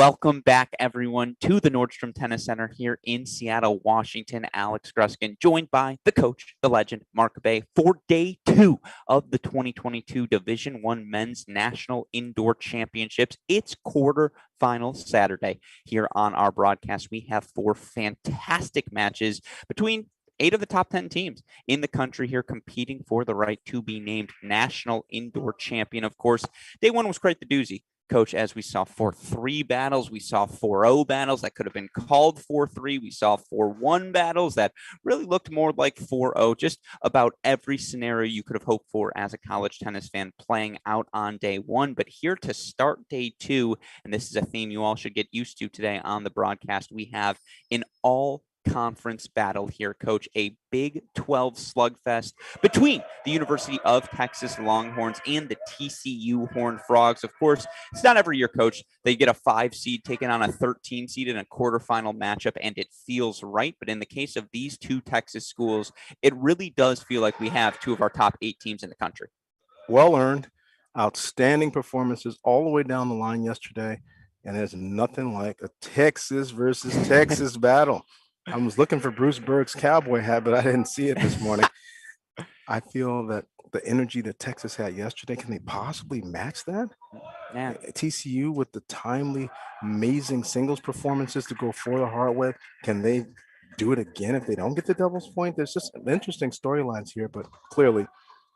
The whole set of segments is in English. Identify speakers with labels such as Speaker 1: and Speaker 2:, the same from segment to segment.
Speaker 1: Welcome back, everyone, to the Nordstrom Tennis Center here in Seattle, Washington. Alex Gruskin, joined by the coach, the legend, Mark Bay, for day 2 of the 2022 Division I Men's National Indoor Championships. It's quarterfinal Saturday here on our broadcast. We have 4 fantastic matches between 8 of the top 10 teams in the country here competing for the right to be named National Indoor Champion. Of course, day 1 was quite the doozy, Coach, as we saw 4-3 battles. We saw 4-0 battles that could have been called 4-3. We saw 4-1 battles that really looked more like 4-0. Just about every scenario you could have hoped for as a college tennis fan playing out on day 1. But here to start day 2, and this is a theme you all should get used to today on the broadcast, we have an all conference battle here, Coach, a Big 12 slugfest between the University of Texas Longhorns and the TCU Horned Frogs. Of course, it's not every year, Coach, they get a 5 seed taking on a 13 seed in a quarterfinal matchup, and it feels right. But in the case of these 2 Texas schools, it really does feel like we have 2 of our top 8 teams in the country.
Speaker 2: Well earned, outstanding performances all the way down the line yesterday, and there's nothing like a Texas versus Texas battle. I was looking for Bruce Berg's cowboy hat, but I didn't see it this morning. I feel that the energy that Texas had yesterday, can they possibly match that?
Speaker 1: Yeah.
Speaker 2: TCU with the timely, amazing singles performances to go for the hard way, can they do it again if they don't get the doubles point? There's just interesting storylines here, but clearly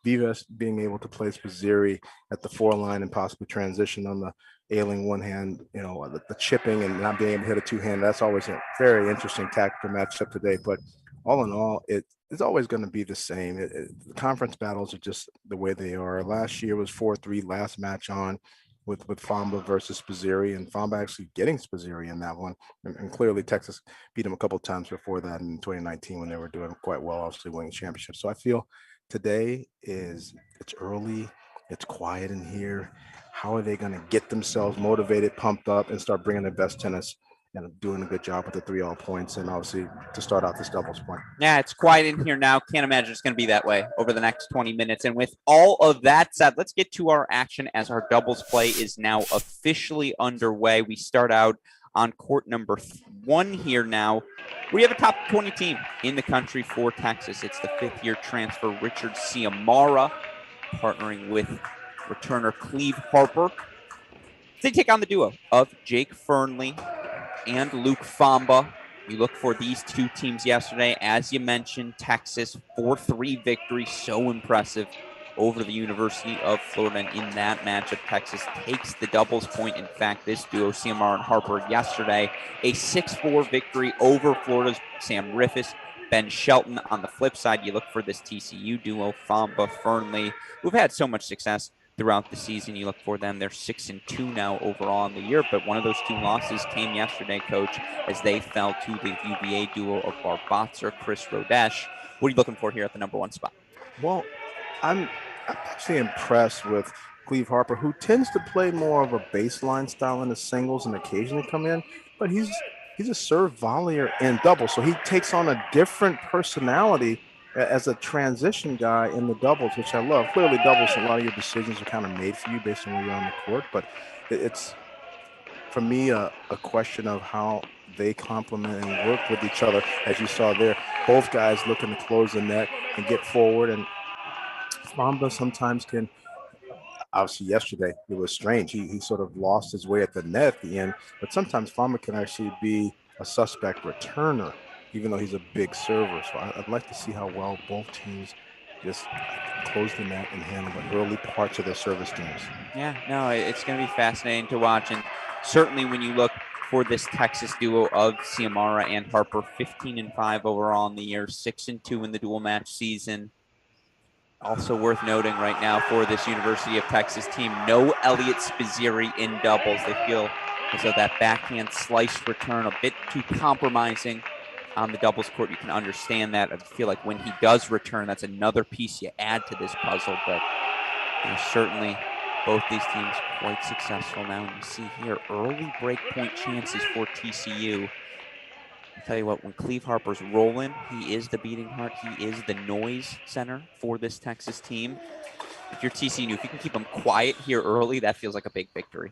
Speaker 2: Vivas being able to place Pizzeri at the 4 line and possibly transition on the ailing one hand, the chipping and not being able to hit a 2-hand. That's always a very interesting tactical matchup today. But all in all, it's always going to be the same. The conference battles are just the way they are. Last year was 4-3 last match on with Famba versus Pizzeri, and Famba actually getting Pizzeri in that one. And clearly Texas beat him a couple of times before that in 2019 when they were doing quite well, obviously winning championships. So I feel today it's early, it's quiet in here. How are they going to get themselves motivated, pumped up, and start bringing their best tennis and doing a good job with the 3 all points, and obviously to start out this doubles point?
Speaker 1: Yeah, it's quiet in here now. Can't imagine it's going to be that way over the next 20 minutes. And with all of that said, let's get to our action as our doubles play is now officially underway. We start out on court number 1 here now. We have a top 20 team in the country for Texas. It's the 5th-year transfer, Richard Ciamara, partnering with returner Cleve Harper. They take on the duo of Jake Fernley and Luke Famba. You look for these 2 teams yesterday. As you mentioned, Texas 4-3 victory, so impressive over the University of Florida. And in that matchup, Texas takes the doubles point. In fact, this duo, Ciamara and Harper, yesterday, a 6-4 victory over Florida's Sam Riffis, Ben Shelton. On the flip side, you look for this TCU duo, Famba, Fernley, who've had so much success throughout the season. You look for them. They're 6-2 now overall in the year, but one of those 2 losses came yesterday, Coach, as they fell to the UVA duo of Barbatzer, Chris Rodesh. What are you looking for here at the number 1 spot?
Speaker 2: Well, I'm actually impressed with Cleve Harper, who tends to play more of a baseline style in the singles and occasionally come in, but he's a serve volleyer in doubles, so he takes on a different personality as a transition guy in the doubles, which I love. Clearly, doubles, a lot of your decisions are kind of made for you based on where you're on the court, but it's, for me, a question of how they complement and work with each other. As you saw there, both guys looking to close the net and get forward, and Famba sometimes can, obviously yesterday it was strange. He sort of lost his way at the net at the end, but sometimes Famba can actually be a suspect returner, even though he's a big server. So I'd like to see how well both teams just close the net and handle the early parts of their service games.
Speaker 1: Yeah, no, it's going to be fascinating to watch. And certainly when you look for this Texas duo of Ciamara and Harper, 15-5 overall in the year, 6-2 in the dual match season. Also worth noting right now for this University of Texas team, no Elliot Spizzeri in doubles. They feel as though that backhand slice return a bit too compromising on the doubles court. You can understand that. I feel like when he does return, that's another piece you add to this puzzle. But certainly both these teams quite successful now. And you see here early break point chances for TCU. I'll tell you what, when Cleve Harper's rolling, he is the beating heart. He is the noise center for this Texas team. If you're TCU, if you can keep them quiet here early, that feels like a big victory.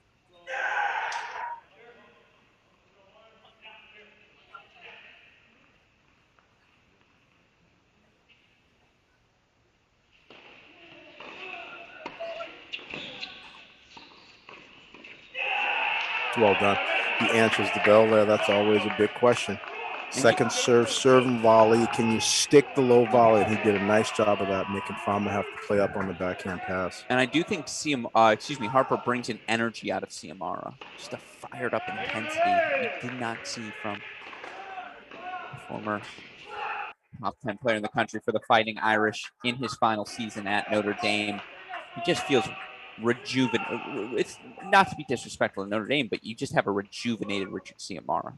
Speaker 2: Well done. He answers the bell there. That's always a big question. Second serve and volley. Can you stick the low volley? And he did a nice job of that, making Fama have to play up on the backhand pass.
Speaker 1: And I do think Harper brings an energy out of Ciamara, just a fired up intensity we did not see from the former top 10 player in the country for the Fighting Irish in his final season at Notre Dame. He just feels rejuvenated. It's not to be disrespectful to Notre Dame, but you just have a rejuvenated Richard Ciamara.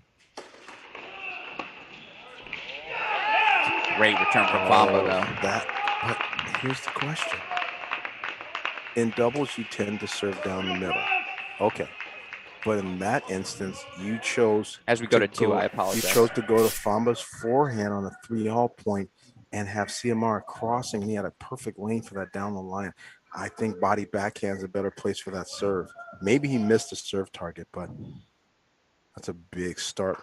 Speaker 1: Great return for Famba, though.
Speaker 2: But here's the question. In doubles, you tend to serve down the middle. Okay. But in that instance, you chose
Speaker 1: as we go to two. I apologize.
Speaker 2: You chose to go to Famba's forehand on a 3-all point and have Ciamara crossing, and he had a perfect lane for that down the line. I think body backhand is a better place for that serve. Maybe he missed the serve target, but that's a big start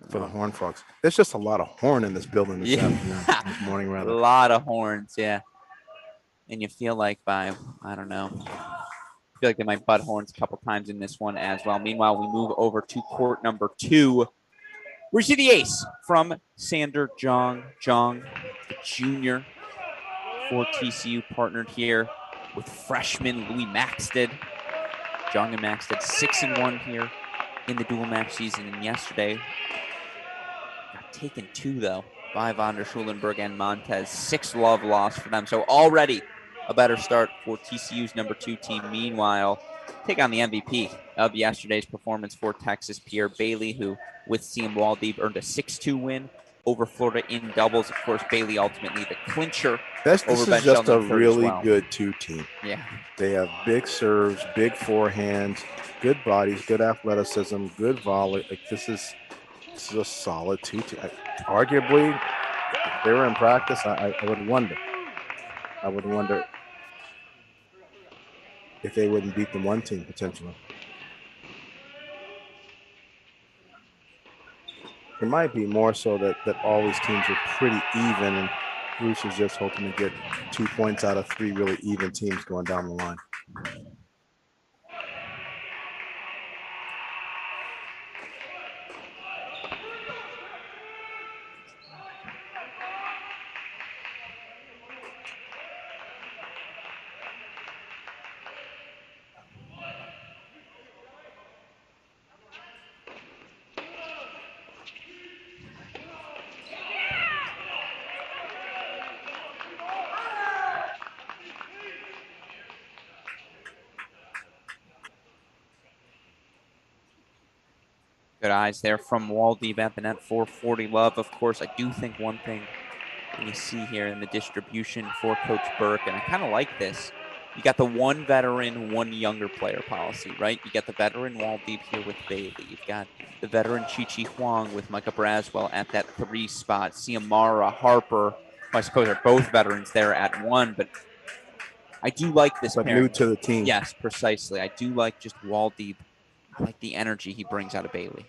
Speaker 2: for the Horned Frogs. There's just a lot of horn in this building this afternoon, this morning rather.
Speaker 1: A lot of horns, yeah. And you feel like I don't know. I feel like they might butt horns a couple times in this one as well. Meanwhile, we move over to court number 2. We see the ace from Sander Jong, the junior for TCU, partnered here with freshman Louis Maxted. Jong and Maxted 6-1 here in the dual match season, and yesterday got taken 2 though by Van der Schulenberg and Montez. 6-love loss for them. So already a better start for TCU's number 2 team. Meanwhile, take on the MVP of yesterday's performance for Texas, Pierre Bailey, who with CM Waldeeb earned a 6-2 win over Florida in doubles. Of course, Bailey ultimately the clincher.
Speaker 2: This is just a really good 2 team.
Speaker 1: Yeah.
Speaker 2: They have big serves, big forehands, good bodies, good athleticism, good volley. Like this is a solid 2 team. Arguably, if they were in practice, I would wonder. I would wonder if they wouldn't beat the 1 team potentially. It might be more so that all these teams are pretty even, and Bruce is just hoping to get 2 points out of 3 really even teams going down the line.
Speaker 1: Good eyes there from Waldeeb at the net for 40 love. Of course, I do think one thing you see here in the distribution for Coach Burke, and I kind of like this. You got the 1 veteran, 1 younger player policy, right? You got the veteran Waldeeb here with Bailey. You've got the veteran Chi Huang with Micah Braswell at that 3 spot. Ciamara, Harper, I suppose are both veterans there at 1, but I do like this
Speaker 2: but
Speaker 1: pairing.
Speaker 2: New to the team.
Speaker 1: Yes, precisely. I do like just Waldeeb. I like the energy he brings out of Bailey.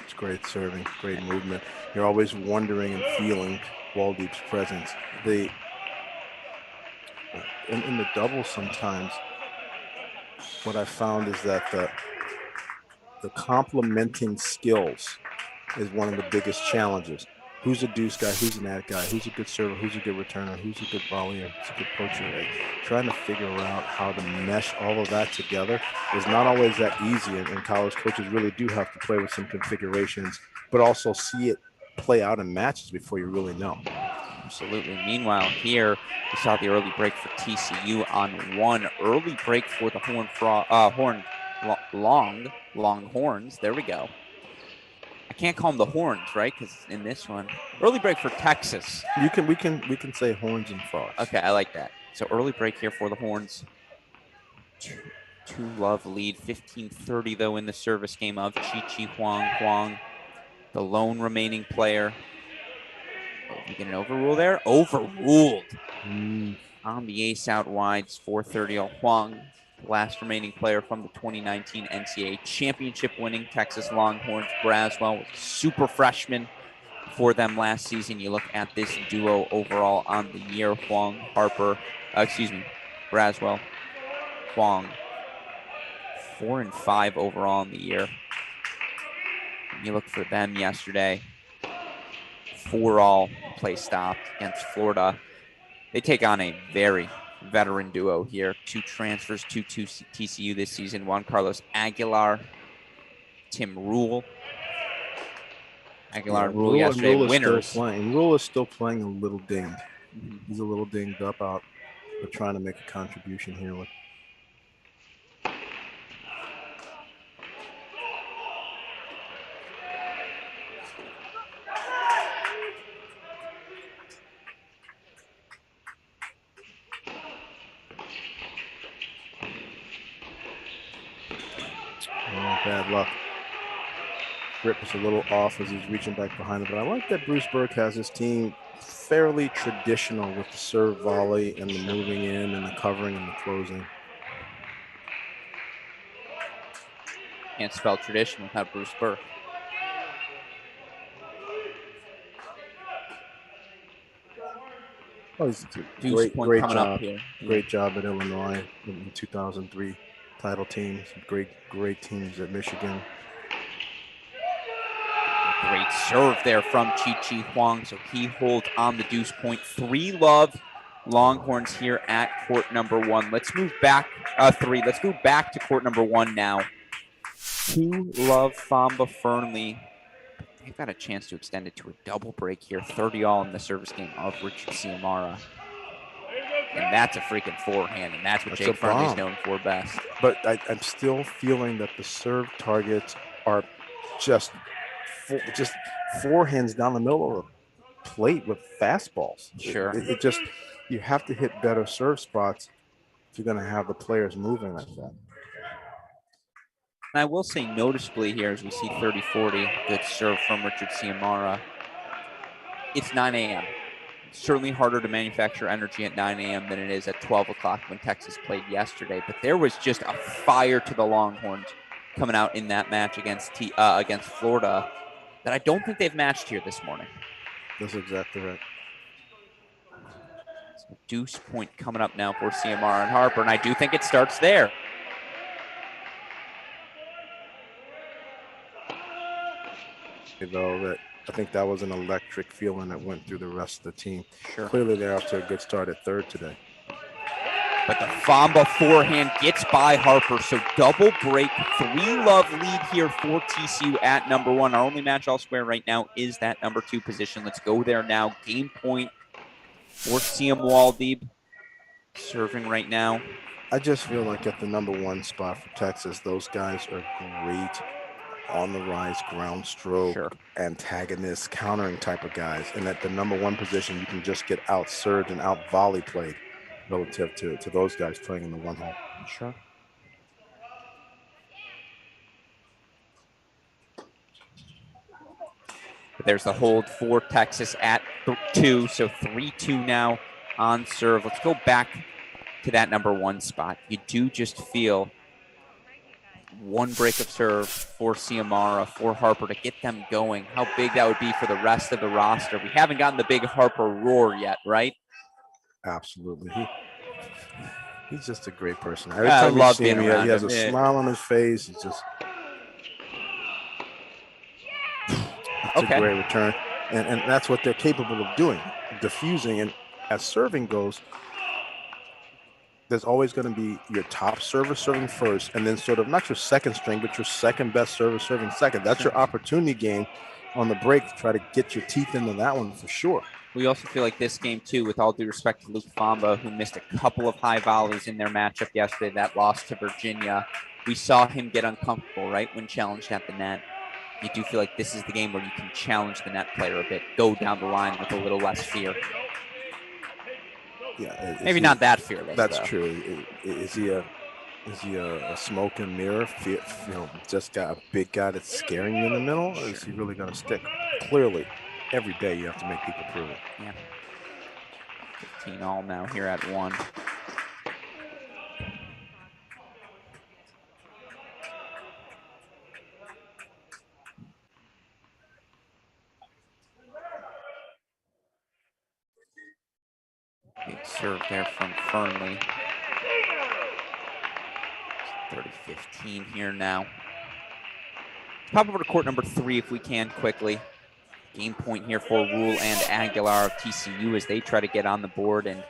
Speaker 2: It's great serving, great movement. You're always wondering and feeling Waldeeb's presence. In the doubles sometimes, what I found is that the complementing skills is one of the biggest challenges. Who's a deuce guy? Who's an ad guy? Who's a good server? Who's a good returner? Who's a good volleyer? Who's a good poacher? Like, trying to figure out how to mesh all of that together is not always that easy, and college coaches really do have to play with some configurations, but also see it play out in matches before you really know.
Speaker 1: Absolutely. Meanwhile, here we saw the early break for TCU on 1. Early break for the Longhorns. There we go. I can't call them the Horns, right? Because in this one, early break for Texas.
Speaker 2: We can say Horns and Frogs.
Speaker 1: Okay, I like that. So early break here for the Horns. 2-love lead, 15-30 though in the service game of Chi Huang, the lone remaining player. Oh, we get an overrule there? Overruled. On the ace out wide, 430 Huang, the last remaining player from the 2019 NCAA championship winning Texas Longhorns. Braswell was a super freshman for them last season. You look at this duo overall on the year, Braswell, Huang, 4-5 overall in the year. You look for them yesterday. 4-all play stopped against Florida. They take on a very veteran duo here. 2 transfers to TCU this season. Juan Carlos Aguilar, Tim Rule. Aguilar and Rule yesterday,
Speaker 2: Rule is
Speaker 1: winners.
Speaker 2: still playing. Rule is still playing a little dinged. He's a little dinged up out, but trying to make a contribution here with. Bad luck. Grip is a little off as he's reaching back behind it, but I like that Bruce Berg has his team fairly traditional with the serve volley and the moving in and the covering and the closing.
Speaker 1: Can't spell tradition without Bruce Berg.
Speaker 2: Oh, he's great
Speaker 1: coming
Speaker 2: job.
Speaker 1: Up here.
Speaker 2: Great job at Illinois in the 2003 title teams. Great teams at Michigan.
Speaker 1: Great serve there from Chi Huang. So he holds on the deuce point. 3-love Longhorns here at court number 1. Let's move back. 3. Let's move back to court number 1 now. 2-love Famba Fernley. They've got a chance to extend it to a double break here. 30-all in the service game of Richard Ciamara. And that's a freaking forehand, and that's what Jake Fernley's known for best.
Speaker 2: But I'm still feeling that the serve targets are just forehands down the middle of the plate with fastballs.
Speaker 1: Sure.
Speaker 2: It just, you have to hit better serve spots if you're going to have the players moving like that.
Speaker 1: And I will say noticeably here as we see 30-40, good serve from Richard Ciamara. It's 9 a.m. Certainly harder to manufacture energy at 9 a.m. than it is at 12 o'clock when Texas played yesterday. But there was just a fire to the Longhorns coming out in that match against Florida that I don't think they've matched here this morning.
Speaker 2: That's exactly right.
Speaker 1: So deuce point coming up now for Ciamara and Harper, and I do think it starts there.
Speaker 2: Though that I think that was an electric feeling that went through the rest of the team.
Speaker 1: Sure.
Speaker 2: Clearly they're off to a good start at third today.
Speaker 1: But the Famba forehand gets by Harper, so double break, 3-love lead here for TCU at number 1. Our only match elsewhere right now is that number 2 position. Let's go there now. Game point for Siem Waldib serving right now.
Speaker 2: I just feel like at the number 1 spot for Texas, those guys are great on the rise, ground stroke, antagonists, countering type of guys. And at the number 1 position, you can just get out served and out volley played relative to those guys playing in the 1 hole.
Speaker 1: Sure. But there's the hold for Texas at 2, so 3-2 now on serve. Let's go back to that number 1 spot. You do just feel 1 break of serve for Ciamara, for Harper to get them going. How big that would be for the rest of the roster. We haven't gotten the big Harper roar yet, right?
Speaker 2: Absolutely. He's just a great person. Every time you see him, he has a smile on his face. He's just a great return. And that's what they're capable of doing, diffusing. And as serving goes, there's always going to be your top server serving first, and then sort of not your second string, but your second best server serving second. That's your opportunity game on the break to try to get your teeth into that one for sure.
Speaker 1: We also feel like this game, too, with all due respect to Luke Famba, who missed a couple of high volleys in their matchup yesterday, that loss to Virginia. We saw him get uncomfortable, right, when challenged at the net. You do feel like this is the game where you can challenge the net player a bit, go down the line with a little less fear.
Speaker 2: Yeah,
Speaker 1: maybe not that fearless.
Speaker 2: That's true. Is he a smoke and mirror? Just got a big guy that's scaring you in the middle, or is he really going to stick? Clearly, every day you have to make people prove it.
Speaker 1: Yeah. 15-all now here at 1. Big serve there from Fernley. 30-15 here now. Let's pop over to court number 3 if we can quickly. Game point here for Rule and Aguilar of TCU as they try to get on the board. And,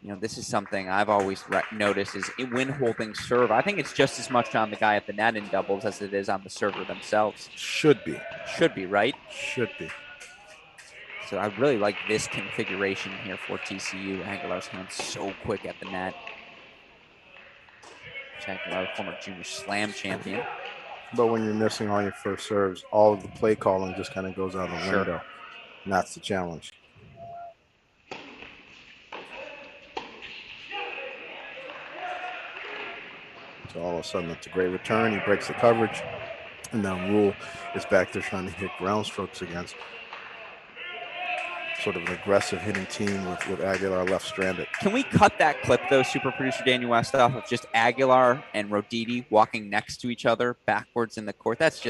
Speaker 1: you know, this is something I've always noticed is when holding serve. I think it's just as much on the guy at the net in doubles as it is on the server themselves.
Speaker 2: Should be.
Speaker 1: Should be, right?
Speaker 2: Should be.
Speaker 1: So I really like this configuration here for TCU. Aguilar's hands so quick at the net. Aguilar, former junior slam champion.
Speaker 2: But when you're missing all your first serves, all of the play calling just kind of goes out the window. And that's the challenge. So all of a sudden, it's a great return. He breaks the coverage. And now Rule is back there trying to hit ground strokes against sort of an aggressive hitting team with Aguilar left stranded.
Speaker 1: Can we cut that clip, though, super producer Daniel Westoff, of just Aguilar and Roditi walking next to each other backwards in the court? That's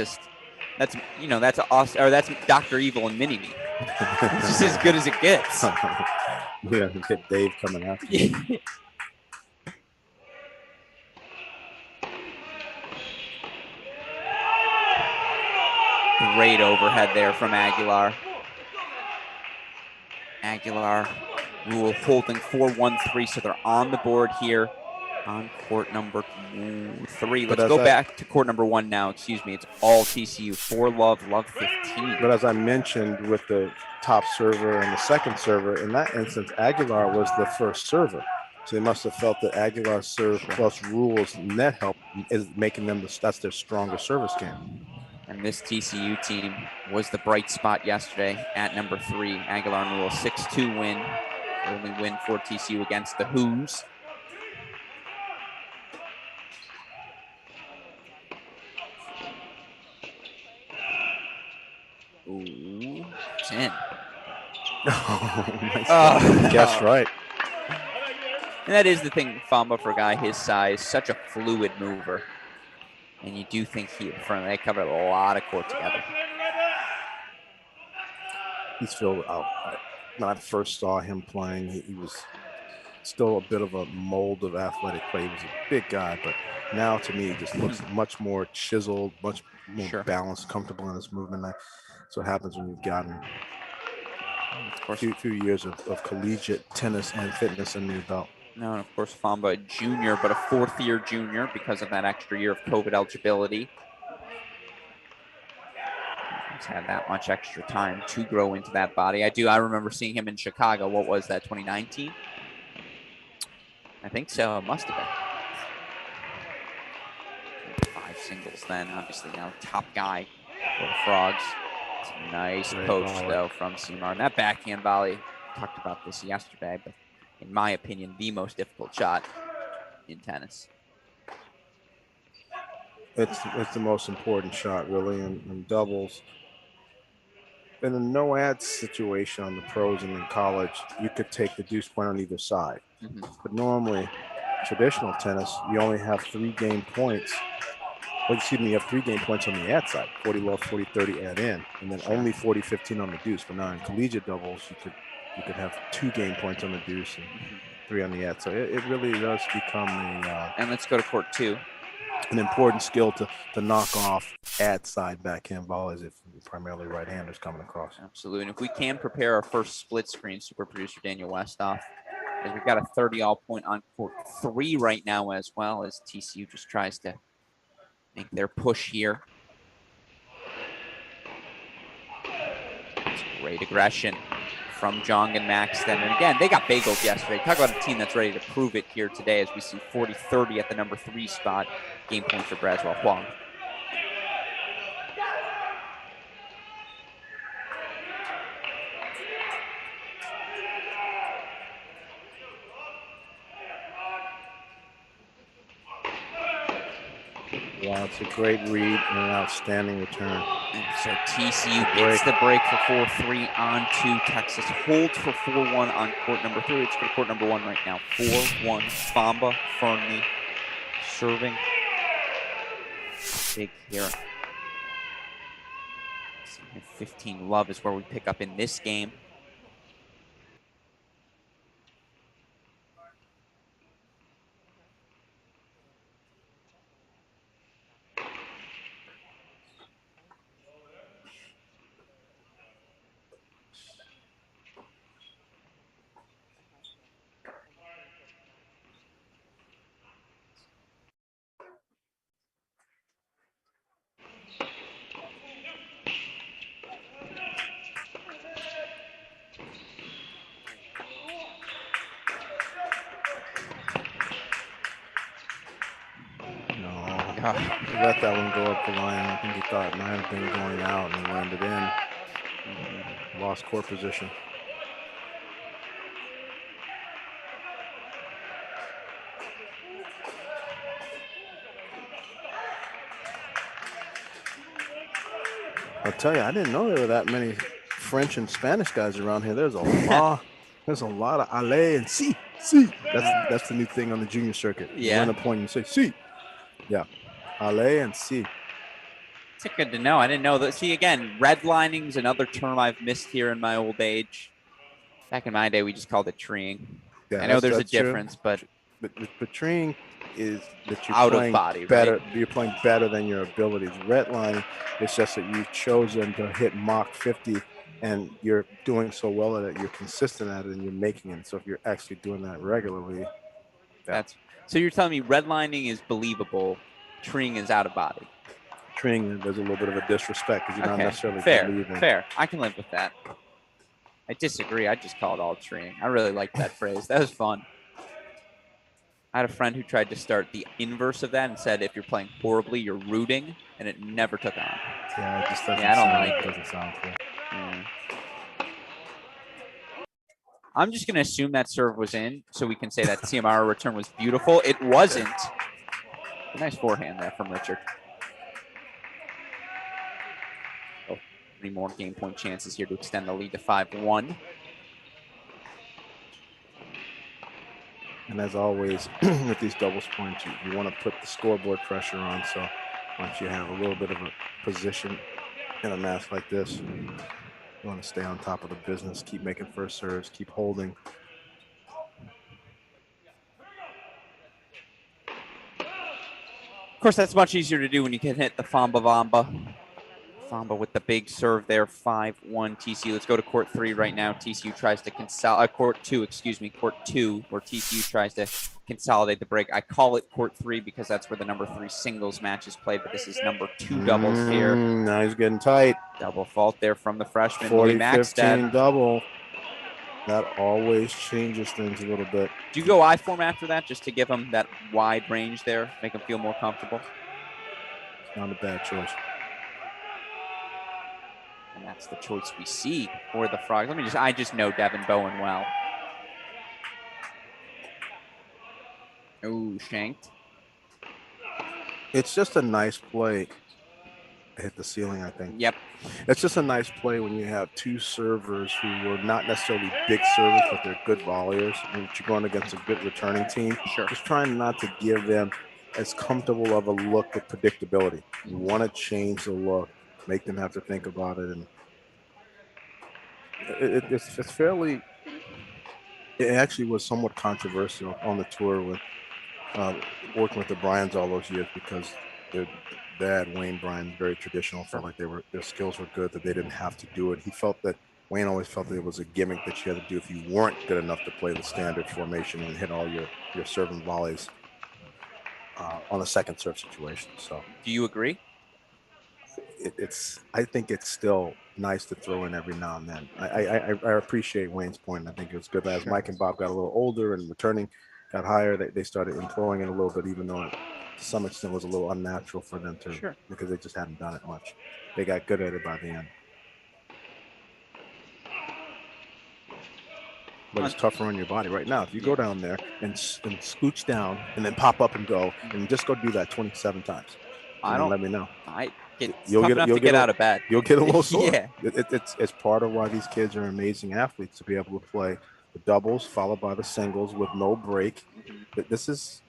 Speaker 1: awesome. Or that's Dr. Evil and Mini-Me. It's just as good as it gets.
Speaker 2: Yeah, get Dave coming after you.
Speaker 1: Great overhead there from Aguilar. Aguilar, Rule holding 4-1-3, so they're on the board here on court number 3. Let's go back to court number 1 now. Excuse me. It's all TCU. 4 love 15.
Speaker 2: But as I mentioned with the top server and the second server, in that instance, Aguilar was the first server. So they must have felt that Aguilar's serve plus Rule's net help is making them, that's their stronger service game.
Speaker 1: And this TCU team was the bright spot yesterday at number 3. Aguilar and Rule, 6-2 win. Only win for TCU against the Who's. Ooh, 10.
Speaker 2: Nice. Guess right.
Speaker 1: And that is the thing, Famba, for a guy his size, such a fluid mover. And you do think they covered a lot of court together.
Speaker 2: He's filled out. When I first saw him playing, he was still a bit of a mold of athletic play. He was a big guy, but now to me, he just looks much more chiseled, much more balanced, comfortable in his movement. That's what happens when you've gotten a few years of collegiate tennis and fitness under your belt.
Speaker 1: No, and of course, Famba, a junior, but a 4th-year junior because of that extra year of COVID eligibility. He's had that much extra time to grow into that body. I remember seeing him in Chicago. What was that, 2019? I think so. It must have been. 5 singles then. Obviously now top guy for the Frogs. It's a nice post, though, from Seymour. And that backhand volley, talked about this yesterday, but in my opinion, the most difficult shot in tennis.
Speaker 2: It's the most important shot, really, in doubles. In a no-ad situation on the pros and in college, you could take the deuce point on either side.
Speaker 1: Mm-hmm.
Speaker 2: But normally, traditional tennis, you only have 3 game points. Well, excuse me, you have 3 game points on the ad side, 40 love, 40, 30 ad in, and then only 40, 15 on the deuce. But now in collegiate doubles, you could have 2 game points on the deuce and 3 on the ad. So it really does become
Speaker 1: and let's go to court 2.
Speaker 2: An important skill to knock off ad side backhand volleys if primarily right-handers coming across.
Speaker 1: Absolutely. And if we can prepare our first split screen, super producer Daniel Westoff, as we've got a 30-all point on court 3 right now, as well as TCU just tries to make their push here. It's great aggression from Jong and Maxton. And again, they got bageled yesterday. Talk about a team that's ready to prove it here today as we see 40-30 at the number 3 spot. Game point for Braswell Huang.
Speaker 2: Yeah, it's a great read and an outstanding return.
Speaker 1: And so TCU gets the break for 4-3 onto Texas. Holds for 4-1 on court number 3. It's for court number 1 right now. 4-1. Famba firmly serving. Big here. 15 love is where we pick up in this game.
Speaker 2: He let that one go up the line. I think he thought it might have been going out and he landed in. Lost court position. I'll tell you, I didn't know there were that many French and Spanish guys around here. There's a lot. There's a lot of allez and si. That's the new thing on the junior circuit.
Speaker 1: Yeah.
Speaker 2: You run a point and you say si. Yeah. Allez and si.
Speaker 1: It's good to know. I didn't know that. See, again, redlining is another term I've missed here in my old age. Back in my day, we just called it treeing.
Speaker 2: Yeah,
Speaker 1: I know there's a difference, but
Speaker 2: treeing is that you're
Speaker 1: out
Speaker 2: playing
Speaker 1: of body,
Speaker 2: better.
Speaker 1: right?
Speaker 2: You're playing better than your abilities. Redlining is just that you've chosen to hit Mach 50, and you're doing so well at it. You're consistent at it, and you're making it. So if you're actually doing that regularly,
Speaker 1: that's so you're telling me redlining is believable, treeing is out of body.
Speaker 2: Treeing, there's a little bit of a disrespect because you're not necessarily believing.
Speaker 1: Fair. I can live with that. I disagree. I just call it all treeing. I really like that phrase. That was fun. I had a friend who tried to start the inverse of that and said if you're playing horribly, you're rooting, and it never took on.
Speaker 2: Yeah, it just doesn't sound cool.
Speaker 1: Yeah. I'm just going to assume that serve was in so we can say that CMR return was beautiful. It wasn't. A nice forehand there from Richard. 3 more game point chances here to extend the lead to 5-1.
Speaker 2: And as always, with these doubles points, you want to put the scoreboard pressure on. So once you have a little bit of a position in a match like this, you want to stay on top of the business, keep making first serves, keep holding.
Speaker 1: Of course, that's much easier to do when you can hit the Famba Vamba. Famba with the big serve there, 5-1 TCU. Let's go to court 3 right now. TCU tries to consolidate, court 2, where TCU tries to consolidate the break. I call it court 3 because that's where the number 3 singles match is played, but this is number 2 doubles here.
Speaker 2: Now he's getting tight.
Speaker 1: Double fault there from the freshman,
Speaker 2: 40-15 double. That always changes things a little bit.
Speaker 1: Do you go I form after that just to give him that wide range there, make him feel more comfortable?
Speaker 2: Not a bad choice.
Speaker 1: And that's the choice we see for the Frogs. I just know Devin Bowen well. Ooh, shanked.
Speaker 2: It's just a nice play. I hit the ceiling, I think.
Speaker 1: Yep.
Speaker 2: It's just a nice play when you have 2 servers who were not necessarily big servers, but they're good volleyers. And you're going against a good returning team.
Speaker 1: Sure.
Speaker 2: Just trying not to give them as comfortable of a look with predictability. You want to change the look, make them have to think about it. And it's fairly, it actually was somewhat controversial on the tour with working with the Bryans all those years because their dad, Wayne Bryan, very traditional, felt like their skills were good, that they didn't have to do it. He felt that Wayne always felt that it was a gimmick that you had to do if you weren't good enough to play the standard formation and hit all your serve and volleys on a second serve situation. So,
Speaker 1: do you agree?
Speaker 2: I think it's still nice to throw in every now and then. I appreciate Wayne's point. I think it was good that as Mike and Bob got a little older and returning got higher, they started employing it a little bit, even though it, to some extent, was a little unnatural for them to, because they just hadn't done it much. They got good at it by the end. But it's tougher on your body right now. If you go down there and scooch down and then pop up and go and just go do that 27 times, let me know.
Speaker 1: You'll get out of bed.
Speaker 2: You'll get a little sore.
Speaker 1: Yeah.
Speaker 2: It's part of why these kids are amazing athletes, to be able to play the doubles followed by the singles with no break. This is,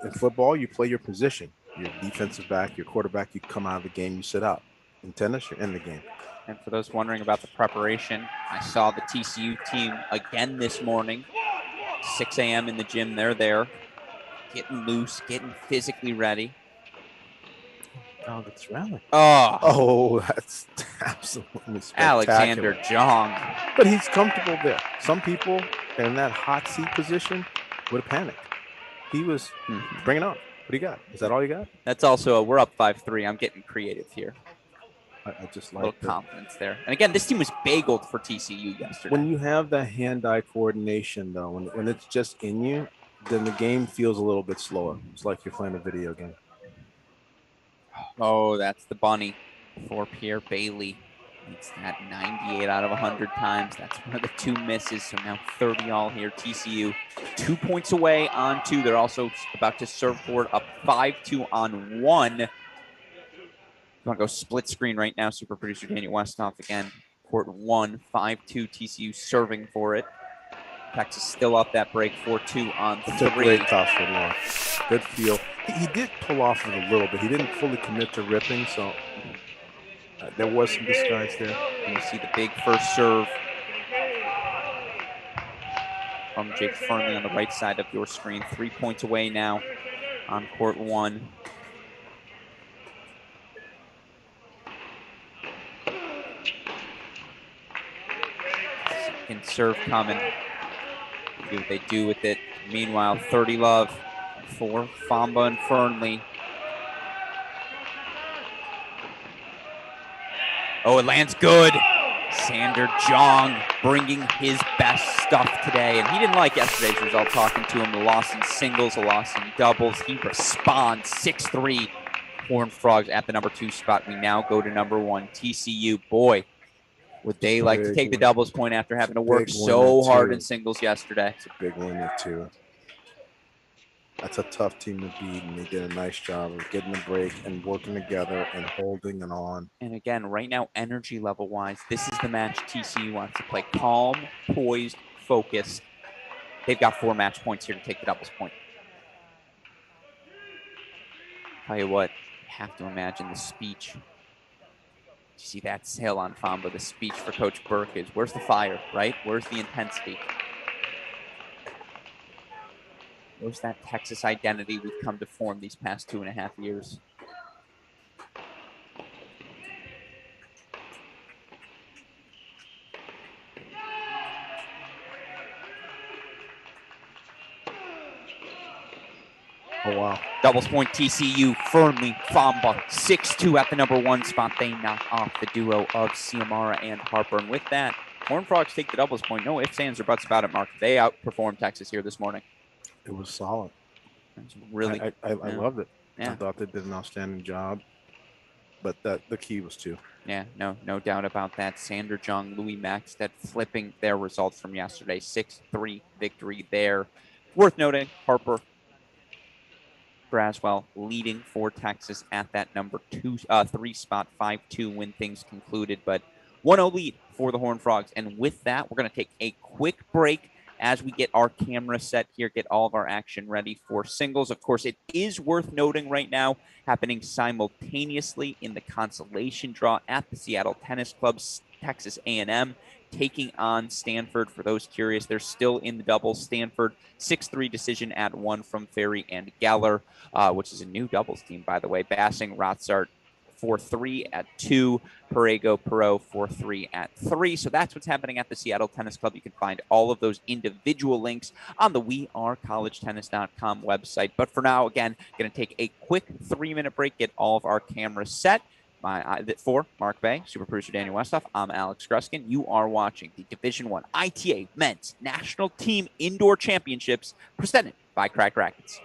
Speaker 2: in football, you play your position. Your defensive back, your quarterback, you come out of the game, you sit out. In tennis, you're in the game.
Speaker 1: And for those wondering about the preparation, I saw the TCU team again this morning. 6 a.m. in the gym. They're there, getting loose, getting physically ready.
Speaker 2: Oh, that's rally.
Speaker 1: Oh,
Speaker 2: that's absolutely spectacular.
Speaker 1: Alexander Jong.
Speaker 2: But he's comfortable there. Some people in that hot seat position would have panicked. He was bring it on. What do you got? Is that all you got?
Speaker 1: That's also we're up 5-3. I'm getting creative here.
Speaker 2: I just like
Speaker 1: a little confidence there. And again, this team was bageled for TCU yesterday.
Speaker 2: When you have the hand-eye coordination, though, when it's just in you, then the game feels a little bit slower. It's like you're playing a video game.
Speaker 1: Oh, that's the bunny for Pierre Bailey. Makes that 98 out of 100 times. That's one of the 2 misses. So now 30 all here. TCU 2 points away on 2. They're also about to serve forward up 5-2 on 1. You want to go split screen right now? Super producer Daniel Westhoff again. Court 1, 5-2. TCU serving for it. Texas still up that break, 4-2 on 3.
Speaker 2: It's a great toss for long. Good feel. He did pull off it a little bit. He didn't fully commit to ripping, so there was some disguise there.
Speaker 1: And you see the big first serve from Jake Fernley on the right side of your screen. 3 points away now on court 1. Second serve coming. See what they do with it. Meanwhile, 30 love for Famba and Fernley. Oh, it lands good. Sander Jong bringing his best stuff today. And he didn't like yesterday's result, talking to him. A loss in singles, a loss in doubles. He responds 6-3. Horned Frogs at the number 2 spot. We now go to number 1. TCU, boy, would they like to take the doubles point after having to work so hard in singles yesterday.
Speaker 2: It's a big winner, too. That's a tough team to beat, and they did a nice job of getting the break and working together and holding it on.
Speaker 1: And again, right now, energy level wise, this is the match TCU wants to play. Calm, poised, focused. They've got 4 match points here to take the doubles point. Tell you what, you have to imagine the speech. You see that sail on Famba. The speech for Coach Burke is, where's the fire, right? Where's the intensity? Where's that Texas identity we've come to form these past 2.5 years?
Speaker 2: Oh, wow.
Speaker 1: Doubles point TCU, Fernley, Famba, 6-2 at the number 1 spot. They knock off the duo of Ciamara and Harper. And with that, Horned Frogs take the doubles point. No ifs, ands, or buts about it, Mark. They outperformed Texas here this morning.
Speaker 2: It was solid.
Speaker 1: Really,
Speaker 2: I loved it.
Speaker 1: Yeah.
Speaker 2: I thought they did an outstanding job, but the key was 2.
Speaker 1: Yeah, no doubt about that. Sander Jung, Louis Maxted flipping their results from yesterday. 6-3 victory there. Worth noting, Harper Braswell leading for Texas at that number 3 spot, 5-2 when things concluded, but 1-0 lead for the Horned Frogs. And with that, we're going to take a quick break as we get our camera set here, get all of our action ready for singles. Of course, it is worth noting right now, happening simultaneously in the consolation draw at the Seattle Tennis Club's Texas A&M taking on Stanford. For those curious, they're still in the doubles. Stanford 6-3 decision at 1 from Ferry and Geller, which is a new doubles team, by the way. Bassing, Rotzart 4-3 at 2, Perego, Perot 4-3 at 3. So that's what's happening at the Seattle Tennis Club. You can find all of those individual links on the wearecollegetennis.com website. But for now, again, going to take a quick 3-minute break, get all of our cameras set. For Mark Bay, super producer Daniel Westhoff, I'm Alex Gruskin. You are watching the Division I ITA Men's National Team Indoor Championships presented by Cracked Racquets.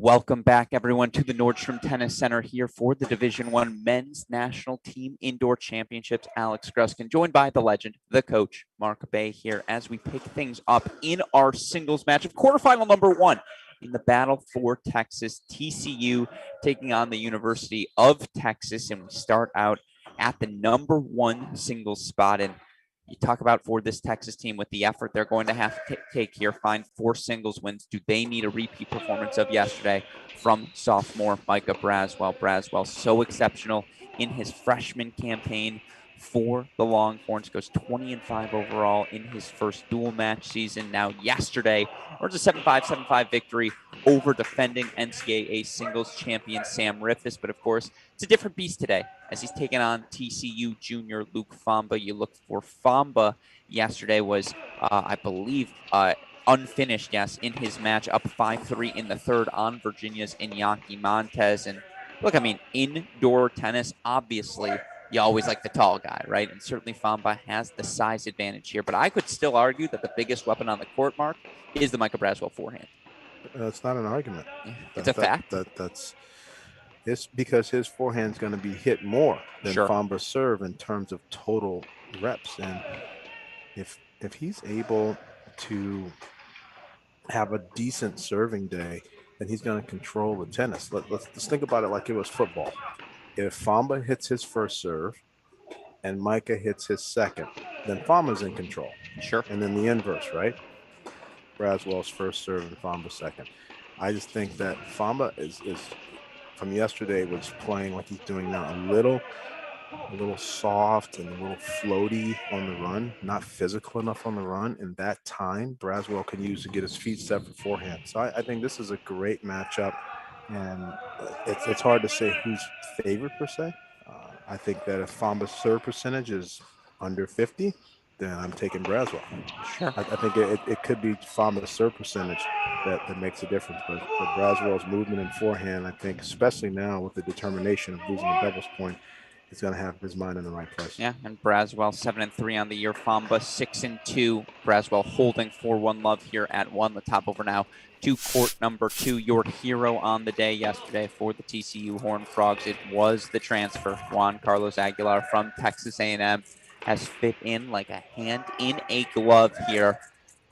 Speaker 1: Welcome back, everyone, to the Nordstrom Tennis Center here for the Division I Men's National Team Indoor Championships. Alex Gruskin, joined by the legend, the coach, Mark Bay, here as we pick things up in our singles match of quarterfinal number 1 in the battle for Texas. TCU taking on the University of Texas, and we start out at the number 1 singles spot. And you talk about for this Texas team with the effort they're going to have to take here, find 4 singles wins. Do they need a repeat performance of yesterday from sophomore Micah Braswell? Braswell, so exceptional in his freshman campaign for the Longhorns, goes 20-5 overall in his first dual match season. Now, yesterday, earns a 7-5, 7-5 victory over defending NCAA singles champion Sam Riffis. But of course, it's a different beast today as he's taken on TCU junior Luke Famba. You look for Famba yesterday was, I believe, unfinished, yes, in his match, up 5-3 in the third on Virginia's Iñaki Montes. And look, I mean, indoor tennis, obviously, you always like the tall guy, right? And certainly Famba has the size advantage here. But I could still argue that the biggest weapon on the court, Mark, is the Micah Braswell forehand.
Speaker 2: That's not an argument.
Speaker 1: Yeah, it's a fact.
Speaker 2: It's because his forehand's going to be hit more than
Speaker 1: Sure.
Speaker 2: Famba's serve in terms of total reps. And if he's able to have a decent serving day, then he's going to control the tennis. Let's think about it like it was football. If Famba hits his first serve and Micah hits his second, then Famba's in control.
Speaker 1: Sure.
Speaker 2: And then the inverse, right? Braswell's first serve and Famba second. I just think that Famba is from yesterday was playing like he's doing now, a little soft and a little floaty on the run, not physical enough on the run. And that time Braswell can use to get his feet set for forehand. So I think this is a great matchup, and it's hard to say who's favored per se. I think that if Famba's serve percentage is under 50, then I'm taking Braswell.
Speaker 1: Sure.
Speaker 2: I think it could be Famba's serve percentage that makes a difference. But Braswell's movement and forehand, I think, especially now with the determination of losing the doubles point, he's going to have his mind in the right place.
Speaker 1: Yeah, and Braswell 7-3 on the year. Famba 6-2. Braswell holding 4-1 love here at 1. The top over now to court number 2. Your hero on the day yesterday for the TCU Horned Frogs, it was the transfer. Juan Carlos Aguilar from Texas A&M has fit in like a hand in a glove here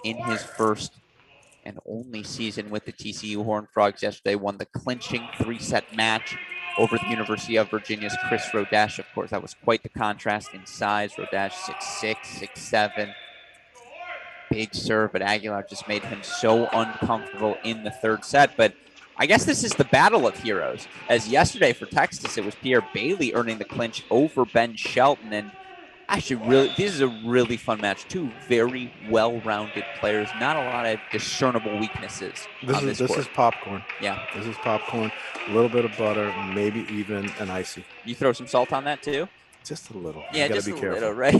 Speaker 1: in his first and only season with the TCU Horned Frogs. Yesterday won the clinching 3-set match over the University of Virginia's Chris Rodesh. Of course, that was quite the contrast in size. Rodesh 6'6", 6'7", big serve, but Aguilar just made him so uncomfortable in the third set. But I guess this is the battle of heroes, as yesterday for Texas, it was Pierre Bailey earning the clinch over Ben Shelton. And actually, this is a really fun match. 2 very well-rounded players. Not a lot of discernible weaknesses. This
Speaker 2: is popcorn.
Speaker 1: Yeah,
Speaker 2: this is popcorn. A little bit of butter, maybe even an icy.
Speaker 1: You throw some salt on that too?
Speaker 2: Just a little.
Speaker 1: Yeah,
Speaker 2: you gotta
Speaker 1: just
Speaker 2: be
Speaker 1: a
Speaker 2: careful.
Speaker 1: little, right?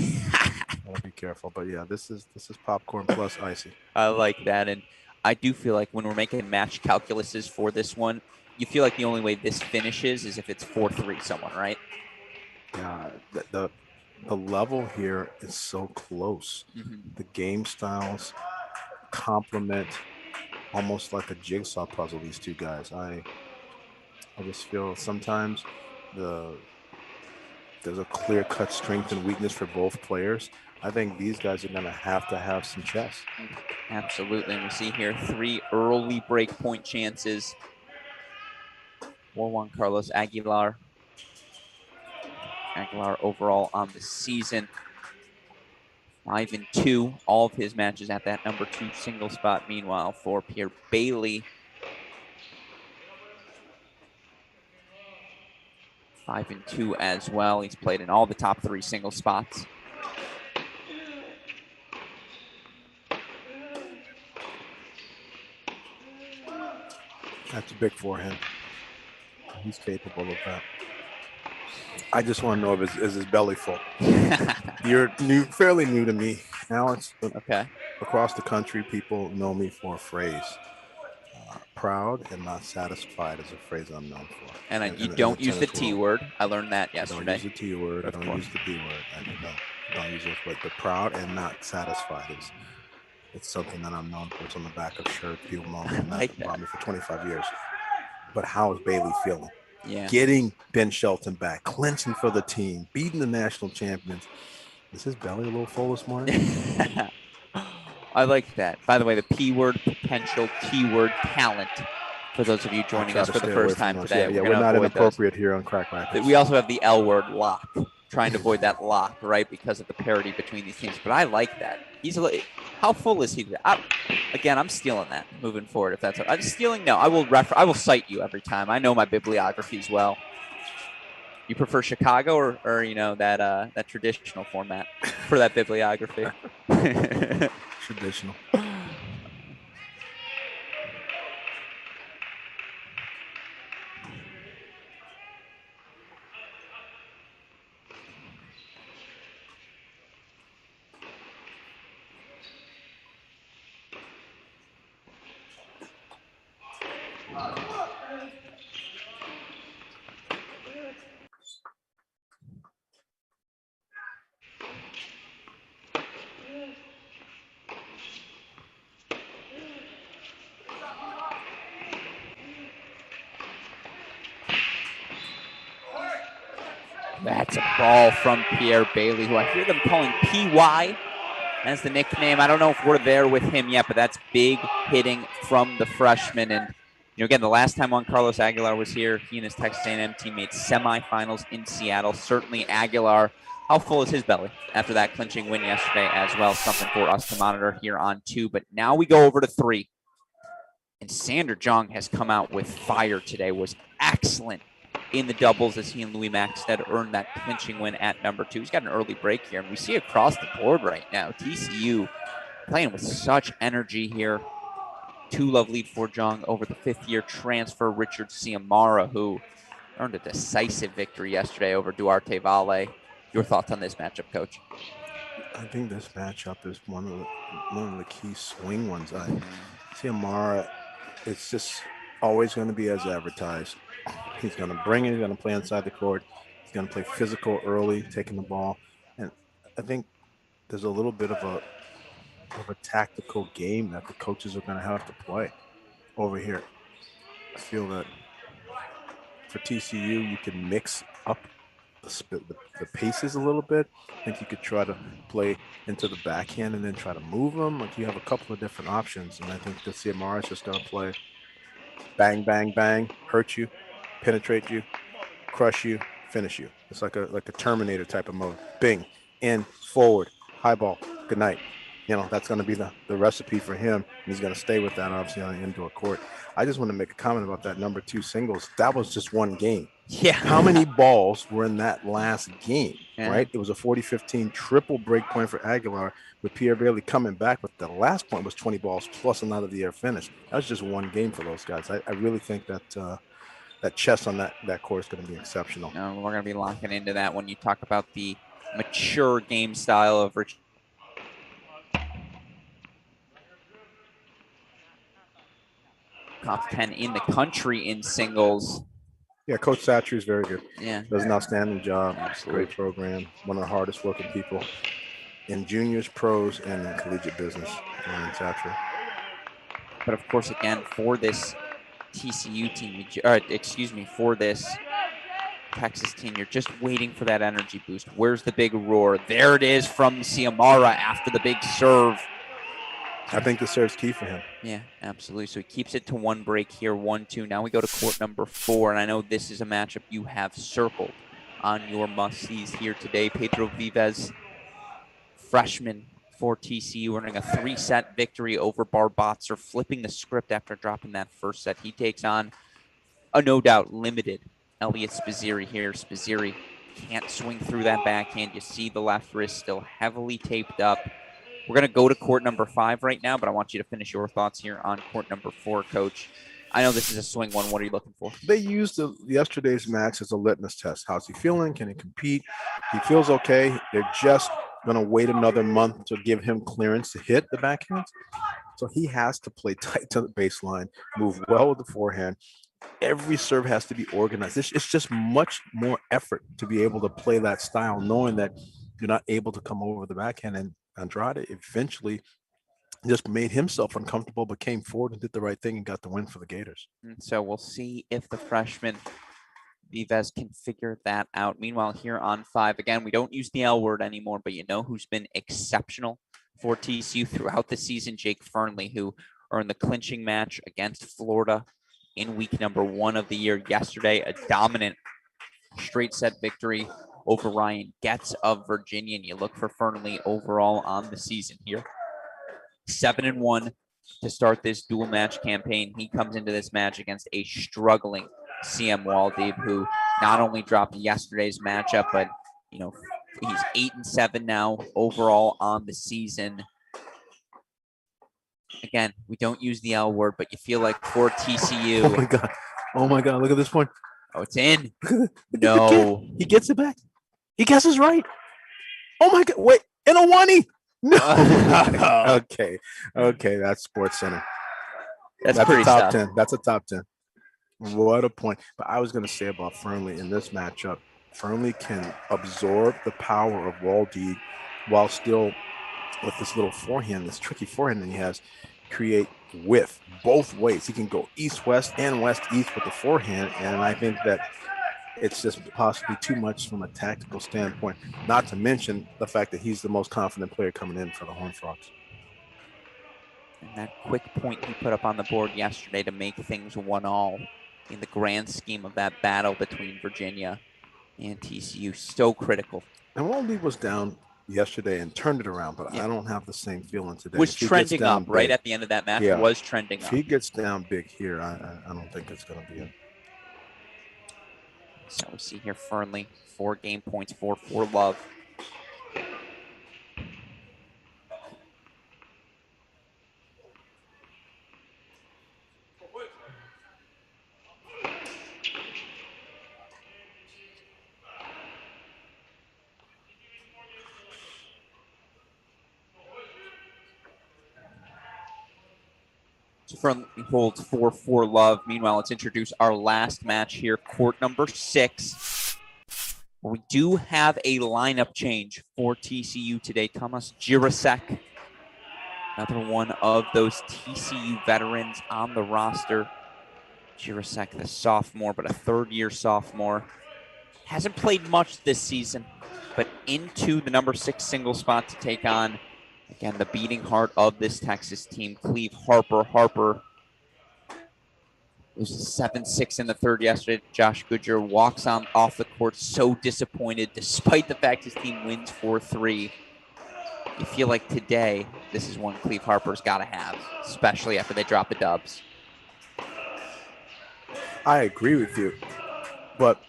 Speaker 2: Gotta be careful. But yeah, this is popcorn plus icy.
Speaker 1: I like that, and I do feel like when we're making match calculuses for this one, you feel like the only way this finishes is if it's 4-3 someone, right?
Speaker 2: Yeah, the level here is so close.
Speaker 1: Mm-hmm.
Speaker 2: The game styles complement almost like a jigsaw puzzle, these two guys. I just feel sometimes there's a clear-cut strength and weakness for both players. I think these guys are going to have some chess.
Speaker 1: Absolutely. And we see here 3 early break point chances for Juan Carlos Aguilar. Aguilar overall on the season 5-2, all of his matches at that number 2 single spot. Meanwhile, for Pierre Bailey, 5-2 as well. He's played in all the top 3 single spots.
Speaker 2: That's a big forehand. He's capable of that. I just want to know if is his belly full. You're fairly new to me, Alex.
Speaker 1: Okay.
Speaker 2: Across the country, people know me for a phrase. Proud and not satisfied is a phrase I'm known for.
Speaker 1: And you don't use the T word. I learned that yesterday.
Speaker 2: I don't use the T word. I don't use the B word. I don't use it. But the proud and not satisfied it's something that I'm known for. It's on the back of shirts. People know me. I've been for 25 years. But how is Bailey feeling?
Speaker 1: Yeah.
Speaker 2: Getting Ben Shelton back, clinching for the team, beating the national champions. Is his belly a little full this morning?
Speaker 1: I like that. By the way, the P word, potential, T word, talent. For those of you joining us for the first time today,
Speaker 2: Yeah,
Speaker 1: we're
Speaker 2: we're
Speaker 1: going to
Speaker 2: not
Speaker 1: avoid those.
Speaker 2: inappropriate here on Crack Racquets.
Speaker 1: We also have the L word, lock. Trying to avoid that lock, right? Because of the parity between these teams. But I like that. How full is he? Again, I'm stealing that moving forward. If that's I'm stealing, no. I will cite you every time. I know my bibliography as well. You prefer Chicago or that traditional format for that bibliography?
Speaker 2: Traditional.
Speaker 1: That's a ball from Pierre Bailey, who I hear them calling PY as the nickname. I don't know if we're there with him yet, but that's big hitting from the freshman. And again, the last time Juan Carlos Aguilar was here, he and his Texas A&M team made semifinals in Seattle. Certainly Aguilar, how full is his belly after that clinching win yesterday as well? Something for us to monitor here on 2. But now we go over to 3. And Sander Jong has come out with fire today, was excellent in the doubles as he and Louis Maxted earned that clinching win at number 2. He's got an early break here, and we see across the board right now, TCU playing with such energy here. 2-love lead for Jong over the 5th-year transfer Richard Ciamara, who earned a decisive victory yesterday over Duarte Valle. Your thoughts on this matchup, Coach?
Speaker 2: I think this matchup is one of the key swing ones. Ciamara, it's just always going to be as advertised. He's going to bring it. He's going to play inside the court. He's going to play physical early, taking the ball. And I think there's a little bit of a tactical game that the coaches are going to have to play over here. I feel that for TCU, you can mix up the paces a little bit. I think you could try to play into the backhand and then try to move them. Like you have a couple of different options. And I think that Ciamara is just going to play bang, bang, bang, hurt you, penetrate you, crush you, finish you. It's like a Terminator type of mode. Bing, in, forward, high ball, good night. That's going to be the recipe for him. And he's going to stay with that, obviously, on the indoor court. I just want to make a comment about that number 2 singles. That was just one game.
Speaker 1: Yeah.
Speaker 2: How many balls were in that last game,
Speaker 1: Yeah.
Speaker 2: right? It was a 40-15 triple break point for Aguilar with Pierre Bailey coming back, but the last point was 20 balls plus another the air finish. That was just one game for those guys. I really think that that chess on that court is going to be exceptional.
Speaker 1: No, we're going to be locking into that when you talk about the mature game style of Rich. Top 10 in the country in singles.
Speaker 2: Yeah, Coach Satcher is very good.
Speaker 1: Yeah.
Speaker 2: Does an outstanding job.
Speaker 1: Absolutely.
Speaker 2: Great program. One of the hardest working people in juniors, pros, and in collegiate business. Satcher.
Speaker 1: But of course, again, for this TCU team, for this Texas team, you're just waiting for that energy boost. Where's the big roar? There it is from Ciamara after the big serve.
Speaker 2: I think the serve's key for him.
Speaker 1: Yeah, absolutely. So he keeps it to 1 break here, 1-2. Now we go to court number 4, and I know this is a matchup you have circled on your must-sees here today. Pedro Vives, freshman for TCU, earning a 3-set victory over Barbatzer, flipping the script after dropping that first set. He takes on a no doubt limited Elliot Spizzirri here. Spizzirri can't swing through that backhand. You see the left wrist still heavily taped up. We're going to go to court number 5 right now, but I want you to finish your thoughts here on court number 4, Coach. I know this is a swing one. What are you looking for?
Speaker 2: They used yesterday's match as a litmus test. How's he feeling? Can he compete? He feels okay. They're just going to wait another month to give him clearance to hit the backhand. So he has to play tight to the baseline, move well with the forehand. Every serve has to be organized. It's just much more effort to be able to play that style, knowing that you're not able to come over the backhand. And Andrade eventually just made himself uncomfortable, but came forward and did the right thing and got the win for the Gators.
Speaker 1: And so we'll see if the freshman Vives can figure that out. Meanwhile, here on 5, again, we don't use the L word anymore, but you know who's been exceptional for TCU throughout the season? Jake Fernley, who earned the clinching match against Florida in week number 1 of the year yesterday. A dominant straight set victory over Ryan Getz of Virginia. And you look for Fernley overall on the season here. 7-1 to start this dual match campaign. He comes into this match against a struggling CM Waldeeb, who not only dropped yesterday's matchup, but you know, he's 8-7 now overall on the season. Again, we don't use the L word, but you feel like for TCU.
Speaker 2: Oh my God. Oh my God. Look at this point.
Speaker 1: Oh, it's in.
Speaker 2: No. He gets it back. He guesses right. Oh my God. Wait. In a 1-E. No. Okay. That's Sports Center.
Speaker 1: That's
Speaker 2: a top
Speaker 1: tough.
Speaker 2: 10. That's a top 10. What a point. But I was going to say about Fernley in this matchup, Fernley can absorb the power of Waldeeb while still with this little forehand, this tricky forehand that he has, create width both ways. He can go east-west and west-east with the forehand, and I think that it's just possibly too much from a tactical standpoint, not to mention the fact that he's the most confident player coming in for the Horned Frogs.
Speaker 1: And that quick point he put up on the board yesterday to make things 1-all in the grand scheme of that battle between Virginia and TCU, so critical.
Speaker 2: And Waldeeb was down yesterday and turned it around, but I don't have the same feeling today.
Speaker 1: Was trending up right at the end of that match. Was trending up.
Speaker 2: If he gets down big here, I don't think it's going to be it.
Speaker 1: So we see here Fernley, 4 game points for love. Fernley holds 4-4 love. Meanwhile, let's introduce our last match here, court number 6. We do have a lineup change for TCU today. Tomas Jirasek, another one of those TCU veterans on the roster. Jirasek, the sophomore, but a third-year sophomore. Hasn't played much this season, but into the number 6 single spot to take on, again, the beating heart of this Texas team, Cleve Harper. Harper was 7-6 in the third yesterday. Josh Goodyear walks on off the court so disappointed, despite the fact his team wins 4-3. You feel like today, this is one Cleve Harper's got to have, especially after they drop the dubs.
Speaker 2: I agree with you, but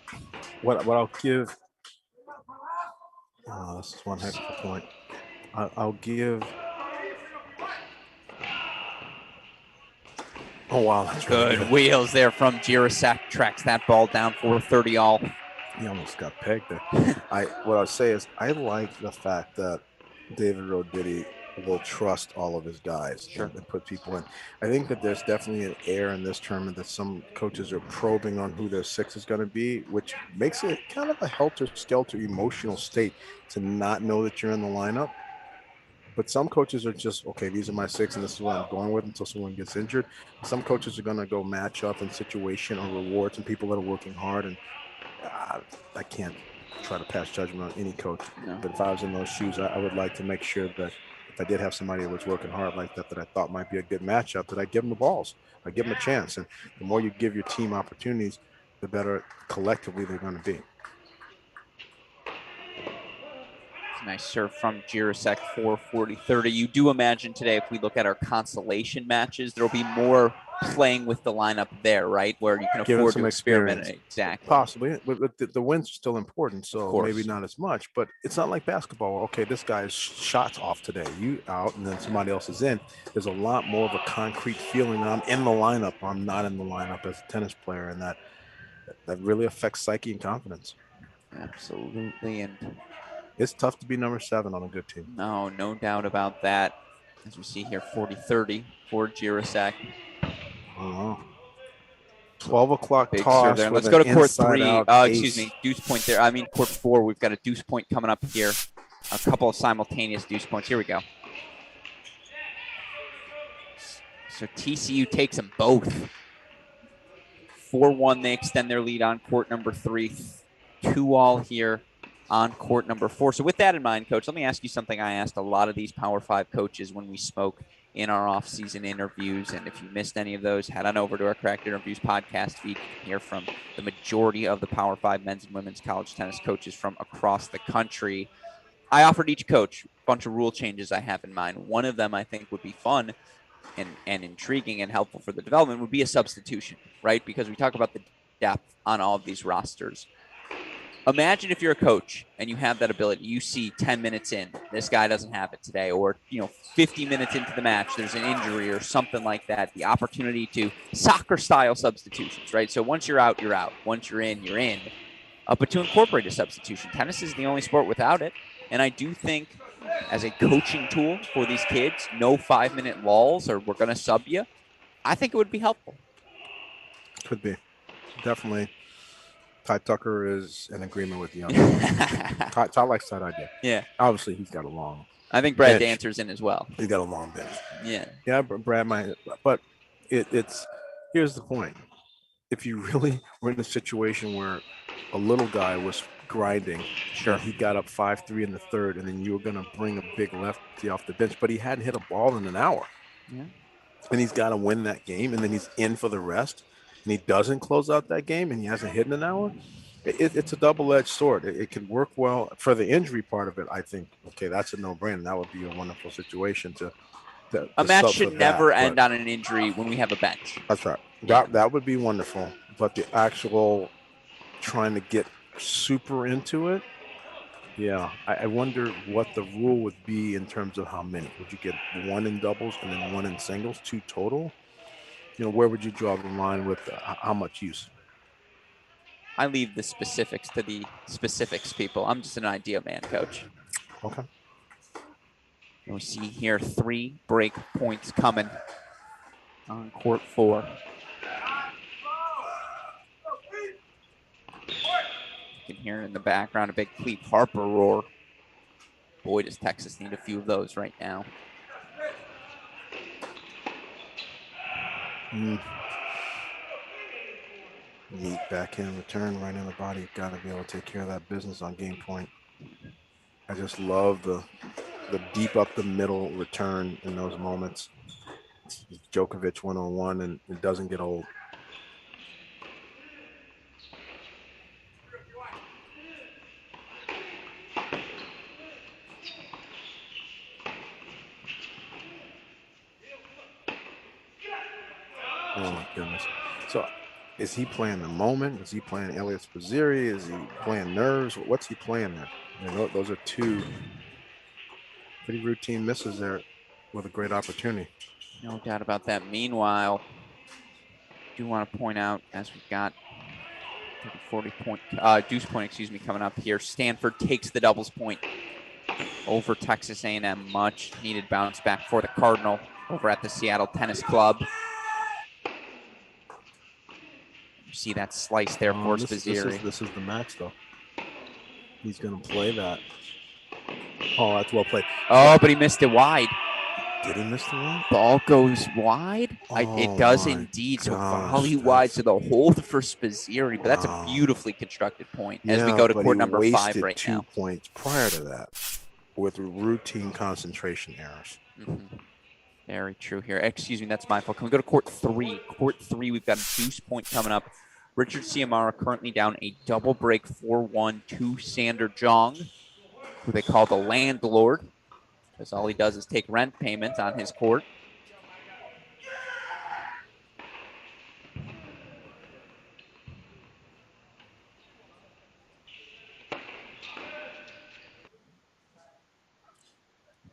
Speaker 2: what I'll give, this is one heck of a point. I'll give. Oh wow, that's
Speaker 1: good. Really good wheels there from Jirasek. Tracks that ball down for 30 all.
Speaker 2: He almost got pegged there. What I'll say is I like the fact that David Roditi will trust all of his guys and put people in. I think that there's definitely an air in this tournament that some coaches are probing on who their 6 is going to be, which makes it kind of a helter-skelter emotional state to not know that you're in the lineup. But some coaches are just, okay, these are my 6 and this is what I'm going with until someone gets injured. Some coaches are going to go match up in situation or rewards and people that are working hard. And I can't try to pass judgment on any coach. No. But if I was in those shoes, I would like to make sure that if I did have somebody that was working hard like that, that I thought might be a good matchup, that I give them the balls. I give them a chance. And the more you give your team opportunities, the better collectively they're going to be.
Speaker 1: Nice serve from Jirasek, 4-40-30. You do imagine today, if we look at our consolation matches, there'll be more playing with the lineup there, right? Where you can afford to experiment. Exactly.
Speaker 2: Possibly. But the wins are still important, so maybe not as much. But it's not like basketball. Okay, this guy's shot's off today. You out, and then somebody else is in. There's a lot more of a concrete feeling that I'm in the lineup or I'm not in the lineup as a tennis player, and that really affects psyche and confidence.
Speaker 1: Absolutely. And
Speaker 2: it's tough to be number 7 on a good team.
Speaker 1: No doubt about that. As we see here, 40-30 for Jirasek.
Speaker 2: 12 o'clock toss.
Speaker 1: There. Let's go to court 3. Excuse me, deuce point there. I mean, court 4. We've got a deuce point coming up here. A couple of simultaneous deuce points. Here we go. So TCU takes them both. 4-1, they extend their lead on court number 3. 2-all here on court number 4. So with that in mind, Coach, let me ask you something I asked a lot of these Power 5 coaches when we spoke in our off-season interviews. And if you missed any of those, head on over to our Cracked Interviews podcast feed. You can hear from the majority of the Power 5 men's and women's college tennis coaches from across the country. I offered each coach a bunch of rule changes I have in mind. One of them I think would be fun and intriguing and helpful for the development would be a substitution, right? Because we talk about the depth on all of these rosters. Imagine if you're a coach and you have that ability. You see 10 minutes in, this guy doesn't have it today, or 50 minutes into the match, there's an injury or something like that. The opportunity to soccer-style substitutions, right? So once you're out, you're out. Once you're in, you're in. But to incorporate a substitution, tennis is the only sport without it. And I do think as a coaching tool for these kids, no 5-minute lulls or we're going to sub you, I think it would be helpful.
Speaker 2: Could be. Definitely. Ty Tucker is in agreement with you on that. Ty likes that idea.
Speaker 1: Yeah.
Speaker 2: Obviously, he's got a long
Speaker 1: I think Brad Dancer's in as well.
Speaker 2: He's got a long bench.
Speaker 1: Yeah.
Speaker 2: Yeah, Brad might. But it's here's the point. If you really were in a situation where a little guy was grinding,
Speaker 1: sure,
Speaker 2: he got up 5-3 in the third, and then you were going to bring a big lefty off the bench, but he hadn't hit a ball in an hour.
Speaker 1: Yeah.
Speaker 2: And he's got to win that game, and then he's in for the rest, and he doesn't close out that game, and he hasn't hit in an hour. It's a double-edged sword. It can work well for the injury part of it. I think, okay, that's a no-brainer. That would be a wonderful situation to
Speaker 1: a match should never end on an injury when we have a bench.
Speaker 2: That's right. That would be wonderful. But the actual trying to get super into it, yeah, I wonder what the rule would be in terms of how many. Would you get one in doubles and then one in singles, 2 total? Where would you draw the line with how much use?
Speaker 1: I leave the specifics to the specifics people. I'm just an idea man, Coach.
Speaker 2: Okay.
Speaker 1: And we see here 3 break points coming on court 4. You can hear in the background a big Cleve Harper roar. Boy, does Texas need a few of those right now.
Speaker 2: Neat backhand return right in the body. Got to be able to take care of that business on game point. I just love the deep up the middle return in those moments. It's Djokovic 101, and it doesn't get old. Oh my goodness. So is he playing the moment? Is he playing Elias Pizzeri? Is he playing nerves? What's he playing there? Those are 2 pretty routine misses there with a great opportunity.
Speaker 1: No doubt about that. Meanwhile, I do want to point out, as we've got 40 point, deuce point, coming up here, Stanford takes the doubles point over Texas A&M. Much needed bounce back for the Cardinal over at the Seattle Tennis Club. You see that slice there for Spizzeri.
Speaker 2: This is the match, though. He's going to play that. Oh, that's well played.
Speaker 1: Oh, but he missed it wide.
Speaker 2: Did he miss the one?
Speaker 1: Ball goes wide. It does indeed. So volley wide. So the hold for Spizzeri. But that's a beautifully constructed point as we go to court number 5 right
Speaker 2: 2
Speaker 1: now.
Speaker 2: 2 points prior to that with routine concentration errors.
Speaker 1: Mm-hmm. Very true here. Excuse me, that's my fault. Can we go to court 3? Court 3, we've got a deuce point coming up. Richard Ciamara currently down a double break 4-1 to Sander Jong, who they call the landlord, because all he does is take rent payments on his court.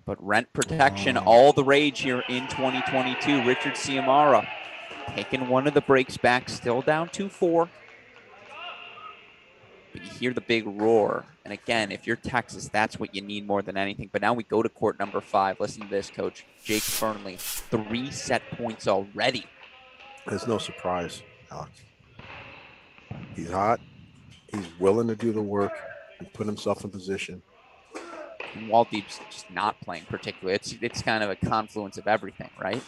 Speaker 1: But rent protection, all the rage here in 2022. Richard Ciamara taking one of the breaks back, still down 2-4. But you hear the big roar. And again, if you're Texas, that's what you need more than anything. But now we go to court number 5. Listen to this, Coach. Jake Fernley, 3 set points already.
Speaker 2: There's no surprise, Alex. He's hot. He's willing to do the work and put himself in position.
Speaker 1: And Waldeep's just not playing particularly. It's kind of a confluence of everything, right?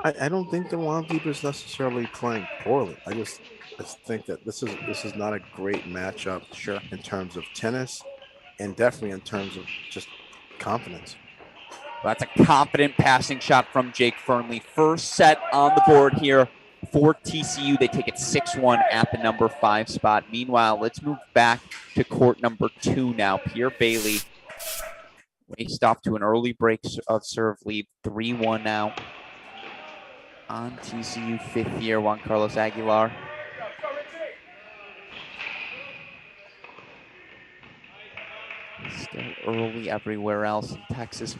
Speaker 2: I don't think the Wandeep is necessarily playing poorly. I think that this is not a great matchup
Speaker 1: Sure.
Speaker 2: in terms of tennis and definitely in terms of just confidence.
Speaker 1: That's a confident passing shot from Jake Fernley. First set on the board here for TCU. They take it 6-1 at the number 5 spot. Meanwhile, let's move back to court number 2 now. Pierre Bailey raced off to an early break of serve lead. 3-1 now on TCU fifth year Juan Carlos Aguilar. Still early everywhere else in Texas.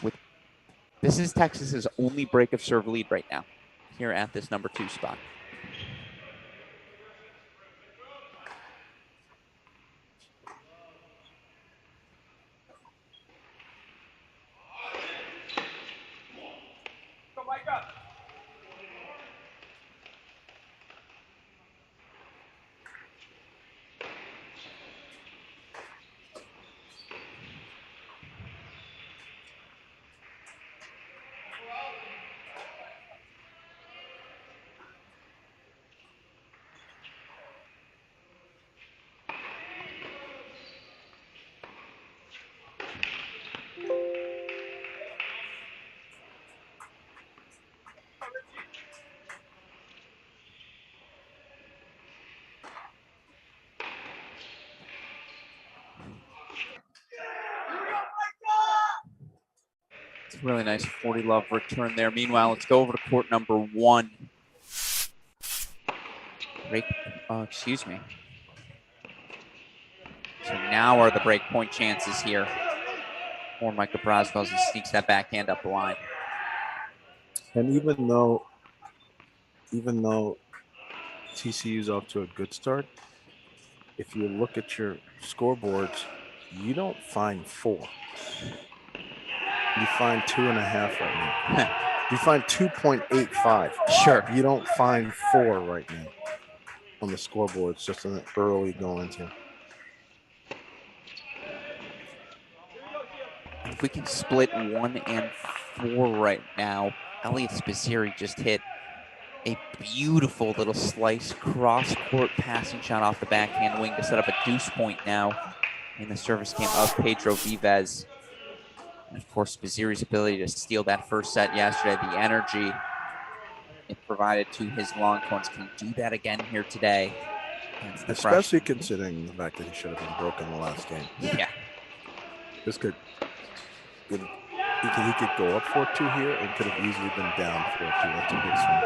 Speaker 1: This is Texas's only break of serve lead right now here at this number 2 spot. It's a really nice 40-love return there. Meanwhile, let's go over to court number 1. Excuse me. So now are the break point chances here for Micah Braswell as he sneaks that backhand up the line.
Speaker 2: And even though TCU's off to a good start, if you look at your scoreboards, you don't find 4. You find 2.5 right now. You find 2.85.
Speaker 1: Sure.
Speaker 2: You don't find 4 right now on the scoreboards, just an early going to.
Speaker 1: If we can split 1 and 4 right now, Elliot Spizzeri just hit a beautiful little slice cross-court passing shot off the backhand wing to set up a deuce point now in the service game of Pedro Vives. And of course, Spizzeri's ability to steal that first set yesterday, the energy it provided to his Longhorns, can do that again here today.
Speaker 2: Especially considering the fact that he should have been broken the last game.
Speaker 1: Yeah.
Speaker 2: This could he could go up 4-2 here and could have easily been down 4-2. That's a big swing.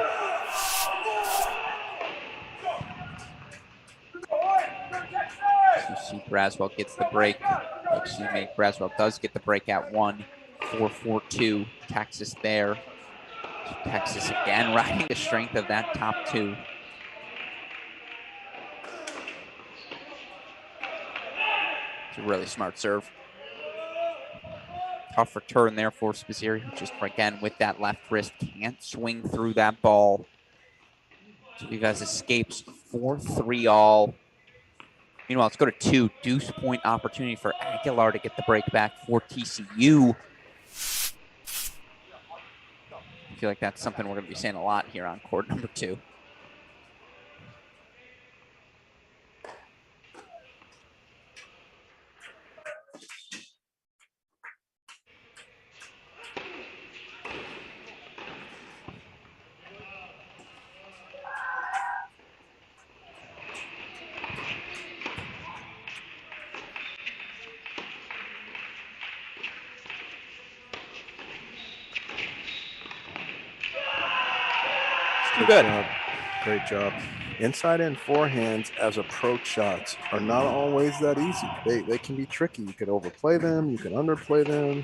Speaker 1: You see Braswell gets the break. Excuse me, Braswell does get the break at 1, 4-4-2. Texas there. Texas again riding the strength of that top 2. It's a really smart serve. Tough return there for Spizzeri, who just again with that left wrist can't swing through that ball. So Vives escapes 4-3 all. Meanwhile, let's go to 2. Deuce point opportunity for Aguilar to get the break back for TCU. I feel like that's something we're going to be saying a lot here on court number 2. Good.
Speaker 2: Great job. Inside and forehands as approach shots are not always that easy. They can be tricky. You could overplay them. You can underplay them.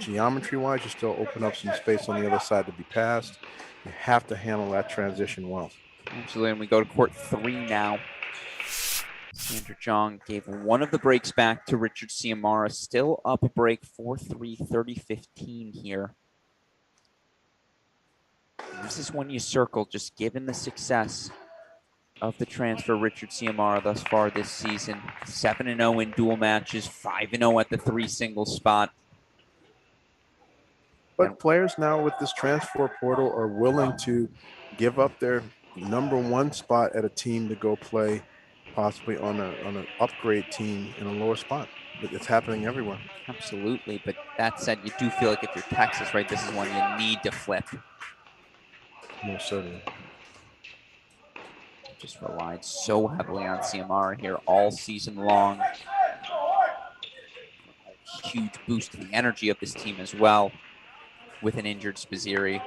Speaker 2: Geometry-wise, you still open up some space on the other side to be passed. You have to handle that transition well.
Speaker 1: Absolutely. And we go to court 3 now. Sandra Jong gave one of the breaks back to Richard Ciamara. Still up a break 4-3, 30-15 here. This is one you circle, just given the success of the transfer Richard Ciamara thus far this season. 7-0 in dual matches, 5-0 at the 3 singles spot.
Speaker 2: But players now with this transfer portal are willing to give up their number one spot at a team to go play possibly on an upgrade team in a lower spot. It's happening everywhere.
Speaker 1: Absolutely. But that said, you do feel like if you're Texas, right, this is one you need to flip.
Speaker 2: Most certainly.
Speaker 1: Just relied so heavily on CMR here all season long. Huge boost to the energy of this team as well with an injured Spizzirri.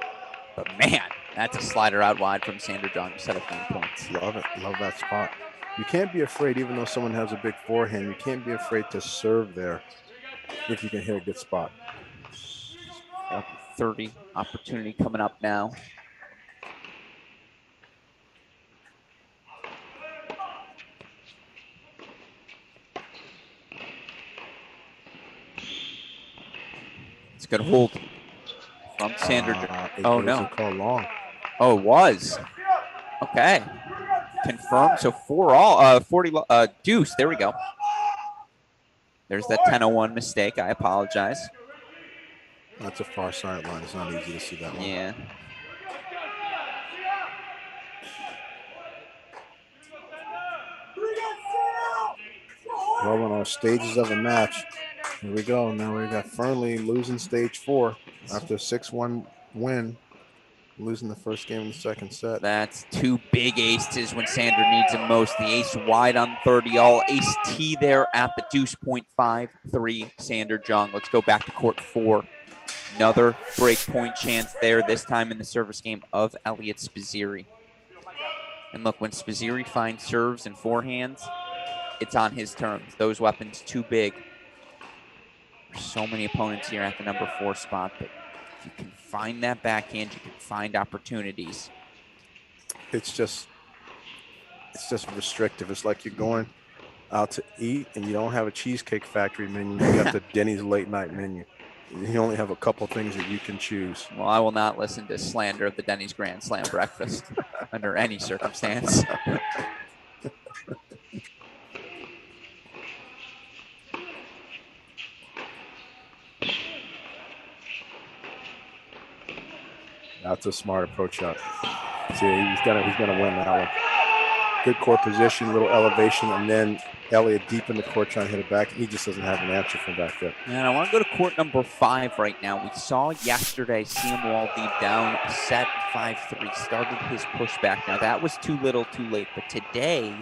Speaker 1: But man, that's a slider out wide from Sander John to set up game points.
Speaker 2: Love it. Love that spot. You can't be afraid, even though someone has a big forehand, you can't be afraid to serve there if you can hit a good spot.
Speaker 1: Got the 30 opportunity coming up now. It's a good hold from Sander. Oh, no.
Speaker 2: Call long.
Speaker 1: Oh, it was. Okay. Confirmed. So 40 deuce. There we go. There's that 10-01 mistake. I apologize.
Speaker 2: That's a far side line. It's not easy to see that one.
Speaker 1: Yeah.
Speaker 2: Well, on our stages of the match, here we go. Now we got Fernley losing stage 4 after a 6-1 win, losing the first game in the second set.
Speaker 1: That's two big aces when Sander needs them most. The ace wide on 30 all. Ace T there at the deuce point 5-3 Sander Jung. Let's go back to court 4. Another break point chance there, this time in the service game of Elliot Spizzirri. And look, when Spizzirri finds serves and forehands, it's on his terms. Those weapons too big. There's so many opponents here at the number 4 spot, but if you can find that backhand, you can find opportunities.
Speaker 2: It's just restrictive. It's like you're going out to eat and you don't have a Cheesecake Factory menu. You got the Denny's late night menu. You only have a couple things that you can choose.
Speaker 1: Well, I will not listen to slander of the Denny's Grand Slam breakfast under any circumstance.
Speaker 2: That's a smart approach shot. See, he's gonna win that one. Good court position, little elevation, and then Elliott deep in the court trying to hit it back. He just doesn't have an answer from back there.
Speaker 1: And I want to go to court number 5 right now. We saw yesterday CM Waldeep down a set 5-3, started his pushback. Now that was too little, too late, but today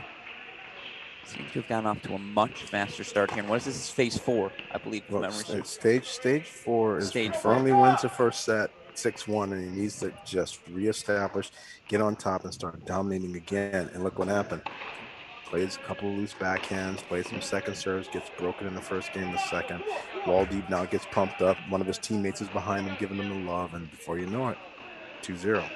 Speaker 1: seems to have gone off to a much faster start here. And what is this? This is phase 4, I believe.
Speaker 2: Well, stage 4 is Fernley wins the first set 6-1, and he needs to just reestablish, get on top, and start dominating again. And look what happened. Plays a couple of loose backhands, plays some second serves, gets broken in the first game, the second. Waldeep now gets pumped up. One of his teammates is behind him, giving him the love, and before you know it, 2-0.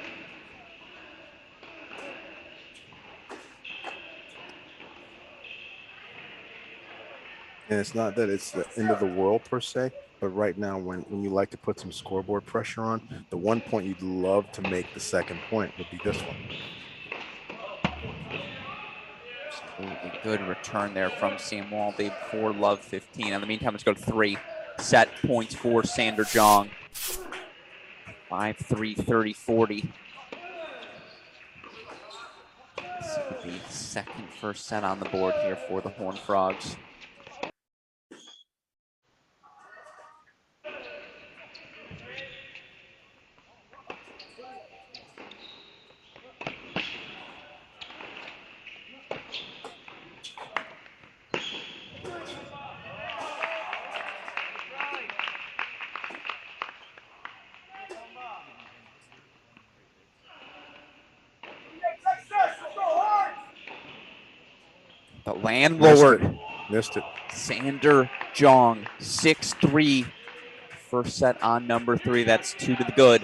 Speaker 2: And it's not that it's the end of the world per se, but right now when you like to put some scoreboard pressure on, the one point you'd love to make the second point would be this one.
Speaker 1: Absolutely good return there from Sam Waldeep for love 15. In the meantime, let's go to 3 set points for Sander Jong. 5-3, 30-40. This would be second first set on the board here for the Horned Frogs. The landlord.
Speaker 2: Missed it.
Speaker 1: Sander Jong, 6-3. First set on number 3. That's 2 to the good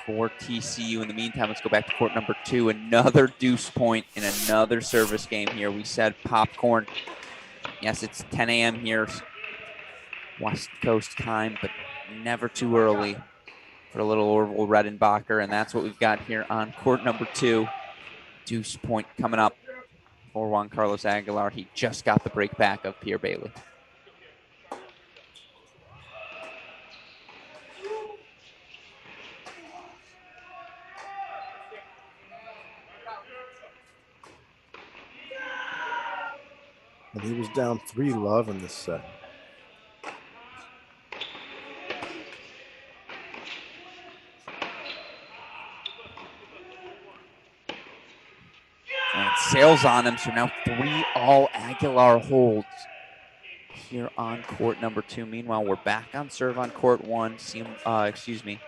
Speaker 1: for TCU. In the meantime, let's go back to court number 2. Another deuce point in another service game here. We said popcorn. Yes, it's 10 a.m. here, West Coast time, but never too early for a little Orville Redenbacher. And that's what we've got here on court number 2. Deuce point coming up for Juan Carlos Aguilar. He just got the break back of Pierre Bailey.
Speaker 2: And he was down 3-love in this set.
Speaker 1: And sails on him, so now 3-all Aguilar holds here on court number 2. Meanwhile, we're back on serve on court 1. See him, excuse me.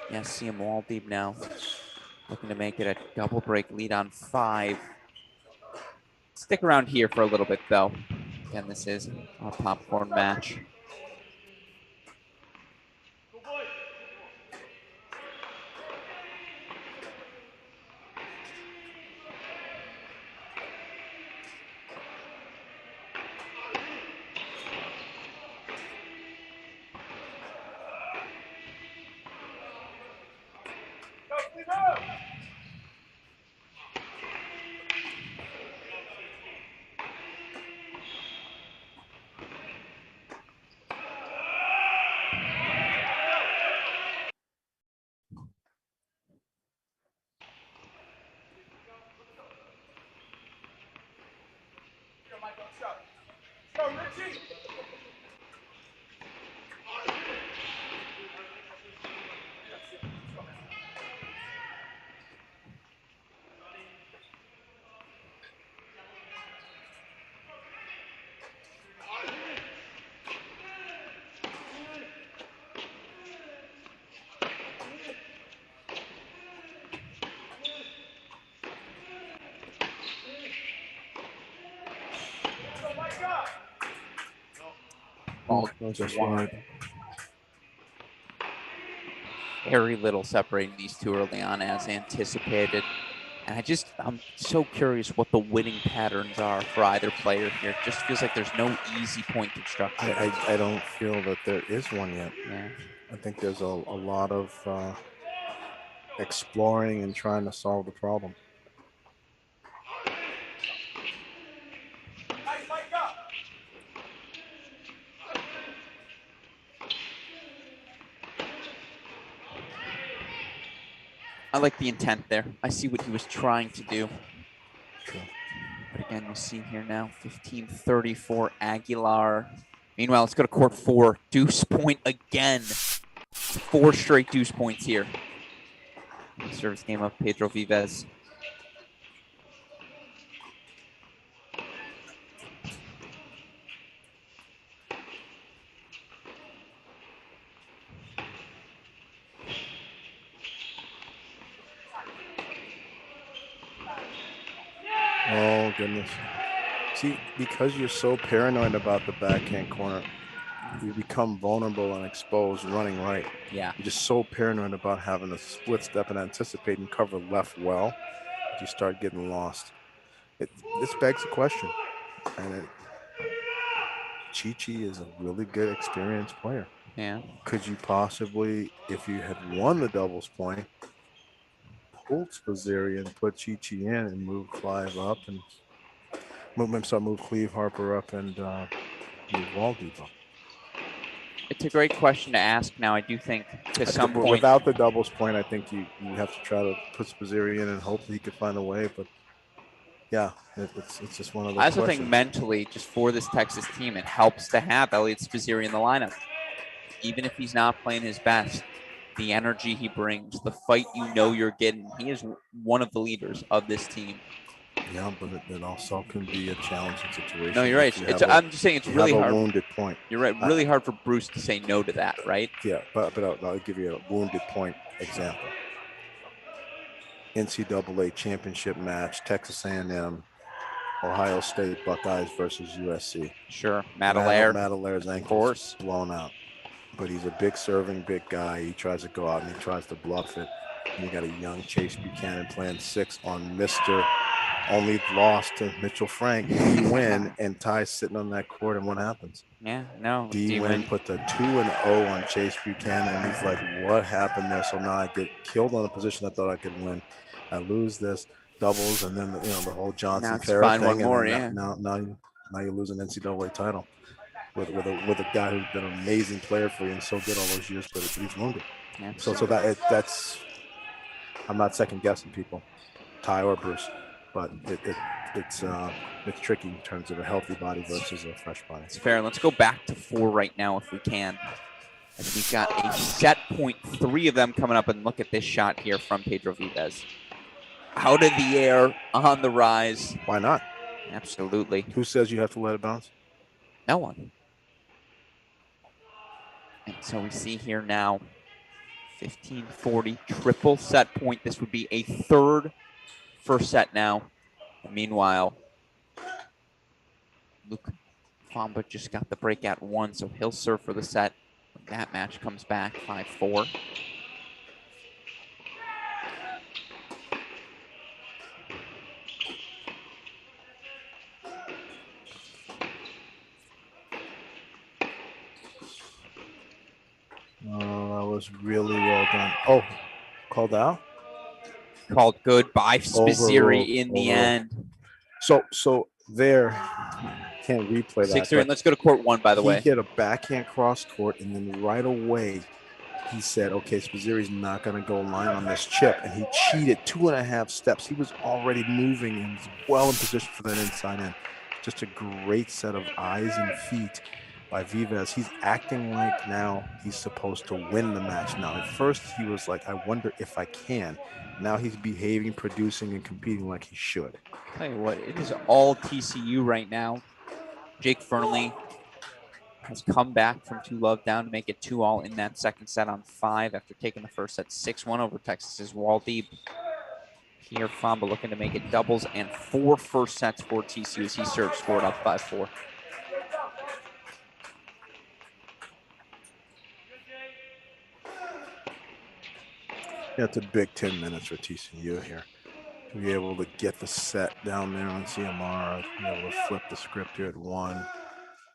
Speaker 1: Yeah, see him wall deep now. Looking to make it a double break lead on 5. Stick around here for a little bit, though. Again, this is our popcorn match. Ball
Speaker 2: just
Speaker 1: wide. Very little separating these two early on as anticipated. And I'm so curious what the winning patterns are for either player here. It just feels like there's no easy point construction.
Speaker 2: I don't feel that there is one yet.
Speaker 1: Yeah.
Speaker 2: I think there's a lot of exploring and trying to solve the problem.
Speaker 1: I like the intent there. I see what he was trying to do.
Speaker 2: Sure.
Speaker 1: But again, you see here now, 15-34 Aguilar. Meanwhile, let's go to court 4. Deuce point again. 4 straight deuce points here. Service game of Pedro Vives.
Speaker 2: Oh, goodness. See, because you're so paranoid about the backhand corner, you become vulnerable and exposed running right.
Speaker 1: Yeah.
Speaker 2: You're just so paranoid about having a split step and anticipate and cover left well, you start getting lost. This begs the question. And Chi-Chi is a really good, experienced player.
Speaker 1: Yeah.
Speaker 2: Could you possibly, if you had won the doubles point, pull Spazzeri and put Chi-Chi in and move Clive up and move Cleve Harper up and move Waldeep up?
Speaker 1: It's a great question to ask now. I do think to some point.
Speaker 2: Without the doubles point, I think you have to try to put Spazzeri in and hope he could find a way. But yeah, it's just one of those
Speaker 1: I also
Speaker 2: questions.
Speaker 1: think mentally, just for this Texas team, it helps to have Elliot Spazzeri in the lineup. Even if he's not playing his best, the energy he brings, the fight you're getting, he is one of the leaders of this team.
Speaker 2: Yeah, but it also can be a challenging situation.
Speaker 1: No, you're right. I'm just saying it's really hard.
Speaker 2: Wounded point.
Speaker 1: You're right. Really hard for Bruce to say no to that, right?
Speaker 2: Yeah, but I'll give you a wounded point example. NCAA championship match, Texas A&M, Ohio State Buckeyes versus USC.
Speaker 1: Sure, Madelaire.
Speaker 2: Madelaire's ankle's blown out, but he's a big serving, big guy. He tries to go out and he tries to bluff it. And you got a young Chase Buchanan playing 6 on Mr. Only lost to Mitchell Frank. D-Win and Ty's sitting on that court, and what happens?
Speaker 1: Yeah, no.
Speaker 2: D-Win put the 2-0 on Chase Buchanan, and he's like, what happened there? So now I get killed on a position I thought I could win. I lose this doubles, and then the whole Johnson Farrah thing.
Speaker 1: One more,
Speaker 2: now you lose an NCAA title with a guy who's been an amazing player for you and so good all those years, but he's wounded. So that's I'm not second guessing people, Ty or Bruce. but it's tricky in terms of a healthy body versus a fresh body.
Speaker 1: It's fair. Let's go back to 4 right now if we can. As we've got a set point, 3 of them coming up, and look at this shot here from Pedro Vives. Out of the air, on the rise.
Speaker 2: Why not?
Speaker 1: Absolutely.
Speaker 2: Who says you have to let it bounce?
Speaker 1: No one. And so we see here now, 15-40, triple set point. This would be a third first set now. And meanwhile, Luke Famba just got the break at 1, so he'll serve for the set. When that match comes back, 5-4.
Speaker 2: That was really well done. Oh, called out?
Speaker 1: Called good by Spizzirri in the end.
Speaker 2: So there, can't replay that.
Speaker 1: 6-3, and let's go to court 1, by the way.
Speaker 2: He hit a backhand cross court, and then right away, he said, okay, Spizzirri's not going to go line on this chip, and he cheated 2.5 steps. He was already moving and was well in position for that inside in. Just a great set of eyes and feet by Vives. He's acting like now he's supposed to win the match now. At first, he was like, I wonder if I can. Now he's behaving, producing, and competing like he should.
Speaker 1: Tell you what, it is all TCU right now. Jake Fernley has come back from 2-love down to make it 2-all in that second set on 5 after taking the first set 6-1 over Texas's Waldeep. Pierre Famba looking to make it doubles and 4 first sets for TCU as he serves for it up 5-4.
Speaker 2: Yeah, it's a big 10 minutes for TCU here. To be able to get the set down there on CMR, be able to flip the script here at 1,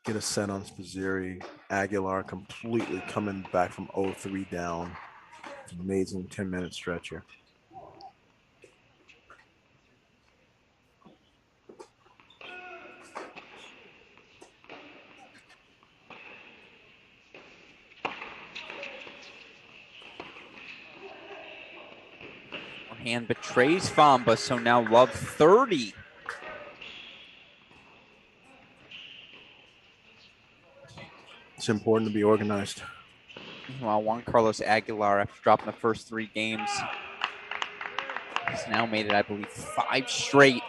Speaker 2: get a set on Spizzirri. Aguilar completely coming back from 0-3 down. Amazing 10-minute stretch here.
Speaker 1: Hand betrays Famba, so now Love 30.
Speaker 2: It's important to be organized.
Speaker 1: Meanwhile, Juan Carlos Aguilar, after dropping the first 3 games, has now made it, I believe, 5 straight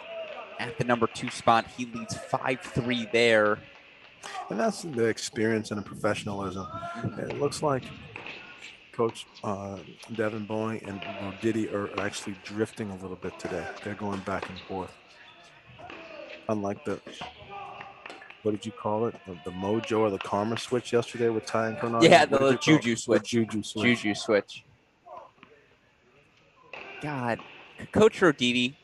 Speaker 1: at the number 2 spot. He leads 5-3 there.
Speaker 2: And that's the experience and the professionalism. It looks like Coach Devin Boeing and Diddy are actually drifting a little bit today. They're going back and forth. Unlike the, what did you call it? The mojo or the karma switch yesterday with Ty and Bernard?
Speaker 1: Yeah, the juju switch.
Speaker 2: Juju switch.
Speaker 1: Juju switch. God, Coach Roditi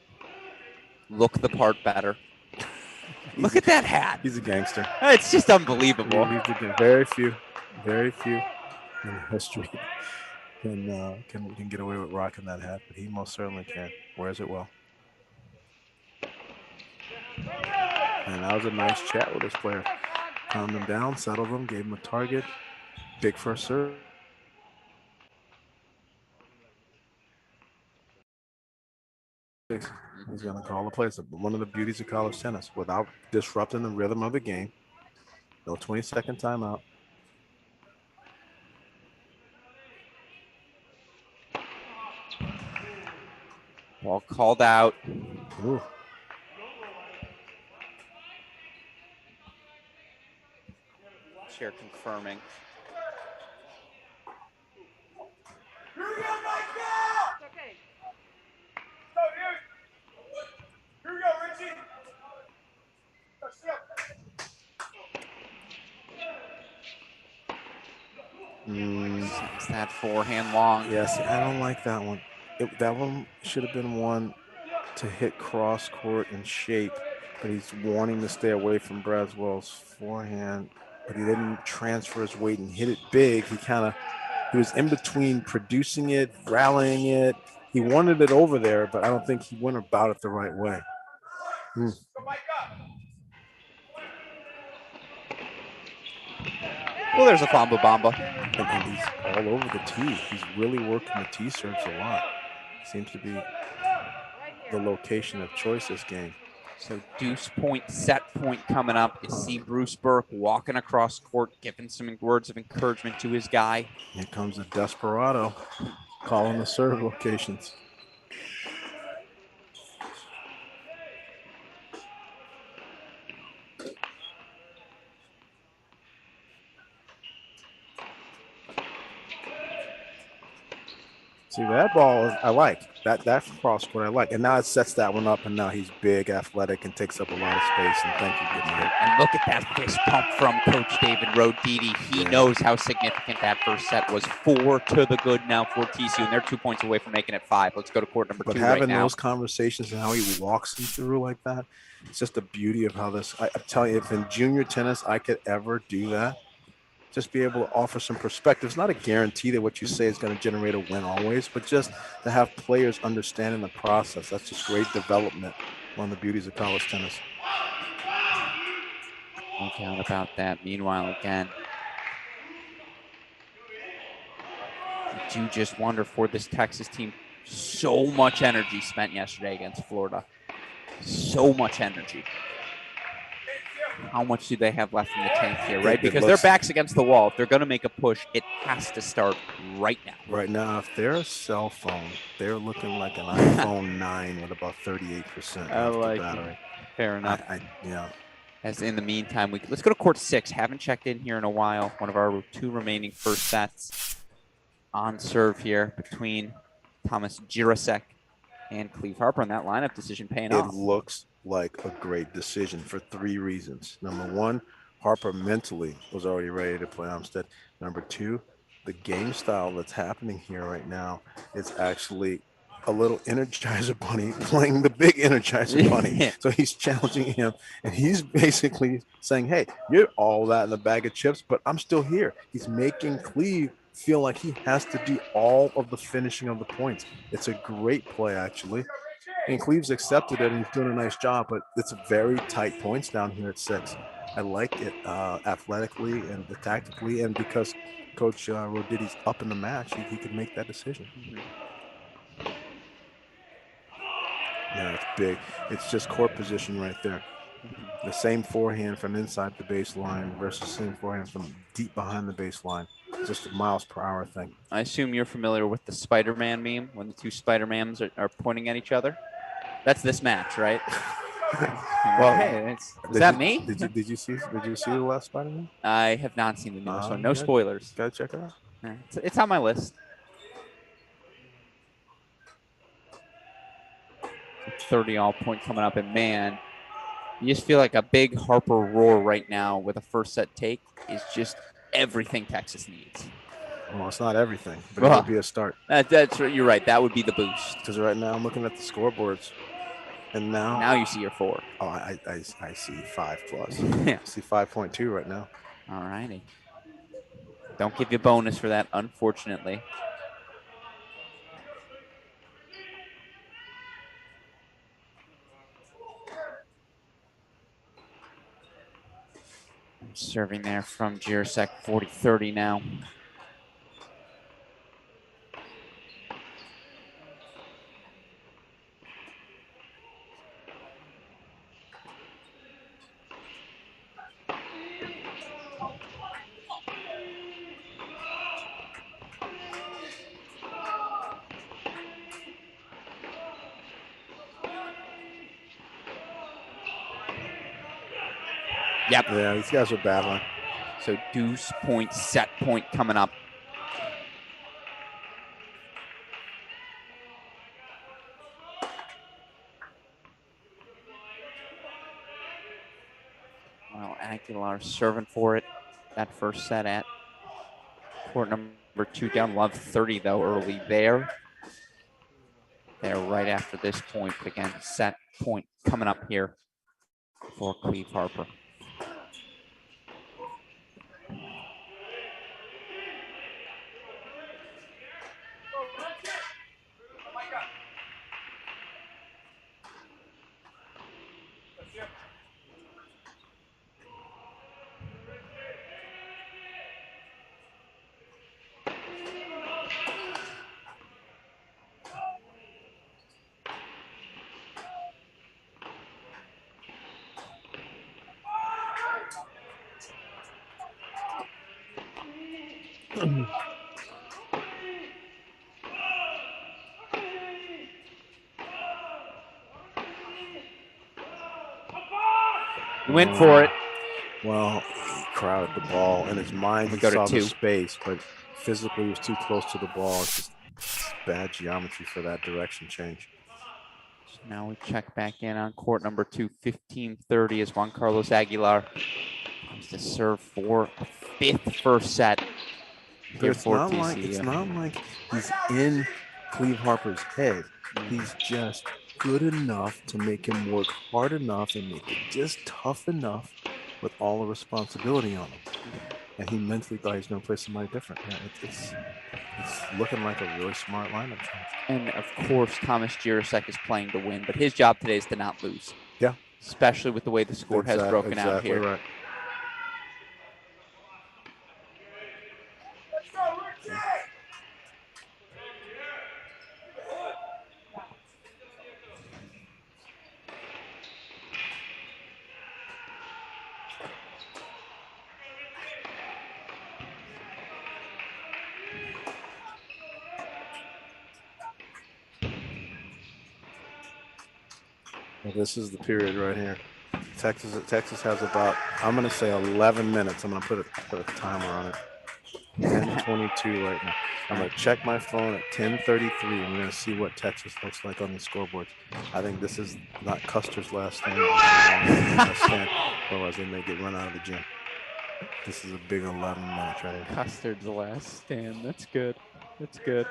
Speaker 1: look the part better. Look at that hat.
Speaker 2: He's a gangster.
Speaker 1: It's just unbelievable.
Speaker 2: Very few in history can get away with rocking that hat, but he most certainly can. Wears it well. And that was a nice chat with this player. Calmed him down, settled him, gave him a target. Big first serve. He's going to call the plays. One of the beauties of college tennis, without disrupting the rhythm of the game. No 20-second timeout.
Speaker 1: Ball called out.
Speaker 2: Ooh.
Speaker 1: Chair confirming. Sends that forehand long.
Speaker 2: Yes, I don't like that one. That one should have been one to hit cross court and shape, but he's wanting to stay away from Braswell's forehand, but he didn't transfer his weight and hit it big. He was in between producing it, rallying it. He wanted it over there, but I don't think he went about it the right way.
Speaker 1: Well, there's a Famba Bamba.
Speaker 2: And he's all over the tee. He's really working the tee serves a lot. Seems to be the location of choice this game.
Speaker 1: So deuce point, set point coming up. You see Bruce Burke walking across court, giving some words of encouragement to his guy.
Speaker 2: Here comes the desperado calling the serve locations. See, that ball I like. That cross court I like. And now it sets that one up, and now he's big, athletic, and takes up a lot of space. And thank you, good night.
Speaker 1: And look at that fist pump from Coach David Roditi. He knows how significant that first set was. 4 to the good now for TCU, and they're 2 points away from making it 5. Let's go to court number 2 right now. But
Speaker 2: having those conversations and how he walks them through like that, it's just the beauty of how this. I'm telling you, if in junior tennis I could ever do that, just be able to offer some perspective. It's not a guarantee that what you say is going to generate a win always, but just to have players understanding the process. That's just great development. One of the beauties of college tennis.
Speaker 1: No doubt about that. Meanwhile, again, I do just wonder for this Texas team, so much energy spent yesterday against Florida. So much energy. How much do they have left in the tank here, right? Because their back's against the wall. If they're going to make a push, it has to start right now.
Speaker 2: Right now, if they're a cell phone, they're looking like an iPhone 9 with about 38% of the battery.
Speaker 1: Fair enough.
Speaker 2: Yeah.
Speaker 1: As in the meantime, let's go to court 6. Haven't checked in here in a while. One of our 2 remaining first sets on serve here between Thomas Jirasek and Cleve Harper, and that lineup decision paying off.
Speaker 2: It looks like a great decision for 3 reasons. Number 1, Harper mentally was already ready to play Armstead. Number 2, the game style that's happening here right now is actually a little Energizer Bunny playing the big Energizer Bunny. So he's challenging him, and he's basically saying, hey, you're all that in the bag of chips, but I'm still here. He's making Cleve feel like he has to do all of the finishing of the points. It's a great play, actually. And Cleve's accepted it, and he's doing a nice job, but it's very tight points down here at 6. I like it athletically and tactically, and because Coach Roditi's up in the match, he could make that decision. Yeah, it's big. It's just court position right there. The same forehand from inside the baseline versus the same forehand from deep behind the baseline. Just a miles per hour thing.
Speaker 1: I assume you're familiar with the Spider-Man meme when the 2 Spider-Mans are pointing at each other. That's this match, right?
Speaker 2: Well,
Speaker 1: hey, is that me?
Speaker 2: Did you see the last Spider-Man?
Speaker 1: I have not seen the newest one. No spoilers.
Speaker 2: Gotta check it out.
Speaker 1: It's on my list. 30 all point coming up, and man, you just feel like a big Harper roar right now with a first set take is just everything Texas needs.
Speaker 2: Well, it's not everything, but it would be a start.
Speaker 1: That's right. You're right. That would be the boost.
Speaker 2: Because right now I'm looking at the scoreboards, and now
Speaker 1: you see your 4.
Speaker 2: Oh, I see 5+.
Speaker 1: Yeah.
Speaker 2: I see 5.2 right now.
Speaker 1: All righty. Don't give you a bonus for that, unfortunately. Serving there from Jirasek, 40-30 now. Yep.
Speaker 2: Yeah, these guys are battling.
Speaker 1: So deuce point, set point coming up. Well, Aguilar serving for it. That first set at court number 2 down. Love 30 though early there. They're right after this point. But again, set point coming up here for Cleve Harper. He went for it.
Speaker 2: Well, he crowded the ball. In his mind,
Speaker 1: We
Speaker 2: he
Speaker 1: go to
Speaker 2: saw the
Speaker 1: 2.
Speaker 2: space, but physically he was too close to the ball. It's just bad geometry for that direction change.
Speaker 1: So now we check back in on court number 2, 15:30 as Juan Carlos Aguilar comes to serve for a 5th first set here
Speaker 2: It's
Speaker 1: for
Speaker 2: not
Speaker 1: TCU.
Speaker 2: like he's in Cleve Harper's head. He's just good enough to make him work hard enough and make it just tough enough with all the responsibility on him. And he mentally thought he was going to play somebody different. Yeah, it's looking like a really smart lineup change.
Speaker 1: And of course, Thomas Jirasek is playing to win, but his job today is to not lose.
Speaker 2: Yeah.
Speaker 1: Especially with the way the score has broken out here.
Speaker 2: Right. Well, this is the period right here. Texas has about, I'm going to say 11 minutes. I'm going to put a timer on it. 10:22 right now. I'm going to check my phone at 10:33. I'm going to see what Texas looks like on the scoreboards. I think this is not Custer's last stand. Otherwise, they may get run out of the gym. This is a big 11 minutes right here.
Speaker 1: Custard's the last stand. That's good. That's good.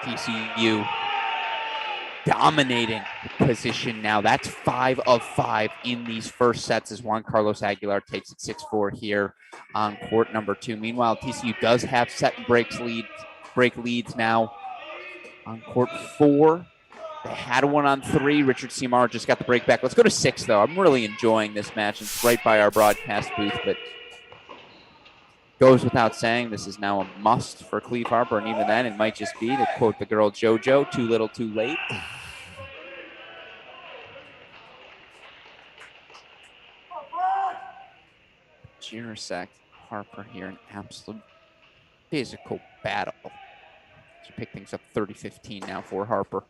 Speaker 1: TCU dominating position now. That's 5 of 5 in these first sets as Juan Carlos Aguilar takes it 6-4 here on court number 2. Meanwhile, TCU does have set and break leads now on court 4. They had one on 3. Richard Seymour just got the break back. Let's go to 6, though. I'm really enjoying this match. It's right by our broadcast booth, but goes without saying, this is now a must for Cleve Harper, and even then, it might just be, to quote the girl JoJo, too little, too late. Jirasek, Harper here, an absolute physical battle. She picked things up 30-15 now for Harper.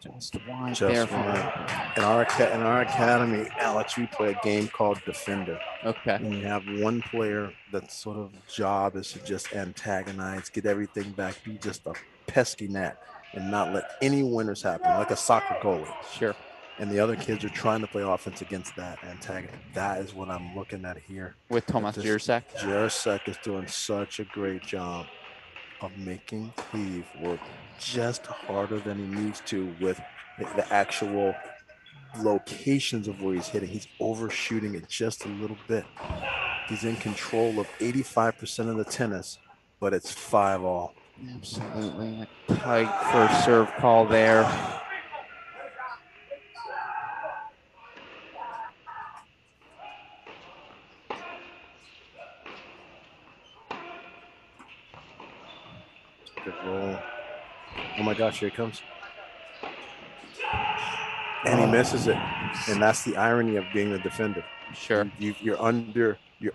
Speaker 1: Just wide there from
Speaker 2: in our academy, Alex, we play a game called Defender.
Speaker 1: Okay.
Speaker 2: And you have one player that's sort of job is to just antagonize, get everything back, be just a pesky gnat, and not let any winners happen, like a soccer goalie.
Speaker 1: Sure.
Speaker 2: And the other kids are trying to play offense against that antagonist. That is what I'm looking at here.
Speaker 1: With Tomas Jirasek?
Speaker 2: Jirasek is doing such a great job of making Cleve work just harder than he needs to with the actual locations of where he's hitting. He's overshooting it just a little bit. He's in control of 85% of the tennis, but it's 5-all.
Speaker 1: Absolutely. A tight first serve call there.
Speaker 2: Good roll. Oh my gosh, here it comes. And he misses it. And that's the irony of being the defender.
Speaker 1: Sure.
Speaker 2: You're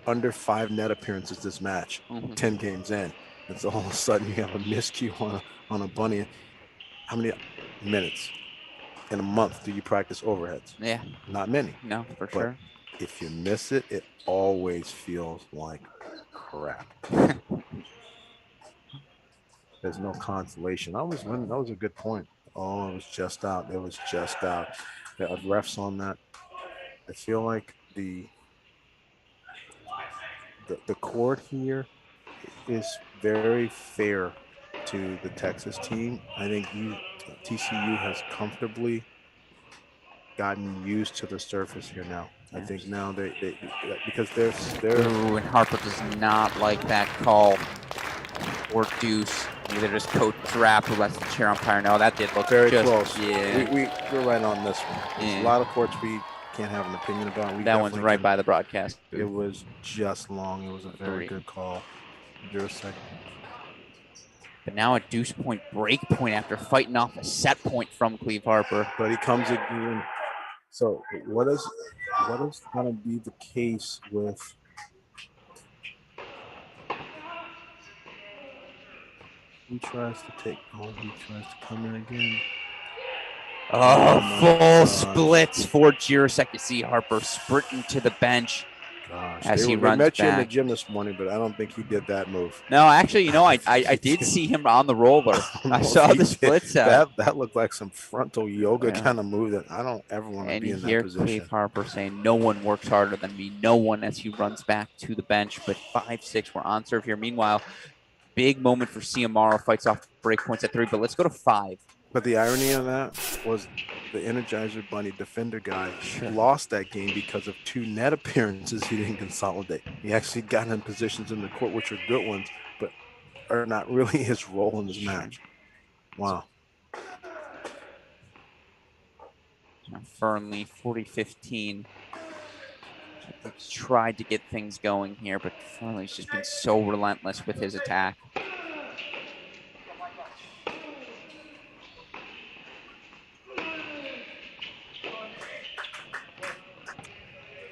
Speaker 2: under 5 net appearances this match, 10 games in. And so all of a sudden you have a miscue on a bunny. How many minutes? in a month do you practice overheads?
Speaker 1: Yeah.
Speaker 2: Not many.
Speaker 1: No, for
Speaker 2: But
Speaker 1: sure.
Speaker 2: if you miss it, it always feels like crap. There's no consolation. That was a good point. Oh, it was just out. It was just out. The refs on that. I feel like the court here is very fair to the Texas team. I think TCU has comfortably gotten used to the surface here now. Yeah. I think now they because they're
Speaker 1: Ooh, and Harper does not like that call. Or deuce. Either just coach Draft who lets the chair umpire know. That did look
Speaker 2: very
Speaker 1: just,
Speaker 2: close.
Speaker 1: Yeah.
Speaker 2: We're right on this one. There's a lot of courts we can't have an opinion about.
Speaker 1: That one's right by the broadcast.
Speaker 2: It was just long. It was a very good call. 0 seconds.
Speaker 1: But now a deuce point break point after fighting off a set point from Cleve Harper.
Speaker 2: But he comes again. So what is going to be the case with he tries to come in again.
Speaker 1: Full splits for Jirasek. You see Harper sprinting to the bench.
Speaker 2: Gosh,
Speaker 1: as he runs
Speaker 2: met
Speaker 1: back.
Speaker 2: you in the gym this morning, but I don't think he did that move.
Speaker 1: No, actually, I did see him on the roller. I saw the splits.
Speaker 2: That looked like some frontal yoga kind of move that I don't ever want to be in that position.
Speaker 1: Cleve Harper saying, "No one works harder than me. No one," as he runs back to the bench. But 5-6, we're on serve here. Meanwhile, big moment for Ciamaro, fights off break points at 3. But let's go to 5.
Speaker 2: But the irony of that was the Energizer Bunny defender guy lost that game because of 2 net appearances he didn't consolidate. He actually got in positions in the court, which are good ones, but are not really his role in this match. Wow.
Speaker 1: Fernley, 40-15. Tried to get things going here, but Fernley's just been so relentless with his attack.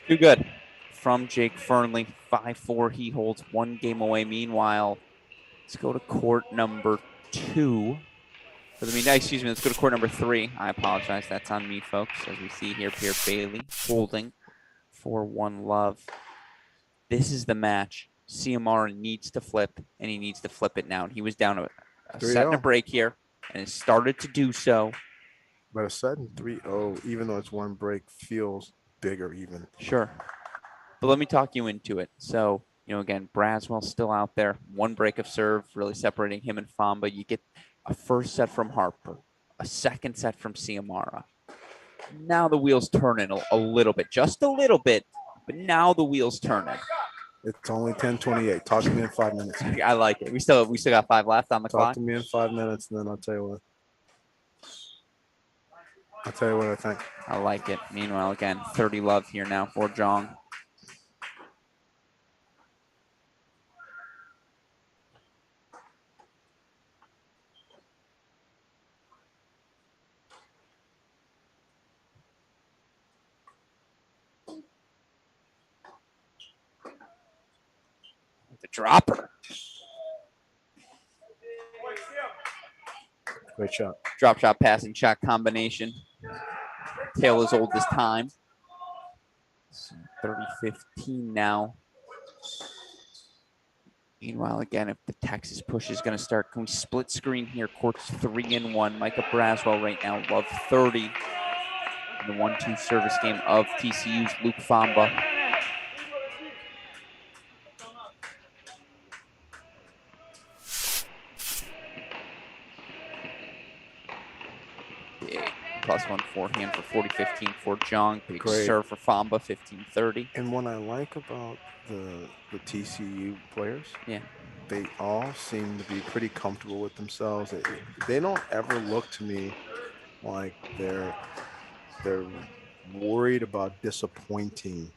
Speaker 1: Too good from Jake Fernley. 5-4. He holds 1 game away. Meanwhile, let's go to court number 2. Excuse me, let's go to court number 3. I apologize. That's on me, folks. As we see here, Pierre Bailey holding for 1 love. This is the match. Ciamaro needs to flip, and he needs to flip it now. And he was down a set and a break here, and has started to do so.
Speaker 2: But a sudden 3-0, even though it's 1 break, feels bigger even.
Speaker 1: Sure. But let me talk you into it. So, again, Braswell's still out there. 1 break of serve, really separating him and Famba. You get a first set from Harper, a second set from Ciamaro. Now the wheels turning a little bit, just a little bit, but now the wheels turning.
Speaker 2: It's only 10:28. Talk to me in 5 minutes.
Speaker 1: I like it. We still got 5 left on the clock.
Speaker 2: Talk to me in 5 minutes, and then I'll tell you what. I think.
Speaker 1: I like it. Meanwhile, again, 30 love here now for Jong. The dropper.
Speaker 2: Great shot.
Speaker 1: Drop shot, passing shot combination. Taylor's oldest time. 30-15 now. Meanwhile, again, if the Texas push is going to start, can we split screen here? Court's 3-1. Micah Braswell right now, love 30. In the 1-2 service game of TCU's Luke Famba. +1 forehand for 40-15 for Jong. Big serve for Famba, 15-30.
Speaker 2: And what I like about the TCU players, they all seem to be pretty comfortable with themselves. They don't ever look to me like they're worried about disappointing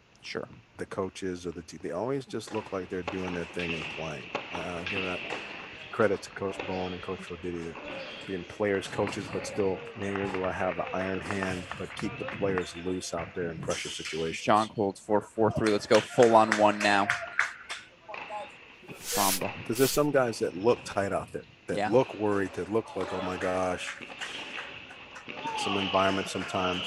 Speaker 2: the coaches or the team. They always just look like they're doing their thing and playing. Give that credit to Coach Bowen and Coach Roditi, being players, coaches, but still being able to have the iron hand, but keep the players loose out there in pressure situations.
Speaker 1: Jong holds 4-4-3. Let's go full on 1 now. Famba.
Speaker 2: Because there's some guys that look tight out there, that look worried, that look like, oh my gosh, some environment sometimes.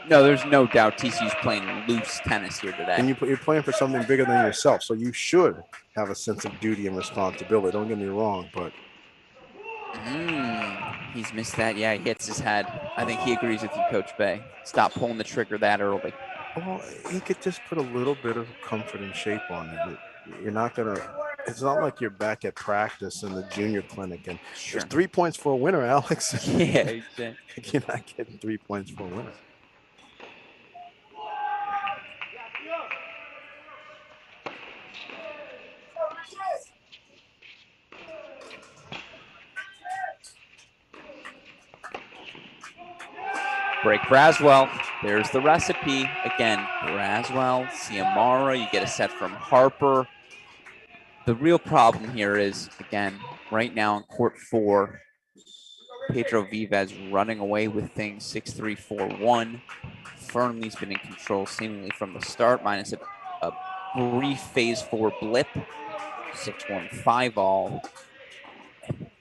Speaker 1: No, there's no doubt TCU's playing loose tennis here today.
Speaker 2: And you're playing for something bigger than yourself, so you should have a sense of duty and responsibility. Don't get me wrong, but
Speaker 1: he's missed that. Yeah, he hits his head. I think he agrees with you, Coach Bay. Stop pulling the trigger that early.
Speaker 2: well, he could just put a little bit of comfort and shape on it. You're not gonna. It's not like you're back at practice in the junior clinic and
Speaker 1: Sure.
Speaker 2: there's 3 points for a winner, Alex.
Speaker 1: Yeah, exactly.
Speaker 2: You're not getting 3 points for a winner.
Speaker 1: Break Braswell. There's the recipe. Again, Braswell, Ciamara. You get a set from Harper. The real problem here is, again, right now in court 4, Pedro Vives running away with things 6-3, 4-1. Fernley's been in control seemingly from the start, minus a brief phase 4 blip. 6-1, 5-all.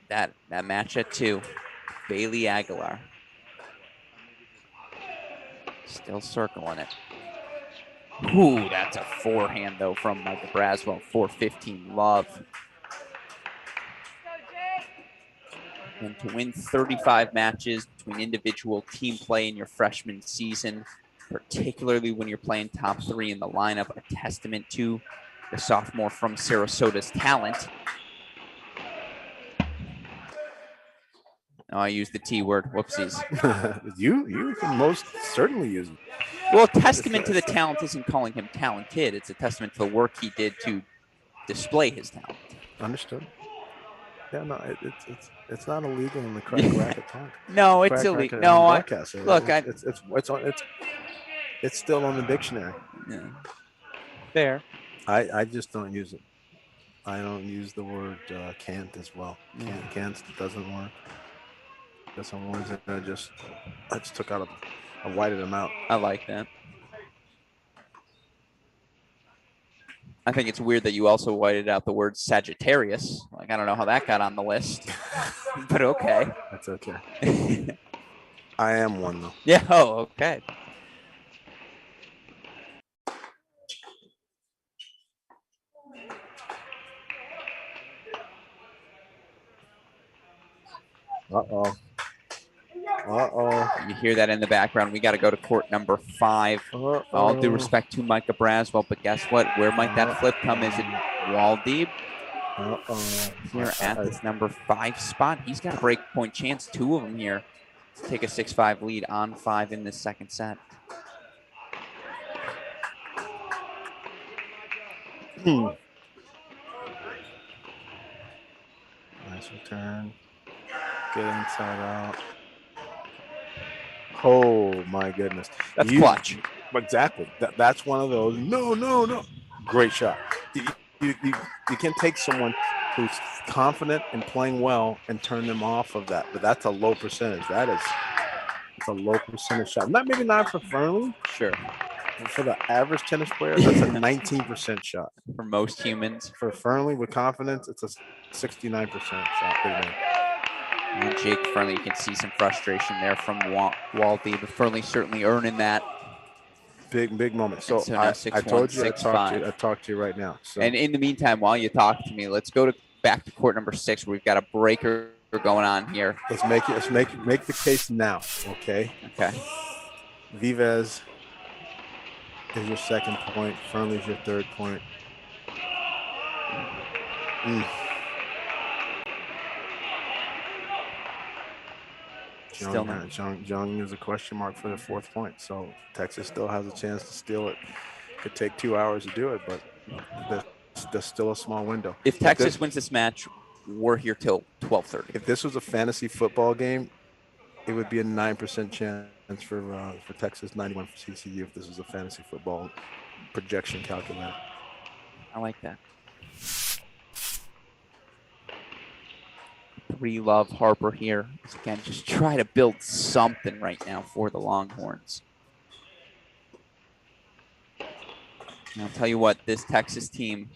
Speaker 1: That match at 2. Bailey Aguilar. Still circling it. Ooh, that's a forehand, though, from Micah Braswell. 4-15 love. And to win 35 matches between individual team play in your freshman season, particularly when you're playing top 3 in the lineup, a testament to the sophomore from Sarasota's talent. Oh, I used the T word. Whoopsies.
Speaker 2: You can most certainly use it.
Speaker 1: Well, testament to the talent isn't calling him talented. It's a testament to the work he did to display his talent.
Speaker 2: Understood. Yeah, no, it's not illegal in the crack racket talk.
Speaker 1: No, it's illegal. No, look,
Speaker 2: it's still on the dictionary.
Speaker 1: Yeah. Fair.
Speaker 2: I just don't use it. I don't use the word can't as well. Can't doesn't work. There's some words that I just took out I whited them out.
Speaker 1: I like that. I think it's weird that you also whited out the word Sagittarius. Like, I don't know how that got on the list, but okay.
Speaker 2: That's okay. I am one, though.
Speaker 1: Yeah, oh, okay.
Speaker 2: Uh-oh. Uh-oh.
Speaker 1: You hear that in the background. We got to go to court number 5. All due respect to Micah Braswell, but guess what? Where might that flip come? Is it Waldeeb? Here at this number 5 spot. He's got a break point chance, 2 of them here, to take a 6-5 lead on 5 in this second set.
Speaker 2: Nice return. Get inside out. Oh my goodness.
Speaker 1: That's clutch.
Speaker 2: Exactly. That's one of those. No. Great shot. You can take someone who's confident and playing well and turn them off of that. But that's a low percentage. It's a low percentage shot. Maybe not for Fernley.
Speaker 1: Sure.
Speaker 2: For the average tennis player, that's a 19% shot.
Speaker 1: For most humans.
Speaker 2: For Fernley with confidence, it's a 69% shot.
Speaker 1: And Jake Fernley, you can see some frustration there from Waldeeb. But Fernley certainly earning that.
Speaker 2: Big moment. So
Speaker 1: now
Speaker 2: I told you, I talked to you right now. So.
Speaker 1: And in the meantime, while you talk to me, let's go back to court number 6. Where we've got a breaker going on here.
Speaker 2: Let's make the case now. Okay. Vives is your second point. Fernley's your third point. Jung is a question mark for the 4th point. So Texas still has a chance to steal it. Could take 2 hours to do it, but there's still a small window.
Speaker 1: If Texas wins this match, we're here till 12:30.
Speaker 2: If this was a fantasy football game, it would be a 9% chance for Texas, 91 for CCU if this was a fantasy football projection calculator.
Speaker 1: I like that. 3 love Harper here. Again, just try to build something right now for the Longhorns. And I'll tell you what, this Texas team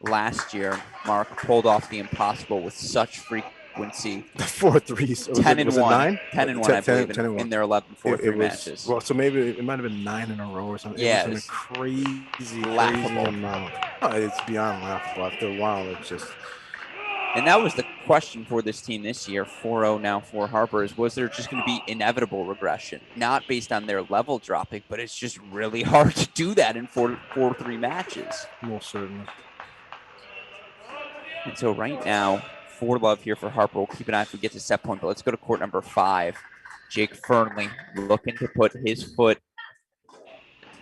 Speaker 1: last year, Mark, pulled off the impossible with such freaking frequency.
Speaker 2: 4 threes.
Speaker 1: 10 and
Speaker 2: was it
Speaker 1: 1.
Speaker 2: 9?
Speaker 1: 10 and 1, I believe,
Speaker 2: 10 and 1.
Speaker 1: in their 11 4-3 matches.
Speaker 2: Well, so maybe it might have been 9 in a row or something.
Speaker 1: Yeah,
Speaker 2: it was a crazy
Speaker 1: laughable
Speaker 2: amount. Oh, it's beyond laughable. After a while, it's just.
Speaker 1: And that was the question for this team this year, 4-0 now for Harper, is was there just going to be inevitable regression? Not based on their level dropping, but it's just really hard to do that in 4-3 matches.
Speaker 2: Most certainly.
Speaker 1: And so right now, 4-love here for Harper. We'll keep an eye if we get to set point, but let's go to court number 5. Jake Fernley looking to put his foot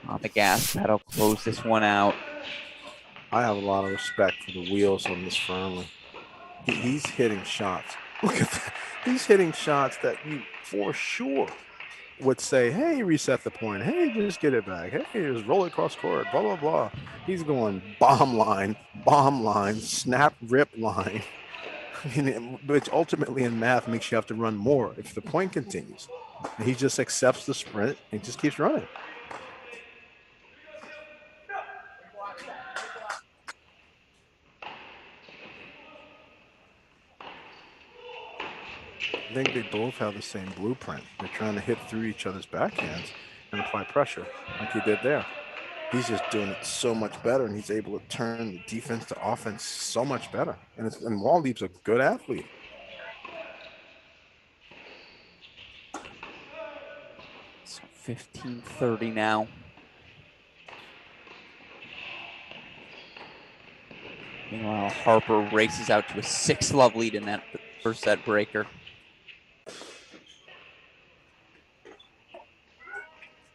Speaker 1: on the gas pedal, close this one out.
Speaker 2: I have a lot of respect for the wheels on this Fernley. He's hitting shots. Look at that. He's hitting shots that you for sure would say, hey, reset the point. Hey, just get it back. Hey, just roll it across court, blah, blah, blah. He's going bomb line, snap, rip line. Which ultimately in math makes you have to run more if the point continues. And he just accepts the sprint and just keeps running. I think they both have the same blueprint. They're trying to hit through each other's backhands and apply pressure like he did there. He's just doing it so much better, and he's able to turn the defense to offense so much better. And Waldheep's a good athlete.
Speaker 1: So 15-30 now. Meanwhile, Harper races out to a 6-love lead in that first set breaker.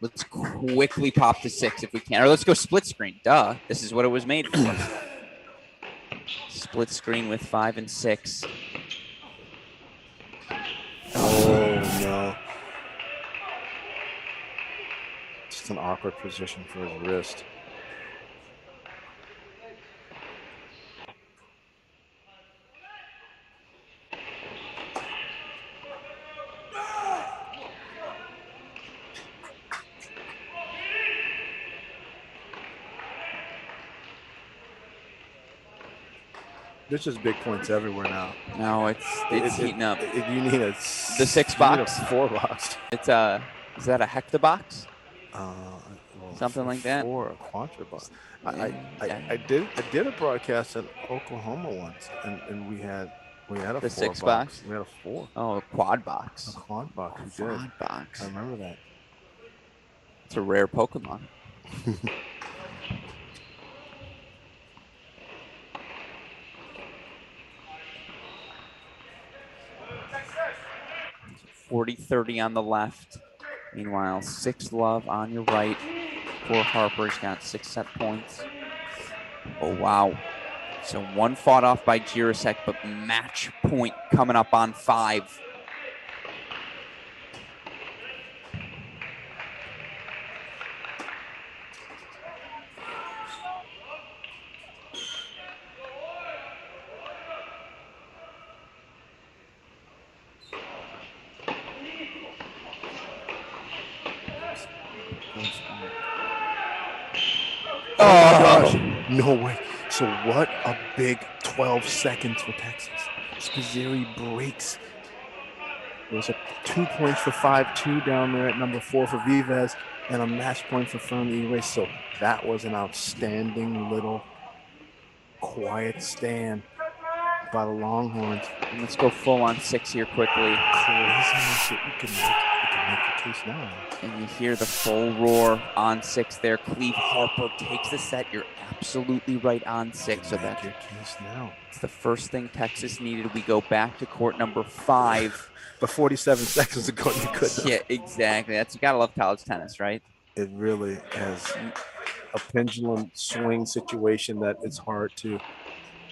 Speaker 1: Let's quickly pop to 6 if we can. Or let's go split screen. Duh. This is what it was made for. Split screen with 5 and 6.
Speaker 2: Oh, no. Just an awkward position for his wrist. There's just big points everywhere now.
Speaker 1: No, it's heating up.
Speaker 2: You need the
Speaker 1: 6 box,
Speaker 2: you need a 4 box.
Speaker 1: It's is that a hectabox?
Speaker 2: Well,
Speaker 1: something like that.
Speaker 2: Or a quadra box.
Speaker 1: Yeah.
Speaker 2: I did a broadcast in Oklahoma once, and we had a
Speaker 1: the
Speaker 2: 4
Speaker 1: 6 box.
Speaker 2: We had a 4.
Speaker 1: Oh, a quad box.
Speaker 2: A quad box. We did.
Speaker 1: Quad box.
Speaker 2: I remember that.
Speaker 1: It's a rare Pokemon. $40-30 on the left. Meanwhile, 6-love on your right for Harper. He's got 6 set points. Oh, wow. So 1 fought off by Jirasek, but match point coming up on 5.
Speaker 2: Oh my gosh, no way. So what a big 12 seconds for Texas. Spizzirri breaks. It was a 2 points for 5-2 down there at number 4 for Vives and a match point for Fernley Race. So that was an outstanding little quiet stand by the Longhorns.
Speaker 1: And let's go full on 6 here quickly.
Speaker 2: Crazy. You can make the case now.
Speaker 1: And you hear the full roar on 6 there. Cleve Harper takes the set. You're absolutely right on 6. So that's
Speaker 2: your case now.
Speaker 1: It's the first thing Texas needed. We go back to court number 5.
Speaker 2: But 47 seconds ago, you couldn't.
Speaker 1: Yeah, exactly. You gotta love college tennis, right?
Speaker 2: It really has a pendulum swing situation that it's hard to.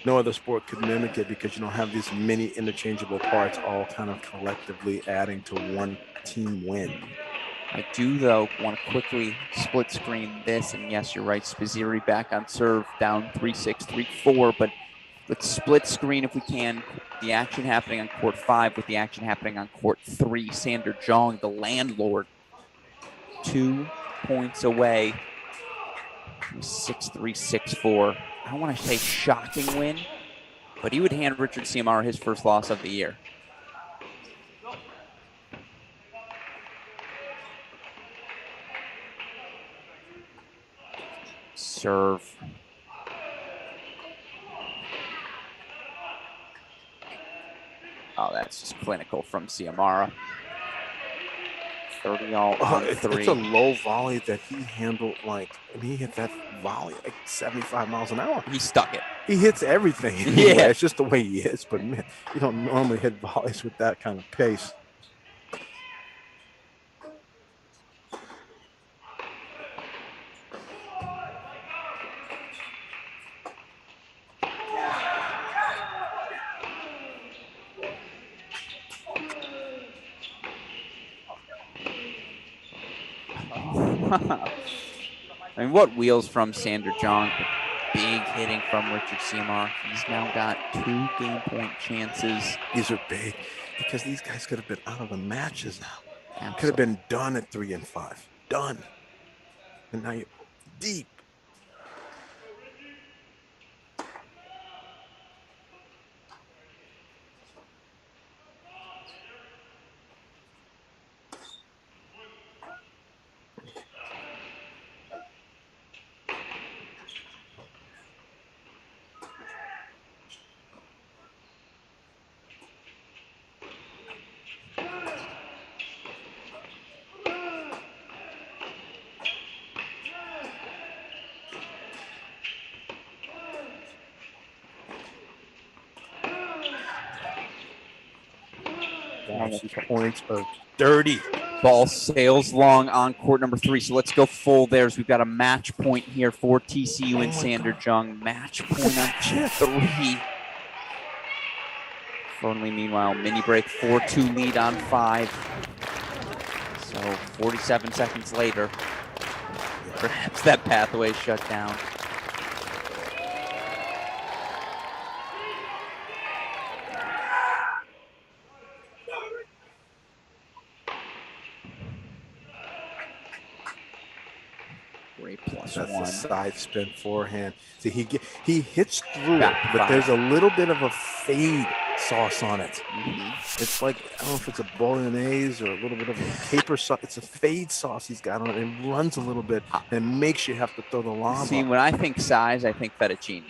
Speaker 2: No other sport could mimic it because you don't have these many interchangeable parts all kind of collectively adding to one team win.
Speaker 1: I do, though, want to quickly split screen this. And yes, you're right. Spizzirri back on serve, down 3-6, 3-4. But let's split screen if we can. The action happening on court 5 with the action happening on court 3. Sander Jong, the landlord, 2 points away. 6-3, 6-4. I don't want to say shocking win, but he would hand Richard Ciamara his first loss of the year. Serve. Oh, that's just clinical from Ciamara. 30 all on 3.
Speaker 2: It's a low volley that he handled like, I mean, he hit that volley like 75 miles an hour.
Speaker 1: He stuck it.
Speaker 2: He hits everything anyway. Yeah. It's just the way he is. But man, you don't normally hit volleys with that kind of pace.
Speaker 1: I mean, what wheels from Sander Jong? Big hitting from Richard Ciamara. He's now got 2 game point chances.
Speaker 2: These are big because these guys could have been out of the matches now.
Speaker 1: Absolutely.
Speaker 2: Could have been done at 3 and 5. Done. And now you're deep. These points are dirty.
Speaker 1: Ball sails long on court number 3. So let's go full theirs. We've got a match point here for TCU and Sander Jung. Match point on chip 3. Fernley, meanwhile, mini break 4-2 lead on 5. So 47 seconds later, perhaps that pathway shut down. Great +1.
Speaker 2: That's a side spin forehand. See, he hits through it, but there's a little bit of a fade sauce on it. It's like, I don't know if it's a bolognese or a little bit of a caper sauce. It's a fade sauce he's got on it. It runs a little bit and makes you have to throw the lob.
Speaker 1: See, when I think size, I think fettuccine.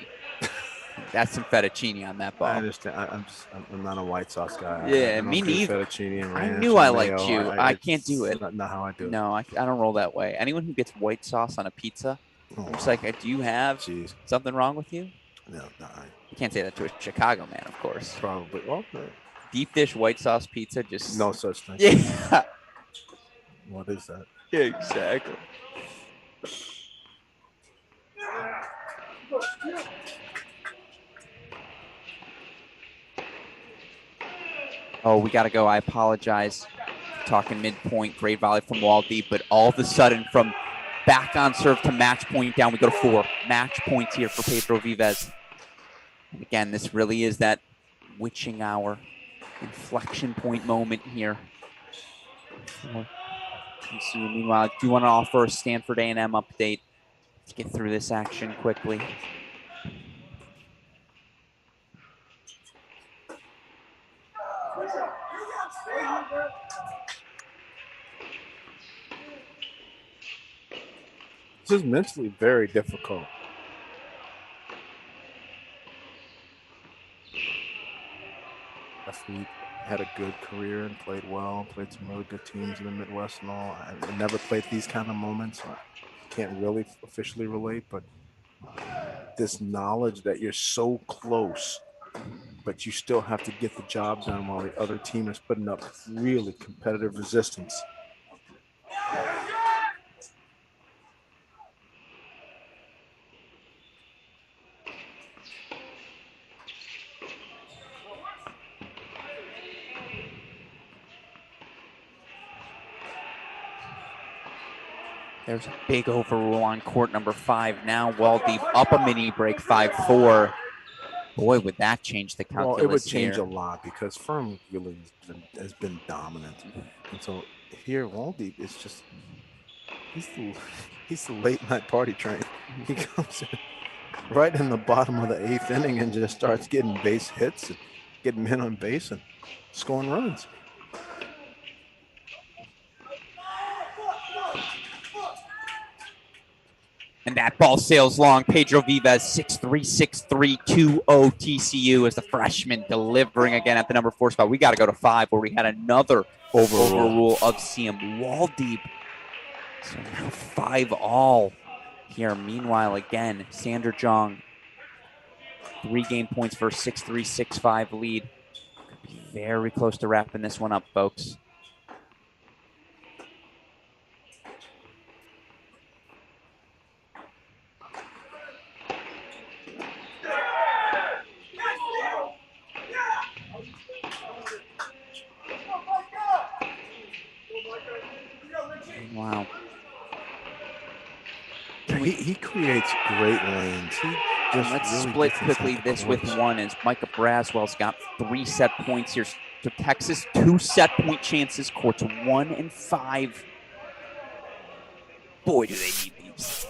Speaker 1: That's some fettuccine on that ball.
Speaker 2: I understand. I'm not a white sauce guy.
Speaker 1: Yeah, me neither.
Speaker 2: Fettuccine and ranch.
Speaker 1: I knew I liked you. I can't do it.
Speaker 2: Not how I do it.
Speaker 1: No, I don't roll that way. Anyone who gets white sauce on a pizza, I'm just like, do you have something wrong with you?
Speaker 2: No.
Speaker 1: You can't say that to a Chicago man, of course.
Speaker 2: Probably. Well,
Speaker 1: deep dish white sauce pizza, just
Speaker 2: no such thing.
Speaker 1: Yeah.
Speaker 2: What is that?
Speaker 1: Yeah, exactly. Oh, we got to go. I apologize. Talking midpoint, great volley from wall deep, but all of a sudden from back on serve to match point down, we go to 4. Match points here for Pedro Vives. And again, this really is that witching hour inflection point moment here. Meanwhile, do you want to offer a Stanford A&M update to get through this action quickly?
Speaker 2: This is mentally very difficult. He had a good career and played well, played some really good teams in the Midwest and all. I never played these kind of moments. I can't really officially relate, but this knowledge that you're so close, but you still have to get the job done while the other team is putting up really competitive resistance.
Speaker 1: There's a big overrule on court number 5. Now Waldeep up a mini break 5-4. Boy, would that change the calculus.
Speaker 2: Well, it would change
Speaker 1: here.
Speaker 2: a lot because Firm really has been dominant. And so here, Waldeep is just, he's the late night party train. He comes in right in the bottom of the 8th inning and just starts getting base hits and getting men on base and scoring runs.
Speaker 1: And that ball sails long. Pedro Vivas, 6'3", 6'3", 2-0 TCU as the freshman delivering again at the number 4 spot. We got to go to 5 where we had another overrule of CM Waldeep. So now 5-all here. Meanwhile, again, Sander Jong, 3 game points for a 6-3, 6-5 lead. Could be very close to wrapping this one up, folks. Wow.
Speaker 2: He creates great lanes. He just
Speaker 1: let's
Speaker 2: really
Speaker 1: split
Speaker 2: gets
Speaker 1: quickly
Speaker 2: inside the
Speaker 1: this with
Speaker 2: corners.
Speaker 1: one as Micah Braswell's got 3 set points here. So Texas, 2 set point chances, courts 1 and 5. Boy, do they need these.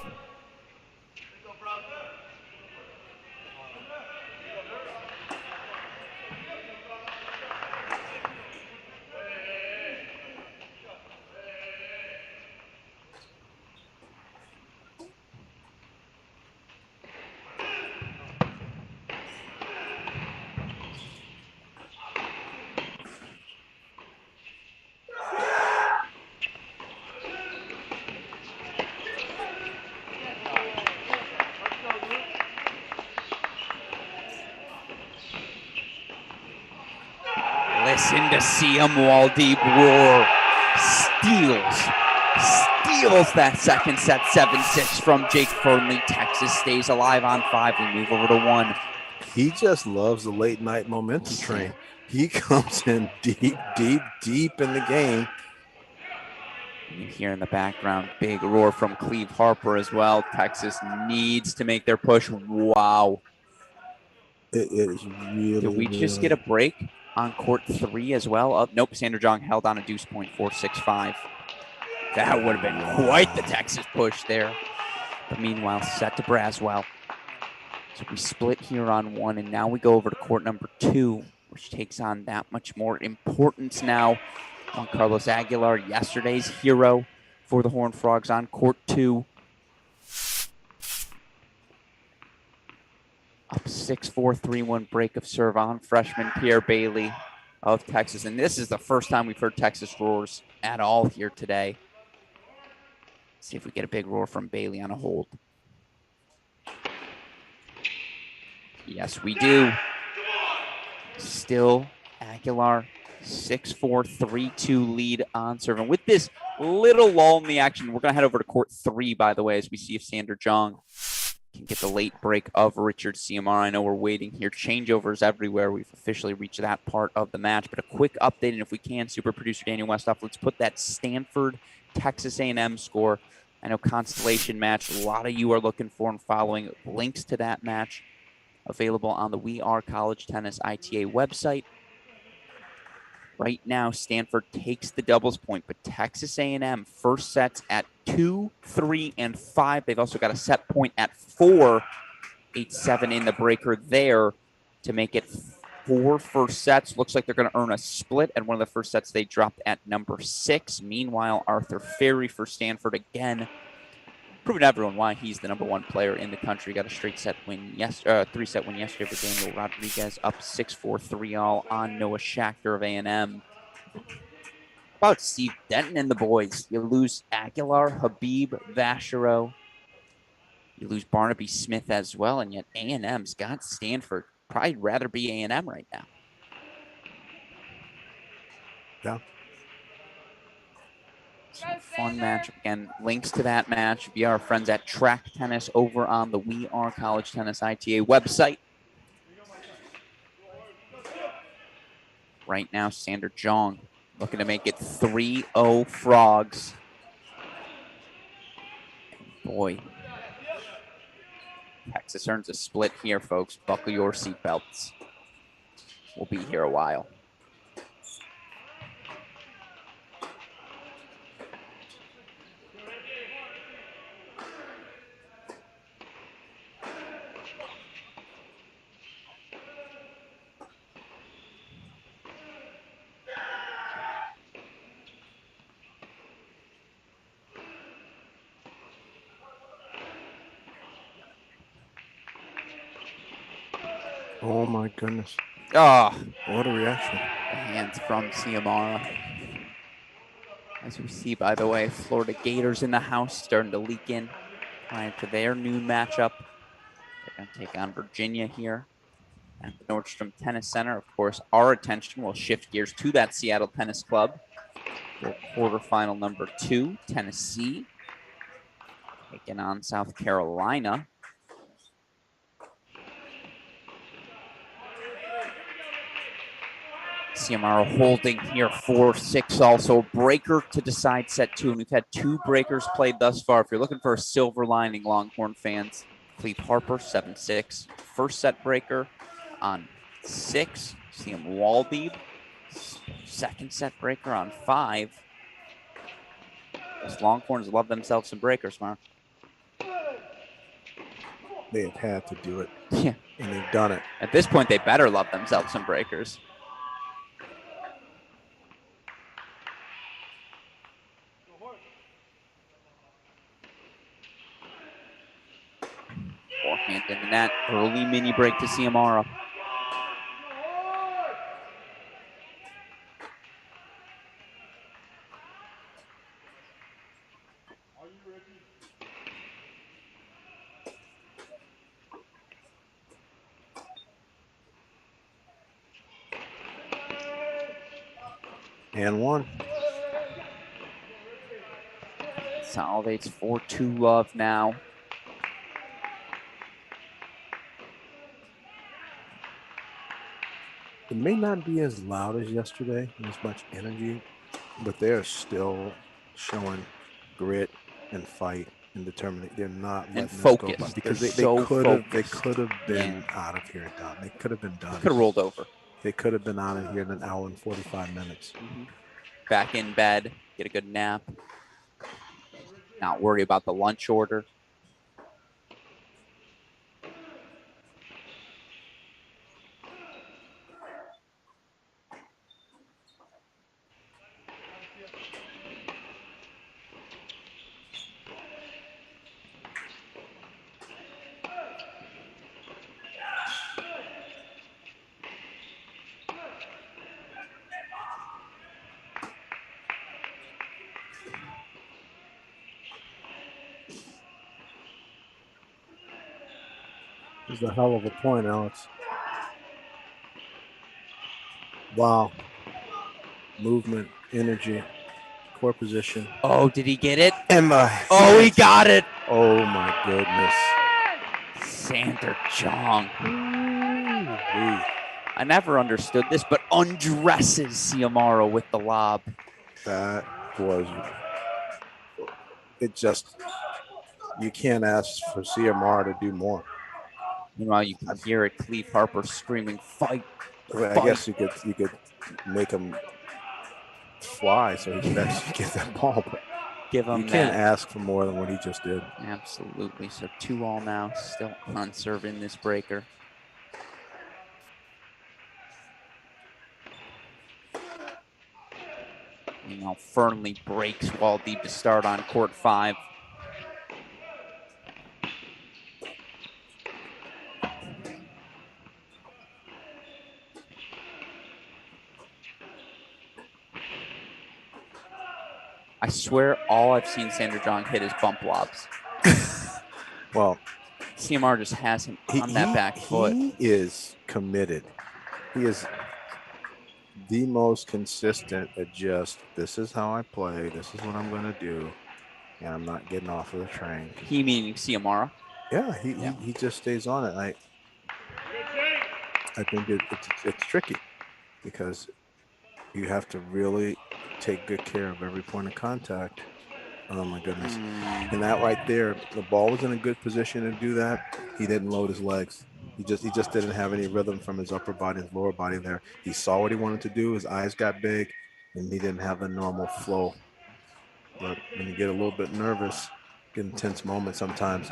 Speaker 1: Listen to CM Waldeep roar. Steals that second set, 7-6 from Jake Fernley. Texas stays alive on 5. We move over to 1.
Speaker 2: He just loves the late night momentum train. He comes in deep, deep, deep in the game.
Speaker 1: You hear in the background, big roar from Cleve Harper as well. Texas needs to make their push. Wow.
Speaker 2: It is really,
Speaker 1: Did we just get a break on court 3 as well? Oh, nope, Sander Jong held on a deuce point, 4-6-5. That would have been quite the Texas push there. But meanwhile, set to Braswell. So we split here on 1, and now we go over to court number 2, which takes on that much more importance now. Juan Carlos Aguilar, yesterday's hero for the Horned Frogs on court 2. Up 6-4, 3-1 break of serve on freshman Pierre Bailey of Texas. And this is the first time we've heard Texas roars at all here today. See if we get a big roar from Bailey on a hold. Yes, we do. Still Aguilar, 6-4, 3-2 lead on serve. And with this little lull in the action, we're going to head over to court 3, by the way, as we see if Sander Jong can get the late break of Richard CMR. I know we're waiting here. Changeovers everywhere. We've officially reached that part of the match. But a quick update, and if we can, super producer Daniel Westoff, let's put that Stanford Texas A&M score. I know Constellation match. A lot of you are looking for and following. Links to that match available on the We Are College Tennis ITA website. Right now, Stanford takes the doubles point, but Texas A&M first sets at 2, 3, and 5. They've also got a set point at 4, 8-7 in the breaker there to make it 4 first sets. Looks like they're going to earn a split, and one of the first sets they dropped at number 6. Meanwhile, Arthur Ferry for Stanford again, proving to everyone why he's the number 1 player in the country. Got a straight set win yesterday, 3-set win yesterday for Daniel Rodriguez, up 6-4, 3-all on Noah Schachter of A&M. About Steve Denton and the boys. You lose Aguilar, Habib, Vachereau. You lose Barnaby Smith as well, and yet A&M's got Stanford. Probably rather be A&M right now.
Speaker 2: Yeah.
Speaker 1: So fun match. Again, links to that match via our friends at Track Tennis over on the We Are College Tennis ITA website. Right now, Sander Jong looking to make it 3-0 Frogs. Boy, Texas earns a split here, folks. Buckle your seatbelts. We'll be here a while.
Speaker 2: Oh my goodness.
Speaker 1: Oh,
Speaker 2: What a reaction.
Speaker 1: the hands from Ciamara. As we see, by the way, Florida Gators in the house starting to leak in prior to their noon matchup. They're going to take on Virginia here at the Nordstrom Tennis Center. Of course, our attention will shift gears to that Seattle Tennis Club for quarterfinal number 2, Tennessee taking on South Carolina. Ciamaro holding here 4-6 also. Breaker to decide set 2. And we've had 2 breakers played thus far. If you're looking for a silver lining, Longhorn fans, Cleve Harper, 7-6. First set breaker on 6. Ciam Waldeeb, second set breaker on 5. Those Longhorns love themselves some breakers, Mark.
Speaker 2: They have had to do it.
Speaker 1: Yeah.
Speaker 2: And they've done it.
Speaker 1: At this point, they better love themselves some breakers. Forehand in the net. Early mini break to Ciamara.
Speaker 2: And one.
Speaker 1: Consolidates 4-2 love now.
Speaker 2: It may not be as loud as yesterday, as much energy, but they're still showing grit and fight and determination. They're not letting this go by because they could have been out of here done. They could have been done.
Speaker 1: Could have rolled over.
Speaker 2: They could have been out of here in an hour and 45 minutes.
Speaker 1: Back in bed, get a good nap. Not worry about the lunch order.
Speaker 2: This is a hell of a point, Alex. Wow. Movement, energy, core position.
Speaker 1: Oh, did he get it?
Speaker 2: And
Speaker 1: oh, he got it.
Speaker 2: Oh my goodness.
Speaker 1: Sander Jong. I never understood this, but undresses Ciamaro with the lob.
Speaker 2: That was it. Just you can't ask for Ciamaro to do more.
Speaker 1: Meanwhile, you can hear it. Cleve Harper screaming, "Fight!"
Speaker 2: I guess you could make him fly so he could actually get that ball, but
Speaker 1: give him
Speaker 2: you can't
Speaker 1: that.
Speaker 2: ask for more than what he just did.
Speaker 1: Absolutely. So 2-all now, still on serve in this breaker. Meanwhile, Fernley breaks Waldeeb to start on court 5. I swear all I've seen Sander Jong hit is bump lobs.
Speaker 2: Well,
Speaker 1: CMR just has him on that back foot.
Speaker 2: He is committed. He is the most consistent at just, this is how I play, this is what I'm going to do, and I'm not getting off of the train.
Speaker 1: He meaning Ciamara?
Speaker 2: Yeah, he just stays on it. I think it's tricky because you have to really take good care of every point of contact. Oh my goodness. And that right there, the ball was in a good position to do that. He didn't load his legs. He just didn't have any rhythm from his upper body and lower body there. He saw what he wanted to do. His eyes got big, and he didn't have the normal flow. But when you get a little bit nervous, get intense moments sometimes,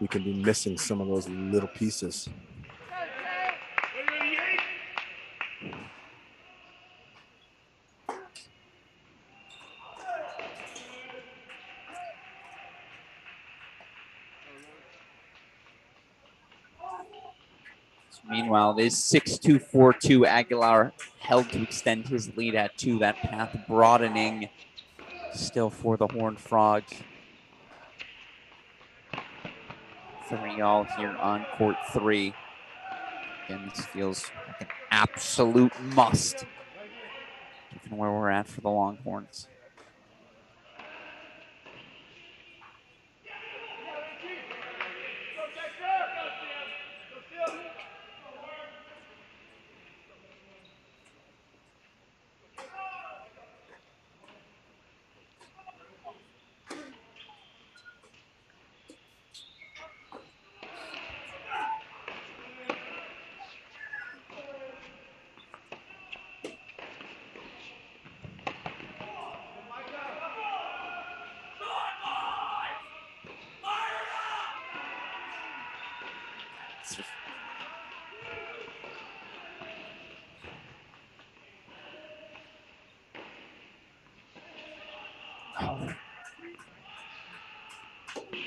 Speaker 2: you can be missing some of those little pieces.
Speaker 1: Meanwhile, it is 6-2, 4-2. Aguilar held to extend his lead at 2. That path broadening still for the Horned Frogs. 3-all here on court 3. Again, this feels like an absolute must, given where we're at for the Longhorns.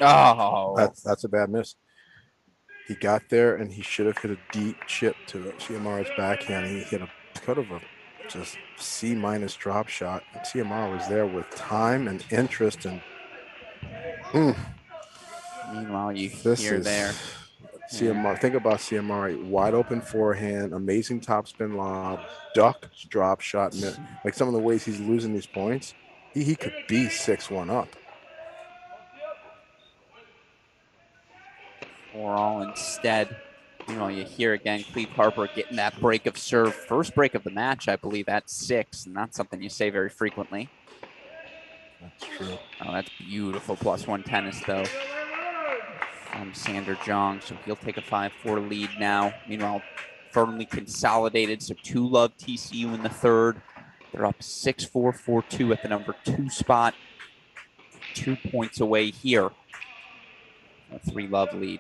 Speaker 1: Oh,
Speaker 2: That's a bad miss. He got there and he should have hit a deep chip to Ciamara's backhand. He hit a kind of a just C- drop shot. And Ciamara was there with time and interest. And
Speaker 1: meanwhile, you
Speaker 2: this
Speaker 1: hear
Speaker 2: is
Speaker 1: there.
Speaker 2: Ciamara. Think about Ciamara, wide open forehand, amazing topspin lob, duck drop shot. Like some of the ways he's losing these points, he could be 6-1 up.
Speaker 1: 4-all instead. Meanwhile, you hear again Cleve Harper getting that break of serve. First break of the match, I believe, at 6. And that's something you say very frequently.
Speaker 2: That's true.
Speaker 1: Oh, that's beautiful +1 tennis, though, from Sander Jong. So he'll take a 5-4 lead now. Meanwhile, firmly consolidated. So 2-love TCU in the third. They're up 6-4, 4-2 at the number 2 spot. 2 points away here. A 3-love lead.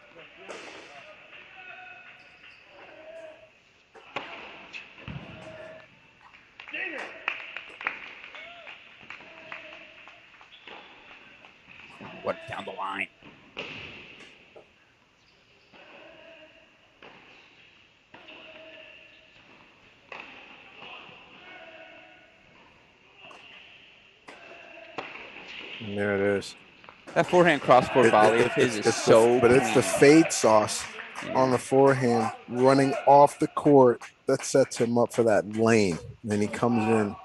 Speaker 1: What down the line?
Speaker 2: And there it is.
Speaker 1: That forehand cross-court volley of his is so
Speaker 2: But
Speaker 1: clean.
Speaker 2: it's the fade sauce on the forehand running off the court that sets him up for that lane. Then he comes in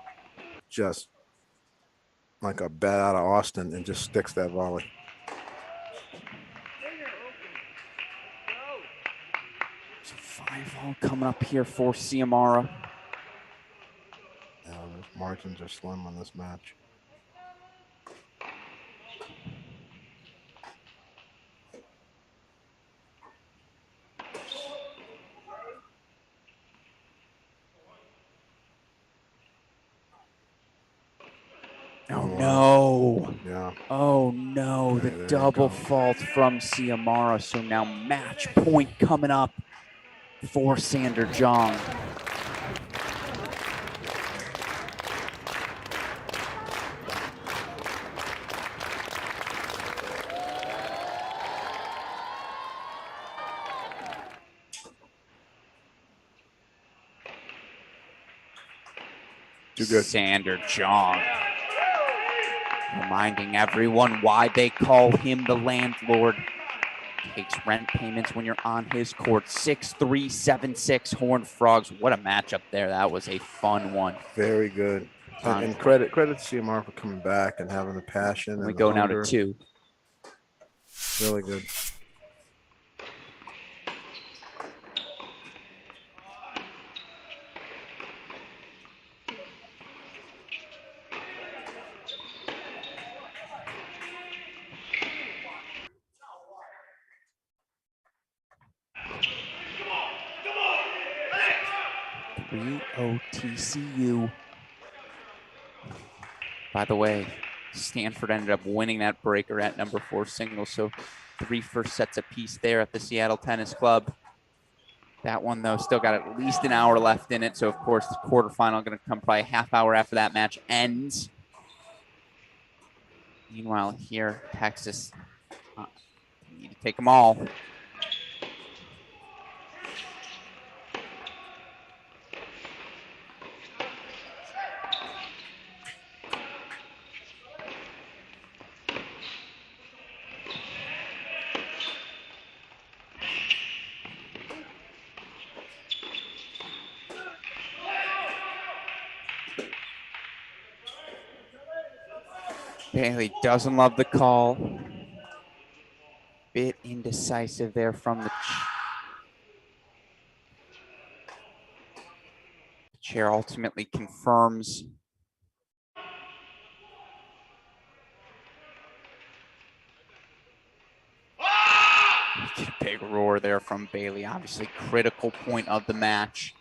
Speaker 2: just like a bat out of Austin and just sticks that volley.
Speaker 1: So 5-all coming up here for Ciamara.
Speaker 2: Yeah, those margins are slim on this match.
Speaker 1: Oh, no.
Speaker 2: Yeah.
Speaker 1: Oh, no. The double fault from Ciamara. So now match point coming up for Sander Jong.
Speaker 2: Too good.
Speaker 1: Sander Jong. Reminding everyone why they call him the landlord. Takes rent payments when you're on his court. 6-3, 7-6 Horned Frogs. What a matchup there. That was a fun one.
Speaker 2: Very good. And credit to Ciamara for coming back and having the passion. And
Speaker 1: we go now
Speaker 2: hunger.
Speaker 1: to 2.
Speaker 2: Really good.
Speaker 1: TCU. By the way, Stanford ended up winning that breaker at number 4 singles. So 3 first sets apiece there at the Seattle Tennis Club. That one, though, still got at least an hour left in it. So, of course, the quarterfinal going to come probably a half hour after that match ends. Meanwhile, here, Texas need to take them all. Bailey doesn't love the call. Bit indecisive there from the chair. Ultimately confirms. Get a big roar there from Bailey. Obviously, critical point of the match.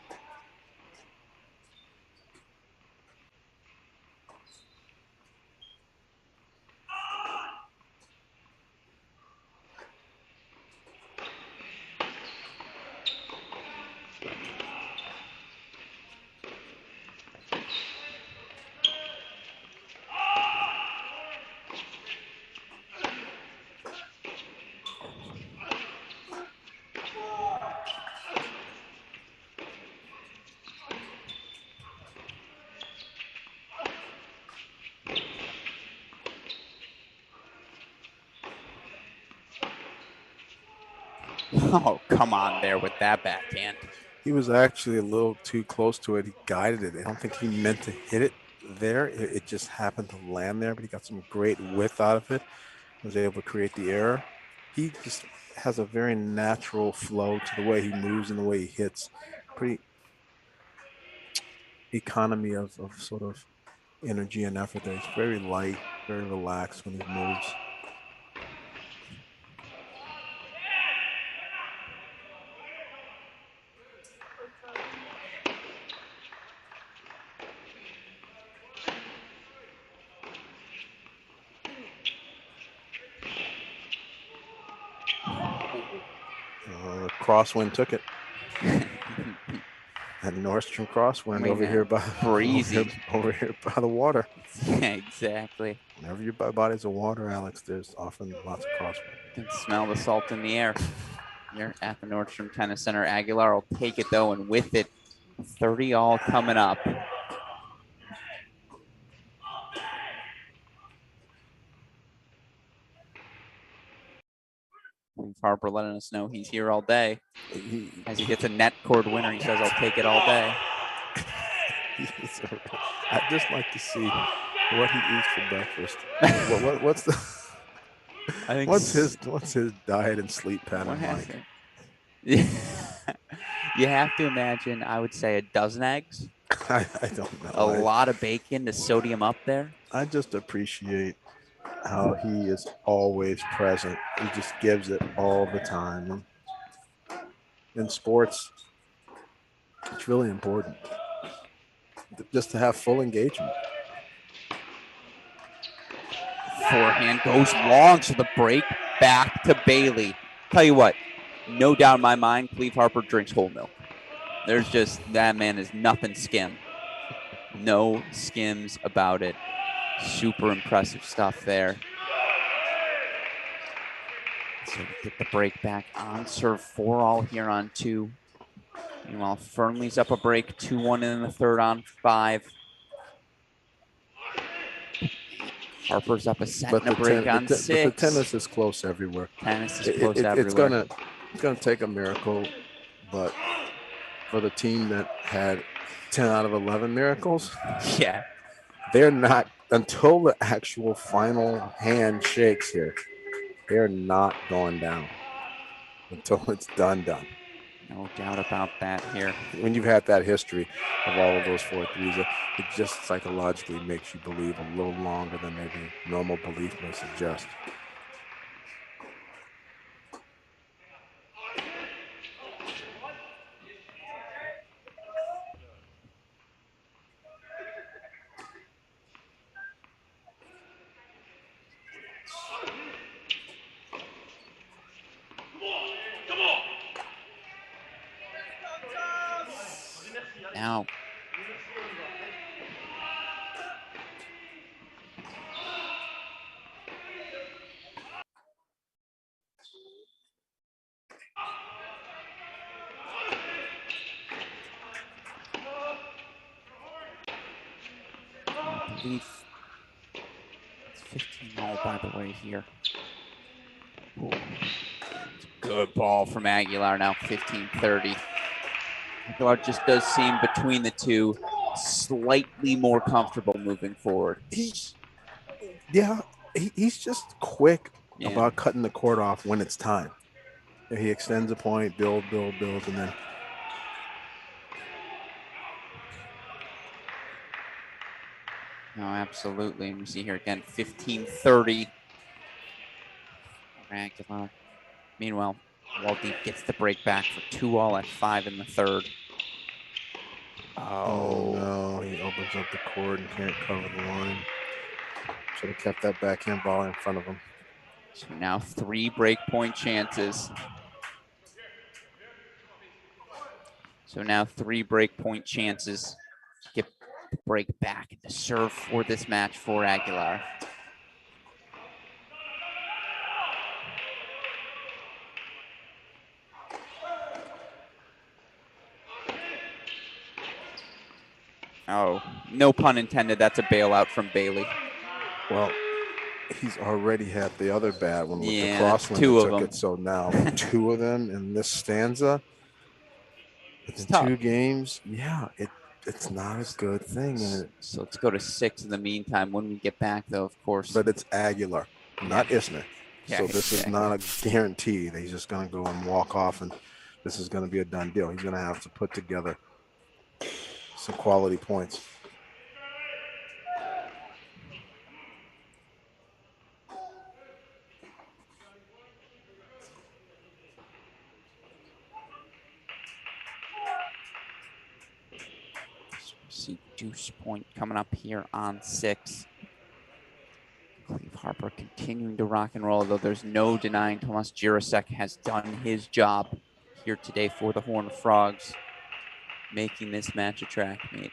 Speaker 1: Oh, come on there with that backhand.
Speaker 2: He was actually a little too close to it. He guided it. I don't think he meant to hit it there. It just happened to land there, but he got some great width out of it. Was able to create the error. He just has a very natural flow to the way he moves and the way he hits. Pretty economy of sort of energy and effort there. He's very light, very relaxed when he moves. The crosswind took it. And Nordstrom crosswind over here by the water.
Speaker 1: Yeah, exactly.
Speaker 2: Whenever your body's of water, Alex, there's often lots of crosswind.
Speaker 1: You can smell the salt in the air. Here at the Nordstrom Tennis Center. Aguilar will take it though, and with it, 30 all coming up. Harper letting us know he's here all day. As he gets a net cord winner, he says, I'll take it all day.
Speaker 2: I'd just like to see what he eats for breakfast. What's his diet and sleep pattern like?
Speaker 1: You have to imagine, I would say, a dozen eggs.
Speaker 2: I don't know.
Speaker 1: A lot of bacon to sodium up there.
Speaker 2: I just appreciate how he is always present. He just gives it all the time. In sports, it's really important just to have full engagement.
Speaker 1: Forehand goes long, so the break back to Bailey. Tell you what, no doubt in my mind, Cleve Harper drinks whole milk. There's just, that man is nothing skim. No skims about it. Super impressive stuff there. So we get the break back on serve 4-all here on 2. Meanwhile, Fernley's up a break, 2-1 in the third on 5. Harper's up a set and a break on 6.
Speaker 2: But the tennis is close everywhere.
Speaker 1: Tennis is close everywhere.
Speaker 2: It's gonna take a miracle, but for the team that had 10 out of 11 miracles,
Speaker 1: yeah,
Speaker 2: they're not, until the actual final hand shakes here, they're not going down until it's done.
Speaker 1: No doubt about that here.
Speaker 2: When you've had that history of all of those 4-3s, it just psychologically makes you believe a little longer than maybe normal belief may suggest.
Speaker 1: Now, I believe it's 15-all, by the way, here. Ooh. Good ball from Aguilar, now 15-30. Aguilar just does seem, between the two, slightly more comfortable moving forward.
Speaker 2: Yeah, he's just quick
Speaker 1: Yeah.
Speaker 2: about cutting the court off when it's time. He extends a point, builds, and then
Speaker 1: No, absolutely. And we see here again, 15-30. Aguilar. Meanwhile, Waldeep gets the break back for 2-all at 5 in the third.
Speaker 2: oh no, he opens up the court and can't cover the line. Should have kept that backhand ball in front of him.
Speaker 1: So now 3 break point chances. So now 3 break point chances to get the break back and to serve for this match for Aguilar. Oh, no pun intended. That's a bailout from Bailey.
Speaker 2: Well, he's already had the other bad one with the
Speaker 1: Yeah,
Speaker 2: crosswind
Speaker 1: 2
Speaker 2: that
Speaker 1: of
Speaker 2: took
Speaker 1: them.
Speaker 2: it. So now 2 of them in this stanza.
Speaker 1: It's
Speaker 2: in
Speaker 1: tough.
Speaker 2: 2 games, yeah, it's not a good thing.
Speaker 1: So let's go to 6 in the meantime. When we get back, though, of course.
Speaker 2: But it's Aguilar, not Isner.
Speaker 1: Yeah,
Speaker 2: So this
Speaker 1: exactly.
Speaker 2: is not a guarantee that he's just going to go and walk off and this is going to be a done deal. He's going to have to put together some quality points.
Speaker 1: See deuce point coming up here on 6. Cleve Harper continuing to rock and roll, though there's no denying Tomas Jirasek has done his job here today for the Horned Frogs, making this match a track meet.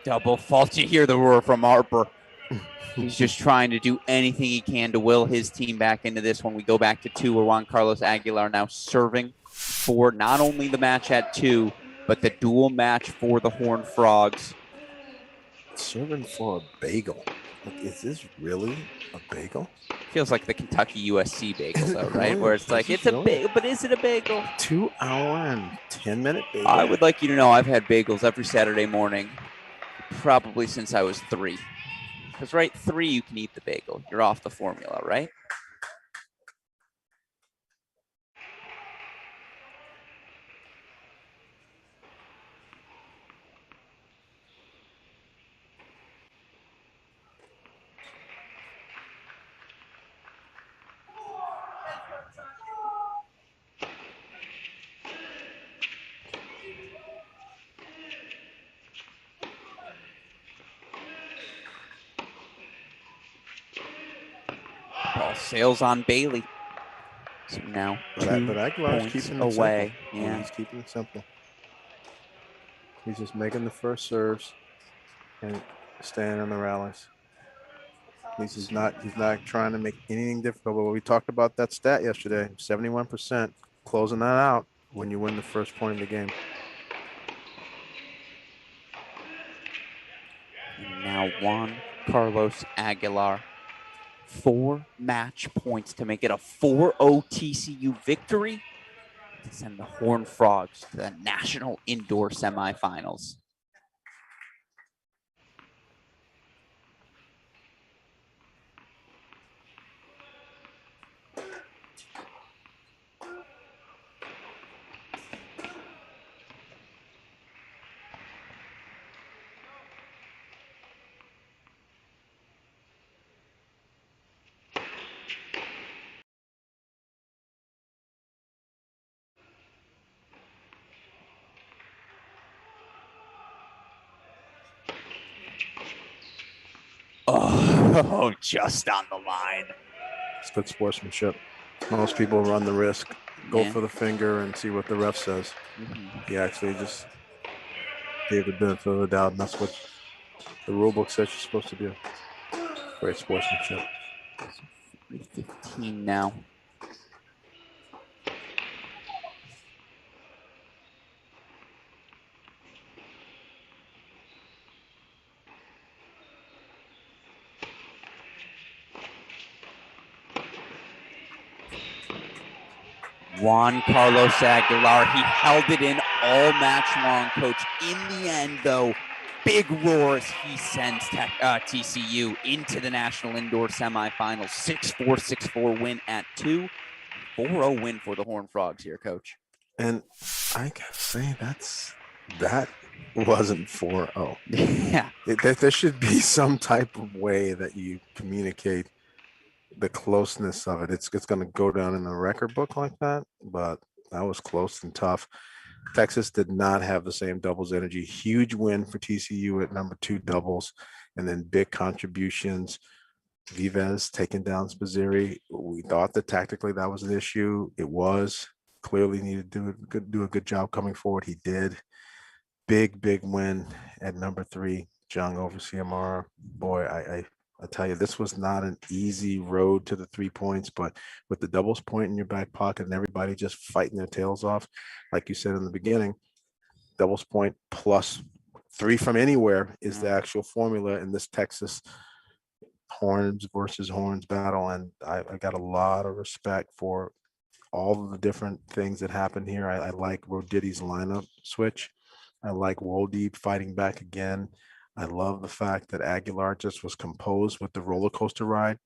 Speaker 1: Double fault. You hear the roar from Harper. He's just trying to do anything he can to will his team back into this one. We go back to 2 where Juan Carlos Aguilar now serving for not only the match at 2, but the dual match for the Horned Frogs.
Speaker 2: Serving for a bagel. Like, is this really a bagel?
Speaker 1: Feels like the Kentucky USC bagel,
Speaker 2: Is it
Speaker 1: though,
Speaker 2: really
Speaker 1: right? Where it's like, it's a
Speaker 2: really
Speaker 1: bagel, but is it a bagel?
Speaker 2: 2 hour and 10-minute bagel?
Speaker 1: I would like you to know I've had bagels every Saturday morning, probably since I was 3. Because, right, 3, you can eat the bagel. You're off the formula, right? Ball sails on Bailey. So now
Speaker 2: But
Speaker 1: 2
Speaker 2: Aguilar's
Speaker 1: points
Speaker 2: keeping it
Speaker 1: away.
Speaker 2: simple.
Speaker 1: Yeah.
Speaker 2: He's keeping it simple. He's just making the first serves and staying on the rallies. He's not trying to make anything difficult. But we talked about that stat yesterday, 71%, closing that out when you win the first point of the game.
Speaker 1: And now Juan Carlos Aguilar. 4 match points to make it a 4-0 TCU victory to send the Horned Frogs to the National Indoor Semifinals. Oh, just on the line.
Speaker 2: It's good sportsmanship. Most people run the risk, go for the finger and see what the ref says. He actually just gave the benefit of the doubt, and that's what the rule book says you're supposed to do. Great sportsmanship.
Speaker 1: 3:15 now. Juan Carlos Aguilar, he held it in all match long, Coach. In the end, though, big roar as he sends TCU into the National Indoor Semifinals. 6-4, 6-4 win at 2. 4-0 win for the Horned Frogs here, Coach.
Speaker 2: And I gotta say, that wasn't 4-0.
Speaker 1: Yeah.
Speaker 2: There should be some type of way that you communicate the closeness of it. It's going to go down in the record book like that, but that was close and tough. Texas did not have the same doubles energy. Huge win for TCU at number 2 doubles, and then big contributions. Vives taking down Spazzeri. We thought that tactically that was an issue. It was. Clearly needed to do a good job coming forward. He did. Big win at number 3, Jung over CMR. Boy, I tell you, this was not an easy road to the 3 points, but with the doubles point in your back pocket and everybody just fighting their tails off, like you said in the beginning, doubles point plus 3 from anywhere is the actual formula in this Texas horns versus horns battle. And I got a lot of respect for all of the different things that happened here. I like Roditti's lineup switch. I like Woldeep fighting back again. I love the fact that Aguilar just was composed with the roller coaster ride,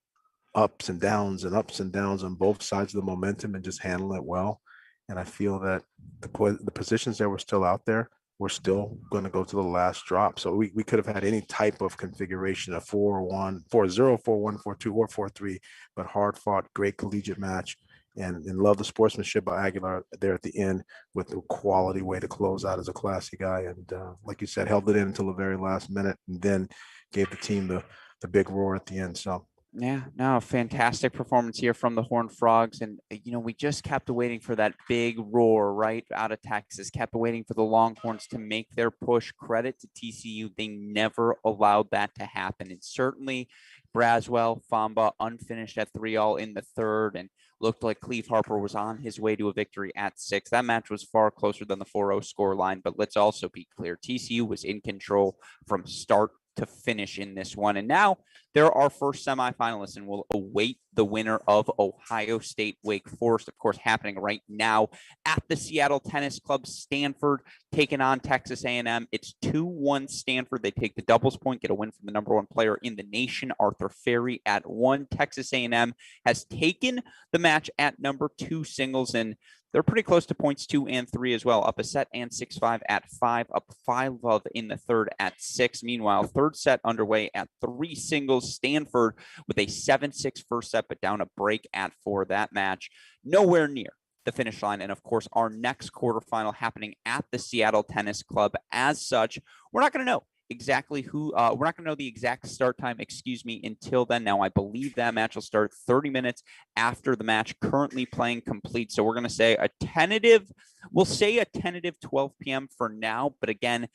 Speaker 2: ups and downs on both sides of the momentum and just handle it well. And I feel that the positions that were still out there were still going to go to the last drop. So we could have had any type of configuration, a 4-1, 4-0, 4-1, 4-2, or 4-3, but hard fought, great collegiate match. And love the sportsmanship by Aguilar there at the end with a quality way to close out as a classy guy. And like you said, held it in until the very last minute and then gave the team the big roar at the end. So
Speaker 1: yeah, no, fantastic performance here from the Horned Frogs. And, we just kept waiting for that big roar right out of Texas, kept waiting for the Longhorns to make their push. Credit to TCU. They never allowed that to happen. And certainly Braswell, Famba unfinished at 3-all in the third and looked like Cleve Harper was on his way to a victory at 6. That match was far closer than the 4-0 score line, but let's also be clear. TCU was in control from start to finish in this one. And now they're our first semifinalists, and we'll await the winner of Ohio State Wake Forest, of course, happening right now at the Seattle Tennis Club. Stanford taking on Texas A&M. It's 2-1 Stanford. They take the doubles point, get a win from the number 1 player in the nation, Arthur Ferry, at 1. Texas A&M has taken the match at number 2 singles, and they're pretty close to points 2 and 3 as well. Up a set and 6-5 at 5, up 5-love in the third at 6. Meanwhile, third set underway at 3 singles. Stanford with a 7-6 first set, but down a break at 4. That match nowhere near the finish line. And of course, our next quarterfinal happening at the Seattle Tennis Club. As such, we're not going to know exactly who we're not going to know the exact start time, until then. Now, I believe that match will start 30 minutes after the match currently playing complete. So we're going to say a tentative 12 p.m. for now. But again,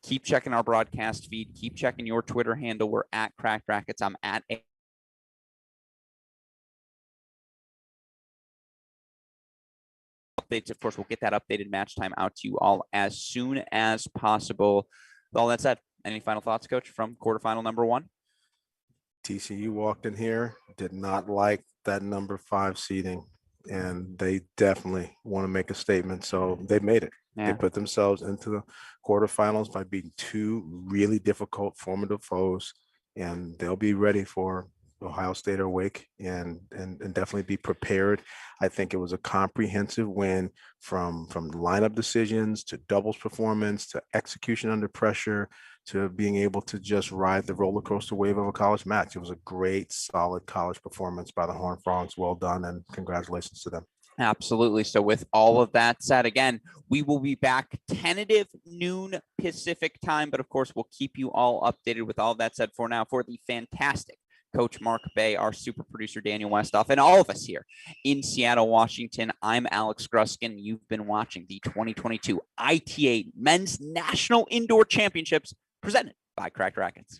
Speaker 1: keep checking our broadcast feed. Keep checking your Twitter handle. We're at Cracked Racquets. I'm at updates. Of course, we'll get that updated match time out to you all as soon as possible. With all that said, any final thoughts, Coach, from quarterfinal number 1?
Speaker 2: TCU walked in here, did not like that number 5 seeding, and they definitely want to make a statement. So they made it. Yeah. They put themselves into the quarterfinals by beating 2 really difficult, formative foes, and they'll be ready for Ohio State or Wake and definitely be prepared. I think it was a comprehensive win from lineup decisions to doubles performance to execution under pressure to being able to just ride the roller coaster wave of a college match. It was a great, solid college performance by the Horned Frogs. Well done, and congratulations to them.
Speaker 1: Absolutely. So with all of that said, again, we will be back tentative noon Pacific time, but of course, we'll keep you all updated with all that said. For now, for the fantastic Coach Mark Bay, our super producer Daniel Westoff, and all of us here in Seattle, Washington, I'm Alex Gruskin. You've been watching the 2022 ITA Men's National Indoor Championships presented by Cracked Racquets.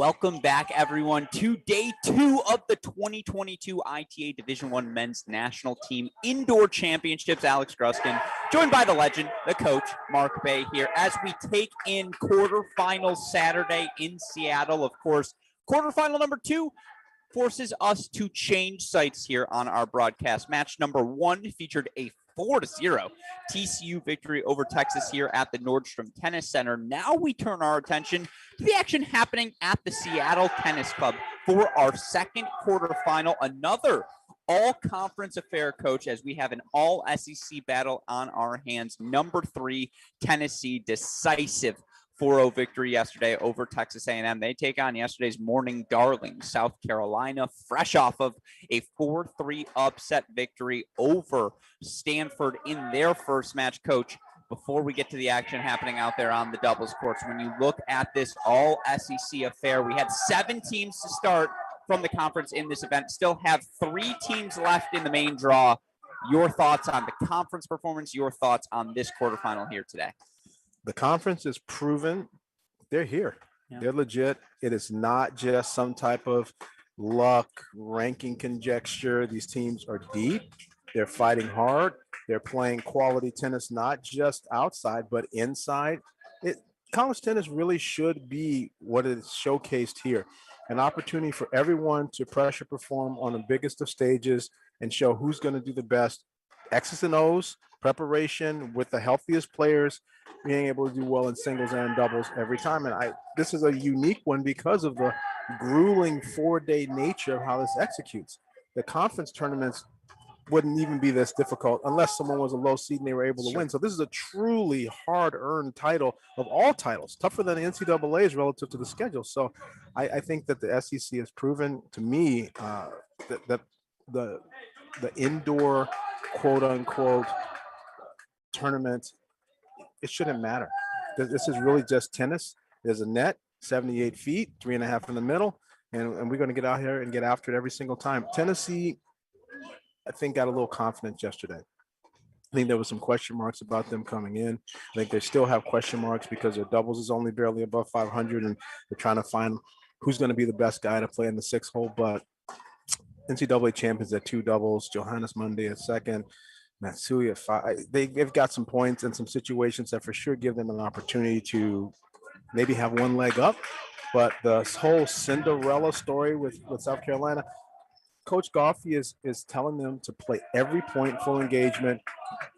Speaker 1: Welcome back, everyone, to day 2 of the 2022 ITA Division I Men's National Team Indoor Championships. Alex Gruskin, joined by the legend, the coach, Mark Bay, here as we take in quarterfinals Saturday in Seattle. Of course, quarterfinal number 2 forces us to change sites here on our broadcast. Match number 1 featured a 4-0 TCU victory over Texas here at the Nordstrom Tennis Center. Now we turn our attention to the action happening at the Seattle Tennis Club for our second quarterfinal. Another all-conference affair, Coach, as we have an all-SEC battle on our hands. Number 3, Tennessee, decisive 4-0 victory yesterday over Texas A&M. They take on yesterday's morning darling, South Carolina, fresh off of a 4-3 upset victory over Stanford in their first match. Coach, before we get to the action happening out there on the doubles courts, when you look at this all-SEC affair, we had 7 teams to start from the conference in this event, still have 3 teams left in the main draw. Your thoughts on the conference performance, your thoughts on this quarterfinal here today?
Speaker 2: The conference is proven they're here. Yeah. They're legit. It is not just some type of luck, ranking conjecture. These teams are deep. They're fighting hard. They're playing quality tennis, not just outside, but inside. College tennis really should be what is showcased here. An opportunity for everyone to pressure perform on the biggest of stages and show who's going to do the best. X's and O's, preparation with the healthiest players, being able to do well in singles and doubles every time. And this is a unique one because of the grueling 4-day nature of how this executes. The conference tournaments wouldn't even be this difficult unless someone was a low seed and they were able to win. So this is a truly hard-earned title of all titles, tougher than the NCAA's relative to the schedule. So I think that the SEC has proven to me that the indoor quote-unquote tournament, it shouldn't matter. This is really just tennis. There's a net, 78 feet, 3.5 in the middle, and we're going to get out here and get after it every single time. Tennessee, I think, got a little confidence yesterday. I think there was some question marks about them coming in. I think they still have question marks because their doubles is only barely above 500, and they're trying to find who's going to be the best guy to play in the 6th hole. But NCAA champions at 2 doubles, Johannes Monday at 2nd, Matsui at 5. They've got some points and some situations that for sure give them an opportunity to maybe have one leg up. But the whole Cinderella story with South Carolina, Coach Goffey is telling them to play every point, full engagement,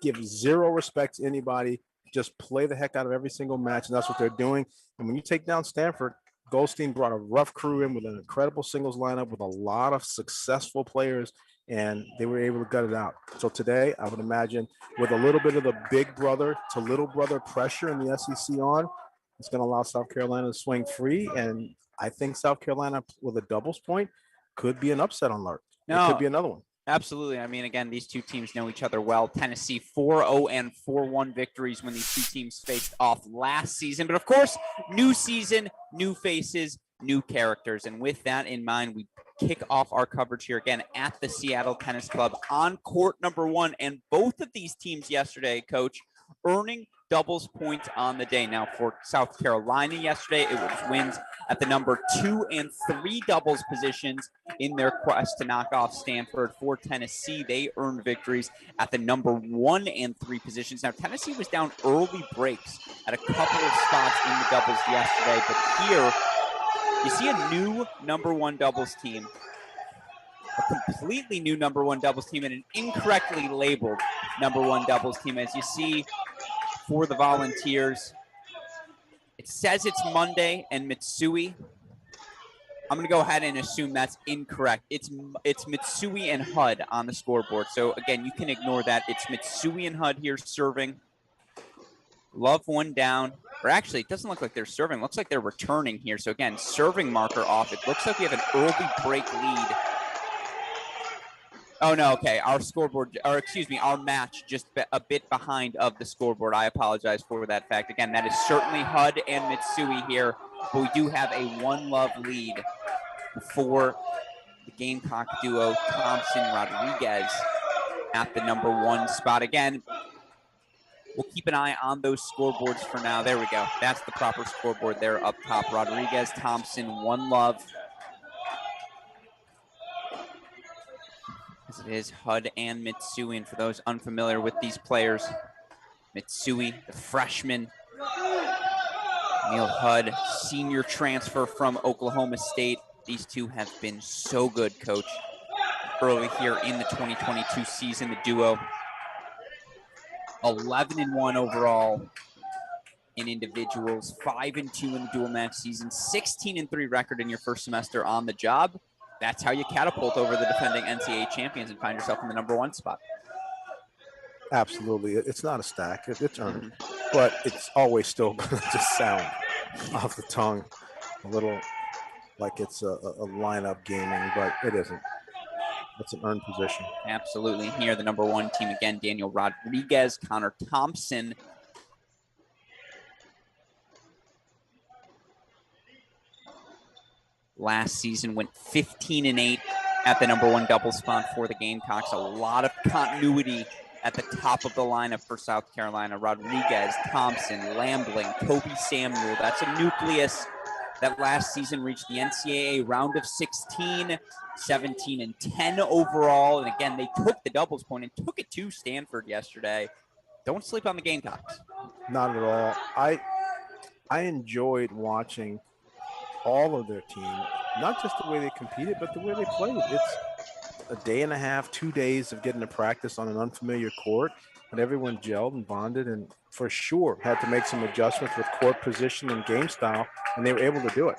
Speaker 2: give zero respect to anybody, just play the heck out of every single match, and that's what they're doing. And when you take down Stanford, Goldstein brought a rough crew in with an incredible singles lineup with a lot of successful players, and they were able to gut it out. So today, I would imagine with a little bit of the big brother to little brother pressure in the SEC on, it's going to allow South Carolina to swing free. And I think South Carolina with a doubles point could be an upset on Lark. It could be another one.
Speaker 1: Absolutely. I mean, again, these two teams know each other well. Tennessee 4-0 and 4-1 victories when these two teams faced off last season. But of course, new season, new faces, new characters. And with that in mind, we kick off our coverage here again at the Seattle Tennis Club on court number 1. And both of these teams yesterday, Coach, earning doubles points on the day. Now for South Carolina yesterday, it was wins at the number 2 and 3 doubles positions in their quest to knock off Stanford. For Tennessee, they earned victories at the number 1 and 3 positions. Now Tennessee was down early breaks at a couple of spots in the doubles yesterday, but here you see a new number 1 doubles team, a completely new number 1 doubles team, and an incorrectly labeled number 1 doubles team. As you see for the Volunteers, it says it's Monday and Mitsui. I'm going to go ahead and assume that's incorrect. It's Mitsui and Hud on the scoreboard. So again, you can ignore that. It's Mitsui and Hud here serving. Love one down. Or actually, it doesn't look like they're serving. It looks like they're returning here. So again, serving marker off. It looks like we have an early break lead. Oh, no, okay. Our scoreboard, or excuse me, our match just a bit behind of the scoreboard. I apologize for that fact. Again, that is certainly Hud and Mitsui here, but we do have a 1-love lead for the Gamecock duo, Thompson-Rodriguez, at the number 1 spot. Again, We'll keep an eye on those scoreboards for now. There we go. That's the proper scoreboard there up top. Rodriguez, Thompson, 1 love. As it is Hud and Mitsui. And for those unfamiliar with these players, Mitsui, the freshman. Neil Hud, senior transfer from Oklahoma State. These two have been so good, Coach, early here in the 2022 season, the duo. 11-1 overall in individuals, 5-2 in the dual match season, 16-3 record in your first semester on the job. That's how you catapult over the defending NCAA champions and find yourself in the #1 spot.
Speaker 2: Absolutely. It's not a stack. It's earned, but it's always still going to just sound off the tongue a little like it's a lineup gaming, but it isn't. It's an earned position.
Speaker 1: Absolutely. Here, the #1 team again, Daniel Rodriguez, Connor Thompson. Last season went 15-8 at the #1 double spot for the Gamecocks. A lot of continuity at the top of the lineup for South Carolina. Rodriguez, Thompson, Lambling, Toby Samuel. That's a nucleus that last season reached the NCAA round of 16, 17-10 overall. And again, they took the doubles point and took it to Stanford yesterday. Don't sleep on the Gamecocks.
Speaker 2: Not at all. I enjoyed watching all of their team, not just the way they competed, but the way they played. It's a day and a half, 2 days of getting to practice on an unfamiliar court, and everyone gelled and bonded, and for sure had to make some adjustments with court position and game style, and they were able to do it.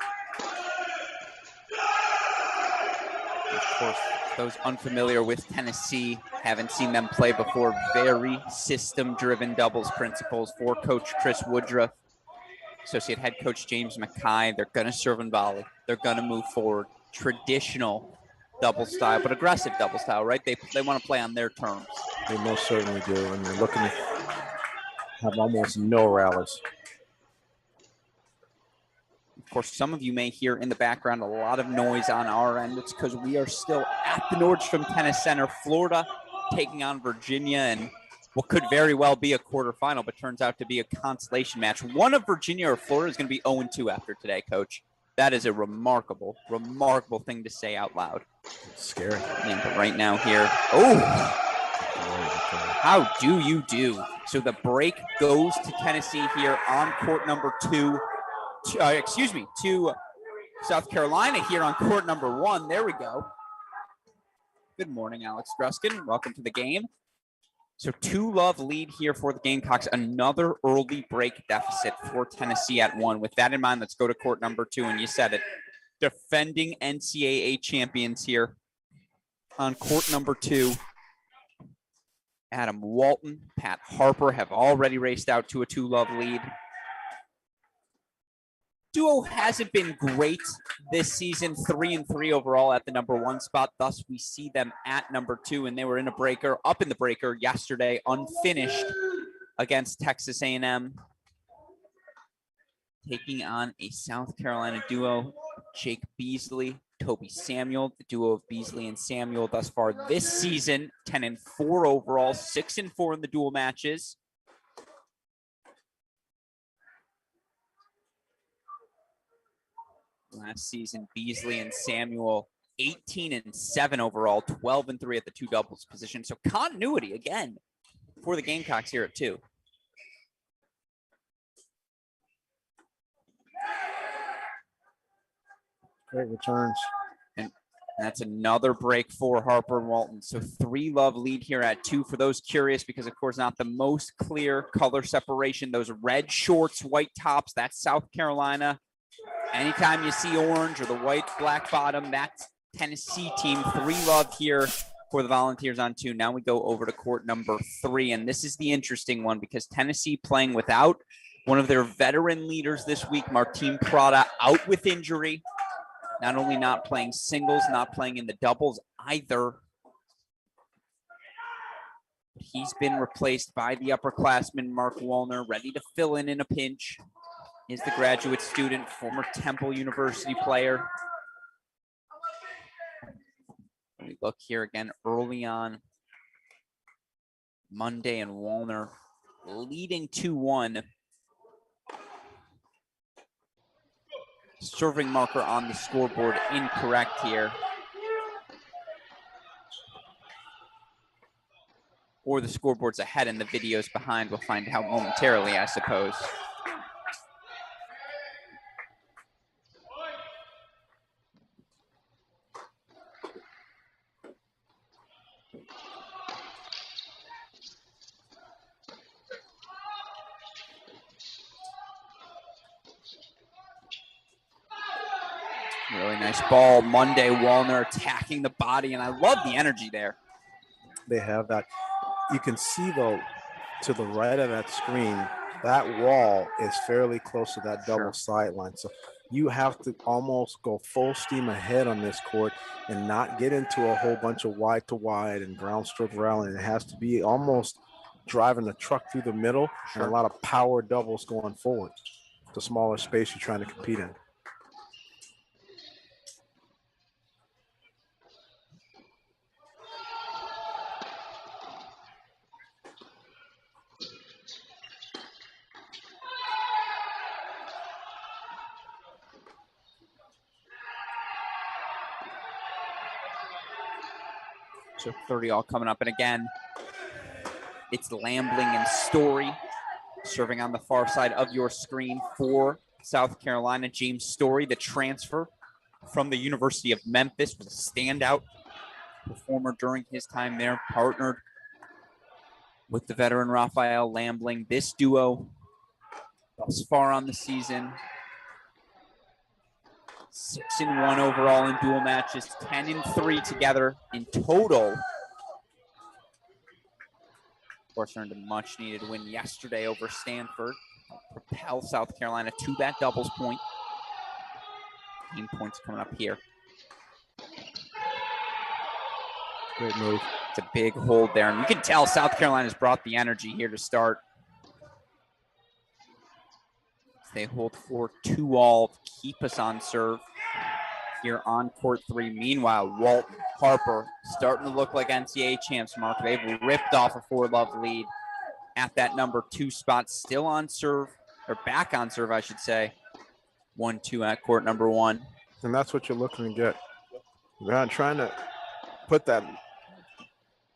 Speaker 1: Of course, those unfamiliar with Tennessee, haven't seen them play before. Very system-driven doubles principles for Coach Chris Woodruff. Associate head coach James Mackay. They're going to serve and volley. They're going to move forward. Traditional double style, but aggressive double style, right? They want to play on their terms.
Speaker 2: They most certainly do, and they're looking to have almost no rallies.
Speaker 1: Of course, some of you may hear in the background a lot of noise on our end. It's because we are still at the Nordstrom Tennis Center, Florida, taking on Virginia, and what could very well be a quarterfinal, but turns out to be a consolation match. One of Virginia or Florida is going to be 0-2 after today, Coach. That is a remarkable, remarkable thing to say out loud.
Speaker 2: It's scary.
Speaker 1: Yeah, but right now here, how do you do? So the break goes to Tennessee here on court #2. To South Carolina here on court #1. There we go. Good morning, Alex Gruskin. Welcome to the game. So 2-love lead here for the Gamecocks. Another early break deficit for Tennessee at 1. With that in mind, let's go to court #2. And you said it. Defending NCAA champions here on court #2. Adam Walton, Pat Harper have already raced out to a 2-love lead. Duo hasn't been great this season, 3-3 overall at the #1 spot. Thus, we see them at #2, and they were in a breaker, up in the breaker yesterday, unfinished against Texas A&M, taking on a South Carolina duo, Jake Beasley, Toby Samuel, the duo of Beasley and Samuel thus far this season, 10-4 overall, 6-4 in the dual matches. Last season, Beasley and Samuel 18-7 overall, 12-3 at the 2 doubles position. So continuity again for the Gamecocks here at 2.
Speaker 2: Great returns.
Speaker 1: And that's another break for Harper and Walton. So 3-love lead here at 2 for those curious, because of course not the most clear color separation. Those red shorts, white tops, that's South Carolina. Anytime you see orange or the white black bottom, that's Tennessee team. 3-love here for the Volunteers on 2. Now we go over to court #3, and this is the interesting one because Tennessee playing without one of their veteran leaders this week, Martin Prada, out with injury. Not only not playing singles, not playing in the doubles either. He's been replaced by the upperclassman, Mark Wallner, ready to fill in a pinch. Is the graduate student, former Temple University player. We look here again early on Monday, and Wallner leading 2-1. Serving marker on the scoreboard incorrect here. Or the scoreboard's ahead and the video's behind. We'll find out momentarily, I suppose. Really nice ball. Monday, Wallner attacking the body, and I love the energy there.
Speaker 2: They have that. You can see, though, to the right of that screen, that wall is fairly close to that double sideline. So you have to almost go full steam ahead on this court and not get into a whole bunch of wide to wide and ground stroke rallying. It has to be almost driving the truck through the middle and a lot of power doubles going forward. The smaller space you're trying to compete in.
Speaker 1: So 30 all coming up. And again, it's Lambling and Story serving on the far side of your screen for South Carolina. James Story, the transfer from the University of Memphis, was a standout performer during his time there, partnered with the veteran Raphael Lambling. This duo thus far on the season, 6-1 overall in dual matches, 10-3 together in total. Of course, earned a much-needed win yesterday over Stanford. Propel South Carolina to that doubles point. 18 points coming up here.
Speaker 2: Great move.
Speaker 1: It's a big hold there, and you can tell South Carolina's brought the energy here to start. They hold for 2-all to keep us on serve here on court 3. Meanwhile, Walton, Harper starting to look like NCAA champs, Mark. They've ripped off a 4-love lead at that number 2 spot, still on serve, or back on serve, I should say. 1-2 at court number 1.
Speaker 2: And that's what you're looking to get. You're not trying to put that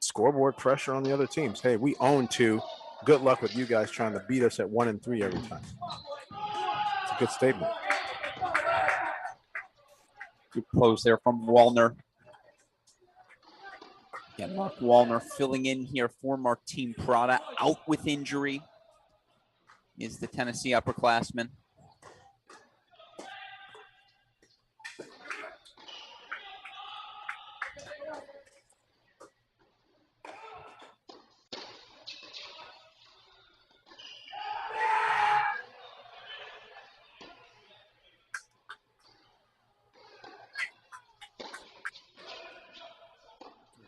Speaker 2: scoreboard pressure on the other teams. Hey, we own 2. Good luck with you guys trying to beat us at 1 and 3 every time. It's a good statement.
Speaker 1: Good close there from Wallner. Yeah, Mark Wallner filling in here for Martin Prada. Out with injury is the Tennessee upperclassman.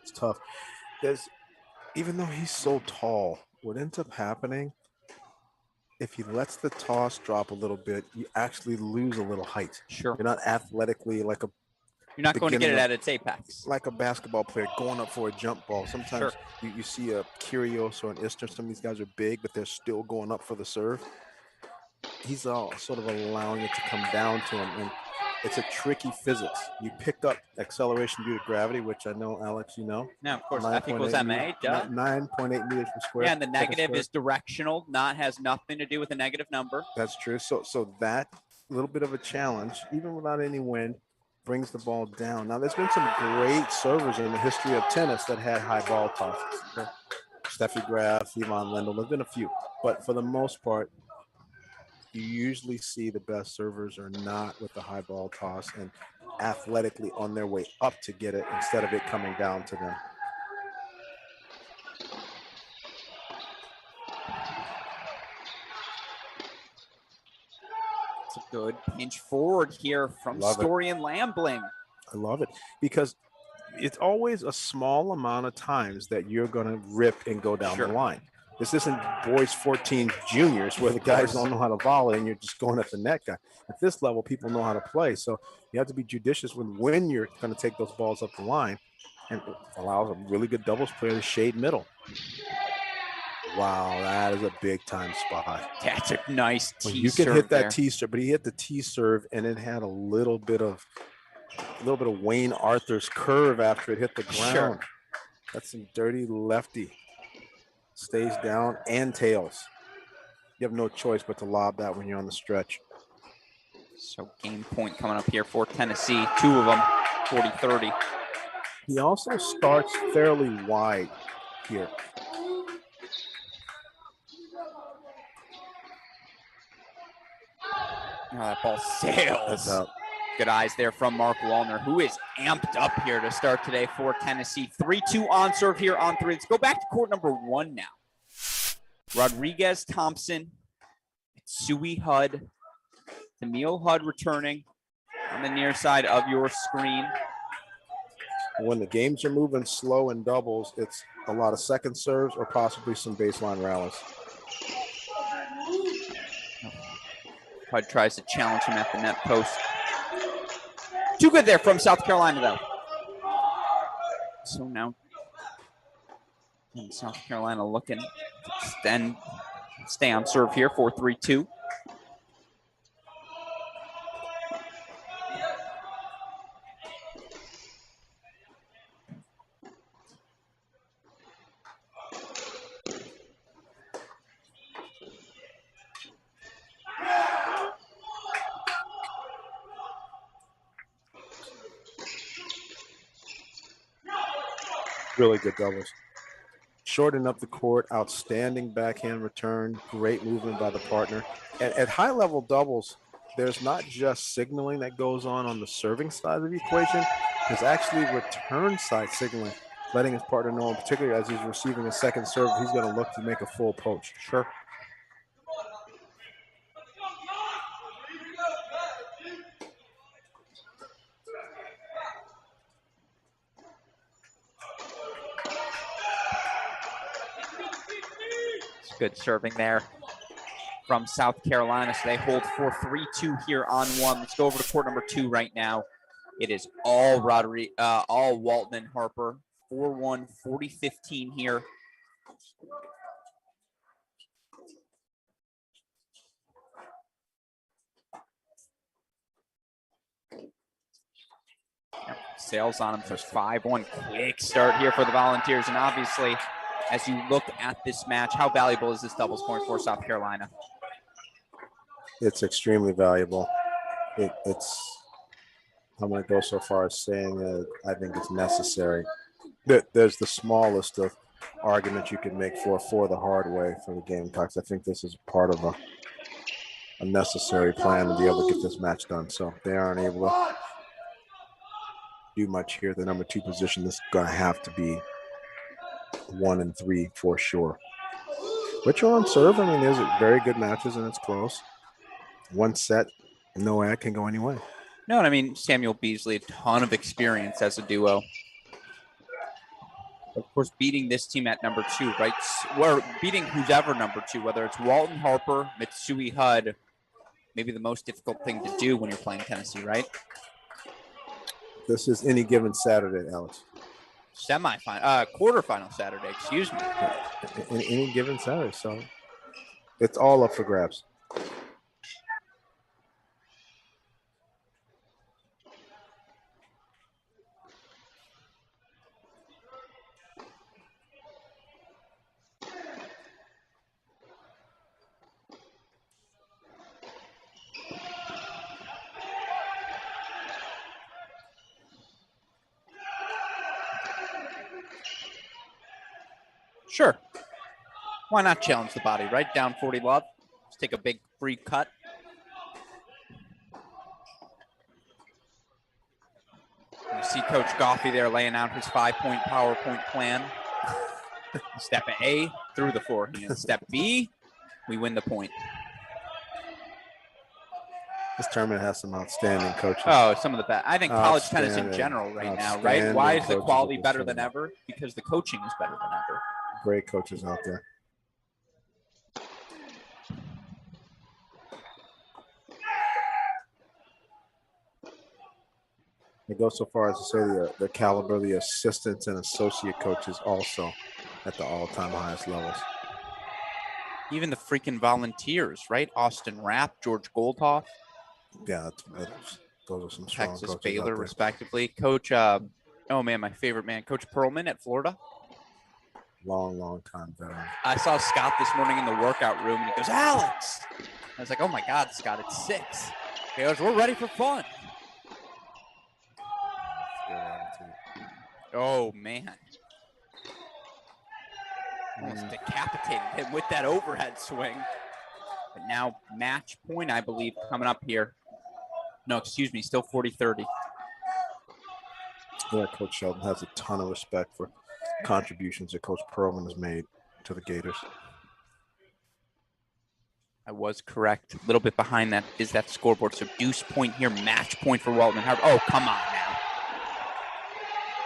Speaker 2: It's tough. Even though he's so tall, what ends up happening, if he lets the toss drop a little bit, you actually lose a little height.
Speaker 1: Sure.
Speaker 2: You're not athletically like a
Speaker 1: You're not going to get it at its apex.
Speaker 2: Like a basketball player going up for a jump ball. Sometimes you see a Kyrgios or an Isner. Some of these guys are big, but they're still going up for the serve. He's all sort of allowing it to come down to him. And it's a tricky physics. You pick up acceleration due to gravity, which I know, Alex, you know.
Speaker 1: Now, of course, F equals MA.
Speaker 2: 9.8 meters per square.
Speaker 1: Yeah, and the negative is directional, has nothing to do with a negative number.
Speaker 2: That's true. So that little bit of a challenge, even without any wind, brings the ball down. Now, there's been some great servers in the history of tennis that had high ball tosses. Steffi Graf, Yvonne Lendl, there's been a few. But for the most part, you usually see the best servers are not with the high ball toss and athletically on their way up to get it instead of it coming down to them.
Speaker 1: It's a good pinch forward here from Story and Lambling.
Speaker 2: I love it because it's always a small amount of times that you're going to rip and go down the line. This isn't boys 14 juniors where the guys don't know how to volley and you're just going at the net guy. At this level, people know how to play. So you have to be judicious when you're going to take those balls up the line, and it allows a really good doubles player to shade middle. Wow, that is a big time spot.
Speaker 1: That's a nice
Speaker 2: Well,
Speaker 1: T
Speaker 2: you can
Speaker 1: serve
Speaker 2: hit that
Speaker 1: there.
Speaker 2: T serve, but he hit the T serve and it had a little bit of Wayne Arthur's curve after it hit the ground.
Speaker 1: Sure.
Speaker 2: That's some dirty lefty. Stays down and tails. You have no choice but to lob that when you're on the stretch.
Speaker 1: So game point coming up here for Tennessee. Two of them, 40-30.
Speaker 2: He also starts fairly wide here.
Speaker 1: Oh, that ball sails.
Speaker 2: That's out.
Speaker 1: Good eyes there from Mark Wallner, who is amped up here to start today for Tennessee. 3-2 on serve here on three. Let's go back to court number one now. Rodriguez, Thompson, Sui Hud, Tamil Hud returning on the near side of your screen.
Speaker 2: When the games are moving slow in doubles, it's a lot of second serves or possibly some baseline rallies.
Speaker 1: Hud tries to challenge him at the net post. Too good there from South Carolina, though. So now South Carolina looking to extend, stay on serve here for 3-2.
Speaker 2: Really good doubles. Shorten up the court, outstanding backhand return, great movement by the partner. And at high level doubles, there's not just signaling that goes on the serving side of the equation. There's actually return side signaling, letting his partner know, particularly as he's receiving a second serve, he's going to look to make a full poach.
Speaker 1: Sure. Good serving there from South Carolina. So they hold for 3-2 here on one. Let's go over to court number two right now. It is all Walton and Harper. 4-1, 40-15 here. Sails on him for 5-1. Quick start here for the Volunteers. And obviously, as you look at this match, how valuable is this doubles point for South Carolina?
Speaker 2: It's extremely valuable. I'm going to go so far as saying that I think it's necessary. There's the smallest of arguments you can make for the hard way for the Gamecocks. I think this is part of a necessary plan to be able to get this match done. So they aren't able to do much here. The number two position is going to have to be 1 and 3 for sure. But you're on serve. I mean, there's very good matches and it's close. One set, no way it can go any way.
Speaker 1: No, and I mean, Samuel Beasley, a ton of experience as a duo. Of course, beating this team at number two, right? Or beating who's ever number two, whether it's Walton Harper, Mitsui Hud, maybe the most difficult thing to do when you're playing Tennessee, right?
Speaker 2: This is any given Saturday, Alex.
Speaker 1: Quarterfinal Saturday, excuse me.
Speaker 2: Any given Saturday, so it's all up for grabs.
Speaker 1: Sure. Why not challenge the body, right? Down 40 love. Let's take a big free cut. You see Coach Goffey there laying out his 5-point PowerPoint plan. Step A, through the forehand. Step B, we win the point.
Speaker 2: This tournament has some outstanding coaches.
Speaker 1: Oh, some of the best. I think college tennis in general right now, right? Why is the quality better than ever? Because the coaching is better than ever.
Speaker 2: Great coaches out there. They go so far as to say the caliber of the assistants and associate coaches also at the all-time highest levels.
Speaker 1: Even the freaking volunteers, right? Austin Rapp, George Goldhoff.
Speaker 2: Yeah, those are some strong
Speaker 1: Texas,
Speaker 2: coaches
Speaker 1: Baylor,
Speaker 2: out there.
Speaker 1: respectively. Coach, oh man, my favorite man, Coach Perlman at Florida.
Speaker 2: Long time veteran.
Speaker 1: I saw Scott this morning in the workout room, and he goes, Alex. I was like, oh my God, Scott, it's 6. He goes, we're ready for fun. Oh, man. Almost decapitated him with that overhead swing. But now match point, I believe, coming up here. No, excuse me, still 40-30.
Speaker 2: Yeah, Coach Shelton has a ton of respect for contributions that Coach Perlman has made to the Gators.
Speaker 1: I was correct. A little bit behind that is that scoreboard. So deuce point here, match point for Walton Harbor. Oh, come on now.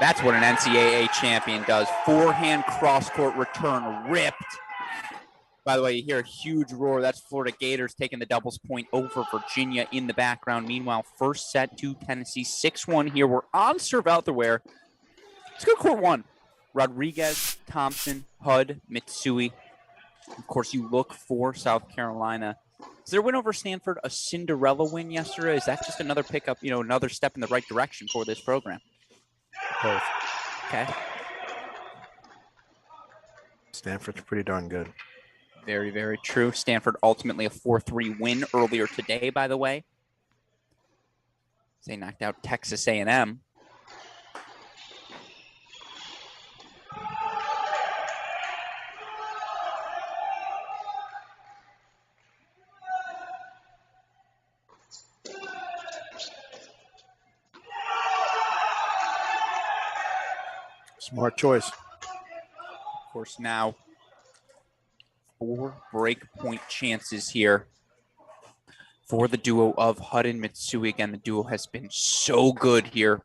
Speaker 1: That's what an NCAA champion does. Forehand cross-court return ripped. By the way, you hear a huge roar. That's Florida Gators taking the doubles point over Virginia in the background. Meanwhile, first set to Tennessee, 6-1 here. We're on serve out the wear. Let's go court 1. Rodriguez, Thompson, Hud, Mitsui. Of course, you look for South Carolina. Is their win over Stanford a Cinderella win yesterday? Is that just another pickup, another step in the right direction for this program?
Speaker 2: Both.
Speaker 1: Okay.
Speaker 2: Stanford's pretty darn good.
Speaker 1: Very, very true. Stanford ultimately a 4-3 win earlier today, by the way. They knocked out Texas A&M.
Speaker 2: Smart choice.
Speaker 1: Of course, now 4 break point chances here for the duo of Hud and Mitsui. Again, the duo has been so good here.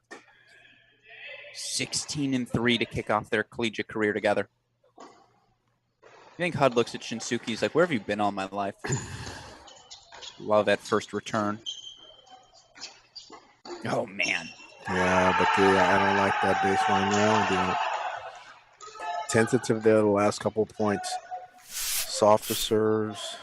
Speaker 1: 16-3 to kick off their collegiate career together. I think Hud looks at Shinsuke. He's like, where have you been all my life? Love that first return. Oh, man.
Speaker 2: Yeah, but I don't like that baseline round. Tentative there the last couple of points. Softer serves,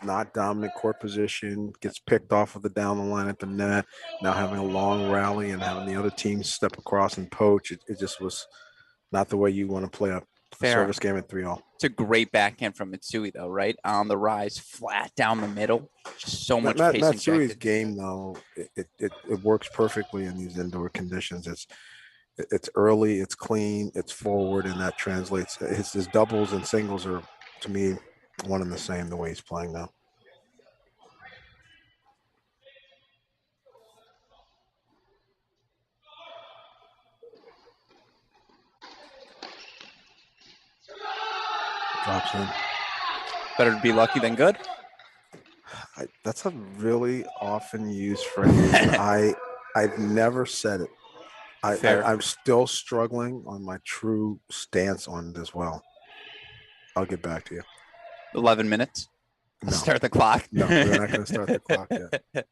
Speaker 2: not dominant court position, gets picked off of the down the line at the net. Now having a long rally and having the other team step across and poach. It just was not the way you want to play a service game at 3-all.
Speaker 1: It's a great backhand from Mitsui, though, right? On the rise, flat down the middle. Just so much pace
Speaker 2: Matsui's
Speaker 1: injected.
Speaker 2: game, though, it works perfectly in these indoor conditions. It's early, it's clean, it's forward, and that translates. His doubles and singles are, to me, one and the same the way he's playing now. Drops in.
Speaker 1: Better to be lucky than good.
Speaker 2: That's a really often used phrase. I've never said it. I'm still struggling on my true stance on it as well. I'll get back to you.
Speaker 1: 11 minutes.
Speaker 2: No.
Speaker 1: Start the clock.
Speaker 2: No, we're not going to start the clock yet.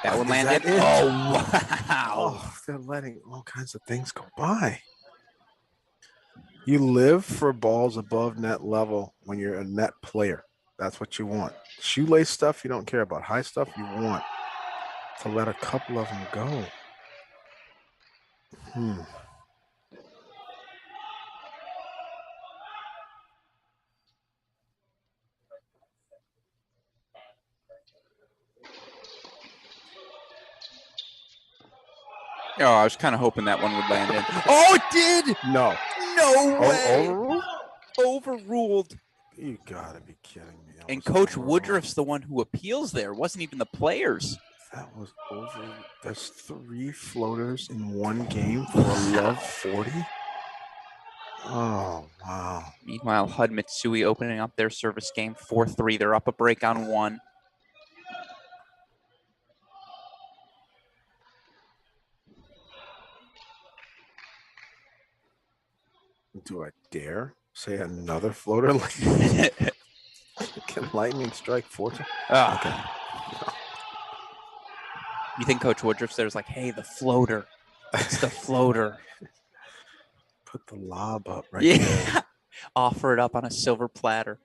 Speaker 1: That one landed. Oh, wow.
Speaker 2: Oh, they're letting all kinds of things go by. You live for balls above net level when you're a net player. That's what you want. Shoelace stuff you don't care about. High stuff you want. To let a couple of them go.
Speaker 1: Oh, I was kind of hoping that one would land in. Oh, it did!
Speaker 2: No.
Speaker 1: No way!
Speaker 2: Overruled?
Speaker 1: Overruled.
Speaker 2: You gotta be kidding me.
Speaker 1: And Coach Woodruff's the one who appeals there. It wasn't even the players.
Speaker 2: That was over. There's 3 floaters in one game for a love 40. Oh, wow.
Speaker 1: Meanwhile, Hud Mitsui opening up their service game 4-3. They're up a break on 1.
Speaker 2: Do I dare say another floater? Can lightning strike 4 times?
Speaker 1: Oh.
Speaker 2: Okay.
Speaker 1: No. You think Coach Woodruff's there's like, hey, the floater. It's the floater.
Speaker 2: Put the lob up right there.
Speaker 1: Offer it up on a silver platter.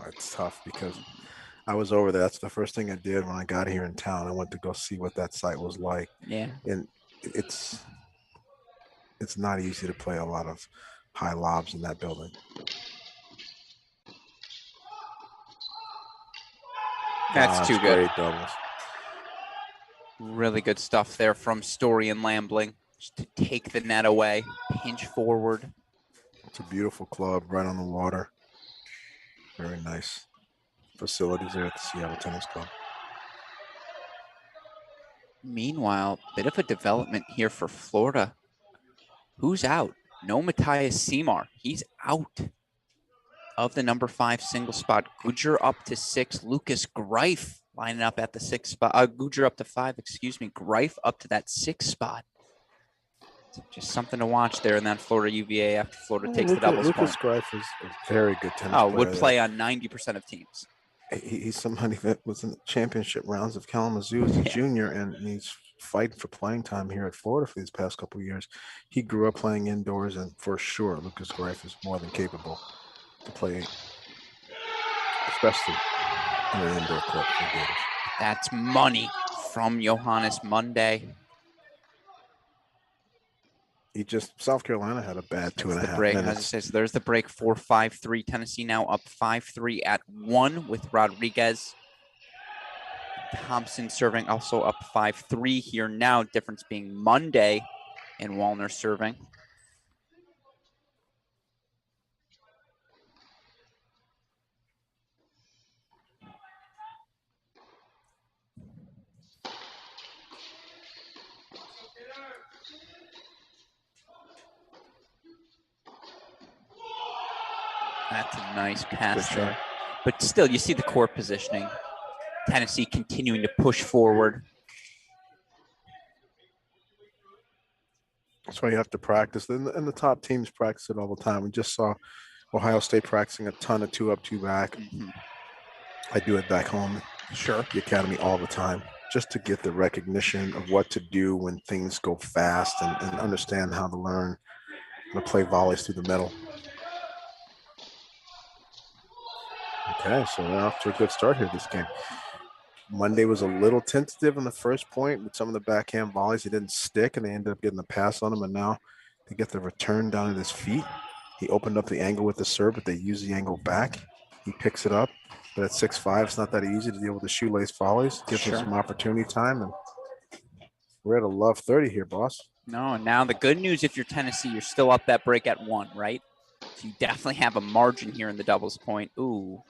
Speaker 2: It's tough because I was over there. That's the first thing I did when I got here in town. I went to go see what that site was like.
Speaker 1: Yeah.
Speaker 2: And it's not easy to play a lot of high lobs in that building.
Speaker 1: That's too good.
Speaker 2: Great doubles.
Speaker 1: Really good stuff there from Story and Lambling. Just to take the net away, pinch forward.
Speaker 2: It's a beautiful club right on the water. Very nice facilities there at the Seattle Tennis Club.
Speaker 1: Meanwhile, bit of a development here for Florida. Who's out? No Matthias Seymour. He's out of the number 5 single spot. Gujar up to 6. Lucas Greif lining up at the 6 spot. Gujar up to 5, excuse me. Greif up to that 6 spot. Just something to watch there in that Florida UVA after Florida takes the doubles point.
Speaker 2: Lucas Greif is a very good tennis player.
Speaker 1: Would play on 90% of teams.
Speaker 2: He's somebody that was in the championship rounds of Kalamazoo as a junior, and he's fighting for playing time here at Florida for these past couple of years. He grew up playing indoors, and for sure, Lucas Greif is more than capable to play, especially in an indoor court for Gators.
Speaker 1: That's money from Johannes Monday.
Speaker 2: South Carolina had a bad 2.5 minutes.
Speaker 1: As I say, so there's the break, 4-5-3. Tennessee now up 5-3 at 1 with Rodriguez. Thompson serving also up 5-3 here now. Difference being Monday and Wallner serving. That's a nice pass there. But still, you see the court positioning. Tennessee continuing to push forward.
Speaker 2: That's why you have to practice. And the top teams practice it all the time. We just saw Ohio State practicing a ton of 2 up, 2 back. Mm-hmm. I do it back home.
Speaker 1: Sure.
Speaker 2: The academy all the time, just to get the recognition of what to do when things go fast and understand how to learn how to play volleys through the middle. Okay, so we're off to a good start here this game. Monday was a little tentative in the first point with some of the backhand volleys. He didn't stick, and they ended up getting a pass on him, and now they get the return down at his feet. He opened up the angle with the serve, but they use the angle back. He picks it up, but at 6'5", it's not that easy to deal with the shoelace volleys. Gives him some opportunity time, and we're at a love 30 here, boss.
Speaker 1: No, and now the good news, if you're Tennessee, you're still up that break at 1, right? So you definitely have a margin here in the doubles point. Ooh.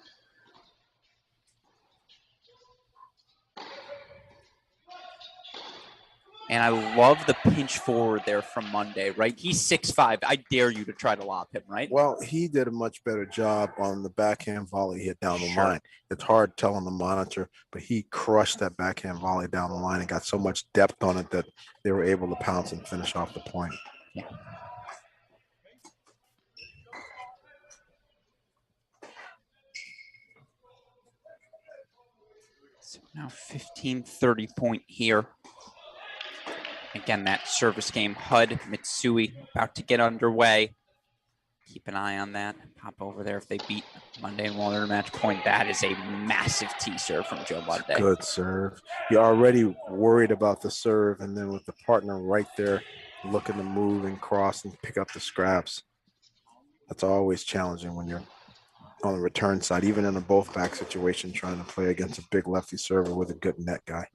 Speaker 1: And I love the pinch forward there from Monday, right? He's 6'5". I dare you to try to lob him, right?
Speaker 2: Well, he did a much better job on the backhand volley hit down the line. It's hard telling the monitor, but he crushed that backhand volley down the line and got so much depth on it that they were able to pounce and finish off the point.
Speaker 1: Yeah. So now 15-30 point here. Again, that service game, HUD, Mitsui, about to get underway. Keep an eye on that. Pop over there if they beat Monday and Wallner to match point. That is a massive tee serve from Joe Monday.
Speaker 2: Good serve. You're already worried about the serve, and then with the partner right there looking to move and cross and pick up the scraps. That's always challenging when you're on the return side, even in a both back situation, trying to play against a big lefty server with a good net guy.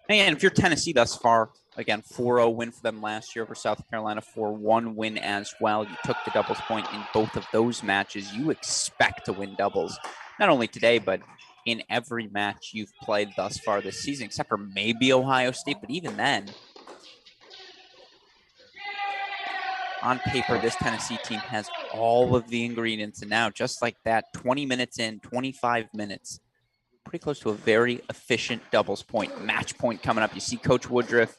Speaker 1: And if you're Tennessee thus far, again, 4-0 win for them last year over South Carolina, 4-1 win as well. You took the doubles point in both of those matches. You expect to win doubles, not only today, but in every match you've played thus far this season, except for maybe Ohio State. But even then, on paper, this Tennessee team has all of the ingredients. And now, just like that, 20 minutes in, 25 minutes, pretty close to a very efficient doubles point, match point coming up. You see Coach Woodruff,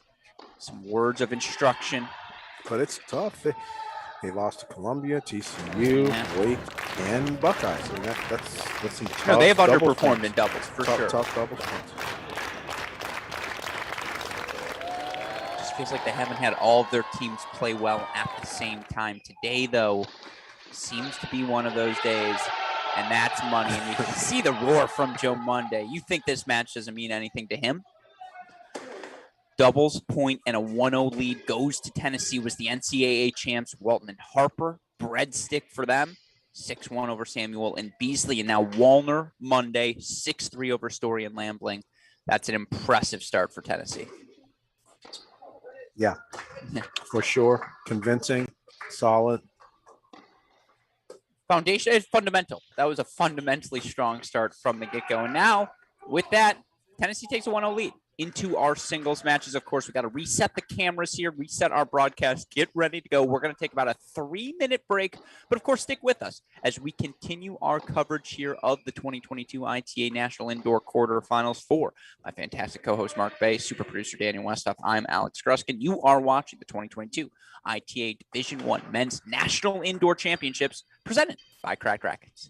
Speaker 1: some words of instruction.
Speaker 2: But it's tough. They lost to Columbia, TCU, Wake, and Buckeyes. I mean, that's some tough.
Speaker 1: No, they have underperformed in doubles, for sure.
Speaker 2: Tough doubles points.
Speaker 1: feels like they haven't had all of their teams play well at the same time. Today, though, seems to be one of those days, and that's money. And you can see the roar from Joe Monday. You think this match doesn't mean anything to him? Doubles point and a 1-0 lead goes to Tennessee. Was the NCAA champs Walton and Harper. Breadstick for them. 6-1 over Samuel and Beasley. And now Wallner Monday, 6-3 over Story and Lambling. That's an impressive start for Tennessee.
Speaker 2: Yeah, for sure. Convincing, solid.
Speaker 1: Foundation is fundamental. That was a fundamentally strong start from the get-go. And now, with that, Tennessee takes a 1-0 lead into our singles matches. Of course, we got to reset the cameras here, reset our broadcast, get ready to go. We're going to take about a 3-minute break, but of course, stick with us as we continue our coverage here of the 2022 ITA National Indoor Quarterfinals for my fantastic co-host, Mark Bay, super producer, Daniel Westoff. I'm Alex Gruskin. You are watching the 2022 ITA Division I Men's National Indoor Championships presented by Cracked Racquets.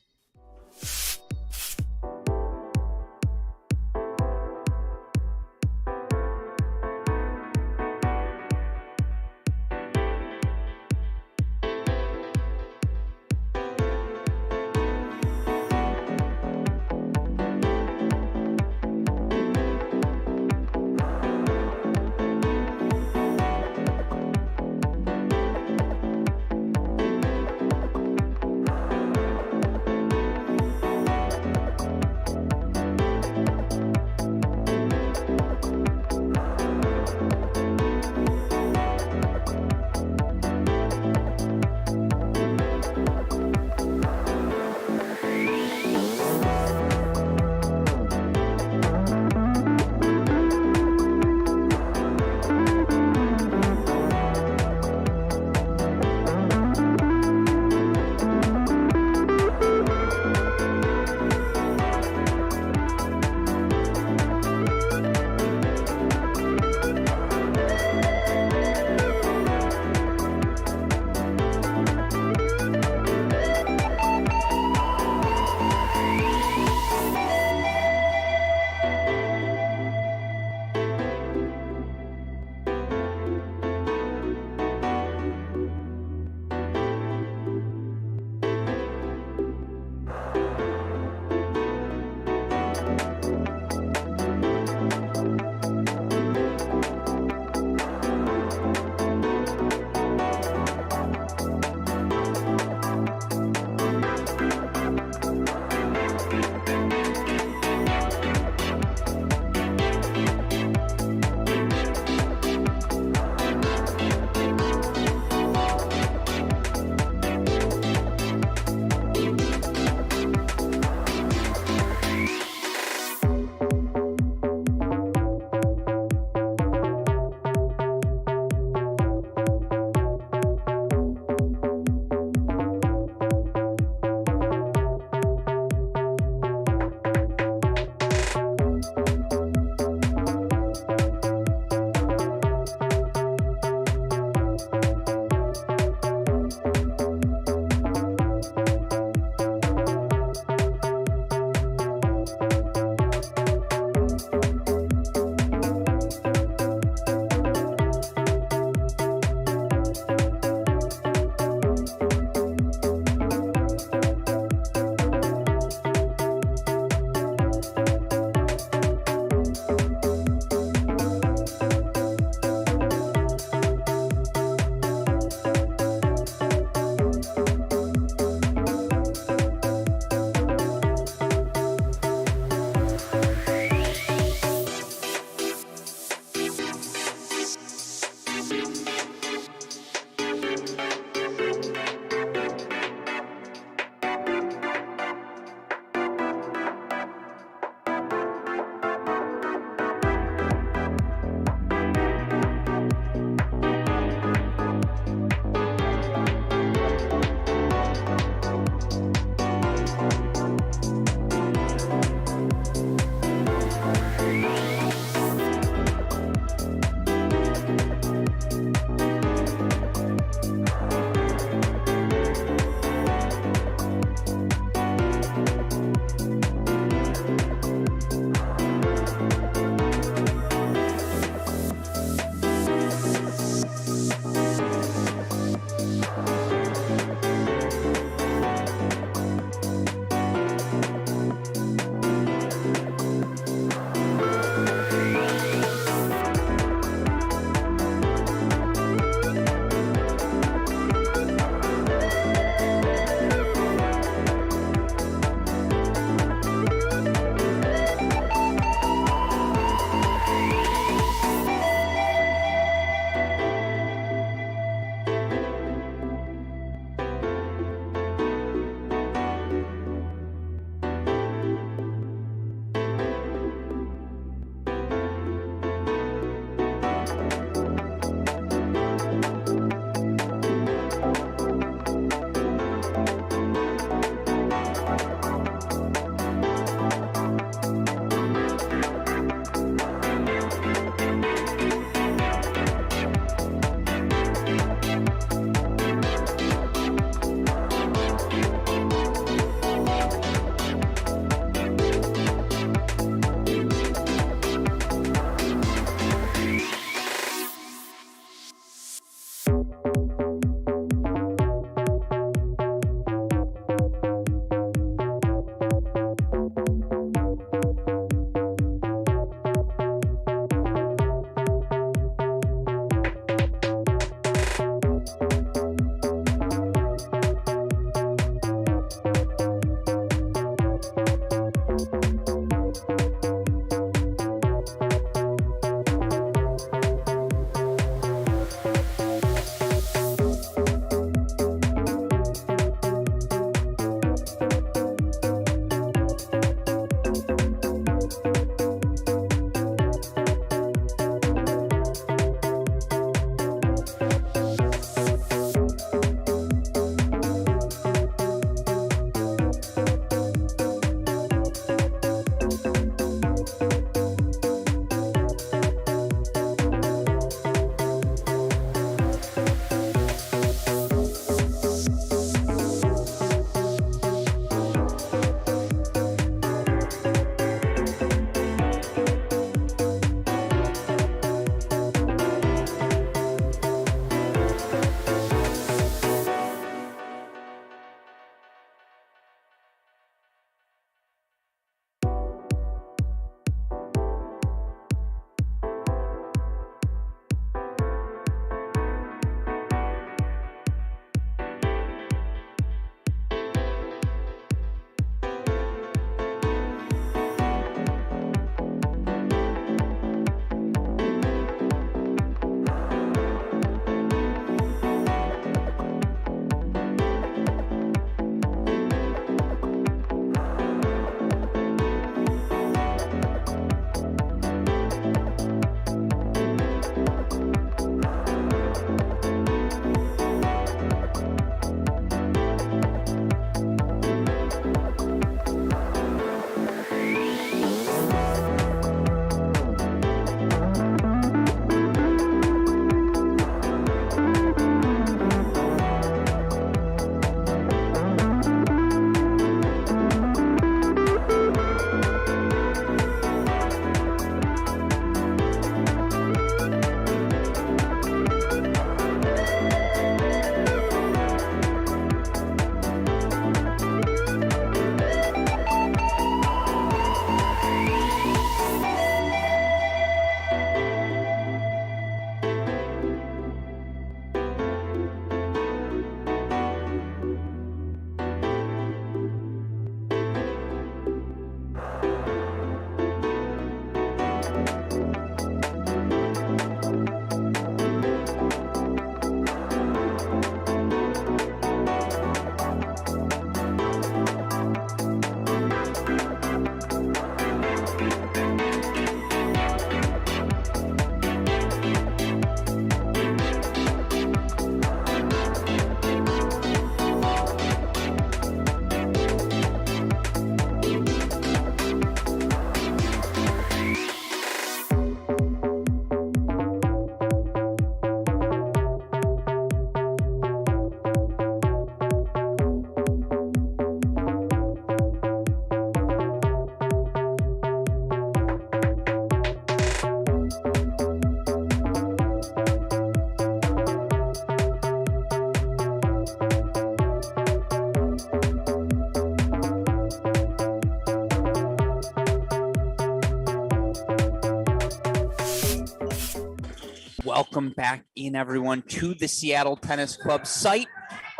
Speaker 1: Welcome back in, everyone, to the Seattle Tennis Club site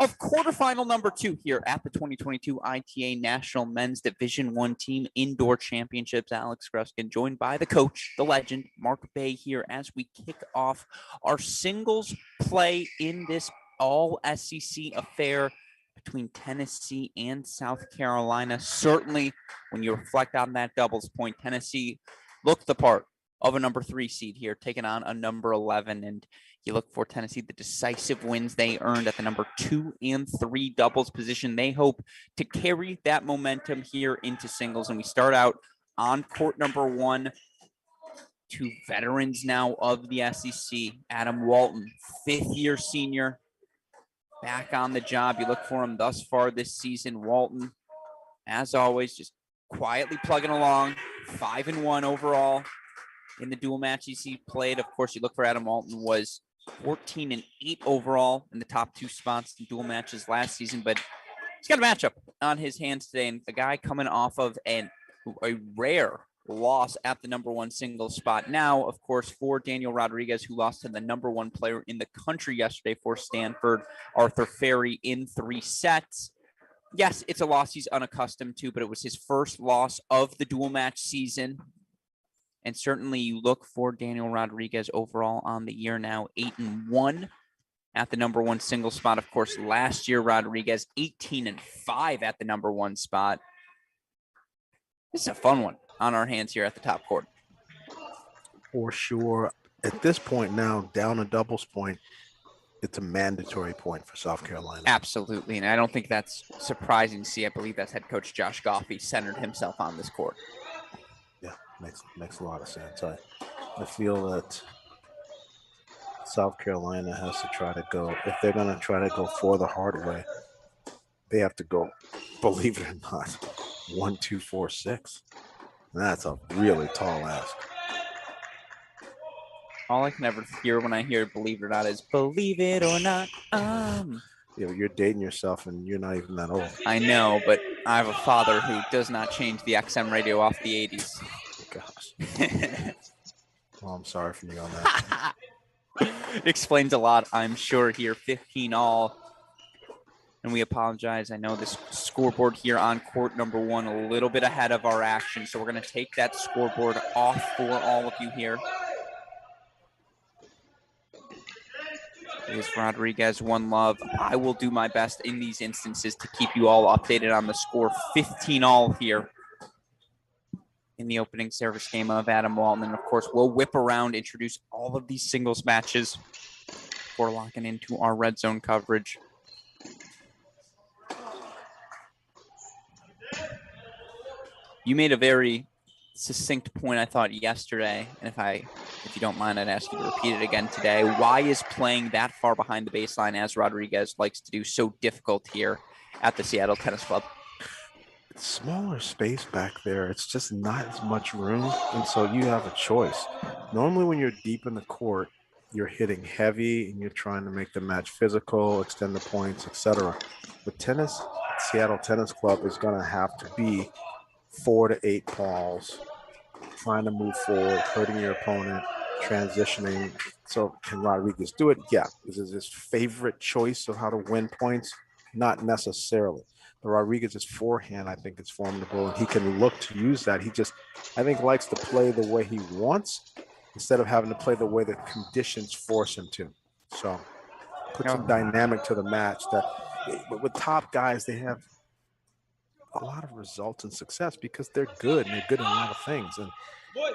Speaker 1: of quarterfinal number 2 here at the 2022 ITA National Men's Division I Team Indoor Championships. Alex Gruskin, joined by the coach, the legend, Mark Bay, here as we kick off our singles play in this all-SEC affair between Tennessee and South Carolina. Certainly, when you reflect on that doubles point, Tennessee looked the part of a number 3 seed here, taking on a number 11. And you look for Tennessee, the decisive wins they earned at the number 2 and 3 doubles position. They hope to carry that momentum here into singles. And we start out on court number 1. 2 veterans now of the SEC. Adam Walton, 5th-year senior, back on the job. You look for him thus far this season. Walton, as always, just quietly plugging along, 5-1 overall in the dual matches he played. Of course, you look for Adam Walton, was 14-8 overall in the top 2 spots in dual matches last season, but he's got a matchup on his hands today, and a guy coming off of a rare loss at the number 1 singles spot. Now, of course, for Daniel Rodriguez, who lost to the number 1 player in the country yesterday for Stanford, Arthur Ferry, in 3 sets. Yes, it's a loss he's unaccustomed to, but it was his first loss of the dual match season. And certainly you look for Daniel Rodriguez overall on the year now, 8-1 at the number 1 single spot. Of course, last year, Rodriguez 18-5 at the number 1 spot. This is a fun one on our hands here at the top court.
Speaker 2: For sure. At this point now, down a doubles point, it's a mandatory point for South Carolina.
Speaker 1: Absolutely. And I don't think that's surprising to see. I believe that's head coach Josh Goffey centered himself on this court.
Speaker 2: Yeah, makes a lot of sense. I feel that South Carolina has to try to go, if they're going to try to go for the hard way, they have to go, believe it or not, 1, 2, 4, 6. That's a really tall ask.
Speaker 1: All I can ever hear when I hear believe it or not is believe it or not.
Speaker 2: Yeah, you're dating yourself and you're not even that old.
Speaker 1: I know, but I have a father who does not change the XM radio off the 80s.
Speaker 2: Gosh. Well, I'm sorry for you on that.
Speaker 1: Explains a lot, I'm sure, here. 15 all. And we apologize. I know this scoreboard here on court number 1 a little bit ahead of our action. So we're going to take that scoreboard off for all of you here. Is Rodriguez, 1 love. I will do my best in these instances to keep you all updated on the score. 15 all here in the opening service game of Adam Walton. And of course, we'll whip around, introduce all of these singles matches before locking into our red zone coverage. You made a very succinct point, I thought, yesterday. And if you don't mind, I'd ask you to repeat it again today. Why is playing that far behind the baseline, as Rodriguez likes to do, so difficult here at the Seattle Tennis Club?
Speaker 2: Smaller space back there. It's just not as much room, and so you have a choice. Normally when you're deep in the court, you're hitting heavy and you're trying to make the match physical, extend the points, etc. But Seattle Tennis Club is going to have to be 4 to 8 balls, trying to move forward, hurting your opponent, transitioning. So can Rodriguez do it? Yeah. Is it his favorite choice of how to win points? Not necessarily. But Rodriguez's forehand, I think, is formidable, and he can look to use that. He just, I think, likes to play the way he wants instead of having to play the way the conditions force him to. So put some dynamic to the match. That with top guys, they have a lot of results and success because they're good, and they're good in a lot of things. And I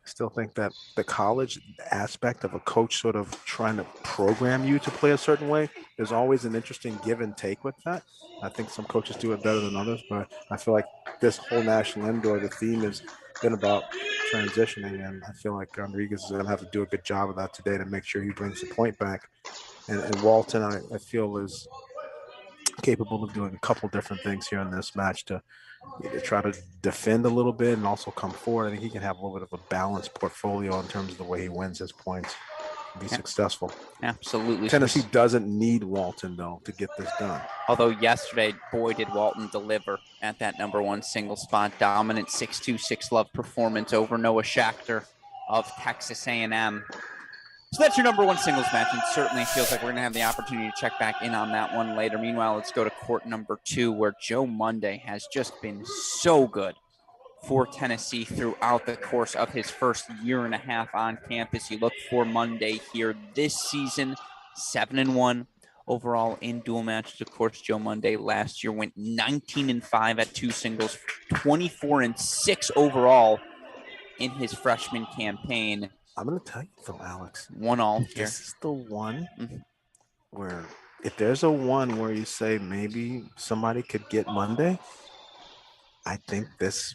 Speaker 2: still think that the college aspect of a coach sort of trying to program you to play a certain way, there's always an interesting give and take with that. I think some coaches do it better than others, but I feel like this whole national indoor, the theme has been about transitioning, and I feel like Rodriguez is going to have to do a good job of that today to make sure he brings the point back. And Walton, I feel, is capable of doing a couple different things here in this match to try to defend a little bit and also come forward. I think he can have a little bit of a balanced portfolio in terms of the way he wins his points and be successful.
Speaker 1: Absolutely.
Speaker 2: Tennessee doesn't need Walton, though, to get this done.
Speaker 1: Although yesterday, boy, did Walton deliver at that number 1 single spot. Dominant 6-2, 6-love performance over Noah Schachter of Texas A&M. So that's your number one singles match, and certainly feels like we're going to have the opportunity to check back in on that one later. Meanwhile, let's go to court number 2, where Joe Monday has just been so good for Tennessee throughout the course of his first year and a half on campus. You look for Monday here this season, 7-1 overall in dual matches. Of course, Joe Monday last year went 19-5 at 2 singles, 24-6 overall in his freshman campaign.
Speaker 2: I'm going to tell you though, Alex.
Speaker 1: 1-all here.
Speaker 2: This is the one where if there's a one where you say maybe somebody could get Monday, I think this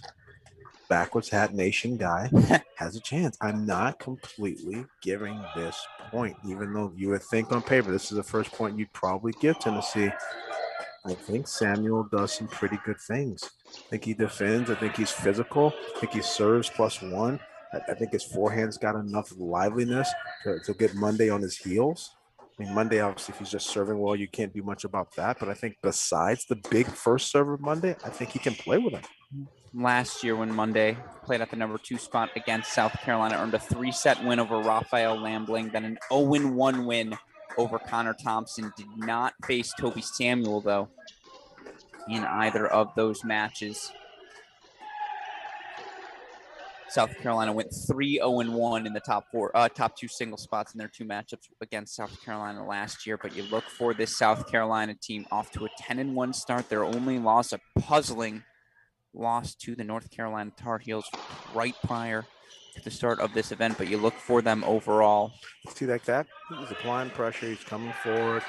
Speaker 2: backwards hat nation guy has a chance. I'm not completely giving this point, even though you would think on paper this is the first point you'd probably give Tennessee. I think Samuel does some pretty good things. I think he defends. I think he's physical. I think he serves +1. I think his forehand's got enough liveliness to get Monday on his heels. I mean, Monday, obviously, if he's just serving well, you can't do much about that. But I think besides the big first server Monday, I think he can play with him.
Speaker 1: Last year when Monday played at the number 2 spot against South Carolina, earned a 3-set win over Raphael Lambling, then an 0-1 win over Connor Thompson. Did not face Toby Samuel, though, in either of those matches. South Carolina went 3-0-1 in the top 2 single spots in their 2 matchups against South Carolina last year. But you look for this South Carolina team off to a 10-1 start. Their only loss, a puzzling loss to the North Carolina Tar Heels right prior to the start of this event. But you look for them overall.
Speaker 2: See like that? He's applying pressure. He's coming forward.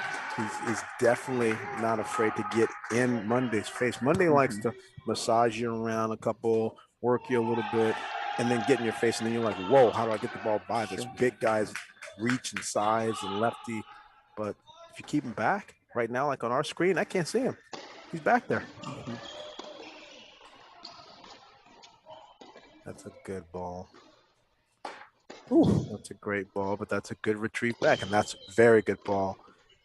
Speaker 2: He's definitely not afraid to get in Monday's face. Monday likes to massage you around a couple, work you a little bit, and then get in your face. And then you're like, whoa, how do I get the ball by this big guy's reach and size and lefty? But if you keep him back right now, like on our screen, I can't see him. He's back there. That's a good ball. Ooh, that's a great ball, but that's a good retrieve back, and that's a very good ball,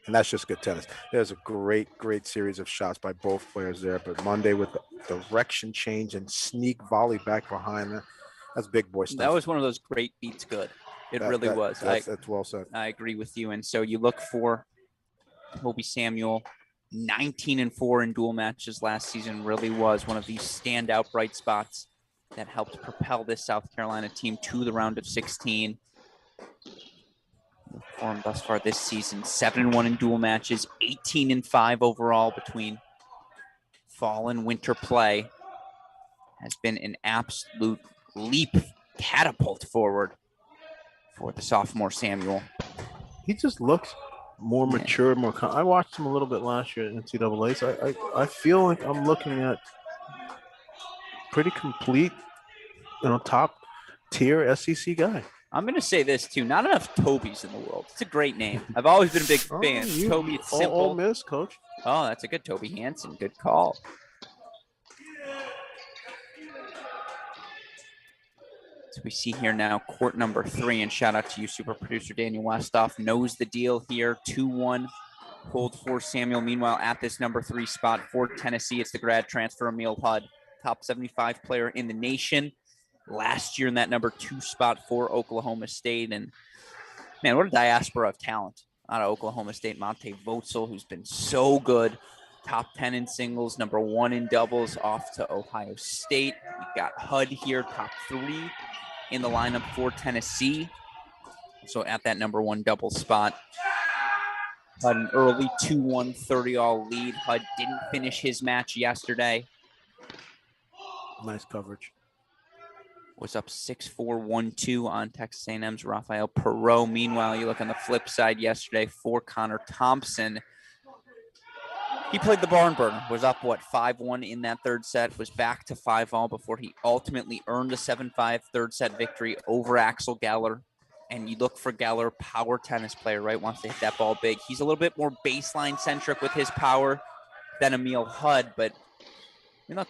Speaker 2: and that's just good tennis. There's a great series of shots by both players there, but Monday with the direction change and sneak volley back behind that, that's big boy stuff.
Speaker 1: That was one of those great beats good. It really was.
Speaker 2: That's well said.
Speaker 1: I agree with you, and so you look for Toby Samuel, 19-4 in dual matches last season, really was one of these standout bright spots that helped propel this South Carolina team to the round of 16. Formed thus far this season, 7-1 in dual matches, 18-5 overall between fall and winter play. Has been an absolute leap, catapult forward for the sophomore Samuel.
Speaker 2: He just looks more mature, more. I watched him a little bit last year at NCAA, so I feel like I'm looking at pretty complete, top tier SEC guy.
Speaker 1: I'm going to say this too. Not enough Tobys in the world. It's a great name. I've always been a big fan. Toby, it's simple.
Speaker 2: Ole Miss, coach.
Speaker 1: Oh, that's a good Toby Hansen. Good call. So we see here now court number 3, and shout out to you, super producer Daniel Westoff. Knows the deal here. 2-1 hold for Samuel. Meanwhile, at this number 3 spot for Tennessee, it's the grad transfer Emil Hudd, top 75 player in the nation. Last year in that number 2 spot for Oklahoma State. And man, what a diaspora of talent out of Oklahoma State. Monte Votzel, who's been so good, top 10 in singles, number 1 in doubles, off to Ohio State. We've got Hudd here, top 3 in the lineup for Tennessee. So at that number 1 double spot. Hudd an early 2-1 30-all lead. Hudd didn't finish his match yesterday.
Speaker 2: Nice coverage.
Speaker 1: Was up 6-4, 1-2 on Texas A&M's Rafael Perot. Meanwhile, you look on the flip side yesterday for Connor Thompson. He played the barn burner, was up, 5-1 in that third set, was back to 5-all before he ultimately earned a 7-5 third set victory over Axel Geller. And you look for Geller, power tennis player, right? Wants to hit that ball big. He's a little bit more baseline centric with his power than Emil Hudd, but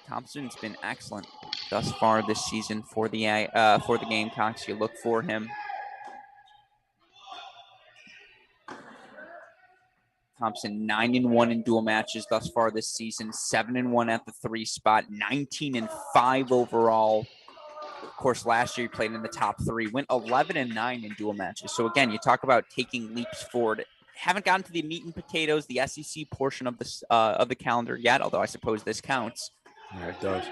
Speaker 1: Thompson's been excellent thus far this season for the Gamecocks. You look for him. Thompson 9-1 in dual matches thus far this season, 7-1 at the 3 spot, 19-5 overall. course, last year he played in the top 3, went 11-9 in dual matches. So again, you talk about taking leaps forward. Haven't gotten to the meat and potatoes, the SEC portion of the calendar yet, although I suppose this counts.
Speaker 2: Yeah, it does.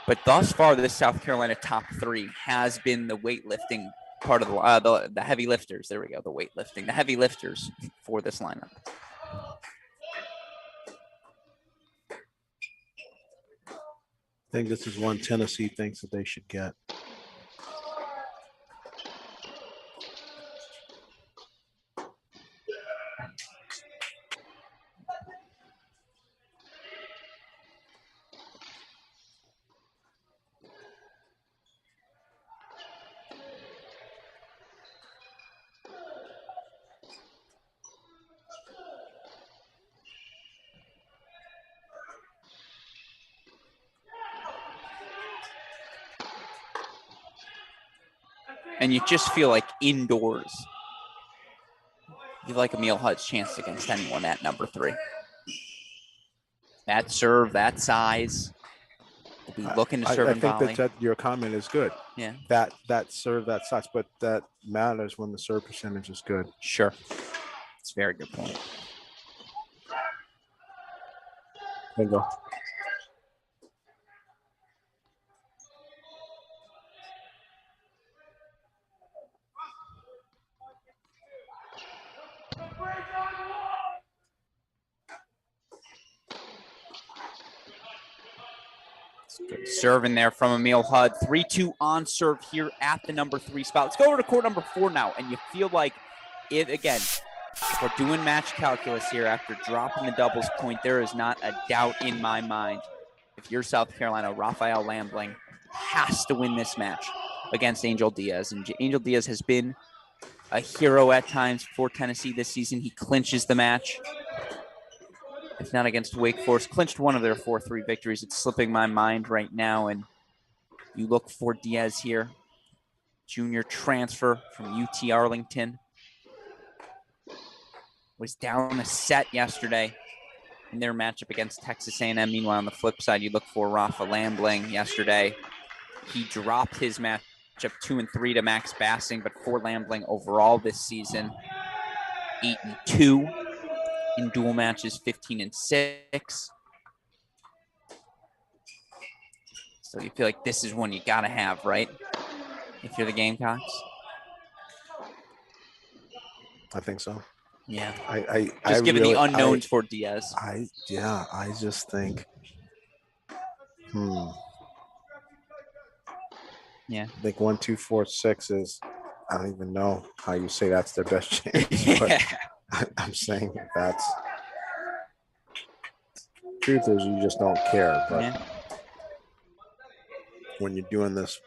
Speaker 1: But thus far, this South Carolina top 3 has been the weightlifting part of the heavy lifters. There we go, the weightlifting, the heavy lifters for this lineup.
Speaker 2: I think this is one Tennessee thinks that they should get.
Speaker 1: And you just feel like indoors, you like Emil Hutt's chance against anyone at number 3. That serve, that size, will be looking to serve and volley.
Speaker 2: I think that your comment is good.
Speaker 1: Yeah.
Speaker 2: That serve, that size, but that matters when the serve percentage is good.
Speaker 1: Sure. It's a very good point.
Speaker 2: Bingo.
Speaker 1: Good serve in there from Emil Hutt. 3-2 on serve here at the number 3 spot. Let's go over to court number 4 now. And you feel like it again. We're doing match calculus here after dropping the doubles point. There is not a doubt in my mind. If you're South Carolina, Rafael Lambling has to win this match against Angel Diaz. And Angel Diaz has been a hero at times for Tennessee this season. He clinches the match. If not against Wake Forest, clinched one of their 4-3 victories. It's slipping my mind right now. And you look for Diaz here. Junior transfer from UT Arlington. Was down a set yesterday in their matchup against Texas A&M. Meanwhile, on the flip side, you look for Rafa Lambling yesterday. He dropped his matchup 2-3 to Max Bassing, but for Lambling overall this season, 8-2 in dual matches, 15-6. So you feel like this is one you got to have, right? If you're the Gamecocks.
Speaker 2: I think so.
Speaker 1: Yeah.
Speaker 2: Just
Speaker 1: given
Speaker 2: really,
Speaker 1: the unknowns for Diaz.
Speaker 2: I just think,
Speaker 1: Yeah.
Speaker 2: I think 1, 2, 4, 6 is, I don't even know how you say that's their best chance. But I'm saying that's, truth is you just don't care. But when you're doing this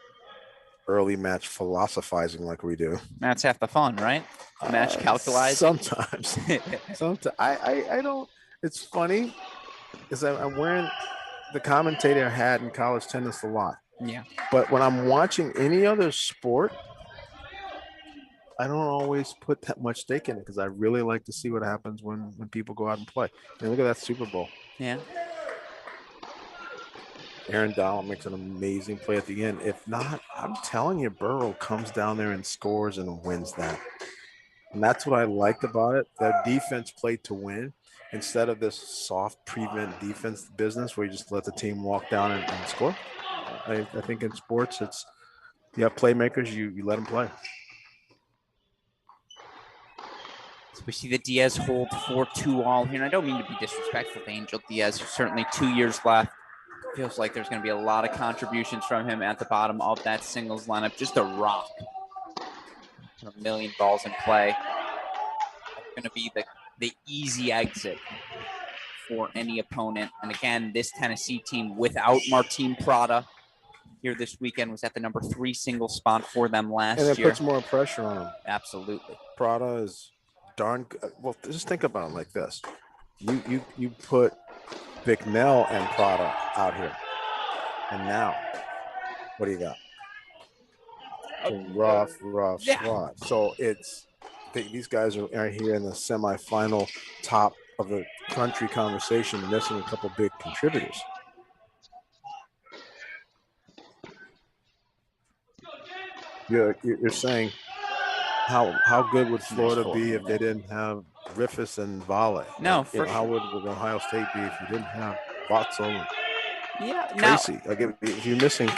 Speaker 2: early match philosophizing like we do,
Speaker 1: that's half the fun, right? Match calculizing.
Speaker 2: Sometimes. I don't. It's funny because I'm wearing the commentator hat in college tennis a lot.
Speaker 1: Yeah.
Speaker 2: But when I'm watching any other sport, I don't always put that much stake in it because I really like to see what happens when people go out and play. And look at that Super Bowl.
Speaker 1: Yeah.
Speaker 2: Aaron Donald makes an amazing play at the end. If not, I'm telling you, Burrow comes down there and scores and wins that. And that's what I liked about it. Their defense played to win instead of this soft prevent defense business where you just let the team walk down and score. I think in sports, it's you have playmakers, you let them play.
Speaker 1: So we see the Diaz hold 4-2 all here. And I don't mean to be disrespectful to Angel Diaz. There's certainly 2 years left. Feels like there's going to be a lot of contributions from him at the bottom of that singles lineup. Just a rock. A million balls in play. Going to be the easy exit for any opponent. And again, this Tennessee team without Martin Prada here this weekend was at the number 3 single spot for them last year.
Speaker 2: And it puts more pressure on them.
Speaker 1: Absolutely.
Speaker 2: Prada is darn good. Well, just think about it like this. You put Bicknell and Prada out here. And now, what do you got? Rough squad. So it's these guys are here in the semifinal top of the country conversation, missing a couple big contributors. You're saying how good would Florida be if they didn't have Griffiths and Vale?
Speaker 1: No,
Speaker 2: Like, how would Ohio State be if you didn't have Watson?
Speaker 1: Yeah,
Speaker 2: Tracy. Like if you're missing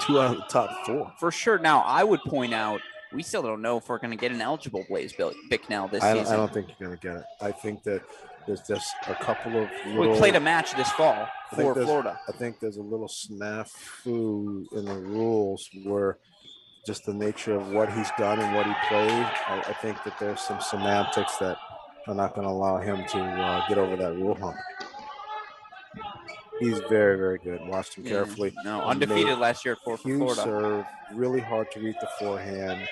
Speaker 2: 2 out of the top 4.
Speaker 1: For sure. Now, I would point out, we still don't know if we're going to get an eligible Blaze Bicknell this season.
Speaker 2: I don't think you're going to get it. I think that there's just a couple of little...
Speaker 1: We played a match this fall for Florida.
Speaker 2: I think there's a little snafu in the rules where just the nature of what he's done and what he played. I think that there's some semantics that are not going to allow him to get over that rule hump. He's very, very good. Watched him carefully.
Speaker 1: No, undefeated last year for Florida.
Speaker 2: Serve, really hard to read the forehand.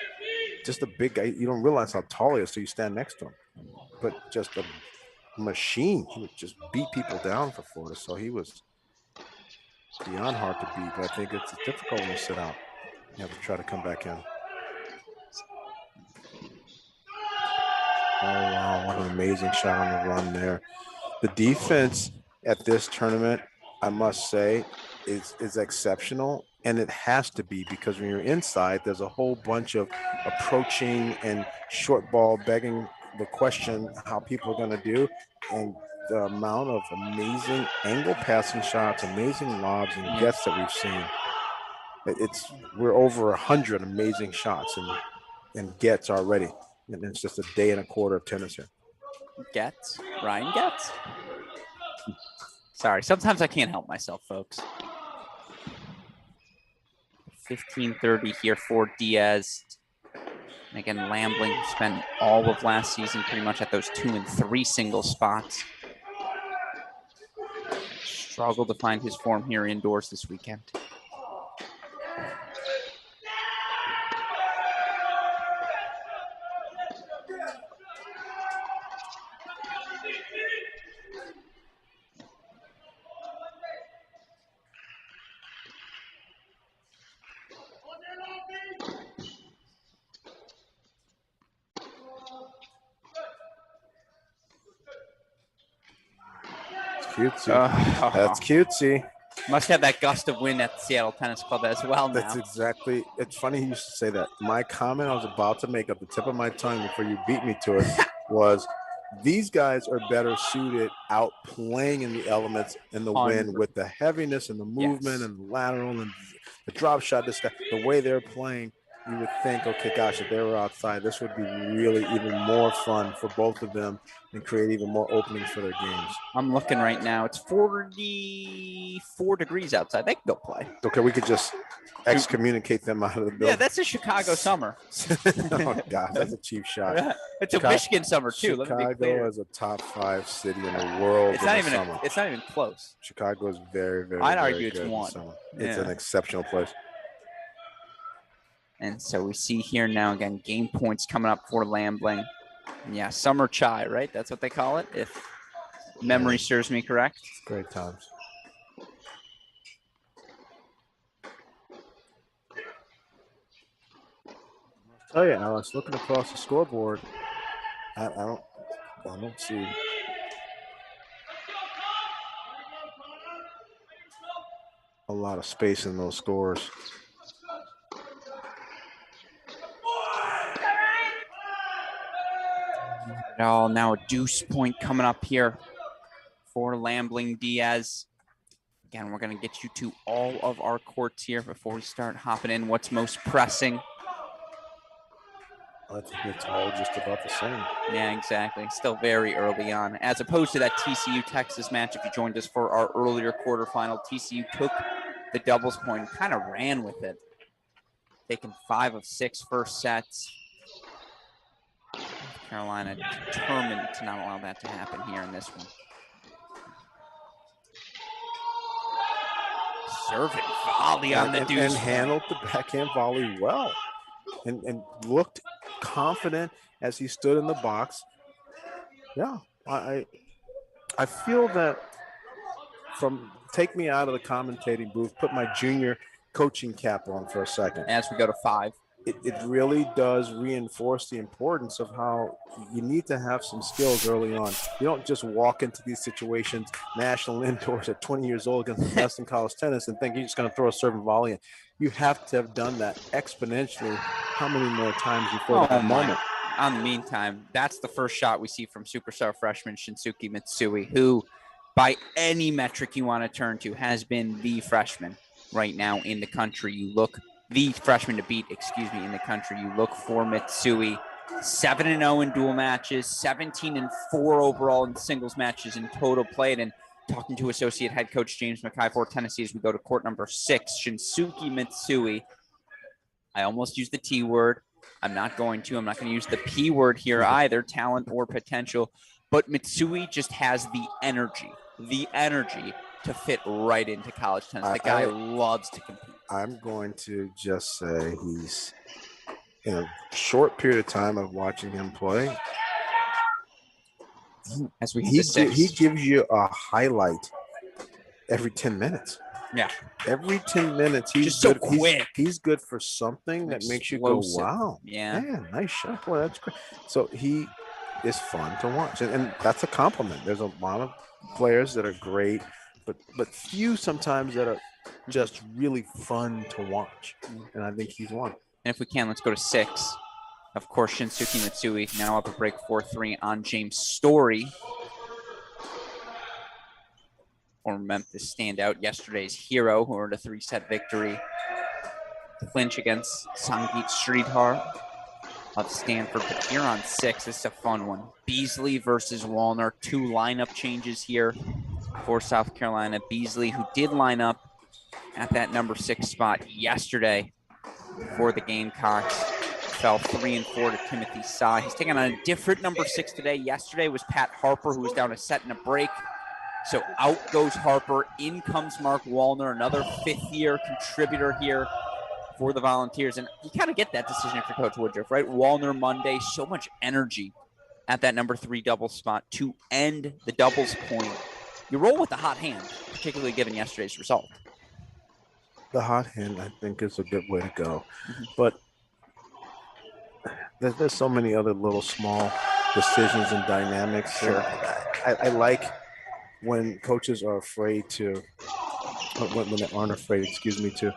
Speaker 2: Just a big guy. You don't realize how tall he is till you stand next to him. But just a machine. He would just beat people down for Florida. So he was beyond hard to beat. But I think it's difficult when you sit out. You have to try to come back in. Oh, wow. What an amazing shot on the run there. The defense at this tournament, I must say, is exceptional. And it has to be, because when you're inside, there's a whole bunch of approaching and short ball begging the question how people are going to do. And the amount of amazing angle passing shots, amazing lobs and gets that we've seen. We're over 100 amazing shots and gets already. And it's just a day and a quarter of tennis here.
Speaker 1: Ryan Getz. Sorry, sometimes I can't help myself, folks. 15:30 here for Diaz. And again, Lambling spent all of last season pretty much at those 2 and 3 single spots. Struggled to find his form here indoors this weekend.
Speaker 2: Cutesy. That's cutesy.
Speaker 1: Must have that gust of wind at the Seattle Tennis Club as well now.
Speaker 2: That's exactly. It's funny you used to say that. My comment I was about to make at the tip of my tongue before you beat me to it was, these guys are better suited out playing in the elements in the wind with the heaviness and the movement and the lateral and the drop shot. This guy, the way they're playing, you would think, okay, gosh, if they were outside, this would be really even more fun for both of them and create even more openings for their games.
Speaker 1: I'm looking right now. It's 44 degrees outside. They can go play.
Speaker 2: Okay, we could just excommunicate them out of the building.
Speaker 1: Yeah, that's a Chicago summer.
Speaker 2: Oh, God, that's a cheap shot.
Speaker 1: It's a Michigan summer, too.
Speaker 2: Chicago is a top 5 city in the world.
Speaker 1: It's not even close.
Speaker 2: Chicago is very, very,
Speaker 1: I'd
Speaker 2: very
Speaker 1: argue
Speaker 2: good
Speaker 1: it's one.
Speaker 2: It's an exceptional place.
Speaker 1: And so we see here now, again, game points coming up for Lambling. Yeah, summer chai, right? That's what they call it, if memory serves me correct.
Speaker 2: Great times. I'll tell you, Alex, looking across the scoreboard, I don't see a lot of space in those scores.
Speaker 1: Now a deuce point coming up here for Lambling Diaz. Again, we're going to get you to all of our courts here before we start hopping in. What's most pressing?
Speaker 2: I think it's all just about the same.
Speaker 1: Yeah, exactly. Still very early on. As opposed to that TCU-Texas match, if you joined us for our earlier quarterfinal, TCU took the doubles point and kind of ran with it. Taking 5 of 6 first sets. Carolina determined to not allow that to happen here in this one. Serving volley on the deuce.
Speaker 2: And handled the backhand volley well. And looked confident as he stood in the box. Yeah, I feel that take me out of the commentating booth, put my junior coaching cap on for a second.
Speaker 1: As we go to 5.
Speaker 2: it really does reinforce the importance of how you need to have some skills early on. You don't just walk into these situations, national indoors at 20 years old against the best in college tennis and think you're just going to throw a serve and volley in. You have to have done that exponentially how many more times before that moment.
Speaker 1: On the meantime, that's the first shot we see from superstar freshman Shinsuke Mitsui, who, by any metric you want to turn to, has been the freshman right now in the country. You look the freshman to beat, in the country. You look for Mitsui, 7-0 in dual matches, 17-4 overall in singles matches in total played. And talking to associate head coach James McKay for Tennessee as we go to court number 6, Shinsuke Mitsui. I almost used the T word. I'm not going to. I'm not going to use the P word here either, talent or potential. But Mitsui just has the energy to fit right into college tennis. The guy loves to compete.
Speaker 2: I'm going to just say he's, in a short period of time of watching him play,
Speaker 1: as we hit
Speaker 2: he gives you a highlight every 10 minutes.
Speaker 1: Yeah.
Speaker 2: Every 10 minutes, he's
Speaker 1: just good. So quick.
Speaker 2: He's good for something that makes you go, wow.
Speaker 1: Yeah.
Speaker 2: Man, nice shot. Boy, that's great. So he is fun to watch. And that's a compliment. There's a lot of players that are great, but few sometimes that are just really fun to watch. And I think he's one.
Speaker 1: And if we can, let's go to 6. Of course, Shinsuke Mitsui now up a break 4-3 on James Story. Former Memphis standout, yesterday's hero, who earned a 3-set victory. Clinch against Sangeet Sridhar of Stanford. But here on 6, this is a fun one. Beasley versus Wallner. 2 lineup changes here for South Carolina. Beasley, who did line up at that number 6 spot yesterday for the Gamecocks, fell 3-4 to Timothy Sa. He's taking on a different number 6 today. Yesterday was Pat Harper, who was down a set and a break. So out goes Harper. In comes Mark Wallner, another 5th-year contributor here for the Volunteers. And you kind of get that decision for Coach Woodruff, right? Wallner Monday, so much energy at that number 3 double spot to end the doubles point. You roll with the hot hand, particularly given yesterday's result.
Speaker 2: The hot hand, I think, is a good way to go. But there's so many other little small decisions and dynamics.
Speaker 1: Sure.
Speaker 2: I like when coaches are afraid to, when they aren't afraid, to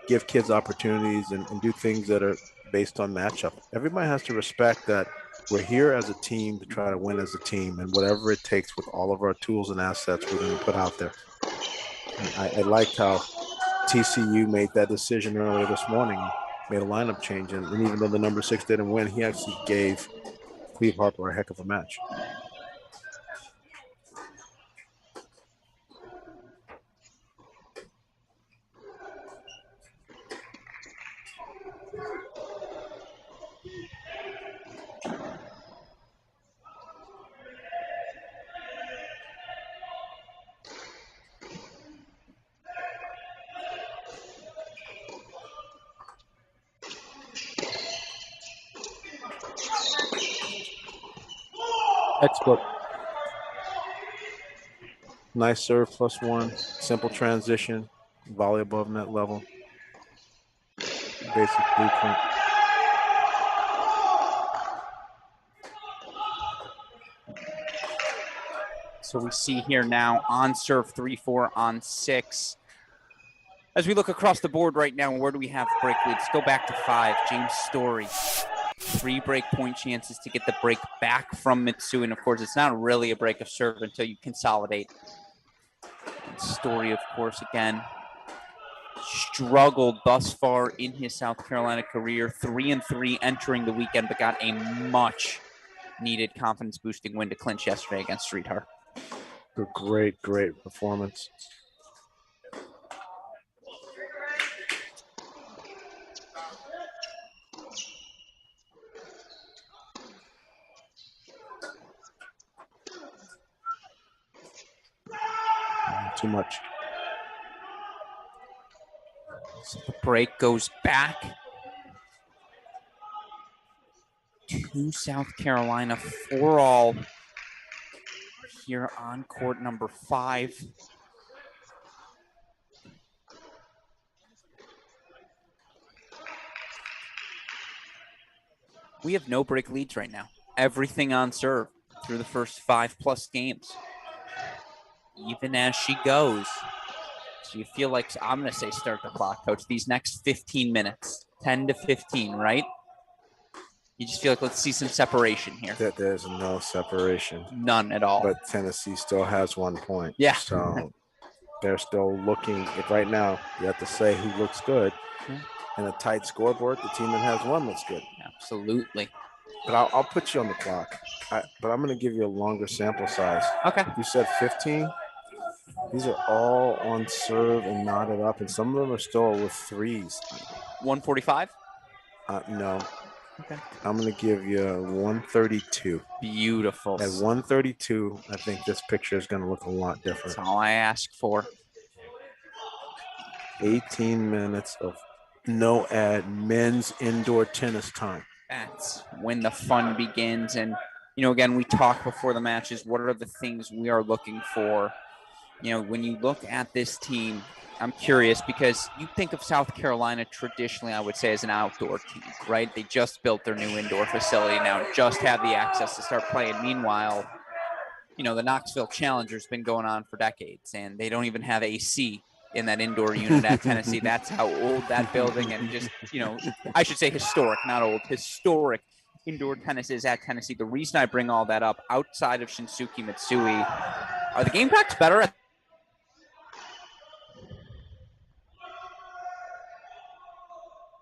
Speaker 2: give kids opportunities and do things that are based on matchup. Everybody has to respect that we're here as a team to try to win as a team, and whatever it takes with all of our tools and assets we're going to put out there. I liked how TCU made that decision earlier this morning, made a lineup change, and even though the number 6 didn't win, he actually gave Cleve Harper a heck of a match. Textbook. Nice serve +1, simple transition, volley above net level. Basic blueprint.
Speaker 1: So we see here now on serve 3-4 on 6. As we look across the board right now, where do we have break leads? Go back to 5. James Story. 3 break point chances to get the break back from Mitsui. And of course, it's not really a break of serve until you consolidate. And Story, of course, again, struggled thus far in his South Carolina career. 3-3 entering the weekend, but got a much needed confidence boosting win to clinch yesterday against Sridhar.
Speaker 2: A great performance. Too much.
Speaker 1: So the break goes back to South Carolina 4-all here on court number 5. We have no break leads right now. Everything on serve through the first 5+ games. Even as she goes. So you feel like, I'm going to say start the clock, Coach. These next 15 minutes, 10 to 15, right? You just feel like let's see some separation here.
Speaker 2: There's no separation.
Speaker 1: None at all.
Speaker 2: But Tennessee still has 1 point.
Speaker 1: Yeah.
Speaker 2: So they're still looking. Right now, you have to say who looks good. In a tight scoreboard, the team that has 1 looks good.
Speaker 1: Absolutely.
Speaker 2: But I'll put you on the clock. But I'm going to give you a longer sample size.
Speaker 1: Okay.
Speaker 2: You said 15. These are all on serve and knotted up, and some of them are still with threes.
Speaker 1: 145?
Speaker 2: No.
Speaker 1: Okay.
Speaker 2: I'm going to give you 132.
Speaker 1: Beautiful.
Speaker 2: At 132, I think this picture is going to look a lot different.
Speaker 1: That's all I ask for.
Speaker 2: 18 minutes of no-ad men's indoor tennis time.
Speaker 1: That's when the fun begins. And, again, we talk before the matches. What are the things we are looking for? When you look at this team, I'm curious because you think of South Carolina traditionally, I would say, as an outdoor team, right? They just built their new indoor facility now, just have the access to start playing. Meanwhile, the Knoxville Challenger's been going on for decades, and they don't even have AC in that indoor unit at Tennessee. That's how old that building and just, I should say historic, not old, historic indoor tennis is at Tennessee. The reason I bring all that up, outside of Shinsuke Mitsui, are the Gamecocks better at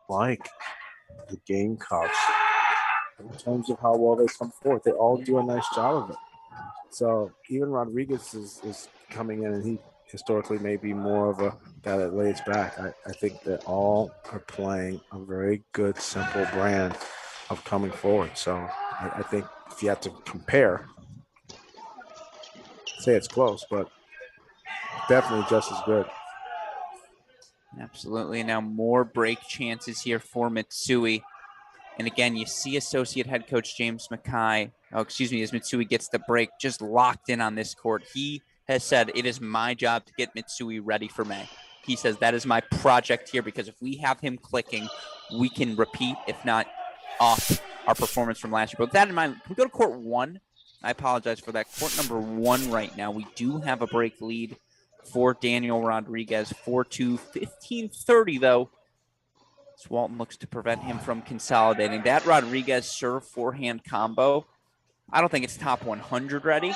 Speaker 2: like the Gamecocks in terms of how well they come forth? They all do a nice job of it. So even Rodriguez is coming in, and he historically may be more of a guy that lays back. I think that all are playing a very good, simple brand of coming forward. So I think if you have to compare, say it's close, but definitely just as good.
Speaker 1: Absolutely. Now more break chances here for Mitsui. And again, you see associate head coach James Mackay, as Mitsui gets the break, just locked in on this court. He has said, it is my job to get Mitsui ready for May. He says, that is my project here, because if we have him clicking, we can repeat, if not off our performance from last year. But with that in mind, can we go to court 1? I apologize for that. Court number 1 right now. We do have a break lead for Daniel Rodriguez, 4-2, 15-30, though. So Walton looks to prevent him from consolidating. That Rodriguez serve forehand combo, I don't think it's top 100 ready,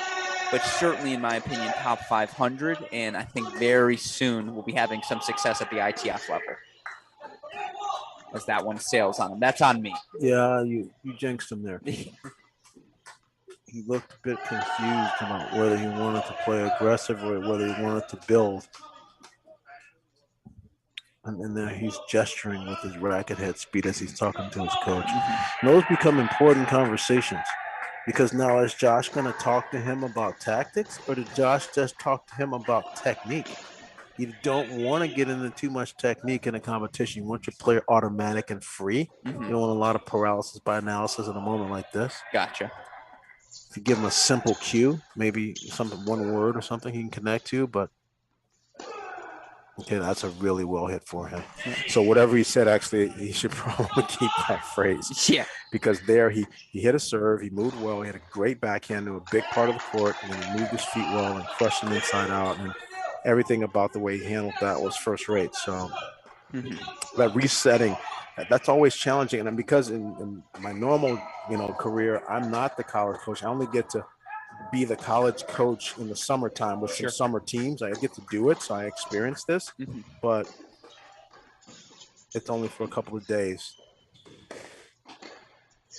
Speaker 1: but certainly, in my opinion, top 500. And I think very soon we'll be having some success at the ITF level. As that one sails on him. That's on me.
Speaker 2: Yeah, you jinxed him there. He looked a bit confused about whether he wanted to play aggressive or whether he wanted to build. And then he's gesturing with his racket head speed as he's talking to his coach. And those become important conversations, because now is Josh going to talk to him about tactics, or did Josh just talk to him about technique? You don't want to get into too much technique in a competition. You want your player automatic and free. You don't want a lot of paralysis by analysis in a moment like this.
Speaker 1: Gotcha.
Speaker 2: If you give him a simple cue, maybe one word or something he can connect to, but okay, that's a really well hit for him. So whatever he said, actually, he should probably keep that phrase.
Speaker 1: Yeah.
Speaker 2: Because there he hit a serve, he moved well, he had a great backhand to a big part of the court, and then he moved his feet well and crushed him inside out. And everything about the way he handled that was first rate. So that resetting, that's always challenging. And because in my normal, career, I'm not the college coach. I only get to be the college coach in the summertime with some summer teams. I get to do it, so I experience this, but it's only for a couple of days.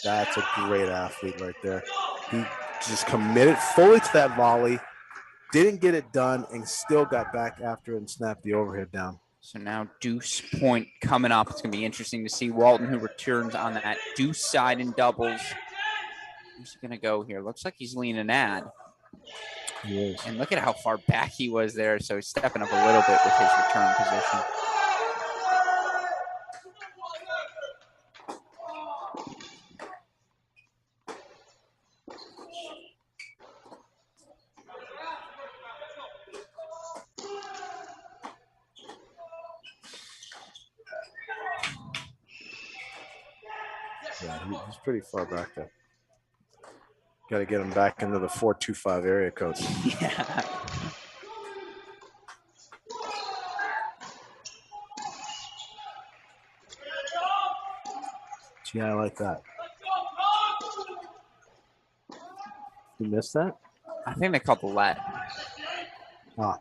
Speaker 2: That's a great athlete right there. He just committed fully to that volley, didn't get it done, and still got back after it and snapped the overhead down.
Speaker 1: So now deuce point coming up. It's going to be interesting to see Walton, who returns on that deuce side in doubles. Who's he going to go here? Looks like he's leaning ad.
Speaker 2: He is.
Speaker 1: And look at how far back he was there. So he's stepping up a little bit with his return position.
Speaker 2: Yeah, he's pretty far back there. Got to get him back into the 4-2-5 area code.
Speaker 1: Yeah.
Speaker 2: Yeah, I like that. You missed that?
Speaker 1: I think they called the let.
Speaker 2: Ah.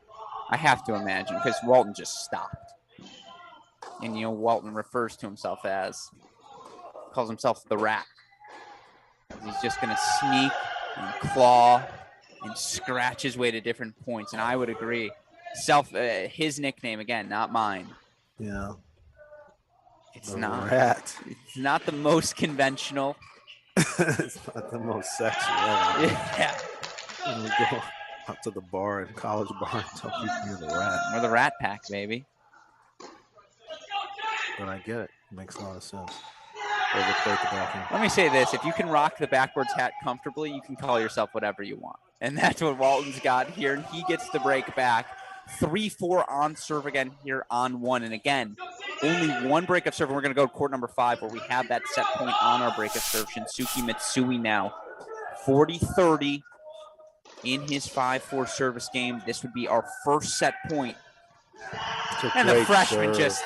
Speaker 1: I have to imagine because Walton just stopped. And, Walton refers to himself calls himself the rat. He's just going to sneak and claw and scratch his way to different points. And I would agree. His nickname, again, not mine.
Speaker 2: Yeah.
Speaker 1: It's
Speaker 2: the
Speaker 1: not.
Speaker 2: Rat.
Speaker 1: It's not the most conventional.
Speaker 2: It's not the most sexy ever.
Speaker 1: Yeah.
Speaker 2: When we go out to the bar and college bar and tell people you're the Rat.
Speaker 1: We're the Rat Pack, baby.
Speaker 2: But I get it. Makes a lot of sense. Overplayed the backhand.
Speaker 1: Let me say this. If you can rock the backwards hat comfortably, you can call yourself whatever you want. And that's what Walton's got here. And he gets the break back. 3-4 on serve again here on 1. And again, only one break of serve. And we're going to go to court number 5 where we have that set point on our break of serve. Shinsuke Mitsui now 40-30 in his 5-4 service game. This would be our first set point. And the freshman just...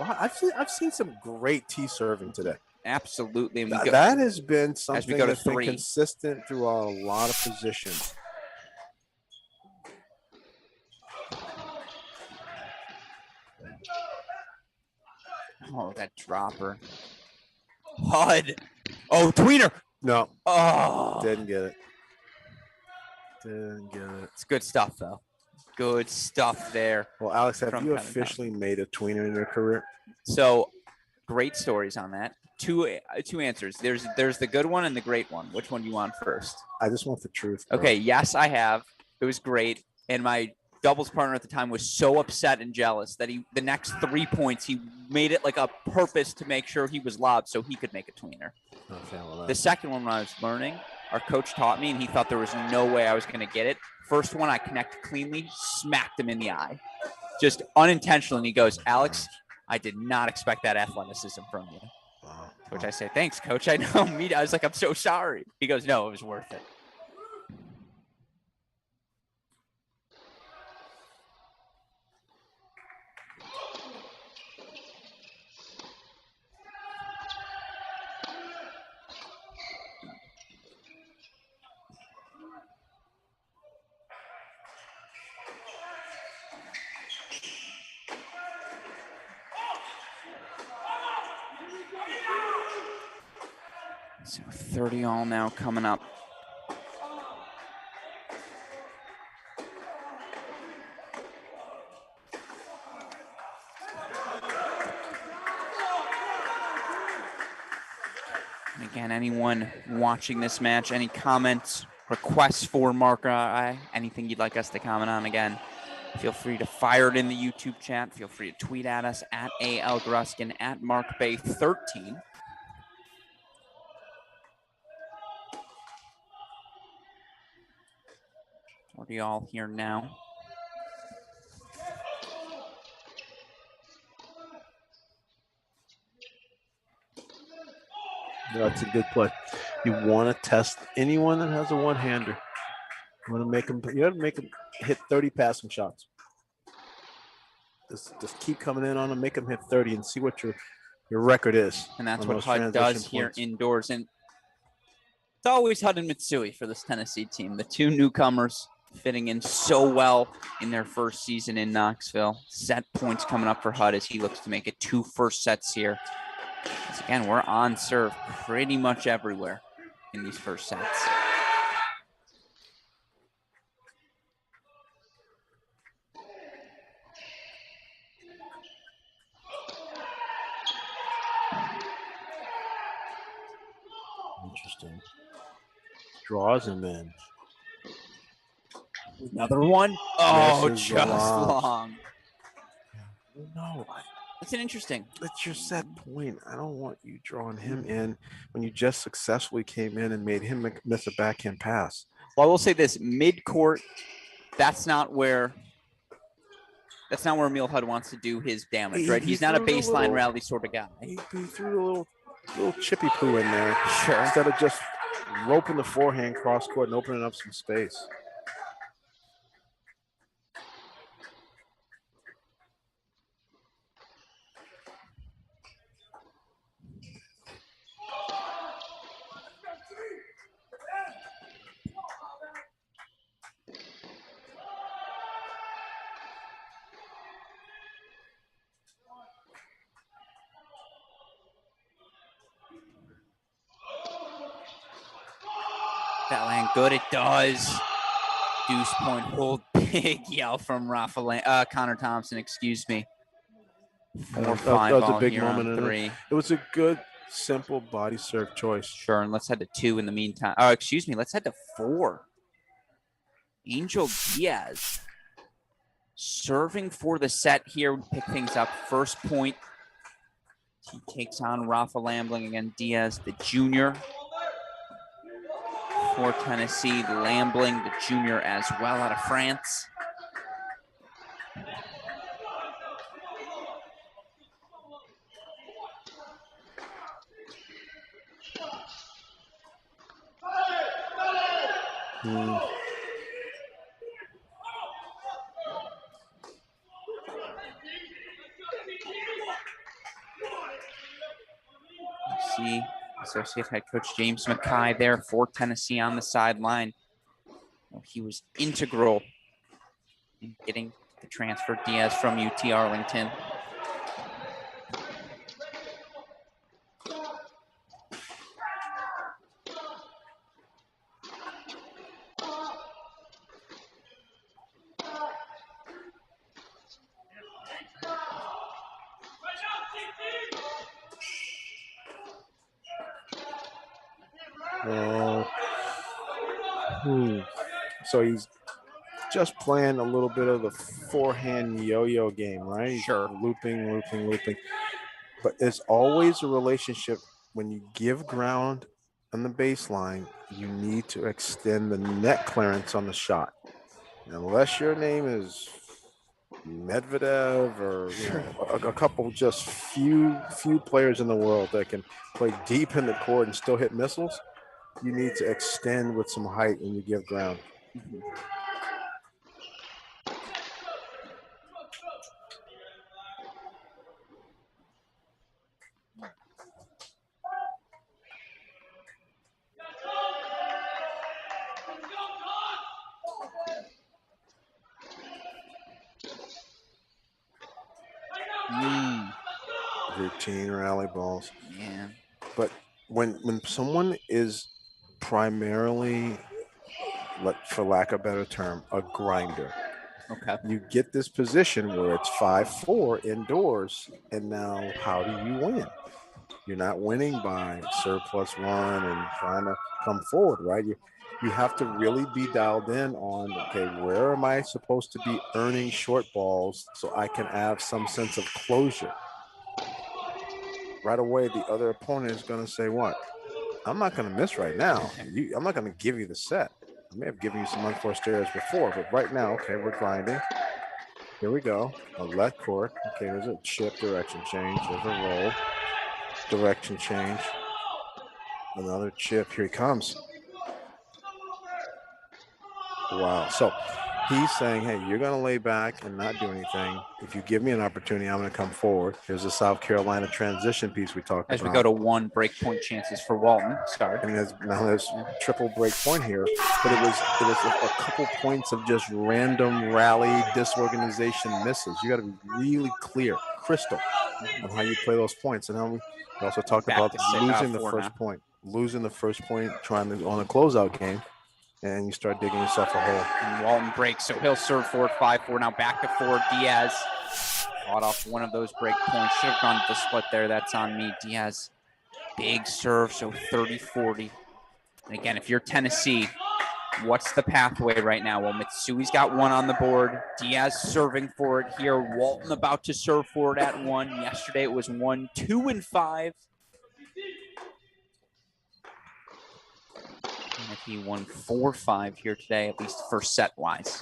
Speaker 2: I've seen some great tee serving today.
Speaker 1: Absolutely. And
Speaker 2: that has been something that's
Speaker 1: 3.
Speaker 2: been consistent throughout a lot of positions.
Speaker 1: Oh, that dropper. HUD. Oh, tweener.
Speaker 2: No.
Speaker 1: Oh.
Speaker 2: Didn't get it. Didn't get it.
Speaker 1: It's good stuff, though. Good stuff there.
Speaker 2: Well, Alex, have you officially made a tweener in your career?
Speaker 1: So, great stories on that. Two answers. There's the good one and the great one. Which one do you want first?
Speaker 2: I just want the truth, bro.
Speaker 1: Okay, yes, I have. It was great. And my doubles partner at the time was so upset and jealous that the next 3 points, he made it like a purpose to make sure he was lobbed so he could make a tweener.
Speaker 2: Okay, well,
Speaker 1: the second one, when I was learning, our coach taught me, and he thought there was no way I was going to get it. First one, I connected cleanly, smacked him in the eye. Just unintentionally. And he goes, Alex, I did not expect that athleticism from you.
Speaker 2: Wow.
Speaker 1: Which I say, thanks, coach. I know. I was like, I'm so sorry. He goes, no, it was worth it. So 30 all now coming up. And again, anyone watching this match, any comments, requests for Mark or I, anything you'd like us to comment on, again, feel free to fire it in the YouTube chat. Feel free to tweet at us at AL Gruskin, at MarkBay13. Already all here now.
Speaker 2: That's a good play. You want to test anyone that has a one-hander. You want to make them. You have to make them hit 30 passing shots. Just keep coming in on them, make them hit 30, and see what your record is.
Speaker 1: And that's what HUD does here indoors. And it's always HUD and Mitsui for this Tennessee team. The two newcomers fitting in so well in their first season in Knoxville. Set points coming up for HUD as he looks to make it 2 first sets here. As again, we're on serve pretty much everywhere in these first sets.
Speaker 2: Interesting. Draws him in.
Speaker 1: Another one? Oh,
Speaker 2: Misses
Speaker 1: just
Speaker 2: long.
Speaker 1: long.
Speaker 2: No,
Speaker 1: That's an interesting.
Speaker 2: that's your set point. I don't want you drawing him in when you just successfully came in and made him miss a backhand pass.
Speaker 1: Well, I will say this, mid-court, that's not where Emil HUD wants to do his damage, right? He's not a baseline rally sort of guy.
Speaker 2: He threw a little A little chippy poo in there.
Speaker 1: Sure.
Speaker 2: Instead of just roping the forehand cross court and opening up some space.
Speaker 1: That land good. It does. Deuce point hold. Big yell from Connor Thompson, excuse me. 4-5
Speaker 2: that was
Speaker 1: all
Speaker 2: a big
Speaker 1: here
Speaker 2: moment.
Speaker 1: on 3.
Speaker 2: It was a good, simple body serve choice.
Speaker 1: Sure, and let's head to 2 in the meantime. Oh, excuse me. Let's head to 4. Angel Diaz serving for the set here. Pick things up. First point. He takes on Rafa Lambling again. Diaz, the junior for Tennessee. Lambling, the junior as well, out of France. See associate head coach James Mackay there for Tennessee on the sideline. He was integral in getting the transfer Diaz from UT Arlington.
Speaker 2: So he's just playing a little bit of the forehand yo-yo game, right?
Speaker 1: Sure.
Speaker 2: Looping. But it's always a relationship when you give ground on the baseline, you need to extend the net clearance on the shot. Unless your name is Medvedev or a couple just few players in the world that can play deep in the court and still hit missiles, you need to extend with some height when you give ground. Routine rally balls.
Speaker 1: Yeah.
Speaker 2: But when someone is primarily, for lack of a better term, a grinder,
Speaker 1: okay,
Speaker 2: you get this position where it's 5-4 indoors, and now how do you win? You're not winning by serve +1 and trying to come forward, right? You have to really be dialed in on, okay, where am I supposed to be earning short balls so I can have some sense of closure? Right away, the other opponent is going to say, what? I'm not going to miss right now. I'm not going to give you the set. I may have given you some unforced errors before, but right now, okay, we're grinding. Here we go. A left court. Okay, there's a chip direction change. There's a roll. Direction change. Another chip. Here he comes. Wow. So he's saying, hey, you're going to lay back and not do anything. If you give me an opportunity, I'm going to come forward. Here's the South Carolina transition piece we talked about.
Speaker 1: As we go to 1 break point chances for Walton. Sorry.
Speaker 2: I mean, there's triple break point here, but it was a couple points of just random rally disorganization misses. You got to be really clear, crystal, on how you play those points. And then we also talked about losing the first point, trying to on a closeout game, and you start digging yourself a hole.
Speaker 1: And Walton breaks, so he'll serve forward 5-4. Now back to 4. Diaz caught off one of those break points. Should have gone to the split there. That's on me. Diaz, big serve, so 30-40. And again, if you're Tennessee, what's the pathway right now? Well, Mitsui's got 1 on the board. Diaz serving for it here. Walton about to serve for it at 1. Yesterday it was 1, 2, and 5. And if he won 4-5 here today, at least first set wise.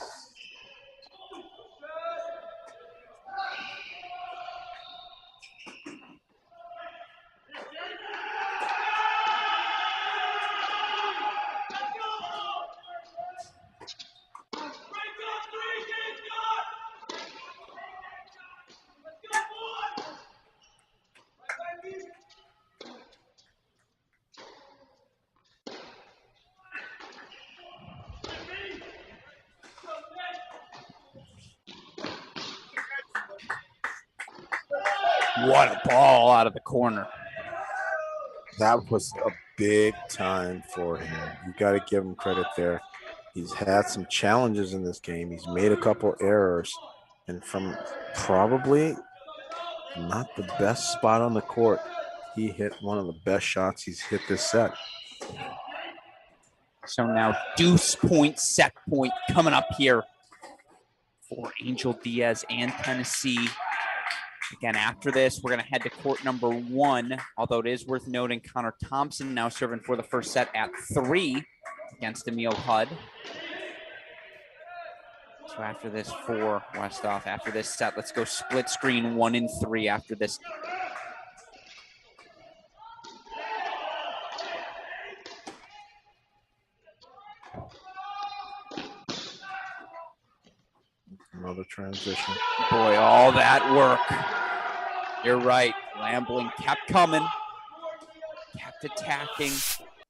Speaker 1: What a ball out of the corner.
Speaker 2: That was a big time for him. You got to give him credit there. He's had some challenges in this game. He's made a couple errors, and from probably not the best spot on the court, he hit one of the best shots he's hit this set.
Speaker 1: So now deuce point, set point coming up here for Angel Diaz and Tennessee. Again, after this, we're going to head to court number 1, although it is worth noting Connor Thompson now serving for the first set at 3 against Emil Hudd. So after this for Westhoff, after this set, let's go split screen 1 and 3 after this.
Speaker 2: Another transition.
Speaker 1: Boy, all that work. You're right. Lambling kept coming, kept attacking,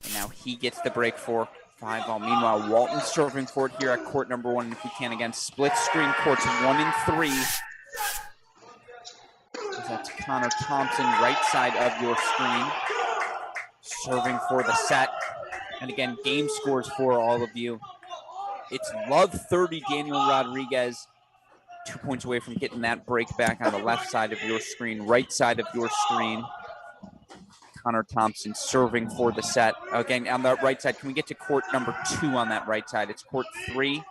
Speaker 1: and now he gets the break for 5-all. Meanwhile, Walton serving for it here at court number 1. If we can, again, split screen courts 1 and 3. That's Connor Thompson, right side of your screen, serving for the set. And again, game scores for all of you. It's Love 30, Daniel Rodriguez. 2 points away from getting that break back on the left side of your screen, right side of your screen. Connor Thompson serving for the set. Again, on the right side, can we get to court number 2 on that right side? It's court 3.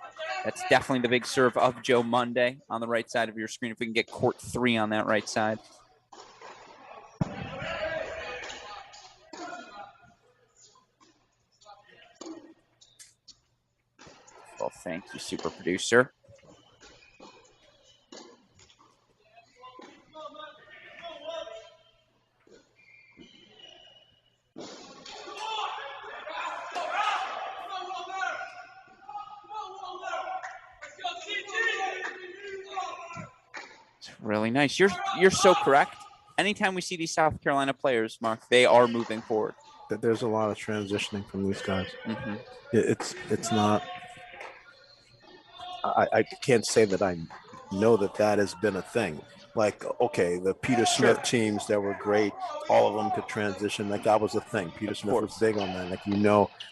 Speaker 1: That's definitely the big serve of Joe Monday on the right side of your screen. If we can get court 3 on that right side. Well, thank you, super producer. It's really nice. You're so correct. Anytime we see these South Carolina players, Mark, they are moving forward.
Speaker 2: There's a lot of transitioning from these guys.
Speaker 1: Mm-hmm.
Speaker 2: It's not. I can't say that I know that has been a thing. Like, okay, the Peter Smith teams that were great, all of them could transition. Like, that was a thing. Peter Smith was big on that. Like,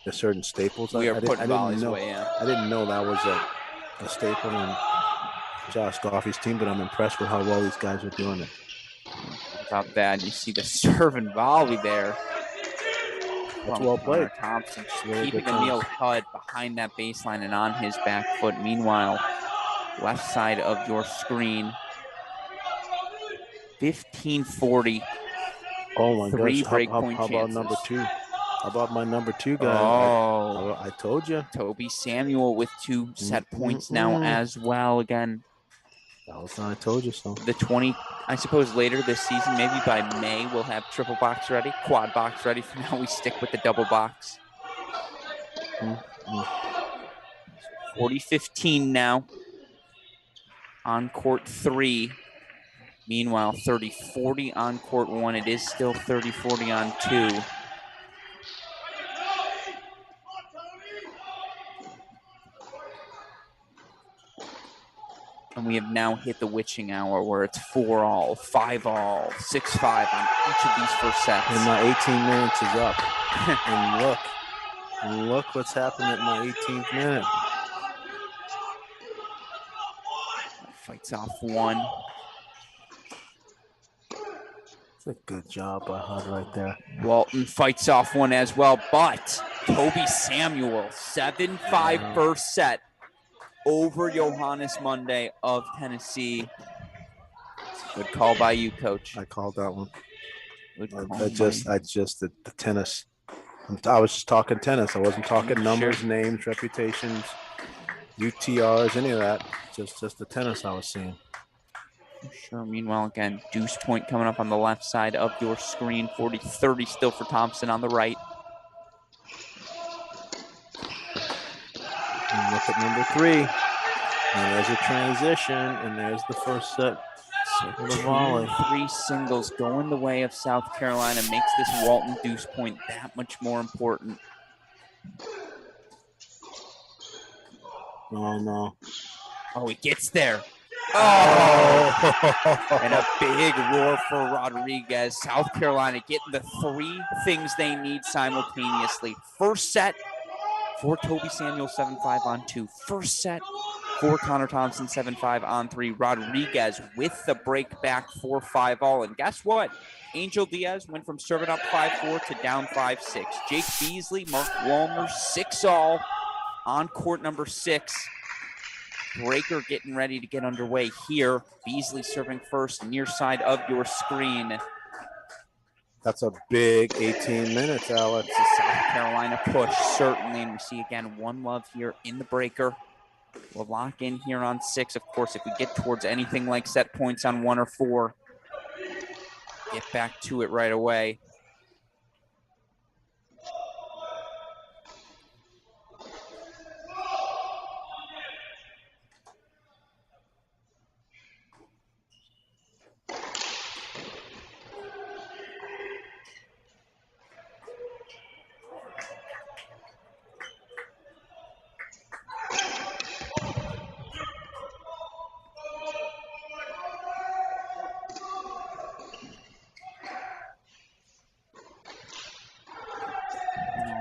Speaker 2: there's certain staples.
Speaker 1: We are putting volleys
Speaker 2: know,
Speaker 1: away, yeah.
Speaker 2: I didn't know that was a staple in Josh Goffey's team, but I'm impressed with how well these guys are doing it.
Speaker 1: Not bad. You see the serve and volley there.
Speaker 2: That's well played.
Speaker 1: Thompson keeping Emil Hudd behind that baseline and on his back foot. Meanwhile, left side of your screen, 15-40.
Speaker 2: Oh my gosh!
Speaker 1: Break
Speaker 2: How
Speaker 1: point
Speaker 2: about
Speaker 1: chances.
Speaker 2: number 2? How about my number 2 guy?
Speaker 1: Oh,
Speaker 2: I told you.
Speaker 1: Toby Samuel with 2 set points now as well. Again,
Speaker 2: I told you so.
Speaker 1: The 20. I suppose later this season, maybe by May, we'll have triple box ready, quad box ready. For now, we stick with the double box. 40-15 now on court 3. Meanwhile, 30-40 on court 1. It is still 30-40 on 2. And we have now hit the witching hour where it's 4-all, 5-all, 6-5 on each of these first sets.
Speaker 2: And my 18 minutes is up. And look what's happened at my 18th minute.
Speaker 1: Fights off 1.
Speaker 2: It's a good job by Hudd right there.
Speaker 1: Walton fights off 1 as well, but Toby Samuel, 7-5 first set over Johannes Monday of Tennessee. Good call by you, Coach.
Speaker 2: I called that one.
Speaker 1: The
Speaker 2: tennis. I was just talking tennis. I wasn't talking numbers, names, reputations, UTRs, any of that. Just the tennis I was seeing.
Speaker 1: Sure. Meanwhile, again, deuce point coming up on the left side of your screen. 40-30 still for Thompson on the right.
Speaker 2: And look at number 3. And there's a transition, and there's the first set.
Speaker 1: So 2-3 singles going the way of South Carolina makes this Walton deuce point that much more important.
Speaker 2: Oh, no.
Speaker 1: Oh, he gets there. Oh, and a big roar for Rodriguez. South Carolina getting the three things they need simultaneously. First set for Toby Samuel, 7-5 on 2. First set for Connor Thompson, 7-5 on 3. Rodriguez with the break back 4-5 all. And guess what? Angel Diaz went from serving up 5-4 to down 5-6. Jake Beasley, Mark Walner, 6 all on court number 6. Breaker getting ready to get underway here. Beasley serving first, near side of your screen.
Speaker 2: That's a big 18 minutes, Alex.
Speaker 1: It's a South Carolina push, certainly. And we see again 1-love here in the breaker. We'll lock in here on 6. Of course, if we get towards anything like set points on 1 or 4, get back to it right away.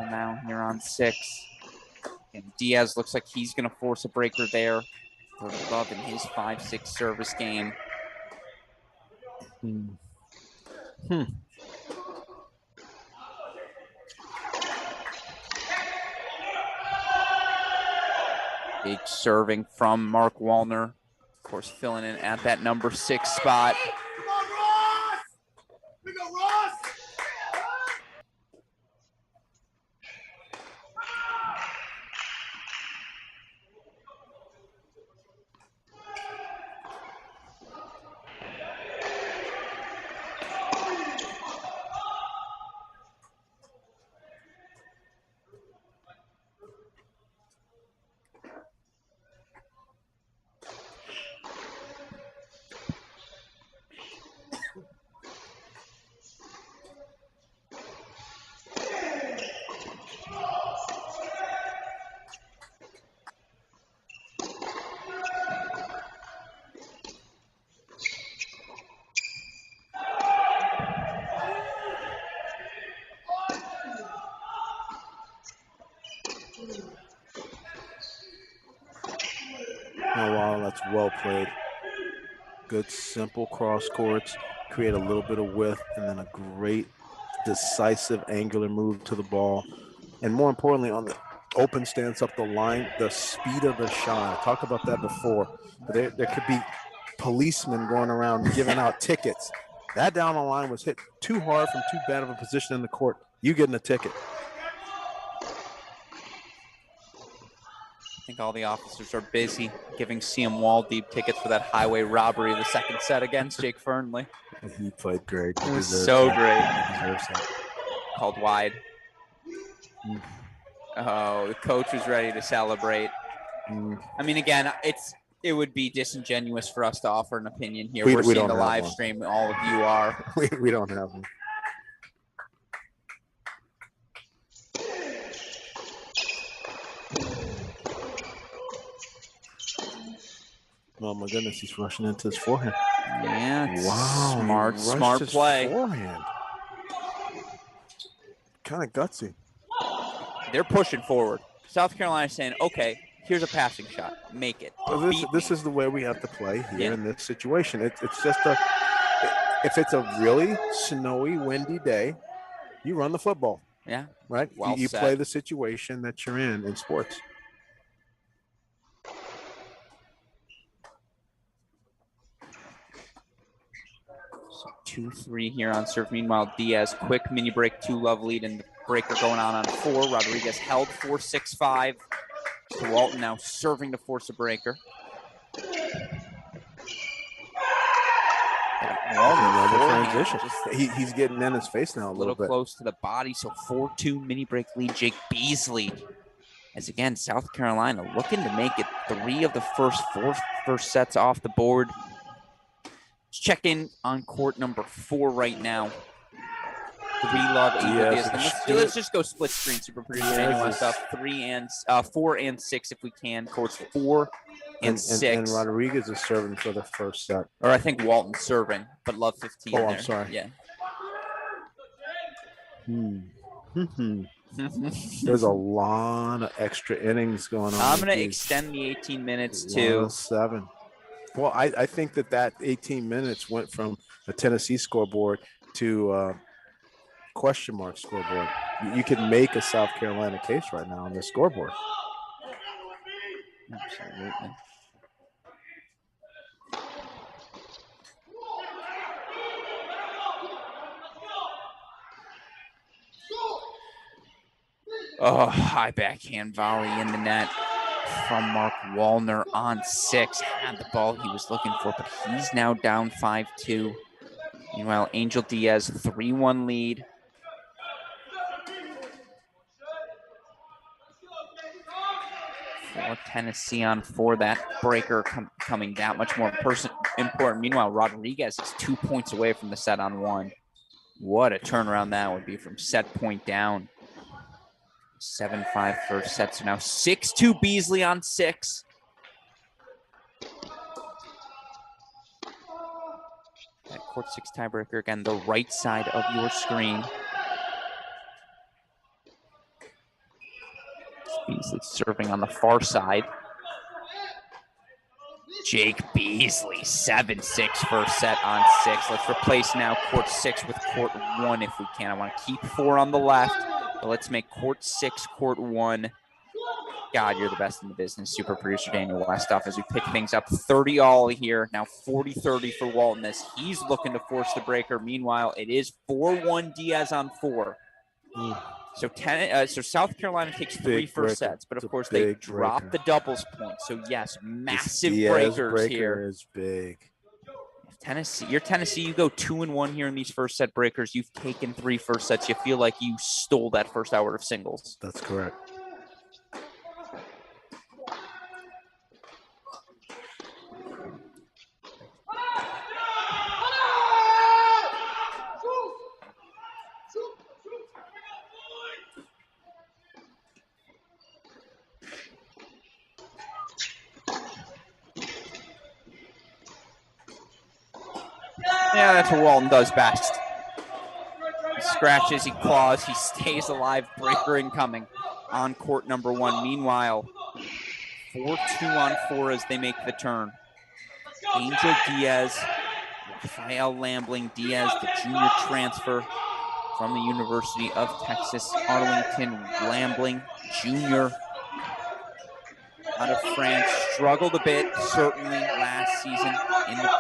Speaker 1: Now here on 6. And Diaz looks like he's going to force a breaker there for Love in his 5-6 service game. Big serving from Mark Walner. Of course, filling in at that number 6 spot.
Speaker 2: Oh, wow, that's well played. Good, simple cross courts, create a little bit of width, and then a great, decisive, angular move to the ball. And more importantly, on the open stance up the line, the speed of the shot. I talked about that before. There could be policemen going around giving out tickets. That down the line was hit too hard from too bad of a position in the court. You getting a ticket.
Speaker 1: I think all the officers are busy giving CM Waldeep tickets for that highway robbery the second set against Jake Fernley.
Speaker 2: He played great.
Speaker 1: It was so great.
Speaker 2: He deserves that.
Speaker 1: Called wide. Oh, the coach was ready to celebrate. I mean, again, it would be disingenuous for us to offer an opinion here. We're seeing the live stream. All of you are.
Speaker 2: We don't have one. Oh my goodness, he's rushing into his forehand.
Speaker 1: Yeah,
Speaker 2: wow,
Speaker 1: smart play.
Speaker 2: Forehand. Kind of gutsy.
Speaker 1: They're pushing forward. South Carolina saying, okay, here's a passing shot. Make it.
Speaker 2: Well, this is the way we have to play here in this situation. It's just if it's a really snowy, windy day, you run the football.
Speaker 1: Yeah.
Speaker 2: Right?
Speaker 1: Well
Speaker 2: you
Speaker 1: said.
Speaker 2: play the situation that you're in sports.
Speaker 1: 2-3 here on serve. Meanwhile, Diaz, quick mini break, 2-love lead, and the breaker going on 4. Rodriguez held 4-6-5. To Walton now serving to force a breaker.
Speaker 2: Transition. He's getting in his face now a little bit.
Speaker 1: Close to the body, so 4-2 mini break lead. Jake Beasley. As again, South Carolina looking to make it 3 of the first 4 first sets off the board. Let's check in on court number 4 right now. 3 love, Angel
Speaker 2: Diaz.
Speaker 1: Diaz. Then let's just go split screen, super producer Daniel West stuff. 4 and 6 if we can. Courts 4 and 6.
Speaker 2: And Rodriguez is serving for the first set.
Speaker 1: Or I think Walton's serving, but love 15 there.
Speaker 2: I'm sorry.
Speaker 1: Yeah.
Speaker 2: There's a lot of extra innings going on.
Speaker 1: I'm going to extend the 18 minutes to
Speaker 2: 7. Well, I think that 18 minutes went from a Tennessee scoreboard to question mark scoreboard. You could make a South Carolina case right now on the scoreboard.
Speaker 1: Absolutely. Oh, high backhand volley in the net from Mark Wallner on 6. Had the ball he was looking for, but he's now down 5-2. Meanwhile, Angel Diaz, 3-1 lead. For Tennessee on 4, that breaker coming that much more important. Meanwhile, Rodriguez is 2 points away from the set on 1. What a turnaround that would be from set point down. 7-5 first set. So now 6-2 Beasley on 6. That court 6 tiebreaker again, the right side of your screen. Beasley serving on the far side. Jake Beasley, 7-6 first set on 6. Let's replace now court 6 with court 1 if we can. I want to keep 4 on the left, but let's make court 6 court 1. God, you're the best in the business, super producer Daniel Westoff, as we pick things up 30 all here. Now 40-30 for Walton as he's looking to force the breaker. Meanwhile, it is 4-1 Diaz on 4. So South Carolina takes 3 first sets, but of course they drop the doubles point. So yes, massive breakers here.
Speaker 2: Is big.
Speaker 1: You're Tennessee, you go 2-1 here in these first set breakers. You've taken 3 first sets. You feel like you stole that first hour of singles.
Speaker 2: That's correct.
Speaker 1: Yeah, that's what Walton does best. He scratches, he claws, he stays alive. Breaker incoming on court number 1. Meanwhile, 4-2 on 4 as they make the turn. Angel Diaz, Rafael Lambling Diaz, the junior transfer from the University of Texas, Arlington Lambling Jr. out of France. Struggled a bit, certainly, last season in the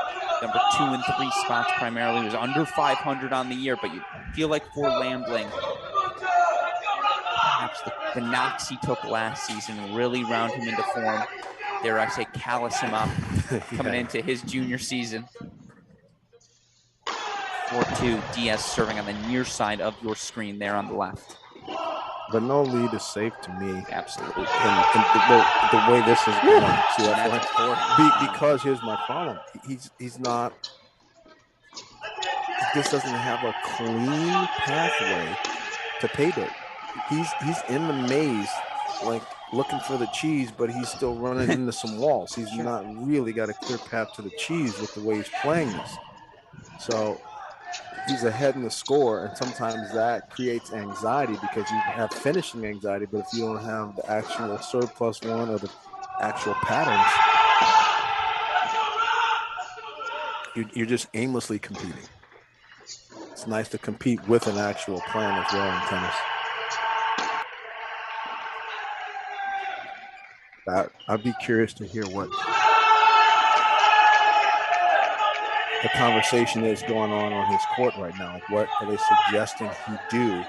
Speaker 1: number 2 and 3 spots primarily. He was under 500 on the year, but you feel like for Lambling, perhaps the knocks he took last season really round him into form. Dare I say, callous him up coming into his junior season. 4-2, Diaz serving on the near side of your screen there on the left.
Speaker 2: But no lead is safe to me.
Speaker 1: Absolutely.
Speaker 2: And the way this is going. See that because here's my problem. He's not. He just doesn't have a clean pathway to pay dirt. He's in the maze, like looking for the cheese, but he's still running into some walls. He's not really got a clear path to the cheese with the way he's playing this. So he's ahead in the score, and sometimes that creates anxiety because you have finishing anxiety, but if you don't have the actual serve plus 1 or the actual patterns, you're just aimlessly competing. It's nice to compete with an actual plan as well in tennis. I'd be curious to hear what the conversation is going on his court right now. What are they suggesting he do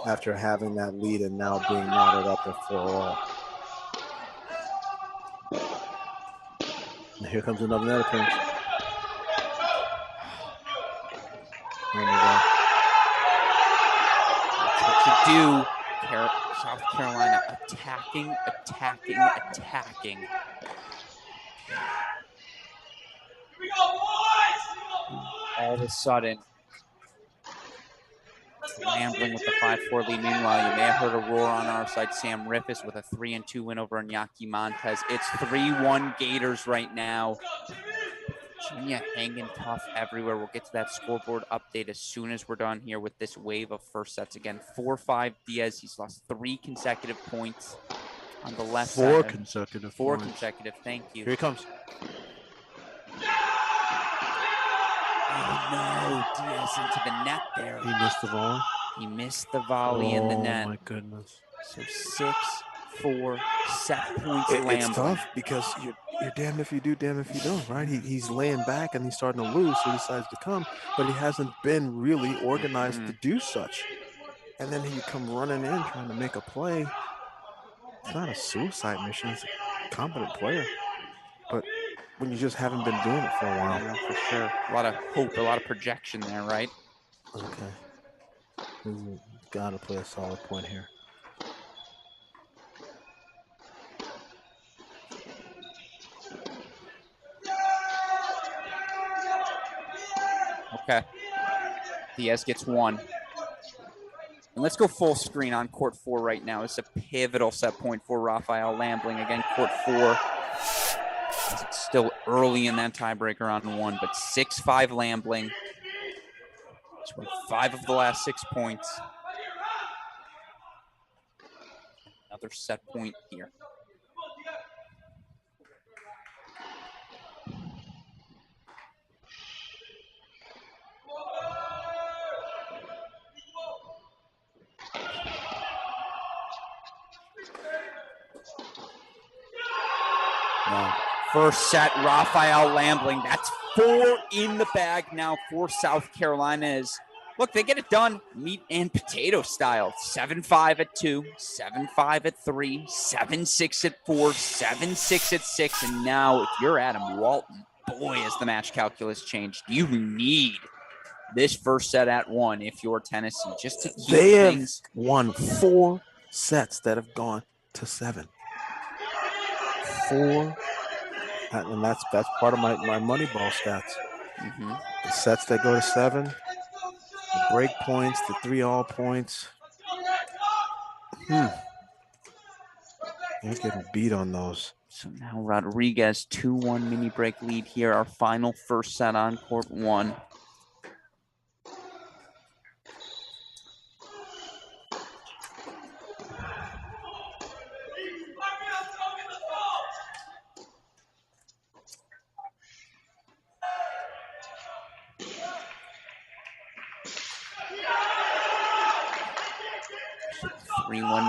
Speaker 2: after having that lead and now being knotted up at 4-all? And here comes another net appearance.
Speaker 1: What you do, South Carolina, attacking. All of a sudden, Lambling with the 5-4 lead. Meanwhile, you may have heard a roar on our side. Sam Riffis with a 3-2 win over Iñaki Montes. It's 3-1 Gators right now. Virginia hanging tough everywhere. We'll get to that scoreboard update as soon as we're done here with this wave of first sets. Again, 4-5 Diaz. He's lost 3 consecutive points on the left side.
Speaker 2: 4 consecutive
Speaker 1: Four
Speaker 2: points.
Speaker 1: consecutive. Thank you.
Speaker 2: Here he comes.
Speaker 1: Oh, no. Diaz into the net there.
Speaker 2: He missed the volley.
Speaker 1: He missed the volley in the net.
Speaker 2: Oh, my goodness.
Speaker 1: So 6-4 set points Lambling.
Speaker 2: It's tough because you're damned if you do, damned if you don't, right? He's laying back and he's starting to lose, so he decides to come, but he hasn't been really organized to do such. And then you come running in trying to make a play. It's not a suicide mission. He's a competent player. But when you just haven't been doing it for a while.
Speaker 1: Yeah, for sure. A lot of hope, a lot of projection there, right?
Speaker 2: Okay. He's got to play a solid point here.
Speaker 1: Okay. Diaz gets 1. And let's go full screen on court 4 right now. It's a pivotal set point for Raphael Lambling. Again, court 4. It's still early in that tiebreaker on 1, but 6-5 Lambling. He's won 5 of the last 6 points. Another set point here. First set, Raphael Lambling. That's 4 in the bag now for South Carolina. Look, they get it done meat and potato style. 7-5 at 2, 7-5 at 3, 7-6 at 4, 7-6 at 6. And now if you're Adam Walton, boy, has the match calculus changed. You need this first set at 1 if you're Tennessee, just to keep things.
Speaker 2: Have won 4 sets that have gone to 7. 4. And that's part of my Moneyball stats. The sets that go to 7, the break points, the 3 all points. You're getting beat on those.
Speaker 1: So now Rodriguez, 2-1 mini break lead here. Our final first set on court 1.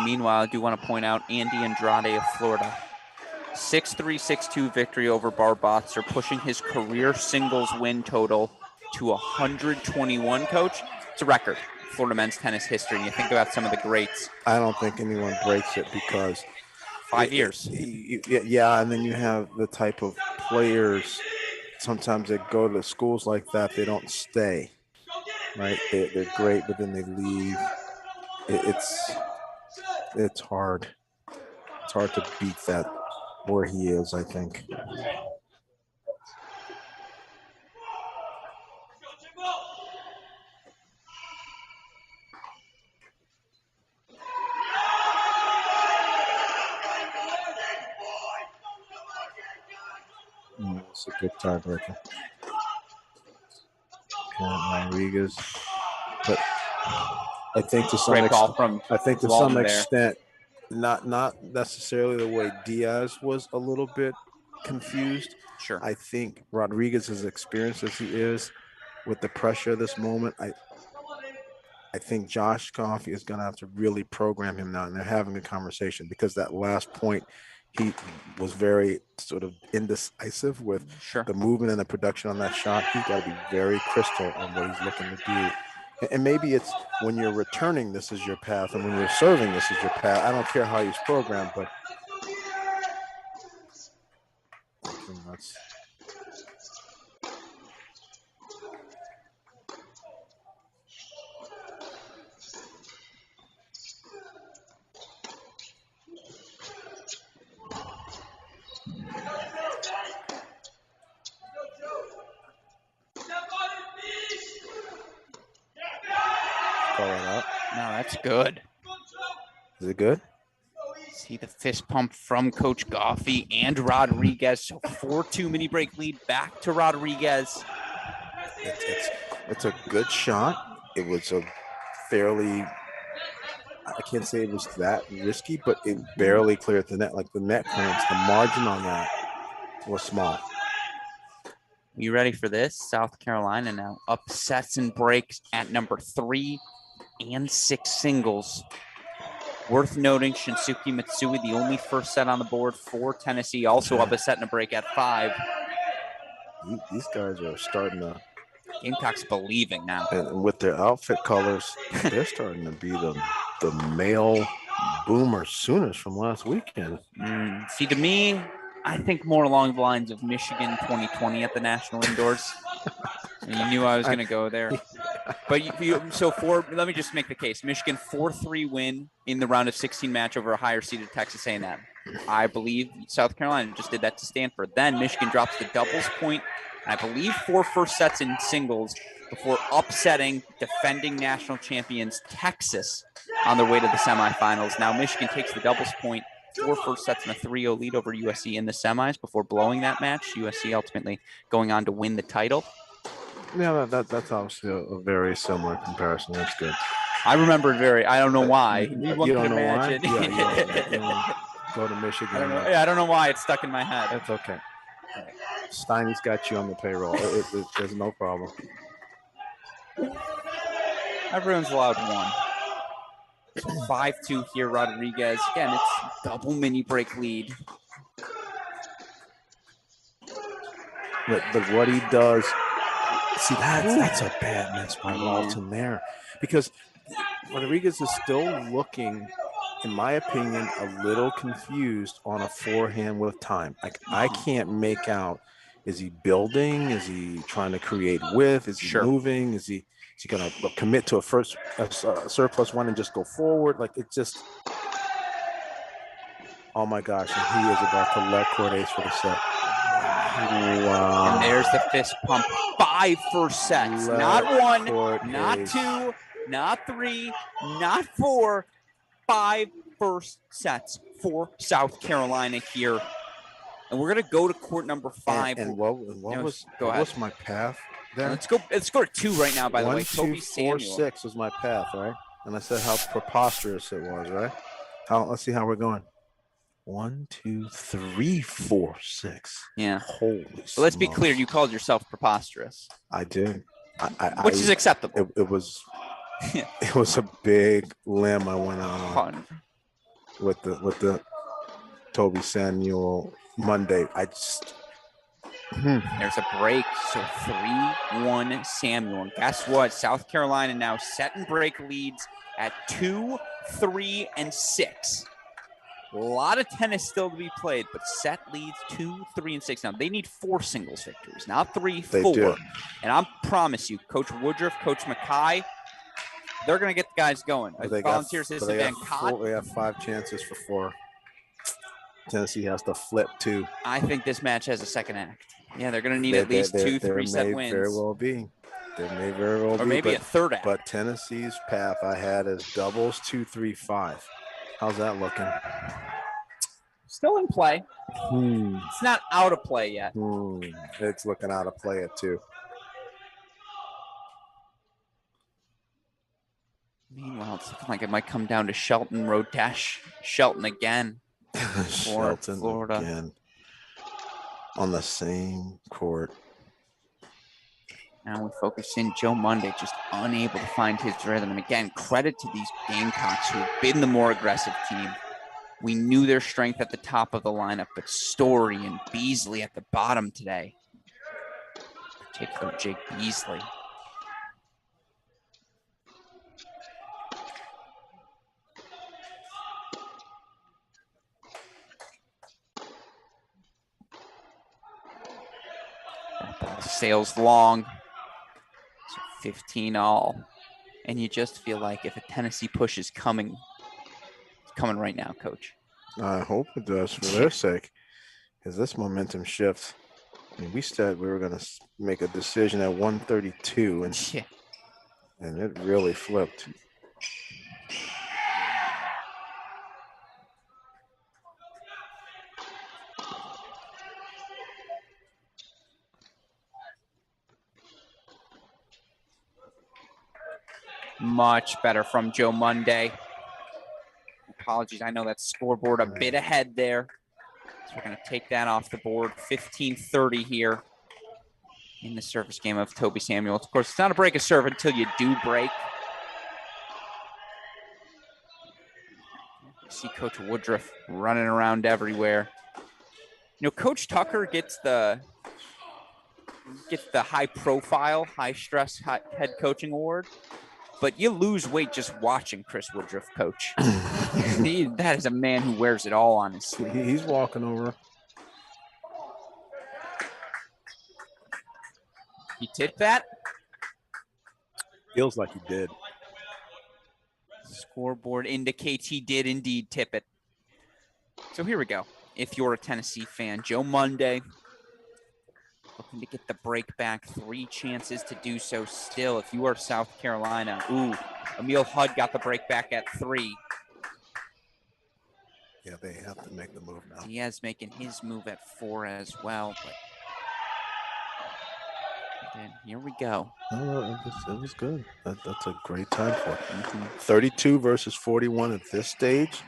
Speaker 1: Meanwhile, I do want to point out Andy Andrade of Florida. 6-3, 6-2 victory over Barbotzer, pushing his career singles win total to 121, Coach. It's a record in Florida men's tennis history. And you think about some of the greats.
Speaker 2: I don't think anyone breaks it because
Speaker 1: 5 years.
Speaker 2: Yeah, and then you have the type of players, sometimes they go to schools like that, they don't stay, right? They're great, but then they leave. It's hard. It's hard to beat that where he is, I think. It's a good tiebreaker. Rodriguez, but I think to some extent, not necessarily the way Diaz was a little bit confused.
Speaker 1: Sure.
Speaker 2: I think Rodriguez, as experienced as he is with the pressure of this moment, I think Josh Coffey is going to have to really program him now, and they're having a conversation because that last point, he was very sort of indecisive with the movement and the production on that shot. He's got to be very crystal on what he's looking to do. And maybe it's when you're returning, this is your path, and when you're serving, this is your path. I don't care how he's programmed, but that's call that
Speaker 1: that's good.
Speaker 2: Is it good?
Speaker 1: See the fist pump from Coach Goffey and Rodriguez. So 4-2 mini break lead back to Rodriguez.
Speaker 2: It's a good shot. It was a fairly, I can't say it was that risky, but it barely cleared the net. Like the net clearance, the margin on that was small.
Speaker 1: You ready for this? South Carolina now upsets and breaks at number 3 and 6 singles. Worth noting, Shinsuke Matsui, the only first set on the board for Tennessee, also up a set and a break at 5.
Speaker 2: These guys are starting to.
Speaker 1: Gamecocks believing now.
Speaker 2: And with their outfit colors, they're starting to be the male boomer Sooners from last weekend.
Speaker 1: See, to me, I think more along the lines of Michigan 2020 at the National Indoors. And you knew I was going to go there. But let me just make the case. Michigan 4-3 win in the round of 16 match over a higher seeded Texas A&M. I believe South Carolina just did that to Stanford. Then Michigan drops the doubles point, and I believe 4 first sets in singles before upsetting defending national champions Texas on their way to the semifinals. Now Michigan takes the doubles point, 4 first sets and a 3-0 lead over USC in the semis before blowing that match. USC ultimately going on to win the title.
Speaker 2: Yeah, that's obviously a very similar comparison. That's good.
Speaker 1: I remember I don't know why.
Speaker 2: You don't know why? Yeah, go to Michigan.
Speaker 1: I don't know why it's stuck in my head.
Speaker 2: That's okay. Steiny's got you on the payroll. There's no problem.
Speaker 1: Everyone's allowed one. So 5-2 here, Rodriguez. Again, it's double mini break lead.
Speaker 2: But what he does, see, that's a bad miss by Walton there. Because Rodriguez is still looking, in my opinion, a little confused on a forehand with time. Like, I can't make out, is he building? Is he trying to create width? Is he moving? Is he going to commit to a surplus one and just go forward? Like, it just, oh my gosh, and he is about to let court ace for the set. Wow.
Speaker 1: And there's the fist pump. 5 first sets. Not 1, not 2, not 3, not 4. 5 first sets for South Carolina here. And we're going to go to court number 5.
Speaker 2: And what was my path there?
Speaker 1: Let's go to 2 right now, by the way.
Speaker 2: 1, 2, 4, 6 was my path, right? And I said how preposterous it was, right? Let's see how we're going. 1, 2, 3, 4, 6.
Speaker 1: Yeah.
Speaker 2: Holy.
Speaker 1: But let's be clear. You called yourself preposterous.
Speaker 2: I did.
Speaker 1: Which is acceptable.
Speaker 2: It was a big limb I went on with the Toby Samuel Monday.
Speaker 1: There's a break. So 3-1 Samuel. And guess what? South Carolina now set and break leads at 2, 3, and 6. A lot of tennis still to be played, but set leads 2, 3, and 6. Now, they need 4 singles victories, not 3, 4.
Speaker 2: They do.
Speaker 1: And I promise you, Coach Woodruff, Coach Mackay, they're going to get the guys going. Volunteers,
Speaker 2: they have 5 chances for 4. Tennessee has to flip 2.
Speaker 1: I think this match has a second act. Yeah, they're going to need at least 2 3-set wins.
Speaker 2: Very well be. There may very well be.
Speaker 1: Or maybe a third act.
Speaker 2: But Tennessee's path I had is doubles 2, 3, 5. How's that looking?
Speaker 1: Still in play. It's not out of play yet.
Speaker 2: It's looking out of play at 2.
Speaker 1: Meanwhile, it's looking like it might come down to Shelton Road Dash. Shelton again.
Speaker 2: Shelton
Speaker 1: Florida.
Speaker 2: Again. On the same court.
Speaker 1: Now we focus in. Joe Monday just unable to find his rhythm. And again, credit to these Gamecocks who have been the more aggressive team. We knew their strength at the top of the lineup, but Story and Beasley at the bottom today. Particularly Jake Beasley. That ball sails long. 15 all. And you just feel like if a Tennessee push is coming, it's coming right now, Coach.
Speaker 2: I hope it does for their sake. Because this momentum shift, I mean, we said we were going to make a decision at 132, and it really flipped.
Speaker 1: Much better from Joe Monday. Apologies, I know that scoreboard a bit ahead there. So we're going to take that off the board. 15-30 here in the service game of Toby Samuel. Of course, it's not a break of serve until you do break. You see Coach Woodruff running around everywhere. You know, Coach Tucker gets the high profile, high stress head coaching award, but you lose weight just watching Chris Woodruff coach. That is a man who wears it all on his sleeve.
Speaker 2: He's walking over.
Speaker 1: He tipped that?
Speaker 2: Feels like he did.
Speaker 1: Scoreboard indicates he did indeed tip it. So here we go. If you're a Tennessee fan, Joe Monday looking to get the break back. 3 chances to do so still. If you are South Carolina, Emil Hudd got the break back at 3.
Speaker 2: Yeah, they have to make the move now.
Speaker 1: Diaz making his move at 4 as well. But then here we go.
Speaker 2: It was good. That's a great time for it. 32 versus 41 at this stage.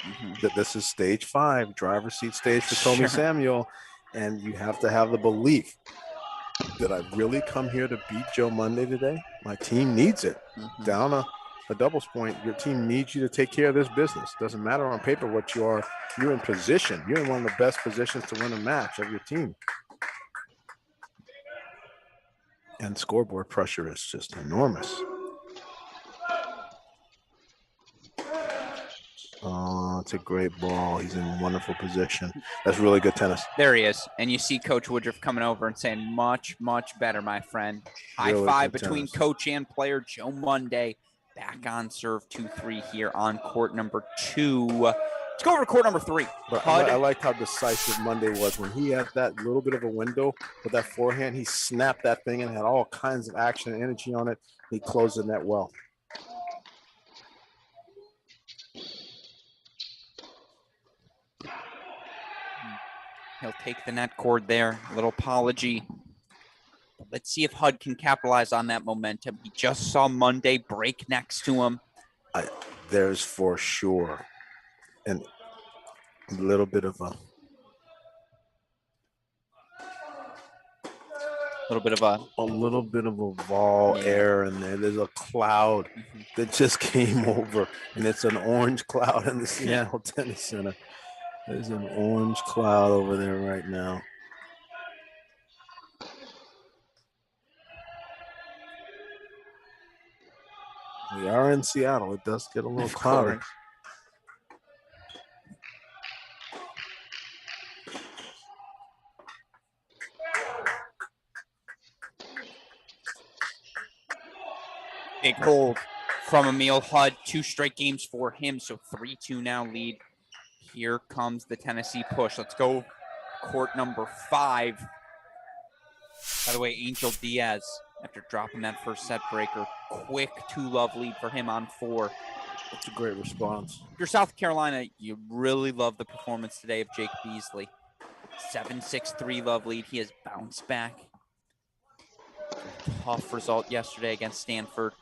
Speaker 2: This is stage 5, driver's seat stage for Toby Samuel. And you have to have the belief that I really come here to beat Joe Monday today. My team needs it. Down a doubles point, your team needs you to take care of this business. Doesn't matter on paper what you are. You're in position. You're in one of the best positions to win a match of your team. And scoreboard pressure is just enormous. Oh, it's a great ball. He's in wonderful position. That's really good tennis.
Speaker 1: There he is. And you see Coach Woodruff coming over and saying, much, much better, my friend. High
Speaker 2: Really
Speaker 1: five
Speaker 2: good
Speaker 1: between
Speaker 2: tennis.
Speaker 1: coach and player. Joe Monday back on serve 2-3 here on court number 2. Let's go over to court number 3.
Speaker 2: But I liked how decisive Monday was. When he had that little bit of a window with that forehand, he snapped that thing and had all kinds of action and energy on it. He closed the net well.
Speaker 1: He'll take the net cord there. A little apology. Let's see if Hud can capitalize on that momentum. He just saw Monday break next to him.
Speaker 2: There's for sure a little bit of a vol air in there. There's a cloud that just came over, and it's an orange cloud in the Seattle Tennis Center. There's an orange cloud over there right now. We are in Seattle. It does get a little cloudy.
Speaker 1: Big hold from Emil Hudd. 2 straight games for him, so 3-2 now lead. Here comes the Tennessee push. Let's go court number 5. By the way, Angel Diaz, after dropping that first set breaker, quick 2-love lead for him on 4.
Speaker 2: That's a great response.
Speaker 1: If you're South Carolina, you really love the performance today of Jake Beasley. 7-6 3-love lead. He has bounced back. Tough result yesterday against Stanford.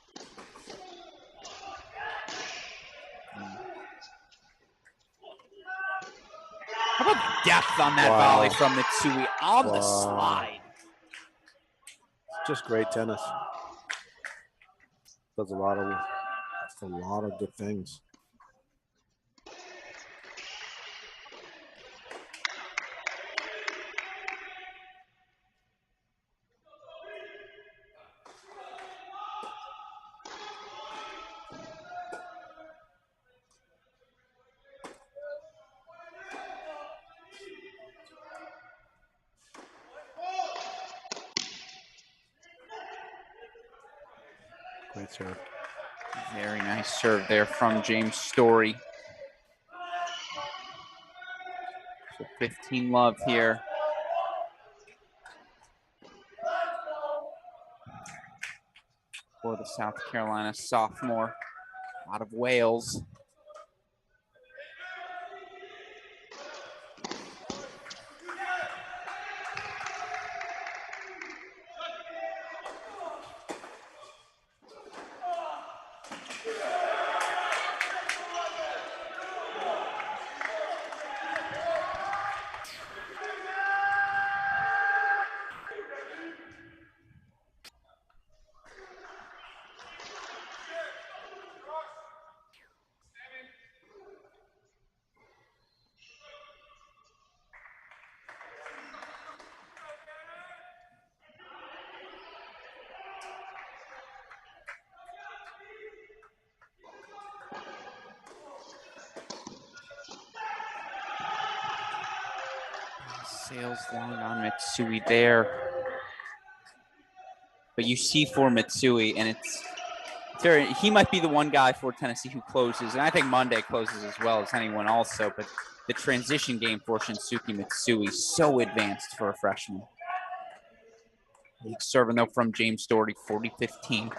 Speaker 1: How about the depth on that volley from Mitsui on the slide?
Speaker 2: Just great tennis. Does a lot of good things. Great serve.
Speaker 1: Very nice serve there from James Story. So 15 love here. For the South Carolina sophomore out of Wales. Sails long on Mitsui there. But you see for Mitsui, and it's very, he might be the one guy for Tennessee who closes, and I think Monday closes as well as anyone also, but the transition game for Shinsuke Mitsui, so advanced for a freshman. He's serving though from James Doherty, 40-15.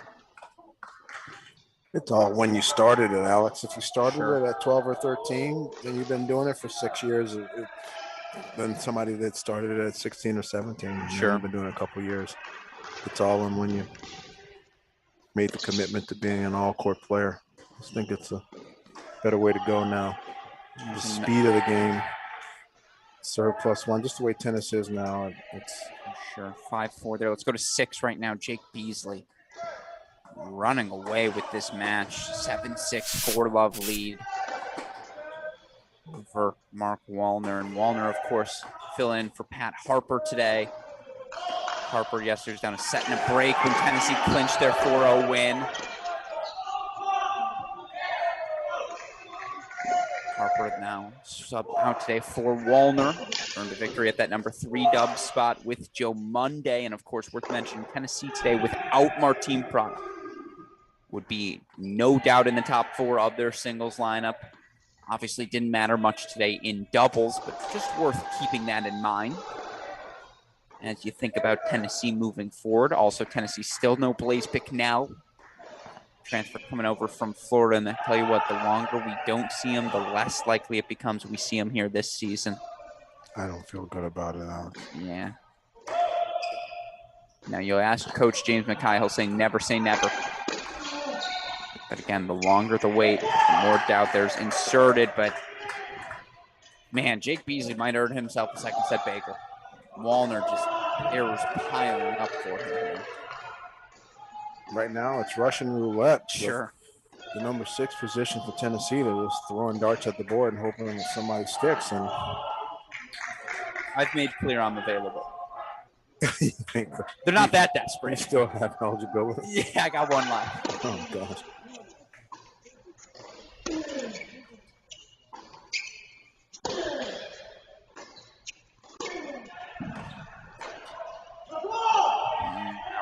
Speaker 2: It's all when you started it, Alex. If you started
Speaker 1: Sure.
Speaker 2: it at 12 or 13, then you've been doing it for 6 years. Then somebody that started it at 16 or 17, and
Speaker 1: Sure.
Speaker 2: you've been doing it a couple of years. It's all in when you made the commitment to being an all-court player. I just think it's a better way to go now. The speed of the game, serve +1, just the way tennis is now. It's
Speaker 1: sure 5-4 there. Let's go to 6 right now. Jake Beasley running away with this match. 7-6, 4-love lead over Mark Wallner. And Wallner, of course, fill in for Pat Harper today. Harper yesterday's down a set and a break when Tennessee clinched their 4-0 win. Harper now sub out today for Wallner. Earned a victory at that number 3 dub spot with Joe Monday. And of course, worth mentioning, Tennessee today without Martin Prada would be no doubt in the top 4 of their singles lineup. Obviously didn't matter much today in doubles, but just worth keeping that in mind as you think about Tennessee moving forward. Also, Tennessee still no Blaze Picknell. Transfer coming over from Florida, and I tell you what, the longer we don't see him, the less likely it becomes we see him here this season.
Speaker 2: I don't feel good about it, Alex.
Speaker 1: Yeah. Now you'll ask Coach James McKay, he'll say never say never. But again, the longer the wait, the more doubt there's inserted. But man, Jake Beasley might earn himself a second set bagel. Wallner just errors piling up for him here.
Speaker 2: Right now, it's Russian roulette.
Speaker 1: Sure.
Speaker 2: The number 6 position for Tennessee, they're just throwing darts at the board and hoping that somebody sticks. And
Speaker 1: I've made clear I'm available. They're not that desperate.
Speaker 2: You still have eligibility?
Speaker 1: Yeah, I got one left.
Speaker 2: Oh, gosh.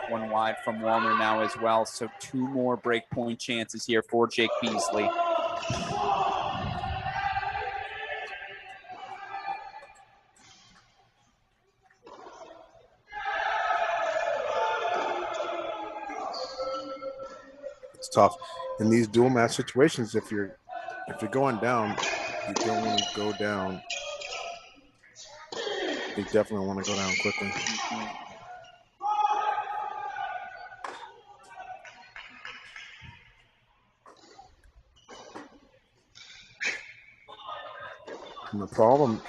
Speaker 1: One wide from Wallner now as well. So 2 more break point chances here for Jake Beasley.
Speaker 2: It's tough in these dual match situations. If you're going down, you don't want to go down. You definitely want to go down quickly. And the problem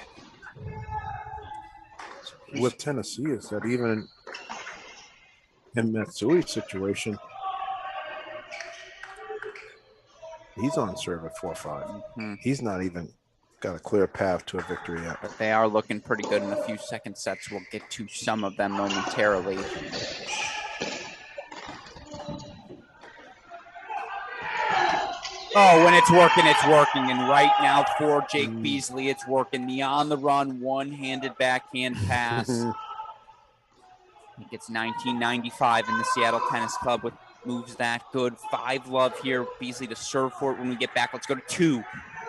Speaker 2: with Tennessee is that even in Mitsui's situation, he's on serve at 4-5. He's not even got a clear path to a victory yet.
Speaker 1: But they are looking pretty good in a few second sets. We'll get to some of them momentarily. Oh, when it's working, it's working. And right now for Jake Beasley, it's working. The on-the-run, one-handed backhand pass. He gets 1995 in the Seattle Tennis Club with moves that good. 5-love here. Beasley to serve for it when we get back. Let's go to 2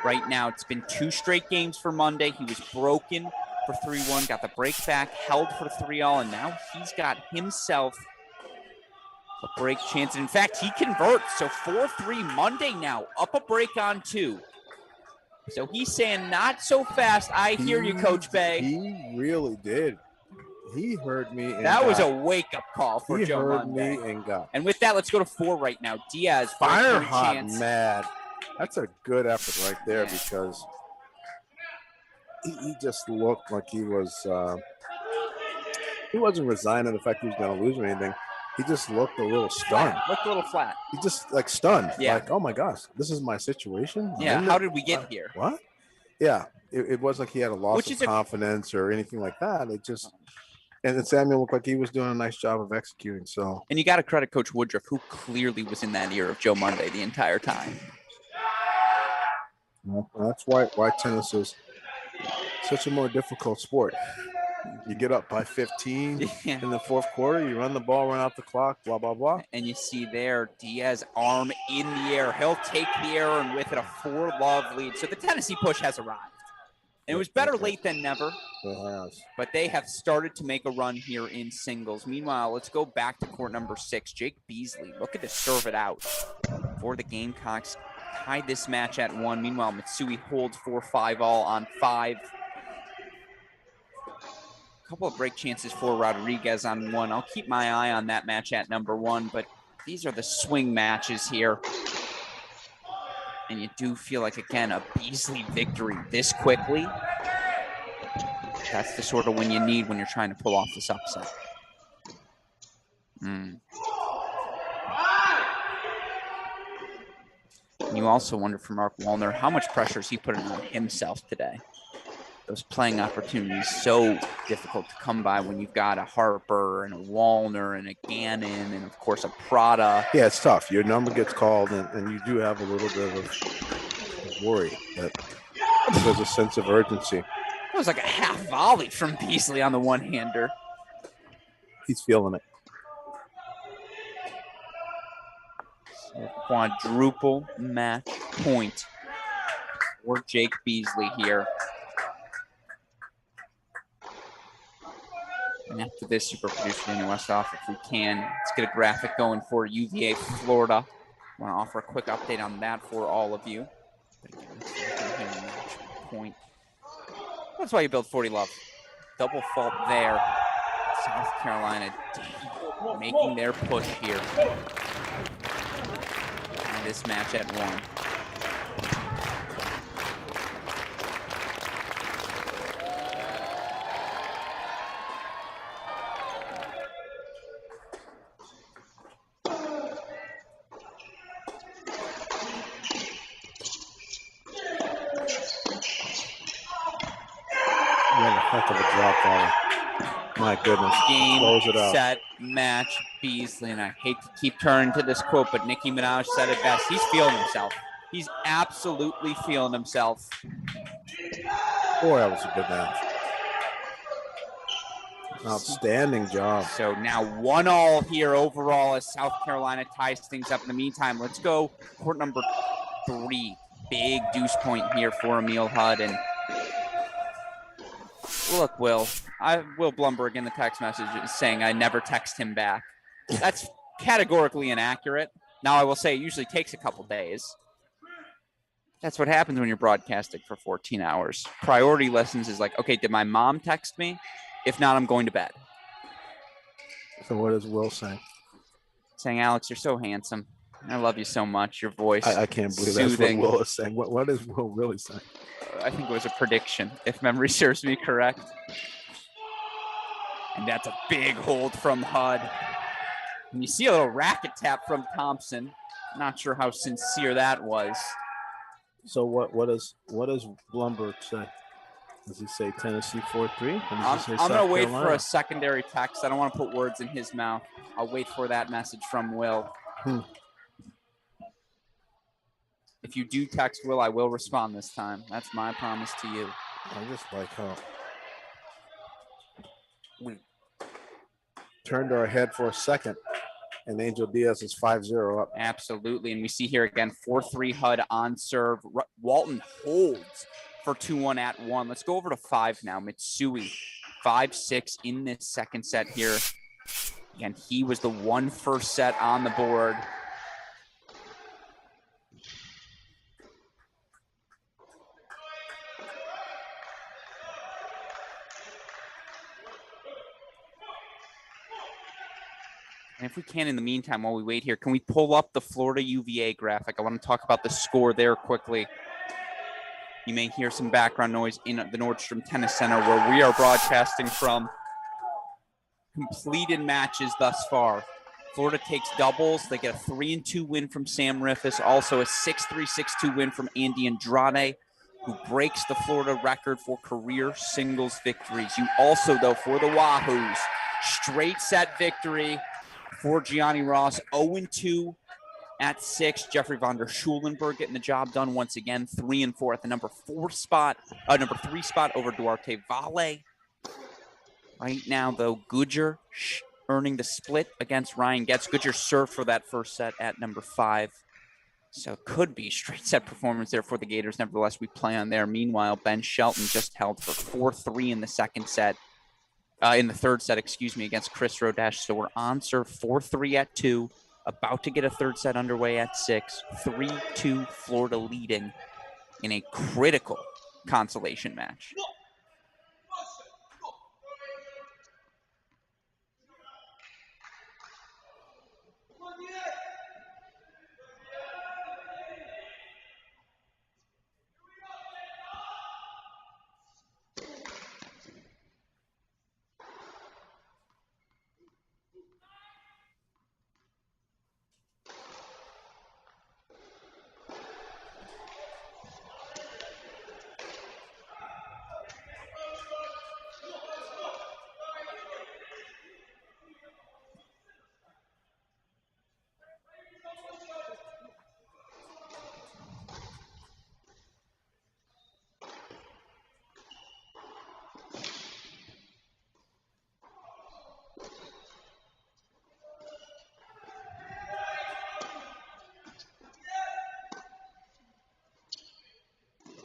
Speaker 1: right now. It's been 2 straight games for Monday. He was broken for 3-1, got the break back, held for 3-all, and now he's got himself a break chance. And in fact, he converts. So 4-3 Monday now, up a break on 2. So he's saying not so fast. I hear you, Coach Bay.
Speaker 2: He really did. He heard me. And
Speaker 1: that was a wake-up call for Joe Monday.
Speaker 2: Me and got.
Speaker 1: And with that, let's go to 4 right now. Diaz,
Speaker 2: fire hot, chance. Mad. That's a good effort right there, because he just looked like he was. He wasn't resigned to the fact he was going to lose or anything. He just looked a little stunned.
Speaker 1: Looked a little flat.
Speaker 2: He just like stunned.
Speaker 1: Yeah.
Speaker 2: Like, oh my gosh, this is my situation.
Speaker 1: Yeah. How did we get here?
Speaker 2: What? Yeah. It wasn't like he had a loss of confidence or anything like that. It just. And then Samuel looked like he was doing a nice job of executing. So.
Speaker 1: And you got to credit Coach Woodruff, who clearly was in that ear of Joe Monday the entire time.
Speaker 2: Well, that's why tennis is such a more difficult sport. You get up by 15
Speaker 1: Yeah.
Speaker 2: in the fourth quarter. You run the ball, run out the clock, blah, blah, blah.
Speaker 1: And you see there, Diaz arm in the air. He'll take the air and with it a 4-love lead. So the Tennessee push has arrived. And it was better late than never. But they have started to make a run here in singles. Meanwhile, let's go back to court number 6. Jake Beasley looking to serve it out for the Gamecocks. Tied this match at 1. Meanwhile, Mitsui holds 4-5 all on 5. A couple of break chances for Rodriguez on 1. I'll keep my eye on that match at number 1, but these are the swing matches here. And you do feel like, again, a Beasley victory this quickly. That's the sort of win you need when you're trying to pull off this upset. You also wonder for Mark Wallner, how much pressure is he putting on himself today? Those playing opportunities so difficult to come by when you've got a Harper and a Wallner and a Gannon and, of course, a Prada.
Speaker 2: Yeah, it's tough. Your number gets called, and you do have a little bit of worry that there's a sense of urgency.
Speaker 1: It was like a half volley from Beasley on the one-hander.
Speaker 2: He's feeling it.
Speaker 1: So quadruple match point for Jake Beasley here. And after this, super producer Daniel Westhoff, if we can, let's get a graphic going for UVA Florida. I want to offer a quick update on that for all of you. But again, match point. That's why you build 40 love. Double fault there. South Carolina making their push here. And this match at 1.
Speaker 2: Heck of a drop volley. My goodness.
Speaker 1: Game,
Speaker 2: close it out.
Speaker 1: Set, match, Beasley. And I hate to keep turning to this quote, but Nicki Minaj said it best. He's feeling himself. He's absolutely feeling himself.
Speaker 2: Boy, that was a good match. Outstanding job.
Speaker 1: So now 1-1 here overall as South Carolina ties things up. In the meantime, let's go court number 3. Big deuce point here for Emil Hudd. And look, Will Blumberg in the text message is saying I never text him back. That's categorically inaccurate. Now, I will say it usually takes a couple days. That's what happens when you're broadcasting for 14 hours. Priority lessons is like, okay, did my mom text me? If not, I'm going to bed.
Speaker 2: So what is Will saying?
Speaker 1: Saying, Alex, you're so handsome. I love you so much. Your voice.
Speaker 2: I can't believe
Speaker 1: soothing.
Speaker 2: That's what Will is saying. What is Will really saying?
Speaker 1: I think it was a prediction, if memory serves me correct. And that's a big hold from Hudd. And you see a little racket tap from Thompson. Not sure how sincere that was.
Speaker 2: So what does Blumberg say? Does he say Tennessee 4-3?
Speaker 1: I'm going to wait for a secondary text. I don't want to put words in his mouth. I'll wait for that message from Will. If you do text Will, I will respond this time. That's my promise to you.
Speaker 2: I just like how we turned our head for a second, and Angel Diaz is 5-0 up.
Speaker 1: Absolutely, and we see here again 4-3 Hudd on serve. Walton holds for 2-1 at 1. Let's go over to 5 now. Mitsui, 5-6 in this second set here. Again, he was the one first set on the board. And if we can, in the meantime, while we wait here, can we pull up the Florida UVA graphic? I want to talk about the score there quickly. You may hear some background noise in the Nordstrom Tennis Center where we are broadcasting from. Completed matches thus far. Florida takes doubles. They get a 3-2 win from Sam Riffis. Also a 6-3, 6-2 win from Andy Andrade, who breaks the Florida record for career singles victories. You also, though, for the Wahoos, straight set victory for Gianni Ross, 0-2 at 6. Jeffrey von der Schulenberg getting the job done once again, 3-4 at the number 3 spot over Duarte Valle. Right now, though, Goodger earning the split against Ryan Getz. Goodger served for that first set at number 5. So it could be straight set performance there for the Gators. Nevertheless, we play on there. Meanwhile, Ben Shelton just held for 4-3 in the second set. In the third set, excuse me, against Chris Rodesh. So we're on serve 4-3 at 2. About to get a third set underway at 6. 3-2 Florida leading in a critical consolation match.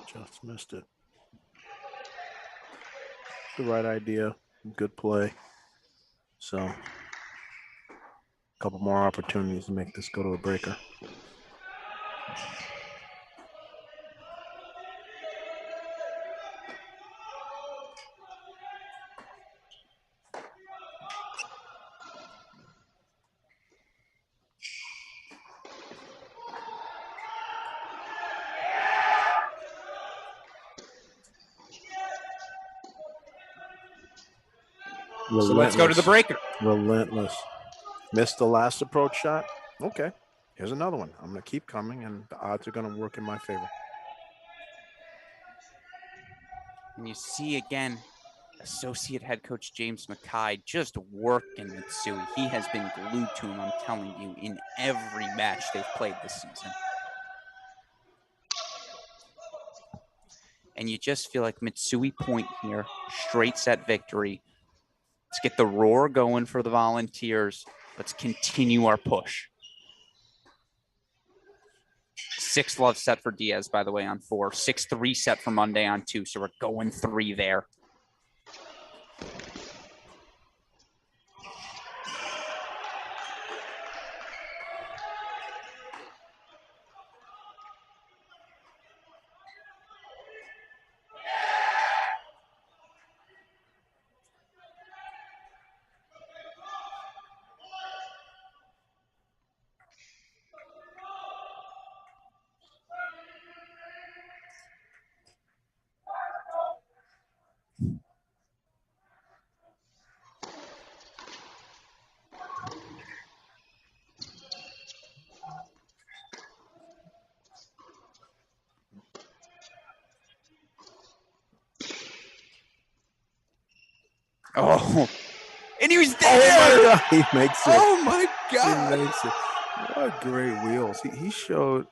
Speaker 2: Just missed it. The right idea, good play. So, a couple more opportunities to make this go to a breaker.
Speaker 1: So let's go to the breaker.
Speaker 2: Relentless. Missed the last approach shot. Okay, here's another one. I'm going to keep coming, and the odds are going to work in my favor.
Speaker 1: And you see again, associate head coach James Mackay just working Mitsui. He has been glued to him, I'm telling you, in every match they've played this season. And you just feel like Mitsui point here, straight set victory. Let's get the roar going for the Volunteers. Let's continue our push. 6-love set for Diaz, by the way, on 4. 6-3 set for Monday on 2. So we're going 3 there. Oh, and he was there.
Speaker 2: Oh, my God. He makes it.
Speaker 1: Oh, my God.
Speaker 2: He makes it. What great wheels. He showed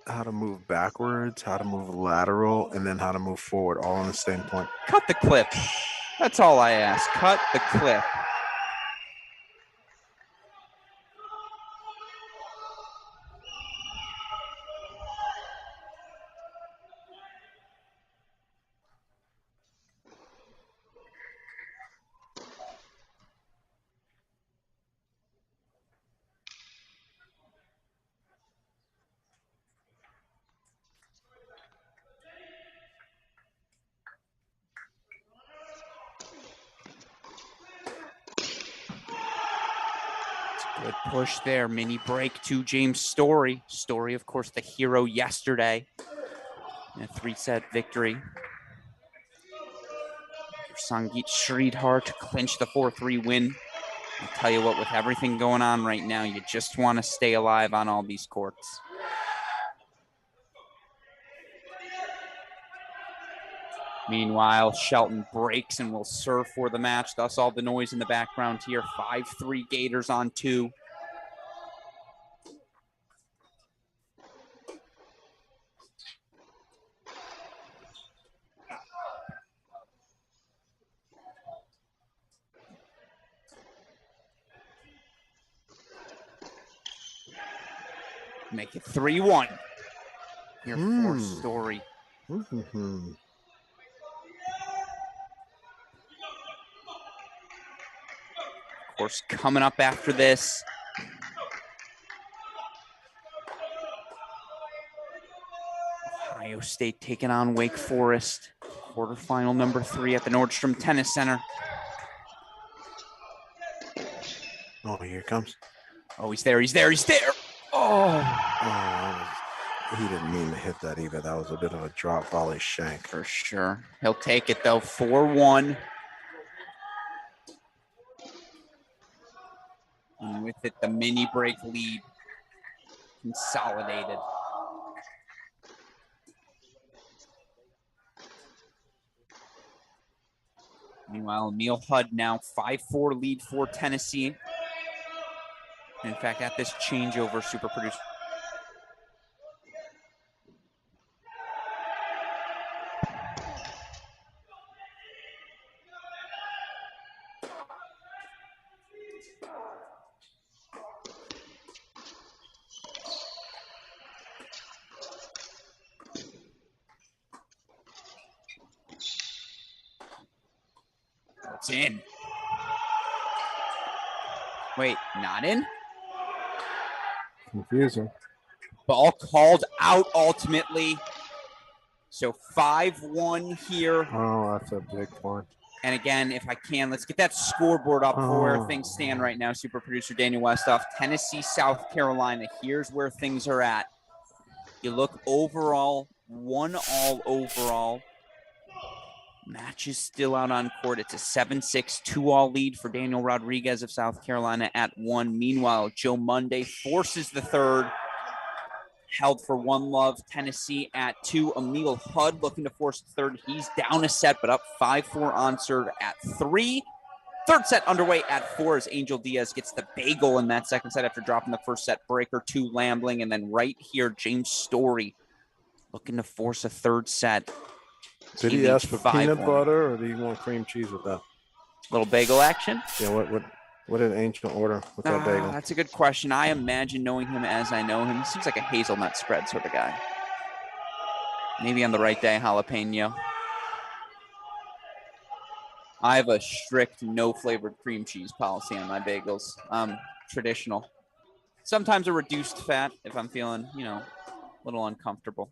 Speaker 2: how to move backwards, how to move lateral, and then how to move forward all on the same point.
Speaker 1: Cut the clip. That's all I ask. Cut the clip. Good push there. Mini break to James Story. Story, of course, the hero yesterday in a 3-set victory. For Sangeet Sridhar to clinch the 4-3 win. I'll tell you what, with everything going on right now, you just want to stay alive on all these courts. Meanwhile, Shelton breaks and will serve for the match. Thus, all the noise in the background here. 5-3 Gators on 2. Make it 3-1. Here for Story.
Speaker 2: Mm-hmm.
Speaker 1: Of course, coming up after this, Ohio State taking on Wake Forest. Quarterfinal number 3 at the Nordstrom Tennis Center.
Speaker 2: Oh, here it comes.
Speaker 1: Oh, he's there. He's there. He's there.
Speaker 2: Oh, he didn't mean to hit that either. That was a bit of a drop volley shank.
Speaker 1: For sure. He'll take it, though. 4-1. And with it, the mini break lead consolidated. Meanwhile, Emil Hudd now 5-4 lead for Tennessee. In fact, at this changeover, super producer. It's in. Wait, not in?
Speaker 2: Confusing.
Speaker 1: Ball called out ultimately. So 5-1 here.
Speaker 2: Oh, that's a big point.
Speaker 1: And again, if I can, let's get that scoreboard up for where things stand right now. Super producer Daniel Westoff, Tennessee, South Carolina. Here's where things are at. You look overall, 1-all overall. Match is still out on court. It's a 7-6, 2-all lead for Daniel Rodriguez of South Carolina at 1. Meanwhile, Joe Monday forces the third. Held for 1 love. Tennessee at 2. Emil Hudd looking to force the third. He's down a set, but up 5-4 on serve at 3. Third set underway at 4 as Angel Diaz gets the bagel in that second set after dropping the first set breaker to Lambling. And then right here, James Story looking to force a third set.
Speaker 2: Did he ask for peanut butter or do you want cream cheese with that?
Speaker 1: Little bagel action?
Speaker 2: Yeah, what did Angel order with that bagel?
Speaker 1: That's a good question. I imagine, knowing him as I know him, he seems like a hazelnut spread sort of guy. Maybe on the right day, jalapeno. I have a strict no-flavored cream cheese policy on my bagels. Traditional. Sometimes a reduced fat if I'm feeling, a little uncomfortable.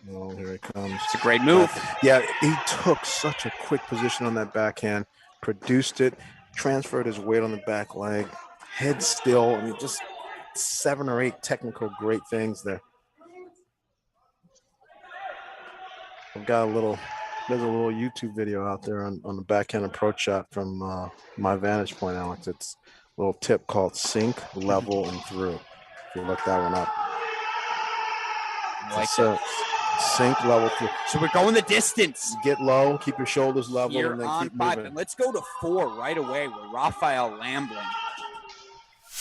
Speaker 2: Oh, here it comes.
Speaker 1: It's a great move.
Speaker 2: Yeah, he took such a quick position on that backhand, produced it, transferred his weight on the back leg, head still. I mean, just 7 or 8 technical great things there. I've got there's a little YouTube video out there on the backhand approach shot from my vantage point, Alex. It's a little tip called sink, level, and through. If you look that one up. Sink, level, through.
Speaker 1: So we're going the distance.
Speaker 2: Get low, keep your shoulders level,
Speaker 1: Here
Speaker 2: and then
Speaker 1: on
Speaker 2: keep
Speaker 1: 5.
Speaker 2: moving.
Speaker 1: And let's go to 4 right away with Raphael Lambling.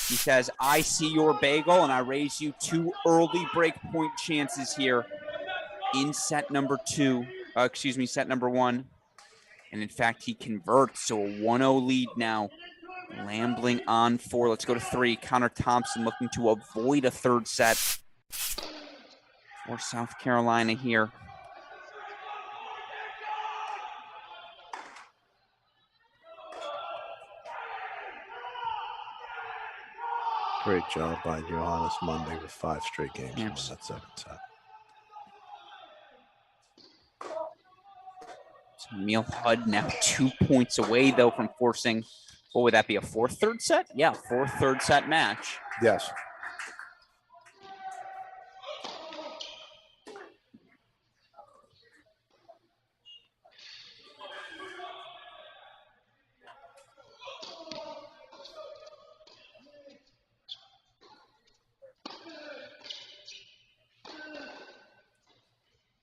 Speaker 1: He says, I see your bagel, and I raise you 2 early break point chances here in set number 1. And in fact, he converts, so a 1-0 lead now. Lambling on 4. Let's go to 3. Connor Thompson looking to avoid a third set for South Carolina here.
Speaker 2: Great job by Johannes Monday with 5 straight games in that second set.
Speaker 1: So Emil Hudd now 2 points away, though, from forcing, what would that be, a 4th third set? Yeah, 4th third set match.
Speaker 2: Yes.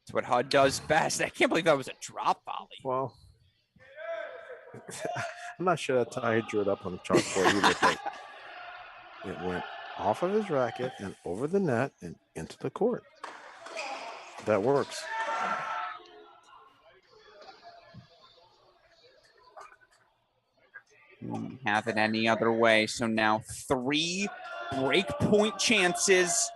Speaker 1: It's what Hudd does best. I can't believe that was a drop volley.
Speaker 2: Well, I'm not sure that's how he drew it up on the chalkboard either, but it went off of his racket and over the net and into the court. That works.
Speaker 1: Have it any other way. So now 3 break point chances.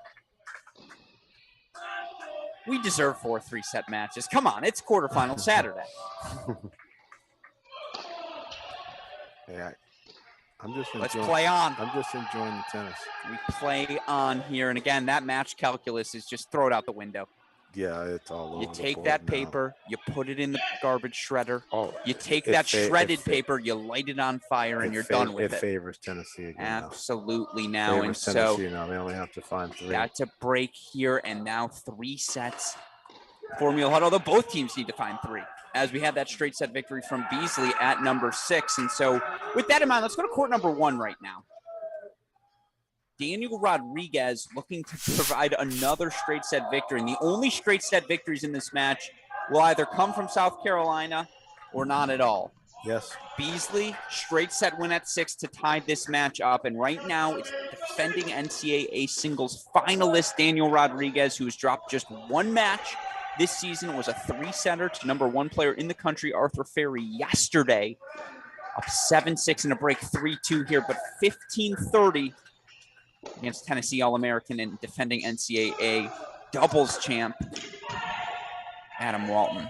Speaker 1: We deserve 4 3-set matches. Come on, it's quarterfinal Saturday.
Speaker 2: Yeah, I'm just enjoying.
Speaker 1: Let's play on.
Speaker 2: I'm just enjoying the tennis.
Speaker 1: We play on here, and again, that match calculus is just throw it out the window.
Speaker 2: Yeah, it's all over.
Speaker 1: You take that paper, you put it in the garbage shredder.
Speaker 2: Oh,
Speaker 1: you take that shredded paper, you light it on fire, and you're done with it.
Speaker 2: It favors Tennessee again.
Speaker 1: Absolutely now.
Speaker 2: Favors Tennessee now. They only have to find 3.
Speaker 1: That's a break here, and now 3 sets. Formula Huddle, although both teams need to find 3, as we had that straight set victory from Beasley at number 6. And so with that in mind, let's go to court number 1 right now. Daniel Rodriguez looking to provide another straight set victory. And the only straight set victories in this match will either come from South Carolina or not at all.
Speaker 2: Yes.
Speaker 1: Beasley, straight set win at 6 to tie this match up. And right now, it's defending NCAA singles finalist Daniel Rodriguez, who has dropped just 1 match this season. It was a 3-setter to number 1 player in the country, Arthur Ferry, yesterday. Up 7-6 in a break, 3-2 here, but 15-30 against Tennessee All-American and defending NCAA doubles champ, Adam Walton.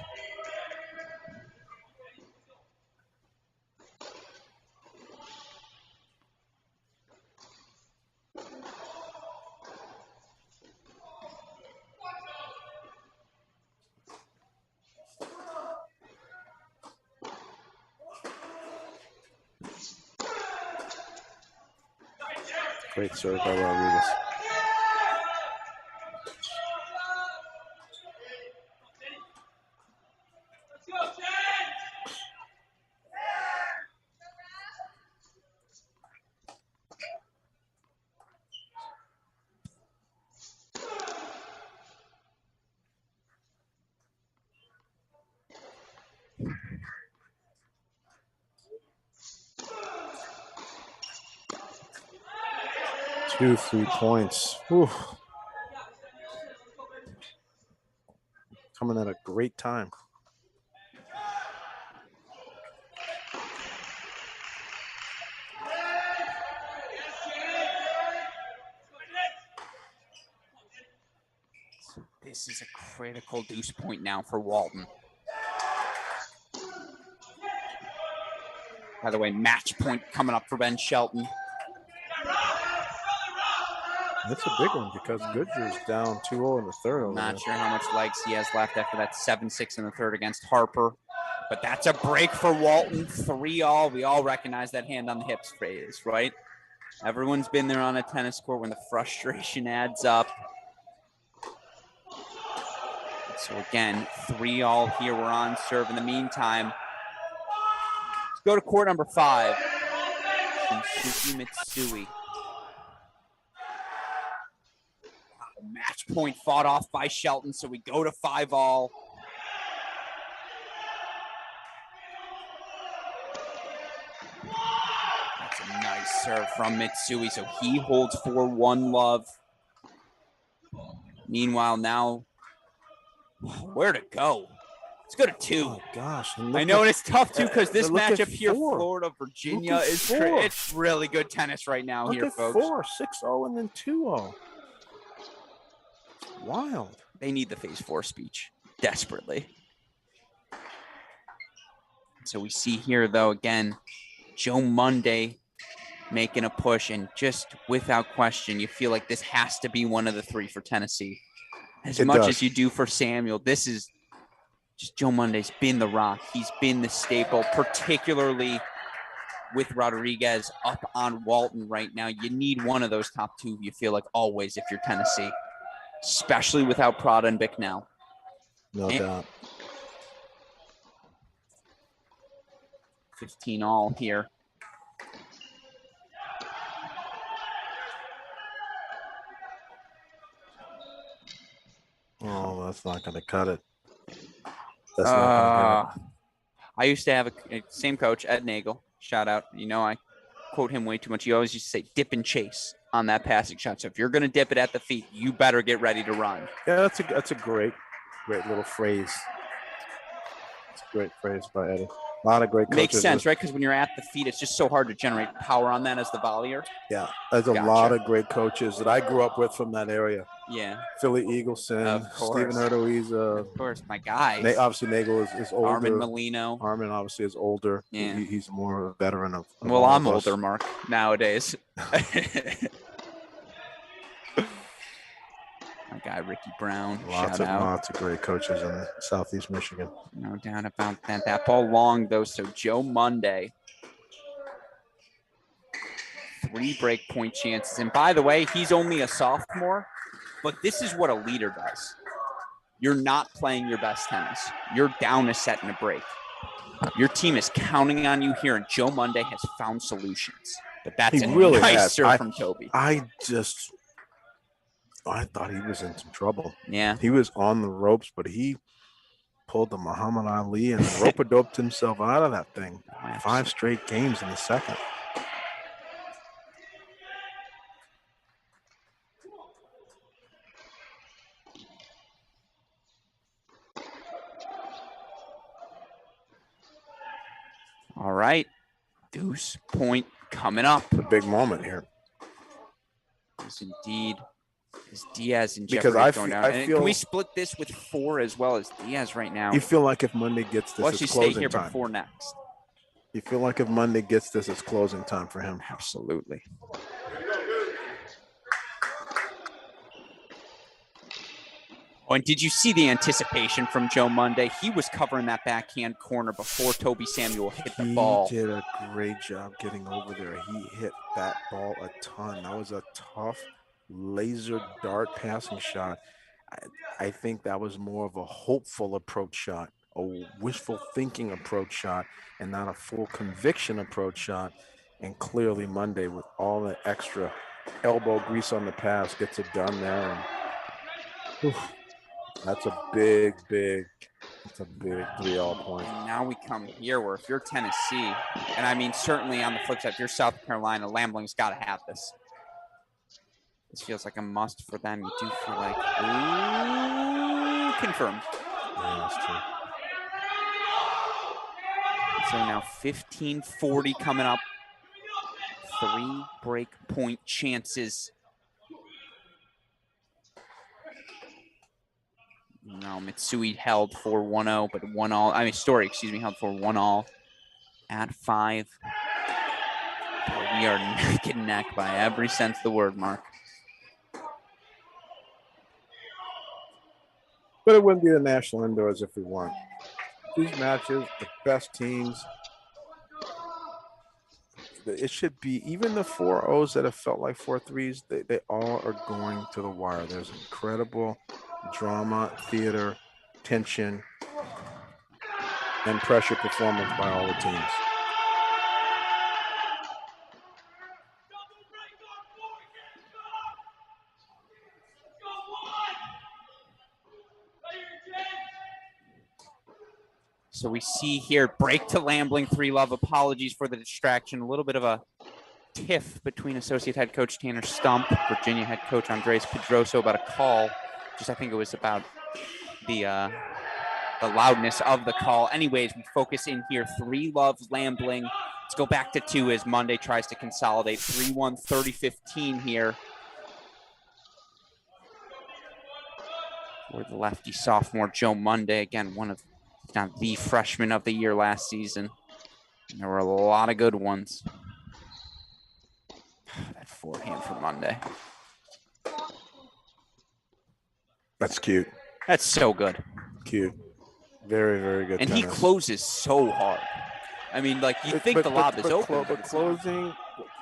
Speaker 2: Great serve by Rodriguez. Two 3 points. Whew. Coming at a great time.
Speaker 1: This is a critical deuce point now for Walton. By the way, match point coming up for Ben Shelton.
Speaker 2: That's a big one because Goodger's down 2-0 in the third.
Speaker 1: Not sure how much legs he has left after that 7-6 in the third against Harper. But that's a break for Walton. 3-all. We all recognize that hand on the hips phrase, right? Everyone's been there on a tennis court when the frustration adds up. So again, 3-all here. We're on serve. In the meantime, let's go to court number 5. Shinsuke Mitsui. Match point fought off by Shelton, so we go to 5-all. That's a nice serve from Mitsui, so he holds 4-1 love. Meanwhile, now, where to go? Let's go to 2.
Speaker 2: Oh, gosh.
Speaker 1: I know, and it's tough, too, because this matchup here, Florida, Virginia, it's really good tennis right now here, folks.
Speaker 2: Look at 4, 6-0, and then 2-0. Wild.
Speaker 1: They need the phase 4 speech desperately. So we see here, though, again, Joe Monday making a push, and just without question, you feel like this has to be one of the 3 for Tennessee. As much as you do for Samuel, this is just Joe Monday's been the rock. He's been the staple, particularly with Rodriguez up on Walton right now. You need one of those top 2, you feel like, always if you're Tennessee. Especially without Prada and Bicknell.
Speaker 2: No doubt.
Speaker 1: 15-all here.
Speaker 2: Oh, that's not going to cut it. That's not going to cut it.
Speaker 1: I used to have a same coach, Ed Nagel. Shout out. You know, I quote him way too much. He always used to say dip and chase on that passing shot. So if you're going to dip it at the feet, you better get ready to run.
Speaker 2: Yeah, that's a great little phrase. It's a great phrase by Eddie. A lot of great coaches.
Speaker 1: Makes sense, right? Because when you're at the feet, it's just so hard to generate power on that as the volleyer.
Speaker 2: Yeah, there's a lot of great coaches that I grew up with from that area.
Speaker 1: Yeah.
Speaker 2: Philly Eagleson, Stephen Erdoiza.
Speaker 1: Of course, my guy.
Speaker 2: Obviously, Nagel is older.
Speaker 1: Armin Molino.
Speaker 2: Armin obviously is older.
Speaker 1: Yeah.
Speaker 2: He's more of a veteran of
Speaker 1: well, I'm older, Mark, nowadays. My guy, Ricky Brown.
Speaker 2: Lots of great coaches in Southeast Michigan.
Speaker 1: No doubt about that. That ball long, though. So Joe Monday. 3 break point chances. And by the way, he's only a sophomore, but this is what a leader does. You're not playing your best tennis. You're down a set in a break. Your team is counting on you here, and Joe Monday has found solutions. But that's
Speaker 2: really
Speaker 1: nice serve from Toby.
Speaker 2: I thought he was in some trouble.
Speaker 1: Yeah.
Speaker 2: He was on the ropes, but he pulled the Muhammad Ali and rope-a-doped himself out of that thing. 5 straight games in the second.
Speaker 1: All right. Deuce point coming up.
Speaker 2: A big moment here.
Speaker 1: Yes, indeed. Is Diaz and
Speaker 2: because
Speaker 1: going down? Can we split this with 4 as well as Diaz right now?
Speaker 2: You feel like if Monday gets this, it's closing
Speaker 1: stay here
Speaker 2: time.
Speaker 1: Before next.
Speaker 2: You feel like if Monday gets this, it's closing time for him.
Speaker 1: Absolutely. Oh, and did you see the anticipation from Joe Monday? He was covering that backhand corner before Toby Samuel hit the ball.
Speaker 2: He did a great job getting over there. He hit that ball a ton. That was a tough laser dart passing shot. I think that was more of a hopeful approach shot, a wishful thinking approach shot, and not a full conviction approach shot. And clearly Monday, with all the extra elbow grease on the pass, gets it done there. And, that's a big 3-all point.
Speaker 1: And now we come here where if you're Tennessee, and I mean, certainly on the flip side, if you're South Carolina, Lambling's got to have this. This feels like a must for them. You do feel like, ooh, confirmed.
Speaker 2: Yeah, that's true.
Speaker 1: So now 15:40 coming up. 3 break point chances. No, Mitsui held for 1-0, but 1-all. I mean, Story, held for 1-all at 5. We are neck and neck by every sense of the word, Mark.
Speaker 2: But it wouldn't be the national indoors if we weren't. These matches, the best teams, it should be, even the 4-0s that have felt like 4-3s, they all are going to the wire. There's incredible drama, theater, tension, and pressure performance by all the teams.
Speaker 1: So we see here, break to Lambling, 3-love. Apologies for the distraction. A little bit of a tiff between associate head coach Tanner Stump, Virginia head coach Andres Pedroso about a call. I think it was about the loudness of the call. Anyways, we focus in here. 3-love Lambling. Let's go back to 2 as Monday tries to consolidate. 3-1, 30-15 here. For the lefty sophomore Joe Monday. Again, one of, if not the freshman of the year last season. And there were a lot of good ones. That forehand for Monday.
Speaker 2: That's cute.
Speaker 1: That's so good.
Speaker 2: Cute. Very, very good.
Speaker 1: And
Speaker 2: tennis.
Speaker 1: he closes so hard. I mean, like, you think the lob is open.
Speaker 2: But closing,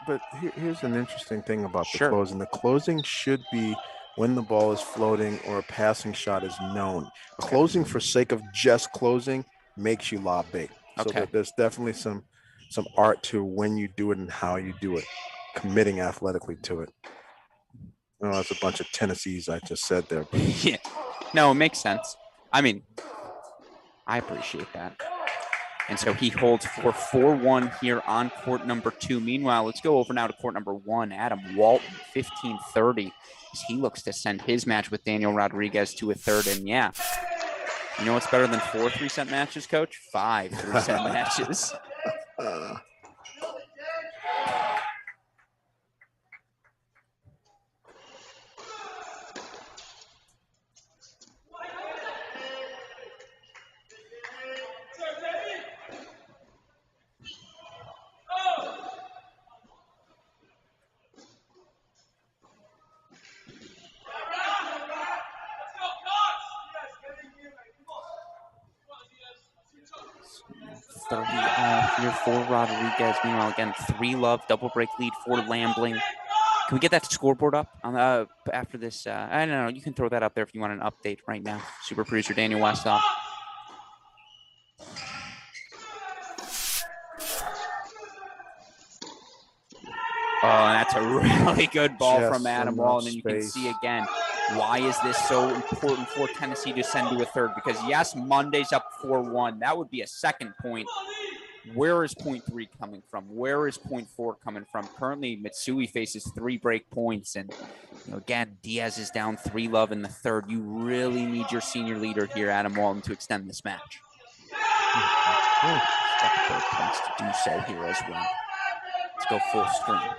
Speaker 2: but here's an interesting thing about the
Speaker 1: Sure.
Speaker 2: closing. The closing should be when the ball is floating or a passing shot is known.
Speaker 1: Okay.
Speaker 2: Closing for sake of just closing makes you lob bait. So
Speaker 1: Okay.
Speaker 2: there's definitely some art to when you do it and how you do it, committing athletically to it. Oh, that's a bunch of Tennessees I just said there. But.
Speaker 1: Yeah. No, it makes sense. I mean, I appreciate that. And so he holds for 4-1 here on court number 2. Meanwhile, let's go over now to court number 1. Adam Walton, 15-30, as he looks to send his match with Daniel Rodriguez to a third. And yeah, you know what's better than 4 3-set matches, Coach? 5 3-set matches. Here for Rodriguez. Meanwhile, again, 3-love, double break lead for Lambling. Can we get that scoreboard up on after this? I don't know. You can throw that up there if you want an update right now. Super producer Daniel Westhoff. Oh, and that's a really good ball from Adam Walton. And you can see again, why is this so important for Tennessee to send to a third? Because yes, Monday's up 4-1. That would be a second point. Where is point 3 coming from? Where is point 4 coming from? Currently, Mitsui faces 3 break points. And again, Diaz is down 3-love in the third. You really need your senior leader here, Adam Walton, to extend this match. Points to do so here as well. Let's go full screen.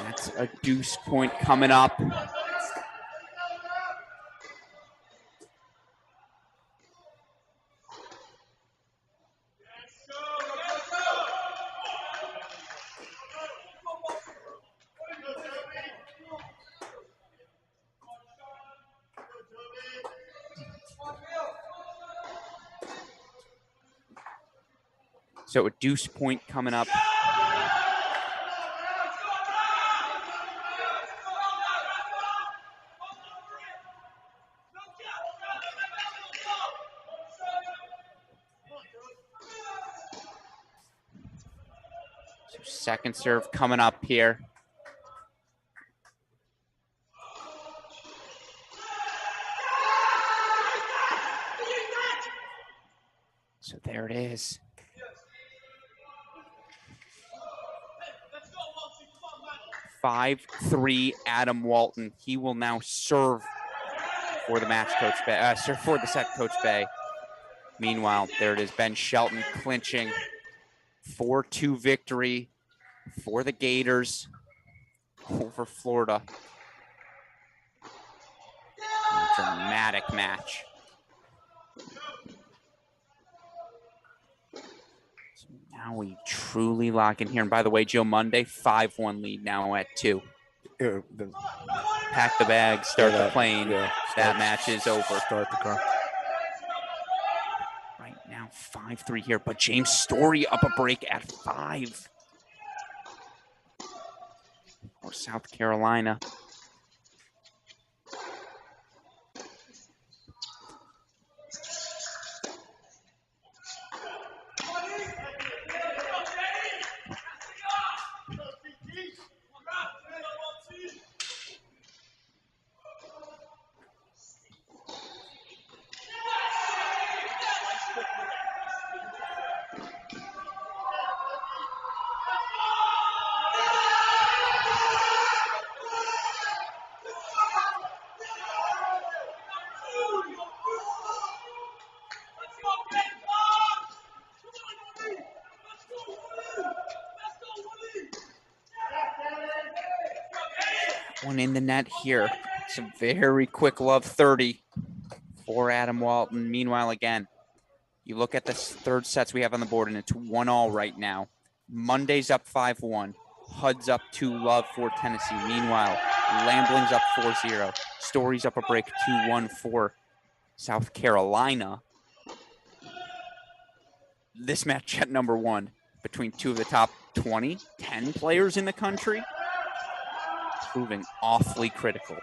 Speaker 1: That's a deuce point coming up. So a deuce point coming up. So second serve coming up here. So there it is. Five, 3, Adam Walton. He will now serve for the match, Coach Bay. Serve for the set, Coach Bay. Meanwhile, there it is. Ben Shelton clinching 4-2 victory for the Gators over Florida. Dramatic match. Now we truly lock in here. And by the way, Joe Monday, 5-1 lead now at 2. Pack the bag, start the plane. Yeah, that match is over.
Speaker 2: Start the car.
Speaker 1: Right now, 5-3 here. But James Story up a break at 5. Or South Carolina. One in the net here. It's a very quick love 30 for Adam Walton. Meanwhile, again, you look at the third sets we have on the board, and it's 1-all right now. Monday's up 5-1. Hud's up 2-love for Tennessee. Meanwhile, Lambling's up 4-0. Story's up a break 2-1 for South Carolina. This match at number 1. between two of the top 20, 10 players in the country, proving awfully critical.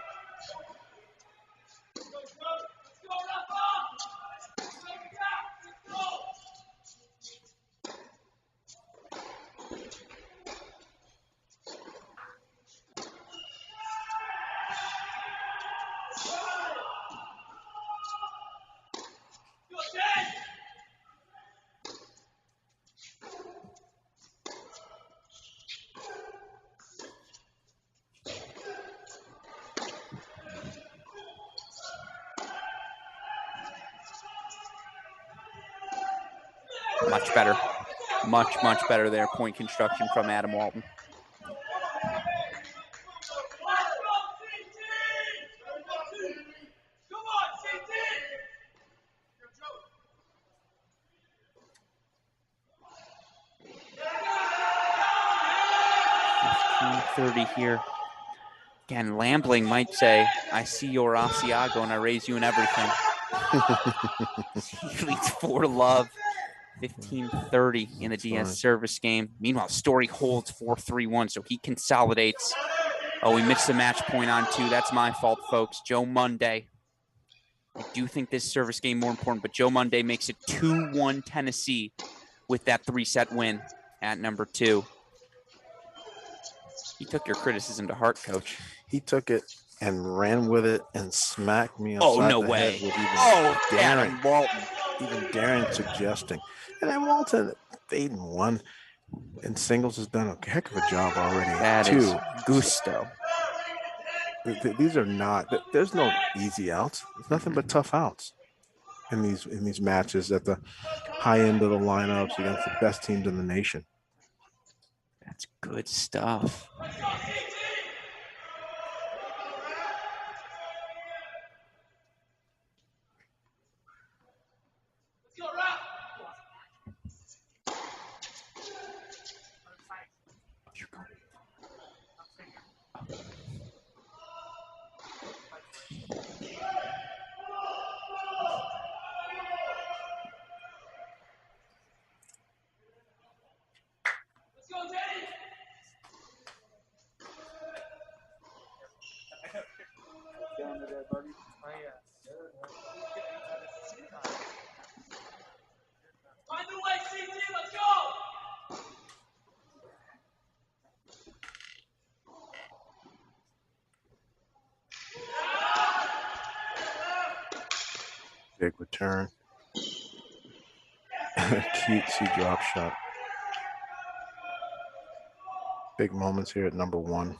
Speaker 1: Much better. Much, much better there. Point construction from Adam Walton. .30 here. Again, Lambling might say, I see your Asiago and I raise you in everything. He leads 4-love. 15-30 in the DS service game. Meanwhile, Story holds 4-3-1, so he consolidates. Oh, we missed the match point on 2. That's my fault, folks. Joe Monday. I do think this service game more important, but Joe Monday makes it 2-1 Tennessee with that 3-set win at number 2. He took your criticism to heart, Coach.
Speaker 2: He took it and ran with it and smacked me upside the head with even
Speaker 1: Adam Walton.
Speaker 2: Even daring suggesting. And then Walton, 8-1 in singles, has done a heck of a job already.
Speaker 1: That is gusto.
Speaker 2: These are not, there's no easy outs. There's nothing but tough outs in these matches at the high end of the lineups against the best teams in the nation.
Speaker 1: That's good stuff.
Speaker 2: Big return. Cutesy drop shot. Big moments here at number 1.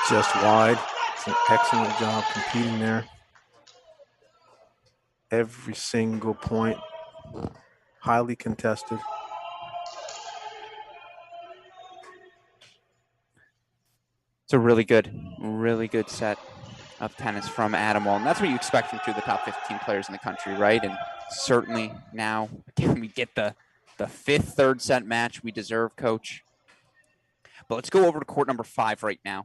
Speaker 2: Just wide. It's an excellent job competing there. Every single point, highly contested.
Speaker 1: It's a really good set of tennis from Adam Walton. That's what you expect from 2 of the top 15 players in the country, right? And certainly now, again, we get the 5th third set match we deserve, Coach. But let's go over to court number 5 right now.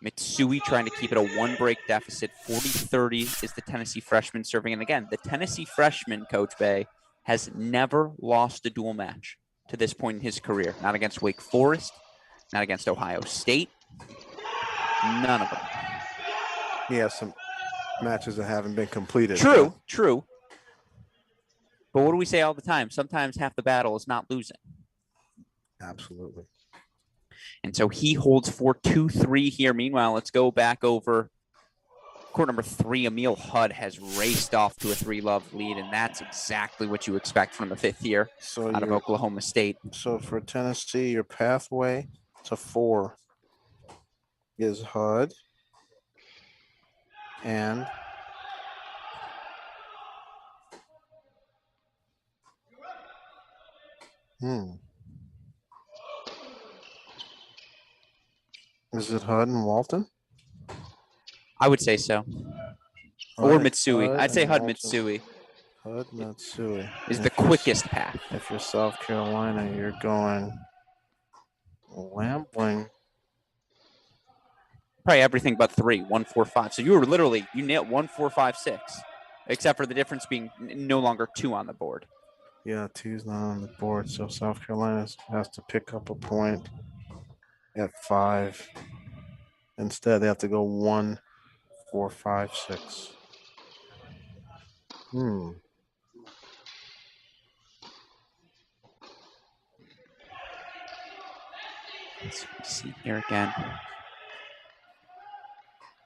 Speaker 1: Mitsui trying to keep it a 1-break deficit. 40-30 is the Tennessee freshman serving. And again, the Tennessee freshman, Coach Bay, has never lost a dual match to this point in his career. Not against Wake Forest, not against Ohio State. None of them.
Speaker 2: He has some matches that haven't been completed.
Speaker 1: True. But what do we say all the time? Sometimes half the battle is not losing.
Speaker 2: Absolutely.
Speaker 1: And so he holds for 2-3 here. Meanwhile, let's go back over court number 3. Emil Hudd has raced off to a 3-love lead, and that's exactly what you expect from the 5th year out of Oklahoma State.
Speaker 2: So for Tennessee, your pathway to 4 is Hudd and is it Hudd and Walton?
Speaker 1: I would say so. Or Mitsui. I'd say Hudd Mitsui.
Speaker 2: Hudd Mitsui
Speaker 1: is the quickest path.
Speaker 2: If you're South Carolina, you're going Lambling.
Speaker 1: Probably everything but 3, 1, 4, 5. So you were literally, you nailed 1, 4, 5, 6, except for the difference being no longer 2 on the board.
Speaker 2: Yeah, 2's not on the board. So South Carolina has to pick up a point at 5. Instead, they have to go 1, 4, 5, 6.
Speaker 1: Let's see here again.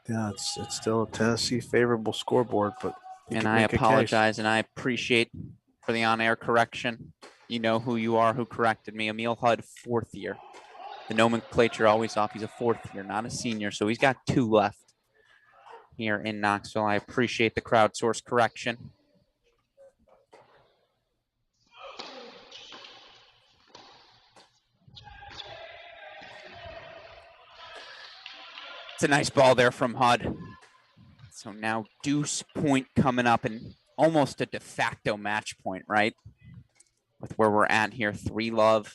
Speaker 2: Yeah, it's still a Tennessee favorable scoreboard, but
Speaker 1: and I apologize, and I appreciate for the on-air correction. You know who you are, who corrected me. Emil Hudd, 4th year. The nomenclature always off. He's a 4th year, not a senior, so he's got 2 left here in Knoxville. I appreciate the crowdsource correction. It's a nice ball there from Hudd. So now deuce point coming up and almost a de facto match point, right? With where we're at here, 3-love.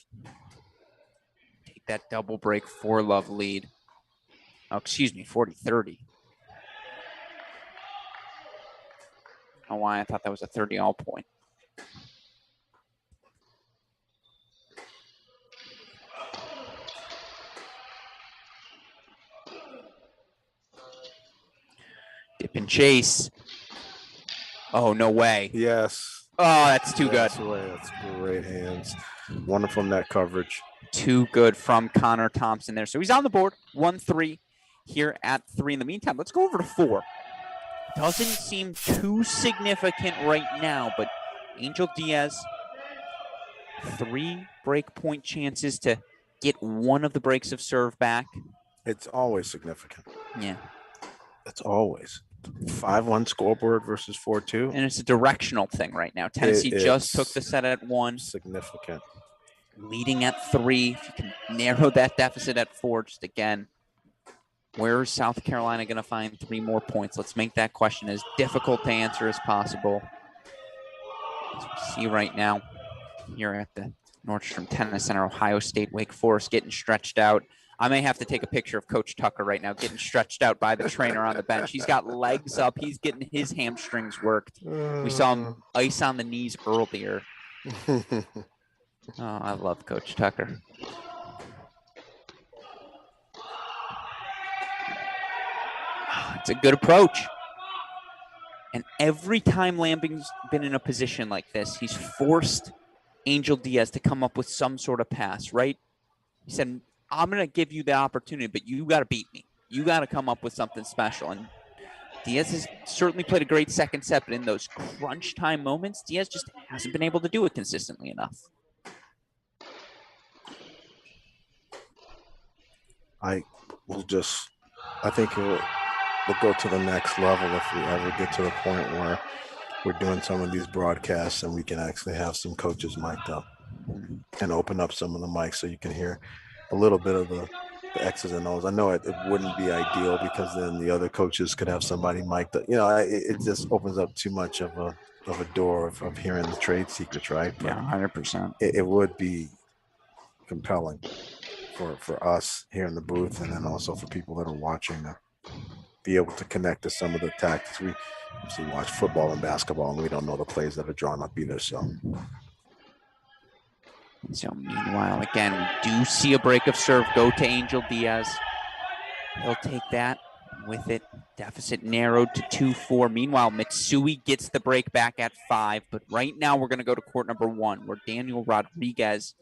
Speaker 1: Take that double break, 4-love lead. Oh, excuse me, 40-30. I don't know why I thought that was a 30-all point. Dip and chase. Oh, no way.
Speaker 2: Yes.
Speaker 1: Oh, that's too good.
Speaker 2: That's great hands. Wonderful net coverage.
Speaker 1: Too good from Connor Thompson there. So he's on the board, 1-3 here at 3. In the meantime, let's go over to 4. Doesn't seem too significant right now, but Angel Diaz, 3 break point chances to get one of the breaks of serve back.
Speaker 2: It's always significant.
Speaker 1: Yeah.
Speaker 2: It's always. 5-1 scoreboard versus 4-2.
Speaker 1: And it's a directional thing right now. Tennessee just took the set at 1.
Speaker 2: Significant.
Speaker 1: Leading at 3. If you can narrow that deficit at 4, just again, where is South Carolina going to find 3 more points? Let's make that question as difficult to answer as possible. As we see right now here at the Nordstrom Tennis Center, Ohio State, Wake Forest getting stretched out. I may have to take a picture of Coach Tucker right now getting stretched out by the trainer on the bench. He's got legs up. He's getting his hamstrings worked. We saw him ice on the knees earlier. Oh, I love Coach Tucker. It's a good approach. And every time Lambing's been in a position like this, he's forced Angel Diaz to come up with some sort of pass, right? He said, I'm going to give you the opportunity, but you got to beat me. You got to come up with something special. And Diaz has certainly played a great second set, but in those crunch time moments, Diaz just hasn't been able to do it consistently enough.
Speaker 2: I think it will go to the next level if we ever get to the point where we're doing some of these broadcasts and we can actually have some coaches mic'd up and open up some of the mics so you can hear a little bit of the X's and O's. I know it wouldn't be ideal because then the other coaches could have somebody mic'd up. You know, it just opens up too much of a door of hearing the trade secrets, right?
Speaker 1: But yeah, 100%.
Speaker 2: It would be compelling for us here in the booth, and then also for people that are watching to be able to connect to some of the tactics. We obviously watch football and basketball, and we don't know the plays that are drawn up either. So
Speaker 1: meanwhile, again, we do see a break of serve go to Angel Diaz. He'll take that with it. Deficit narrowed to 2-4. Meanwhile, Mitsui gets the break back at 5. But right now we're going to go to court number 1, where Daniel Rodriguez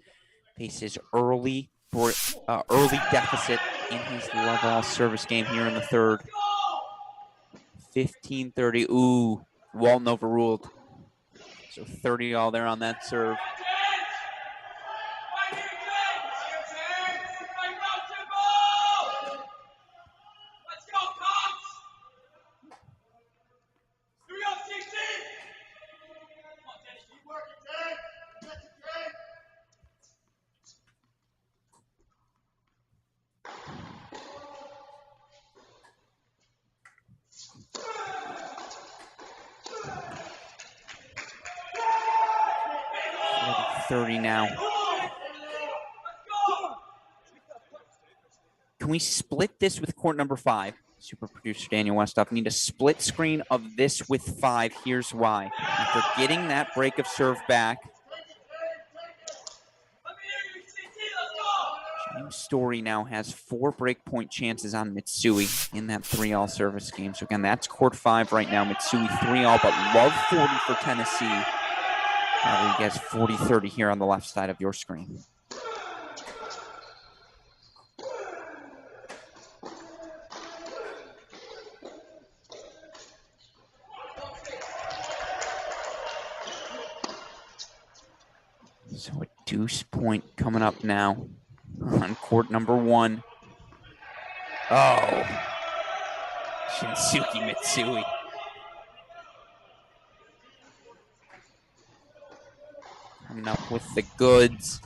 Speaker 1: faces early deficit in his love all service game here in the third. 15-30. Ooh, Walton overruled. So 30 all there on that serve. $30 now. Can we split this with court number 5? Super producer Daniel Westhoff. Need a split screen of this with 5. Here's why. After getting that break of serve back, James Story now has 4 break point chances on Mitsui in that 3-all service game. So again, that's court 5 right now. Mitsui 3-all, but love 40 for Tennessee. Rodriguez 40-30 here on the left side of your screen. So a deuce point coming up now on court number 1. Oh, Shinsuke Mitsui. Coming up with the goods.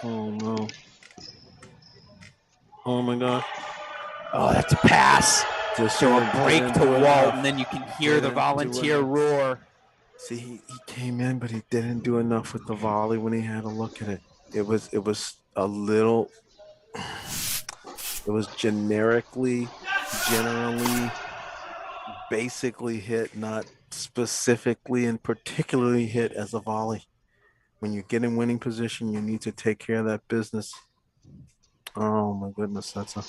Speaker 2: Oh no. Oh my God.
Speaker 1: Oh, that's a pass. So a break to Walt, and then you can hear the volunteer roar.
Speaker 2: See, he came in, but he didn't do enough with the volley when he had a look at it. It was a little, it was generally, basically hit, not specifically and particularly hit as a volley. When you get in winning position, you need to take care of that business. Oh my goodness, that's a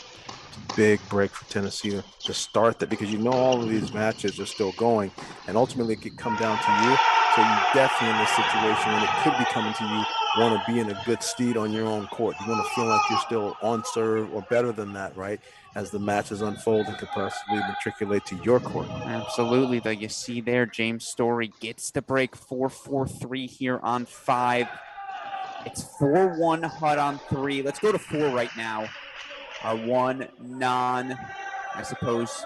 Speaker 2: big break for Tennessee to start that, because you know all of these matches are still going, and ultimately it could come down to you. So you definitely, in this situation when it could be coming to you, want to be in a good steed on your own court. You want to feel like you're still on serve or better than that, right? As the matches unfold and could possibly matriculate to your court.
Speaker 1: Absolutely, though. You see there, James Story gets the break. 4-4-3 here on 5. It's 4-1 Hut on 3. Let's go to 4 right now. Our one I suppose,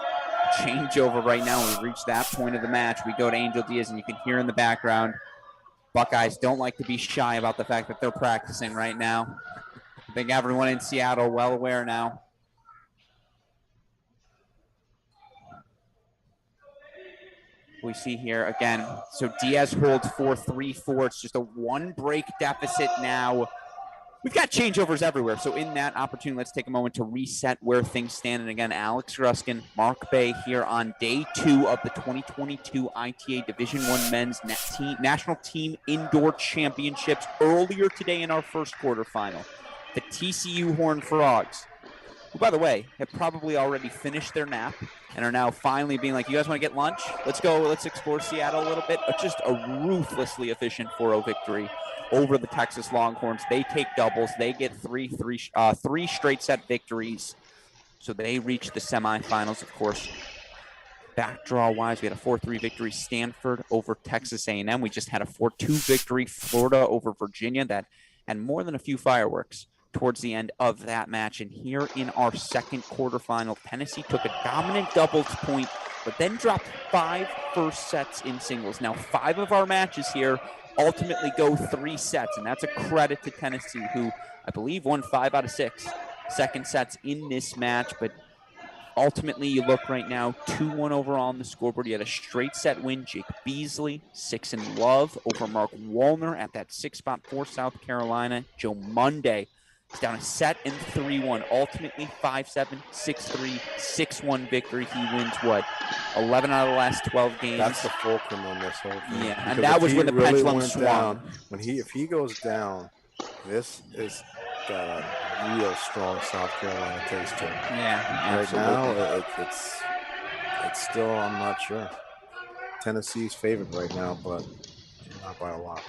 Speaker 1: changeover right now. We've reached that point of the match. We go to Angel Diaz, and you can hear in the background, Buckeyes don't like to be shy about the fact that they're practicing right now. I think everyone in Seattle well aware now. We see here again. So Diaz holds 4-3-4. It's just a 1-break deficit now. We've got changeovers everywhere. So in that opportunity, let's take a moment to reset where things stand. And again, Alex Gruskin, Mark Bay here on day 2 of the 2022 ITA Division I Men's National Team Indoor Championships. Earlier today in our first quarterfinal, the TCU Horned Frogs, who, by the way, have probably already finished their nap and are now finally being like, you guys want to get lunch? Let's go. Let's explore Seattle a little bit. Just a ruthlessly efficient 4-0 victory over the Texas Longhorns. They take doubles. They get three straight set victories. So they reach the semifinals, of course. Backdraw-wise, we had a 4-3 victory Stanford over Texas A&M. We just had a 4-2 victory Florida over Virginia, that and more than a few fireworks towards the end of that match. And here in our second quarterfinal, Tennessee took a dominant doubles point, but then dropped 5 first sets in singles. Now, 5 of our matches here ultimately go 3 sets, and that's a credit to Tennessee, who I believe won 5 out of 6 second sets in this match. But ultimately, you look right now, 2-1 overall on the scoreboard. You had a straight set win. Jake Beasley, 6 in love over Mark Wallner at that 6 spot for South Carolina. Joe Monday is down a set and 3-1. Ultimately, 5-7, 6-3, 6-1 victory. He wins what? 11 out of the last 12 games.
Speaker 2: That's the fulcrum on this whole thing.
Speaker 1: Yeah, and that was when the pendulum swung.
Speaker 2: Down, if he goes down, This is got a real strong South Carolina taste to it.
Speaker 1: Yeah,
Speaker 2: Right
Speaker 1: absolutely.
Speaker 2: now, it's still, I'm not sure. Tennessee's favored right now, but not by a lot.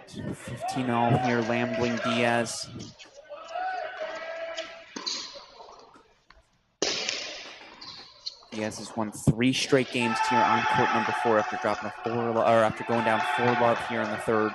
Speaker 1: So 15-all here, Lambling Diaz. Diaz has won 3 straight games here on court number 4 after dropping a 4, or after going down 4-love here in the third.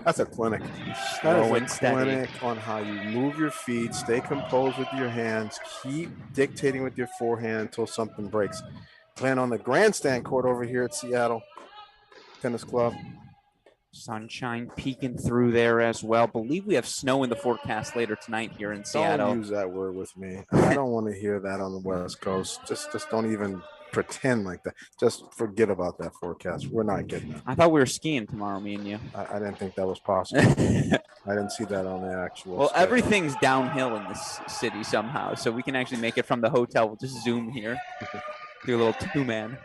Speaker 2: That's a clinic.
Speaker 1: Slow
Speaker 2: That
Speaker 1: and
Speaker 2: is a
Speaker 1: steady.
Speaker 2: clinic on how you move your feet, stay composed with your hands, keep dictating with your forehand until something breaks. Playing on the grandstand court over here at Seattle Tennis Club.
Speaker 1: Sunshine peeking through there as well. Believe we have snow in the forecast later tonight here in Seattle.
Speaker 2: Don't use that word with me. I don't want to hear that on the West Coast. Just don't even pretend like that. Just forget about that forecast. We're not getting that.
Speaker 1: I thought we were skiing tomorrow, me and you.
Speaker 2: I didn't think that was possible. I didn't see that on the actual
Speaker 1: Well,
Speaker 2: schedule.
Speaker 1: everything's downhill in this city somehow, so we can actually make it from the hotel. We'll just zoom here. Do a little two-man.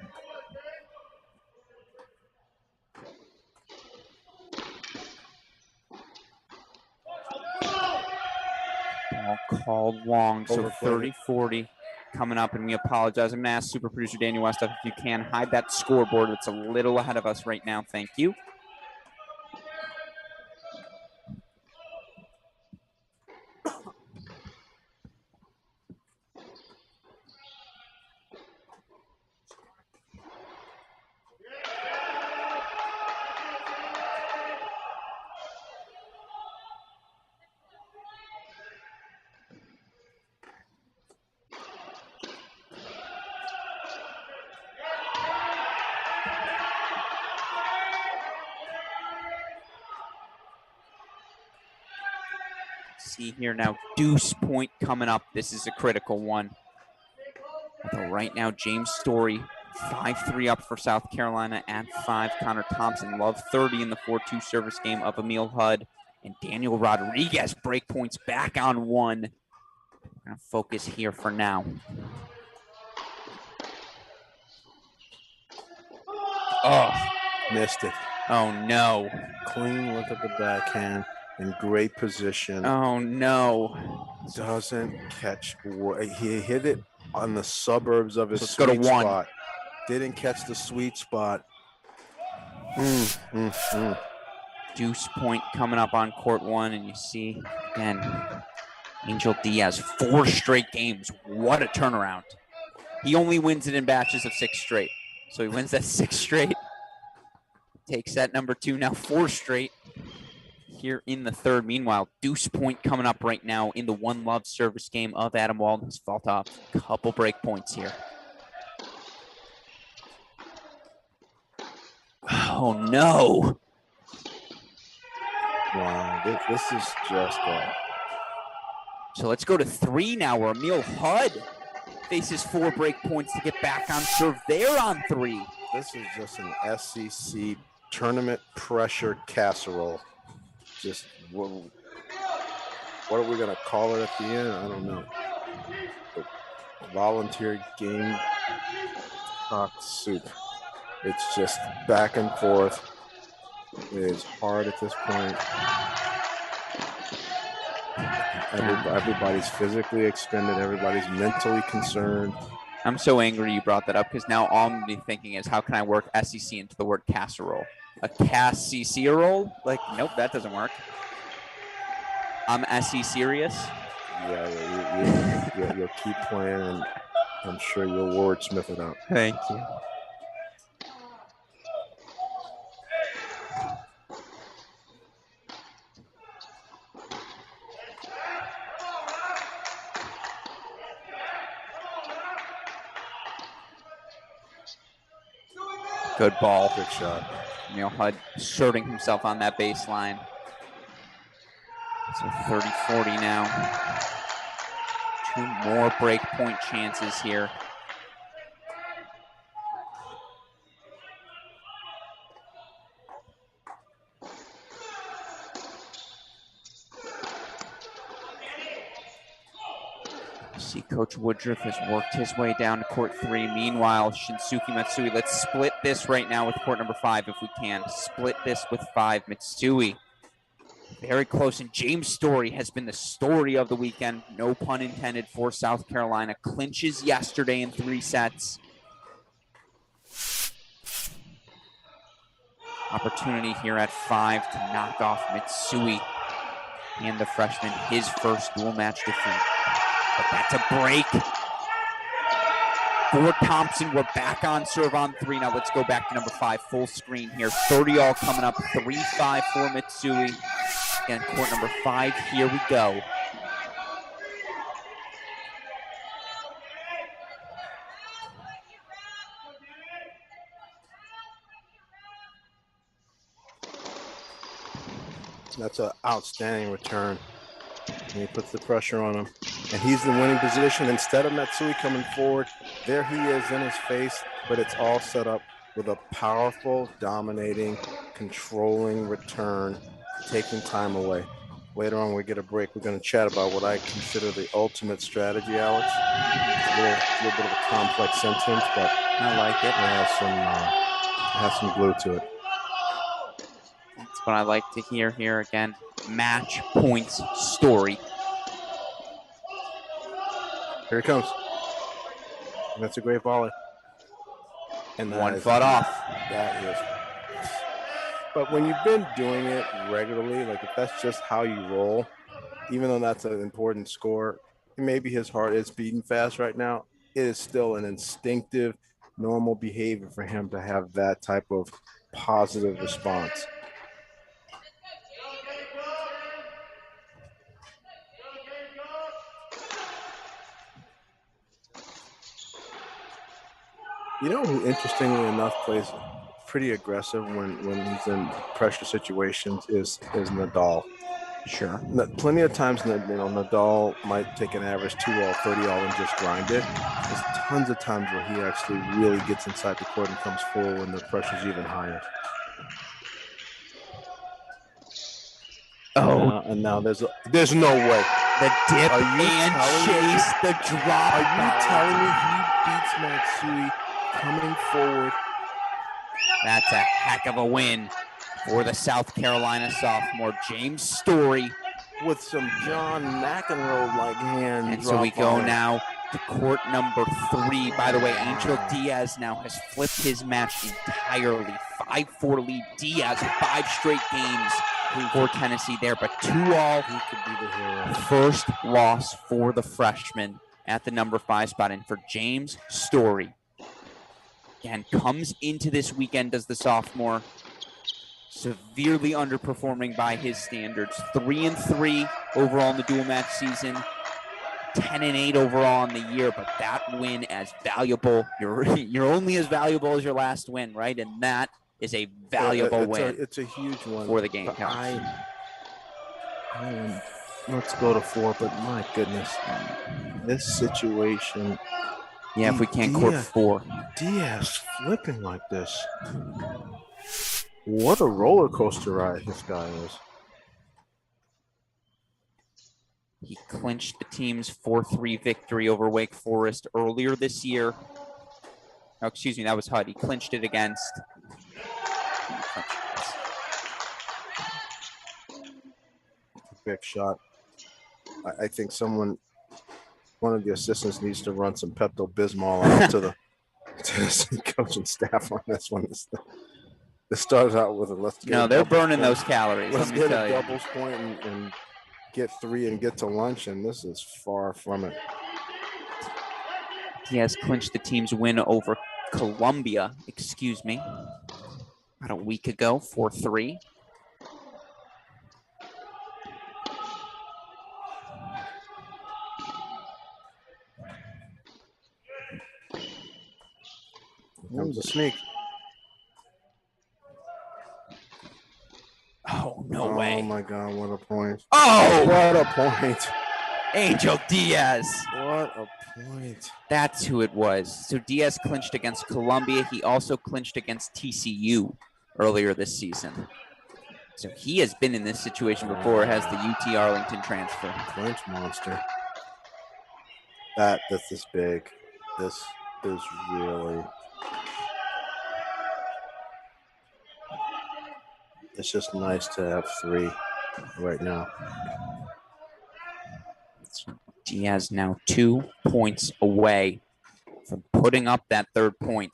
Speaker 1: Ball called long, so 30-40 coming up, and we apologize. I'm going to ask super producer Daniel Westoff if you can hide that scoreboard. It's a little ahead of us right now. Thank you. See here now, deuce point coming up. This is a critical one. Although right now, James Story 5-3 up for South Carolina at 5. Connor Thompson, love 30 in the 4-2 service game of Emil Hudd. And Daniel Rodriguez break points back on 1. We're going to focus here for now. Oh,
Speaker 2: missed it.
Speaker 1: Oh, no.
Speaker 2: Clean look at the backhand. In great position.
Speaker 1: Oh, no.
Speaker 2: Doesn't catch. He hit it on the suburbs of his
Speaker 1: sweet
Speaker 2: spot. Didn't catch the sweet spot.
Speaker 1: Deuce point coming up on court 1, and you see, again, Angel Diaz, 4 straight games. What a turnaround. He only wins it in batches of 6 straight. So he wins that 6 straight. Takes that number 2, now 4 straight here in the third. Meanwhile, deuce point coming up right now in the one-love service game of Adam Walden's fault off. Couple break points here. Oh, no.
Speaker 2: Wow, this is just
Speaker 1: So let's go to 3 now, where Emil Hudd faces 4 break points to get back on serve there on 3.
Speaker 2: This is just an SEC tournament pressure casserole. Just what are we going to call it at the end? I don't know. But volunteer game cock soup. It's just back and forth. It is hard at this point. Everybody's physically expended. Everybody's mentally concerned.
Speaker 1: I'm so angry you brought that up because now all I'm going to be thinking is how can I work SEC into the word casserole? A casserole? Like, nope, that doesn't work. I'm SE serious.
Speaker 2: Yeah, you'll keep playing, and I'm sure you'll wordsmith it out.
Speaker 1: Thank you. Good ball.
Speaker 2: Good shot.
Speaker 1: Neil Hudd asserting himself on that baseline. So 30-40 now. 2 more break point chances here. See, Coach Woodruff has worked his way down to court 3. Meanwhile, Shinsuke Matsui, let's split this right now with court number 5 if we can. Split this with 5. Matsui, very close. And James Story has been the story of the weekend. No pun intended for South Carolina. Clinches yesterday in 3 sets. Opportunity here at 5 to knock off Matsui and the freshman, his first dual match defeat. But that's a break for Thompson. We're back on serve on 3. Now let's go back to number 5, full screen here. 30-all coming up, 3-5 for Matsui. Again, court number 5, here we go.
Speaker 2: That's an outstanding return. And he puts the pressure on him. And he's in winning position. Instead of Matsui coming forward, there he is in his face, but it's all set up with a powerful, dominating, controlling return, taking time away. Later on, we get a break. We're going to chat about what I consider the ultimate strategy, Alex. It's a little bit of a complex sentence, but
Speaker 1: I like it.
Speaker 2: It has some glue to it.
Speaker 1: That's what I like to hear here again. Match points story.
Speaker 2: Here he comes. And that's a great volley. And
Speaker 1: 1 foot off.
Speaker 2: That is. But when you've been doing it regularly, like if that's just how you roll, even though that's an important score, maybe his heart is beating fast right now, it is still an instinctive, normal behavior for him to have that type of positive response. You know who, interestingly enough, plays pretty aggressive when he's in pressure situations is Nadal.
Speaker 1: Sure.
Speaker 2: Plenty of times, Nadal might take an average 2-all, 30-all and just grind it. There's tons of times where he actually really gets inside the court and comes forward when the pressure's even higher.
Speaker 1: Oh,
Speaker 2: and now there's no way.
Speaker 1: The dip and chase, the drop.
Speaker 2: Are you telling me he beats Matsui coming forward?
Speaker 1: That's a heck of a win for the South Carolina sophomore, James Story.
Speaker 2: With some John McEnroe-like hand.
Speaker 1: And so we go now to court number 3. By the way, Angel Diaz now has flipped his match entirely. 5-4 lead. Diaz, 5 straight games for Tennessee there, but 2-all.
Speaker 2: He could be the hero.
Speaker 1: First loss for the freshman at the number 5 spot. And for James Story, again, comes into this weekend as the sophomore, severely underperforming by his standards. 3-3 overall in the dual match season, 10-8 overall in the year, but that win as valuable. You're only as valuable as your last win, right? And that is a valuable win.
Speaker 2: It's a huge one
Speaker 1: for the Gamecocks.
Speaker 2: Let's go to 4, but my goodness, this situation.
Speaker 1: Yeah, if we can't court 4.
Speaker 2: Diaz flipping like this. What a roller coaster ride this guy is.
Speaker 1: He clinched the team's 4-3 victory over Wake Forest earlier this year. Oh, excuse me, that was Hudd. He clinched it against.
Speaker 2: Big shot. I think one of the assistants needs to run some Pepto-Bismol out to the coaching staff on this one. This starts out with
Speaker 1: they're burning those calories.
Speaker 2: Let's
Speaker 1: let me
Speaker 2: get
Speaker 1: tell
Speaker 2: a
Speaker 1: you.
Speaker 2: doubles point and get 3 and get to lunch, and this is far from it.
Speaker 1: He has clinched the team's win over Columbia, about a week ago, 4-3.
Speaker 2: Here comes a sneak.
Speaker 1: Oh, no way.
Speaker 2: Oh, my God, what a point.
Speaker 1: Oh!
Speaker 2: What a point.
Speaker 1: Angel Diaz.
Speaker 2: What a point.
Speaker 1: That's who it was. So Diaz clinched against Columbia. He also clinched against TCU earlier this season. So he has been in this situation before, has the UT Arlington transfer.
Speaker 2: Clinch monster. This is big. This is really... It's just nice to have 3 right now.
Speaker 1: Diaz now 2 points away from putting up that 3rd point.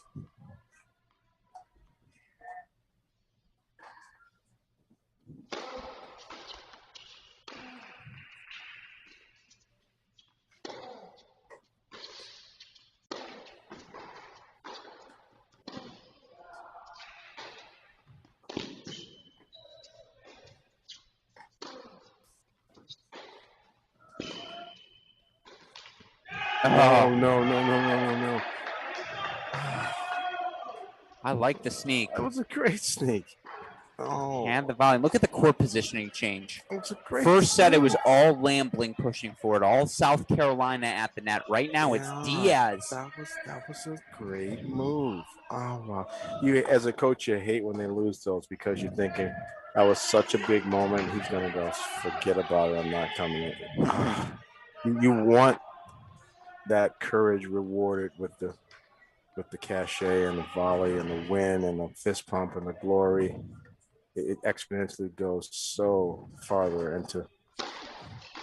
Speaker 2: Oh, no.
Speaker 1: I like the sneak.
Speaker 2: That was a great sneak. Oh.
Speaker 1: And the volume. Look at the court positioning change.
Speaker 2: It was a great
Speaker 1: First set,
Speaker 2: sneak.
Speaker 1: it was all Lambling pushing for it, all South Carolina at the net. Right now, it's Diaz.
Speaker 2: That was a great move. Oh, wow. You, as a coach, you hate when they lose those because you're thinking, that was such a big moment. He's going to go, forget about it. I'm not coming in. You want that courage rewarded with the cachet and the volley and the win and the fist pump and the glory. It exponentially goes so farther into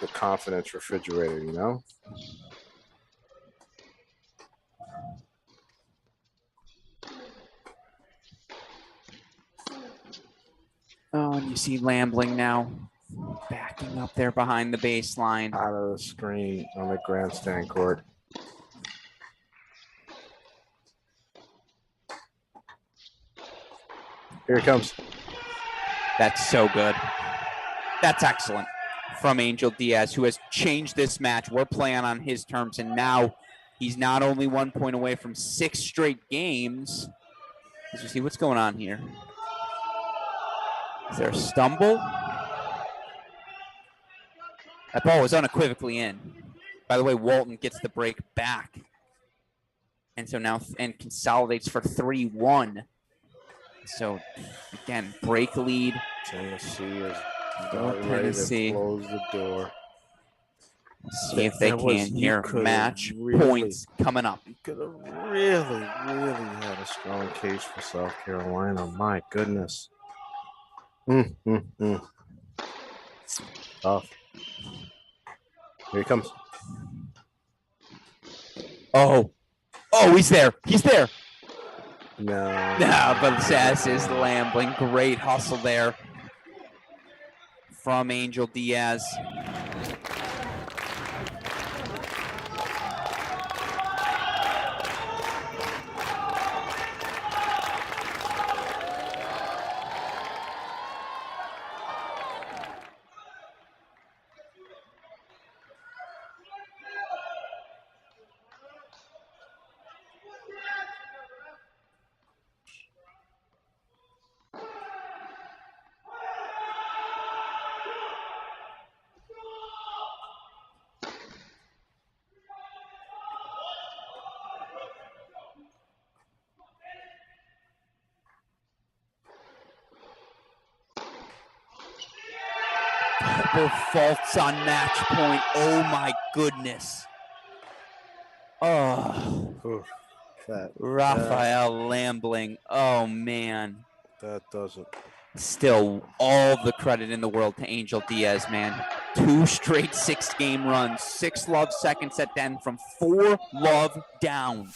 Speaker 2: the confidence refrigerator, you know?
Speaker 1: Oh, and you see Lambling now backing up there behind the baseline.
Speaker 2: Out of the screen on the grandstand court. Here it comes.
Speaker 1: That's so good. That's excellent from Angel Diaz, who has changed this match. We're playing on his terms, and now he's not only 1 point away from 6 straight games. As you see, what's going on here? Is there a stumble? That ball was unequivocally in. By the way, Walton gets the break back. And so now consolidates for 3-1. So, again, break lead.
Speaker 2: Tennessee is ready to close the door.
Speaker 1: See if they can here. Match points coming up.
Speaker 2: You could have really had a strong case for South Carolina. My goodness. Tough. Here he comes.
Speaker 1: Oh, he's there.
Speaker 2: No,
Speaker 1: but Sass is Lambling. Great hustle there from Angel Diaz. Double faults on match point. Oh, my goodness. Oh.
Speaker 2: Oof,
Speaker 1: Raphael Lambling. Oh, man.
Speaker 2: That does it.
Speaker 1: Still all the credit in the world to Angel Diaz, man. 2 straight 6-game runs. 6-love second set then from 4-love down.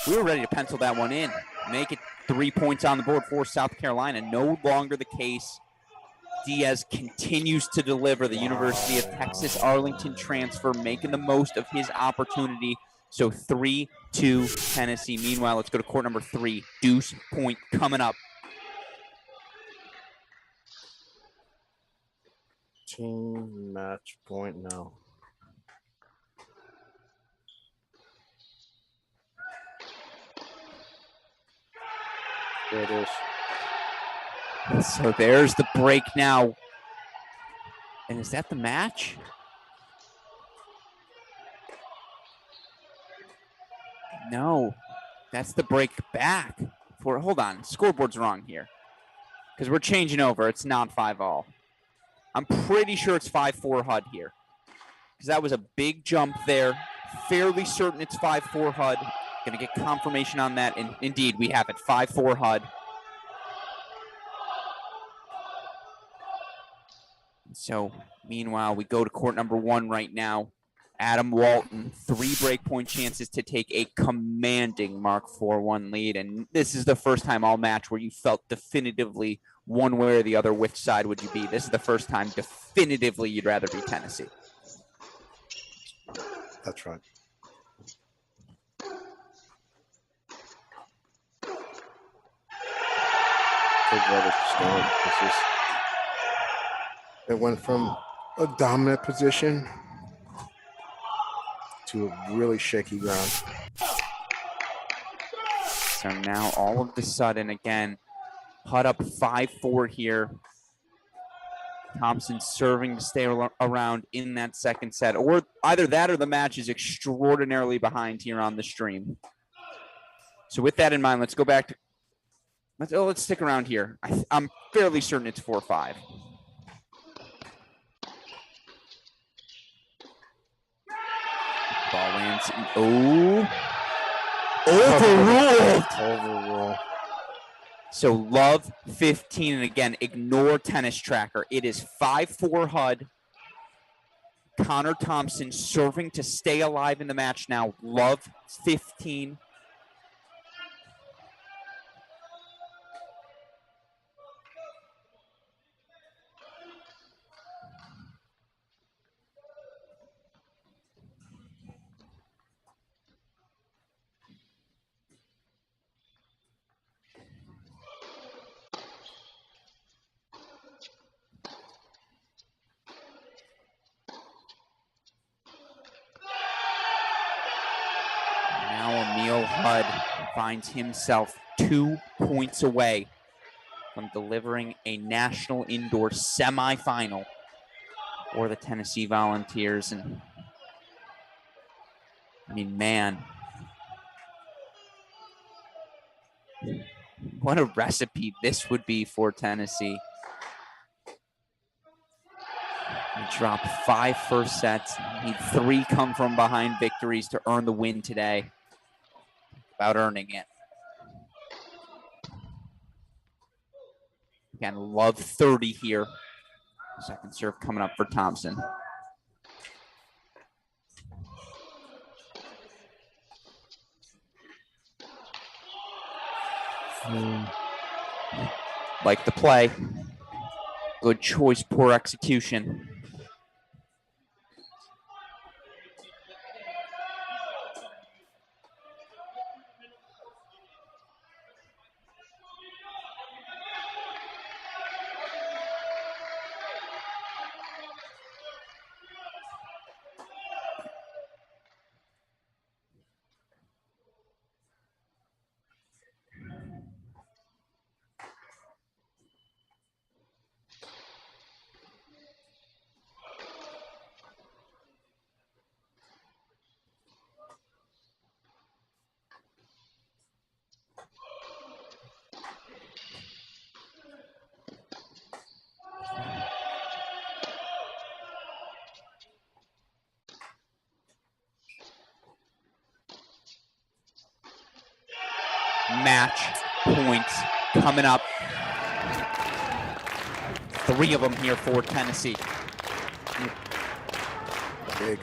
Speaker 1: We were ready to pencil that one in. Make it 3 points on the board for South Carolina. No longer the case. Diaz continues to deliver. The University of Texas Arlington transfer making the most of his opportunity. So 3-2 Tennessee. Meanwhile, let's go to court number 3. Deuce point coming up.
Speaker 2: Team match point now. There it is.
Speaker 1: So there's the break now. And is that the match? No, that's the break back. Hold on, scoreboard's wrong here. Because we're changing over. It's not 5-all. I'm pretty sure it's 5-4 HUD here. Because that was a big jump there. Fairly certain it's 5-4 HUD. Going to get confirmation on that. And indeed, we have it. 5-4 HUD. So, meanwhile, we go to court number 1 right now. Adam Walton, 3 breakpoint chances to take a commanding Mark 4-1 lead. And this is the first time all match where you felt definitively one way or the other which side would you be. This is the first time definitively you'd rather be Tennessee.
Speaker 2: That's right. It went from a dominant position to a really shaky ground.
Speaker 1: So now all of a sudden, again, HUD up 5-4 here. Thompson serving to stay around in that second set. Or either that or the match is extraordinarily behind here on the stream. So with that in mind, let's go back to let's stick around here. I'm fairly certain it's 4-5. Ball lands. Oh. Overruled.
Speaker 2: Overruled.
Speaker 1: So Love 15. And again, ignore tennis tracker. It is 5-4 HUD. Connor Thompson serving to stay alive in the match now. Love 15. HUD finds himself 2 points away from delivering a national indoor semifinal for the Tennessee Volunteers. And I mean, man, what a recipe this would be for Tennessee. They dropped 5 first sets, need 3 come from behind victories to earn the win today. About earning it. Again, Love 30 here. Second serve coming up for Thompson. Like the play. Good choice, poor execution. Match points coming up. 3 of them here for Tennessee.
Speaker 2: big.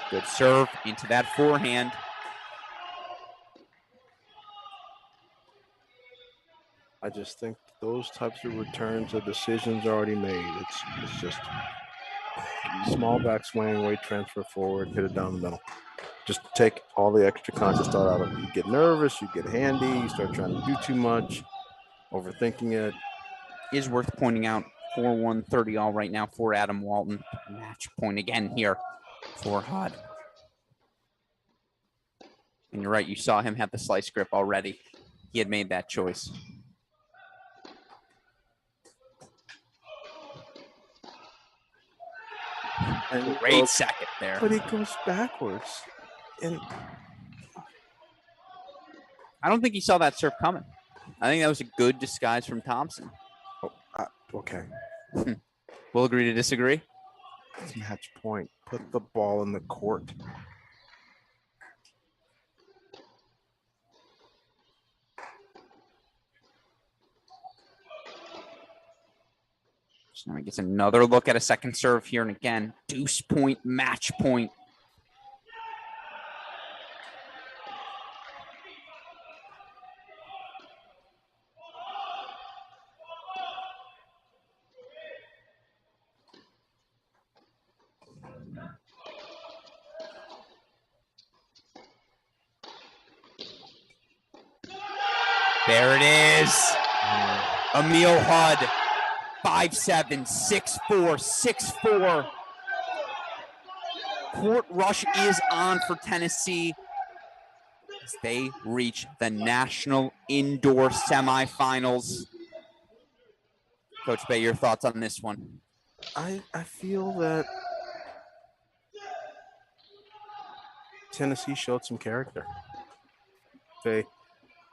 Speaker 1: Good serve into that forehand.
Speaker 2: I just think those types of returns are decisions already made. It's just small backswing, weight transfer forward, hit it down the middle. Just take all the extra conscious thought out of it. You get nervous, you get handy, you start trying to do too much, overthinking it.
Speaker 1: Is worth pointing out 4-1-30 all right now for Adam Walton. Match point again here for Hud. And you're right, you saw him have the slice grip already. He had made that choice.
Speaker 2: And
Speaker 1: Great second there.
Speaker 2: But he goes backwards. And
Speaker 1: I don't think he saw that serve coming. I think that was a good disguise from Thompson.
Speaker 2: okay.
Speaker 1: We'll agree to disagree.
Speaker 2: It's match point. Put the ball in the court.
Speaker 1: So now he gets another look at a second serve here, and again, deuce point, match point. There it is. Emil Hud, 5'7", 6'4", 6'4". Court rush is on for Tennessee as they reach the national indoor semifinals. Coach Bay, your thoughts on this one?
Speaker 2: I feel that Tennessee showed some character.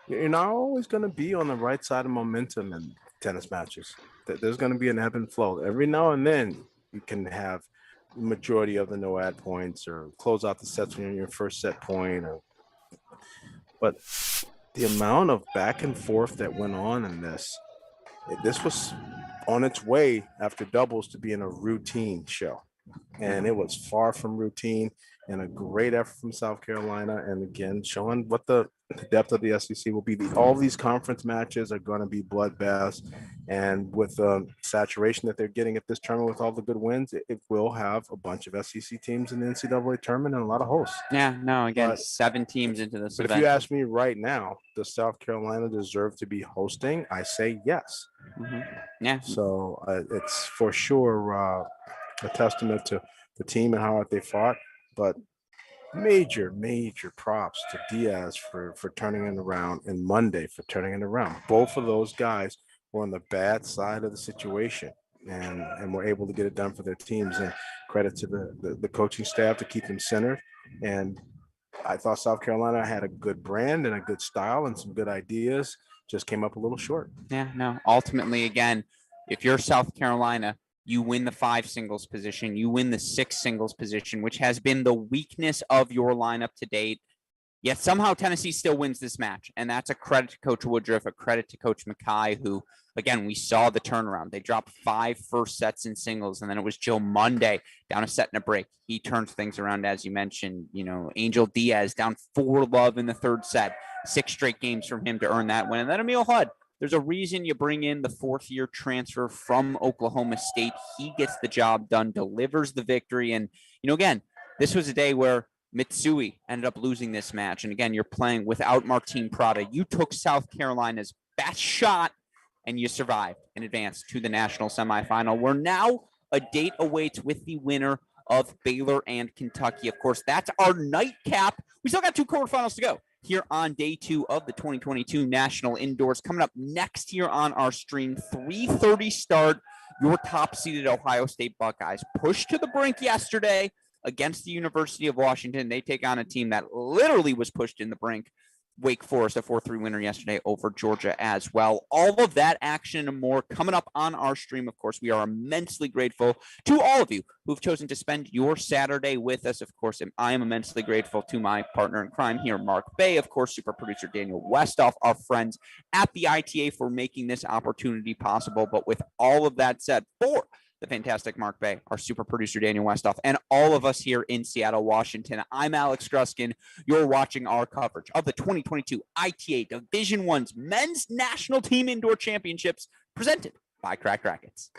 Speaker 2: You're not always going to be on the right side of momentum in tennis matches. There's going to be an ebb and flow. Every now and then you can have the majority of the no ad points or close out the sets when you're in your first set point. But the amount of back and forth that went on in this was on its way after doubles to being a routine show. And it was far from routine, and a great effort from South Carolina. And again, showing what the depth of the SEC will be. All these conference matches are going to be bloodbaths. And with the saturation that they're getting at this tournament with all the good wins, it will have a bunch of SEC teams in the NCAA tournament and a lot of hosts.
Speaker 1: Yeah, no, again, 7 teams into this
Speaker 2: event. If you ask me right now, does South Carolina deserve to be hosting? I say yes.
Speaker 1: Mm-hmm. Yeah.
Speaker 2: So it's for sure a testament to the team and how hard they fought, but major props to Diaz for turning it around and Monday for turning it around. Both of those guys were on the bad side of the situation and were able to get it done for their teams, and credit to the coaching staff to keep them centered. And I thought South Carolina had a good brand and a good style and some good ideas, just came up a little short.
Speaker 1: Yeah, no, ultimately, again, if you're South Carolina, you win the 5 singles position, you win the 6 singles position, which has been the weakness of your lineup to date. Yet somehow Tennessee still wins this match. And that's a credit to Coach Woodruff, a credit to Coach Mackay, who, again, we saw the turnaround. They dropped 5 first sets in singles, and then it was Joe Monday down a set and a break. He turns things around, as you mentioned. You know, Angel Diaz down 4-love in the third set. 6 straight games from him to earn that win. And then Emil Hud. There's a reason you bring in the 4th-year transfer from Oklahoma State. He gets the job done, delivers the victory. And, you know, again, this was a day where Mitsui ended up losing this match. And again, you're playing without Martin Prada. You took South Carolina's best shot and you survived and advanced to the national semifinal, where now a date awaits with the winner of Baylor and Kentucky. Of course, that's our nightcap. We still got 2 quarterfinals to go here on day 2 of the 2022 National Indoors. Coming up next here on our stream, 3:30 start. Your top-seeded Ohio State Buckeyes pushed to the brink yesterday, against the University of Washington. They take on a team that literally was pushed in the brink. Wake Forest, a 4-3 winner yesterday over Georgia as well. All of that action and more coming up on our stream. Of course, we are immensely grateful to all of you who've chosen to spend your Saturday with us. Of course, I am immensely grateful to my partner in crime here, Mark Bay. Of course, super producer Daniel Westoff, our friends at the ITA for making this opportunity possible. But with all of that said, for the fantastic Mark Bay, our super producer Daniel Westoff, and all of us here in Seattle, Washington, I'm Alex Gruskin. You're watching our coverage of the 2022 ITA Division I's Men's National Team Indoor Championships presented by Cracked Racquets.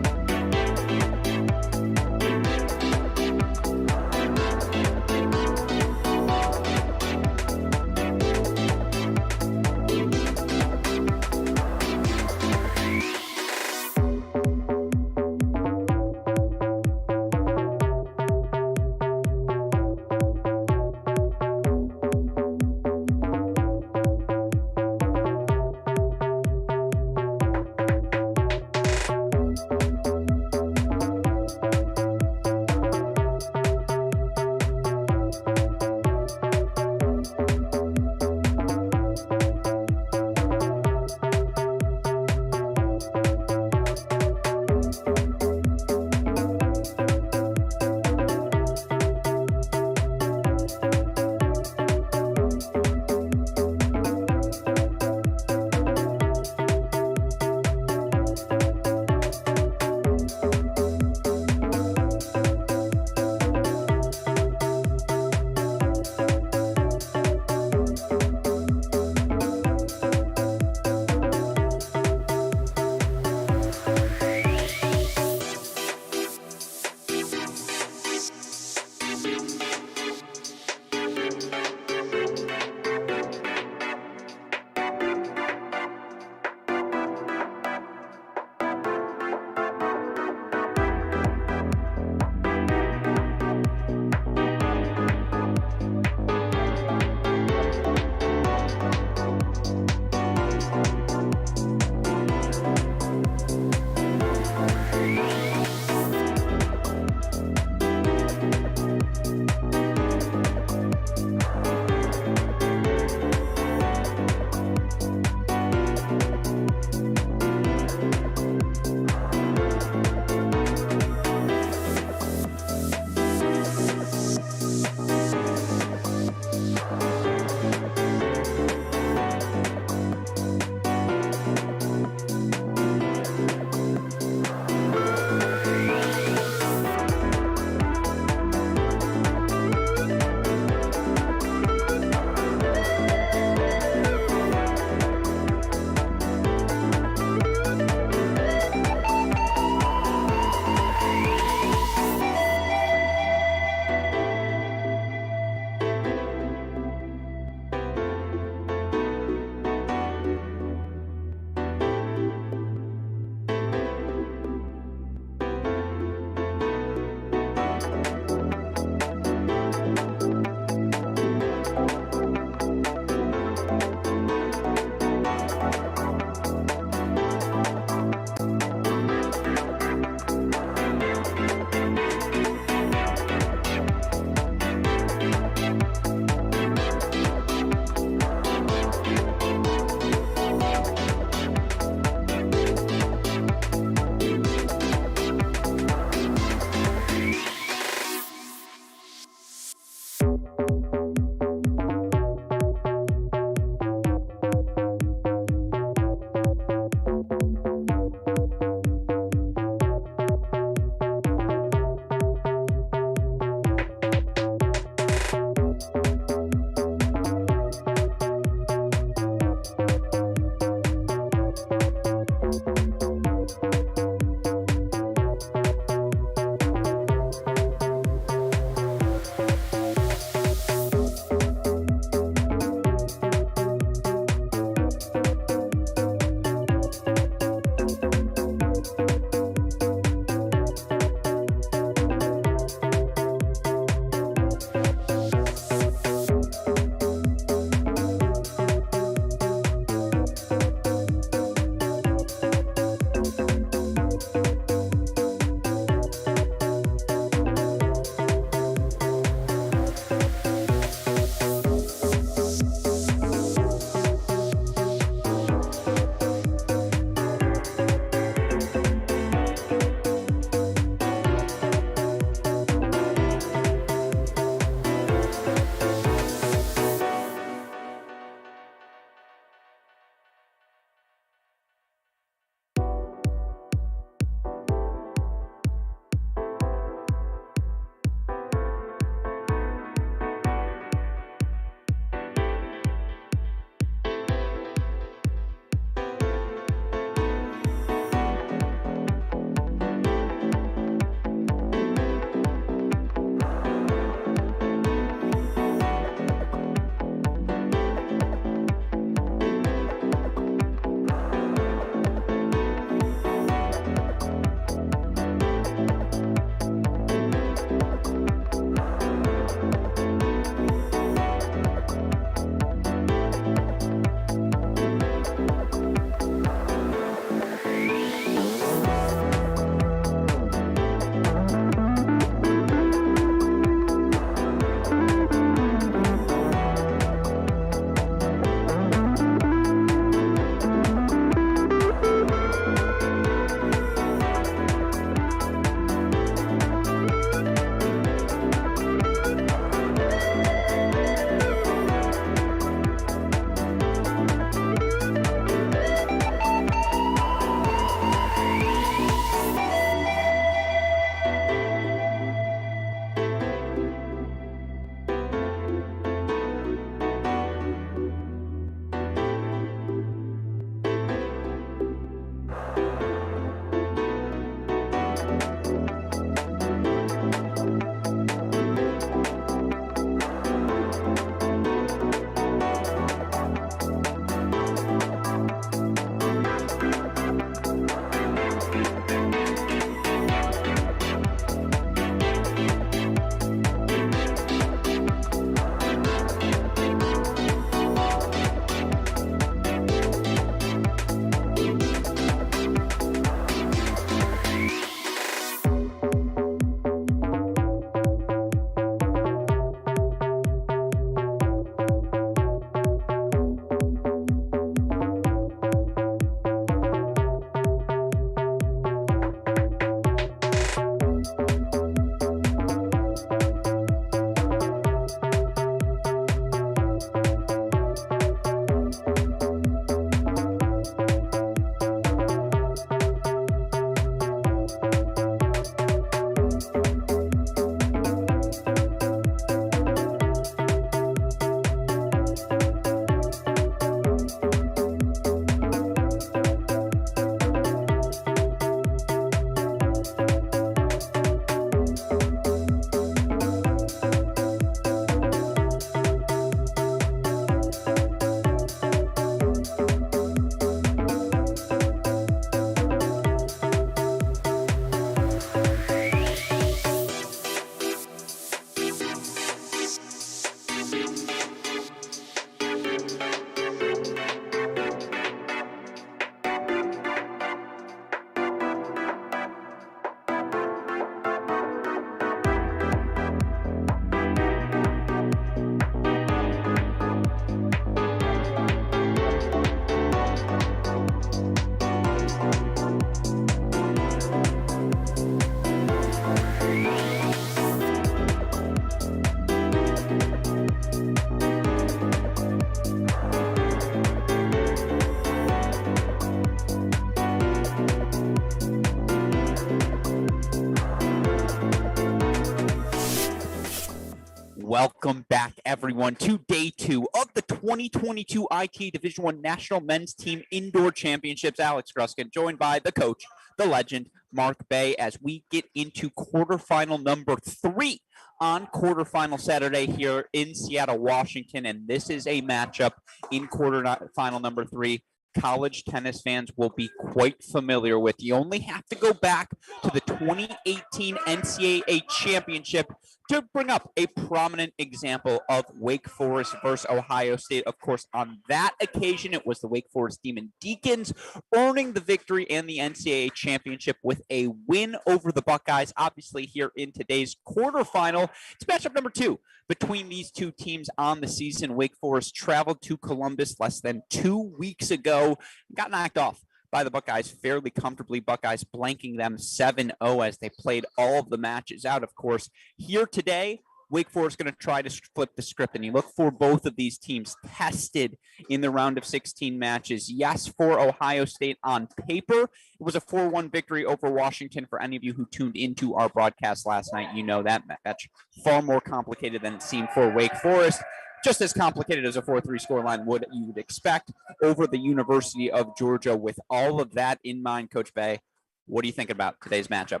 Speaker 1: Welcome back, everyone, to day 2 of the 2022 ITA Division I National Men's Team Indoor Championships. Alex Gruskin, joined by the coach, the legend, Mark Bay, as we get into quarterfinal number 3 on quarterfinal Saturday here in Seattle, Washington. And this is a matchup in quarterfinal number 3 college tennis fans will be quite familiar with. You only have to go back to the 2018 NCAA championship to bring up a prominent example of Wake Forest versus Ohio State. Of course, on that occasion, it was the Wake Forest Demon Deacons earning the victory and the NCAA championship with a win over the Buckeyes. Obviously, here in today's quarterfinal, it's matchup number 2 between these two teams on the season. Wake Forest traveled to Columbus less than 2 weeks ago and got knocked off by the Buckeyes fairly comfortably. Buckeyes blanking them 7-0 as they played all of the matches out. Of course, here today, Wake Forest going to try to flip the script, and you look for both of these teams tested in the round of 16 matches. Yes, for Ohio State on paper, it was a 4-1 victory over Washington. For any of you who tuned into our broadcast last night, you know that match far more complicated than it seemed for Wake Forest. Just as complicated as a 4-3 scoreline you would expect over the University of Georgia. With all of that in mind, Coach Bay, what do you think about today's matchup?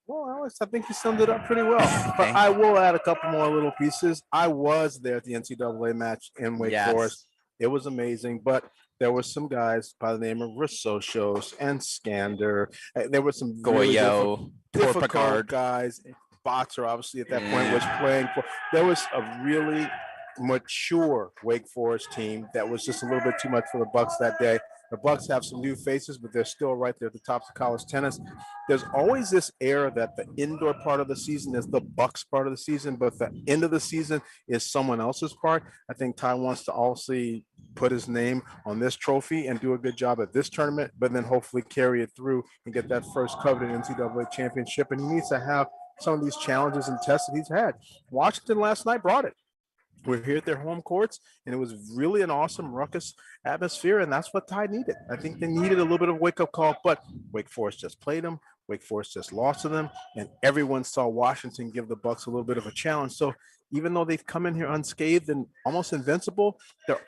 Speaker 2: Well, Alex, I think you summed it up pretty well. But I will add a couple more little pieces. I was there at the NCAA match in Wake Forest. It was amazing, but there were some guys by the name of Rosocios and Skander. There were some
Speaker 1: Goyo,
Speaker 2: really difficult guys. Boxer, obviously, at that point was playing for. There was a really mature Wake Forest team that was just a little bit too much for the Bucks that day. The Bucks have some new faces, but they're still right there at the tops of college tennis. There's always this air that the indoor part of the season is the Bucks part of the season, but the end of the season is someone else's part. I think Ty wants to also put his name on this trophy and do a good job at this tournament, but then hopefully carry it through and get that first coveted NCAA championship. And he needs to have some of these challenges and tests that he's had. Washington last night brought it. We're here at their home courts, and it was really an awesome ruckus atmosphere, and that's what Ty needed. I think they needed a little bit of a wake-up call, but Wake Forest just played them. Wake Forest just lost to them, and everyone saw Washington give the Bucks a little bit of a challenge. So even though they've come in here unscathed and almost invincible, there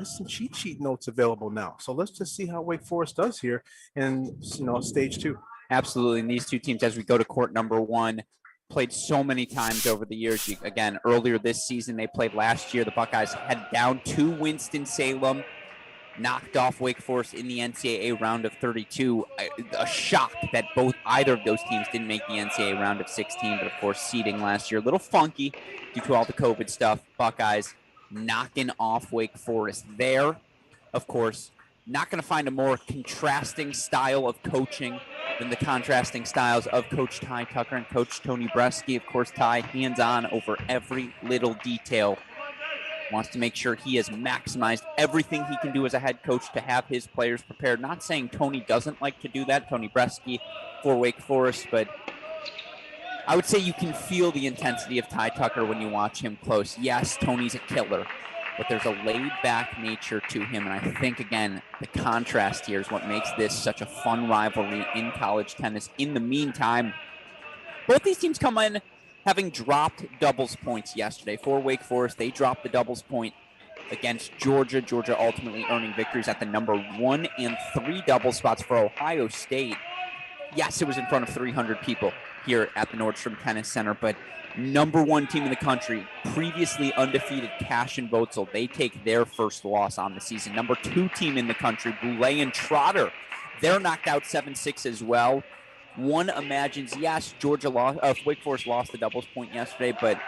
Speaker 2: is some cheat sheet notes available now. So let's just see how Wake Forest does here in stage 2.
Speaker 1: Absolutely. And these two teams, as we go to court number 1, played so many times over the years. Again, earlier this season, they played last year. The Buckeyes head down to Winston-Salem, knocked off Wake Forest in the NCAA round of 32. A shock that either of those teams didn't make the NCAA round of 16, but of course, seeding last year, a little funky due to all the COVID stuff. Buckeyes knocking off Wake Forest there. Of course, not going to find a more contrasting style of coaching than the contrasting styles of Coach Ty Tucker and Coach Tony Bresky. Of course, Ty, hands-on over every little detail. Wants to make sure he has maximized everything he can do as a head coach to have his players prepared. Not saying Tony doesn't like to do that, Tony Bresky for Wake Forest, but I would say you can feel the intensity of Ty Tucker when you watch him close. Yes, Tony's a killer, but there's a laid-back nature to him, and I think, again, the contrast here is what makes this such a fun rivalry in college tennis. In the meantime, both these teams come in having dropped doubles points yesterday. For Wake Forest, they dropped the doubles point against Georgia. Georgia ultimately earning victories at the number 1 and 3 double spots. For Ohio State, yes, it was in front of 300 people here at the Nordstrom Tennis Center, but number 1 team in the country, previously undefeated Cash and Boetzel, they take their first loss on the season. Number 2 team in the country, Boulay and Trotter, they're knocked out 7-6 as well. One imagines, yes, Wake Forest lost the doubles point yesterday, but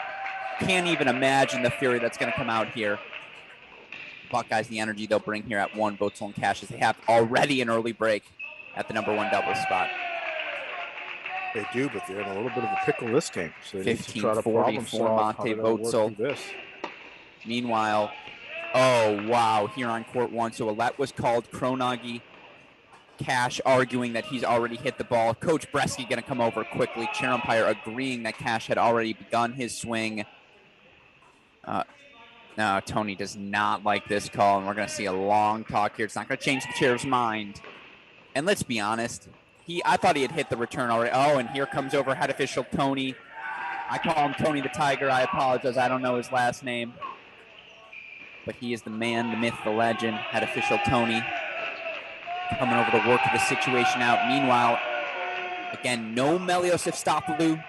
Speaker 1: can't even imagine the fury that's going to come out here. Buckeyes, the energy they'll bring here at 1, Boetzel and Cash, as they have already an early break at the number 1 doubles spot.
Speaker 2: They do, but they're in a little bit of a pickle this game. So they need to try to
Speaker 1: 15-40 for Monte Boetzel. Meanwhile, oh, wow, here on court 1. So a let was called. Kronagi, Cash arguing that he's already hit the ball. Coach Bresky going to come over quickly. Chair umpire agreeing that Cash had already begun his swing. No, Tony does not like this call, and we're going to see a long talk here. It's not going to change the chair's mind. And let's be honest, I thought he had hit the return already. Oh, and here comes overhead official Tony. I call him Tony the Tiger. I apologize. I don't know his last name. But he is the man, the myth, the legend, head official Tony, coming over to work the situation out. Meanwhile, again, no Melios Estafio,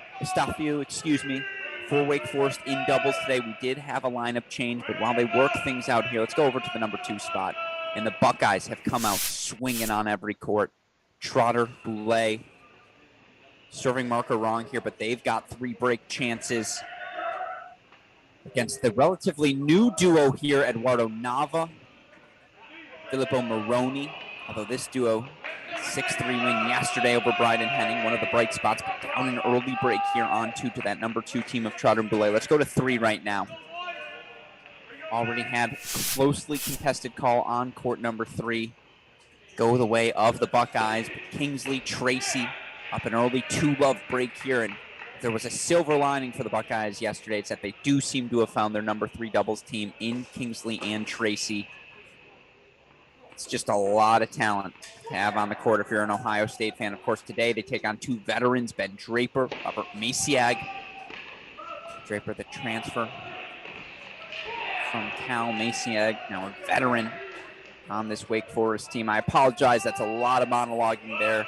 Speaker 1: for Wake Forest in doubles today. We did have a lineup change, but while they work things out here, let's go over to the number 2 spot. And the Buckeyes have come out swinging on every court. Trotter, Boulay, serving marker wrong here, but they've got 3 break chances against the relatively new duo here, Eduardo Nava, Filippo Moroni. Although this duo, 6-3 win yesterday over Bryden Henning, one of the bright spots, but down an early break here on 2 to that number 2 team of Trotter and Boulay. Let's go to 3 right now. Already had closely contested call on court number 3. Go the way of the Buckeyes, but Kingsley, Tracy up an early 2-love break here. And if there was a silver lining for the Buckeyes yesterday, it's that they do seem to have found their number 3 doubles team in Kingsley and Tracy. It's just a lot of talent to have on the court if you're an Ohio State fan. Of course, today they take on 2 veterans, Ben Draper, Robert Masiag. Draper, the transfer from Cal. Masiag, now a veteran on this Wake Forest team. I apologize. That's a lot of monologuing there.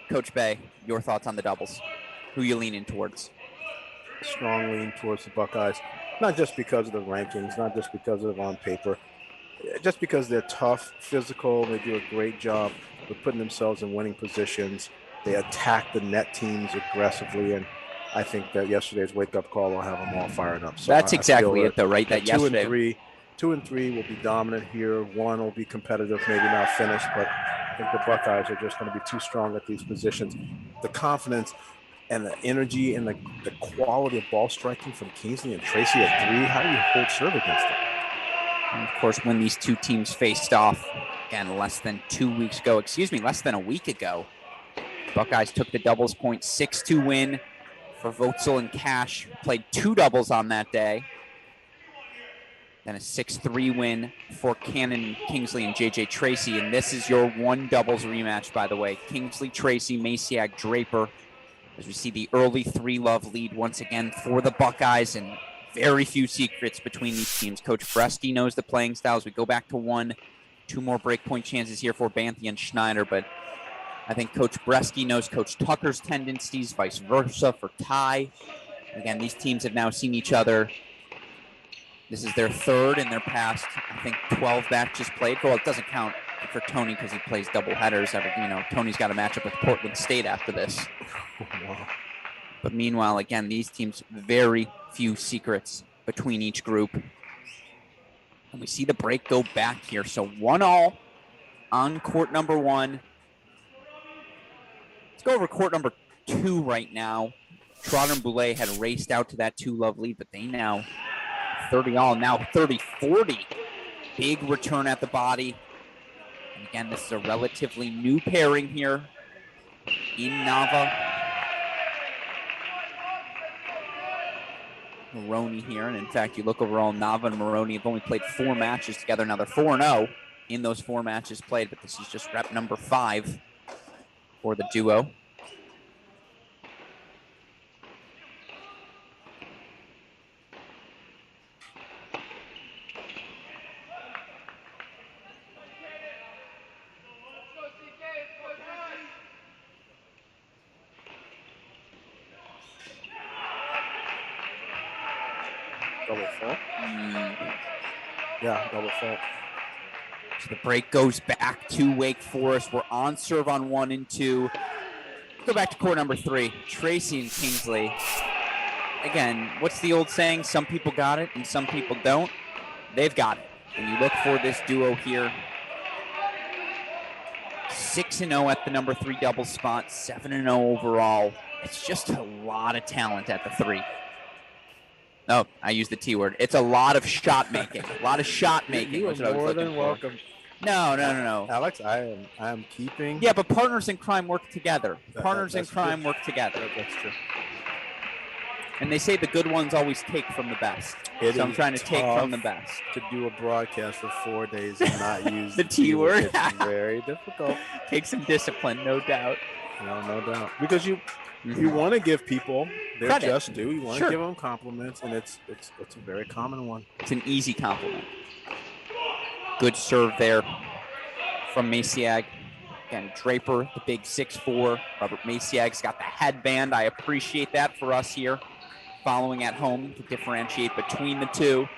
Speaker 1: Coach Bay, your thoughts on the doubles? Who you leaning towards?
Speaker 2: Strong lean towards the Buckeyes, not just because of the rankings, not just because of on paper, just because they're tough, physical. They do a great job of putting themselves in winning positions. They attack the net teams aggressively, and I think that yesterday's wake-up call will have them all fired up. So
Speaker 1: that's exactly it, though, right? That
Speaker 2: yesterday, 2 and 3 will be dominant here. 1 will be competitive, maybe not finished, but I think the Buckeyes are just going to be too strong at these positions. The confidence and the energy and the quality of ball striking from Kingsley and Tracy at 3, how do you hold serve against them?
Speaker 1: And of course, when these 2 teams faced off, again, less than a week ago, Buckeyes took the doubles point, 6-2 win for Votzel and Cash. Played 2 doubles on that day. Then a 6-3 win for Cannon, Kingsley, and JJ Tracy. And this is your 1 doubles rematch, by the way. Kingsley, Tracy, Masiag, Draper. As we see the early 3-love lead once again for the Buckeyes, and very few secrets between these teams. Coach Bresky knows the playing styles. We go back to 2 more breakpoint chances here for Banthy and Schneider, but I think Coach Bresky knows Coach Tucker's tendencies, vice versa for Ty. Again, these teams have now seen each other. This is their 3rd in their past, I think, 12 matches played. Well, it doesn't count for Tony because he plays double headers. Tony's got a matchup with Portland State after this.
Speaker 2: Wow.
Speaker 1: But meanwhile, again, these teams, very few secrets between each group. And we see the break go back here. So 1-all on court number 1. Let's go over court number 2 right now. Trotter and Boulay had raced out to that 2-love lead, but they now 30-all, now 30-40. Big return at the body. And again, this is a relatively new pairing here in Nava. Moroni here, and in fact, you look overall, Nava and Moroni have only played 4 matches together. Now they're 4-0 in those 4 matches played, but this is just rep number 5 for the duo.
Speaker 2: Double fault? Yeah, double fault.
Speaker 1: So the break goes back to Wake Forest. We're on serve on 1 and 2. Go back to court number 3. Tracy and Kingsley. Again, what's the old saying? Some people got it and some people don't. They've got it. And you look for this duo here. 6-0 at the number 3 double spot. 7-0 overall. It's just a lot of talent at the 3. Oh, I used the T word. It's a lot of shot making. A lot of shot making.
Speaker 2: You are more than welcome.
Speaker 1: No.
Speaker 2: Alex, I am keeping.
Speaker 1: Yeah, but partners in crime work together. Partners in crime work together.
Speaker 2: That's true.
Speaker 1: And they say the good ones always take from the best. So I'm trying to take from the best.
Speaker 2: To do a broadcast for 4 days and not use
Speaker 1: the T word.
Speaker 2: It's very difficult.
Speaker 1: Take some discipline, no doubt.
Speaker 2: No doubt. Because You want to give people their
Speaker 1: Credit.
Speaker 2: just due. You want
Speaker 1: Sure.
Speaker 2: to give them compliments, and it's a very common one.
Speaker 1: It's an easy compliment. Good serve there from Maciag. Again, Draper, the big 6'4". Robert Maciag's got the headband. I appreciate that for us here following at home to differentiate between the two.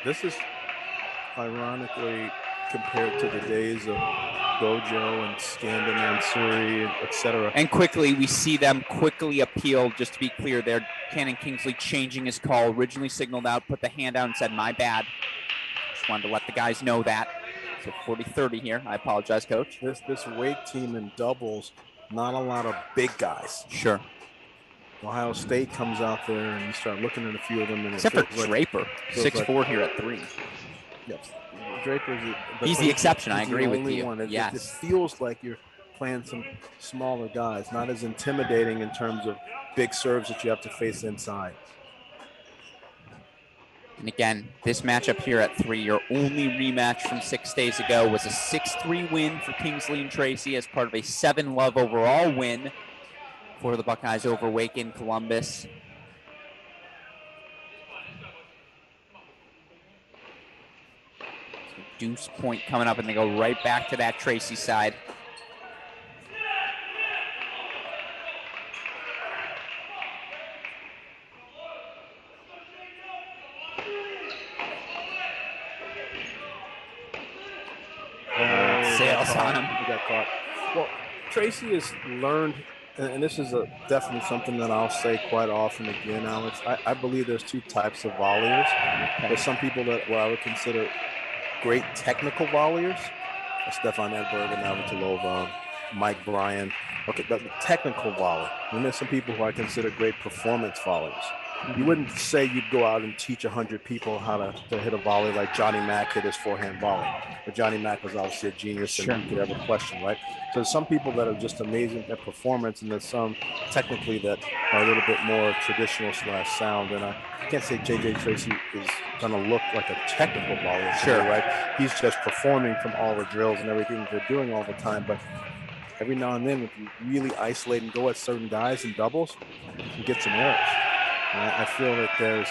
Speaker 2: This is ironically compared to the days of Gojo and Scandin Mansuri, etc.
Speaker 1: And quickly, we see them quickly appeal. Just to be clear there, Cannon Kingsley changing his call. Originally signaled out, put the hand out and said, my bad. Just wanted to let the guys know that. So 40-30 here. I apologize, Coach.
Speaker 2: This weight team in doubles, not a lot of big guys.
Speaker 1: Sure.
Speaker 2: Ohio State comes out there and you start looking at a few of them. And
Speaker 1: except for Draper, 6'4" here at 3.
Speaker 2: Yes, Draper's
Speaker 1: he's the exception. I agree with you.
Speaker 2: Yes. It feels like you're playing some smaller guys, not as intimidating in terms of big serves that you have to face inside.
Speaker 1: And again, this matchup here at 3, your only rematch from 6 days ago was a 6-3 win for Kingsley and Tracy as part of a 7-love overall win for the Buckeyes over Wake in Columbus. So deuce point coming up, and they go right back to that Tracy side. Sails on him.
Speaker 2: He got caught. Well, Tracy has learned, and this is definitely something that I'll say quite often again, Alex. I believe there's two types of volleyers.
Speaker 1: Okay.
Speaker 2: There's some people that what I would consider great technical volleyers. Stefan Edberg and Navratilova, Mike Bryan. Okay, the technical volley. And there's some people who I consider great performance volleyers. You wouldn't say you'd go out and teach 100 people how to hit a volley like Johnny Mack hit his forehand volley. But Johnny Mack was obviously a genius, and you could ever question, right? So there's some people that are just amazing at performance, and there's some technically that are a little bit more traditional / sound. And I can't say J.J. Tracy is going to look like a technical volleyer,
Speaker 1: Sure,
Speaker 2: right? He's just performing from all the drills and everything they're doing all the time. But every now and then, if you really isolate and go at certain guys in doubles, you can get some errors. And I feel that there's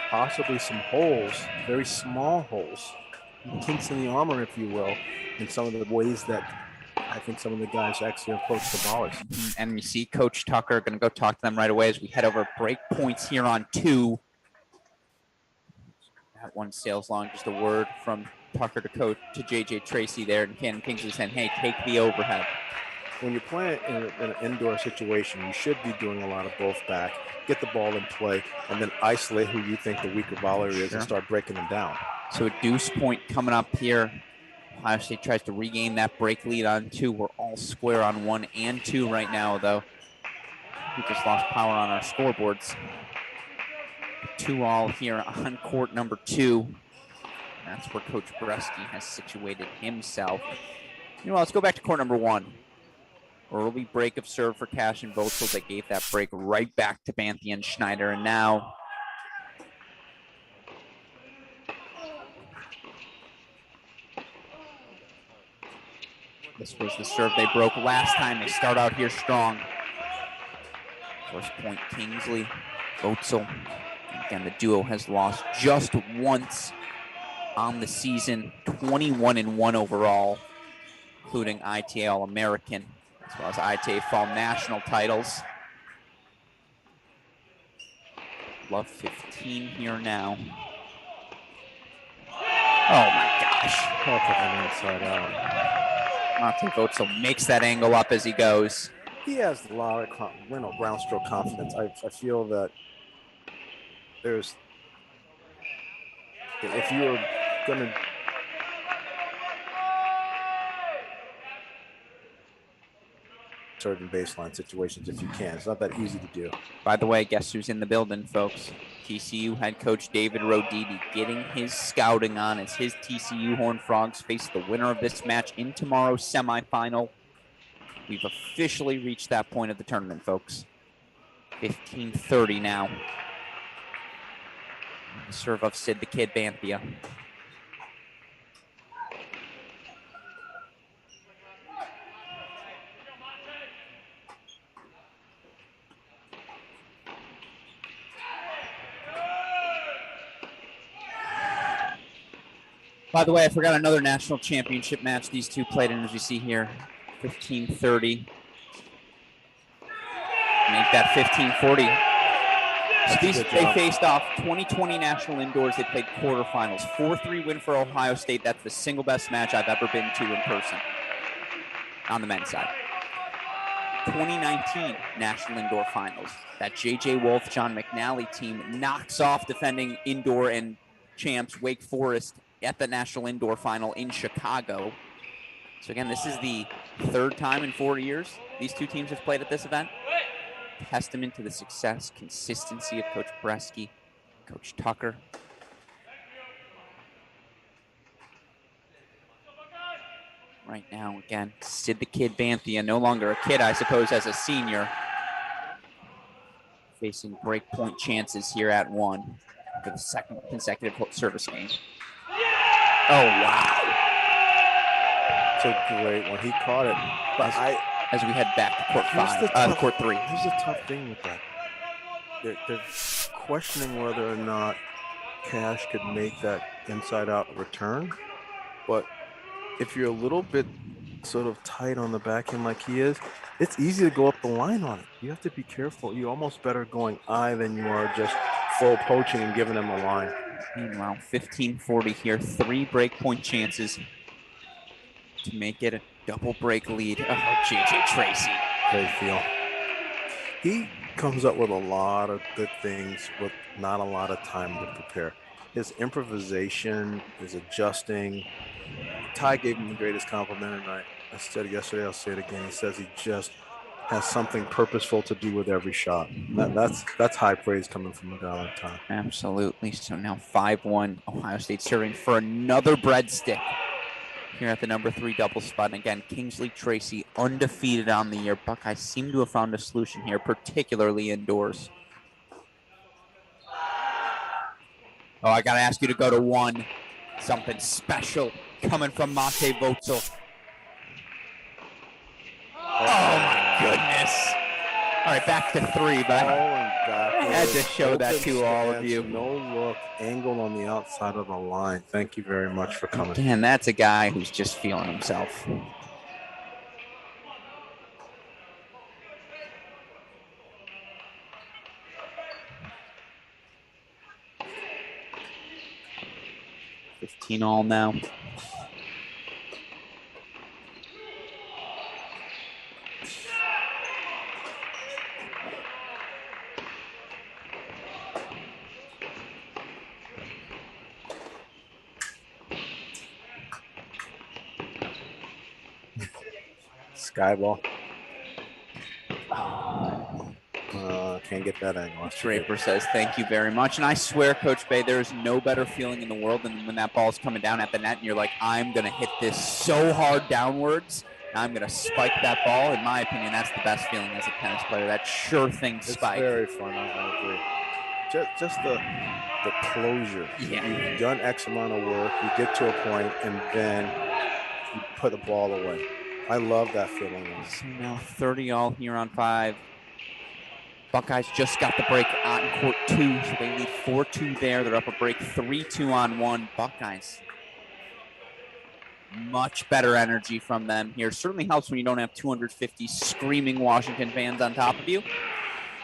Speaker 2: possibly some holes, very small holes, kinks in the armor, if you will, in some of the ways that I think some of the guys actually approach the volleys.
Speaker 1: And you see Coach Tucker, going to go talk to them right away as we head over break points here on 2. That one sails long. Just a word from Tucker to J.J. Tracy there, and Cannon Kingsley saying, hey, take the overhead.
Speaker 2: When you're playing in an indoor situation, you should be doing a lot of both back, get the ball in play, and then isolate who you think the weaker volleyer is and start breaking them down.
Speaker 1: So a deuce point coming up here. Ohio State tries to regain that break lead on 2. We're all square on 1 and 2 right now, though. We just lost power on our scoreboards. 2-all here on court number 2. That's where Coach Bresky has situated himself. You know, let's go back to court number 1. Early break of serve for Cash and Vogtsel that gave that break right back to Banthy and Schneider. And now this was the serve they broke last time. They start out here strong. First point, Kingsley, Vogtsel. Again, the duo has lost just once on the season, 21-1 overall, including ITA All-American, as well as ITA Fall National titles. Love 15 here now. Oh my gosh.
Speaker 2: Inside out.
Speaker 1: Monte Vogtsel makes that angle up as he goes.
Speaker 2: He has a lot of ground stroke confidence. I feel that there's, if you're going to certain baseline situations, if you can, it's not that easy to do.
Speaker 1: By the way, guess who's in the building, folks? TCU head coach David Roditi getting his scouting on as his TCU Horned Frogs face the winner of this match in tomorrow's semifinal. We've officially reached that point of the tournament, folks. 15-30 now. The serve of Sid the Kid Banthia. By the way, I forgot another national championship match these two played in, as you see here, 15-30. Make that 15-40. So they faced off 2020 national indoors. They played quarterfinals. 4-3 win for Ohio State. That's the single best match I've ever been to in person on the men's side. 2019 national indoor finals. That J.J. Wolf, John McNally team knocks off defending indoor and champs Wake Forest at the national indoor final in Chicago. So again, this is the third time in 4 years these two teams have played at this event. Testament to the success, consistency of Coach Bresky, Coach Tucker. Right now, again, Sid the Kid Banthia, no longer a kid, I suppose, as a senior, facing breakpoint chances here at 1 for the second consecutive service game. Oh, wow.
Speaker 2: It's a great one. He caught it. But
Speaker 1: as we head back to court 3.
Speaker 2: Here's the tough thing with that. They're questioning whether or not Cash could make that inside-out return. But if you're a little bit sort of tight on the backhand like he is, it's easy to go up the line on it. You have to be careful. You're almost better going eye than you are just full poaching and giving him a line.
Speaker 1: Meanwhile, 15-40 here. 3 breakpoint chances to make it a double break lead. Oh, J.J. Tracy.
Speaker 2: Great feel. He comes up with a lot of good things with not a lot of time to prepare. His improvisation, his adjusting. Ty gave him the greatest compliment, and I said it yesterday, I'll say it again. He says he just has something purposeful to do with every shot. That's high praise coming from a guy like Ty.
Speaker 1: Absolutely. So now 5-1, Ohio State serving for another breadstick here at the number 3 double spot. And again, Kingsley Tracy undefeated on the year. Buckeyes seem to have found a solution here, particularly indoors. Oh, I got to ask you to go to 1. Something special coming from Mate Votzel. Oh, my goodness. All right, back to 3, but I had to show that to all of you.
Speaker 2: No look, angle on the outside of the line. Thank you very much for coming.
Speaker 1: Again, that's a guy who's just feeling himself. $15 now.
Speaker 2: Skyball. Can't get that angle.
Speaker 1: Draper says, thank you very much. And I swear, Coach Bay, there's no better feeling in the world than when that ball's coming down at the net and you're like, I'm going to hit this so hard downwards. And I'm going to spike that ball. In my opinion, that's the best feeling as a tennis player. That sure thing spike.
Speaker 2: It's very fun. I agree. Just the closure.
Speaker 1: Yeah.
Speaker 2: You've done X amount of work. You get to a point, and then you put the ball away. I love that feeling.
Speaker 1: So now 30-all here on 5. Buckeyes just got the break on court 2, so they lead 4-2 there. They're up a break 3-2 on 1. Buckeyes. Much better energy from them here. Certainly helps when you don't have 250 screaming Washington fans on top of you.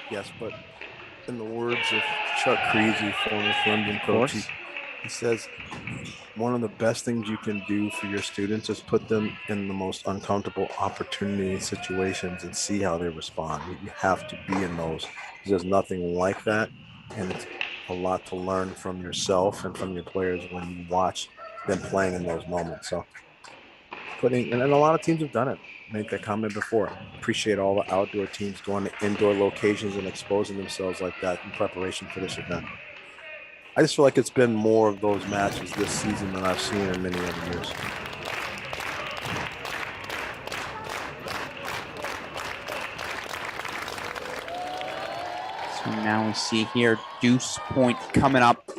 Speaker 2: Yes, but in the words of Chuck Creasy, former London coach, he says one of the best things you can do for your students is put them in the most uncomfortable opportunity situations and see how they respond. You have to be in those. There's nothing like that, and it's a lot to learn from yourself and from your players when you watch them playing in those moments. So and a lot of teams have done it. Made that comment before. Appreciate all the outdoor teams going to indoor locations and exposing themselves like that in preparation for this event. I just feel like it's been more of those matches this season than I've seen in many other years.
Speaker 1: So now we see here deuce point coming up.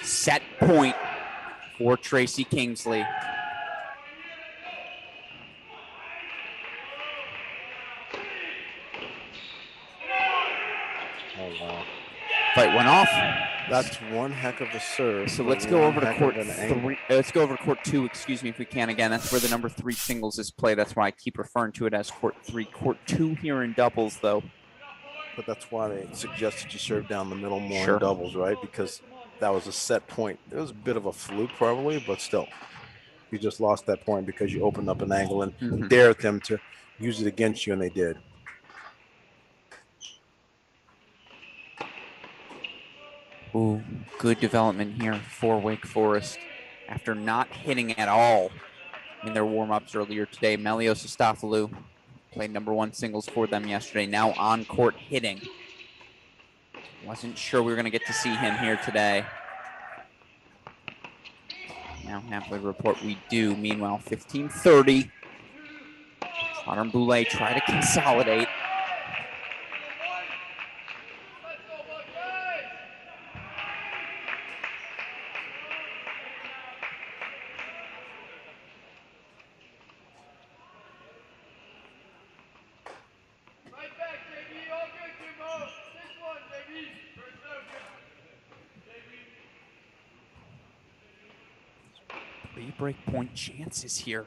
Speaker 1: Set point for Tracy Kingsley.
Speaker 2: Oh, wow.
Speaker 1: fight went off.
Speaker 2: That's one heck of a serve.
Speaker 1: So let's go over to court 3. Let's go over to court 2, excuse me, if we can. Again, that's where the number 3 singles is played. That's why I keep referring to it as court 3. Court 2 here in doubles, though.
Speaker 2: But that's why they suggested you serve down the middle more
Speaker 1: Sure.
Speaker 2: in doubles, right? Because that was a set point. It was a bit of a fluke probably, but still. You just lost that point because you opened up an angle and dared them to use it against you, and they did.
Speaker 1: Ooh, good development here for Wake Forest after not hitting at all in their warm-ups earlier today. Melios Astafoulou played number 1 singles for them yesterday, now on court hitting. Wasn't sure we were going to get to see him here today. Now happily report we do. Meanwhile, 15:30. Trotter and Boulay try to consolidate. Break point chances here.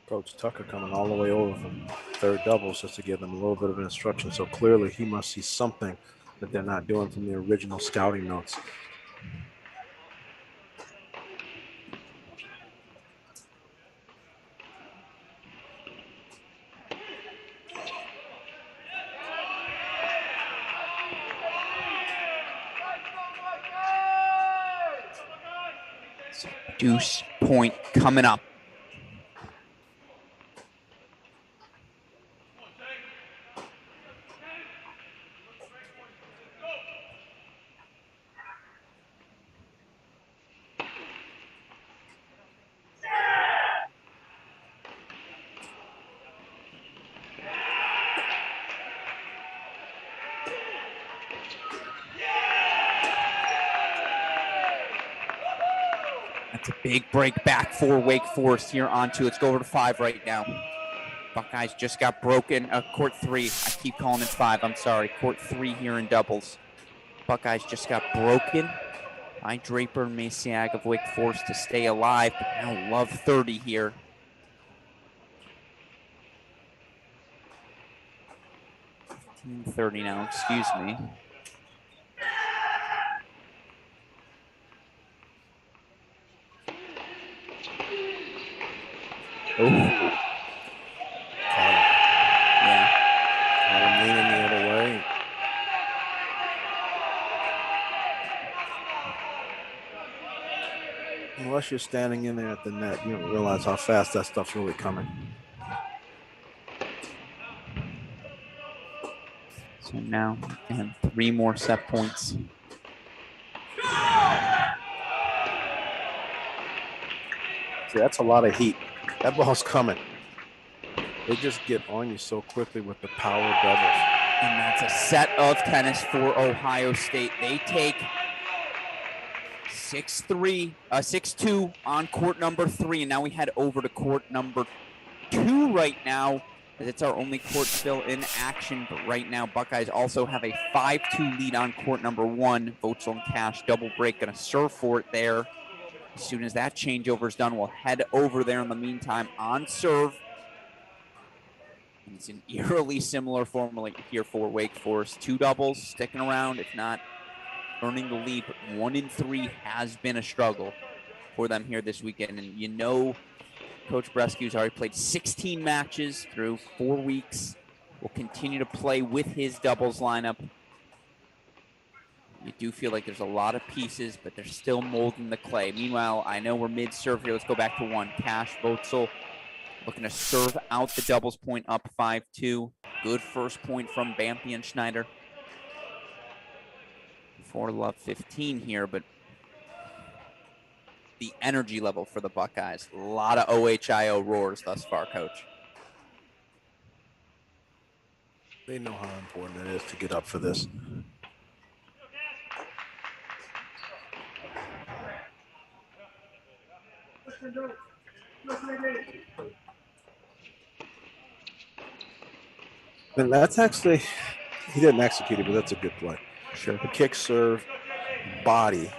Speaker 2: Coach Tucker coming all the way over from third doubles just to give them a little bit of instruction. So clearly he must see something that they're not doing from the original scouting notes.
Speaker 1: Deuce point coming up. That's a big break back for Wake Forest here on 2. Let's go over to 5 right now. Buckeyes just got broken. Court 3. I keep calling it 5. I'm sorry. Court 3 here in doubles. Buckeyes just got broken by Draper and Masiag of Wake Forest to stay alive. But now Love 30 here. $15.30 now, excuse me. Oh. Yeah.
Speaker 2: Caught him leaning the other way. Unless you're standing in there at the net, you don't realize how fast that stuff's really coming.
Speaker 1: So now we have 3 more set points.
Speaker 2: See, that's a lot of heat. That ball's coming. They just get on you so quickly with the power doubles.
Speaker 1: And that's a set of tennis for Ohio State. They take 6-2 on court number 3. And now we head over to court number 2 right now. It's our only court still in action. But right now, Buckeyes also have a 5-2 lead on court number 1. Votes on Cash, double break, going to serve for it there. As soon as that changeover is done, we'll head over there. In the meantime, on serve. And it's an eerily similar formula here for Wake Forest. 2 doubles, sticking around, if not earning the lead. But 1 in 3 has been a struggle for them here this weekend. And you know, Coach Brescu's already played 16 matches through 4 weeks. Will continue to play with his doubles lineup. You do feel like there's a lot of pieces, but they're still molding the clay. Meanwhile, I know we're mid-serve here. Let's go back to 1. Cash, Voetzel looking to serve out the doubles point up 5-2. Good first point from Bampi and Schneider. 24, love 15 here, but the energy level for the Buckeyes, a lot of OHIO roars thus far, Coach.
Speaker 2: They know how important it is to get up for this. And that's actually, he didn't execute it, but that's a good play.
Speaker 1: Sure.
Speaker 2: The kick, serve, body,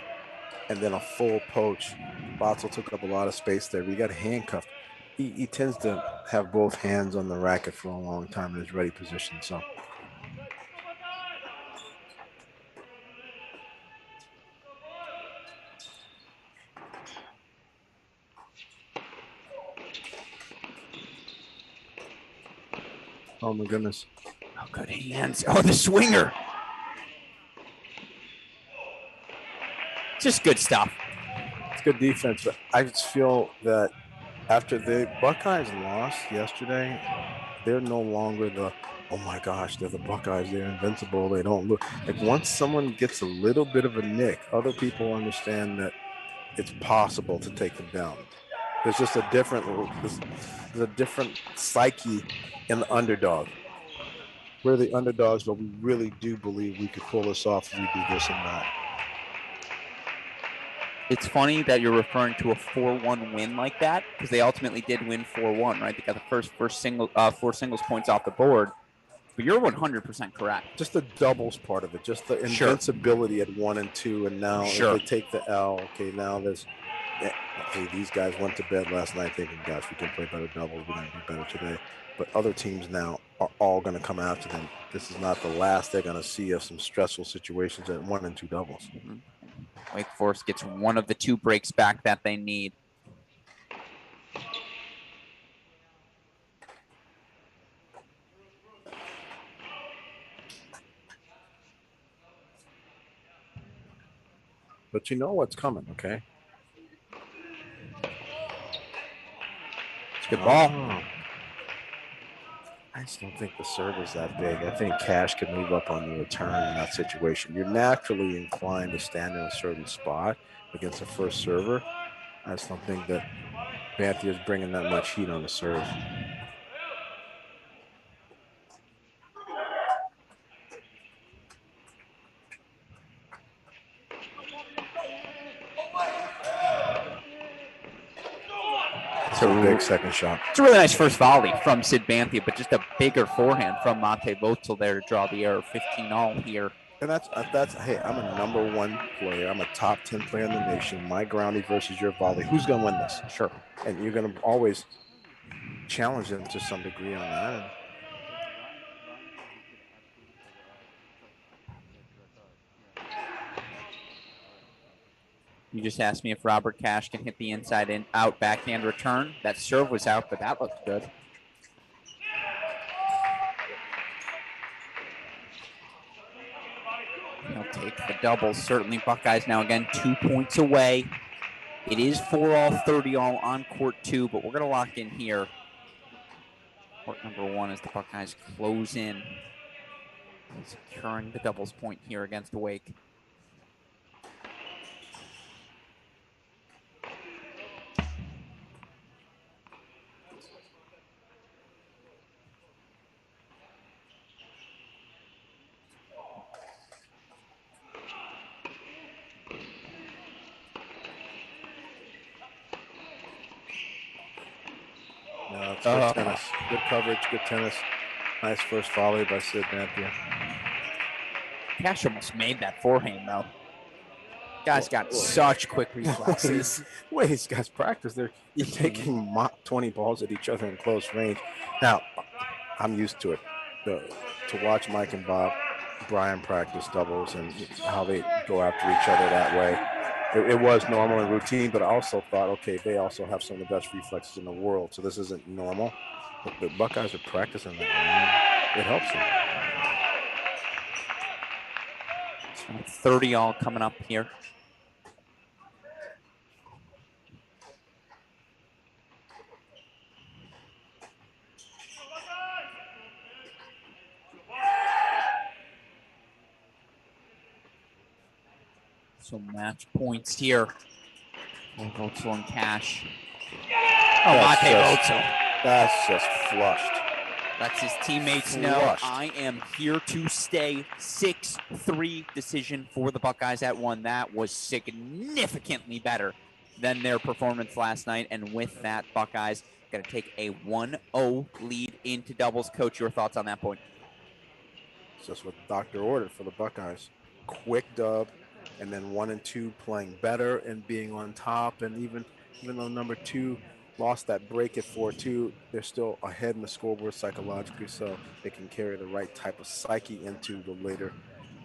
Speaker 2: and then a full poach. Botzel took up a lot of space there. We got handcuffed. He tends to have both hands on the racket for a long time in his ready position. So oh my goodness.
Speaker 1: Oh, good hands. Oh, the swinger. Just good stuff.
Speaker 2: It's good defense, but I just feel that after the Buckeyes lost yesterday, they're no longer the, oh my gosh, they're the Buckeyes, they're invincible, they don't look. Like once someone gets a little bit of a nick, other people understand that it's possible to take them down. There's just a different, there's a different psyche in the underdog. We're the underdogs, but we really do believe we could pull this off if we do this and that.
Speaker 1: It's funny that you're referring to a 4-1 win like that because they ultimately did win 4-1, right? They got the first single, 4 singles points off the board. But you're 100% correct.
Speaker 2: Just the doubles part of it, just the invincibility at 1 and 2, and now if they take the L, okay, now there's, hey, these guys went to bed last night thinking, gosh, we can play better doubles, we're going to do better today. But other teams now are all going to come after them. This is not the last they're going to see of some stressful situations at 1 and 2 doubles.
Speaker 1: Mm-hmm. Wake Forest gets one of the 2 breaks back that they need.
Speaker 2: But you know what's coming, okay?
Speaker 1: It's a good ball.
Speaker 2: Oh. I just don't think the serve is that big. I think Cash can move up on the return in that situation. You're naturally inclined to stand in a certain spot against a first server. I just don't think that Banthia is bringing that much heat on the serve. It's a big second shot.
Speaker 1: It's a really nice first volley from Sid Banthia, but just a bigger forehand from Mate Votzel there to draw the error. 15-all here.
Speaker 2: And that's hey, I'm a #1 player. I'm a top 10 player in the nation. My groundie versus your volley. Who's going to win this?
Speaker 1: Sure.
Speaker 2: And you're going to always challenge them to some degree on that.
Speaker 1: You just asked me if Robert Cash can hit the inside and out backhand return. That serve was out, but that looked good. He'll take the doubles. Certainly Buckeyes now again 2 points away. It is 4-all, 30-all on court 2, but we're going to lock in here. Court number 1 as the Buckeyes close in, securing the doubles point here against Wake.
Speaker 2: No, it's good tennis. Good coverage, good tennis. Nice first volley by Sid Banthia.
Speaker 1: Cash almost made that forehand, though. Guys got such quick reflexes.
Speaker 2: Wait, these guys practice. They're taking mock 20 balls at each other in close range. Now, I'm used to it. To watch Mike and Brian practice doubles and how they go after each other that way. It was normal and routine, but I also thought, okay, they also have some of the best reflexes in the world, so this isn't normal. But the Buckeyes are practicing that way. It helps them.
Speaker 1: 30-all coming up here. So match points here. Redzone and Cash.
Speaker 2: Oh,
Speaker 1: Mate Redzone.
Speaker 2: That's just flushed.
Speaker 1: Lets his teammates know I am here to stay. 6-3 decision for the Buckeyes at 1. That was significantly better than their performance last night. And with that, Buckeyes going to take a 1-0 lead into doubles. Coach, your thoughts on that point?
Speaker 2: It's just what the doctor ordered for the Buckeyes. Quick dub, and then 1 and 2 playing better and being on top. And even though number 2 lost that break at 4-2, they're still ahead in the scoreboard psychologically, so they can carry the right type of psyche into the later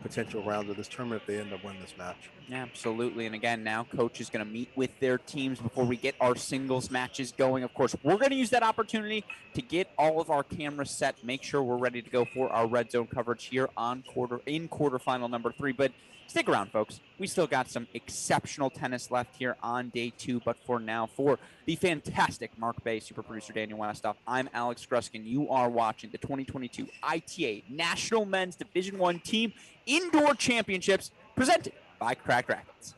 Speaker 2: potential rounds of this tournament if they end up winning this match.
Speaker 1: Absolutely. And again, now coach is going to meet with their teams before we get our singles matches going. Of course, we're going to use that opportunity to get all of our cameras set, make sure we're ready to go for our Redzone coverage here on quarterfinal number 3. But stick around, folks. We still got some exceptional tennis left here on day 2. But for now, for the fantastic Mark Bay, super producer Daniel Westoff, I'm Alex Gruskin. You are watching the 2022 ITA National Men's Division I Team Indoor Championships presented by Cracked Racquets.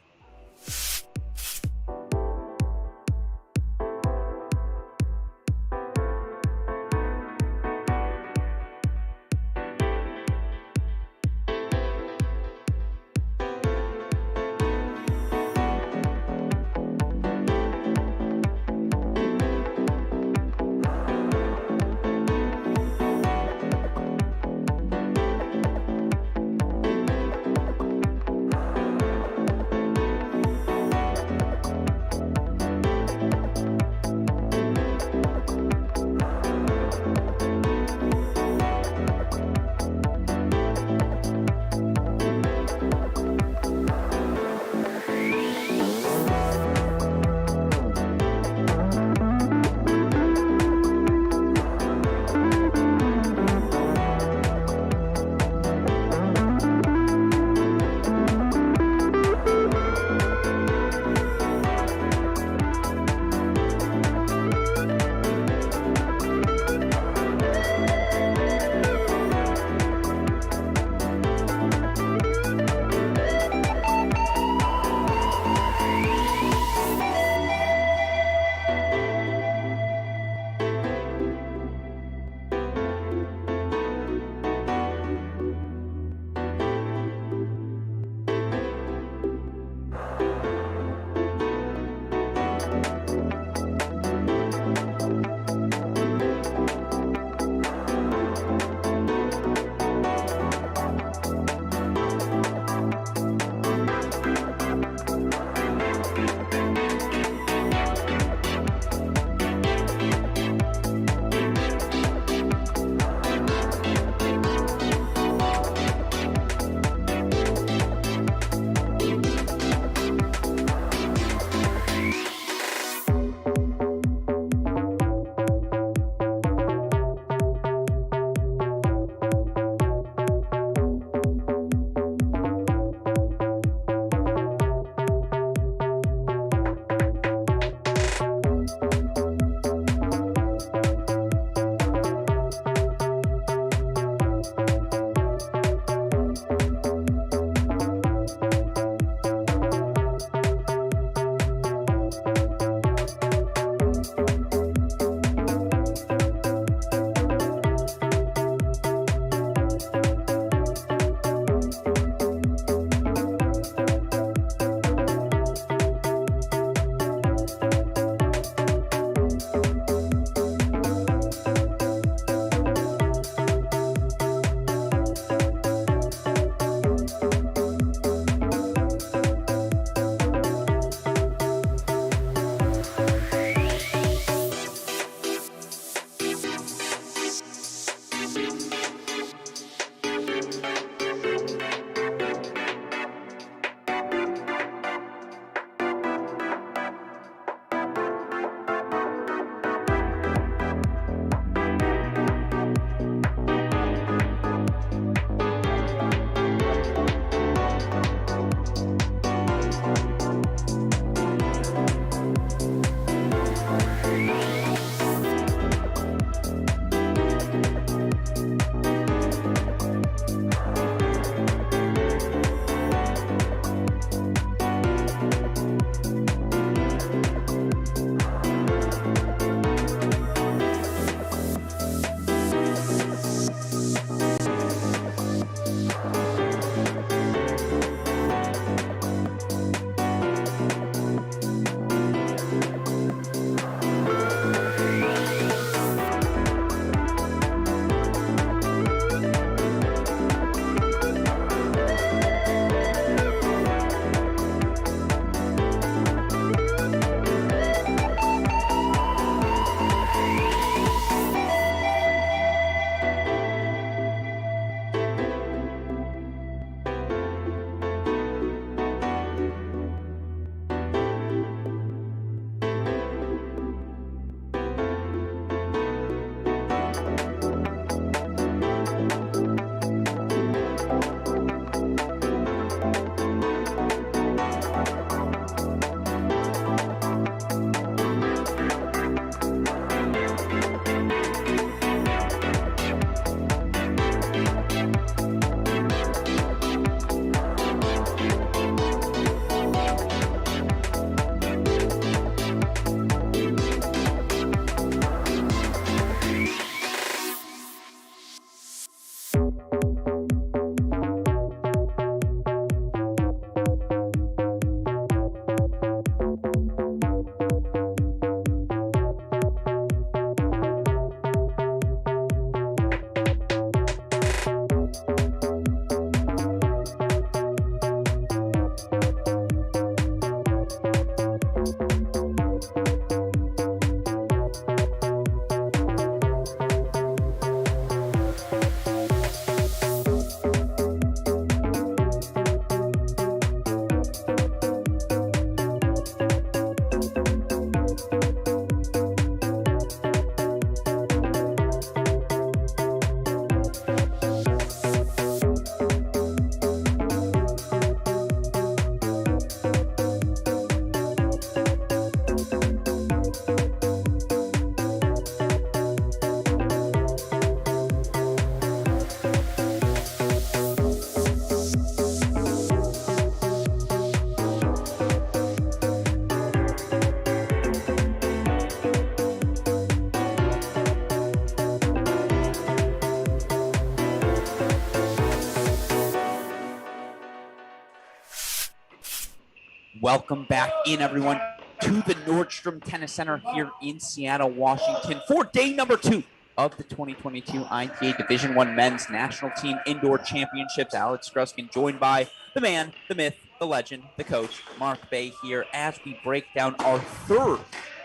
Speaker 1: Welcome back in, everyone, to the Nordstrom Tennis Center here in Seattle, Washington, for day number 2 of the 2022 ITA Division I Men's National Team Indoor Championships. Alex Gruskin, joined by the man, the myth, the legend, the coach, Mark Bay, here as we break down our third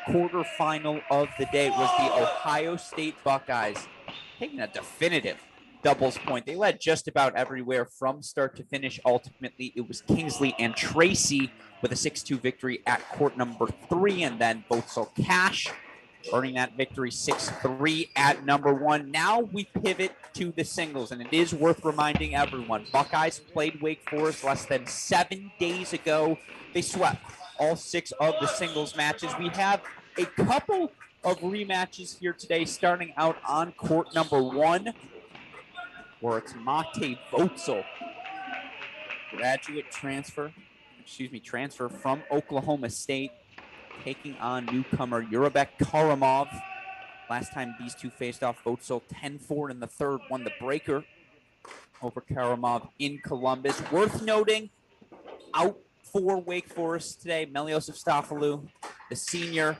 Speaker 1: quarterfinal of the day. It was the Ohio State Buckeyes taking a definitive doubles point. They led just about everywhere from start to finish. Ultimately, it was Kingsley and Tracy with a 6-2 victory at court number 3, and then Botsel Cash earning that victory 6-3 at number 1. Now we pivot to the singles, and it is worth reminding everyone, Buckeyes played Wake Forest less than 7 days ago. They swept all 6 of the singles matches. We have a couple of rematches here today, starting out on court number 1, where it's Mate Botsel, transfer from Oklahoma State, taking on newcomer Jurabek Karamov. Last time these two faced off, Botsel 10-4 in the third, won the breaker over Karamov in Columbus. Worth noting, out for Wake Forest today, Melios Efstafoulou, the senior,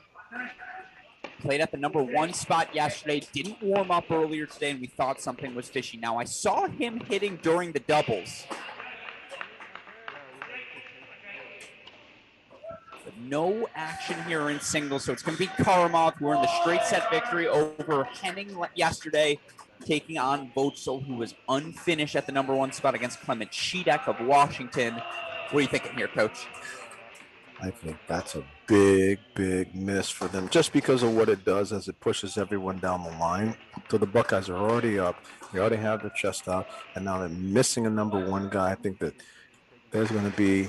Speaker 1: played at the number 1 spot yesterday, didn't warm up earlier today, and we thought something was fishy. Now, I saw him hitting during the doubles, but no action here in singles, so it's going to be Karamov, who earned the straight set victory over Henning yesterday, taking on Botsel, who was unfinished at the number 1 spot against Clement Sheedek of Washington. What are you thinking here, Coach?
Speaker 2: I think that's a big miss for them, just because of what it does as it pushes everyone down the line. So the Buckeyes are already up. They already have their chest out, and now they're missing a number 1 guy. I think that there's going to be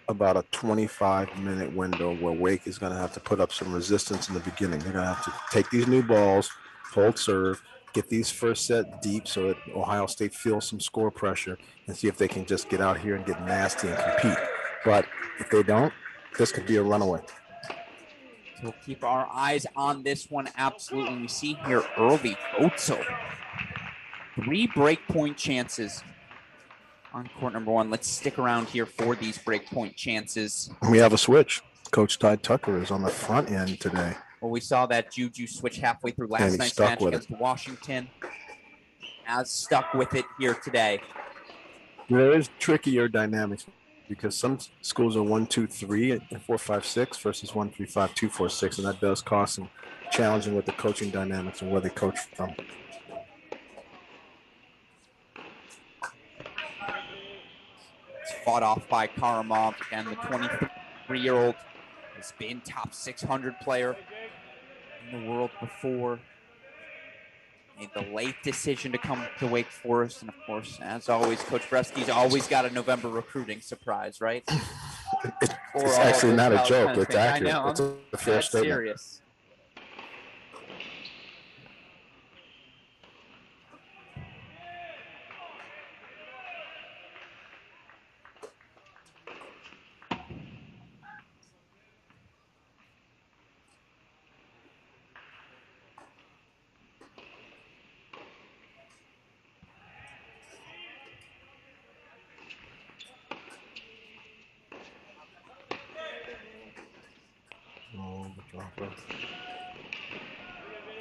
Speaker 2: about a 25-minute window where Wake is going to have to put up some resistance in the beginning. They're going to have to take these new balls, hold serve, get these first set deep so that Ohio State feels some score pressure, and see if they can just get out here and get nasty and compete. But if they don't, this could be a runaway.
Speaker 1: So we'll keep our eyes on this one, absolutely. We see here early Botsel, 3 breakpoint chances on court number 1. Let's stick around here for these breakpoint chances.
Speaker 2: We have a switch. Coach Ty Tucker is on the front end today.
Speaker 1: Well, we saw that Juju switch halfway through last night's match against Washington. Has stuck with it here today.
Speaker 2: There is trickier dynamics because some schools are 1-2-3 and 4-5-6 versus 1-3-5, 2-4-6, and that does cause some challenging with the coaching dynamics and where they coach from.
Speaker 1: It's fought off by Karamov, and the 23-year-old has been top 600 player in the world before. Made the late decision to come to Wake Forest, and of course, as always, Coach Bresky's always got a November recruiting surprise, right?
Speaker 2: It's actually not a joke. It's accurate.
Speaker 1: I know.
Speaker 2: It's a fair statement.
Speaker 1: Serious.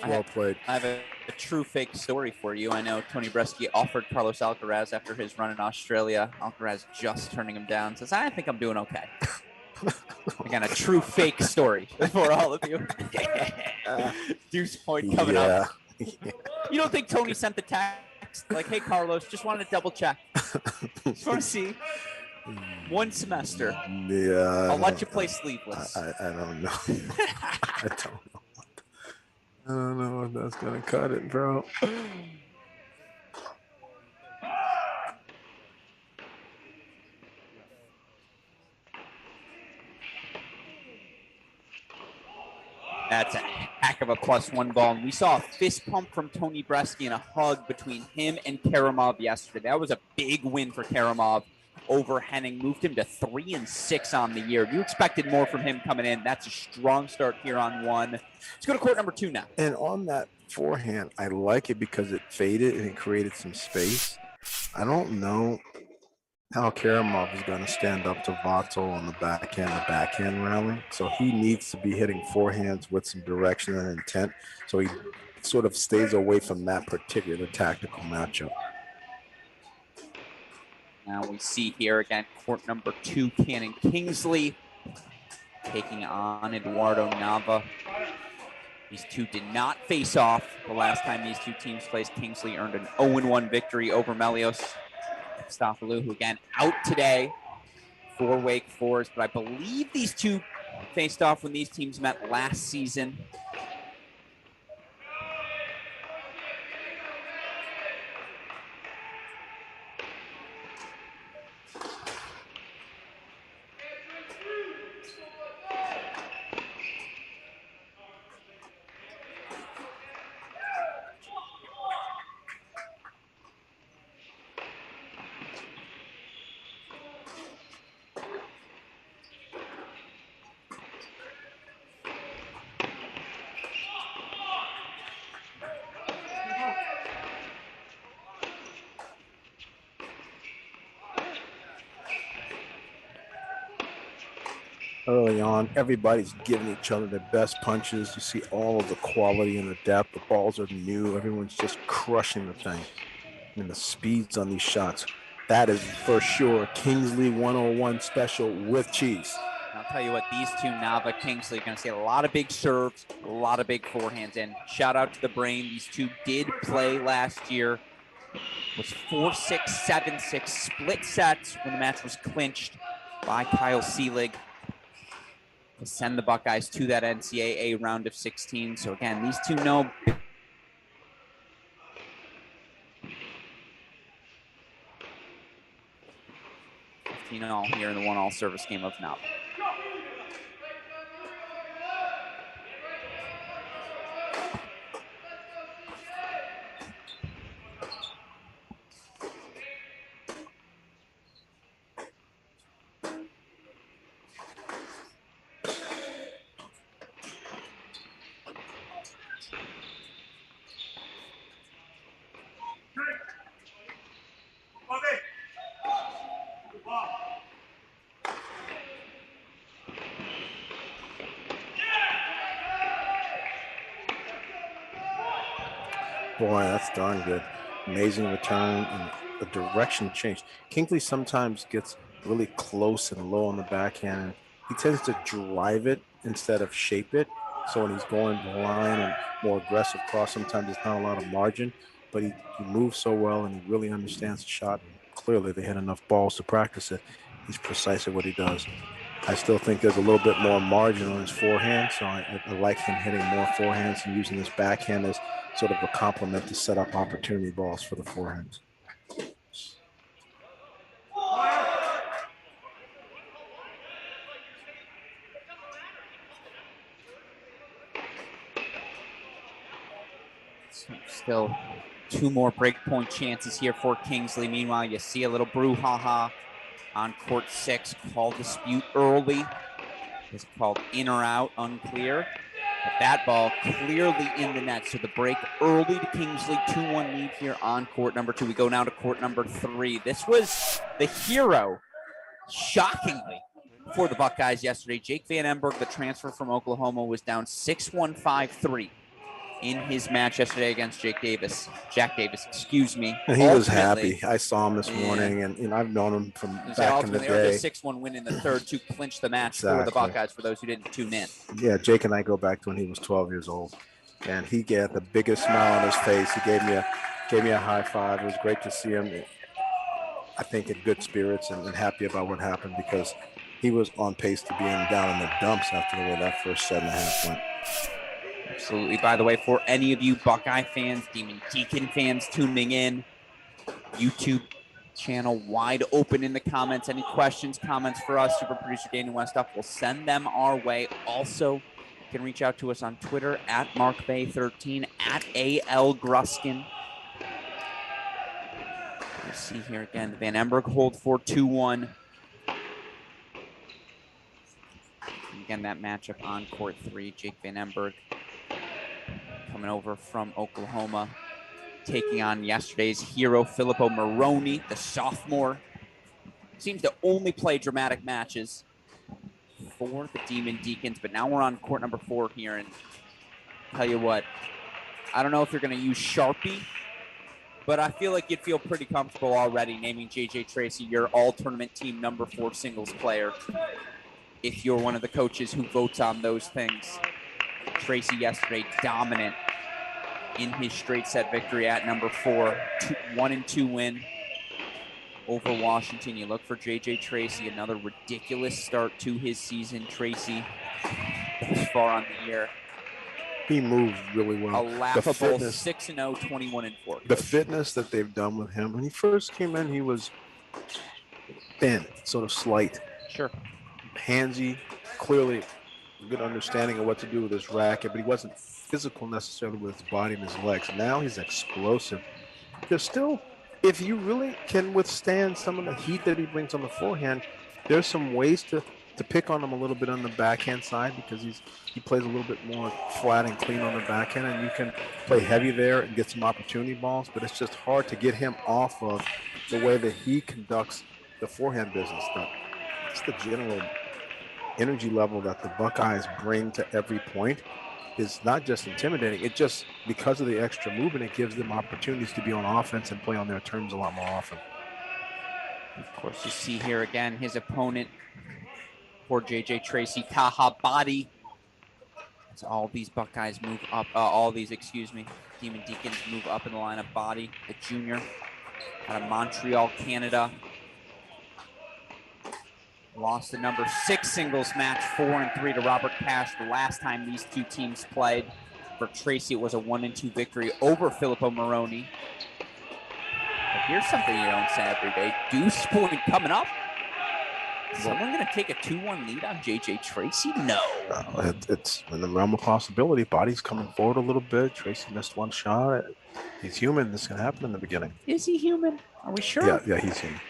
Speaker 2: Well played.
Speaker 1: I have a true fake story for you. I know Tony Bresky offered Carlos Alcaraz after his run in Australia. Alcaraz just turning him down. Says, I think I'm doing okay. Again, a true fake story for all of you. Deuce point coming up. You don't think Tony sent the text like, hey, Carlos, just wanted to double check. Just want to see. 1 semester.
Speaker 2: Yeah.
Speaker 1: I'll let you play sleeveless.
Speaker 2: I don't know. I don't know if that's going to cut it, bro.
Speaker 1: That's a heck of a +1 ball. And we saw a fist pump from Tony Bresky and a hug between him and Karamov yesterday. That was a big win for Karamov over Henning. Moved him to 3-6 on the year. You expected more from him coming in. That's a strong start here on 1. Let's go to court number 2 now.
Speaker 2: And on that forehand, I like it because it faded and it created some space. I don't know Al Karamov is going to stand up to Vato on the backhand rally. So he needs to be hitting forehands with some direction and intent. So he sort of stays away from that particular tactical matchup.
Speaker 1: Now we see here again, court number 2, Cannon Kingsley taking on Eduardo Nava. These two did not face off the last time these two teams played. Kingsley earned an 0-1 victory over Melios Stafalou, who again out today for Wake Forest. But I believe these two faced off when these teams met last season.
Speaker 2: Early on, everybody's giving each other their best punches. You see all of the quality and the depth. The balls are new. Everyone's just crushing the thing. And the speeds on these shots. That is for sure Kingsley 101 special with cheese.
Speaker 1: I'll tell you what, these two, Nava, Kingsley, are going to see a lot of big serves, a lot of big forehands. And shout out to the brain. These two did play last year. It was 4-6, 7-6 split sets when the match was clinched by Kyle Seelig to send the Buckeyes to that NCAA round of 16. So again, these two know 15-all here in the 1-all service game of Nava.
Speaker 2: Boy, that's darn good. Amazing return and the direction change. Kingsley sometimes gets really close and low on the backhand. He tends to drive it instead of shape it. So when he's going to the line and more aggressive cross, sometimes there's not a lot of margin, but he moves so well and he really understands the shot. Clearly, they had enough balls to practice it. He's precise at what he does. I still think there's a little bit more margin on his forehand, so I like him hitting more forehands and using his backhand as sort of a complement to set up opportunity balls for the forehands.
Speaker 1: Still 2 more breakpoint chances here for Kingsley. Meanwhile, you see a little brouhaha on court 6. Call dispute early. It's called in or out, unclear. But that ball clearly in the net. So the break early to Kingsley, 2-1 lead here on court number 2. We go now to court number 3. This was the hero, shockingly, for the Buckeyes yesterday. Jake Van Emberg, the transfer from Oklahoma, was down 6-1, 5-3 in his match yesterday against Jack Davis, excuse me.
Speaker 2: And he was happy. I saw him this morning, and I've known him from back in the day.
Speaker 1: Ultimately, a 6-1 win in the third to clinch the match for the Buckeyes, for those who didn't tune in.
Speaker 2: Yeah, Jake and I go back to when he was 12 years old, and he got the biggest smile on his face. He gave me a high five. It was great to see him, I think, in good spirits and happy about what happened, because he was on pace to being down in the dumps after the way that first 7.5 went.
Speaker 1: Absolutely. By the way, for any of you Buckeye fans, Demon Deacon fans tuning in, YouTube channel wide open in the comments. Any questions, comments for us, super producer Danny Westoff, will send them our way. Also, you can reach out to us on Twitter at MarkBay13, at AL Gruskin. You see here again, the Van Emberg hold for 2-1. Again, that matchup on court 3, Jake Van Emberg coming over from Oklahoma, taking on yesterday's hero, Filippo Moroni, the sophomore. seems to only play dramatic matches for the Demon Deacons. But now we're on court number 4 here, and tell you what, I don't know if you're going to use Sharpie, but I feel like you'd feel pretty comfortable already naming JJ Tracy your all-tournament team number 4 singles player if you're one of the coaches who votes on those things. Tracy yesterday dominant in his straight set victory at number 4, 1-2 win over Washington. You look for JJ Tracy, another ridiculous start to his season. Tracy thus far on the year,
Speaker 2: He moves really well.
Speaker 1: a laughable 6-0, 21-4.
Speaker 2: The fitness that they've done with him. When he first came in, he was thin, sort of slight,
Speaker 1: Sure.
Speaker 2: handsy, clearly a good understanding of what to do with his racket, but he wasn't physical necessarily with his body and his legs. Now he's explosive. There's still, if you really can withstand some of the heat that he brings on the forehand, there's some ways to pick on him a little bit on the backhand side, because he plays a little bit more flat and clean on the backhand, and you can play heavy there and get some opportunity balls, but it's just hard to get him off of the way that he conducts the forehand business. It's the general energy level that the Buckeyes bring to every point is not just intimidating. It just, because of the extra movement, it gives them opportunities to be on offense and play on their terms a lot more often.
Speaker 1: Of course, you see here again his opponent for JJ Tracy, Taha Body. As all these Buckeyes move up, Demon Deacons move up in the lineup. Body, the junior out of Montreal, Canada. Lost the number 6 singles match, 4-3 to Robert Cash. The last time these two teams played. For Tracy, it was a 1-2 victory over Filippo Moroni. But here's something you don't say every day. Deuce point coming up. Someone going to take a 2-1 lead on JJ Tracy? No.
Speaker 2: It's in the realm of possibility. Body's coming forward a little bit. Tracy missed one shot. He's human. This can happen in the beginning.
Speaker 1: Is he human? Are we sure?
Speaker 2: Yeah, he's human.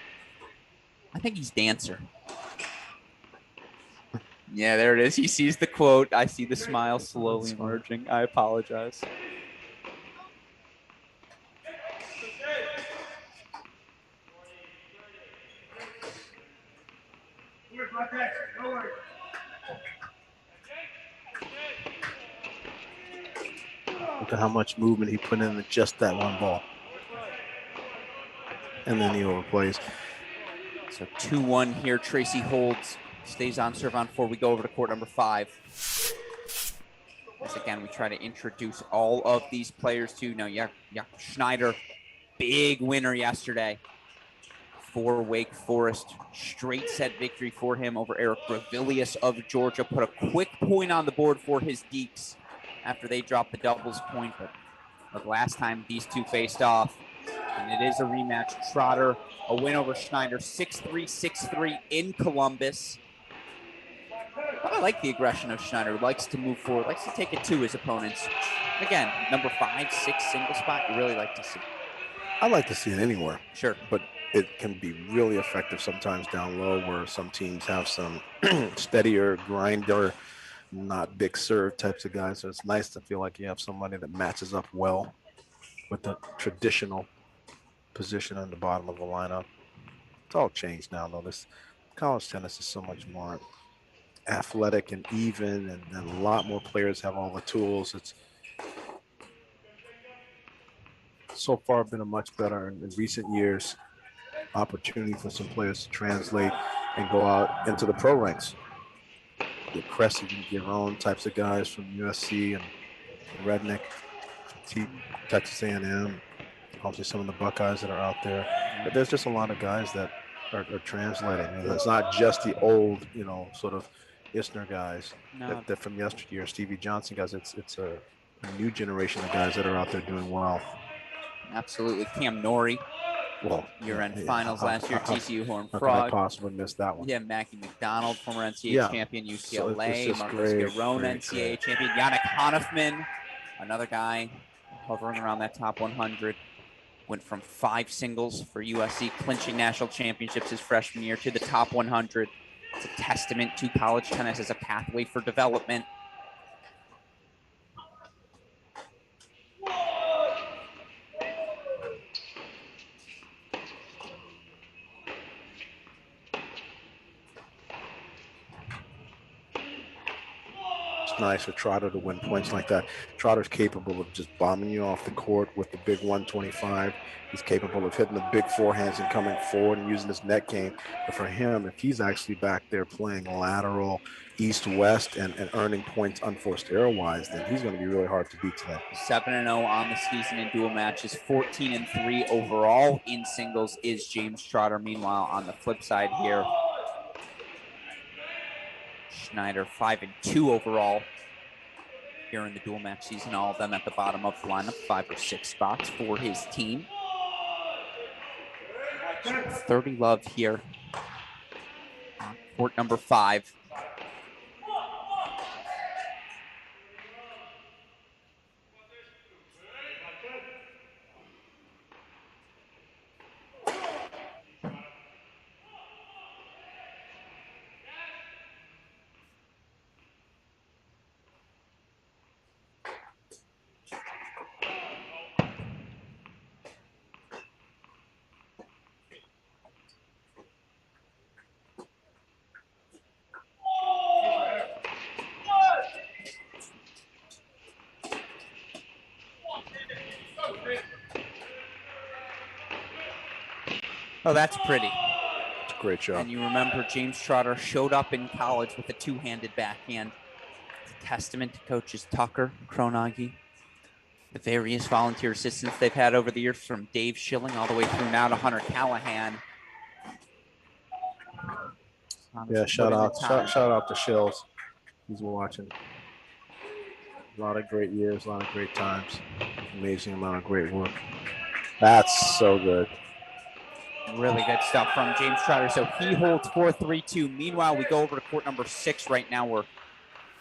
Speaker 1: I think he's dancer. Yeah, there it is. He sees the quote. I see the smile slowly emerging. I apologize.
Speaker 2: Look at how much movement he put into just that one ball. And then he overplays.
Speaker 1: So 2-1 here. Tracy holds, stays on serve on 4. We go over to court number 5. Once again, we try to introduce all of these players to Schneider. Big winner yesterday for Wake Forest. Straight set victory for him over Eric Gravilius of Georgia. Put a quick point on the board for his Deeks after they dropped the doubles point. But the last time these two faced off, and it is a rematch. Trotter, a win over Schneider, 6-3, 6-3 in Columbus. I like the aggression of Schneider. Likes to move forward, likes to take it to his opponents. Again, number 5, 6 single spot, you really like to see.
Speaker 2: I like to see it anywhere.
Speaker 1: Sure.
Speaker 2: But it can be really effective sometimes down low, where some teams have some steadier, grinder, not big serve types of guys. So it's nice to feel like you have somebody that matches up well with the traditional position on the bottom of the lineup. It's all changed now, though. This college tennis is so much more athletic and even, and a lot more players have all the tools. It's so far been a much better in recent years opportunity for some players to translate and go out into the pro ranks. Get Cressy and Giron types of guys from USC and Rednick from Texas A&M. Obviously some of the Buckeyes that are out there. But there's just a lot of guys that are translating. And it's not just the old, sort of Isner guys that from yesteryear, Stevie Johnson guys. It's a new generation of guys that are out there doing well.
Speaker 1: Absolutely. Cam Norrie.
Speaker 2: Well,
Speaker 1: year-end finals last year, TCU Horned Frog.
Speaker 2: How could I possibly miss that one?
Speaker 1: Yeah, Mackie McDonald, former NCAA champion, UCLA.
Speaker 2: So
Speaker 1: Marcus Garone, NCAA champion. Yannick Hanifman, another guy hovering around that top 100. Went from 5 singles for USC, clinching national championships his freshman year, to the top 100. It's a testament to college tennis as a pathway for development.
Speaker 2: nice for Trotter to win points like that. Trotter's capable of just bombing you off the court with the big 125. He's capable of hitting the big forehands and coming forward and using his net game. But for him, if he's actually back there playing lateral, east-west, and earning points unforced error-wise, then he's going to be really hard to beat today.
Speaker 1: 7-0 on the season in dual matches, 14-3 overall in singles is James Trotter. Meanwhile, on the flip side here, Schneider 5-2 overall here in the dual match season. All of them at the bottom of the lineup, 5 or 6 spots for his team. 30 love here. Court number 5. Oh, that's pretty.
Speaker 2: It's a great job.
Speaker 1: And you remember James Trotter showed up in college with a two-handed backhand. It's a testament to coaches Tucker, Kronagi, the various volunteer assistants they've had over the years, from Dave Schilling all the way through now to Hunter Callahan.
Speaker 2: Yeah, shout out to Shills. He's watching. A lot of great years, a lot of great times. Amazing amount of great work. That's so good.
Speaker 1: Really good stuff from James Trotter. So he holds 4-3-2. Meanwhile, we go over to court number 6 right now, where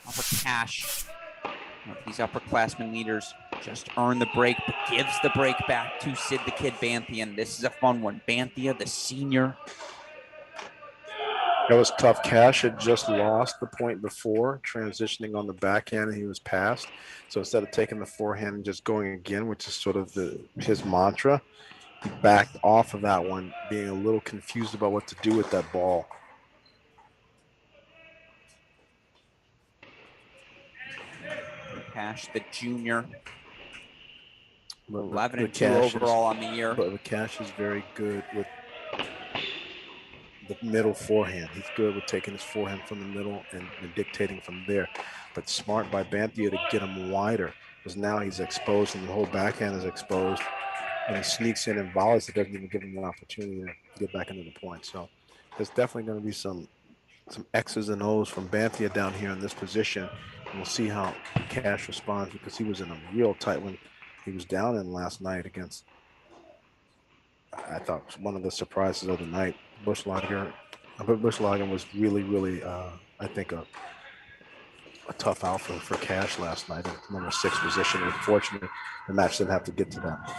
Speaker 1: Upper Cash, these upperclassmen leaders, just earn the break, but gives the break back to Sid the Kid Banthia. And this is a fun one. Banthia, the senior.
Speaker 2: That was tough. Cash had just lost the point before, transitioning on the backhand, and he was passed. So instead of taking the forehand and just going again, which is sort of his mantra, he backed off of that one, being a little confused about what to do with that ball.
Speaker 1: Cash, the junior,
Speaker 2: 11-2
Speaker 1: overall on the year.
Speaker 2: But the Cash is very good with the middle forehand. He's good with taking his forehand from the middle and dictating from there. But smart by Banthia to get him wider, because now he's exposed and the whole backhand is exposed. And he sneaks in and volleys. It doesn't even give him an opportunity to get back into the point. So there's definitely going to be some X's and O's from Banthia down here in this position. And we'll see how Cash responds, because he was in a real tight one. He was down in last night against, I thought, one of the surprises of the night, Buschlager. But Buschlager was really, really, I think, a tough out for Cash last night at number 6 position. Unfortunately, the match didn't have to get to that.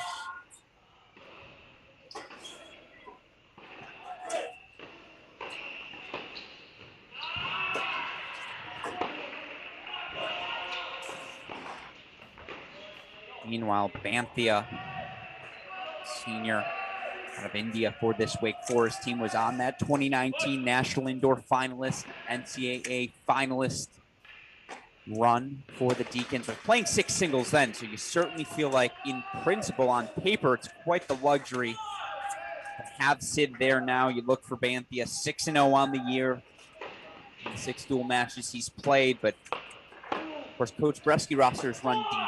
Speaker 1: Meanwhile, Banthia, senior out of India for this Wake Forest team, was on that 2019 National Indoor Finalist, NCAA Finalist run for the Deacons. Was playing 6 singles then, so you certainly feel like, in principle, on paper, it's quite the luxury to have Sid there now. You look for Banthia, 6-0 on the year in the 6 dual matches he's played, but of course, Coach Bresky rosters run deep.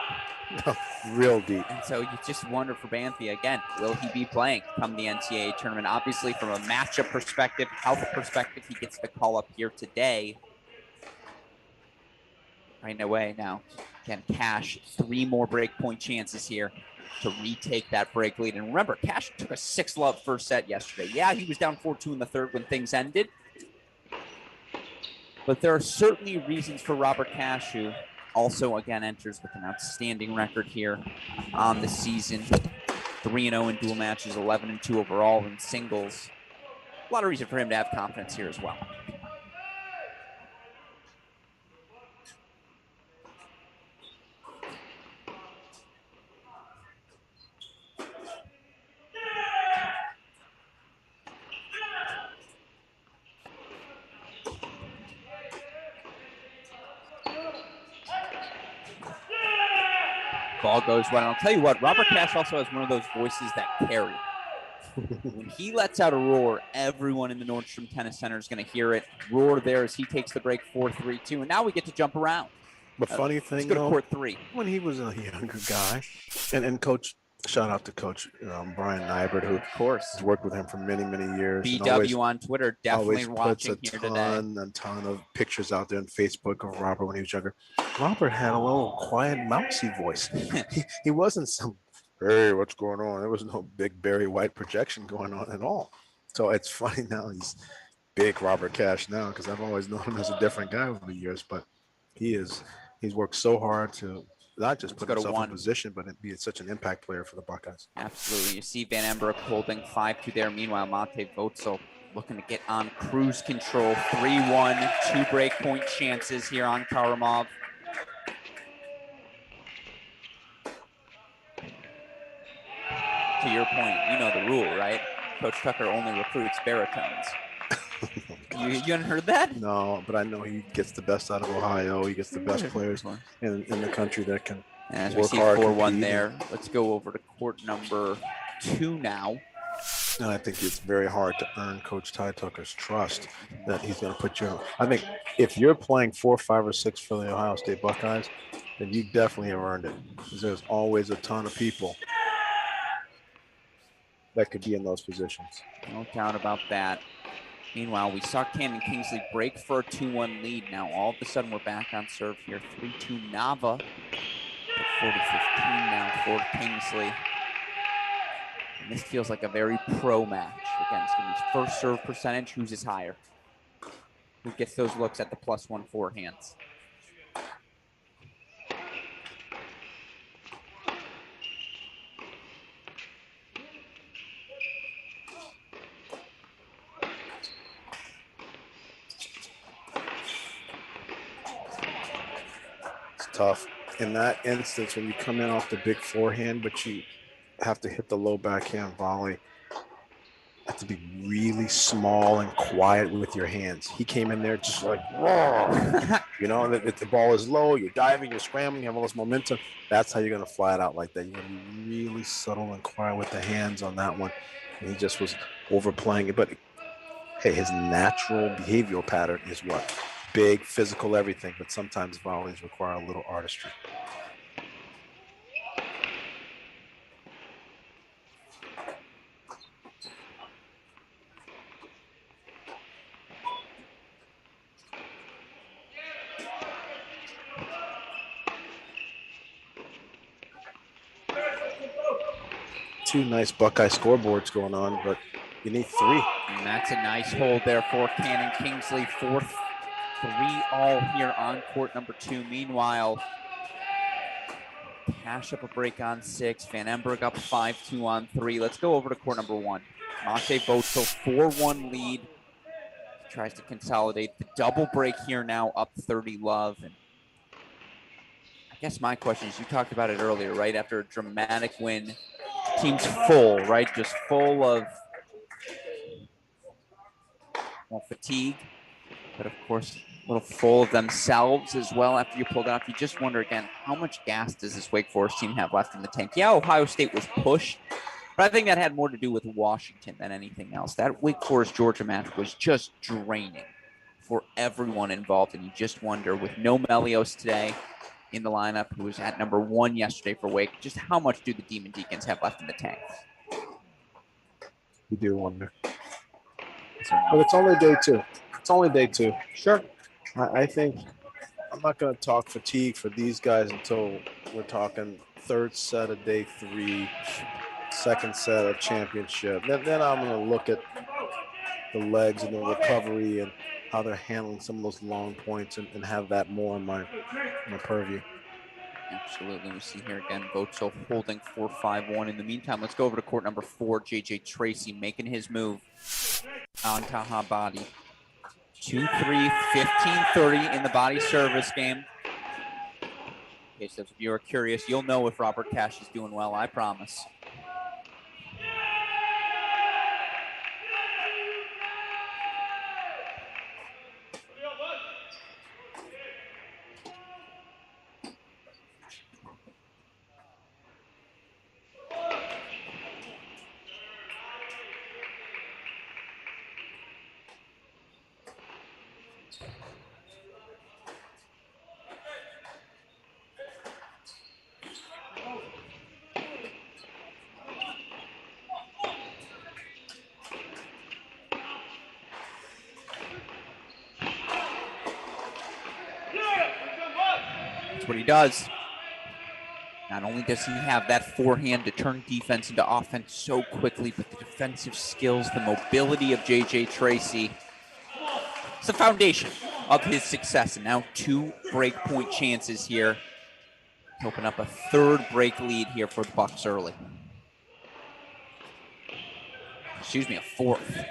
Speaker 2: Real deep.
Speaker 1: And so you just wonder for Banthia, again, will he be playing come the NCAA tournament? Obviously, from a matchup perspective, health perspective, he gets the call up here today. Right away now, can Cash 3 more break point chances here to retake that break lead. And remember, Cash took a 6-love first set yesterday. Yeah, he was down 4-2 in the third when things ended. But there are certainly reasons for Robert Cash, who also, again, enters with an outstanding record here on the season. 3-0 in dual matches, 11-2 overall in singles. A lot of reason for him to have confidence here as well. ball goes wide. And I'll tell you what, Robert Cash also has one of those voices that carry. When he lets out a roar, everyone in the Nordstrom Tennis Center is going to hear it. Roar there as he takes the break 4-3-2. And now we get to jump around.
Speaker 2: But funny thing,
Speaker 1: let's go to court 3.
Speaker 2: When he was a younger guy, and Coach, shout out to Coach Brian Nybert, who
Speaker 1: of course
Speaker 2: has worked with him for many, many years.
Speaker 1: BW always, on Twitter, definitely watching here today.
Speaker 2: A ton of pictures out there on Facebook of Robert when he was younger. Robert had a little quiet, mousy voice. he wasn't some, hey, what's going on? There was no big Barry White projection going on at all. So it's funny now he's big Robert Cash now, because I've always known him as a different guy over the years, but he's worked so hard to not just put himself in position, but be such an impact player for the Buckeyes.
Speaker 1: Absolutely. You see Van Emberg holding 5-2 there. Meanwhile, Mate Votzel looking to get on cruise control. 3-1, 2 break point chances here on Karamov. To your point, you know the rule, right? Coach Tucker only recruits baritones. You haven't heard that?
Speaker 2: No, but I know he gets the best out of Ohio. He gets the best players in the country that can
Speaker 1: as we see 4-1 there. Let's go over to court number 2 now.
Speaker 2: And I think it's very hard to earn Coach Ty Tucker's trust that he's going to put you on. I think if you're playing 4, 5, or 6 for the Ohio State Buckeyes, then you definitely have earned it, because there's always a ton of people that could be in those positions.
Speaker 1: No doubt about that. Meanwhile, we saw Cannon Kingsley break for a 2-1 lead. Now, all of a sudden, we're back on serve here. 3-2 Nava. 40-15 now for Kingsley. And this feels like a very pro match. Again, it's going to be first serve percentage. Whose is higher? Who gets those looks at the +1 forehands?
Speaker 2: It's tough. In that instance, when you come in off the big forehand, but you have to hit the low backhand volley, you have to be really small and quiet with your hands. He came in there just like, you know, if the ball is low, you're diving, you're scrambling, you have all this momentum. That's how you're going to fly it out like that. You're going to be really subtle and quiet with the hands on that one. And he just was overplaying it. But hey, his natural behavioral pattern is what? Big, physical, everything. But sometimes volleys require a little artistry. Two nice Buckeye scoreboards going on, but you need 3.
Speaker 1: And that's a nice hold there for Cannon Kingsley. 4-3 all here on court number 2. Meanwhile, Cash up a break on 6. Van Emberg up 5-2 on 3. Let's go over to court number 1. Mate Votzel 4-1 lead. Tries to consolidate the double break here now, up 30 love. And I guess my question is, you talked about it earlier, right? After a dramatic win, team's full, right? Just full of fatigue, but of course, a little full of themselves as well after you pulled off. You just wonder again, how much gas does this Wake Forest team have left in the tank? Yeah, Ohio State was pushed, but I think that had more to do with Washington than anything else. That Wake Forest-Georgia match was just draining for everyone involved, and you just wonder, with no Melios today in the lineup, who was at number 1 yesterday for Wake, just how much do the Demon Deacons have left in the tank?
Speaker 2: You do wonder. But it's only day 2. It's only day 2. Sure. I think I'm not going to talk fatigue for these guys until we're talking 3rd set of day 3, 2nd set of championship. Then I'm going to look at the legs and the recovery and how they're handling some of those long points and have that more in my purview.
Speaker 1: Absolutely. We see here again, Votzel holding 4-5-1. In the meantime, let's go over to court number 4. JJ Tracy making his move on Taha Body. 2-3, 15-30 in the body service game. Okay, so if you are curious, you'll know if Robert Cash is doing well, I promise. That's what he does. Not only does he have that forehand to turn defense into offense so quickly, but the defensive skills, the mobility of J.J. Tracy, it's the foundation of his success. And now 2 break point chances here to open up a 3rd break lead here for the Bucks early. Excuse me, a 4th.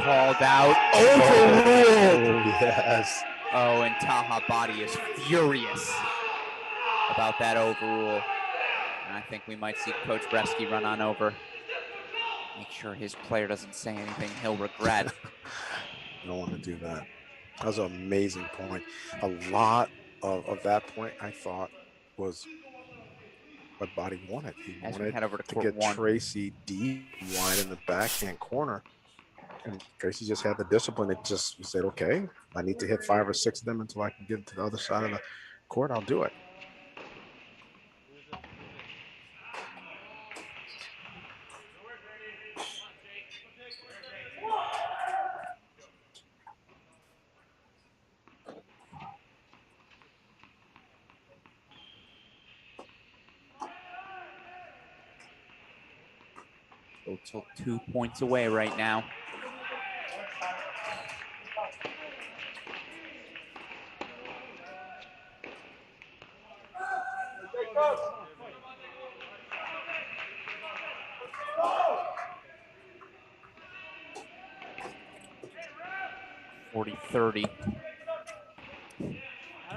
Speaker 1: Called out, overruled.
Speaker 2: Oh, yes.
Speaker 1: Oh, and Taha Body is furious about that overrule. And I think we might see Coach Bresky run on over. Make sure his player doesn't say anything he'll regret.
Speaker 2: I don't want to do that. That was an amazing point. A lot of that point, I thought, was what Body wanted. He
Speaker 1: As we
Speaker 2: wanted
Speaker 1: head over to
Speaker 2: to
Speaker 1: court
Speaker 2: get
Speaker 1: 1.
Speaker 2: Tracy deep wide in the backhand corner. And Tracy just had the discipline. It just said, okay, I need to hit 5 or 6 of them until I can get to the other side of the court. I'll do it.
Speaker 1: Till 2 points away right now. (40-30)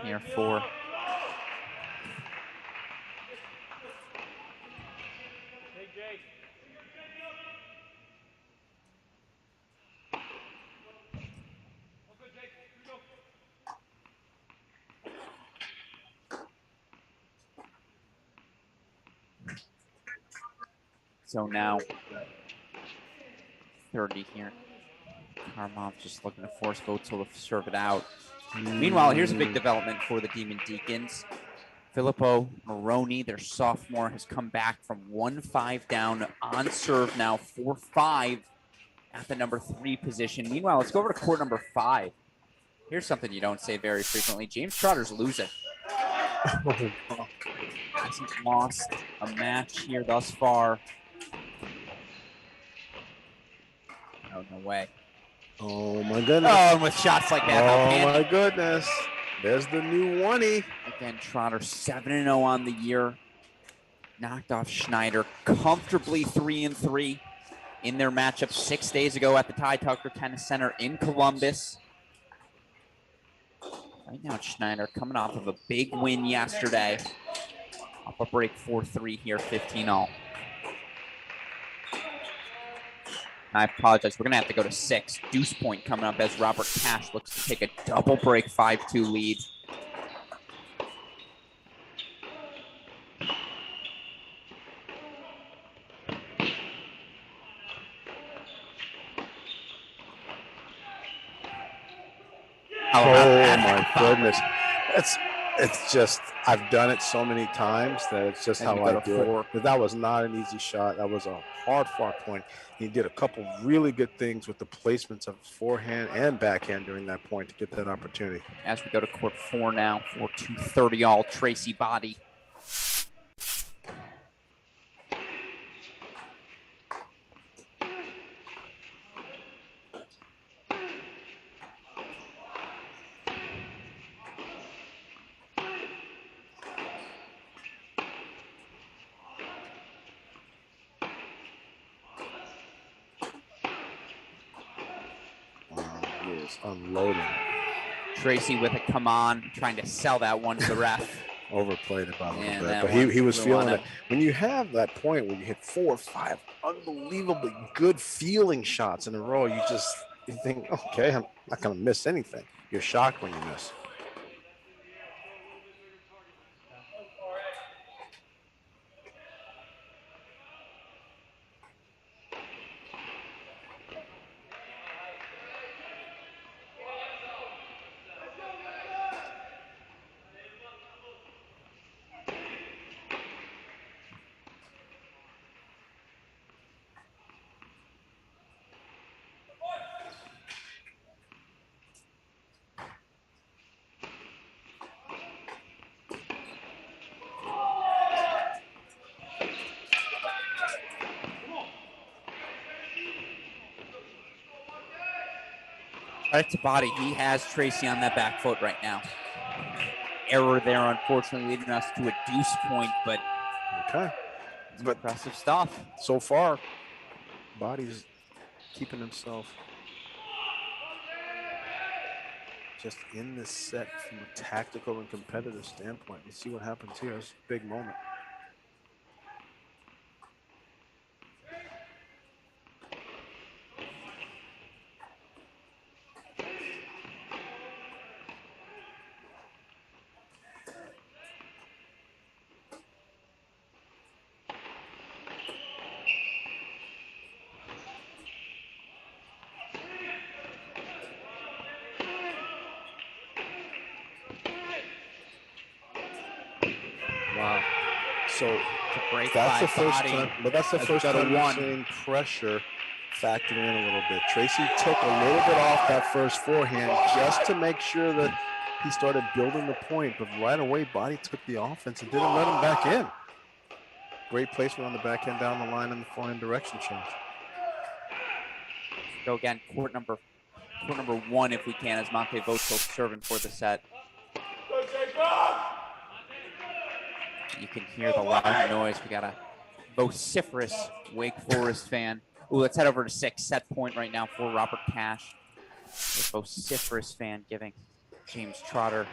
Speaker 1: here for so now 30 here. Karmov just looking to force Votel to serve it out. Meanwhile, here's a big development for the Demon Deacons. Filippo Moroni, their sophomore, has come back from 1-5 down on serve now, 4-5 at the number 3 position. Meanwhile, let's go over to court number 5. Here's something you don't say very frequently. James Trotter's losing. Hasn't lost a match here thus far. Oh, no way.
Speaker 2: Oh, my goodness.
Speaker 1: Oh, and with shots like that,
Speaker 2: oh, my goodness. There's the new 1-y.
Speaker 1: Again, Trotter 7-0 on the year. Knocked off Schneider comfortably 3-3 in their matchup 6 days ago at the Ty Tucker Tennis Center in Columbus. Right now, Schneider coming off of a big win yesterday. Up a break 4-3 here, 15-all. I apologize. We're going to have to go to 6. Deuce point coming up as Robert Cash looks to take a double break 5-2 lead.
Speaker 2: Oh my goodness. It's just, I've done it so many times that it's just how I do it. But that was not an easy shot. That was a hard-fought point. He did a couple really good things with the placements of forehand and backhand during that point to get that opportunity.
Speaker 1: As we go to court 4 now, 4-2 30-all, Tracy Body.
Speaker 2: Unloading.
Speaker 1: Tracy with a come on, trying to sell that one to the ref.
Speaker 2: Overplayed it by a little bit, but he was feeling it. When you have that point where you hit 4 or 5 unbelievably good feeling shots in a row. You think, okay, I'm not going to miss anything. You're shocked when you miss.
Speaker 1: Right to body. He has Tracy on that back foot right now. Error there, unfortunately, leading us to a deuce point, but
Speaker 2: okay. But
Speaker 1: impressive stuff.
Speaker 2: So far, Body's keeping himself just in this set from a tactical and competitive standpoint. Let's see what happens here. It's a big moment. Wow. So that's the first time, but that's the first time we're seeing pressure factor in a little bit. Tracy took a little bit off that first forehand just to make sure that he started building the point, but right away Body took the offense and didn't let him back in. Great placement on the backhand down the line and the forehand direction change.
Speaker 1: Go again, court number one if we can, as Monte Voto serving for the set. You can hear the loud noise. We got a vociferous Wake Forest fan. Ooh, let's head over to 6. Set point right now for Robert Cash. A vociferous fan giving James Trotter,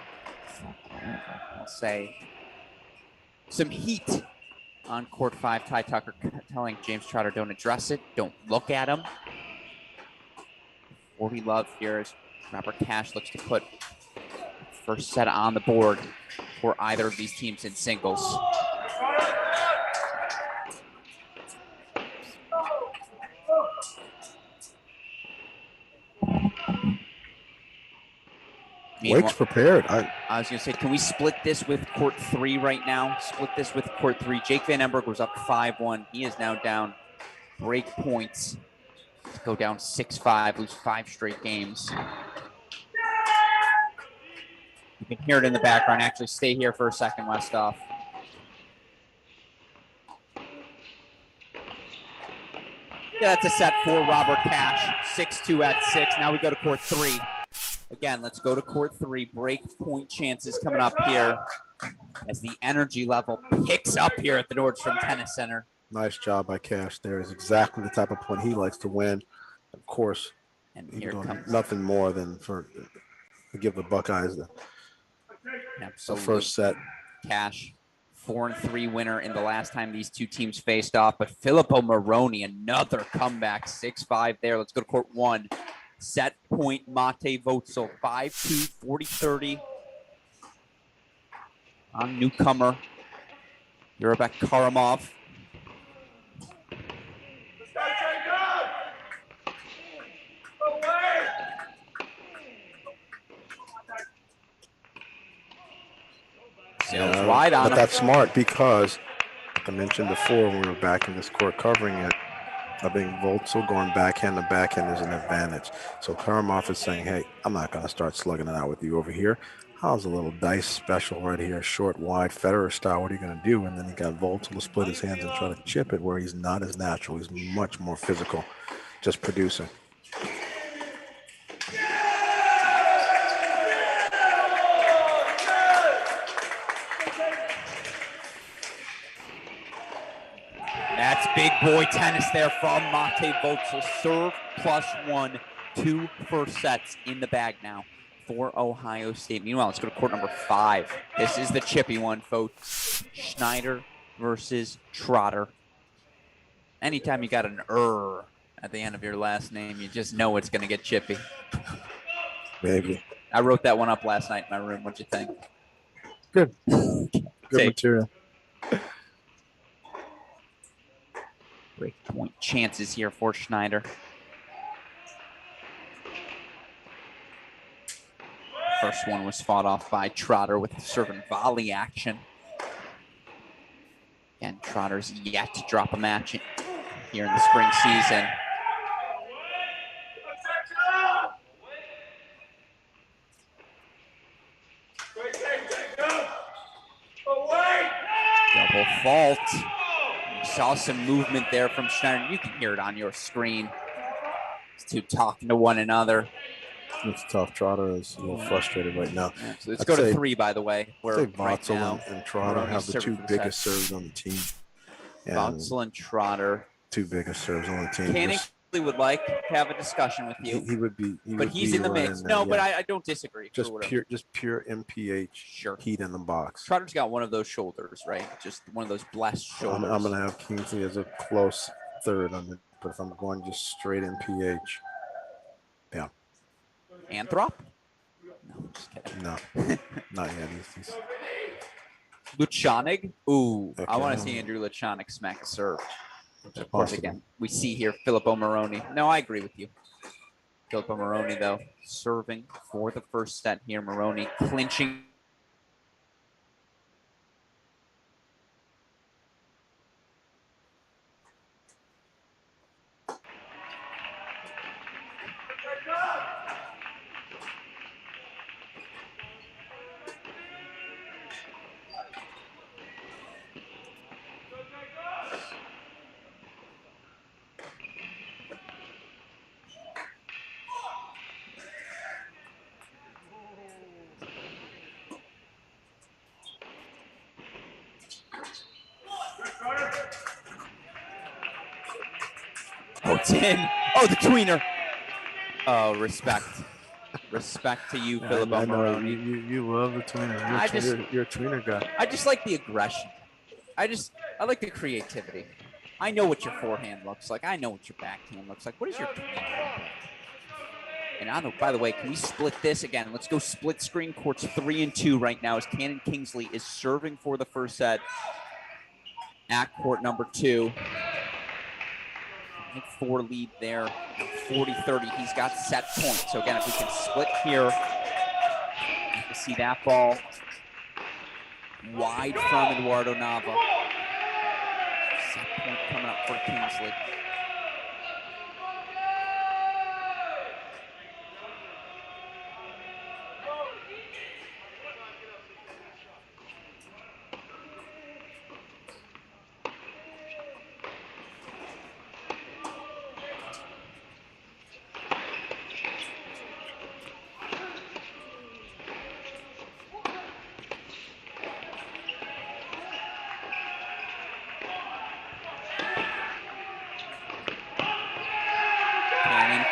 Speaker 1: I'll say, some heat on court 5. Ty Tucker telling James Trotter, don't address it, don't look at him. 40 love here as Robert Cash looks to put first set on the board for either of these teams in singles.
Speaker 2: Wake's prepared.
Speaker 1: I was going to say, can we split this with court 3 right now? Split this with court 3. Jake Van Emberg was up 5-1. He is now down break points. Let's go down 6-5, lose 5 straight games. You can hear it in the background. Actually, stay here for a second, Westhoff. Yeah, that's a set for Robert Cash. 6-2 at 6. Now we go to court 3. Again, let's go to court 3. Break point chances coming up here as the energy level picks up here at the Nordstrom Tennis Center.
Speaker 2: Nice job by Cash there. Is exactly the type of point he likes to win. Of course,
Speaker 1: and here comes
Speaker 2: nothing more than to give the Buckeyes the first set.
Speaker 1: Cash, 4-3 winner in the last time these two teams faced off. But Filippo Moroni, another comeback, 6-5 there. Let's go to court 1. Set point Mate Votzel, 5-2, 40-30 on newcomer Jurabek Karamov. Sails wide on
Speaker 2: but
Speaker 1: him.
Speaker 2: That's smart because, like I mentioned before when we were back in this court covering it, I think Votzel going backhand to backhand is an advantage. So Karamov is saying, hey, I'm not going to start slugging it out with you over here. How's a little dice special right here, short, wide, Federer style? What are you going to do? And then he got Votzel to split his hands and try to chip it where he's not as natural. He's much more physical, just producing.
Speaker 1: That's big boy tennis there from Mate Votzel. Serve +1, 2 first sets in the bag now for Ohio State. Meanwhile, let's go to court number 5. This is the chippy one, folks. Schneider versus Trotter. Anytime you got an at the end of your last name, you just know it's going to get chippy.
Speaker 2: Maybe.
Speaker 1: I wrote that one up last night in my room. What'd you think?
Speaker 2: Good. Good material.
Speaker 1: Break point chances here for Schneider. First one was fought off by Trotter with serve and volley action. And Trotter's yet to drop a match here in the spring season. Double fault. You saw some movement there from Schneider. You can hear it on your screen. These two talking to one another.
Speaker 2: It's tough. Trotter is a little frustrated right now.
Speaker 1: Yeah, so let's go to 3, by the way.
Speaker 2: Where right now and Trotter have the 2 biggest serves on the team.
Speaker 1: Vauxhall and Trotter.
Speaker 2: 2 biggest serves on the team.
Speaker 1: Canning would like to have a discussion with you.
Speaker 2: He would be.
Speaker 1: But he's in the mix. No, but I don't disagree.
Speaker 2: Just pure MPH heat in the box.
Speaker 1: Trotter's got one of those shoulders, right? Just one of those blessed shoulders.
Speaker 2: I'm going to have Kingsley as a close third on it. But if I'm going just straight MPH, yeah.
Speaker 1: Anthrop? No, just kidding.
Speaker 2: No, not yet. He's...
Speaker 1: Luchanig? Ooh, okay. I want to see Andrew Luchanig smack a serve. Of course, again, we see here Filippo Moroni. No, I agree with you. Filippo Moroni, though, serving for the first set here. Moroni clinching. Oh, it's in. Oh, the tweener. Oh, respect. Respect to you, Filippo Moroni.
Speaker 2: You love the tweener. You're a tweener guy.
Speaker 1: I just like the aggression. I like the creativity. I know what your forehand looks like. I know what your backhand looks like. What is your tweener? And by the way, can we split this again? Let's go split screen. Courts 3 and 2 right now as Cannon Kingsley is serving for the first set at court number 2. 4 lead there, 40-30. He's got set point. So again, if we can split here, you see that ball wide from Eduardo Nava. Set point coming up for Kingsley.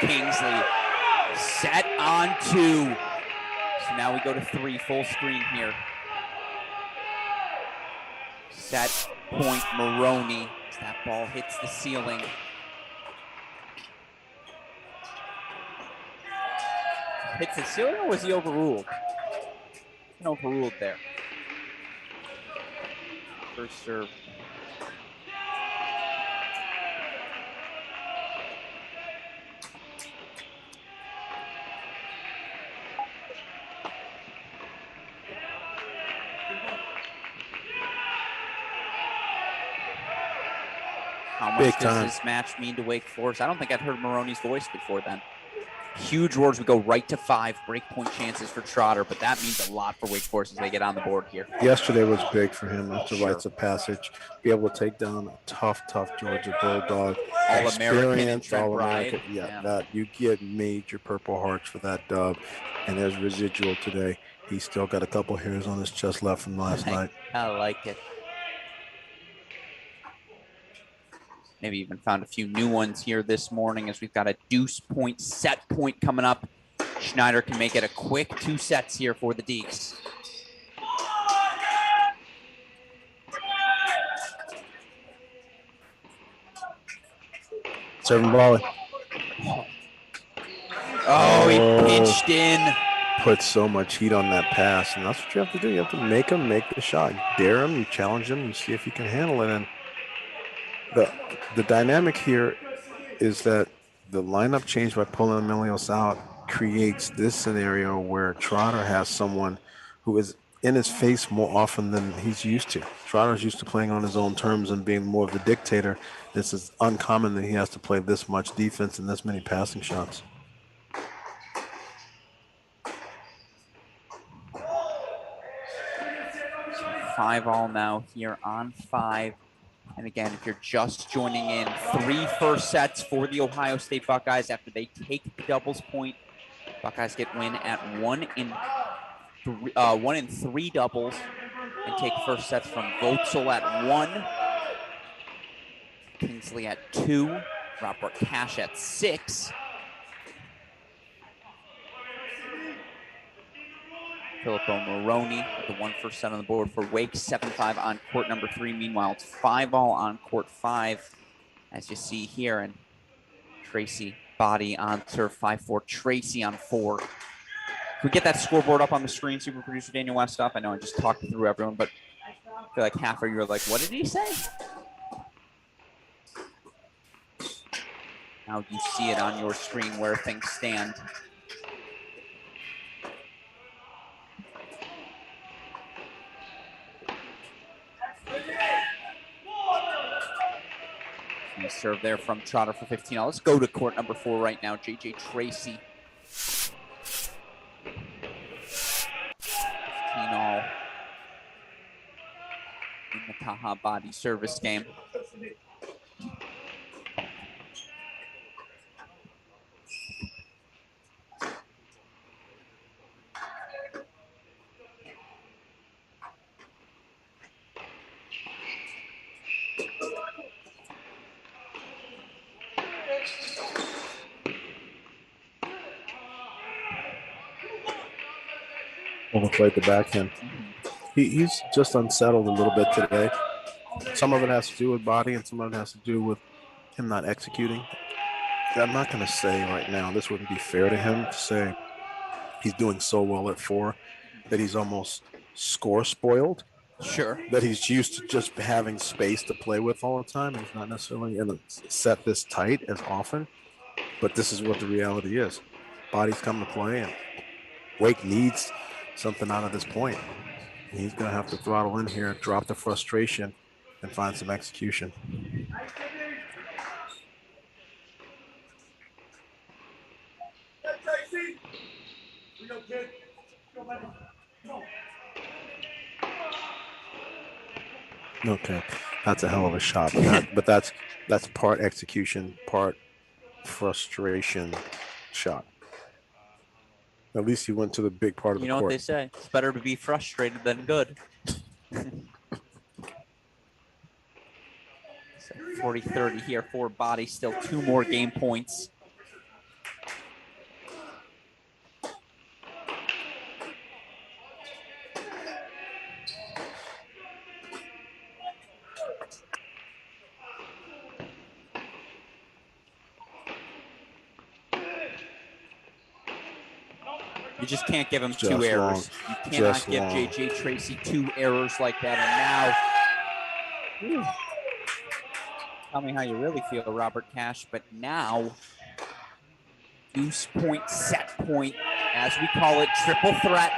Speaker 1: Kingsley set on 2. So now we go to 3, full screen here. Set point Moroni. As that ball hits the ceiling. Hits the ceiling, or was he overruled? He's overruled there. First serve. How much does this match mean to Wake Forest? I don't think I'd heard Moroni's voice before then. Huge roars. We go right to 5 breakpoint chances for Trotter, but that means a lot for Wake Forest as they get on the board here.
Speaker 2: Yesterday was big for him. That's the rites of passage. Be able to take down a tough Georgia Bulldog.
Speaker 1: All-American and Trent
Speaker 2: All-American. Yeah, that you get major Purple Hearts for that dub. And there's residual today. He's still got a couple hairs on his chest left from last night.
Speaker 1: I like it. Maybe even found a few new ones here this morning as we've got a deuce point, set point coming up. Schneider can make it a quick 2 sets here for the Deeks.
Speaker 2: Serving volley.
Speaker 1: Oh, he pitched in.
Speaker 2: Put so much heat on that pass, and that's what you have to do. You have to make him make the shot. You dare him, you challenge him, you see if he can handle it. And the dynamic here is that the lineup change by pulling Emilios out creates this scenario where Trotter has someone who is in his face more often than he's used to. Trotter's used to playing on his own terms and being more of the dictator. This is uncommon that he has to play this much defense and this many passing shots.
Speaker 1: So 5-all now here on 5. And again, if you're just joining in, 3 first sets for the Ohio State Buckeyes after they take the doubles point. Buckeyes get win at 1 in 3 doubles and take first sets from Votzel at 1, Kingsley at 2, Robert Cash at 6, Filippo Moroni with the 1 first set on the board for Wake, 7-5 on court number 3. Meanwhile, it's 5-all on court 5, as you see here. And Tracy body on serve, 5-4. Tracy on 4. Can we get that scoreboard up on the screen, super producer Daniel Westhoff? I know I just talked through everyone, but I feel like half of you are like, what did he say? Now you see it on your screen where things stand. Nice serve there from Trotter for 15. Let's go to court number 4 right now. JJ Tracy. 15-all in the Taha body service game.
Speaker 2: Overplayed the backhand. He's just unsettled a little bit today. Some of it has to do with body and some of it has to do with him not executing. I'm not going to say right now, this wouldn't be fair to him to say he's doing so well at 4 that he's almost score spoiled.
Speaker 1: Sure.
Speaker 2: That he's used to just having space to play with all the time. And he's not necessarily in a set this tight as often. But this is what the reality is. Bodies come to play, and Wake needs something out of this point. He's going to have to throttle in here, drop the frustration, and find some execution. Okay, that's a hell of a shot, but that's part execution, part frustration shot. At least he went to the big part of the court.
Speaker 1: You know what they say? It's better to be frustrated than good. 40-30 here for body. Still 2 more game points. You just can't give him 2 errors. You cannot give JJ Tracy 2 errors like that. And now, tell me how you really feel, Robert Cash. But now, deuce point, set point, as we call it, triple threat.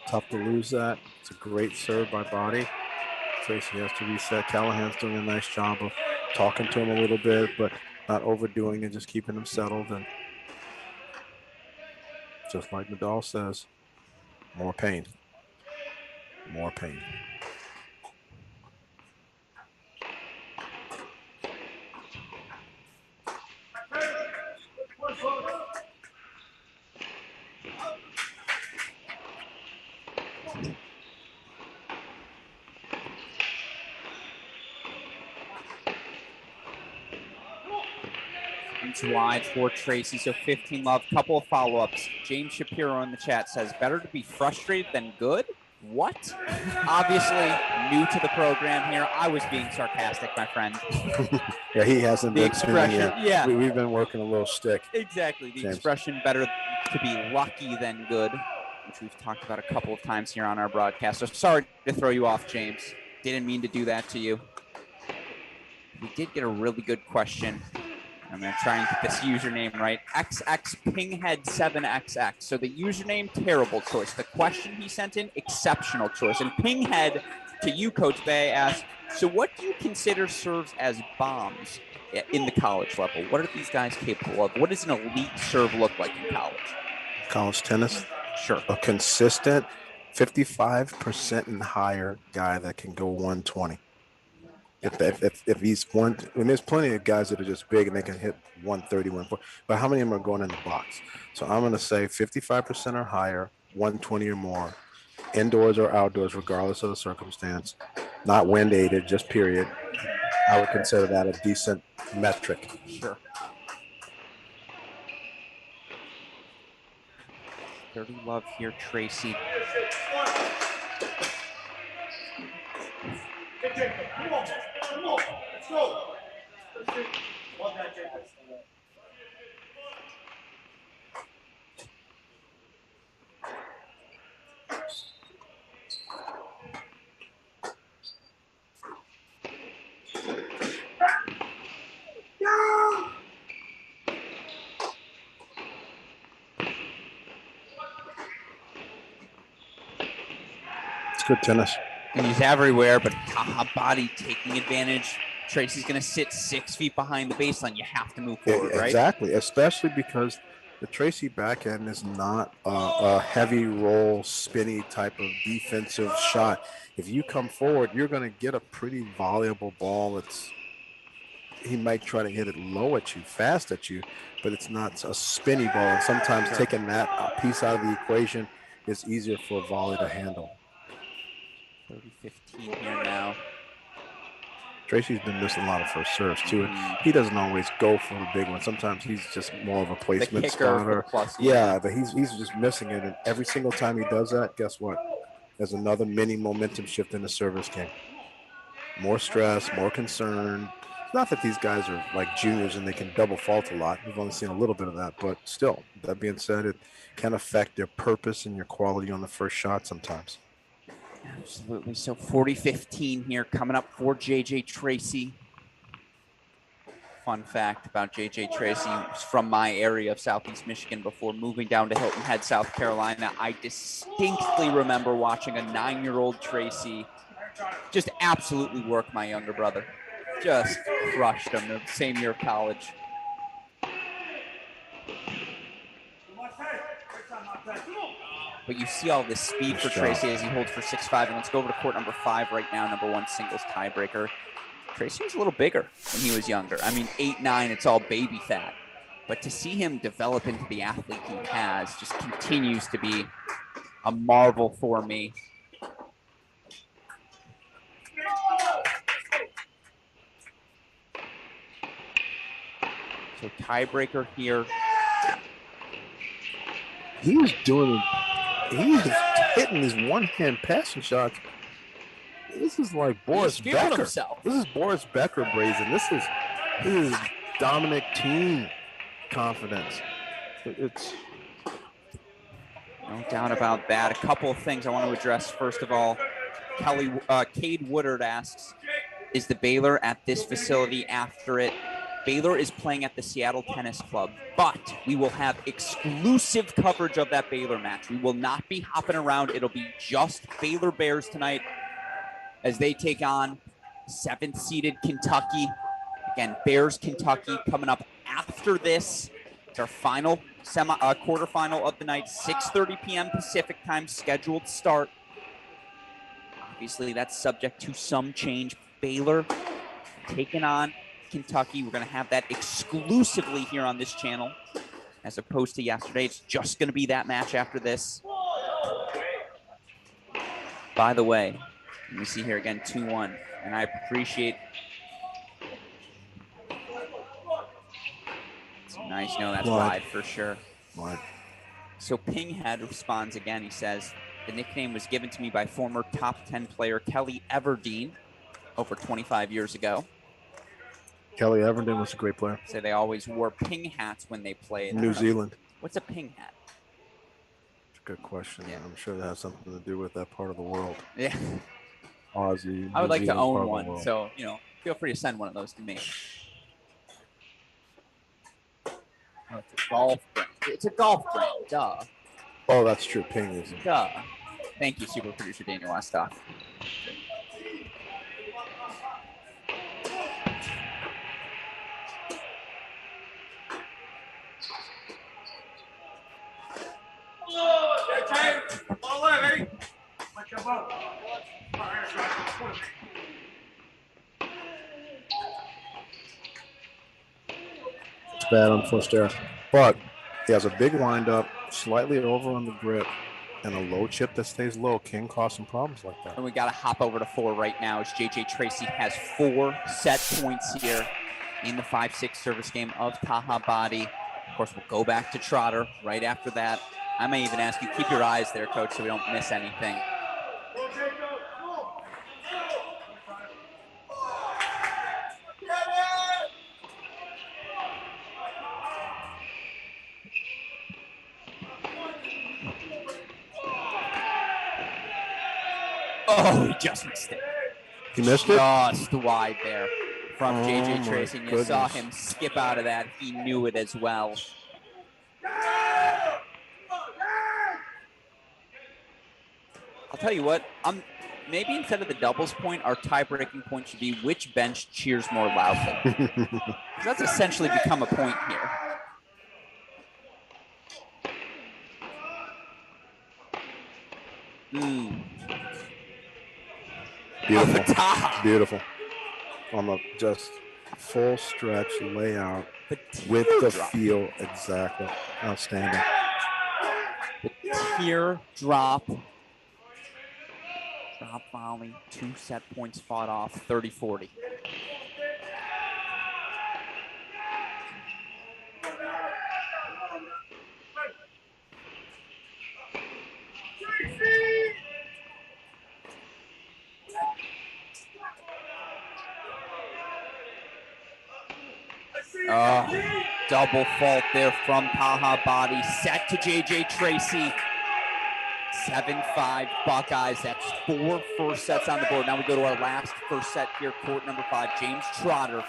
Speaker 2: Tough to lose that. It's a great serve by body. Tracy has to reset. Callahan's doing a nice job of talking to him a little bit, but not overdoing it, just keeping him settled. And just like Nadal says, more pain. More pain.
Speaker 1: distance wide for Tracy, so 15 love. Couple of follow-ups. James Shapiro in the chat says, better to be frustrated than good? What? Obviously, new to the program here. I was being sarcastic, my friend.
Speaker 2: Yeah, he hasn't
Speaker 1: The
Speaker 2: been
Speaker 1: expression, yeah.
Speaker 2: We've been working a little stick.
Speaker 1: Exactly. The
Speaker 2: James.
Speaker 1: expression better to be lucky than good, which we've talked about a couple of times here on our broadcast. So sorry to throw you off, James. Didn't mean to do that to you. We did get a really good question. I'm going to try and get this username right. XXPinghead7XX. So the username, terrible choice. The question he sent in, exceptional choice. And Pinghead, to you, Coach Bay, asked, so what do you consider serves as bombs in the college level? What are these guys capable of? What does an elite serve look like in college?
Speaker 2: College tennis?
Speaker 1: Sure.
Speaker 2: A consistent 55% and higher guy that can go 120. If he's one, and there's plenty of guys that are just big and they can hit 130, 140, but how many of them are going in the box? So I'm going to say 55% or higher, 120 or more, indoors or outdoors, regardless of the circumstance, not wind aided, just period. I would consider that a decent metric.
Speaker 1: Sure. 30 love here, Tracy.
Speaker 3: Let's go.
Speaker 2: It's good tennis.
Speaker 1: And he's everywhere, but body taking advantage. Tracy's going to sit 6 feet behind the baseline. You have to move forward, right?
Speaker 2: Exactly, especially because the Tracy backhand is not a heavy roll, spinny type of defensive shot. If you come forward, you're going to get a pretty volleyable ball. He might try to hit it low at you, fast at you, but it's not a spinny ball. And sometimes taking that piece out of the equation is easier for a volley to handle.
Speaker 1: 30-15 here now.
Speaker 2: Tracy's been missing a lot of first serves too. He doesn't always go for the big one. Sometimes he's just more of a placement spotter. Yeah, but he's just missing it. And every single time he does that, guess what? There's another mini momentum shift in the service game. More stress, more concern. It's not that these guys are like juniors and they can double fault a lot. We've only seen a little bit of that, but still, that being said, it can affect your purpose and your quality on the first shot sometimes.
Speaker 1: Absolutely. So 40-15 here coming up for JJ Tracy. Fun fact about JJ Tracy, was from my area of Southeast Michigan before moving down to Hilton Head, South Carolina. I distinctly remember watching a 9-year-old Tracy just absolutely work my younger brother. Just crushed him the same year of college. But you see all this speed for Tracy as he holds for 6-5. And let's go over to court number 5 right now, number 1 singles tiebreaker. Tracy was a little bigger when he was younger. I mean, 8'9", it's all baby fat. But to see him develop into the athlete he has just continues to be a marvel for me. So tiebreaker here.
Speaker 2: He's hitting his one-hand passing shots. This is like Boris Becker.
Speaker 1: Himself.
Speaker 2: This is Boris Becker brazen. This is Dominic Thiem confidence. It's
Speaker 1: no doubt about that. A couple of things I want to address. First of all, Cade Woodard asks, is the Baylor at this facility after it? Baylor is playing at the Seattle Tennis Club, but we will have exclusive coverage of that Baylor match. We will not be hopping around. It'll be just Baylor Bears tonight as they take on 7th-seeded Kentucky. Again, Bears, Kentucky coming up after this. It's our final quarterfinal of the night, 6:30 p.m. Pacific time, scheduled start. Obviously, that's subject to some change. Baylor taking on Kentucky. We're going to have that exclusively here on this channel as opposed to yesterday. It's just going to be that match after this. By the way, let me see here again, 2-1. And I appreciate Nice. No, that's wide for sure.
Speaker 2: Wide.
Speaker 1: So Pinghead responds again. He says, the nickname was given to me by former top 10 player Kelly Everdeen over 25 years ago.
Speaker 2: Kelly Everdeen was a great player.
Speaker 1: So they always wore ping hats when they played.
Speaker 2: New Zealand.
Speaker 1: What's a ping hat?
Speaker 2: It's a good question. Yeah. I'm sure that has something to do with that part of the world.
Speaker 1: Yeah.
Speaker 2: Aussie.
Speaker 1: I would like to own one. So, feel free to send one of those to me. Oh, it's a golf brand. It's a golf brand. Duh.
Speaker 2: Oh, that's true. Ping is.
Speaker 1: Duh. Thank you, super producer Daniel Westoff.
Speaker 2: It's bad on first air, but he has a big windup, slightly over on the grip, and a low chip that stays low can cause some problems like that.
Speaker 1: And we got to hop over to 4 right now as JJ Tracy has 4 set points here in the 5-6 service game of Taha Badi. Of course, we'll go back to Trotter right after that. I may even ask you, keep your eyes there, Coach, so we don't miss anything. Oh, he just missed it.
Speaker 2: He missed it?
Speaker 1: Just wide there from JJ Tracy. You saw him skip out of that. He knew it as well. I'll tell you what, maybe instead of the doubles point, our tie-breaking point should be which bench cheers more loudly. That's essentially become a point here.
Speaker 2: Beautiful. Beautiful. On the just full stretch layout with the feel. Exactly. Outstanding.
Speaker 1: The teardrop volley, 2 set points fought off, 30-40. Double fault there from Taha Badi. Set to JJ Tracy. 7-5 Buckeyes. That's 4 first sets on the board. Now we go to our last first set here, court number 5, James Trotter.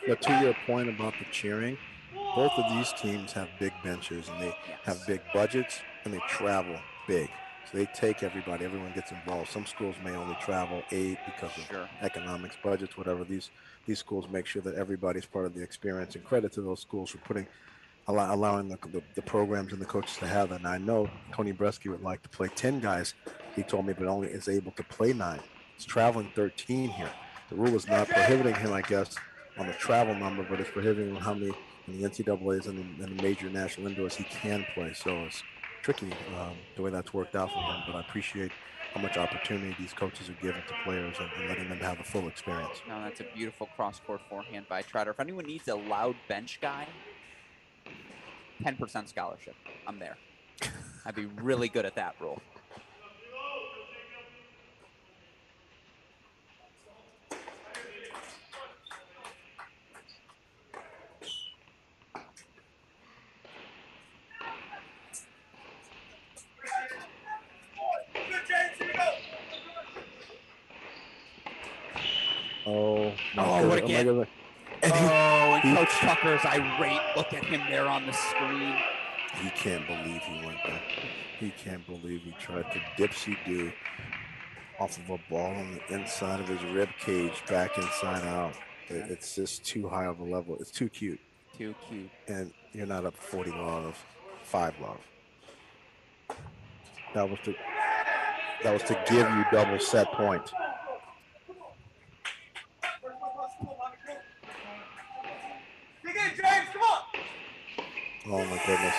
Speaker 2: To your point about the cheering, both of these teams have big benches and they have big budgets and they travel big. So they take everybody, everyone gets involved. Some schools may only travel 8 because of economics, budgets, whatever. These schools make sure that everybody's part of the experience, and credit to those schools for allowing the programs and the coaches to have that. And I know Tony Bresky would like to play 10 guys, he told me, but only is able to play 9. He's traveling 13 here. The rule is not prohibiting him, I guess, on the travel number, but it's prohibiting how many in the NCAAs and the major national indoors he can play. So it's tricky the way that's worked out for him, but I appreciate how much opportunity these coaches are giving to players and letting them have the full experience.
Speaker 1: No, that's a beautiful cross-court forehand by Trotter. If anyone needs a loud bench guy, 10% scholarship. I'm there. I'd be really good at that role.
Speaker 2: What again?
Speaker 1: And Coach Tucker's irate. Look at him there on the screen.
Speaker 2: He can't believe he went there. He can't believe he tried to dipsy-do off of a ball on the inside of his rib cage, back inside out. It's just too high of a level. It's too cute.
Speaker 1: Too cute.
Speaker 2: And you're not up 40 love, 5 love. That was to give you double set point. Oh my goodness.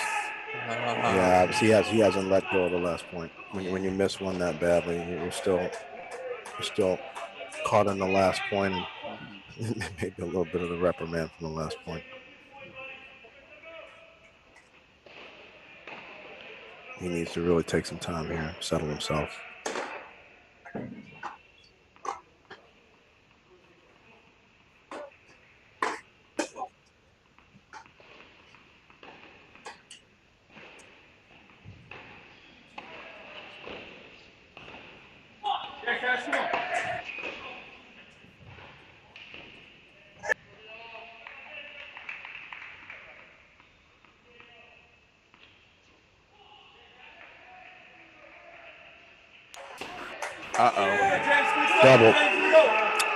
Speaker 2: Yeah, he hasn't let go of the last point. When you miss one that badly, you're still caught in the last point, and maybe a little bit of the reprimand from the last point. He needs to really take some time here, settle himself. Double.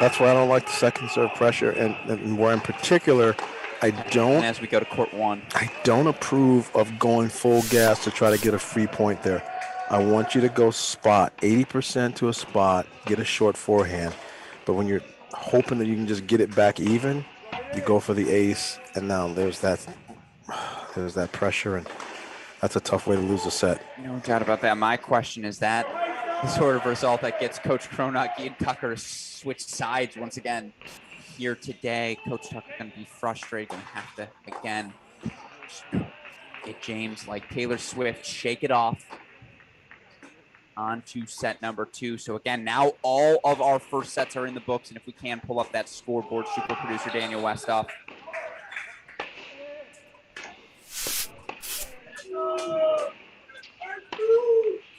Speaker 2: That's why I don't like the second serve pressure, and more in particular,
Speaker 1: And as we go to court 1.
Speaker 2: I don't approve of going full gas to try to get a free point there. I want you to go spot, 80% to a spot, get a short forehand. But when you're hoping that you can just get it back even, you go for the ace, and now there's that pressure, and that's a tough way to lose a set.
Speaker 1: No doubt about that. My question is that the sort of result that gets Coach Kronacki and Tucker to switch sides once again here today. Coach Tucker going to be frustrated and have to, again, get James like Taylor Swift, shake it off. On to set number 2. So again, now all of our first sets are in the books, and if we can pull up that scoreboard, super producer Daniel Westoff.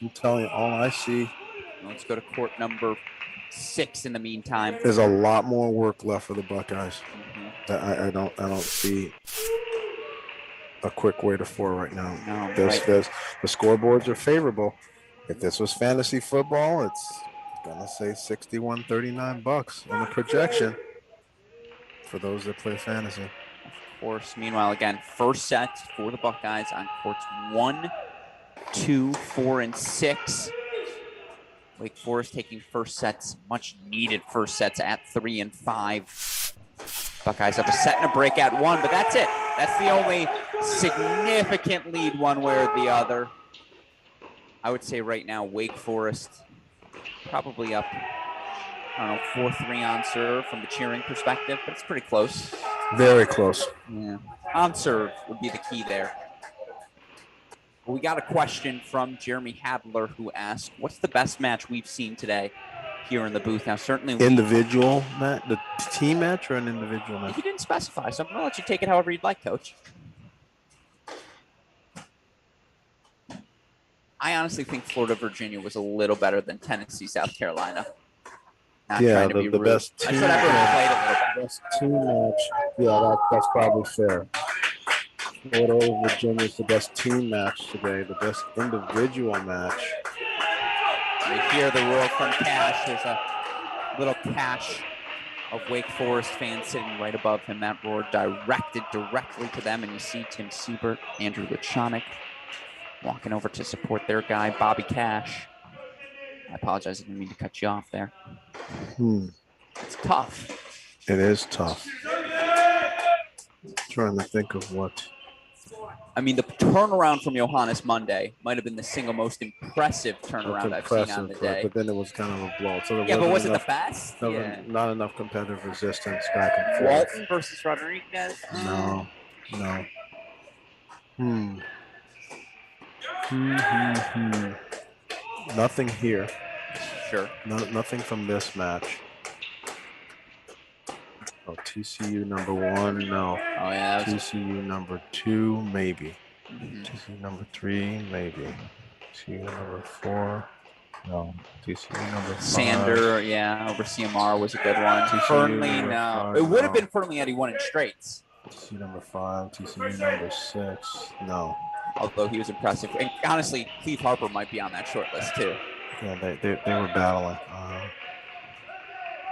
Speaker 2: I'm telling you, all I see.
Speaker 1: Let's go to court number 6 in the meantime.
Speaker 2: There's a lot more work left for the Buckeyes.
Speaker 1: Mm-hmm.
Speaker 2: I don't see a quick way to 4 right now.
Speaker 1: No,
Speaker 2: the scoreboards are favorable. If this was fantasy football, it's gonna say $61.39 on the projection for those that play fantasy.
Speaker 1: Of course. Meanwhile, again, first set for the Buckeyes on courts 1, 2, 4, and 6. Wake Forest taking first sets, much needed first sets at 3 and 5. Buckeyes have a set and a break at 1, but that's it. That's the only significant lead one way or the other. I would say right now, Wake Forest probably up, I don't know, 4-3 on serve from the cheering perspective, but it's pretty close.
Speaker 2: Very close.
Speaker 1: Yeah. On serve would be the key there. We got a question from Jeremy Hadler who asked, what's the best match we've seen today here in the booth? Now, certainly
Speaker 2: individual match, the team match, or an individual match?
Speaker 1: He didn't specify, so I'm going to let you take it however you'd like, Coach. I honestly think Florida, Virginia was a little better than Tennessee, South Carolina. Not trying to be rude.
Speaker 2: Best team,
Speaker 1: I said everyone played a little better.
Speaker 2: Best team match. Yeah, that's probably fair. Florida, Virginia is the best team match today. The best individual match.
Speaker 1: You hear the roar from Cash. There's a little Cash of Wake Forest fans sitting right above him. That roar directed directly to them, and you see Tim Siebert, Andrew Lachonik walking over to support their guy, Bobby Cash. I apologize, I didn't mean to cut you off there. It's tough.
Speaker 2: It is tough. Trying to think of what.
Speaker 1: I mean, the turnaround from Johannes Monday might have been the single most impressive turnaround I've seen on the day.
Speaker 2: But then it was kind of a blow. So
Speaker 1: yeah, but was it the best?
Speaker 2: Yeah. Not enough competitive resistance back and forth.
Speaker 1: Walton versus Rodriguez?
Speaker 2: No. Nothing here.
Speaker 1: Sure.
Speaker 2: Nothing from this match. Oh, TCU number 1, no.
Speaker 1: Oh, yeah.
Speaker 2: TCU number 2, maybe. TCU number 3, maybe. TCU number 4, no. TCU number 5.
Speaker 1: Sander, yeah, over CMR was a good one. Fernley, no. It would have been Fernley had he won in straights.
Speaker 2: TCU number 5, TCU number 6, no.
Speaker 1: Although he was impressive. And honestly, Cleve Harper might be on that short list, too.
Speaker 2: Yeah, they were battling.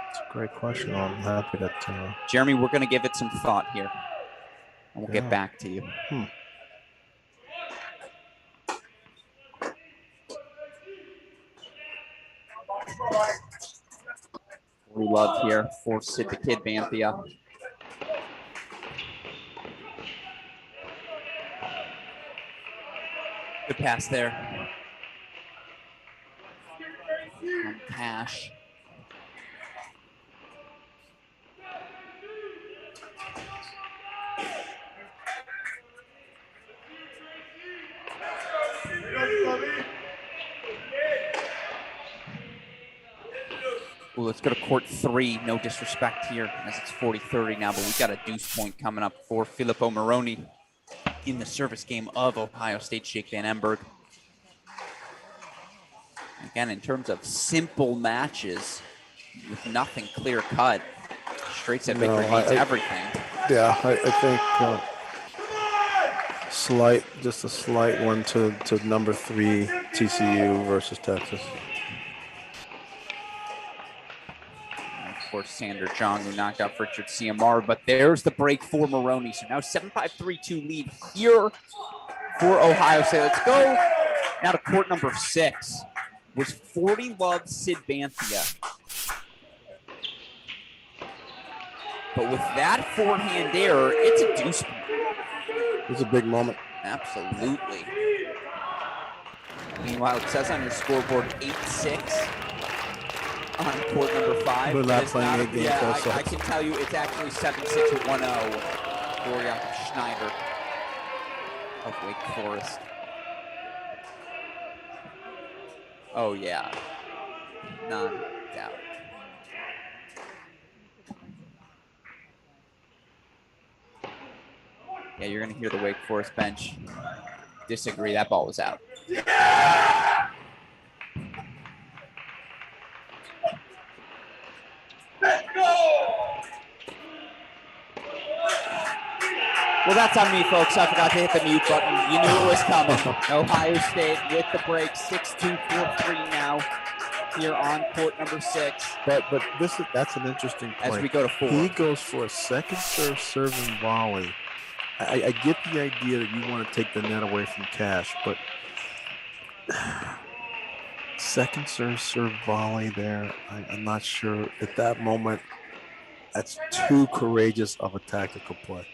Speaker 2: It's a great question. I'm happy that.
Speaker 1: Jeremy, we're going to give it some thought here. And we'll get back to you. We love here for Sid the Kid Banthia. Good pass there. From Cash. Ooh, let's go to court 3. No disrespect here, as it's 40-30 now, but we've got a deuce point coming up for Filippo Moroni in the service game of Ohio State, Jake Van Emberg. Again, in terms of simple matches with nothing clear cut, straight set victory means everything.
Speaker 2: Yeah, I think just a slight one to number 3 TCU versus Texas.
Speaker 1: Of course, Sander Jong, who knocked out Richard CMR, but there's the break for Moroni. So now 7-5-3-2 lead here for Ohio State. Let's go now to court number 6. Was 40 love Sid Banthia. But with that forehand error, it's a deuce point.
Speaker 2: It's a big moment.
Speaker 1: Absolutely. Meanwhile, it says on your scoreboard 8-6 on court number 5.
Speaker 2: We're not playing a game.
Speaker 1: Yeah, I can tell you it's actually 7-6 or 1-0 for Jakob Schneider of Wake Forest. Oh, yeah. None doubt. Yeah, you're going to hear the Wake Forest bench disagree. That ball was out. Yeah! Let's go! Well, that's on me, folks. I forgot to hit the mute button. You knew it was coming. Ohio State with the break, 6-2, 4-3 now here on court number 6.
Speaker 2: But that's an interesting point.
Speaker 1: As we go to 4.
Speaker 2: He goes for a second serve and volley. I get the idea that you want to take the net away from Cash, but second serve volley there, I'm not sure at that moment. That's too courageous of a tactical play.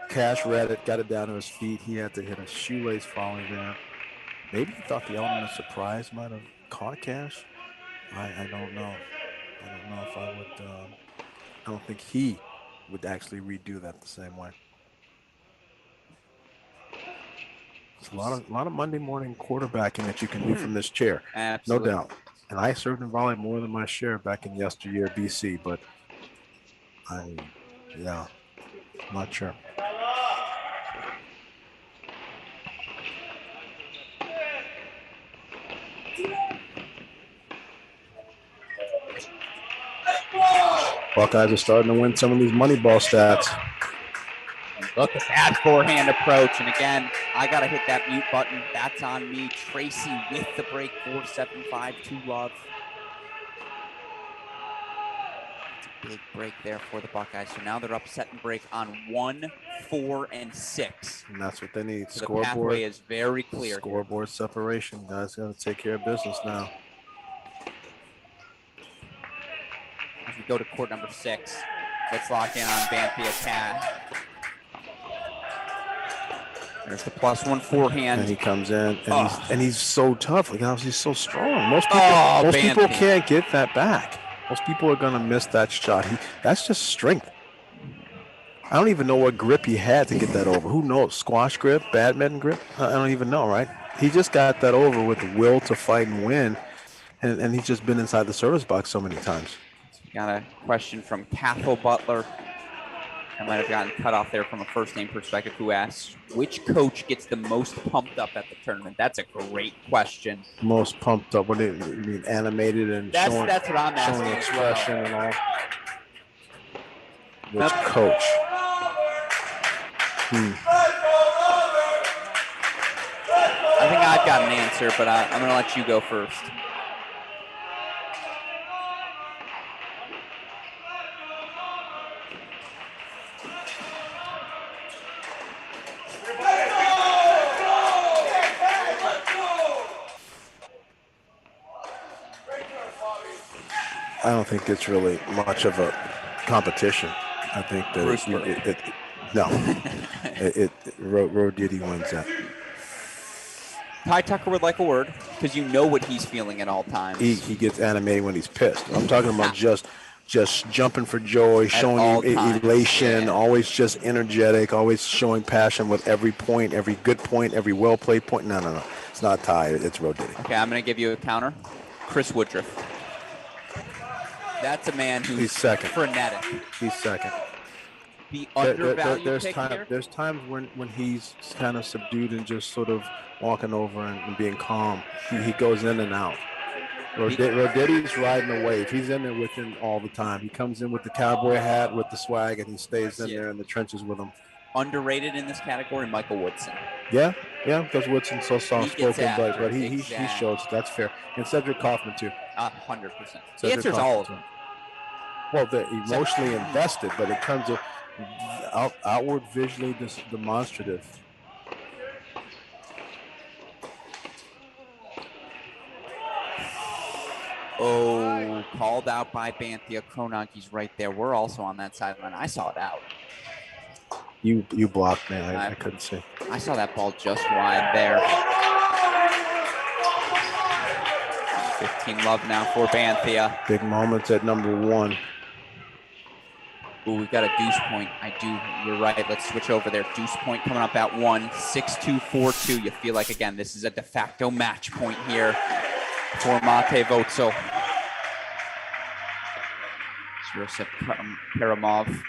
Speaker 2: Cash read it, got it down to his feet. He had to hit a shoelace volley there. Maybe he thought the element of surprise might have caught Cash. I don't know. I don't know if I would. I don't think he would actually redo that the same way. It's a lot of Monday morning quarterbacking that you can do from this chair.
Speaker 1: Absolutely.
Speaker 2: No doubt. And I served in volley more than my share back in yesteryear BC, but I'm not sure. Buckeyes are starting to win some of these money ball stats.
Speaker 1: Look at that forehand approach. And again, I got to hit that mute button. That's on me. Tracy with the break, 4-7-5, 2 love. It's a big break there for the Buckeyes. So now they're up set and break on 1, 4, and 6.
Speaker 2: And that's what they need.
Speaker 1: So the pathway is very clear.
Speaker 2: Scoreboard separation. Guys got to take care of business now.
Speaker 1: As we go to court number 6, let's lock in on Banthia Cat. There's the +1 forehand.
Speaker 2: And he comes in, and he's so tough. Look how he's so strong. Most people can't get that back. Most people are going to miss that shot. That's just strength. I don't even know what grip he had to get that over. Who knows? Squash grip, badminton grip? I don't even know, right? He just got that over with the will to fight and win, and he's just been inside the service box so many times.
Speaker 1: Got a question from Cathal Butler. I might have gotten cut off there from a first-name perspective, who asks, which coach gets the most pumped up at the tournament? That's a great question.
Speaker 2: Most pumped up? What do you mean, animated and
Speaker 1: that's what I'm asking.
Speaker 2: Showing expression and all. Which coach?
Speaker 1: I think I've got an answer, but I'm going to let you go first.
Speaker 2: I don't think it's really much of a competition. I think that Roditi wins that.
Speaker 1: Ty Tucker would like a word, because you know what he's feeling at all times.
Speaker 2: He gets animated when he's pissed. I'm talking about just jumping for joy, showing elation, always just energetic, always showing passion with every point, every good point, every well-played point. No. It's not Ty. It's Roditi.
Speaker 1: Okay, I'm going to give you a counter. Chris Woodruff. That's a man who's
Speaker 2: He's second.
Speaker 1: frenetic.
Speaker 2: He's second.
Speaker 1: The undervalued
Speaker 2: there's
Speaker 1: pick here.
Speaker 2: There's times when he's kind of subdued and just sort of walking over and being calm. He goes in and out. Rodetti's riding the wave. He's in there with him all the time. He comes in with the cowboy hat, with the swag, and he stays in there in the trenches with him.
Speaker 1: Underrated in this category, Michael Woodson.
Speaker 2: Yeah, because Woodson's so soft-spoken, but he shows it. That's fair. And Cedric Kaufman, too.
Speaker 1: 100%. He answers all of them.
Speaker 2: Well, they're emotionally invested, but in terms of outward visually demonstrative.
Speaker 1: Oh, called out by Banthia. Kronagi's right there. We're also on that sideline. I saw it out.
Speaker 2: You blocked, man. I couldn't see.
Speaker 1: I saw that ball just wide there. 15 love now for Banthia.
Speaker 2: Big moments at number 1.
Speaker 1: Ooh, we've got a deuce point. You're right. Let's switch over there. Deuce point coming up at 1, 6-2, 4-2. You feel like, again, this is a de facto match point here for Mate Votso. Joseph Karamov.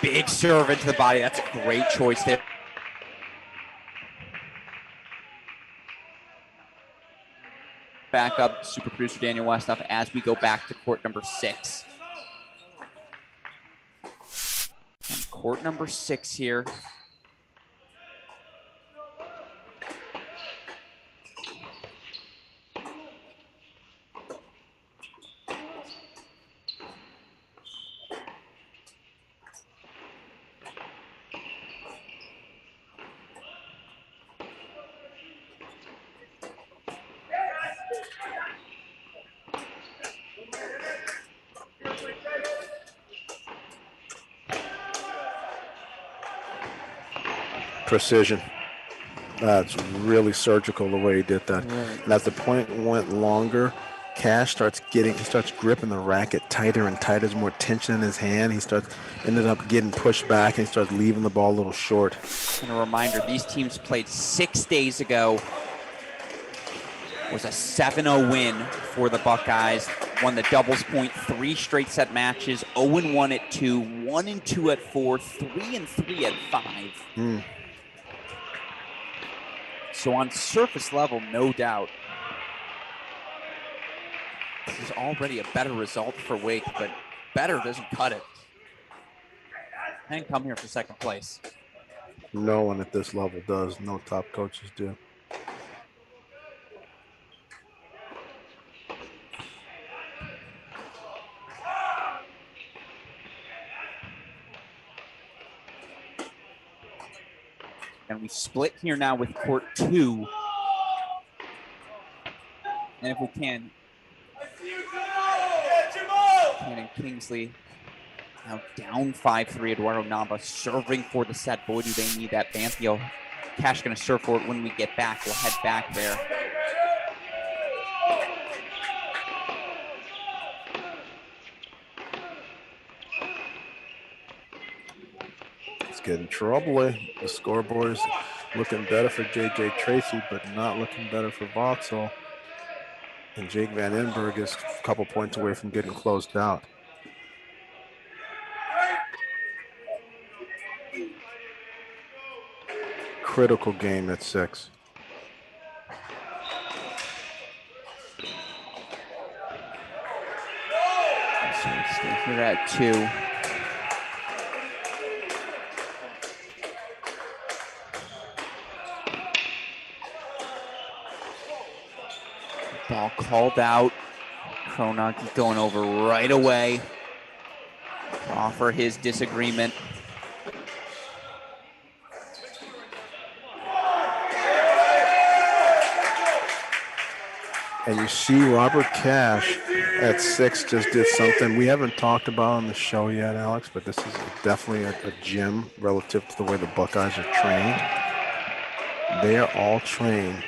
Speaker 1: Big serve into the body. That's a great choice there. Back up, super producer Daniel Westoff, as we go back to court number 6. And court number 6 here.
Speaker 2: Precision. That's really surgical the way he did that. Right. And as the point went longer, Cash starts gripping the racket tighter and tighter. There's more tension in his hand. He ended up getting pushed back, and he starts leaving the ball a little short.
Speaker 1: And a reminder, these teams played 6 days ago. It was a 7-0 win for the Buckeyes. Won the doubles point, 3 straight set matches, 0-1 at 2, 1-2 at 4, 3-3 at 5. So on surface level, no doubt, this is already a better result for Wake, but better doesn't cut it. And come here for second place.
Speaker 2: No one at this level does. No top coaches do.
Speaker 1: And we split here now with court 2. And if we can, Cannon Kingsley now down 5-3. Eduardo Nava serving for the set. Boy, do they need that. Banthia Cash going to serve for it when we get back. We'll head back there.
Speaker 2: Getting trouble. The scoreboard is looking better for J.J. Tracy, but not looking better for Vauxhall. And Jake Van Enberg is a couple points away from getting closed out. Critical game at 6.
Speaker 1: So we stay here at 2. Ball called out. Kronaki going over right away. Offer his disagreement.
Speaker 2: And you see Robert Cash at 6 just did something we haven't talked about on the show yet, Alex, but this is definitely a gem relative to the way the Buckeyes are trained. They are all trained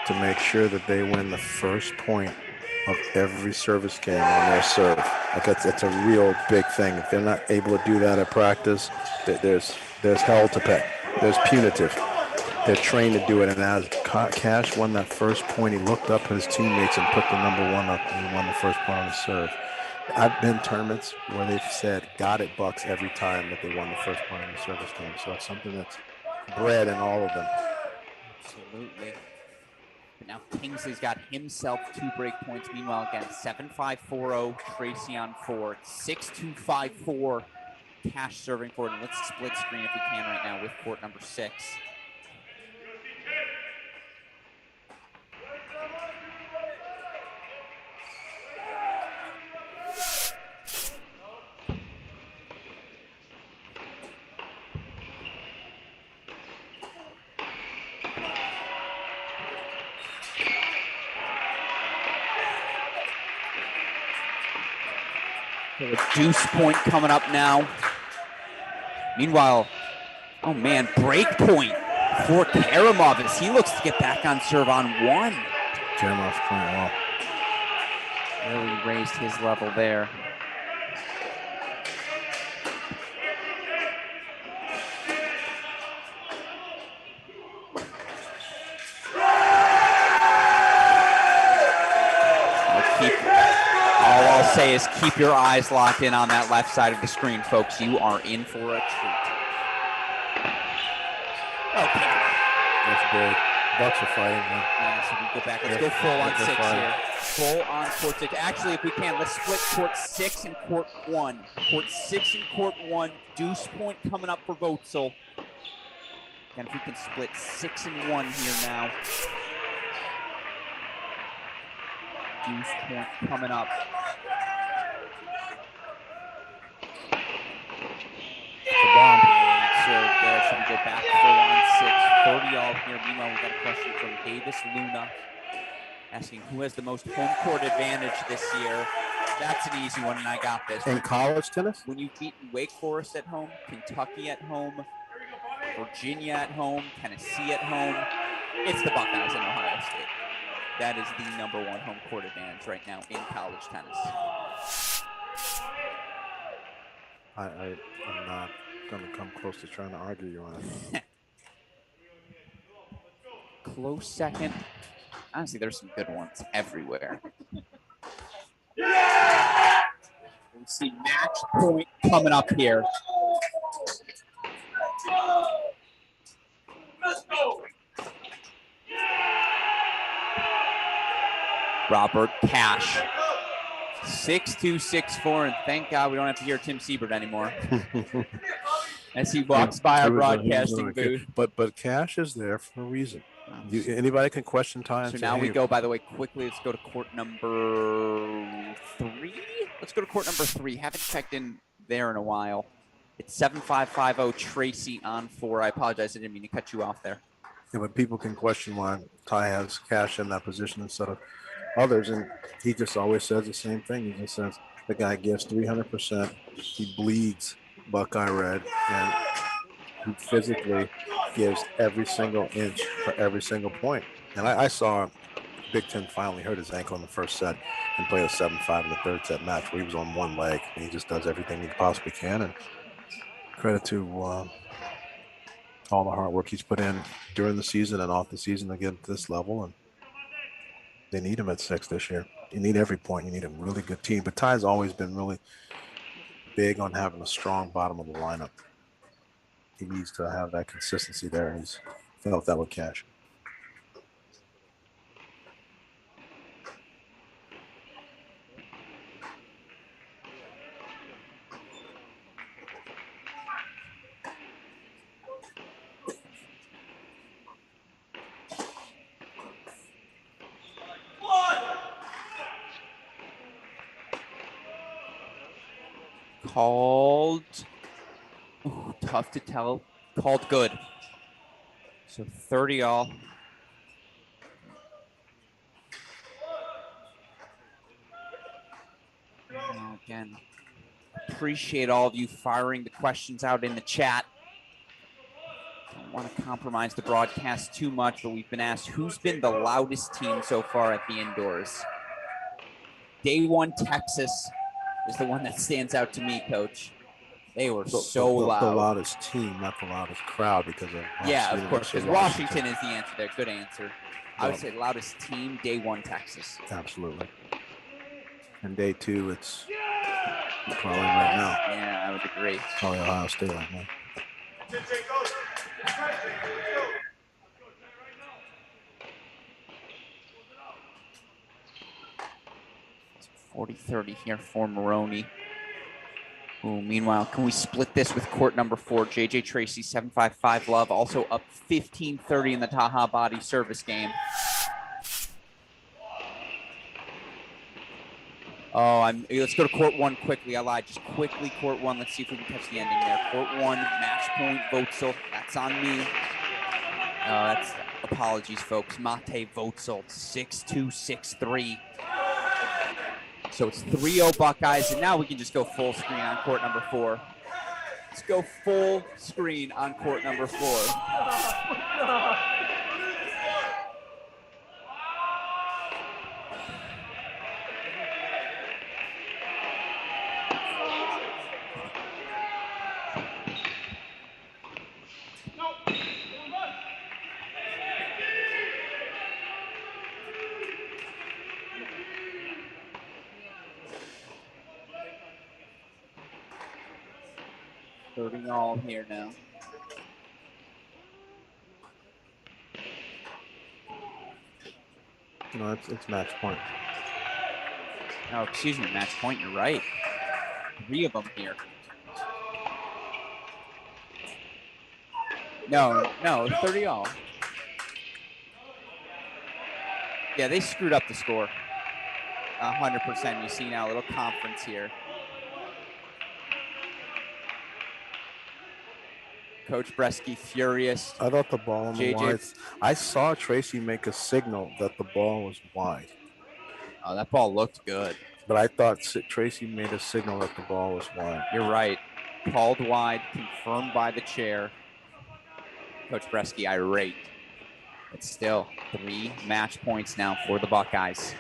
Speaker 2: to make sure that they win the first point of every service game on their serve. Like it's a real big thing. If they're not able to do that at practice, there's hell to pay. There's punitive. They're trained to do it, and as Cash won that first point, he looked up at his teammates and put the number one up, and he won the first point on the serve. I've been tournaments where they've said, got it, Bucks, every time that they won the first point on the service game. So it's something that's bred in all of them.
Speaker 1: Absolutely. But now Kingsley's got himself 2 break points. Meanwhile, again, 7-5-4-0, Tracy on 4, 6-2-5-4, Cash serving forward. And let's split screen if we can right now with court number 6. So a deuce point coming up now. Meanwhile, oh man, break point for Karamov as he looks to get back on serve on 1.
Speaker 2: Karamov's playing well.
Speaker 1: Really raised his level there. All I'll say is keep your eyes locked in on that left side of the screen, folks. You are in for a treat. Okay.
Speaker 2: That's big. Bucks are fighting, man.
Speaker 1: Yeah, so we go back. Let's go full on 6 here. Full on court 6. Actually, if we can, let's split court 6 and court 1. Court 6 and court 1. Deuce point coming up for Votzel. And if we can split 6 and 1 here now. Deuce point coming up. The bomb serve there. So we go back full on 6. 30 all here. Meanwhile, we've got a question from Davis Luna asking who has the most home court advantage this year. That's an easy one, and I got this.
Speaker 2: In college tennis?
Speaker 1: When you've beaten Wake Forest at home, Kentucky at home, Virginia at home, Tennessee at home, it's the Buckeyes in Ohio State. That is the #1 home court advantage right now in college tennis.
Speaker 2: I'm not going to come close to trying to argue you on it.
Speaker 1: Close second. Honestly, there's some good ones everywhere. We see match point coming up here. Let's go. Robert Cash. 6'2", 6'4", and thank God we don't have to hear Tim Siebert anymore. As he walks by our broadcasting booth.
Speaker 2: But Cash is there for a reason. Anybody can question time.
Speaker 1: So now we go, by the way, quickly, let's go to court number 3. Let's go to court number 3. Haven't checked in there in a while. It's 7-5-5-0, Tracy on 4. I apologize, I didn't mean to cut you off there.
Speaker 2: Yeah, but people can question why Ty has Cash in that position instead of others, and he just always says the same thing. He just says the guy gives 300%. He bleeds Buckeye red, and he physically gives every single inch for every single point. And I saw Big Ten finally hurt his ankle in the first set and played a 7-5 in the third set match where he was on one leg, and he just does everything he possibly can. And credit to all the hard work he's put in during the season and off the season to get to this level. And they need him at 6 this year. You need every point. You need a really good team. But Ty's always been really big on having a strong bottom of the lineup. He needs to have that consistency there, and he's felt that with Cash.
Speaker 1: Called, ooh, tough to tell. Called good. So 30 all. Now again, appreciate all of you firing the questions out in the chat. Don't want to compromise the broadcast too much, but we've been asked who's been the loudest team so far at the indoors. Day 1 Texas is the one that stands out to me, Coach. They were
Speaker 2: The,
Speaker 1: so
Speaker 2: the
Speaker 1: loud.
Speaker 2: loudest team, not the loudest crowd, because of
Speaker 1: Yeah, of course,
Speaker 2: University
Speaker 1: because
Speaker 2: of
Speaker 1: Washington is the answer there. Good answer. I would
Speaker 2: Well,
Speaker 1: say loudest team, day one, Texas.
Speaker 2: absolutely. And day two, it's probably right now.
Speaker 1: Yeah, I would agree.
Speaker 2: Probably Ohio State right now.
Speaker 1: 40-30 here for Maroney. Ooh, meanwhile, can we split this with court number 4? JJ Tracy, 7-5-5 love, also up 15-30 in the Taha Body service game. Oh, let's go to court 1 quickly. I lied. Just quickly, court 1. Let's see if we can catch the ending there. Court 1, match point, Votzel. That's on me. That's apologies, folks. Mate Votzel, 6'2", 6'3". So it's 3-0 Buckeyes, and now we can just go full screen on court number 4. Let's go full screen on court number 4. Starting all here now.
Speaker 2: No, it's match point.
Speaker 1: Oh, excuse me, match point. You're right. 3 of them here. No, 30 all. Yeah, they screwed up the score. 100%. You see now a little conference here. Coach Bresky furious.
Speaker 2: I thought the ball on the wide. I saw Tracy make a signal that the ball was wide.
Speaker 1: Oh, that ball looked good.
Speaker 2: But I thought Tracy made a signal that the ball was wide.
Speaker 1: You're right. Called wide, confirmed by the chair. Coach Bresky irate. But still, 3 match points now for the Buckeyes.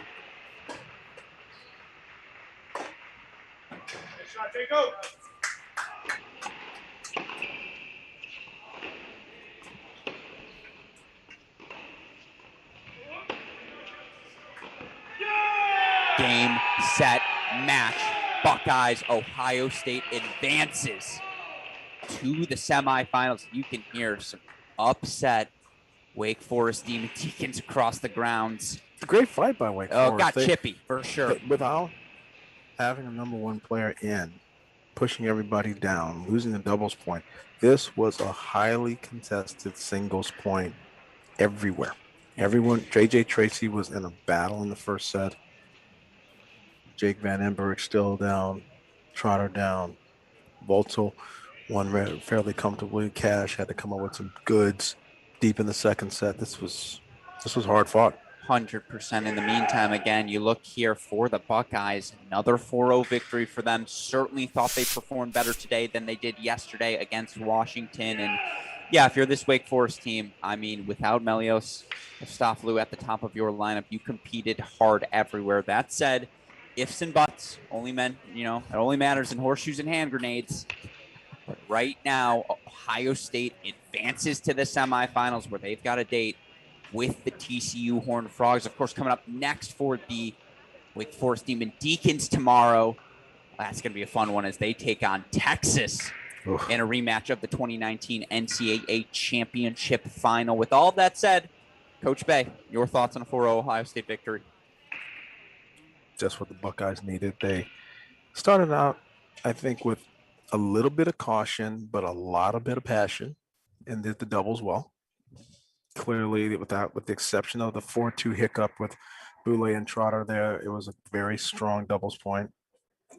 Speaker 1: Game, set, match. Buckeyes, Ohio State advances to the semifinals. You can hear some upset Wake Forest Demon Deacons across the grounds.
Speaker 2: It's a great fight by Wake Forest.
Speaker 1: Got chippy, for sure.
Speaker 2: Without having a number 1 player in, pushing everybody down, losing the doubles point, this was a highly contested singles point everywhere. Everyone, JJ Tracy was in a battle in the first set. Jake Van Emberg still down, Trotter down. Voltel won fairly comfortably. Cash had to come up with some goods deep in the second set. This was hard fought.
Speaker 1: 100%. In the meantime, again, you look here for the Buckeyes, another 4-0 victory for them. Certainly thought they performed better today than they did yesterday against Washington. And yeah, if you're this Wake Forest team, I mean, without Melios Stofflu at the top of your lineup, you competed hard everywhere. That said, ifs and buts, only meant, it only matters in horseshoes and hand grenades. But right now, Ohio State advances to the semifinals where they've got a date with the TCU Horned Frogs. Of course, coming up next for the Wake Forest Demon Deacons tomorrow. That's going to be a fun one as they take on Texas in a rematch of the 2019 NCAA Championship Final. With all of that said, Coach Bay, your thoughts on a 4-0 Ohio State victory?
Speaker 2: Just what the Buckeyes needed. They started out, I think, with a little bit of caution, but a lot of bit of passion, and did the doubles well. Clearly, with the exception of the 4-2 hiccup with Boulay and Trotter there, it was a very strong doubles point.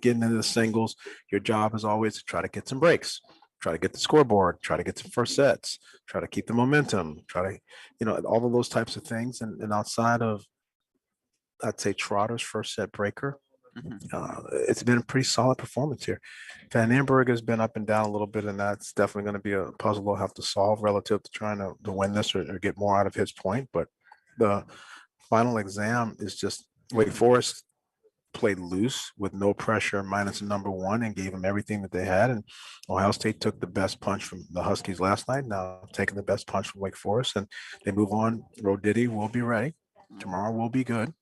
Speaker 2: Getting into the singles, your job is always to try to get some breaks, try to get the scoreboard, try to get some first sets, try to keep the momentum, try to, all of those types of things. And outside of, I'd say, Trotter's first set breaker, it's been a pretty solid performance here. Van Amberg has been up and down a little bit, and that's definitely going to be a puzzle we'll have to solve relative to trying to win this or get more out of his point. But the final exam is just Wake Forest played loose with no pressure minus number one and gave them everything that they had. And Ohio State took the best punch from the Huskies last night, now taking the best punch from Wake Forest, and they move on. Roditi will be ready. Tomorrow will be good.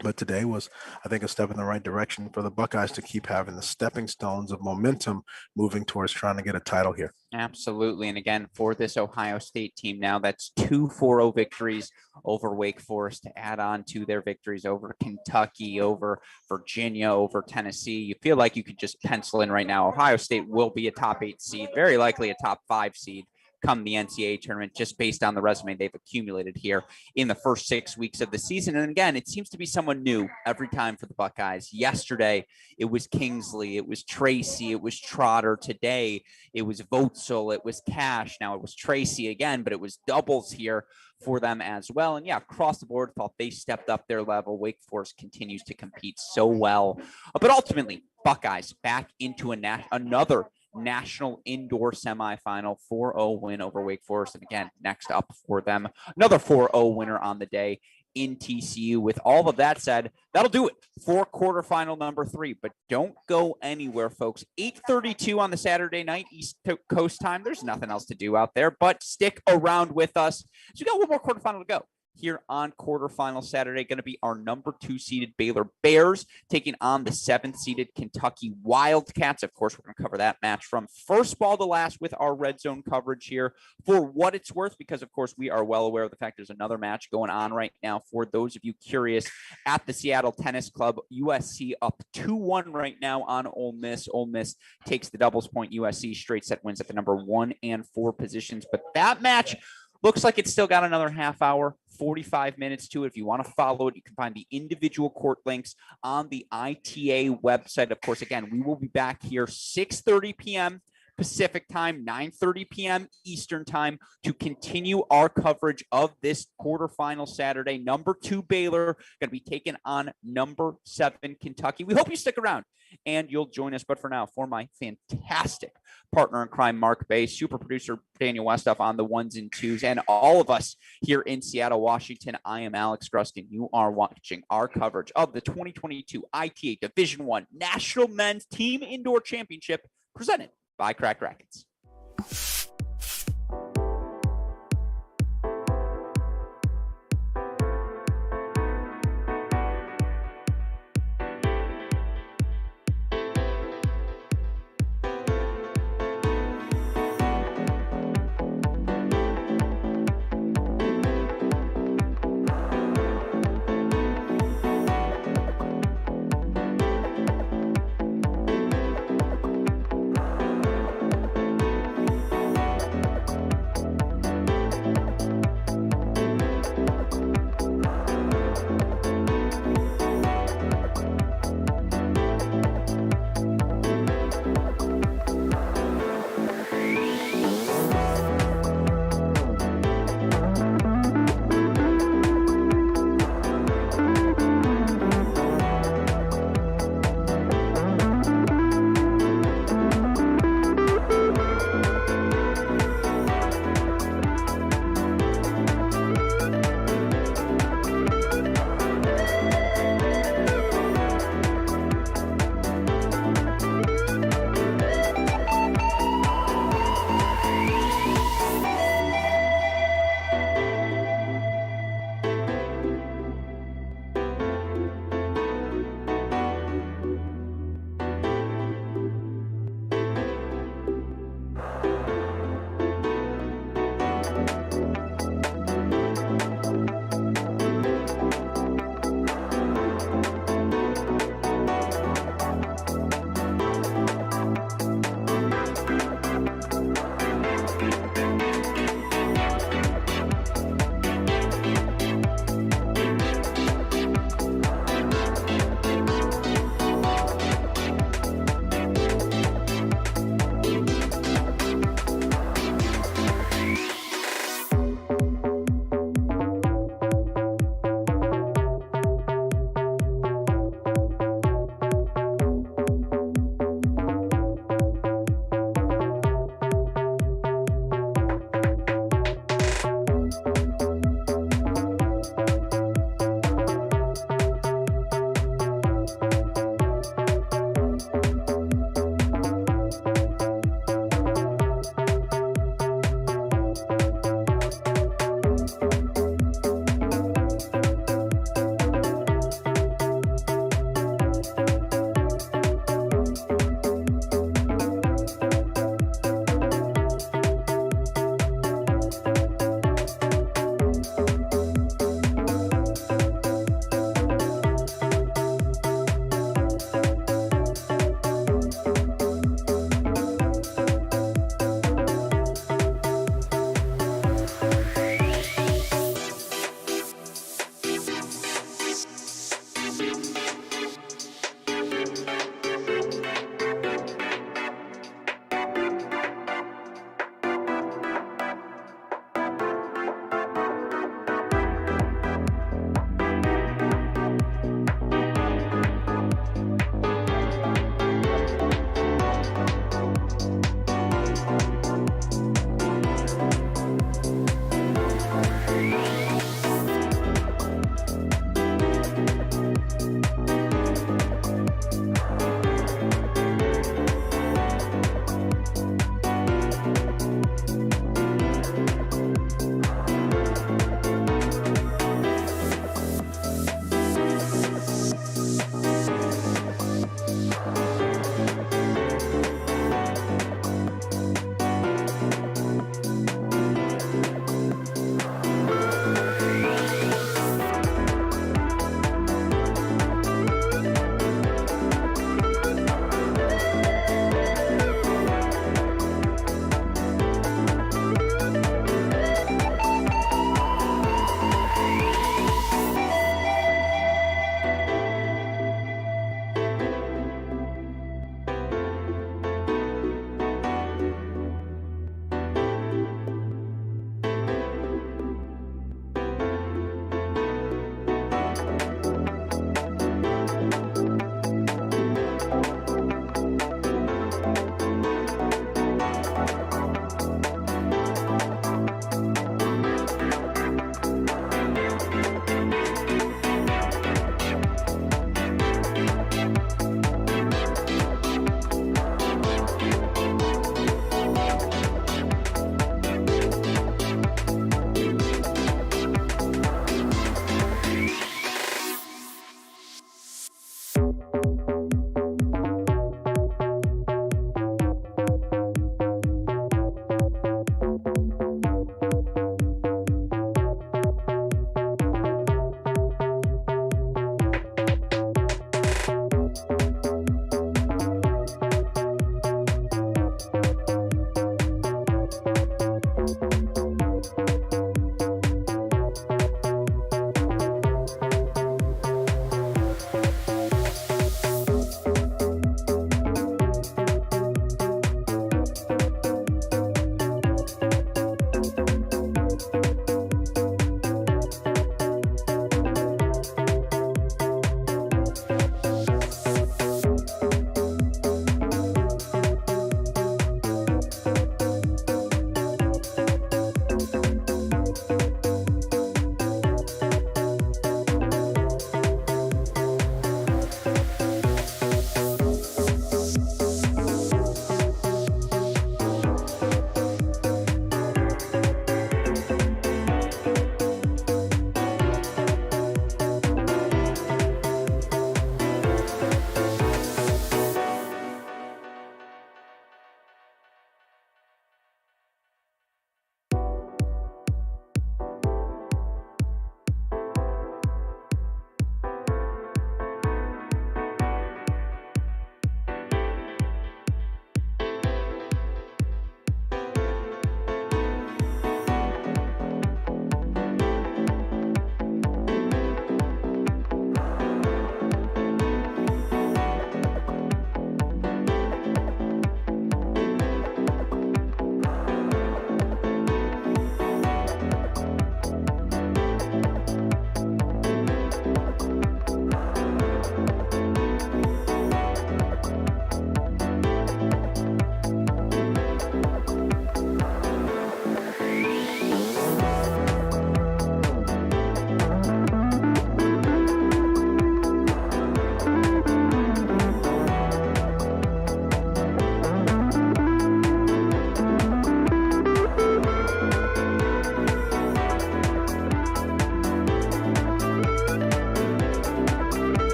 Speaker 2: But today was, I think, a step in the right direction for the Buckeyes to keep having the stepping stones of momentum moving towards trying to get a title here.
Speaker 1: Absolutely. And again, for this Ohio State team now, that's 2 4-0 victories over Wake Forest to add on to their victories over Kentucky, over Virginia, over Tennessee. You feel like you could just pencil in right now, Ohio State will be a top 8 seed, very likely a top 5 seed come the NCAA tournament, just based on the resume they've accumulated here in the first 6 weeks of the season. And again, it seems to be someone new every time for the Buckeyes. Yesterday, it was Kingsley, it was Tracy, it was Trotter. Today, it was Votzel, it was Cash. Now it was Tracy again, but it was doubles here for them as well. And yeah, across the board, thought they stepped up their level. Wake Forest continues to compete so well. But ultimately, Buckeyes back into another national indoor semifinal, 4-0 win over Wake Forest. And again, next up for them, another 4-0 winner on the day in TCU. With all of that said, that'll do it for quarterfinal number 3. But don't go anywhere, folks. 8:32 on the Saturday night, East Coast time. There's nothing else to do out there, but stick around with us. So we got one more quarterfinal to go here on quarterfinal Saturday. Going to be our number 2 seeded Baylor Bears taking on the 7th seeded Kentucky Wildcats. Of course, we're going to cover that match from first ball to last with our red zone coverage here for what it's worth, because of course we are well aware of the fact there's another match going on right now. For those of you curious, at the Seattle Tennis Club, USC up 2-1 right now on Ole Miss. Ole Miss takes the doubles point. USC straight set wins at the number 1 and 4 positions. But that match looks like it's still got another half hour, 45 minutes to it. If you want to follow it, you can find the individual court links on the ITA website. Of course, again, we will be back here 6:30 p.m. Pacific time, 9:30 p.m. Eastern time to continue our coverage of this quarterfinal Saturday. Number 2 Baylor going to be taking on number 7 Kentucky. We hope you stick around and you'll join us. But for now, for my fantastic partner in crime, Mark Bay, super producer Daniel Westoff on the 1s and 2s, and all of us here in Seattle, Washington, I am Alex Gruskin. You are watching our coverage of the 2022 ITA Division I National Men's Team Indoor Championship presented by Cracked Racquets.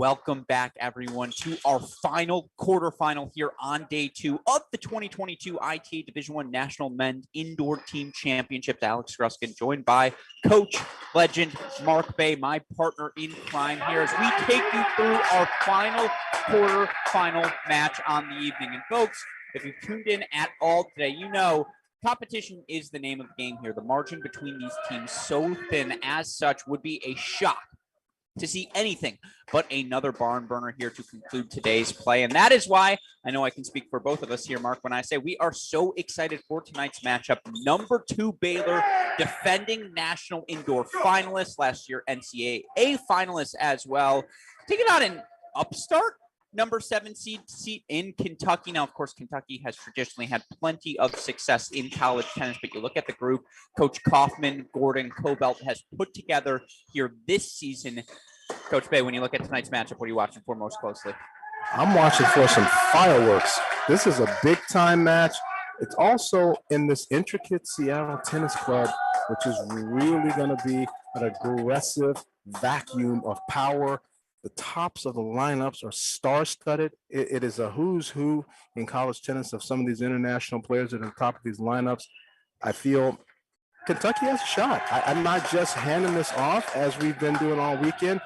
Speaker 1: welcome back, everyone, to our final quarterfinal here on day 2 of the 2022 ITA Division I National Men's Indoor Team Championships. Alex Gruskin, joined by Coach, Legend, Mark Bay, my partner in crime here, as we take you through our final quarterfinal match on the evening. And folks, if you've tuned in at all today, you know competition is the name of the game here. The margin between these teams so thin, as such, would be a shock to see anything but another barn burner here to conclude today's play. And that is why I know I can speak for both of us here, Mark, when I say we are so excited for tonight's matchup. Number 2 Baylor, defending national indoor finalists, last year NCAA finalists as well, taking on an upstart number 7 seat in Kentucky. Now, of course, Kentucky has traditionally had plenty of success in college tennis, but you look at the group Coach Kaufman, Gordon, Cobelt has put together here this season. Coach Bay, when you look at tonight's matchup, what are you watching for most closely?
Speaker 2: I'm watching for some fireworks. This is a big-time match. It's also in this intricate Seattle Tennis Club, which is really going to be an aggressive vacuum of power. The tops of the lineups are star-studded. It is a who's who in college tennis of some of these international players that are at the top of these lineups. I feel Kentucky has a shot. I'm not just handing this off as we've been doing all weekend.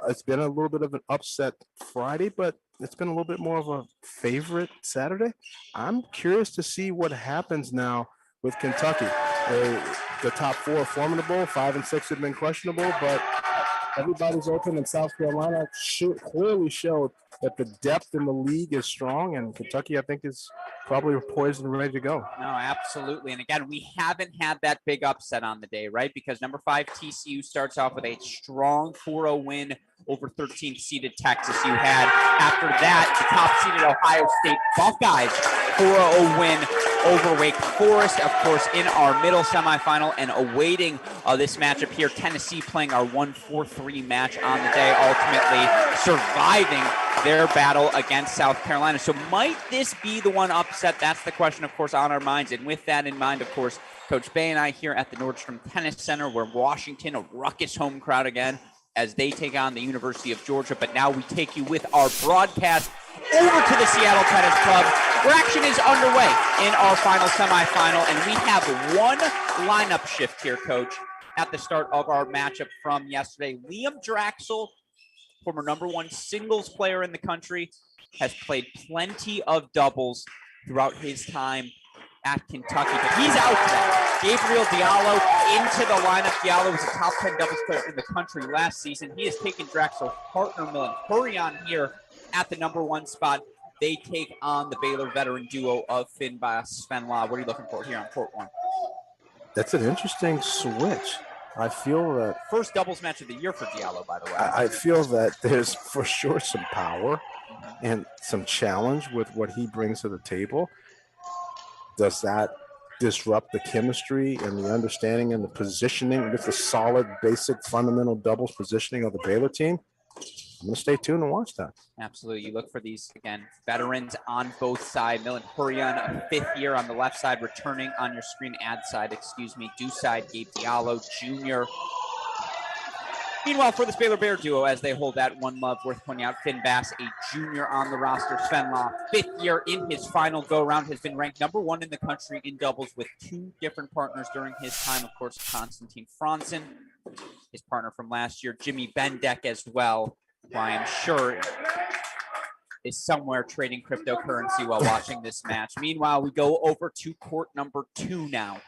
Speaker 2: It's been a little bit of an upset Friday, but it's been a little bit more of a favorite Saturday. I'm curious to see what happens now with Kentucky. The top 4 are formidable. 5 and 6 have been questionable, but everybody's open, and South Carolina clearly showed that the depth in the league is strong, and Kentucky, I think, is probably poised and ready to go.
Speaker 1: No, absolutely. And again, we haven't had that big upset on the day, right? Because number 5 TCU starts off with a strong 4-0 win over 13th seeded Texas. You had, after that, the top seeded Ohio State Buckeyes 4-0 win over Wake Forest, of course, in our middle semifinal, and awaiting this matchup here, Tennessee playing our 1-4-3 match on the day, ultimately surviving their battle against South Carolina. So might this be the one upset? That's the question, of course, on our minds. And with that in mind, of course, Coach Bay and I here at the Nordstrom Tennis Center, where Washington, a ruckus home crowd again, as they take on the University of Georgia. But now we take you with our broadcast over to the Seattle Tennis Club, where action is underway in our final semifinal. And we have one lineup shift here, Coach, at the start of our matchup from yesterday. Liam Draxel, former number 1 singles player in the country, has played plenty of doubles throughout his time at Kentucky, but he's out today. Gabriel Diallo into the lineup. Diallo was a top 10 doubles player in the country last season. He has taken Draxel's partner, Milan Hurrion, here at the number 1 spot. They take on the Baylor veteran duo of Finn Bass, Sven Law. What are you looking for here on court 1?
Speaker 2: That's an interesting switch. I feel that
Speaker 1: first doubles match of the year for Diallo, by the way.
Speaker 2: I feel that there's for sure some power and some challenge with what he brings to the table. Does that disrupt the chemistry and the understanding and the positioning with the solid, basic, fundamental doubles positioning of the Baylor team? I'm going to stay tuned and watch that.
Speaker 1: Absolutely. You look for these, again, veterans on both sides. Milan Hurrion, a 5th year on the left side, returning on your screen, ad side, excuse me. Do side, Gabe Diallo Jr. Meanwhile, for this Baylor Bear duo, as they hold that one love, worth pointing out, Finn Bass, a junior on the roster. Sven Law, 5th year in his final go-round, has been ranked number 1 in the country in doubles with 2 different partners during his time. Of course, Konstantin Franzen, his partner from last year, Jimmy Bendeck as well, who I am sure is somewhere trading cryptocurrency while watching this match. Meanwhile, we go over to court number 2 now.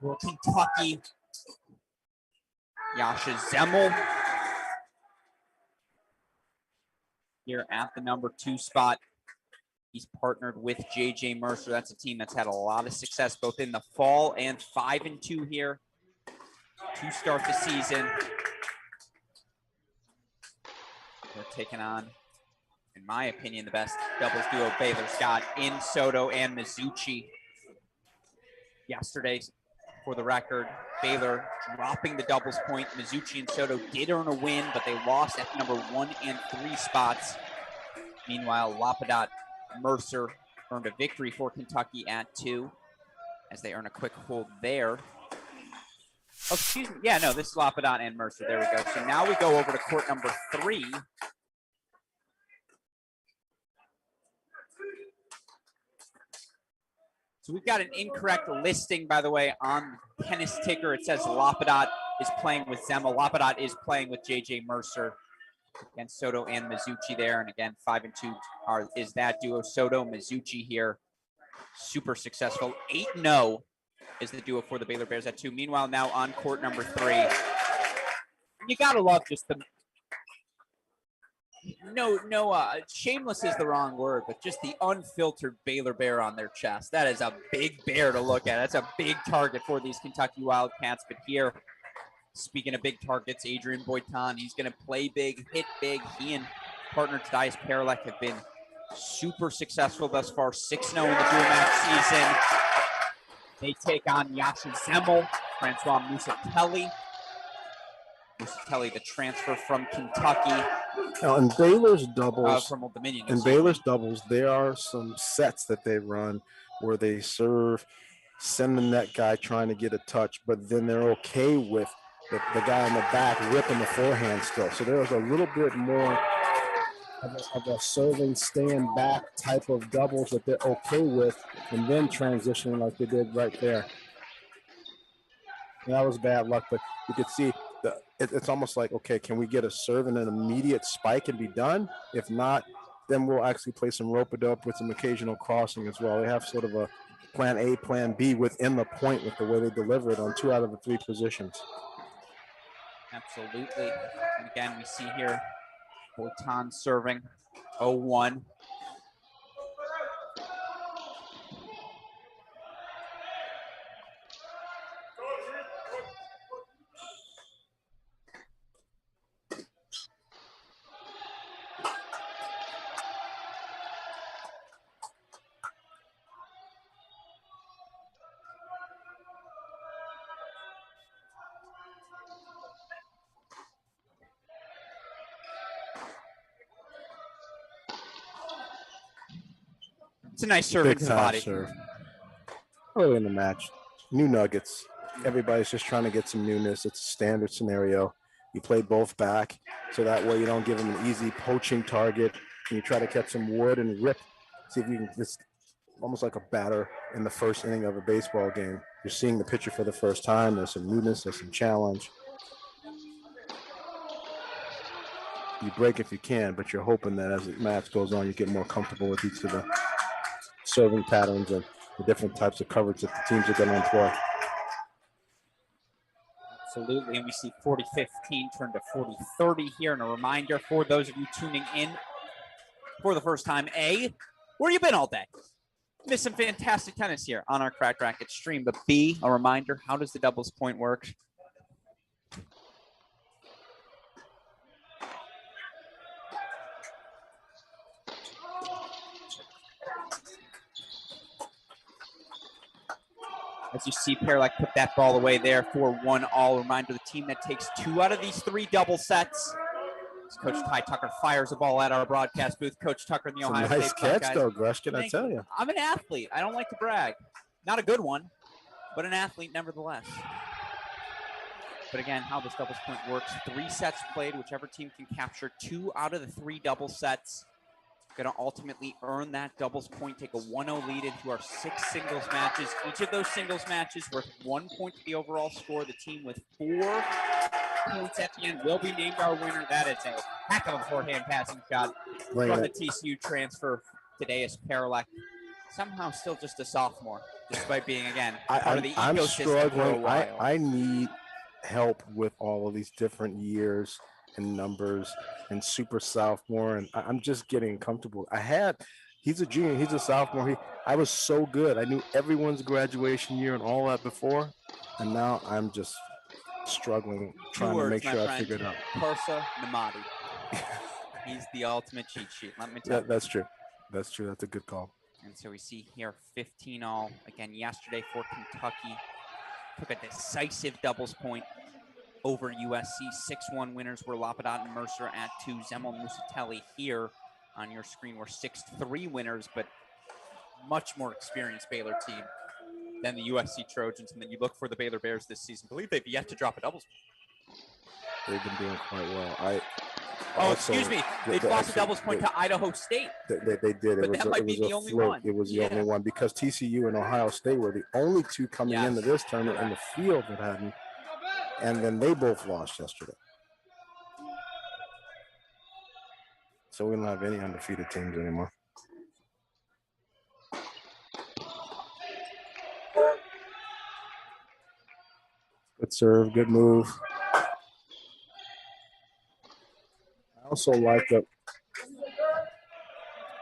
Speaker 1: Well, Kentucky, Yasha Zemmel here at the number 2 spot. He's partnered with JJ Mercer. That's a team that's had a lot of success both in the fall and 5-2 here to start the season. They're taking on, in my opinion, the best doubles duo Baylor's got in Soto and Mizuchi. Yesterday, for the record, Baylor dropping the doubles point. Mizuchi and Soto did earn a win, but they lost at number 1 and 3 spots. Meanwhile, Lapadat Mercer earned a victory for Kentucky at 2, as they earn a quick hold there. Oh, excuse me. Yeah, no, this is Lapadot and Mercer. There we go. So now we go over to court number 3. So we've got an incorrect listing, by the way, on tennis ticker. It says Lapadot is playing with Zemmel. Lapadot is playing with JJ Mercer. Again, Soto and Mizuchi there. And again, 5 and 2 is that duo. Soto, Mizuchi here. Super successful. 8-0 is the duo for the Baylor Bears at 2. Meanwhile, now on court number 3. You got to love just the shameless is the wrong word, but just the unfiltered Baylor Bear on their chest. That is a big bear to look at. That's a big target for these Kentucky Wildcats. But here, speaking of big targets, Adrian Boitan, he's going to play big, hit big. He and partner Tadeusz Paralek have been super successful thus far. 6-0 in the dual match season. They take on Yasha Zemmel, Francois Musatelli. Musatelli, the transfer from Kentucky.
Speaker 2: Now, in Baylor's doubles,
Speaker 1: from Old Dominion,
Speaker 2: in Baylor's doubles, there are some sets that they run where they serve, send the net guy trying to get a touch, but then they're okay with the guy in the back ripping the forehand still. So there's a little bit more of a serving, stand back type of doubles that they're okay with, and then transitioning like they did right there. And that was bad luck, but you could see it's almost like, okay, can we get a serve and an immediate spike and be done? If not, then we'll actually play some rope-a-dope with some occasional crossing as well. They have sort of a plan A, plan B within the point with the way they deliver it on 2 out of the 3 positions.
Speaker 1: Absolutely. And again, we see here Boitan serving 0-1. It's a nice serve into the body.
Speaker 2: Serve. Early in the match, new nuggets. Everybody's just trying to get some newness. It's a standard scenario. You play both back, so that way you don't give them an easy poaching target. And you try to catch some wood and rip. See if you can. It's almost like a batter in the first inning of a baseball game. You're seeing the pitcher for the first time. There's some newness. There's some challenge. You break if you can, but you're hoping that as the match goes on, you get more comfortable with each of the serving patterns and the different types of coverage that the teams are going to employ.
Speaker 1: Absolutely, and we see 40-15 turn to 40-30 here. And a reminder for those of you tuning in for the first time, A, where you been all day? Missed some fantastic tennis here on our Cracked Racquets stream. But B, a reminder, how does the doubles point work? As you see, Paralek put that ball away there for 1-all. Reminder, the team that takes 2 out of these 3 double sets. As Coach Ty Tucker fires a ball at our broadcast booth. Coach Tucker in the Ohio State
Speaker 2: nice catch,
Speaker 1: guys.
Speaker 2: though, Greshkin, I tell you.
Speaker 1: I'm an athlete. I don't like to brag. Not a good one, but an athlete nevertheless. But again, how this doubles point works, 3 sets played. Whichever team can capture 2 out of the 3 double sets going to ultimately earn that doubles point, take a 1-0 lead into our 6 singles matches. Each of those singles matches worth 1 point to the overall score. The team with 4 points at the end will be named our winner. That is a heck of a forehand passing shot from the TCU transfer, Tadeusz Paralek. Somehow still just a sophomore, despite being, again, part of the ecosystem.
Speaker 2: I'm struggling.
Speaker 1: For a while.
Speaker 2: I need help with all of these different years and numbers and super sophomore, and I'm just getting comfortable. He's a junior, he's a sophomore. I was so good. I knew everyone's graduation year and all that before, and now I'm just struggling, trying to make sure I figure it out.
Speaker 1: Parsa Namadi. He's the ultimate cheat sheet, let me tell you.
Speaker 2: That's true. That's true. That's a good call.
Speaker 1: And so we see here 15-all. Again, yesterday for Kentucky. Took a decisive doubles point over USC. 6-1 winners were Lapadot and Mercer at 2. Zemmel and Musatelli here on your screen were 6-3 winners, but much more experienced Baylor team then the USC Trojans, and then you look for the Baylor Bears this season. I believe they've yet to drop a doubles.
Speaker 2: They've been doing quite well.
Speaker 1: Excuse me. They lost a doubles point to Idaho State.
Speaker 2: They did.
Speaker 1: But that might be the only one.
Speaker 2: It was the only one because TCU and Ohio State were the only two coming into this tournament in the field that hadn't. And then they both lost yesterday. So we don't have any undefeated teams anymore. Good serve, good move. I also like a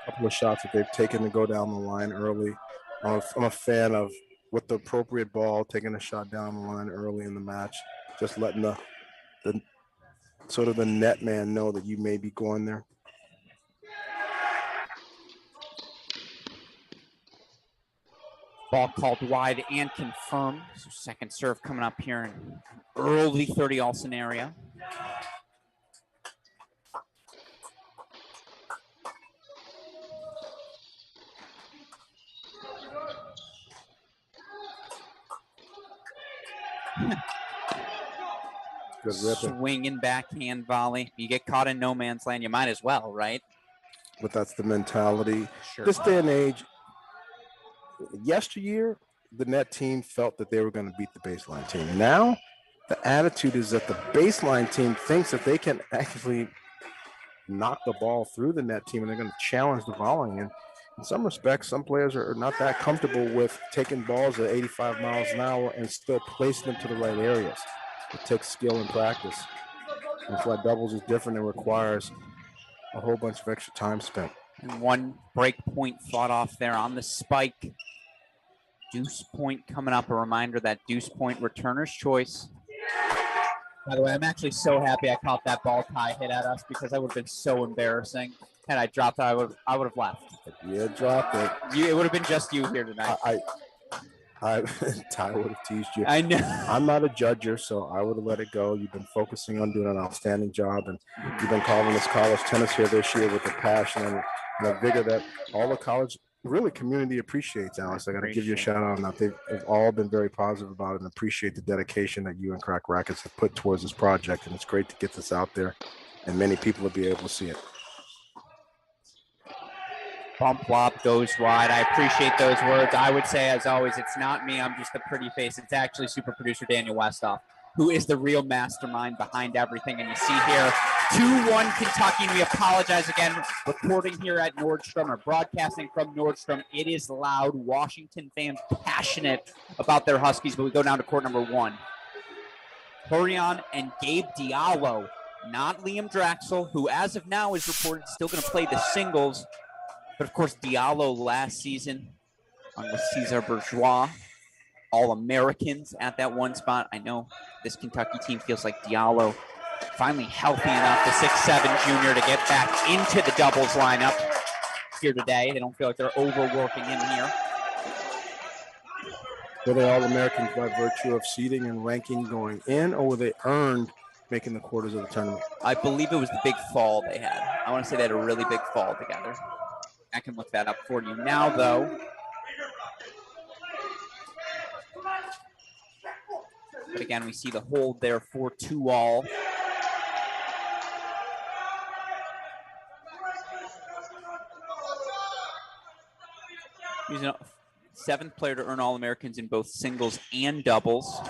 Speaker 2: couple of shots that they've taken to go down the line early. I'm a fan of, with the appropriate ball, taking a shot down the line early in the match, just letting the sort of the net man know that you may be going there.
Speaker 1: Ball called wide and confirmed. So second serve coming up here in early 30-all scenario.
Speaker 2: Good ripping.
Speaker 1: Swinging backhand volley. You get caught in no man's land, you might as well, right?
Speaker 2: But that's the mentality.
Speaker 1: Sure.
Speaker 2: This day and age, yesteryear, the net team felt that they were going to beat the baseline team. Now, the attitude is that the baseline team thinks that they can actually knock the ball through the net team, and they're going to challenge the volleying. And in some respects, some players are not that comfortable with taking balls at 85 miles an hour and still placing them to the right areas. It takes skill and practice. That's why doubles is different and requires a whole bunch of extra time spent.
Speaker 1: And one break point fought off there on the spike. Deuce point coming up. A reminder that deuce point returner's choice. By the way, I'm actually so happy I caught that ball tie hit at us because that would have been so embarrassing. Had I dropped it, I would have left.
Speaker 2: If you had dropped it,
Speaker 1: it would have been just you here tonight.
Speaker 2: Ty would have teased you.
Speaker 1: I know.
Speaker 2: I'm not a judger, so I would have let it go. You've been focusing on doing an outstanding job, and you've been calling this college tennis here this year with a passion and a vigor that all the college really community appreciates, Alex. I got to give you a shout out on that. They've all been very positive about it and appreciate the dedication that you and Crack Racquets have put towards this project, and it's great to get this out there, and many people will be able to see it.
Speaker 1: Bump flop goes wide. I appreciate those words. I would say, as always, it's not me. I'm just a pretty face. It's actually super producer Daniel Westoff, who is the real mastermind behind everything. And you see here, 2-1 Kentucky. And we apologize again. Recording here at Nordstrom or broadcasting from Nordstrom. It is loud. Washington fans passionate about their Huskies. But we go down to court number 1. Hurion and Gabe Diallo, not Liam Draxel, who as of now is reported still going to play the singles. But, of course, Diallo last season on with Cesar Bourgeois, All-Americans at that one spot. I know this Kentucky team feels like Diallo finally healthy enough, the 6'7" junior, to get back into the doubles lineup here today. They don't feel like they're overworking him here.
Speaker 2: Were they All-Americans by virtue of seeding and ranking going in, or were they earned making the quarters of the tournament?
Speaker 1: I believe it was the big fall they had. I want to say they had a really big fall together. I can look that up for you now, though. But again, we see the hold there for 2-all. He's a 7th player to earn All-Americans in both singles and doubles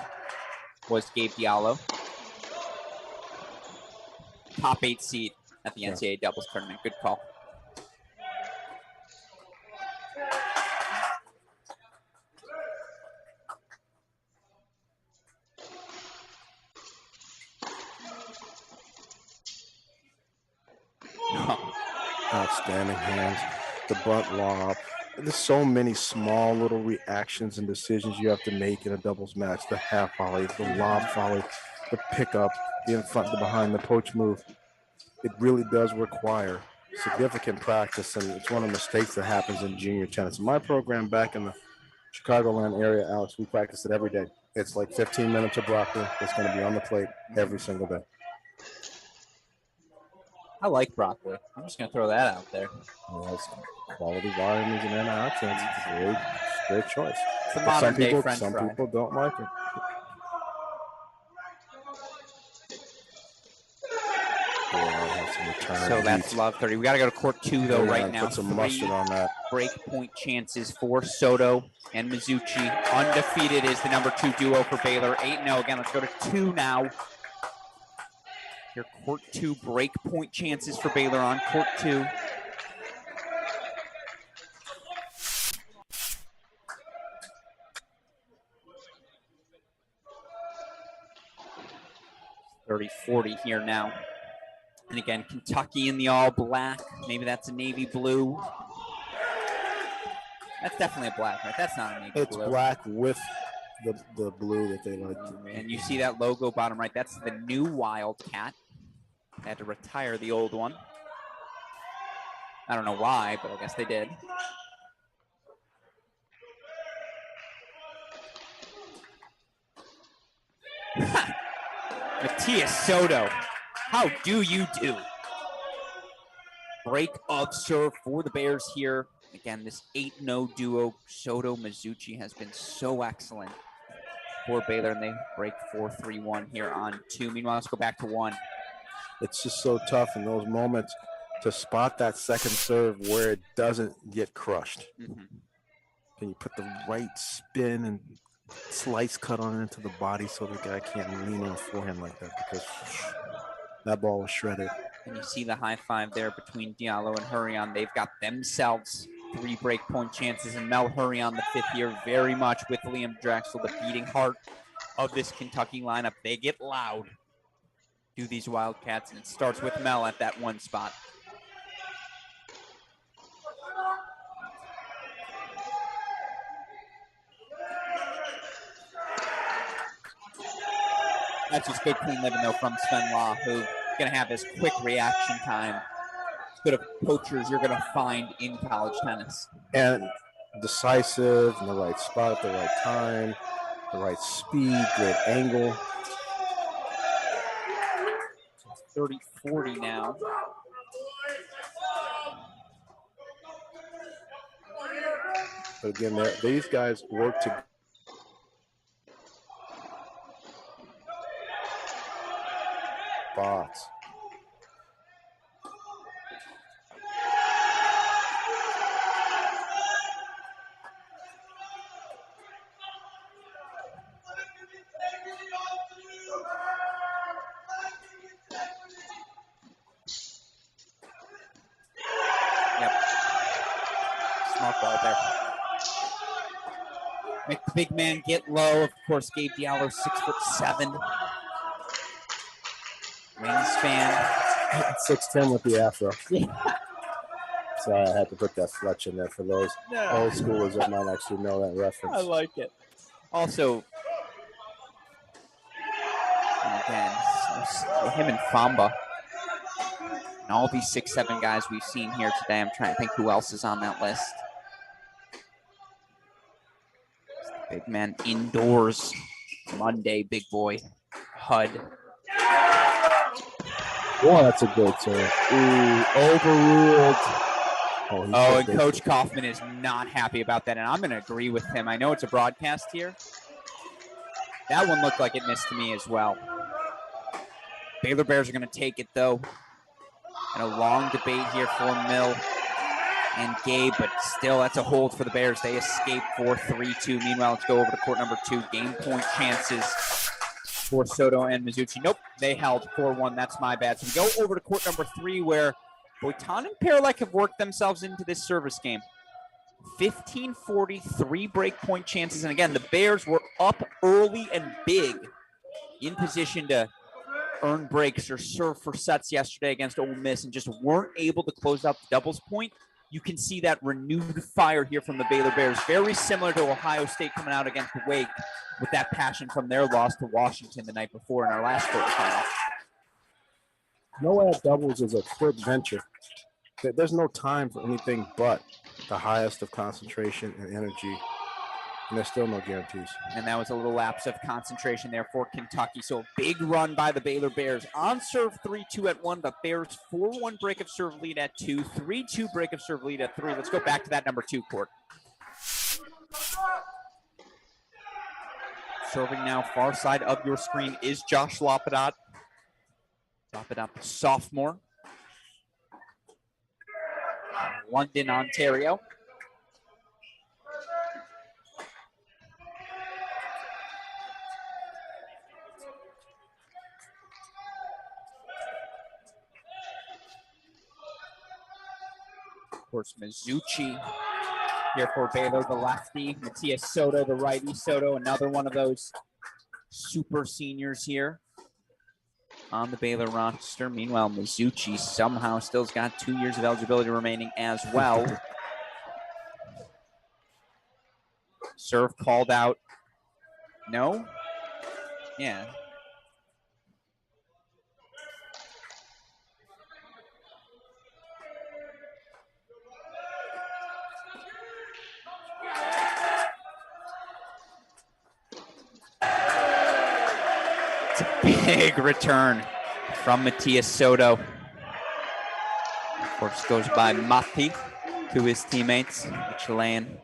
Speaker 1: was Gabe Diallo. Top 8 seed at the NCAA doubles tournament. Good call.
Speaker 2: Outstanding hands, the bunt lob. There's so many small little reactions and decisions you have to make in a doubles match. The half volley, the lob volley, the pickup, the in front, the behind, the poach move. It really does require significant practice, and it's one of the mistakes that happens in junior tennis. In my program back in the Chicagoland area, Alex, we practice it every day. It's like 15 minutes of broccoli that's going to be on the plate every single day.
Speaker 1: I like broccoli. I'm just going to throw that out there.
Speaker 2: It has quality vitamins and antioxidants. It's a great choice.
Speaker 1: It's the
Speaker 2: But
Speaker 1: modern day French
Speaker 2: some
Speaker 1: fry.
Speaker 2: people don't like it.
Speaker 1: So that's love 30. We got to go to court 2 though right now.
Speaker 2: Put some mustard on that.
Speaker 1: Break point chances for Soto and Mizuchi. Undefeated is the number 2 duo for Baylor. 8-0 again. Let's go to 2 now. Your court 2 break point chances for Baylor on court 2. .30-40 here now. And again, Kentucky in the all black. Maybe that's a navy blue. That's definitely a black, right? That's not a navy blue.
Speaker 2: It's black with the blue that they like.
Speaker 1: And you see that logo bottom right. That's the new Wildcat. They had to retire the old one. I don't know why, but I guess they did. Matias Soto, how do you do? Break of serve for the Bears here. Again, this 8-0 duo, Soto-Mizuchi, has been so excellent for Baylor, and they break 4-3-1 here on 2. Meanwhile, let's go back to 1.
Speaker 2: It's just so tough in those moments to spot that second serve where it doesn't get crushed. Can you put the right spin and slice cut on it into the body so the guy can't lean in forehand like that, because that ball was shredded.
Speaker 1: And you see the high five there between Diallo and Hurrion. They've got themselves 3 break point chances, and Mel Hurrion, the 5th year, very much with Liam Drexel, the beating heart of this Kentucky lineup. They get loud, do these Wildcats, and it starts with Mel at that 1 spot. That's just good clean living, though, from Sven Law, who's going to have his quick reaction time. As good of poachers you're going to find in college tennis.
Speaker 2: And decisive, in the right spot at the right time, the right speed, great angle.
Speaker 1: 30-40 now.
Speaker 2: But again, these guys work together. Spots.
Speaker 1: Yep. Smart ball there. Make the big man get low. Of course, Gabe Diallo, 6'7". Wingspan.
Speaker 2: 6'10" with the afro. So I had to put that Fletch in there for those old schoolers that might actually know that reference.
Speaker 1: I like it. Also, and again, him and Famba. And all these 6'7" guys we've seen here today. I'm trying to think who else is on that list. Big man indoors. Monday, big boy. Hud.
Speaker 2: Boy, that's a good serve. Ooh, overruled.
Speaker 1: Oh, and Coach Kaufman is not happy about that, and I'm going to agree with him. I know it's a broadcast here. That one looked like it missed to me as well. Baylor Bears are going to take it, though. And a long debate here for Mill and Gabe, but still, that's a hold for the Bears. They escape 4-3-2. Meanwhile, let's go over to court number 2. Game point chances for Soto and Mizuchi. Nope, they held 4-1. That's my bad. So we go over to court number 3, where Boitan and Paralek have worked themselves into this service game. 15-40, 3 break point chances. And again, the Bears were up early and big, in position to earn breaks or serve for sets yesterday against Ole Miss, and just weren't able to close out the doubles point. You can see that renewed fire here from the Baylor Bears, very similar to Ohio State coming out against Wake with that passion from their loss to Washington the night before in our last quarterfinal.
Speaker 2: No ad doubles is a quick venture. There's no time for anything but the highest of concentration and energy And there's still no guarantees.
Speaker 1: And that was a little lapse of concentration there for Kentucky. So a big run by the Baylor Bears. On serve 3-2 at 1. The Bears 4-1 break of serve lead at 2. 3-2 break of serve lead at 3. Let's go back to that number 2 court. Serving now far side of your screen is Josh Lapadat. Lapadat, the sophomore. London, Ontario. Of course, Mizuchi here for Baylor, the lefty. Matias Soto, the righty. Soto, another one of those super seniors here on the Baylor roster. Meanwhile, Mizuchi somehow still's got 2 years of eligibility remaining as well. Serve called out. No? Yeah. It's a big return from Matias Soto. Of course, goes by Mati to his teammates. The Chilean,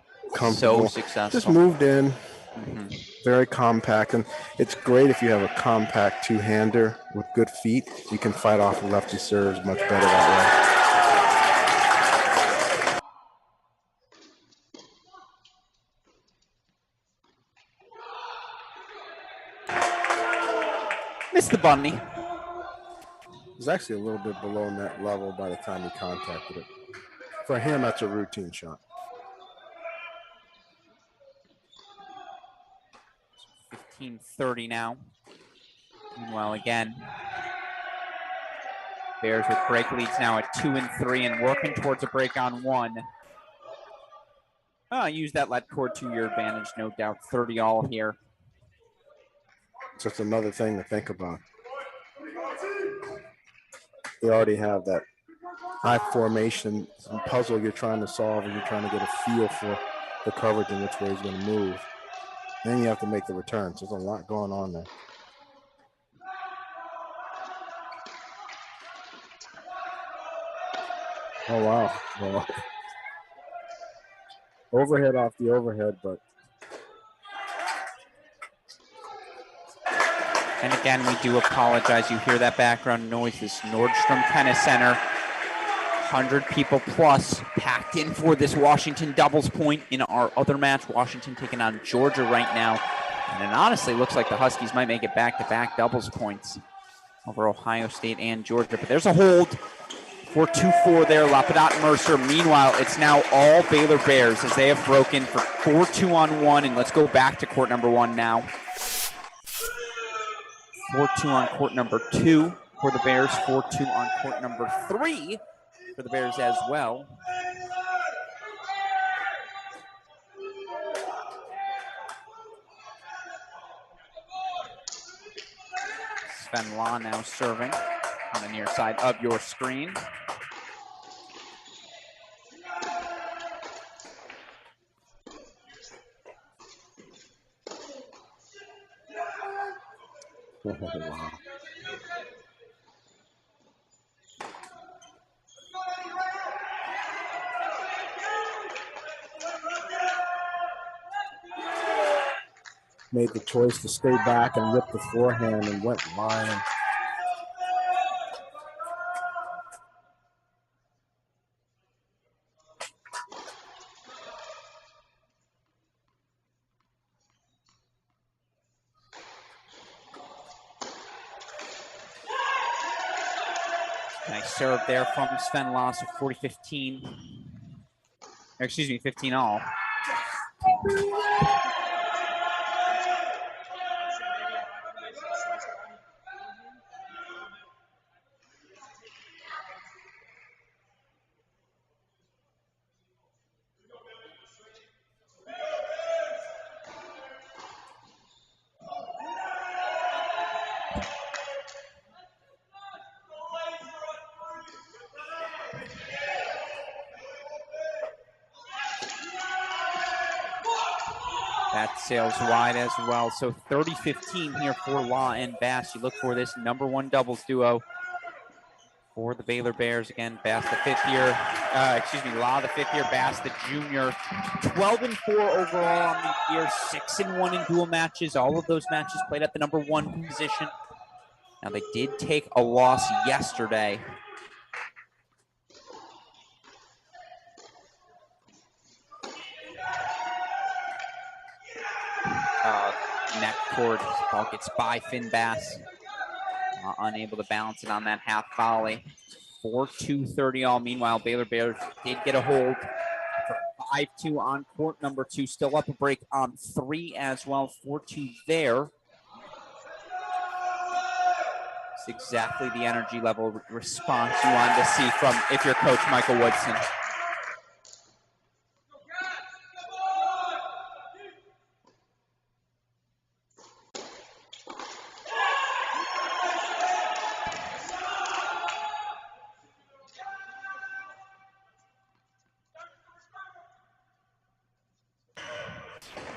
Speaker 1: so successful.
Speaker 2: Just moved in, very compact. And it's great if you have a compact two-hander with good feet. You can fight off lefty serves much better that way.
Speaker 1: Missed the bunny.
Speaker 2: It was actually a little bit below net level by the time he contacted it. For him, that's a routine shot.
Speaker 1: 15-30 now. Meanwhile, again, Bears with break leads now at 2 and 3 and working towards a break on 1. Use that let court to your advantage, no doubt. 30 all here.
Speaker 2: So it's another thing to think about. You already have that high formation puzzle you're trying to solve, and you're trying to get a feel for the coverage and which way he's going to move. Then you have to make the return. So there's a lot going on there. Oh, wow. Well, overhead off the overhead, but.
Speaker 1: And again, we do apologize. You hear that background noise. This Nordstrom Tennis Center, 100 people plus packed in for this Washington doubles point in our other match. Washington taking on Georgia right now. And it honestly looks like the Huskies might make it back-to-back doubles points over Ohio State and Georgia. But there's a hold for 2-4 there, Lapadat Mercer. Meanwhile, it's now all Baylor Bears as they have broken for 4-2 on 1. And let's go back to court number 1 now. 4-2 on court number 2 for the Bears. 4-2 on court number 3 for the Bears as well. Sven Law now serving on the near side of your screen.
Speaker 2: Wow. Made the choice to stay back and rip the forehand and went line.
Speaker 1: Nice serve there from Sven Lass of 40-15. Or excuse me, 15 all. That sails wide as well. So 30-15 here for Law and Bass. You look for this #1 doubles duo for the Baylor Bears. Again, Bass the fifth year, Law the fifth year, Bass the junior. 12-4 overall on the year, 6-1 in dual matches. All of those matches played at the #1 position. Now they did take a loss yesterday. Neck cord, ball gets by Finn Bass. Unable to balance it on that half volley. 4-2-30 all. Meanwhile, Baylor Bears did get a hold for 5-2 on court #2. Still up a break on 3 as well. 4-2 there. It's exactly the energy level response you wanted to see from if you're Coach Michael Woodson.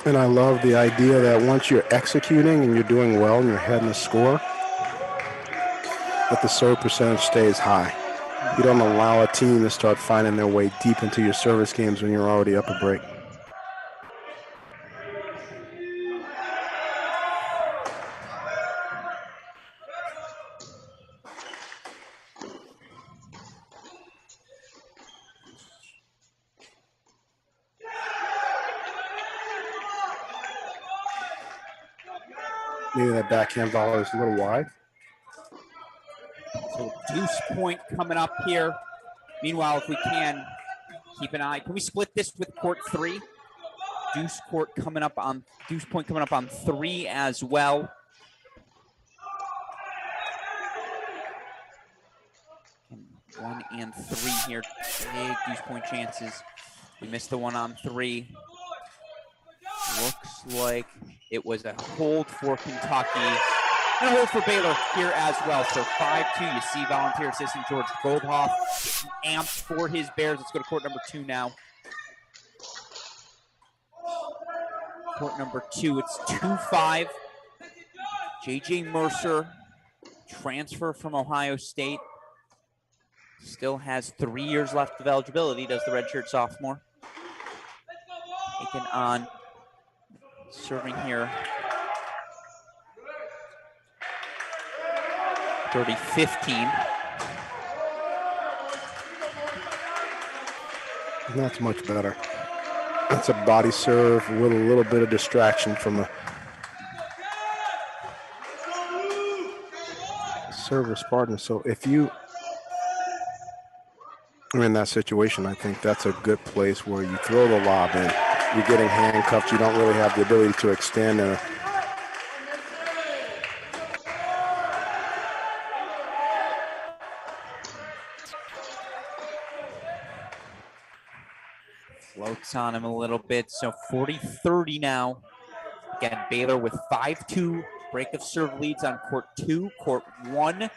Speaker 2: And I love the idea that once you're executing and you're doing well and you're heading the score, that the serve percentage stays high. You don't allow a team to start finding their way deep into your service games when you're already up a break. Maybe that backhand volley is a little wide.
Speaker 1: So deuce point coming up here. Meanwhile, if we can, keep an eye. Can we split this with court 3? Deuce point coming up on 3 as well. And 1 and 3 here. Big deuce point chances. We missed the 1 on 3. Looks like it was a hold for Kentucky. And a hold for Baylor here as well. So 5-2. You see volunteer assistant George Goldhoff amped for his Bears. Let's go to court #2 now. Court #2. It's 2-5. J.J. Mercer, transfer from Ohio State. Still has 3 years left of eligibility, does the redshirt sophomore. Taken on, serving here. 30-15.
Speaker 2: That's much better. That's a body serve with a little bit of distraction from the service partner. So if you are in that situation, I think that's a good place where you throw the lob in. You're getting handcuffed. You don't really have the ability to extend.
Speaker 1: Floats on him a little bit. So 40-30 now. Again, Baylor with 5-2 break of serve leads on court 2, court 1.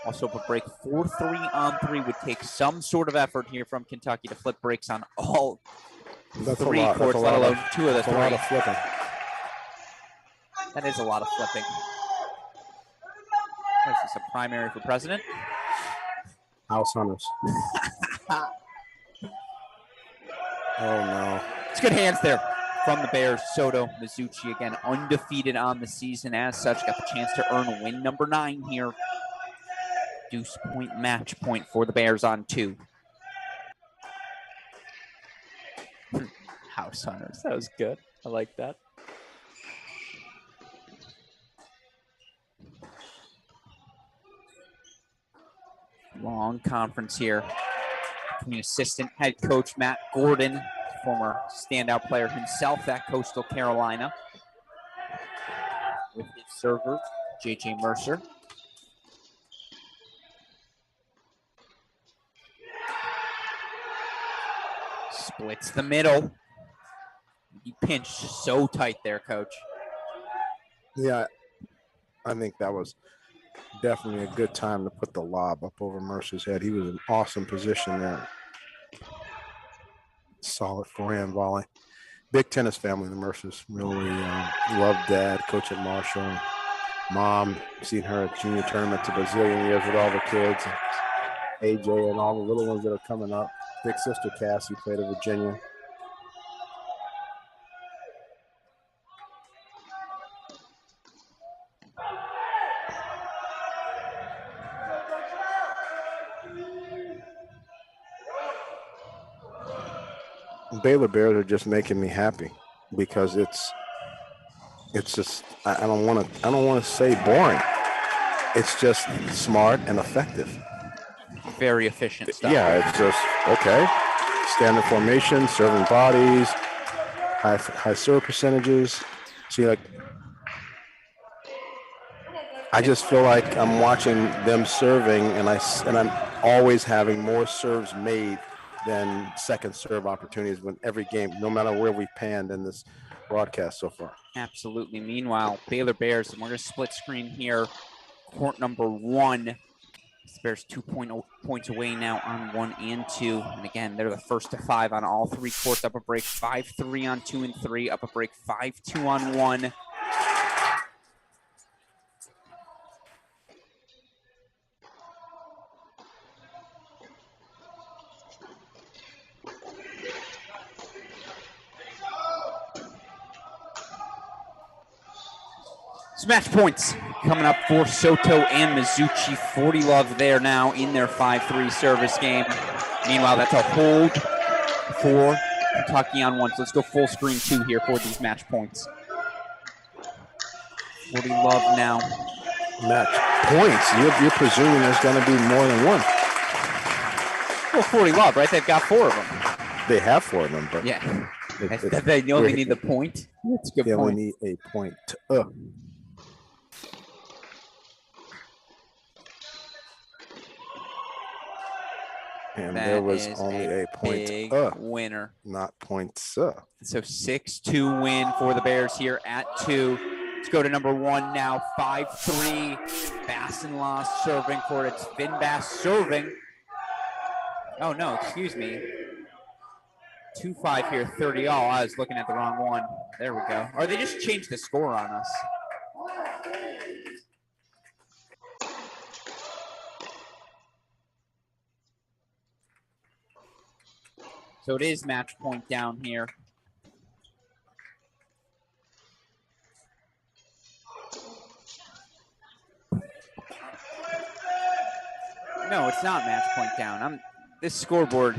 Speaker 1: Also, a break 4-3 on 3 would take some sort of effort here from Kentucky to flip breaks on all 3 courts, let alone 2 of the 3.
Speaker 2: That's a lot of flipping.
Speaker 1: That is a lot of flipping. What is this, a primary for president?
Speaker 2: House Hunters. Oh, no.
Speaker 1: It's good hands there from the Bears. Soto, Mizuchi, again, undefeated on the season. As such, got the chance to earn win #9 here. Deuce point, match point for the Bears on 2. House Hunters. That was good. I like that. Long conference here between assistant head coach Matt Gordon, former standout player himself at Coastal Carolina, with his server, J.J. Mercer. Splits the middle. He pinched so tight there, Coach.
Speaker 2: Yeah, I think that was definitely a good time to put the lob up over Mercer's head. He was in awesome position there. Solid forehand volley. Big tennis family, the Mercers. Really love dad, coach at Marshall. Mom, seen her at junior tournaments a bazillion years with all the kids. And AJ and all the little ones that are coming up. Big sister Cassie played at Virginia. Baylor Bears are just making me happy because it's just I don't want to say boring. It's just smart and effective.
Speaker 1: Very efficient stuff.
Speaker 2: Yeah, it's just okay. Standard formation, serving bodies, high serve percentages. See, like I just feel like I'm watching them serving, and I'm always having more serves made than second serve opportunities when every game, no matter where we've panned in this broadcast so far.
Speaker 1: Absolutely. Meanwhile, Baylor Bears, and we're going to split screen here. Court number 1. The Bears 2 points away now on 1 and 2. And again, they're the first to 5 on all 3 courts. Up a break 5-3 on 2 and 3. Up a break 5-2 on 1. Match points coming up for Soto and Mizuchi. 40 love there now in their 5-3 service game. Meanwhile, that's a hold for Kentucky on 1. So let's go full screen 2 here for these match points. 40 love now.
Speaker 2: Match points? You're presuming there's going to be more than one.
Speaker 1: Well, 40 love, right? They've got 4 of them.
Speaker 2: They have 4 of them, but
Speaker 1: yeah, they only need the point. That's a good point.
Speaker 2: They only need a point. And that there was only a point
Speaker 1: big winner.
Speaker 2: Not points.
Speaker 1: So 6-2 win for the Bears here at 2. Let's go to number 1 now. 5-3. Bassenlaw serving for it. It's Finn Bass serving. Oh, no, excuse me. 2-5 here, 30 all. I was looking at the wrong one. There we go. Or they just changed the score on us. So it is match point down here. No, it's not match point down. This scoreboard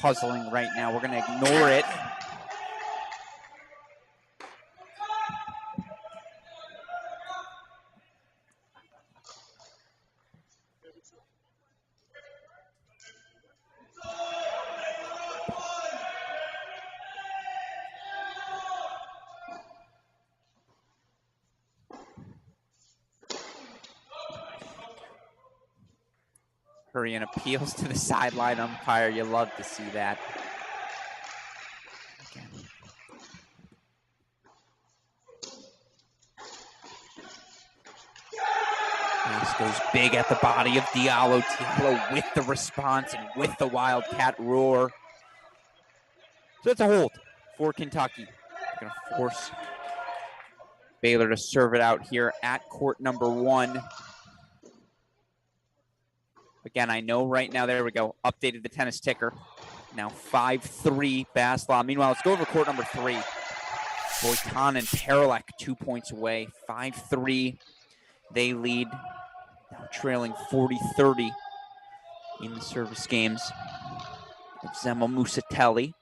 Speaker 1: puzzling right now. We're going to ignore it. Hurrian appeals to the sideline umpire. You love to see that. Again. Bass goes big at the body of Diallo. Diallo with the response and with the Wildcat roar. So it's a hold for Kentucky. Going to force Baylor to serve it out here at court number 1. Again, I know right now, there we go, updated the tennis ticker. Now 5-3 Bassenlaw. Meanwhile, let's go over court number 3. Boykan and Paralek 2 points away. 5-3, they lead. Now trailing 40-30 in the service games. Zemo Musatelli.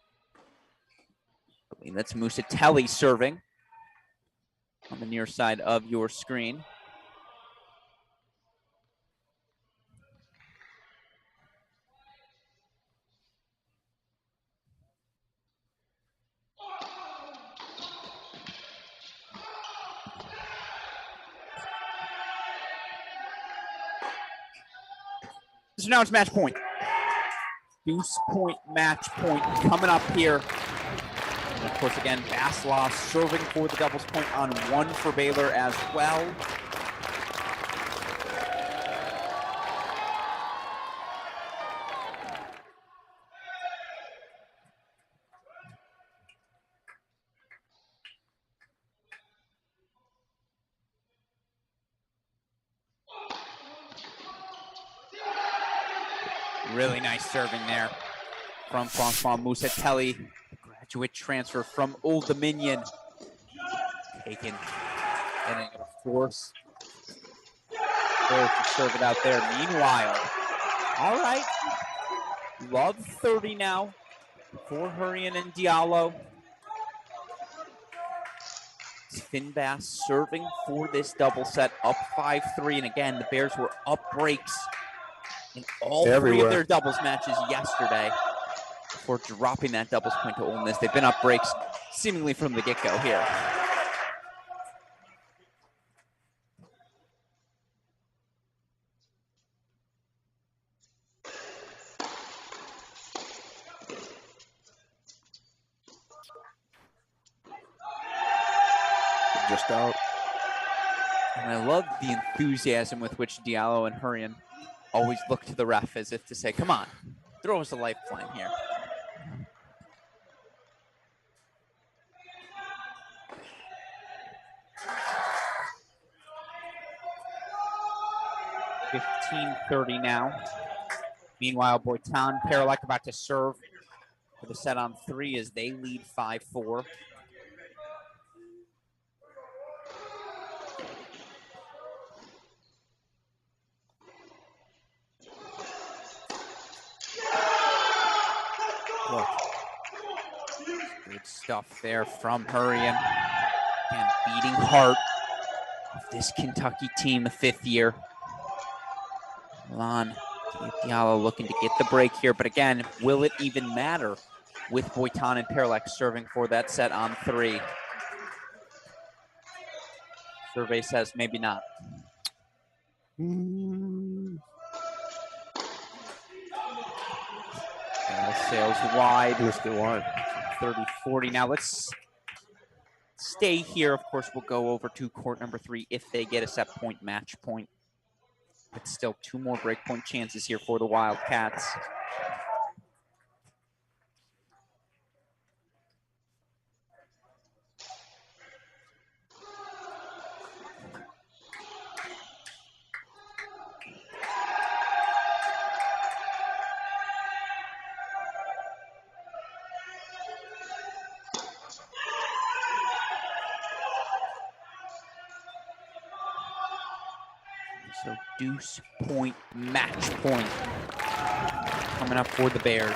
Speaker 1: I believe that's Musatelli serving on the near side of your screen. So now it's match point. Deuce point, match point coming up here. And of course, again, Bassenlaw serving for the doubles point on 1 for Baylor as well. Really nice serving there from Francois Musatelli, graduate transfer from Old Dominion. Taken and then gonna force Bears to serve it out there. Meanwhile, all right, Love 30 now for Hurrian and Diallo. Finn Bass serving for this double set, up 5-3. And again, the Bears were up breaks in all three of their doubles matches yesterday before dropping that doubles point to Ole Miss. They've been up breaks seemingly from the get-go here.
Speaker 2: Just out.
Speaker 1: And I love the enthusiasm with which Diallo and Hurrian always look to the ref as if to say, come on, throw us a lifeline here. $15-30 now. Meanwhile, Boitan, Paralek about to serve for the set on 3 as they lead 5-4. Good stuff there from Hurrian. Again, beating heart of this Kentucky team, the 5th year. Milan Diallo looking to get the break here, but again, will it even matter with Boitan and Paralek serving for that set on 3? Survey says maybe not. Sails wide.
Speaker 2: Missed it wide.
Speaker 1: 30-40. Now let's stay here. Of course, we'll go over to court number 3 if they get a set point, match point. But still 2 more breakpoint chances here for the Wildcats. So deuce point, match point coming up for the Bears.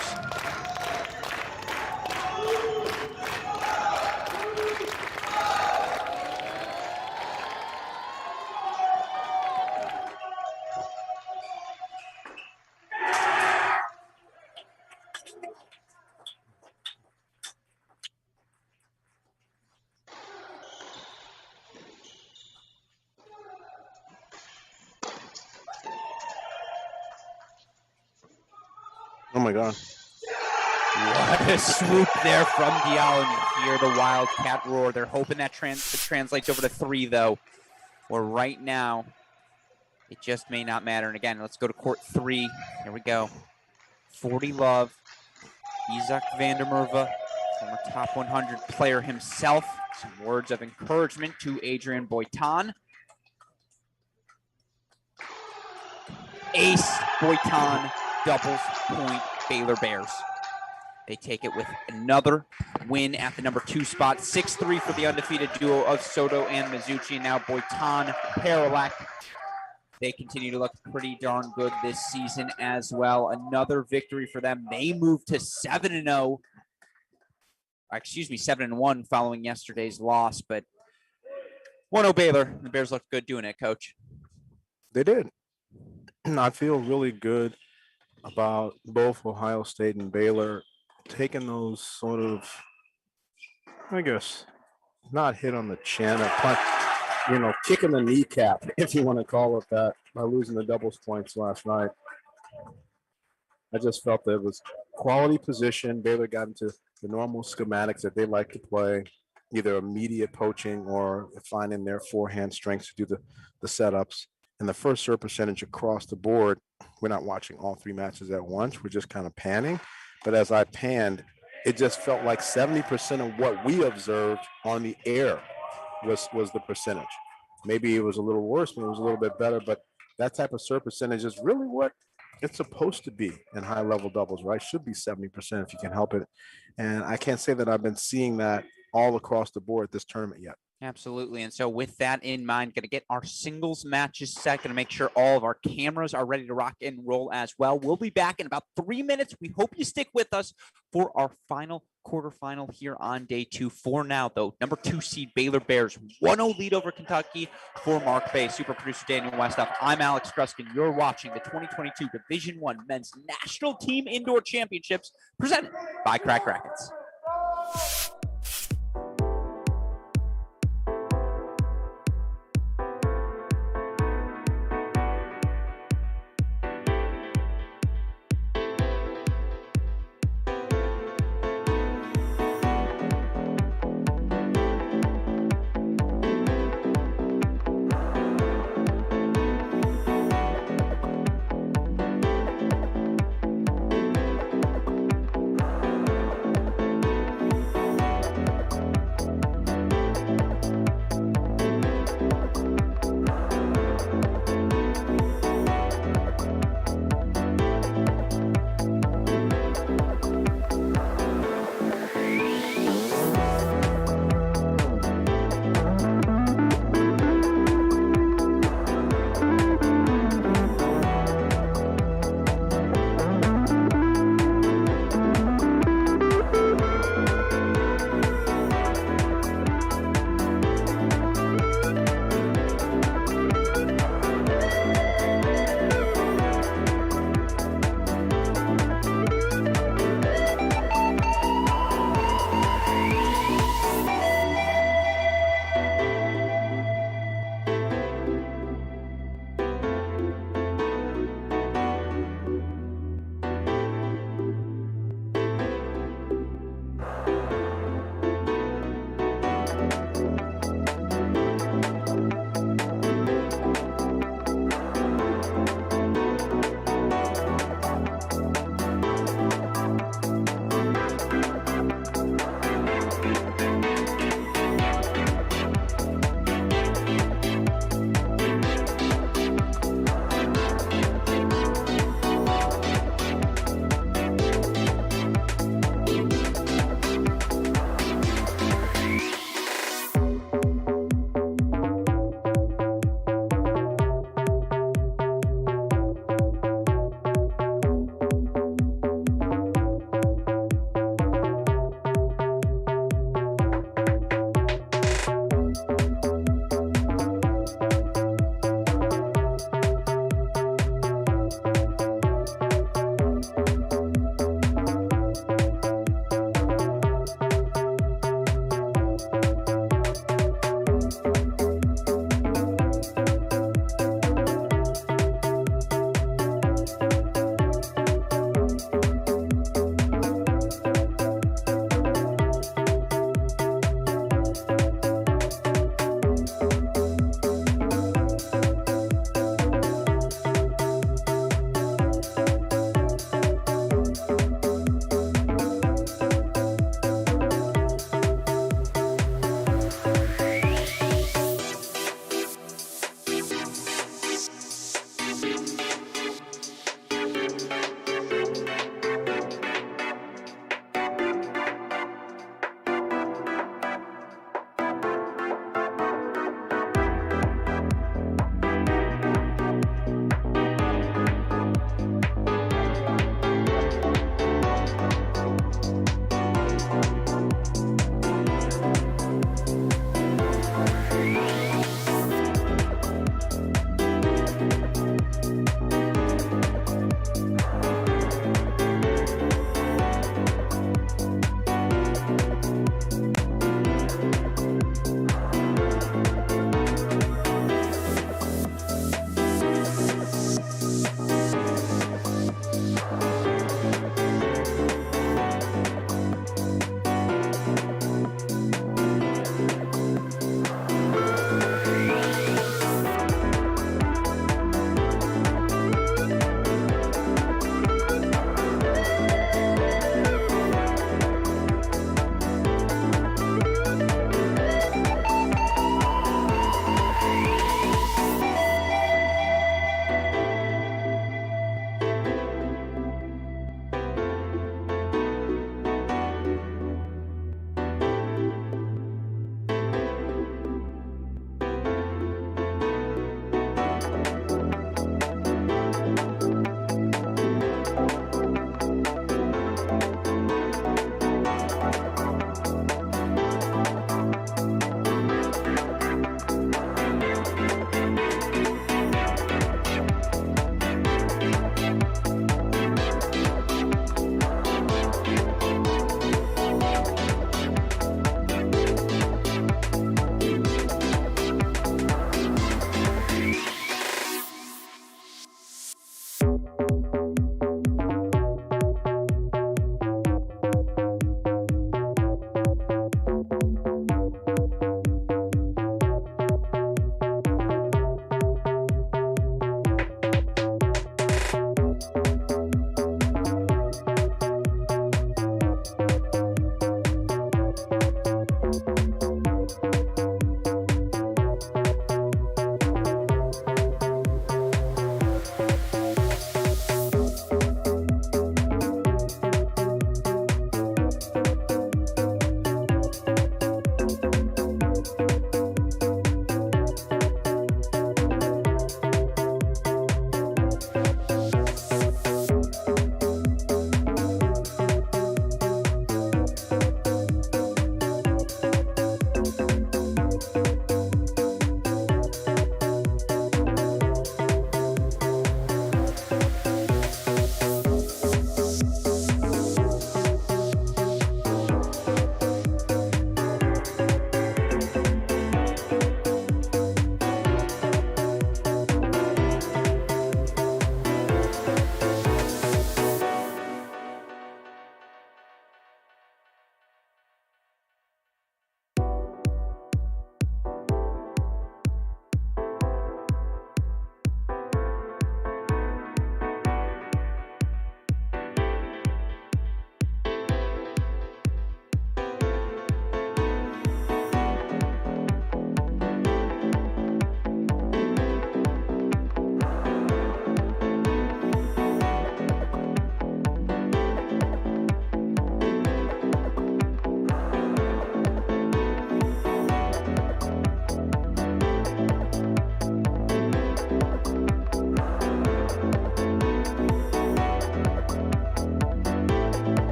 Speaker 2: Oh my God.
Speaker 1: What a swoop there from Diallo. And you hear the Wildcat roar. They're hoping that translates over to 3, though. Or right now, it just may not matter. And again, let's go to court 3. Here we go. 40 love. Isaac van der Merwe, former top 100 player himself. Some words of encouragement to Adrian Boitan. Ace Boitan doubles point Baylor Bears. They take it with another win at the number 2 spot. 6-3 for the undefeated duo of Soto and Mizuchi. And now Boitan, Paralek. They continue to look pretty darn good this season as well. Another victory for them. They move to 7-0. Excuse me, 7-1 following yesterday's loss. But 1-0 Baylor. The Bears looked good doing it, Coach.
Speaker 2: They did. I feel really good about both Ohio State and Baylor taking those sort of, I guess, not hit on the chin, or punch, kicking the kneecap, if you want to call it that, by losing the doubles points last night. I just felt that it was quality position. Baylor got into the normal schematics that they like to play, either immediate poaching or finding their forehand strengths to do the setups. And the first serve percentage across the board, we're not watching all 3 matches at once. We're just kind of panning. But as I panned, it just felt like 70% of what we observed on the air was the percentage. Maybe it was a little worse, maybe it was a little bit better, but that type of serve percentage is really what It's supposed to be in high level doubles, right? Should be 70% if you can help it. And I can't say that I've been seeing that all across the board this tournament yet.
Speaker 1: Absolutely. And so with that in mind, going to get our singles matches set, going to make sure all of our cameras are ready to rock and roll as well. We'll be back in about 3 minutes. We hope you stick with us for our final quarterfinal here on day 2. For now, though, number 2 seed Baylor Bears 1-0 lead over Kentucky. For Mark Bay, super producer Daniel Westoff, I'm Alex Gruskin. You're watching the 2022 Division I Men's National Team Indoor Championships presented by Crack Racquets.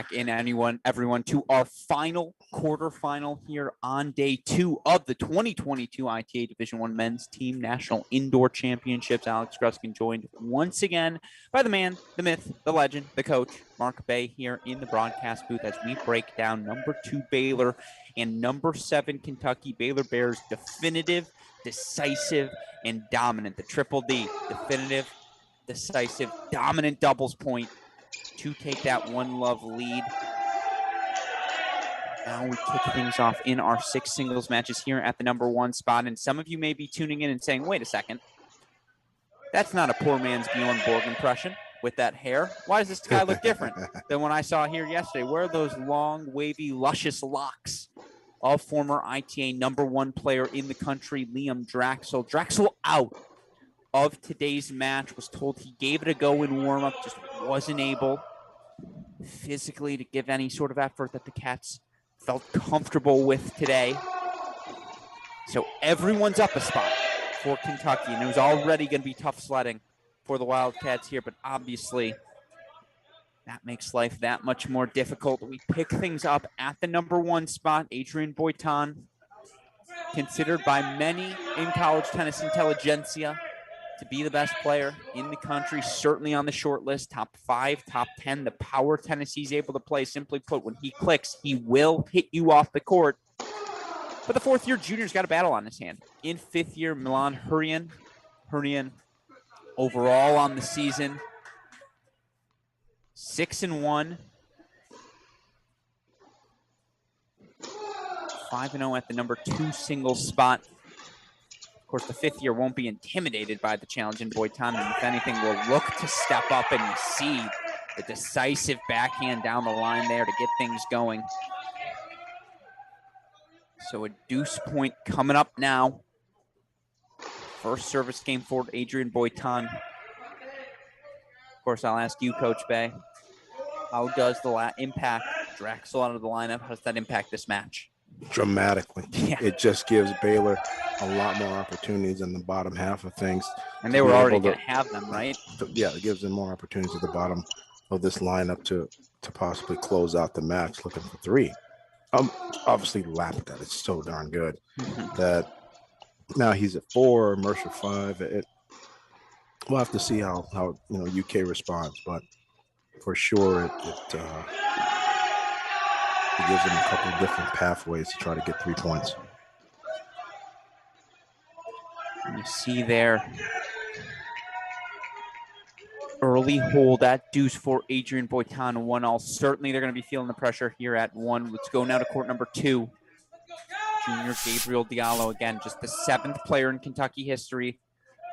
Speaker 1: back in everyone to our final quarterfinal here on day 2 of the 2022 ITA Division I Men's Team National Indoor Championships. Alex Gruskin joined once again by the man, the myth, the legend, the coach, Mark Bay, here in the broadcast booth as we break down number 2 Baylor and number 7 Kentucky. Baylor Bears definitive, decisive, and dominant. The triple D, definitive, decisive, dominant doubles point to take that one love lead. Now we kick things off in our 6 singles matches here at the number 1 spot. And some of you may be tuning in and saying, wait a second, that's not a poor man's Bjorn Borg impression with that hair. Why does this guy look different than when I saw here yesterday? Where are those long, wavy, luscious locks of former ITA number 1 player in the country, Liam Draxel? Draxel out of today's match, was told he gave it a go in warm-up, just wasn't able physically to give any sort of effort that the Cats felt comfortable with today. So everyone's up a spot for Kentucky, and it was already going to be tough sledding for the Wildcats here, but obviously that makes life that much more difficult. We pick things up at the number 1 spot. Adrian Boitan, considered by many in college tennis intelligentsia to be the best player in the country, certainly on the short list, top 5, top 10, the power tennis he's able to play. Simply put, when he clicks, he will hit you off the court. But the 4th-year junior's got a battle on his hand. In 5th year, Milan Hurrian. Hurrian overall on the season, 6-1, 5-0 at the number 2 singles spot. Of course, the 5th year won't be intimidated by the challenge in Boitan, and if anything, will look to step up, and you see the decisive backhand down the line there to get things going. So a deuce point coming up now. First service game for Adrian Boitan. Of course, I'll ask you, Coach Bay, how does the impact Draxel out of the lineup? How does that impact this match?
Speaker 2: Dramatically. Yeah. It just gives Baylor a lot more opportunities in the bottom half of things.
Speaker 1: And they were already going to have them, right?
Speaker 2: Yeah, it gives them more opportunities at the bottom of this lineup to possibly close out the match looking for 3. Obviously lapped that. It's so darn good that now he's at 4, Mercer 5. We'll have to see how UK responds, but for sure it gives them a couple of different pathways to try to get 3 points.
Speaker 1: You see there, early hold at deuce for Adrian Boitan, 1-1. Certainly they're going to be feeling the pressure here at 1. Let's go now to court number 2. Junior Gabriel Diallo, again, just the 7th player in Kentucky history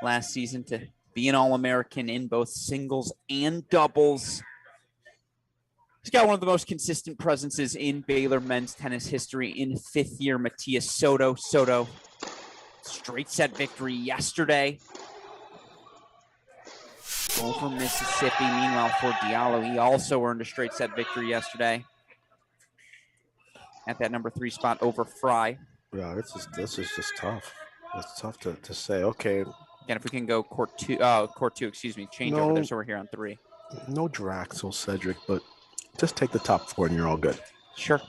Speaker 1: last season to be an All-American in both singles and doubles. He's got one of the most consistent presences in Baylor men's tennis history in 5th year, Matias Soto. Soto, straight set victory yesterday over Mississippi. Meanwhile, for Diallo, he also earned a straight set victory yesterday at that number 3 spot over Fry.
Speaker 2: Yeah, this is just tough. It's tough to say. Okay.
Speaker 1: Again, if we can go court 2, change over there, so we're here on 3.
Speaker 2: No Draxel, Cedric, but just take the top 4 and you're all good.
Speaker 1: Sure.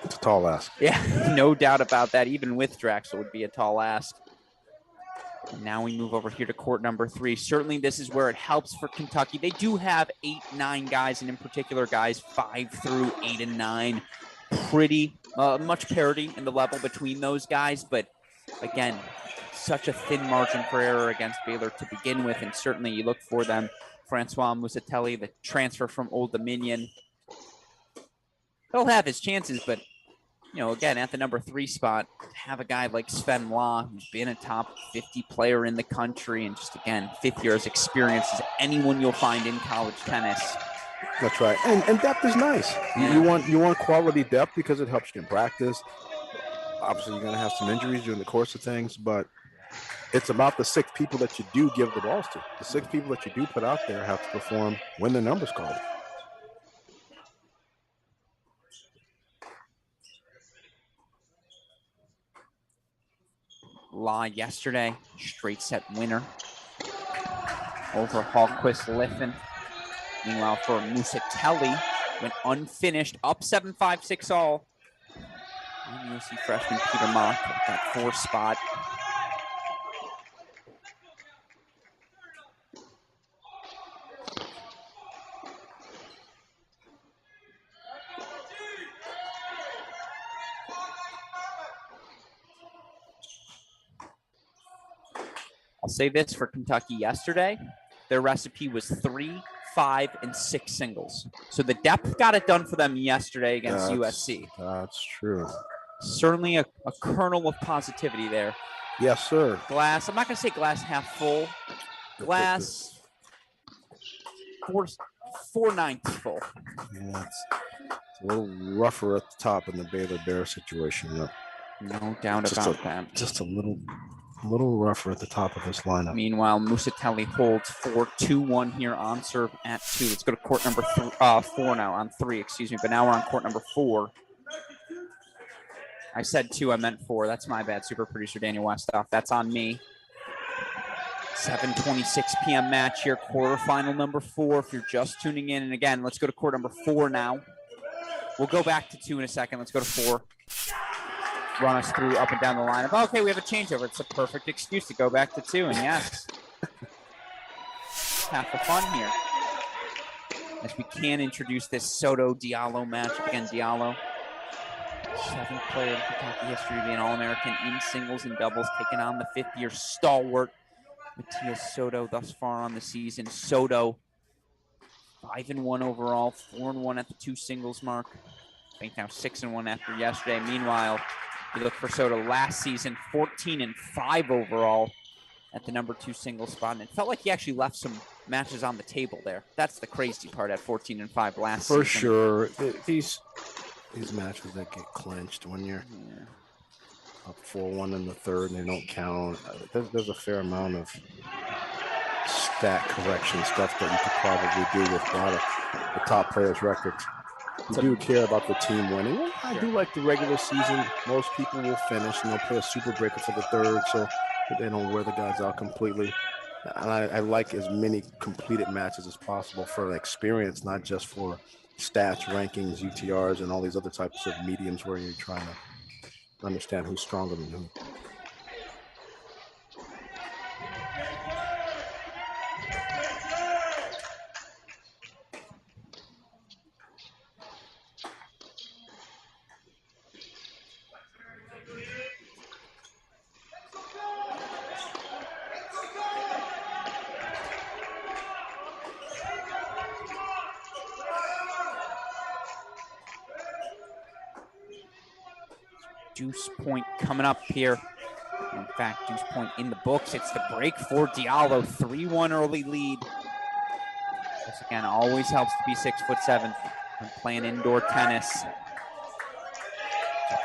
Speaker 2: It's a tall ask.
Speaker 1: Yeah, no doubt about that. Even with Draxel would be a tall ask. And now we move over here to court number 3. Certainly this is where it helps for Kentucky. They do have 8, 9 guys, and in particular guys 5 through 8 and 9. Pretty much parity in the level between those guys. But again, such a thin margin for error against Baylor to begin with. And certainly you look for them. Francois Musatelli, the transfer from Old Dominion. He'll have his chances, but again, at the number 3 spot, have a guy like Sven Law, who's been a top 50 player in the country, and just, again, 5th year's experience is anyone you'll find in college tennis.
Speaker 2: That's right. And depth is nice. Yeah. You want quality depth because it helps you in practice. Obviously, you're going to have some injuries during the course of things, but it's about the 6 people that you do give the balls to. The 6 people that you do put out there have to perform when the number's called.
Speaker 1: Law yesterday, straight set winner over Hallquist Liffen. Meanwhile, for Musatelli, went unfinished, up 7-5, 6 all. And USC freshman Peter Mock at that 4 spot. I'll say this for Kentucky yesterday. Their recipe was 3, 5, and 6 singles. So the depth got it done for them yesterday against USC.
Speaker 2: That's true.
Speaker 1: Certainly a kernel of positivity there.
Speaker 2: Yes, sir.
Speaker 1: Glass, I'm not going to say glass half full. Glass 4/9 full.
Speaker 2: Yeah, it's a little rougher at the top in the Baylor Bear situation.
Speaker 1: No doubt about that.
Speaker 2: Just a little rougher at the top of this lineup.
Speaker 1: Meanwhile, Musatelli holds 4-2-1 here on serve at 2. Let's go to court number 4 now, on 3, excuse me. But now we're on court number 4. I said 2, I meant 4. That's my bad, super producer Daniel Westoff. That's on me. 7:26 p.m. match here, quarterfinal number 4. If you're just tuning in, and again, let's go to court number 4 now. We'll go back to 2 in a second. Let's go to 4. Run us through up and down the lineup. Okay, we have a changeover. It's a perfect excuse to go back to 2, and yes, half the fun here. As we can introduce this Soto-Diallo matchup. Again, Diallo, 7th player in Kentucky history to be an All-American in singles and doubles, taking on the 5th-year stalwart Matias Soto thus far on the season. Soto, 5-1 overall, 4-1 at the 2 singles mark. I think now 6-1 after yesterday. Meanwhile, you look for Soto last season, 14-5 overall at the number 2 singles spot. And it felt like he actually left some matches on the table there. That's the crazy part at 14-5 last season.
Speaker 2: For sure. These matches that get clinched when you're up 4-1 in the 3rd and they don't count. There's a fair amount of stat correction stuff that you could probably do with a lot of the top players' records. You do care about the team winning. I do like the regular season. Most people will finish and they'll play a super breaker for the 3rd so they don't wear the guys out completely. And I like as many completed matches as possible for experience, not just for stats, rankings, UTRs, and all these other types of mediums where you're trying to understand who's stronger than who.
Speaker 1: Deuce point coming up here. In fact, deuce point in the books. It's the break for Diallo. 3-1 early lead. This again always helps to be 6'7" when playing indoor tennis. So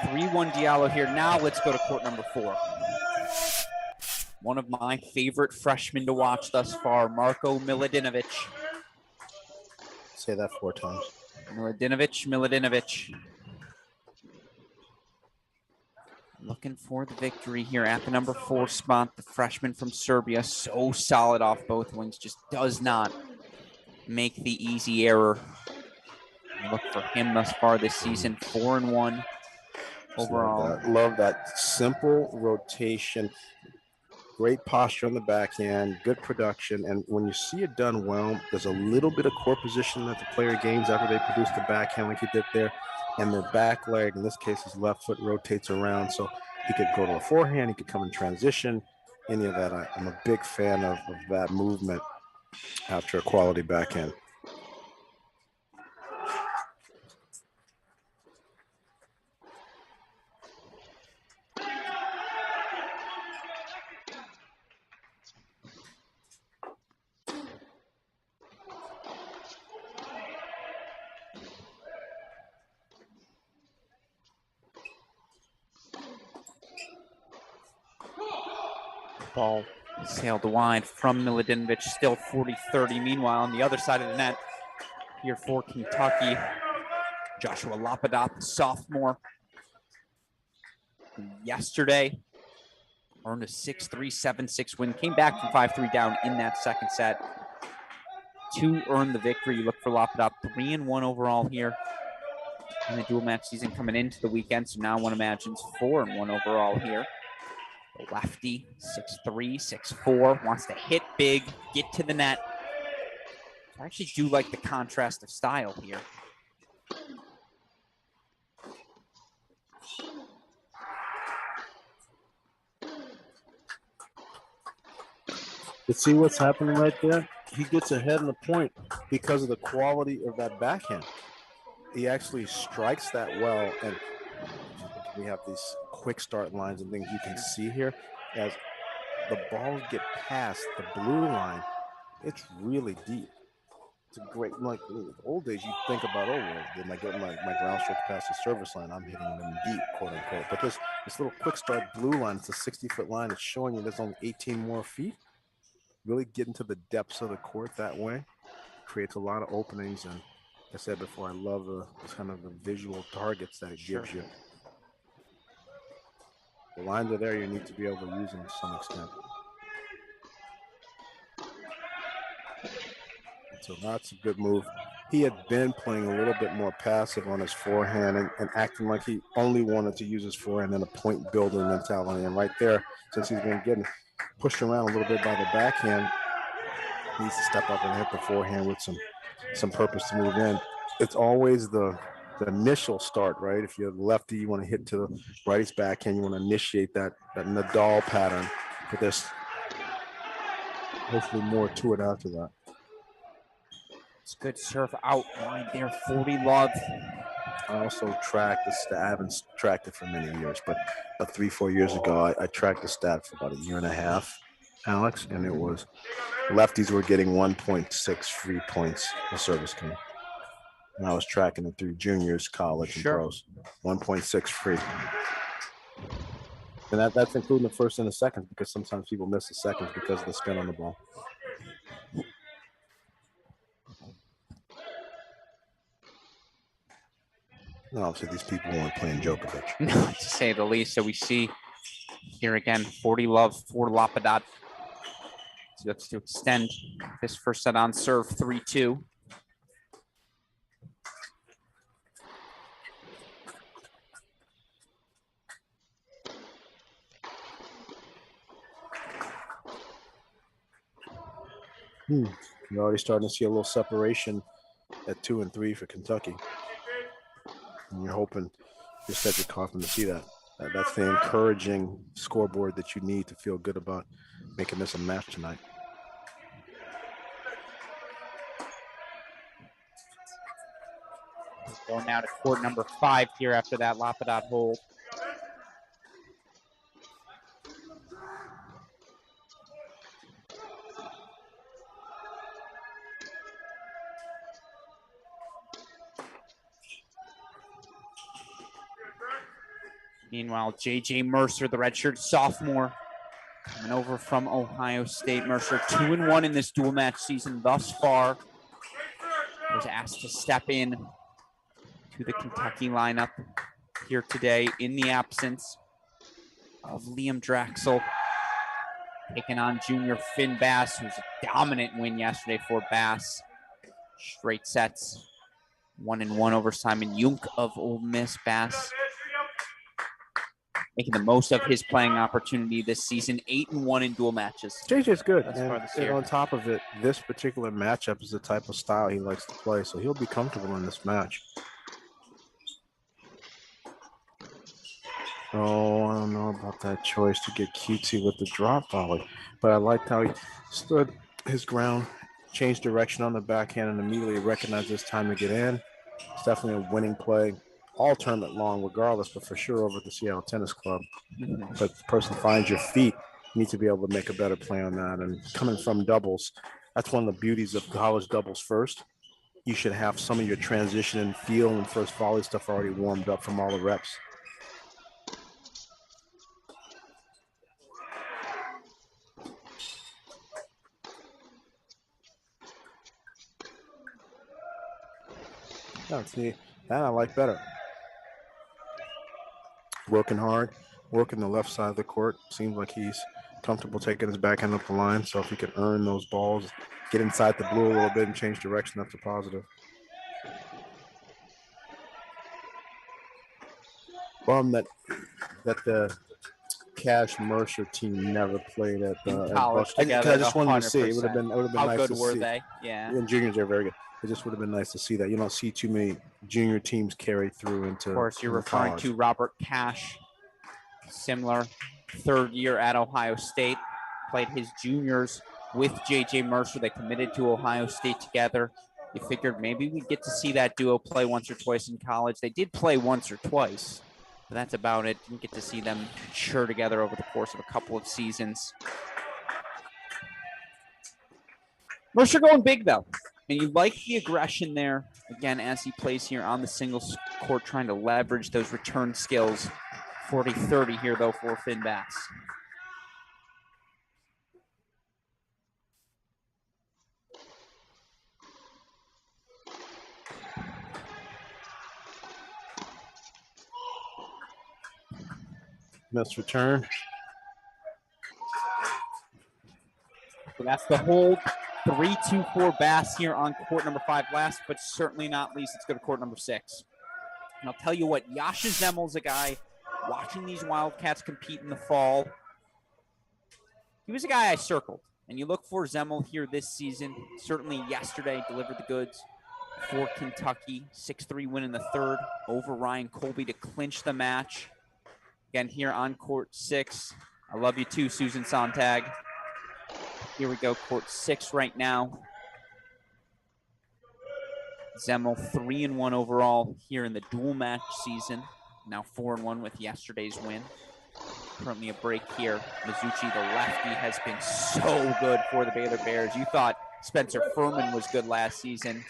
Speaker 1: 3-1 Diallo here. Now let's go to court number 4. One of my favorite freshmen to watch thus far, Marko Milutinovic.
Speaker 2: Say that 4 times.
Speaker 1: Milutinovic. Looking for the victory here at the number 4 spot. The freshman from Serbia, so solid off both wings, just does not make the easy error. Look for him thus far this season, 4-1 overall.
Speaker 2: Love that simple rotation. Great posture on the backhand, good production. And when you see it done well, there's a little bit of core position that the player gains after they produce the backhand like he did there. And the back leg, in this case, his left foot rotates around. So he could go to a forehand, he could come in transition, any of that. I'm a big fan of that movement after a quality backhand.
Speaker 1: Ball sailed wide from Milutinovic, still 40-30. Meanwhile, on the other side of the net, here for Kentucky, Joshua Lapadat, sophomore. Yesterday, earned a 6-3, 7-6 win. Came back from 5-3 down in that second set to earn the victory. You look for Lapadop 3-1 overall here in the dual match season coming into the weekend. So now one imagines 4-1 overall here. The lefty, 6'3", 6'4", wants to hit big, get to the net. So I actually do like the contrast of style here.
Speaker 2: You see what's happening right there? He gets ahead in the point because of the quality of that backhand. He actually strikes that well, and we have these quick start lines and things you can see here. As the balls get past the blue line, it's really deep. It's a great, like in the old days, you think about, oh, well, then I get my ground strokes past the service line, I'm hitting them deep, quote unquote. But this little quick start blue line, it's a 60-foot line. It's showing you there's only 18 more feet. Really get into the depths of the court that way. Creates a lot of openings, and like I said before, I love the kind of the visual targets that it gives you. The lines are there, you need to be able to use them to some extent. So that's a good move. He had been playing a little bit more passive on his forehand and acting like he only wanted to use his forehand in a point building mentality. And right there, since he's been getting pushed around a little bit by the backhand, he needs to step up and hit the forehand with some purpose to move in. It's always the initial start, right? If you're lefty, you want to hit to the righty's backhand, you want to initiate that Nadal pattern. But there's hopefully more to it after that.
Speaker 1: It's good serve out line there, 40 love.
Speaker 2: I also tracked the stat. I haven't tracked it for many years, but 3-4 years ago, I tracked the stat for about a year and a half, Alex, and it was lefties were getting 1.6 free points a service game. And I was tracking it through juniors, college, and pros. 1.6 free. And that's including the first and the seconds, because sometimes people miss the seconds because of the spin on the ball. And obviously, these people weren't playing Djokovic.
Speaker 1: No, to say the least. So we see here again, 40 love for Lapadot. So looks to extend this first set on serve 3-2.
Speaker 2: You're already starting to see a little separation at 2 and 3 for Kentucky. And you're hoping you're Cedric Kaufman to see that. That's the encouraging scoreboard that you need to feel good about making this a match tonight.
Speaker 1: Going now to court number 5 here after that Lapadot hold. Meanwhile, J.J. Mercer, the redshirt sophomore, coming over from Ohio State. Mercer 2-1 in this dual match season thus far. Was asked to step in to the Kentucky lineup here today in the absence of Liam Draxel, taking on junior Finn Bass, who's a dominant win yesterday for Bass. Straight sets, 1-1 over Simon Junk of Ole Miss. Bass making the most of his playing opportunity this season, 8-1 in dual matches.
Speaker 2: JJ's good, and on top of it, this particular matchup is the type of style he likes to play, so he'll be comfortable in this match. Oh, I don't know about that choice to get cutesy with the drop volley, but I liked how he stood his ground, changed direction on the backhand, and immediately recognized it's time to get in. It's definitely a winning play all tournament long, regardless, but for sure over at the Seattle Tennis Club. But if the person finds your feet, you need to be able to make a better play on that. And coming from doubles, that's one of the beauties of college doubles first. You should have some of your transition and feel and first volley stuff already warmed up from all the reps. Oh, see, that I like better. Working hard, working the left side of the court. Seems like he's comfortable taking his backhand up the line. So if he can earn those balls, get inside the blue a little bit and change direction, that's a positive. Bum that the Cash Mercer team never played at
Speaker 1: college together.
Speaker 2: I just wanted
Speaker 1: 100%.
Speaker 2: to see. It would have been
Speaker 1: How
Speaker 2: nice
Speaker 1: good
Speaker 2: to
Speaker 1: were
Speaker 2: see.
Speaker 1: they? Yeah.
Speaker 2: And juniors are very good. It just would have been nice to see that. You don't see too many junior teams carry through into.
Speaker 1: Of course, you're referring
Speaker 2: college.
Speaker 1: to Robert Cash, similar third year at Ohio State. Played his juniors with J.J. Mercer. They committed to Ohio State together. You figured maybe we'd get to see that duo play once or twice in college. They did play once or twice, but that's about it. Didn't get to see them mature together over the course of a couple of seasons. Mercer going big, though. And you like the aggression there, again, as he plays here on the singles court, trying to leverage those return skills. 40-30 here, though, for Finn Bass.
Speaker 2: Missed return.
Speaker 1: So that's the hold. 3-2-4 Bass here on court number 5. Last but certainly not least, let's go to court number 6. And I'll tell you what, Yasha Zemmel's a guy watching these Wildcats compete in the fall. He was a guy I circled. And you look for Zemmel here this season. Certainly yesterday delivered the goods for Kentucky. 6-3 win in the third over Ryan Colby to clinch the match. Again, here on court 6. I love you too, Susan Sontag. Here we go, court 6 right now. Zemmel 3-1 overall here in the dual match season. Now 4-1 with yesterday's win. Currently a break here. Mizuchi, the lefty, has been so good for the Baylor Bears. You thought Spencer Furman was good last season.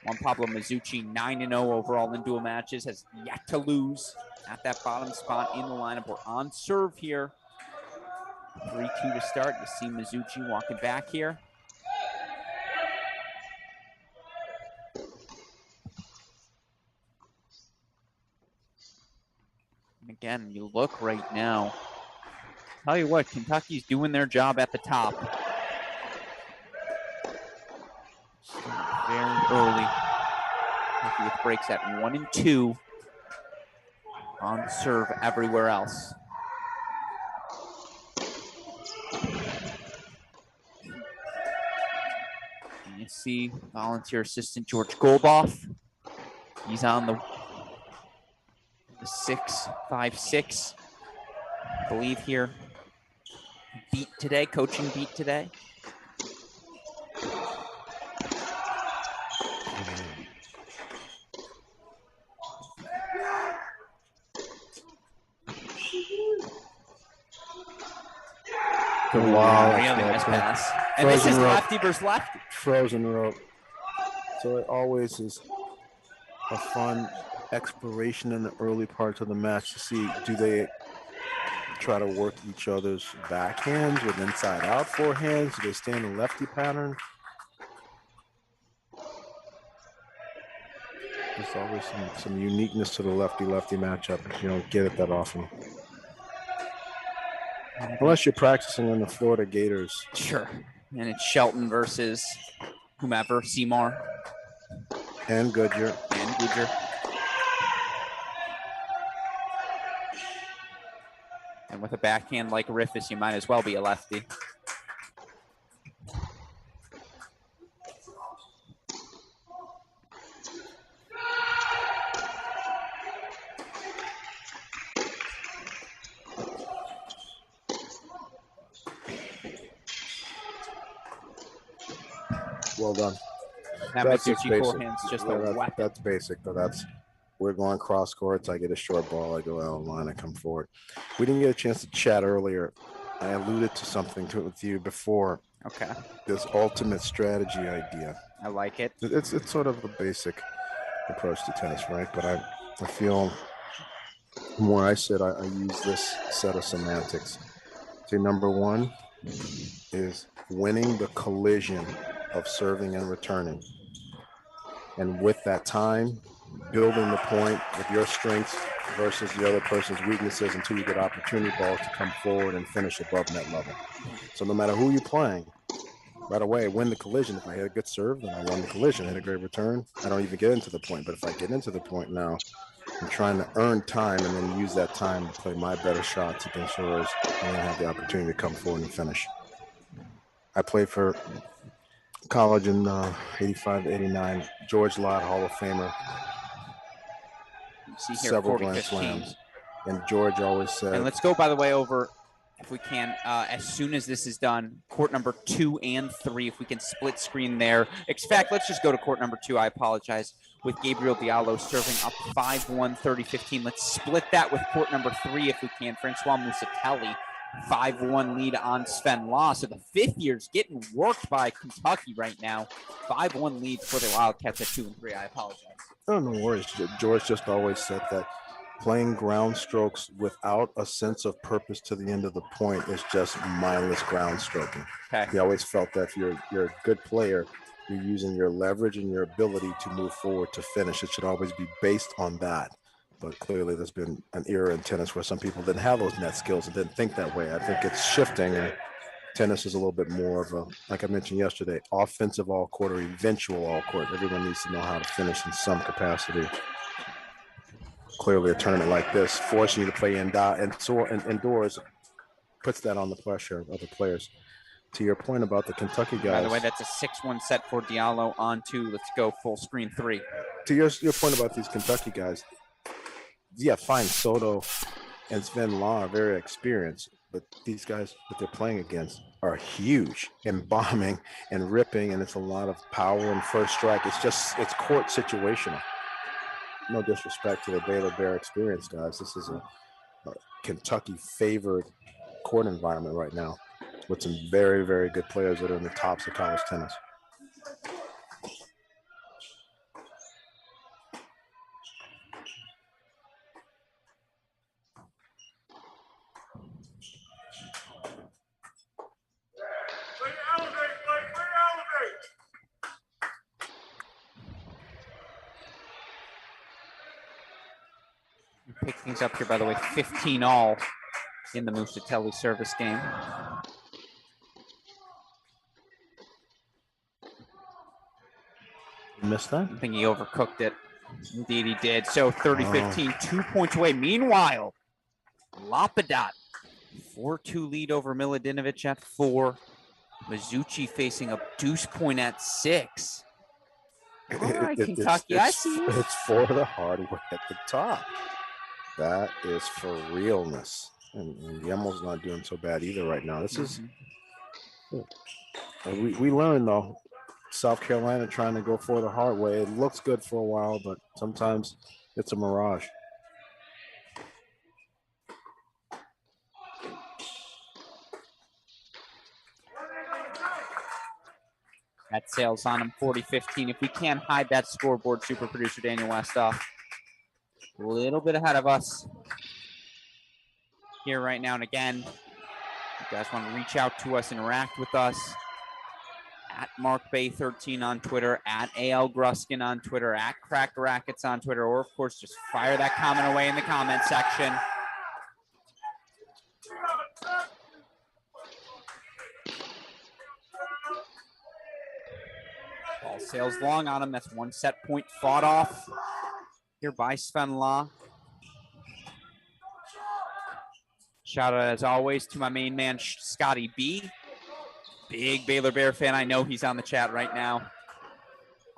Speaker 1: Juan Pablo Mizuchi, 9-0 overall in dual matches, has yet to lose at that bottom spot in the lineup. We're on serve here. 3-2 to start. You see Mizuchi walking back here. And again, you look right now. Tell you what, Kentucky's doing their job at the top. Very early. Kentucky with breaks at 1 and 2. On serve everywhere else. And you see volunteer assistant George Goldoff. He's on the 6-5-6, I believe here. Beat today, coaching beat today.
Speaker 2: Wow,
Speaker 1: really nice pass. And this is lefty versus lefty.
Speaker 2: Frozen rope. So it always is a fun exploration in the early parts of the match to see, do they try to work each other's backhands with inside out forehands? Do they stay in the lefty pattern? There's always some uniqueness to the lefty-lefty matchup. You don't get it that often. Unless you're practicing on the Florida Gators.
Speaker 1: Sure. And it's Shelton versus whomever, Seymour.
Speaker 2: And Goodyear.
Speaker 1: And with a backhand like Riffus, you might as well be a lefty.
Speaker 2: Well done.
Speaker 1: That's forehand's just a weapon.
Speaker 2: That's basic, though. We're going cross courts. I get a short ball. I go out of line. I come forward. We didn't get a chance to chat earlier. I alluded to something with you before.
Speaker 1: Okay.
Speaker 2: This ultimate strategy idea.
Speaker 1: I like it.
Speaker 2: It's sort of a basic approach to tennis, right? But I feel more I said I use this set of semantics. See, number one is winning the collision of serving and returning. And with that time, building the point with your strengths versus the other person's weaknesses until you get opportunity balls to come forward and finish above net level. So no matter who you're playing, right away, win the collision. If I hit a good serve, then I won the collision. Hit a great return, I don't even get into the point. But if I get into the point now, I'm trying to earn time and then use that time to play my better shots against yours and then have the opportunity to come forward and finish. I played for college in 85 to 89. George Lott, Hall of Famer.
Speaker 1: You see here,
Speaker 2: Several
Speaker 1: 40-15.
Speaker 2: Grand Slams. And George always said...
Speaker 1: And let's go, by the way, over, if we can, as soon as this is done, court number 2 and 3, if we can split screen there. In fact, let's just go to court number 2. I apologize. With Gabriel Diallo serving up 5-1, 30-15. Let's split that with court number 3 if we can. Francois Musatelli, 5-1 lead on Sven Law. So the fifth year's getting worked by Kentucky right now. 5-1 lead for the Wildcats at 2 and 3. I apologize.
Speaker 2: Oh, no worries. George just always said that playing ground strokes without a sense of purpose to the end of the point is just mindless ground stroking.
Speaker 1: Okay.
Speaker 2: He always felt that if you're a good player, you're using your leverage and your ability to move forward to finish. It should always be based on that. But clearly there's been an era in tennis where some people didn't have those net skills and didn't think that way. I think it's shifting, and tennis is a little bit more of a, like I mentioned yesterday, offensive all court or eventual all court. Everyone needs to know how to finish in some capacity. Clearly a tournament like this, forcing you to play indoors, puts that on the pressure of other players. To your point about the Kentucky guys.
Speaker 1: By the way, that's a 6-1 set for Diallo on 2. Let's go full screen 3.
Speaker 2: To your point about these Kentucky guys, yeah, fine, Soto and Sven Law are very experienced, but these guys that they're playing against are huge and bombing and ripping, and it's a lot of power and first strike. It's court situational. No disrespect to the Baylor Bear experience, guys. This is a Kentucky favored court environment right now with some very, very good players that are in the tops of college tennis.
Speaker 1: Pick things up here, by the way, 15-all in the Musatelli service game.
Speaker 2: You missed that?
Speaker 1: I think he overcooked it. Indeed he did. So 30-15, 2 points away. Meanwhile, Lapadat, 4-2 lead over Miladinovic at 4. Mizuchi facing a deuce point at 6. All right, Kentucky, I see you.
Speaker 2: It's for the hard way at the top. That is for realness. And Yemel's not doing so bad either right now. This is, we learned though, South Carolina trying to go for the hard way. It looks good for a while, but sometimes it's a mirage.
Speaker 1: That sails on him, 40-15. If we can't hide that scoreboard, super producer Daniel Westoff, a little bit ahead of us here right now. And again, if you guys want to reach out to us, interact with us, at MarkBay13 on Twitter, at AL Gruskin on Twitter, at Cracked Racquets on Twitter, or of course, just fire that comment away in the comment section. Ball sails long on him. That's 1 set point fought off here by Sven Law. Shout out, as always, to my main man, Scotty B. Big Baylor Bear fan. I know he's on the chat right now.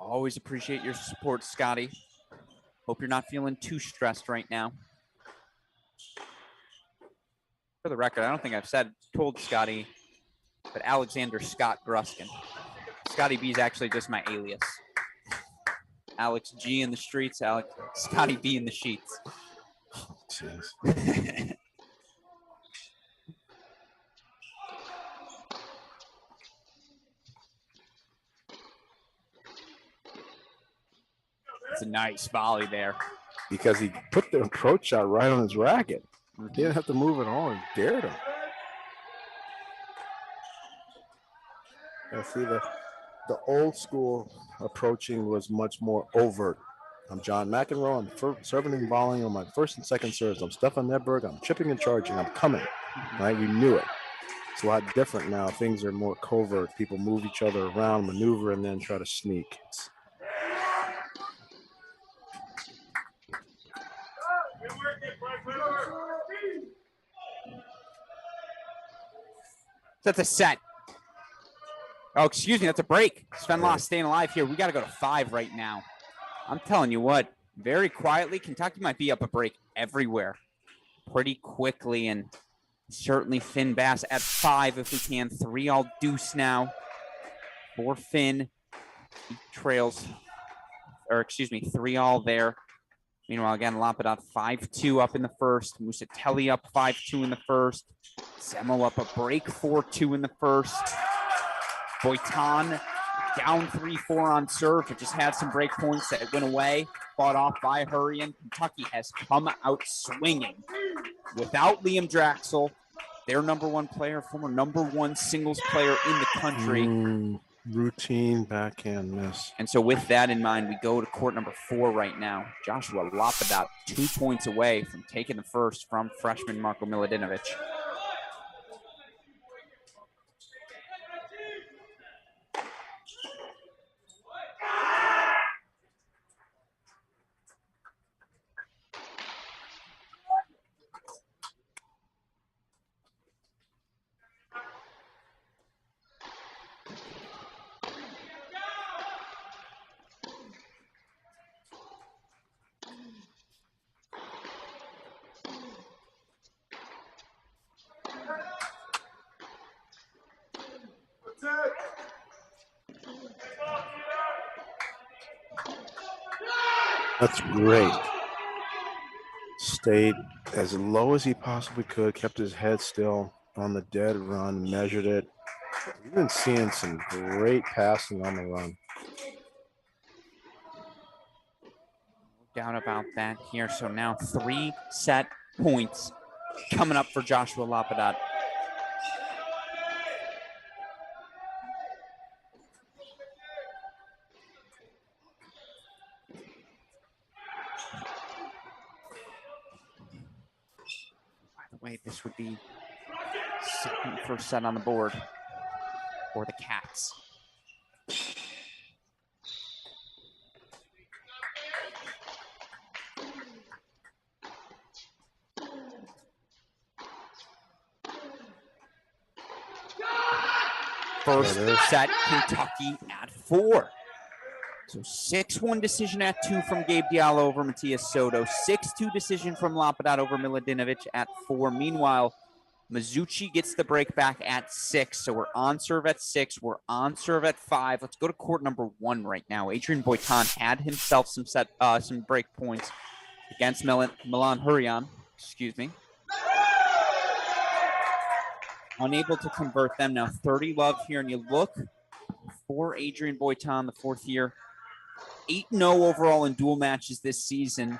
Speaker 1: Always appreciate your support, Scotty. Hope you're not feeling too stressed right now. For the record, I don't think I've told Scotty, but Alexander Scott Gruskin. Scotty B is actually just my alias. Alex G in the streets, Scotty B in the sheets.
Speaker 2: Jeez.
Speaker 1: It's a nice volley there.
Speaker 2: Because he put the approach shot right on his racket. He didn't have to move at all and dared him. I see the old school approaching was much more overt. I'm John McEnroe. I'm serving and volleying on my first and second serves. I'm Stefan Edberg. I'm chipping and charging. I'm coming. Right? We knew it. It's a lot different now. Things are more covert. People move each other around, maneuver, and then try to sneak.
Speaker 1: That's a set. Oh, excuse me. That's a break. Sven Loss staying alive here. We got to go to 5 right now. I'm telling you what, very quietly, Kentucky might be up a break everywhere pretty quickly. And certainly Finn Bass at 5 if we can. 3-all deuce now for Finn. He trails, or excuse me, 3-all there. Meanwhile, again, Lapadat 5-2 up in the first. Musatelli up 5-2 in the first. Zemo up a break 4-2 in the first. Boitan down 3-4 on serve, but just had some break points that went away. Fought off by Hurrian. Kentucky has come out swinging. Without Liam Draxel, their #1 player, former #1 singles player in the country.
Speaker 2: Routine backhand miss.
Speaker 1: And so with that in mind, we go to court number 4 right now. Joshua Lapadat 2 points away from taking the first from freshman Marko Miladinovic.
Speaker 2: That's great. Stayed as low as he possibly could, kept his head still on the dead run, measured it. We've been seeing some great passing on the run.
Speaker 1: No doubt about that here. So now 3 set points coming up for Joshua Lapadat. Wait, this would be first set on the board for the Cats. First set, Kentucky at 4. So 6-1 decision at 2 from Gabe Diallo over Matias Soto. 6-2 decision from Lapadat over Miladinovic at 4. Meanwhile, Mizuchi gets the break back at 6. So we're on serve at 6. We're on serve at 5. Let's go to court number 1 right now. Adrian Boitan had himself some break points against Milan Hurrian. Excuse me. Unable to convert them. Now 30 love here. And you look for Adrian Boitan, the 4th year. 8-0 overall in dual matches this season,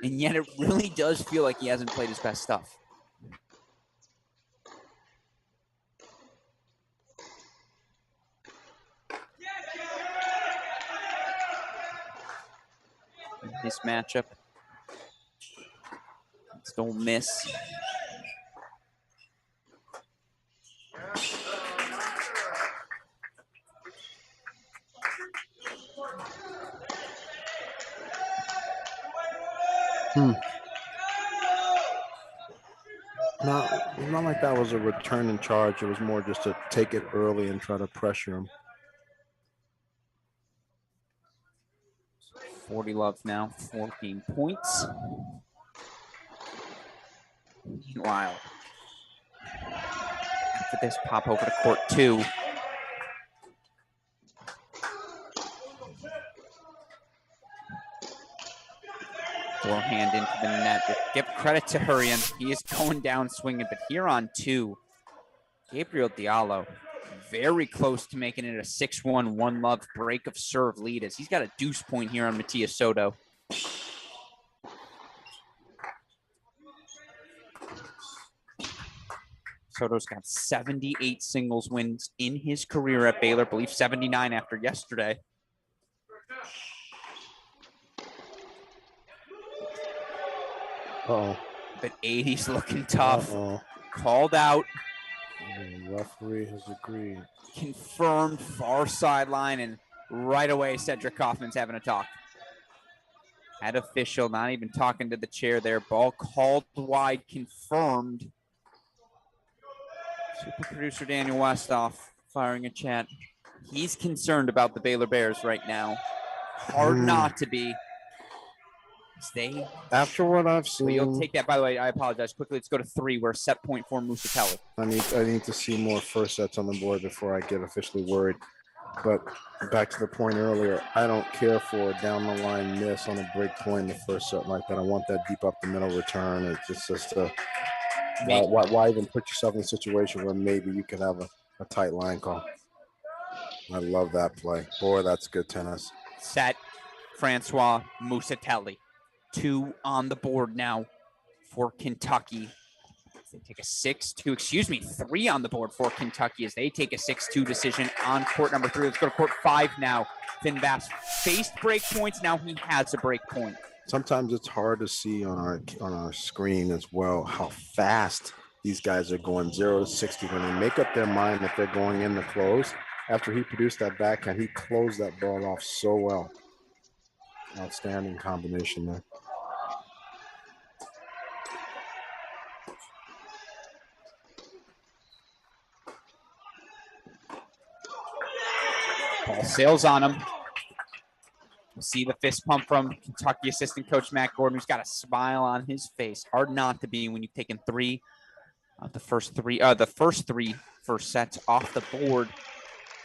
Speaker 1: and yet it really does feel like he hasn't played his best stuff. In this matchup, still miss.
Speaker 2: Not like that was a return in charge. It was more just to take it early and try to pressure him.
Speaker 1: 40 love now, 14 points. Meanwhile, after this, pop over to court 2. Forehand into the net. Give credit to Hurrian. He is going down swinging, but here on 2, Gabriel Diallo very close to making it a 6-1 1-love break of serve lead as he's got a deuce point here on Matias Soto. Soto's got 78 singles wins in his career at Baylor, I believe 79 after yesterday.
Speaker 2: Uh-oh.
Speaker 1: But 80's looking tough.
Speaker 2: Uh-oh.
Speaker 1: Called out.
Speaker 2: The referee has agreed.
Speaker 1: Confirmed far sideline, and right away Cedric Kaufman's having a talk. Head official not even talking to the chair there. Ball called wide, confirmed. Super producer Daniel Westoff firing a chat. He's concerned about the Baylor Bears right now. Hard not to be.
Speaker 2: After what I've seen,
Speaker 1: well, you'll take that. By the way, I apologize. Quickly, let's go to 3. We're set point for Musatelli.
Speaker 2: I need to see more first sets on the board before I get officially worried. But back to the point earlier, I don't care for a down the line miss on a break point in the first set like that. I want that deep up the middle return. It's just why even put yourself in a situation where maybe you could have a tight line call. I love that play. Boy, that's good tennis.
Speaker 1: Set Francois Musatelli. 2 on the board now for Kentucky. They take a 6-2, 3 on the board for Kentucky as they take a 6-2 decision on court number 3. Let's go to court 5 now. Finn Bass faced break points. Now he has a break point.
Speaker 2: Sometimes it's hard to see on our screen as well how fast these guys are going 0 to 60 when they make up their mind that they're going in the close. After he produced that backhand, he closed that ball off so well. Outstanding combination there.
Speaker 1: Ball sails on him. We'll see the fist pump from Kentucky assistant coach Matt Gordon, who's got a smile on his face. Hard not to be when you've taken 3 of the first 3 first sets off the board.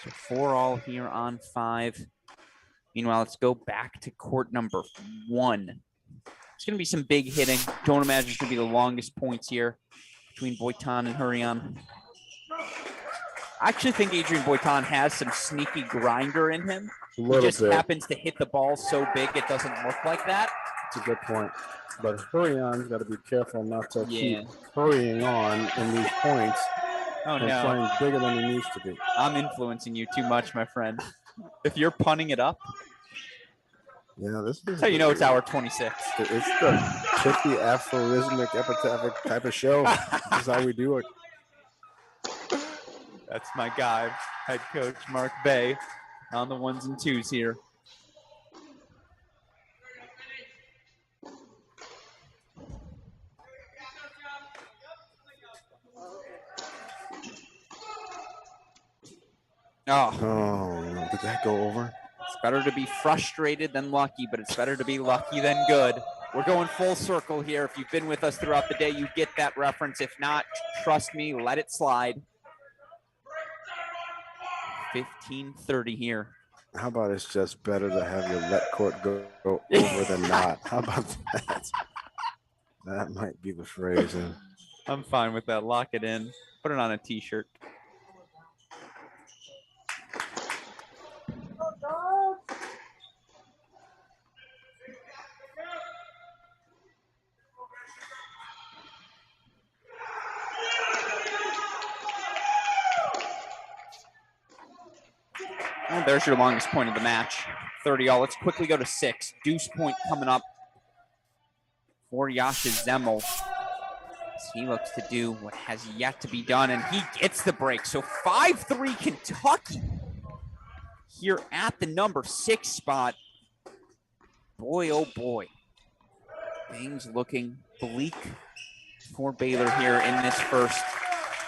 Speaker 1: So 4 all here on 5. Meanwhile, let's go back to court number 1. It's going to be some big hitting. Don't imagine it's going to be the longest points here between Boitan and Hurrion. I actually think Adrian Boitan has some sneaky grinder in him. He just happens to hit the ball so big it doesn't look like that.
Speaker 2: That's a good point. But Hurrion's got to be careful not to keep hurrying on in these points and playing bigger than he needs to be.
Speaker 1: I'm influencing you too much, my friend. If you're punning it up,
Speaker 2: yeah, this is
Speaker 1: how you know it's hour 26.
Speaker 2: It's the pithy, aphorismic, epitaphic type of show. This is how we do it.
Speaker 1: That's my guy, head coach Mark Bay, on the 1s and 2s here.
Speaker 2: Oh, did that go over?
Speaker 1: It's better to be frustrated than lucky, but it's better to be lucky than good. We're going full circle here. If you've been with us throughout the day, you get that reference. If not, trust me, let it slide. 15:30 here.
Speaker 2: How about it's just better to have your let court go over than not? How about that? That might be the phrase.
Speaker 1: I'm fine with that. Lock it in. Put it on a t-shirt. Well, there's your longest point of the match. 30 all. Let's quickly go to 6. Deuce point coming up for Yasha Zemmel. He looks to do what has yet to be done, and he gets the break. So 5-3 Kentucky here at the number 6 spot. Boy, oh boy. Things looking bleak for Baylor here in this first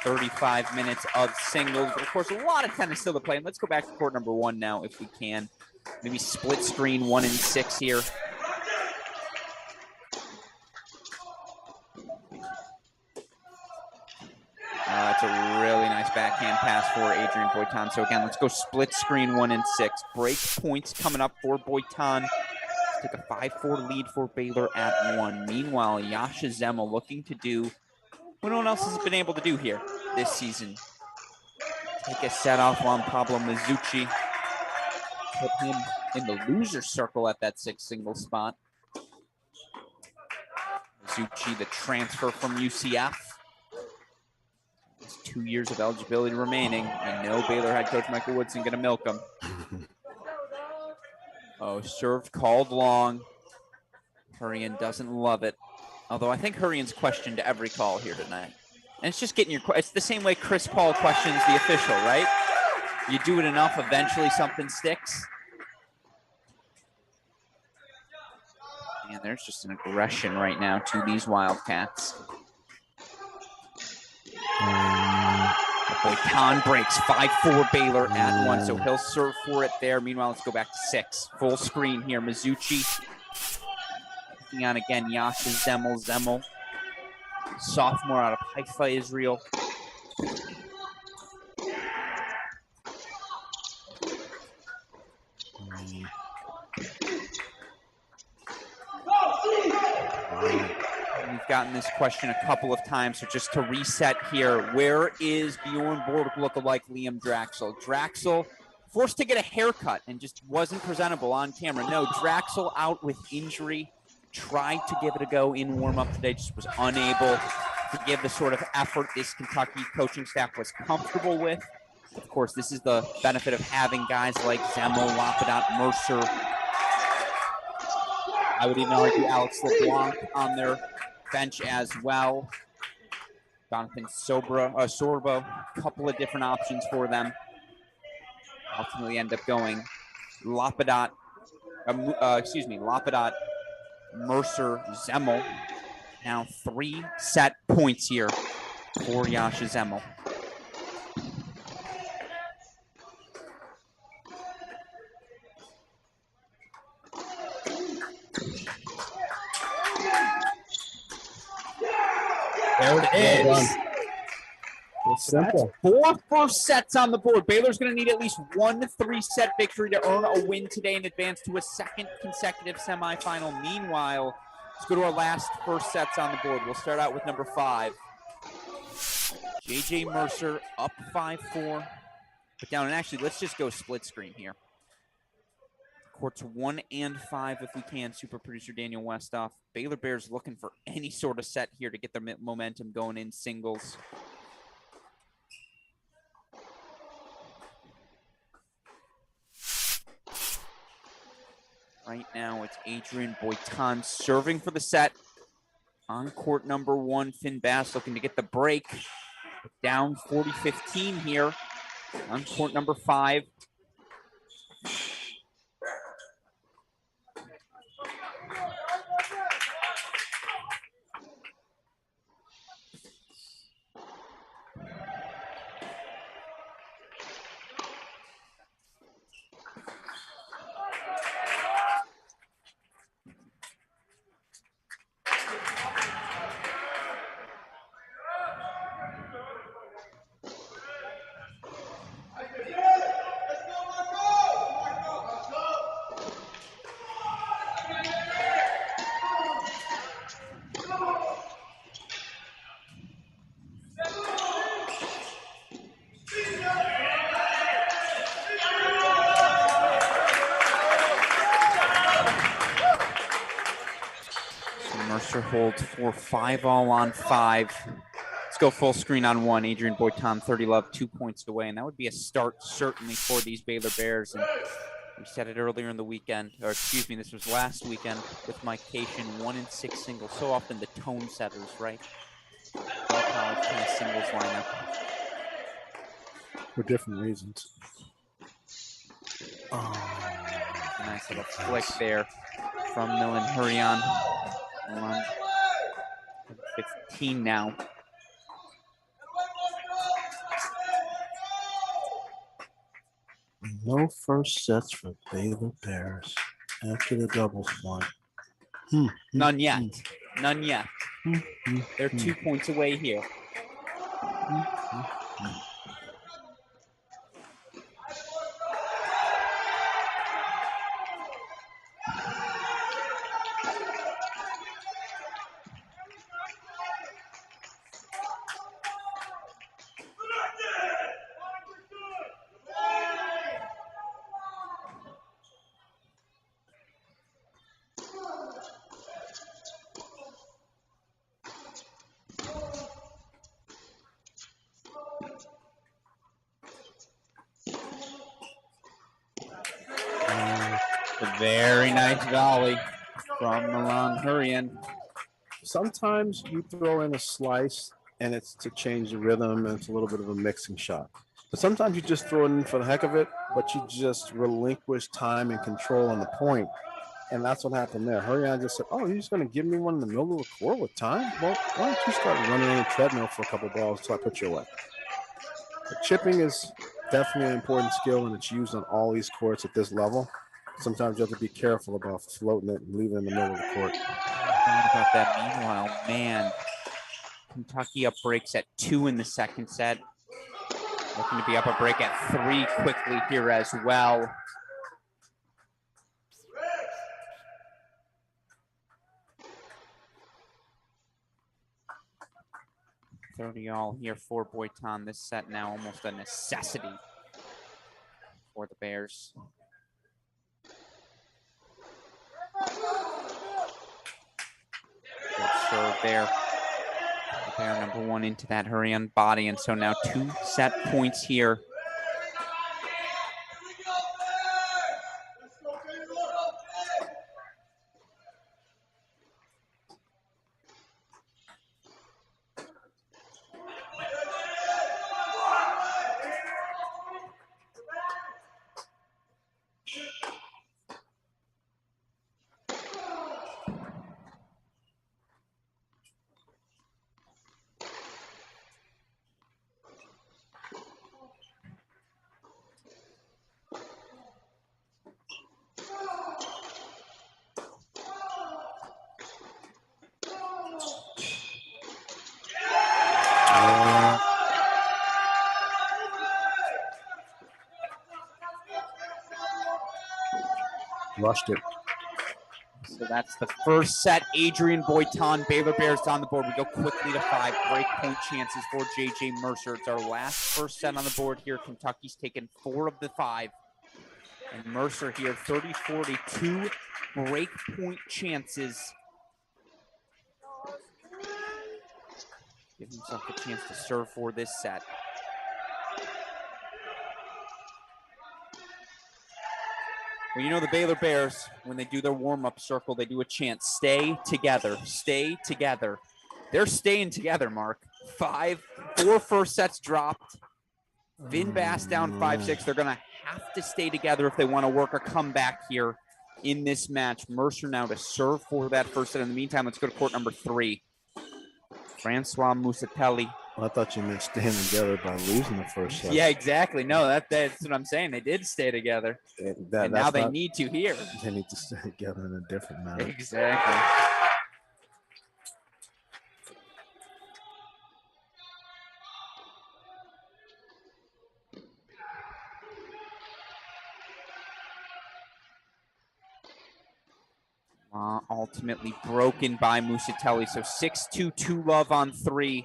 Speaker 1: 35 minutes of singles. But of course, a lot of tennis still to play. And let's go back to court number 1 now if we can. Maybe split screen 1 and 6 here. That's a really nice backhand pass for Adrian Boitan. So again, let's go split screen 1 and 6. Break points coming up for Boitan. Take a 5-4 lead for Baylor at 1. Meanwhile, Yasha Zemmel looking to do what no one else has been able to do here this season. Take a set off on Pablo Mizuchi. Put him in the loser circle at that 6 single spot. Mizuchi, the transfer from UCF. There's 2 years of eligibility remaining. I know Baylor head coach Michael Woodson going to milk him. Oh, serve called long. Hurrion doesn't love it. Although I think Hurrian's questioned every call here tonight. And it's just getting your, it's the same way Chris Paul questions the official, right? You do it enough, eventually something sticks. And there's just an aggression right now to these Wildcats. Boyton breaks 5-4 Baylor at once, so he'll serve for it there. Meanwhile, let's go back to 6. Full screen here. Mizuchi taking on again Yasha Zemmel. Zemmel, sophomore out of Haifa, Israel. We've gotten this question a couple of times, so just to reset here, where is Bjorn Borg lookalike Liam Draxel? Draxel forced to get a haircut and just wasn't presentable on camera. No, Draxel out with injury, tried to give it a go in warm-up today, just was unable to give the sort of effort this Kentucky coaching staff was comfortable with. Of course, this is the benefit of having guys like Zemmel, Lapidot, Mercer. I would even argue Alex LeBlanc on their bench as well. Jonathan Sorbo, a couple of different options for them. Ultimately end up going Lapidot, Mercer, Zemmel. Now 3 set points here for Yasha Zemmel. There it is. That's 4 first sets on the board. Baylor's going to need at least 1 3-set victory to earn a win today and advance to a second consecutive semifinal. Meanwhile, let's go to our last first sets on the board. We'll start out with number 5. JJ Mercer up 5-4. But down, and actually, let's just go split screen here. Courts 1 and 5 if we can. Super producer Daniel Westoff. Baylor Bears looking for any sort of set here to get their momentum going in singles. Right now, it's Adrian Boyton serving for the set. On court number 1, Finn Bass looking to get the break. Down 40-15 here. On court number 5. Mercer holds for 5 all on 5. Let's go full screen on 1. Adrian Boyton, 30 love, 2 points away. And that would be a start certainly for these Baylor Bears. And we said it earlier in the weekend, or excuse me, this was last weekend with Mike Cation, 1 and 6 singles. So often the tone setters, right? All college kind of singles lineup.
Speaker 2: For different reasons.
Speaker 1: Nice little flick there from Millen Hurrian. 15 now.
Speaker 2: No first sets for Baylor Bears after the doubles one.
Speaker 1: None yet. None yet. They're 2 points away here. A very nice volley from Milan Hurrian.
Speaker 2: sometimes you throw in a slice and it's to change the rhythm and it's a little bit of a mixing shot. But sometimes you just throw it in for the heck of it, but you just relinquish time and control on the point. And that's what happened there. Hurrian just said, oh, you're just going to give me one in the middle of the court with time? Well, why don't you start running on a treadmill for a couple balls until I put you away? But chipping is definitely an important skill, and it's used on all these courts at this level. Sometimes you have to be careful about floating it and leaving it in the middle of the court.
Speaker 1: Thought about that. Meanwhile, man, Kentucky up breaks at 2 in the second set. Looking to be up a break at 3 quickly here as well. $30 here for Boitan. This set now almost a necessity for the Bears. Good serve there. Bear number 1 into that Hurrian body, and so now 2 set points here.
Speaker 2: Rushed it.
Speaker 1: So that's the first set. Adrian Boitan, Baylor Bears on the board. We go quickly to 5. Break point chances for J.J. Mercer. It's our last first set on the board here. Kentucky's taken 4 of the 5. And Mercer here, 30-42 break point chances. Give himself a chance to serve for this set. Well, you know the Baylor Bears, when they do their warm-up circle, they do a chant, stay together, stay together. They're staying together, Mark. 4 first sets dropped. Vin Bass down 5-6. They're going to have to stay together if they want to work a comeback here in this match. Mercer now to serve for that first set. In the meantime, let's go to court number 3. Francois Musatelli.
Speaker 2: Well, I thought you meant staying together by losing the first set.
Speaker 1: Yeah, exactly. No, that's what I'm saying. They did stay together. And now they need to here.
Speaker 2: They need to stay together in a different manner.
Speaker 1: Exactly. Ultimately broken by Musatelli. So 6-2, 2-love on 3.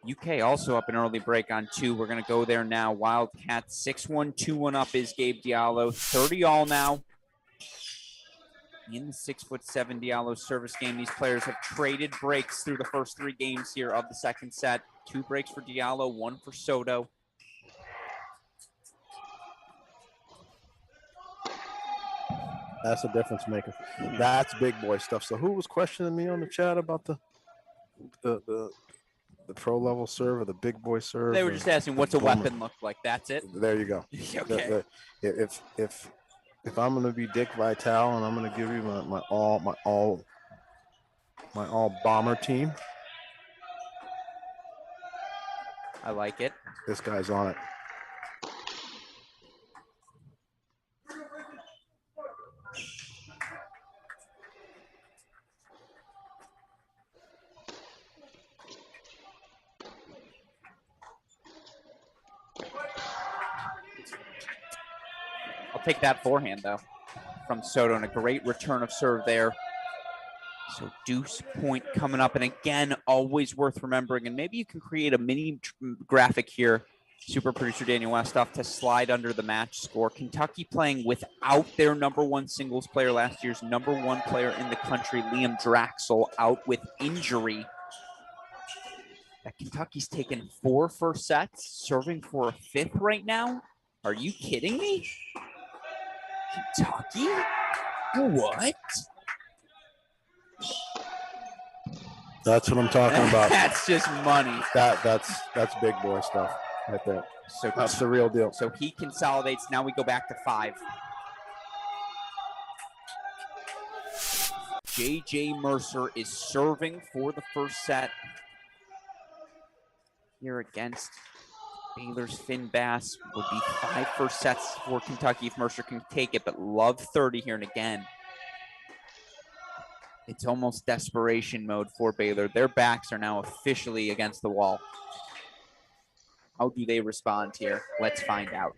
Speaker 1: UK also up an early break on 2. We're going to go there now. Wildcats 6-1, 2-1 up is Gabe Diallo. 30-all now in the 6'7" Diallo service game. These players have traded breaks through the first 3 games here of the second set. 2 breaks for Diallo, 1 for Soto.
Speaker 2: That's a difference maker. That's big boy stuff. So who was questioning me on the chat about the pro level serve or the big boy serve?
Speaker 1: They were just asking what's a weapon look like. That's it.
Speaker 2: There you go.
Speaker 1: Okay.
Speaker 2: If I'm gonna be Dick Vitale and I'm gonna give you my all bomber team,
Speaker 1: I like it.
Speaker 2: This guy's on it.
Speaker 1: I'll take that forehand, though, from Soto, and a great return of serve there. So deuce point coming up, and again, always worth remembering. And maybe you can create a mini graphic here, super producer Daniel Westoff, to slide under the match score. Kentucky playing without their #1 singles player, last year's #1 player in the country, Liam Draxel, out with injury. Kentucky's taken 4 first sets, serving for a 5th right now. Are you kidding me? Kentucky? What?
Speaker 2: That's what I'm talking about.
Speaker 1: That's just money.
Speaker 2: That's big boy stuff right there.
Speaker 1: So
Speaker 2: That's the real deal.
Speaker 1: So he consolidates. Now we go back to 5. J.J. Mercer is serving for the first set here against Baylor's Finn Bass. Would be 5 first sets for Kentucky if Mercer can take it, but love 30 here. And again, it's almost desperation mode for Baylor. Their backs are now officially against the wall. How do they respond here? Let's find out.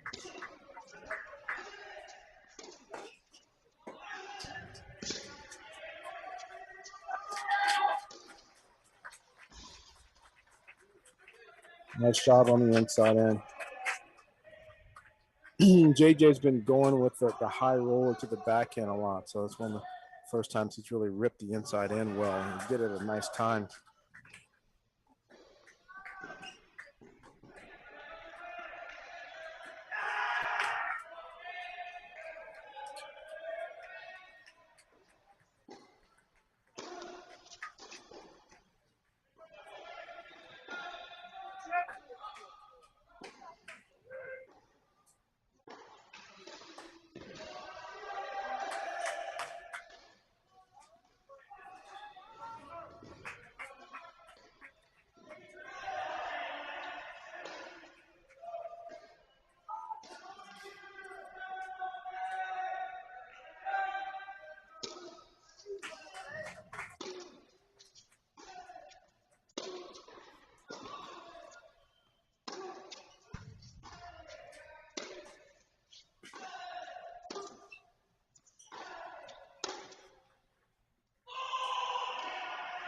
Speaker 2: Nice job on the inside end. JJ's been going with the high roller to the backhand a lot, so it's one of the first times he's really ripped the inside end well, and he did it at a nice time.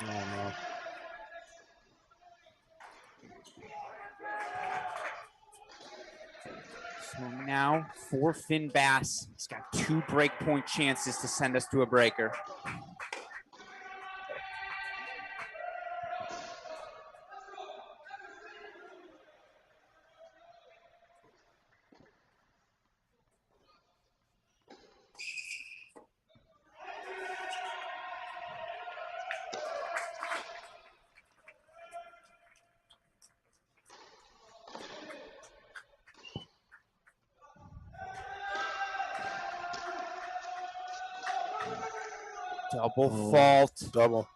Speaker 2: Oh, no.
Speaker 1: So now for Finn Bass, he's got 2 break point chances to send us to a breaker. Double fault.
Speaker 2: Double.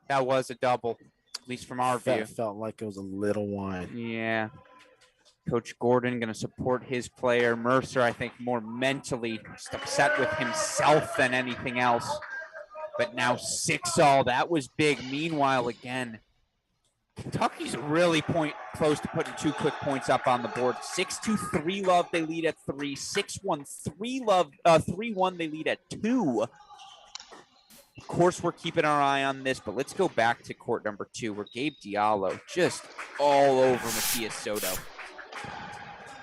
Speaker 1: That was a double, at least from our view.
Speaker 2: That felt like it was a little wide.
Speaker 1: Yeah. Coach Gordon going to support his player. Mercer, I think, more mentally just upset with himself than anything else. But now 6-all. That was big. Meanwhile, again, Kentucky's really close to putting 2 quick points up on the board. 6-2, 3-love. They lead at 3. 6-1, 3-love. 3-1. They lead at 2. Of course, we're keeping our eye on this, but let's go back to court number 2, where Gabe Diallo just all over Matias Soto.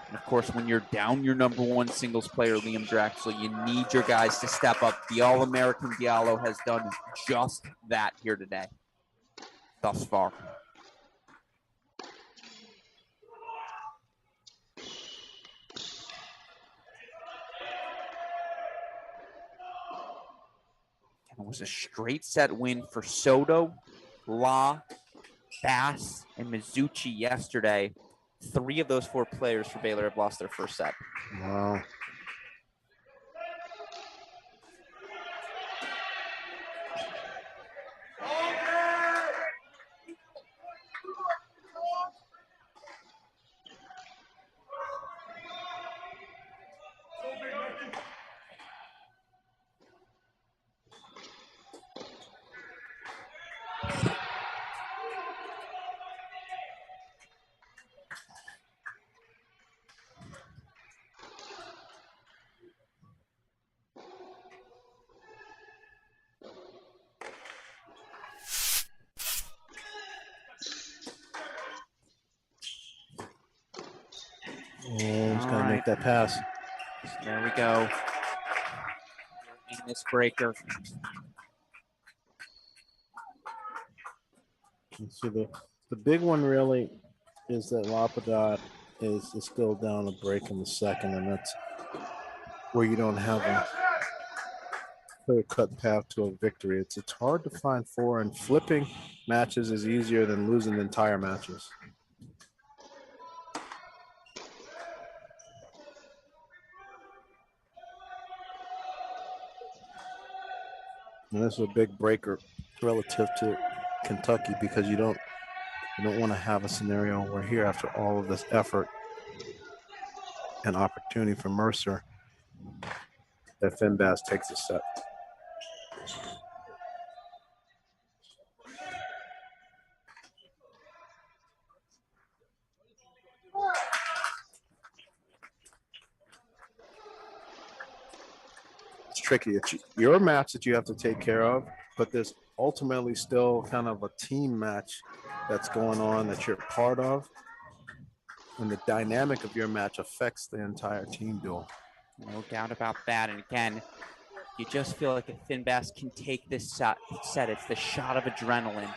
Speaker 1: And of course, when you're down your number 1 singles player, Liam Drexel, you need your guys to step up. The All-American Diallo has done just that here today, thus far. It was a straight set win for Soto, La, Bass, and Mizuchi yesterday. 3 of those 4 players for Baylor have lost their first set.
Speaker 2: Wow. He's got to make that pass.
Speaker 1: So there we go. In this breaker.
Speaker 2: So the big one really is that Lapadot is still down a break in the second, and that's where you don't have clear-cut path to a victory. It's hard to find four, and flipping matches is easier than losing entire matches. And this is a big breaker relative to Kentucky because you don't want to have a scenario where here, after all of this effort and opportunity for Mercer, that Finbass takes a set. It's tricky. It's your match that you have to take care of, but there's ultimately still kind of a team match that's going on that you're part of. And the dynamic of your match affects the entire team duel.
Speaker 1: No doubt about that. And again, you just feel like if Finbass can take this set, it's the shot of adrenaline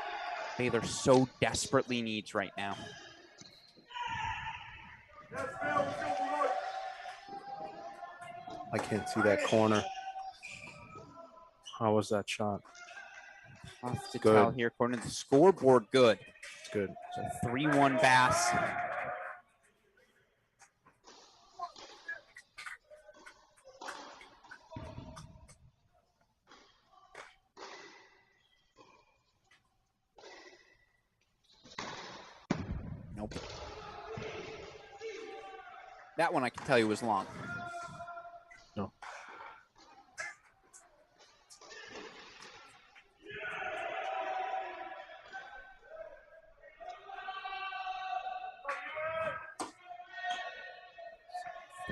Speaker 1: Baylor so desperately needs right now.
Speaker 2: I can't see that corner. How was that shot?
Speaker 1: Tough to tell here. According to the scoreboard, good.
Speaker 2: It's good.
Speaker 1: So 3-1 Bass. Nope. That one I can tell you was long.
Speaker 2: No.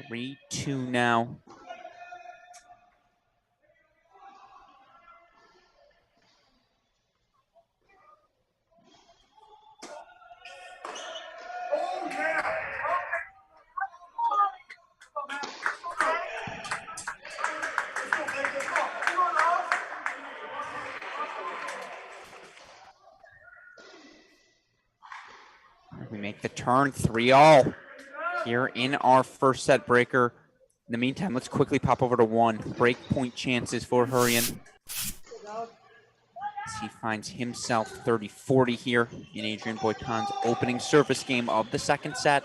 Speaker 1: Three, 2 now. We make the turn, 3-all here in our first set breaker. In the meantime, let's quickly pop over to 1. Break point chances for Hurrian. As he finds himself 30-40 here in Adrian Boitan's opening service game of the second set.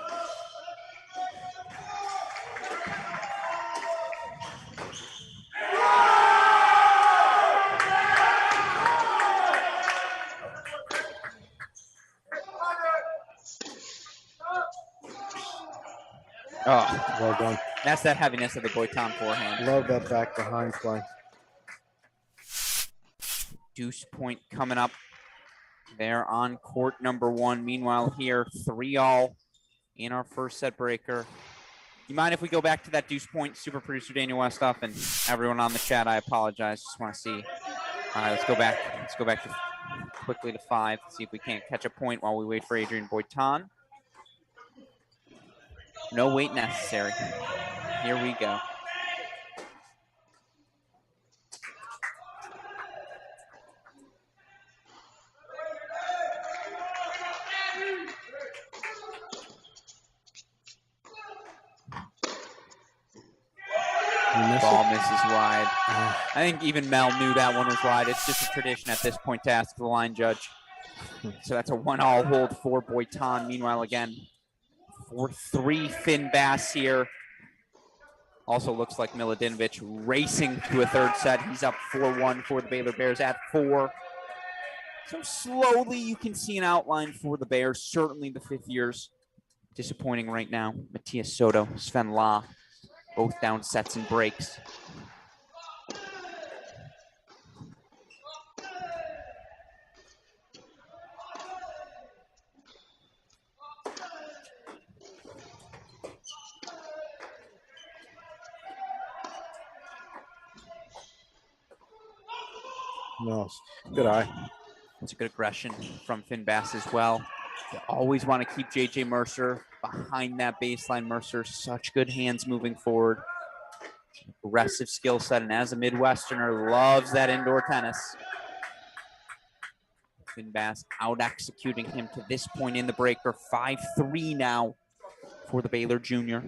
Speaker 1: Oh,
Speaker 2: well done.
Speaker 1: That's that heaviness of the Boitan forehand.
Speaker 2: Love that back behind play.
Speaker 1: Deuce point coming up there on court number 1. Meanwhile here, 3-all in our first set breaker. You mind if we go back to that deuce point, super producer Daniel Westoff, and everyone on the chat? I apologize. Just want to see. All right, let's go back. Let's go back quickly to 5. See if we can't catch a point while we wait for Adrian Boitan. No wait necessary. Here we go. Ball misses wide. I think even Mel knew that one was wide. It's just a tradition at this point to ask the line judge. So that's a 1-all hold for Boitan. Meanwhile, again, 4-3 Finbass here. Also looks like Miladinovich racing to a third set. He's up 4-1 for the Baylor Bears at 4. So slowly you can see an outline for the Bears. Certainly the fifth years disappointing right now. Matthias Soto, Sven La, both down sets and breaks.
Speaker 2: No, good eye.
Speaker 1: It's a good aggression from Finbass as well. You always want to keep JJ Mercer behind that baseline. Mercer, such good hands moving forward. Aggressive skill set, and as a Midwesterner, loves that indoor tennis. Finbass out executing him to this point in the breaker. 5-3 now for the Baylor junior.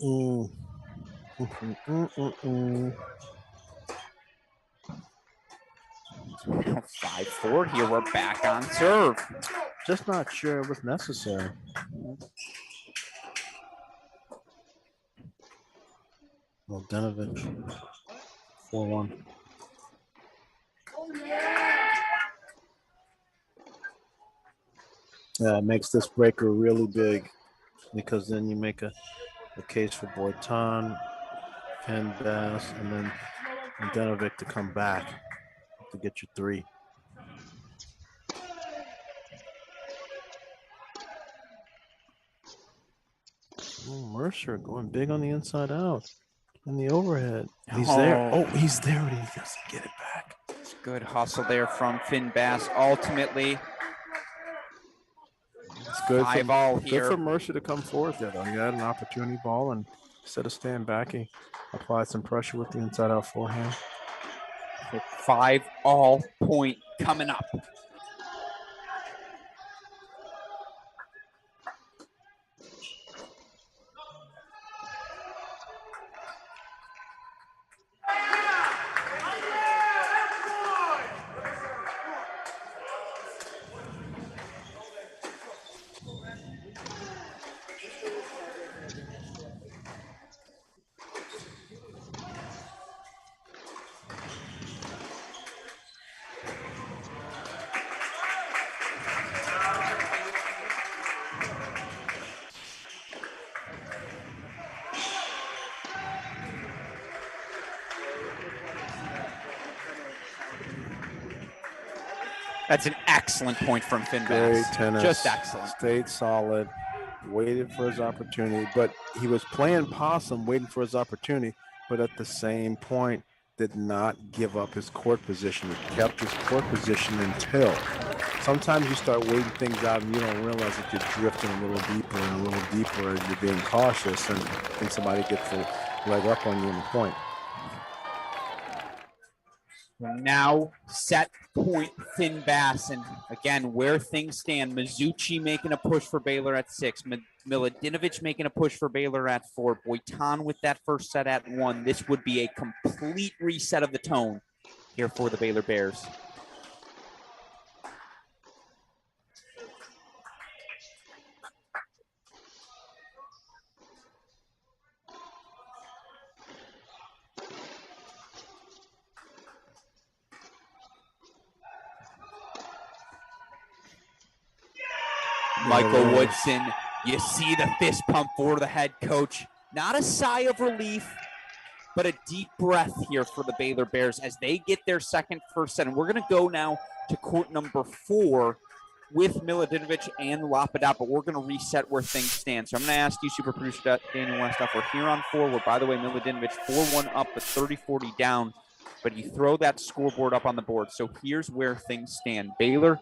Speaker 2: Mm.
Speaker 1: 5-4 here. We're back on serve.
Speaker 2: Just not sure it was necessary. Mildinovich, 4-1. Yeah, it makes this breaker really big because then you make a case for Boitan, Bass, and then Mildinovich to come back to get you 3. Oh, Mercer going big on the inside out. And the overhead. He's there. Oh, he's there, but he doesn't get it back.
Speaker 1: It's good hustle there from Finn Bass. Ultimately,
Speaker 2: it's good
Speaker 1: 5-all here.
Speaker 2: Good for Mercer to come forward there, though. He had an opportunity ball, and instead of staying back, he applied some pressure with the inside out forehand.
Speaker 1: 5-all point coming up. That's an excellent point from Finn Bass.
Speaker 2: Great tennis.
Speaker 1: Just excellent.
Speaker 2: Stayed solid, waited for his opportunity, but he was playing possum, waiting for his opportunity, but at the same point, did not give up his court position. He kept his court position until. Sometimes you start waiting things out and you don't realize that you're drifting a little deeper and a little deeper as you're being cautious, and somebody gets the leg up on you in the point.
Speaker 1: Now set point Finn Bass, and again where things stand, Mizuchi making a push for Baylor at 6, Miladinovich making a push for Baylor at 4, Boitan with that first set at 1. This would be a complete reset of the tone here for the Baylor Bears. Michael Woodson, you see the fist pump for the head coach. Not a sigh of relief, but a deep breath here for the Baylor Bears as they get their second first set. And we're going to go now to court number 4 with Miladinovich and Lapadat, but we're going to reset where things stand. So I'm going to ask you, super producer Daniel Westhoff, we're here on 4. We're, by the way, Miladinovich 4-1 up, but 30-40 down. But you throw that scoreboard up on the board. So here's where things stand. Baylor,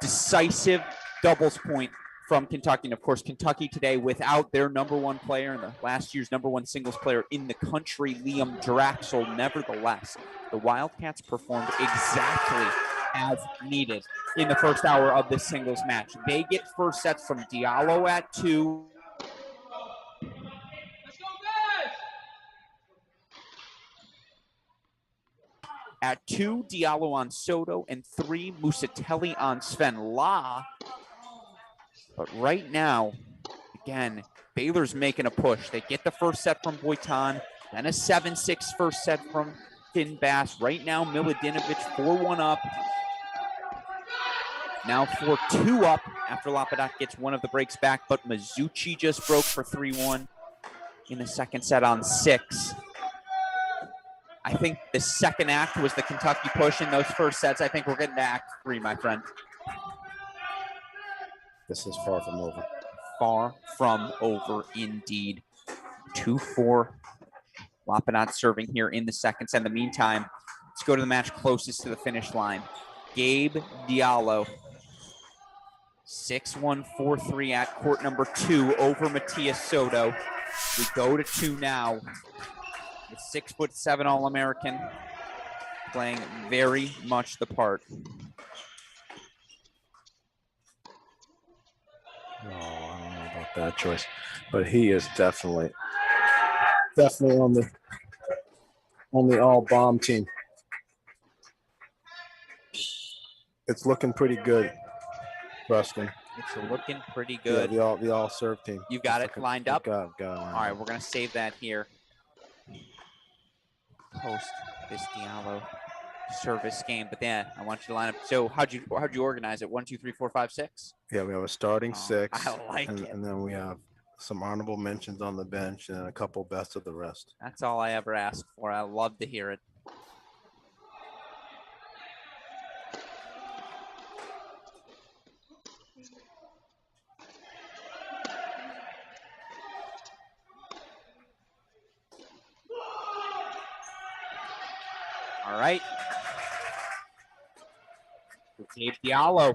Speaker 1: decisive doubles point from Kentucky. And of course, Kentucky today without their number 1 player and the last year's number 1 singles player in the country, Liam Draxel. Nevertheless, the Wildcats performed exactly as needed in the first hour of this singles match. They get first sets from Diallo at 2. At 2, Diallo on Soto, and 3, Musatelli on Sven La. But right now, again, Baylor's making a push. They get the first set from Boitan, then a 7-6 first set from Finn Bass. Right now, Miladinovich 4-1 up. Now 4-2 up after Lapadat gets one of the breaks back, but Mizuchi just broke for 3-1 in the second set on 6. I think the second act was the Kentucky push in those first sets. I think we're getting to act 3, my friend.
Speaker 2: This is far from over.
Speaker 1: Far from over indeed. 2-4. Lapadat serving here in the second set. In the meantime, let's go to the match closest to the finish line. Gabe Diallo. 6-1, 4-3 at court number 2 over Matias Soto. We go to 2 now. The 6'7" All-American playing very much the part.
Speaker 2: Oh, I don't know about that choice, but he is definitely definitely on the all bomb team. It's looking pretty good, Ruskin.
Speaker 1: It's looking pretty good.
Speaker 2: Yeah, the all serve team.
Speaker 1: You got it lined up?
Speaker 2: Got it lined
Speaker 1: All right,
Speaker 2: up.
Speaker 1: we're going to save that here. Post this Diallo service game, but then I want you to line up. So how'd you organize it? 1, 2, 3, 4, 5, 6?
Speaker 2: Yeah, we have a starting 6.
Speaker 1: I like it.
Speaker 2: And then we have some honorable mentions on the bench and a couple best of the rest.
Speaker 1: That's all I ever asked for. I love to hear it. All right. Gabe Diallo.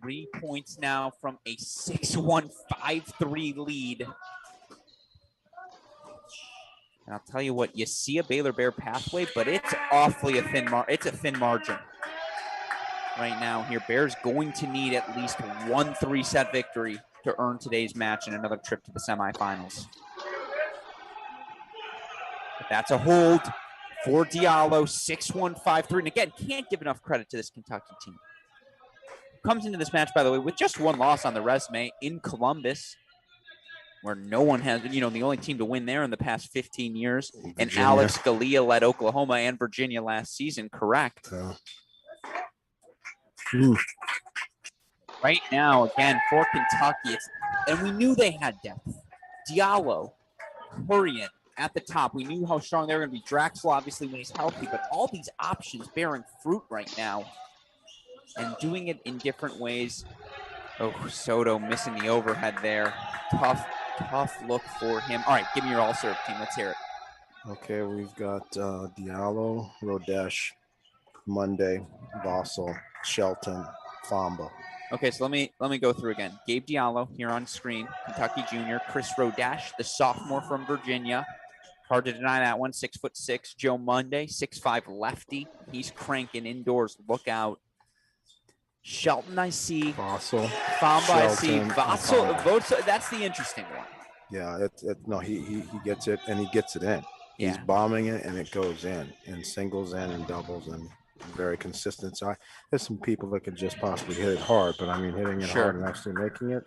Speaker 1: 3 points now from a 6-1, 5-3 lead. And I'll tell you what, you see a Baylor Bear pathway, but it's awfully a thin margin right now here. Bears going to need at least one 3-set victory to earn today's match and another trip to the semifinals. But that's a hold for Diallo, 6-1, 5-3. And again, can't give enough credit to this Kentucky team. Comes into this match, by the way, with just 1 loss on the resume in Columbus, where no one has, the only team to win there in the past 15 years. Virginia. And Alex Scalia led Oklahoma and Virginia last season, correct? Right now, again, for Kentucky, and we knew they had depth. Diallo, Hurrian at the top. We knew how strong they were going to be. Draxel, obviously, when he's healthy, but all these options bearing fruit right now and doing it in different ways. Oh, Soto missing the overhead there. Tough look for him. All right, give me your all-serve team. Let's hear it.
Speaker 2: Okay, we've got Diallo, Rodesh, Monday, Vossel, Shelton, Famba.
Speaker 1: Okay, so let me go through again. Gabe Diallo here on screen, Kentucky junior. Chris Rodesh, the sophomore from Virginia. Hard to deny that one. 6'6". Joe Monday, 6'5" lefty. He's cranking indoors. Look out. Shelton, I see.
Speaker 2: Vossel.
Speaker 1: Famba, I see. Vossel, that's the interesting one.
Speaker 2: Yeah, no, he gets it, and he gets it in.
Speaker 1: Yeah.
Speaker 2: He's bombing it, and it goes in singles and in doubles, and very consistent. So there's some people that could just possibly hit it hard, but I mean, hitting it hard and actually making it.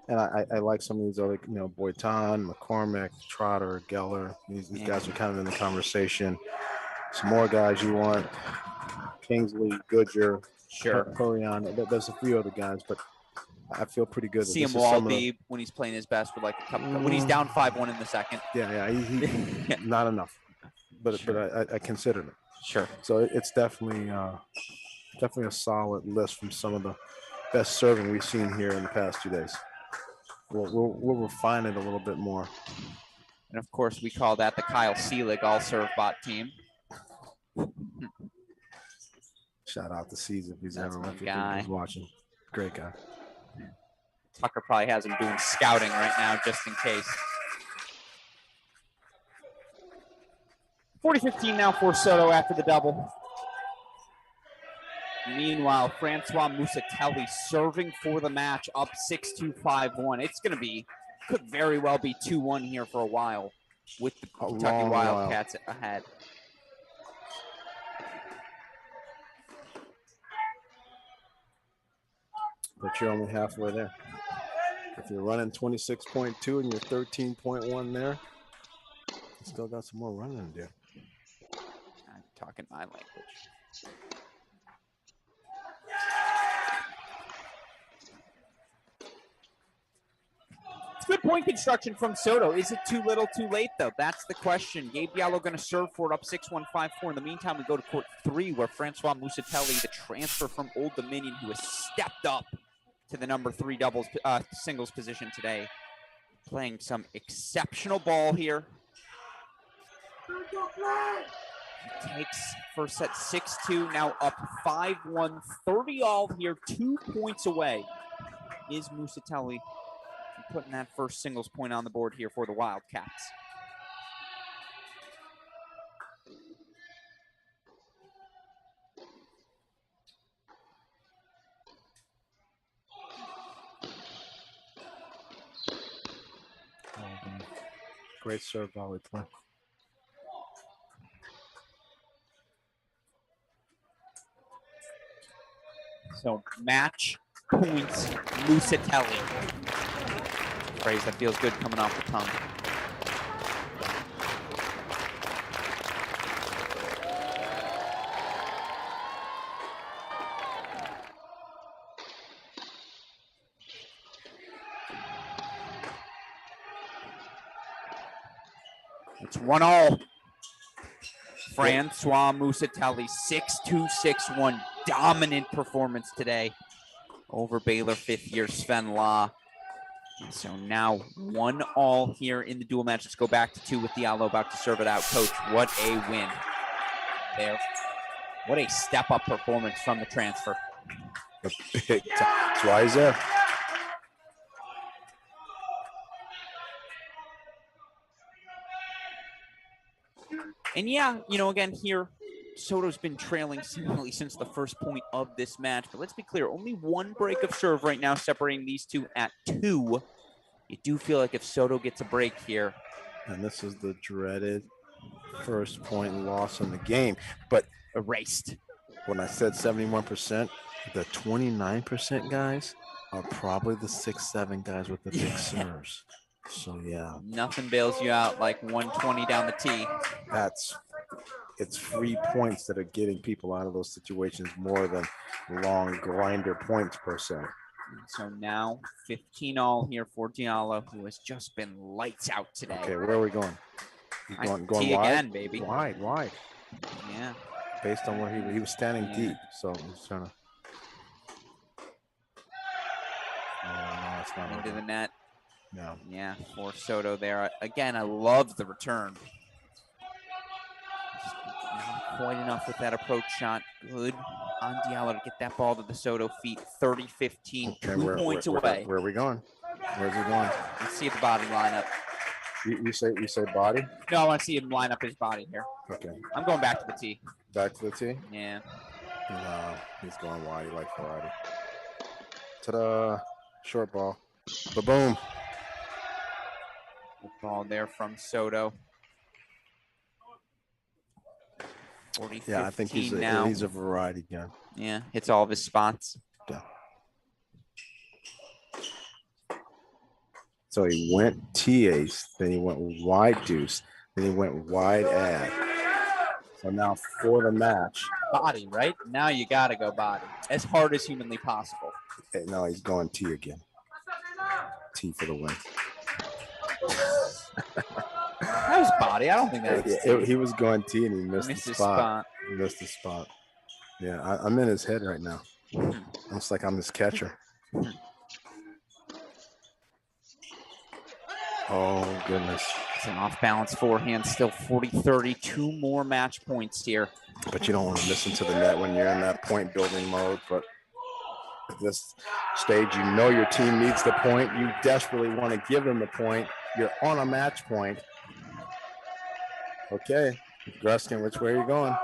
Speaker 2: And I like some of these other, Boyton, McCormick, Trotter, Geller. These guys are kind of in the conversation. Some more guys you want: Kingsley, Goodyear, Hurrian. There's a few other guys, but I feel pretty good.
Speaker 1: See him Walby when he's playing his best with like a couple. When he's down 5-1 in the second.
Speaker 2: Yeah, he not enough, but I considered it.
Speaker 1: Sure.
Speaker 2: So it's definitely a solid list from some of the best serving we've seen here in the past 2 days. We'll refine it a little bit more.
Speaker 1: And of course, we call that the Kyle Seelig all-serve bot team.
Speaker 2: Shout out to Caesar if he's watching. Great guy.
Speaker 1: Tucker probably has him doing scouting right now just in case. 40-15 now for Soto after the double. Meanwhile, Francois Musatelli serving for the match, up 6-2, 5-1. It's going to could very well be 2-1 here for a while with the Kentucky Wildcats ahead.
Speaker 2: But you're only halfway there. If you're running 26.2 and you're 13.1 there, you still got some more running to do.
Speaker 1: I'm talking my language. It's good point construction from Soto. Is it too little, too late, though? That's the question. Gabe Diallo going to serve for it, up 6-1, 5-4. In the meantime, we go to court 3, where Francois Musatelli, the transfer from Old Dominion, who has stepped up to the number 3 singles position today, playing some exceptional ball here. He takes first set 6-2, now up 5-1, 30-all here, 2 points away is Musatelli putting that first singles point on the board here for the Wildcats.
Speaker 2: Great serve volley play.
Speaker 1: So match points Musatelli. Phrase that feels good coming off the tongue. It's 1-1. Francois Musatelli, 6-2, 6-1. Dominant performance today over Baylor fifth-year Sven Law. And so now 1-1 here in the dual match. Let's go back to 2 with Diallo about to serve it out. Coach, what a win there. What a step-up performance from the transfer.
Speaker 2: The big time. That's why he's there.
Speaker 1: And yeah, you know, again here, Soto's been trailing seemingly since the first point of this match. But let's be clear, only one break of serve right now separating these two at 2. You do feel like if Soto gets a break here.
Speaker 2: And this is the dreaded first point loss in the game. But
Speaker 1: erased.
Speaker 2: When I said 71%, the 29% guys are probably the 6'7" guys with the big serves. So yeah,
Speaker 1: nothing bails you out like 120 down the tee.
Speaker 2: It's free points that are getting people out of those situations more than long grinder points per se.
Speaker 1: So now 15-all here for Diallo, who has just been lights out today.
Speaker 2: Okay, where are we going? Going
Speaker 1: tee
Speaker 2: wide
Speaker 1: again, baby.
Speaker 2: Wide.
Speaker 1: Yeah.
Speaker 2: Based on where he was standing deep, so he's trying to. No, it's not
Speaker 1: into
Speaker 2: over.
Speaker 1: the net.
Speaker 2: No.
Speaker 1: Yeah, for Soto there. Again, I love the return. Just not quite enough with that approach shot. Good on Diallo to get that ball to the Soto feet. 30-15,
Speaker 2: Okay,
Speaker 1: 2 points away.
Speaker 2: Where are we going? Where's he going?
Speaker 1: Let's see the body lineup.
Speaker 2: You say body?
Speaker 1: No, I want to see him line up his body here.
Speaker 2: Okay.
Speaker 1: I'm going back to the tee.
Speaker 2: Back to the tee?
Speaker 1: Yeah.
Speaker 2: No, he's going wide. He likes variety. Ta-da! Short ball. Ba-boom.
Speaker 1: Good ball there from Soto. 40-15
Speaker 2: yeah, I think he's a variety guy.
Speaker 1: Yeah, hits all of his spots.
Speaker 2: Yeah. So he went T-ace, then he went wide deuce, then he went wide ad. So now for the match.
Speaker 1: Body, right? Now you got to go body. As hard as humanly possible.
Speaker 2: No, he's going T again. T for the win.
Speaker 1: That was body. I don't think that was
Speaker 2: he was going T and he missed the spot.
Speaker 1: He
Speaker 2: missed the spot. Yeah, I'm in his head right now. Looks like I'm his catcher. Oh, goodness.
Speaker 1: It's an off-balance forehand, still 40-30. 2 more match points here.
Speaker 2: But you don't want to miss into the net when you're in that point-building mode. But at this stage, you know your team needs the point. You desperately want to give them the point. You're on a match point. Okay, Gruskin, which way are you going?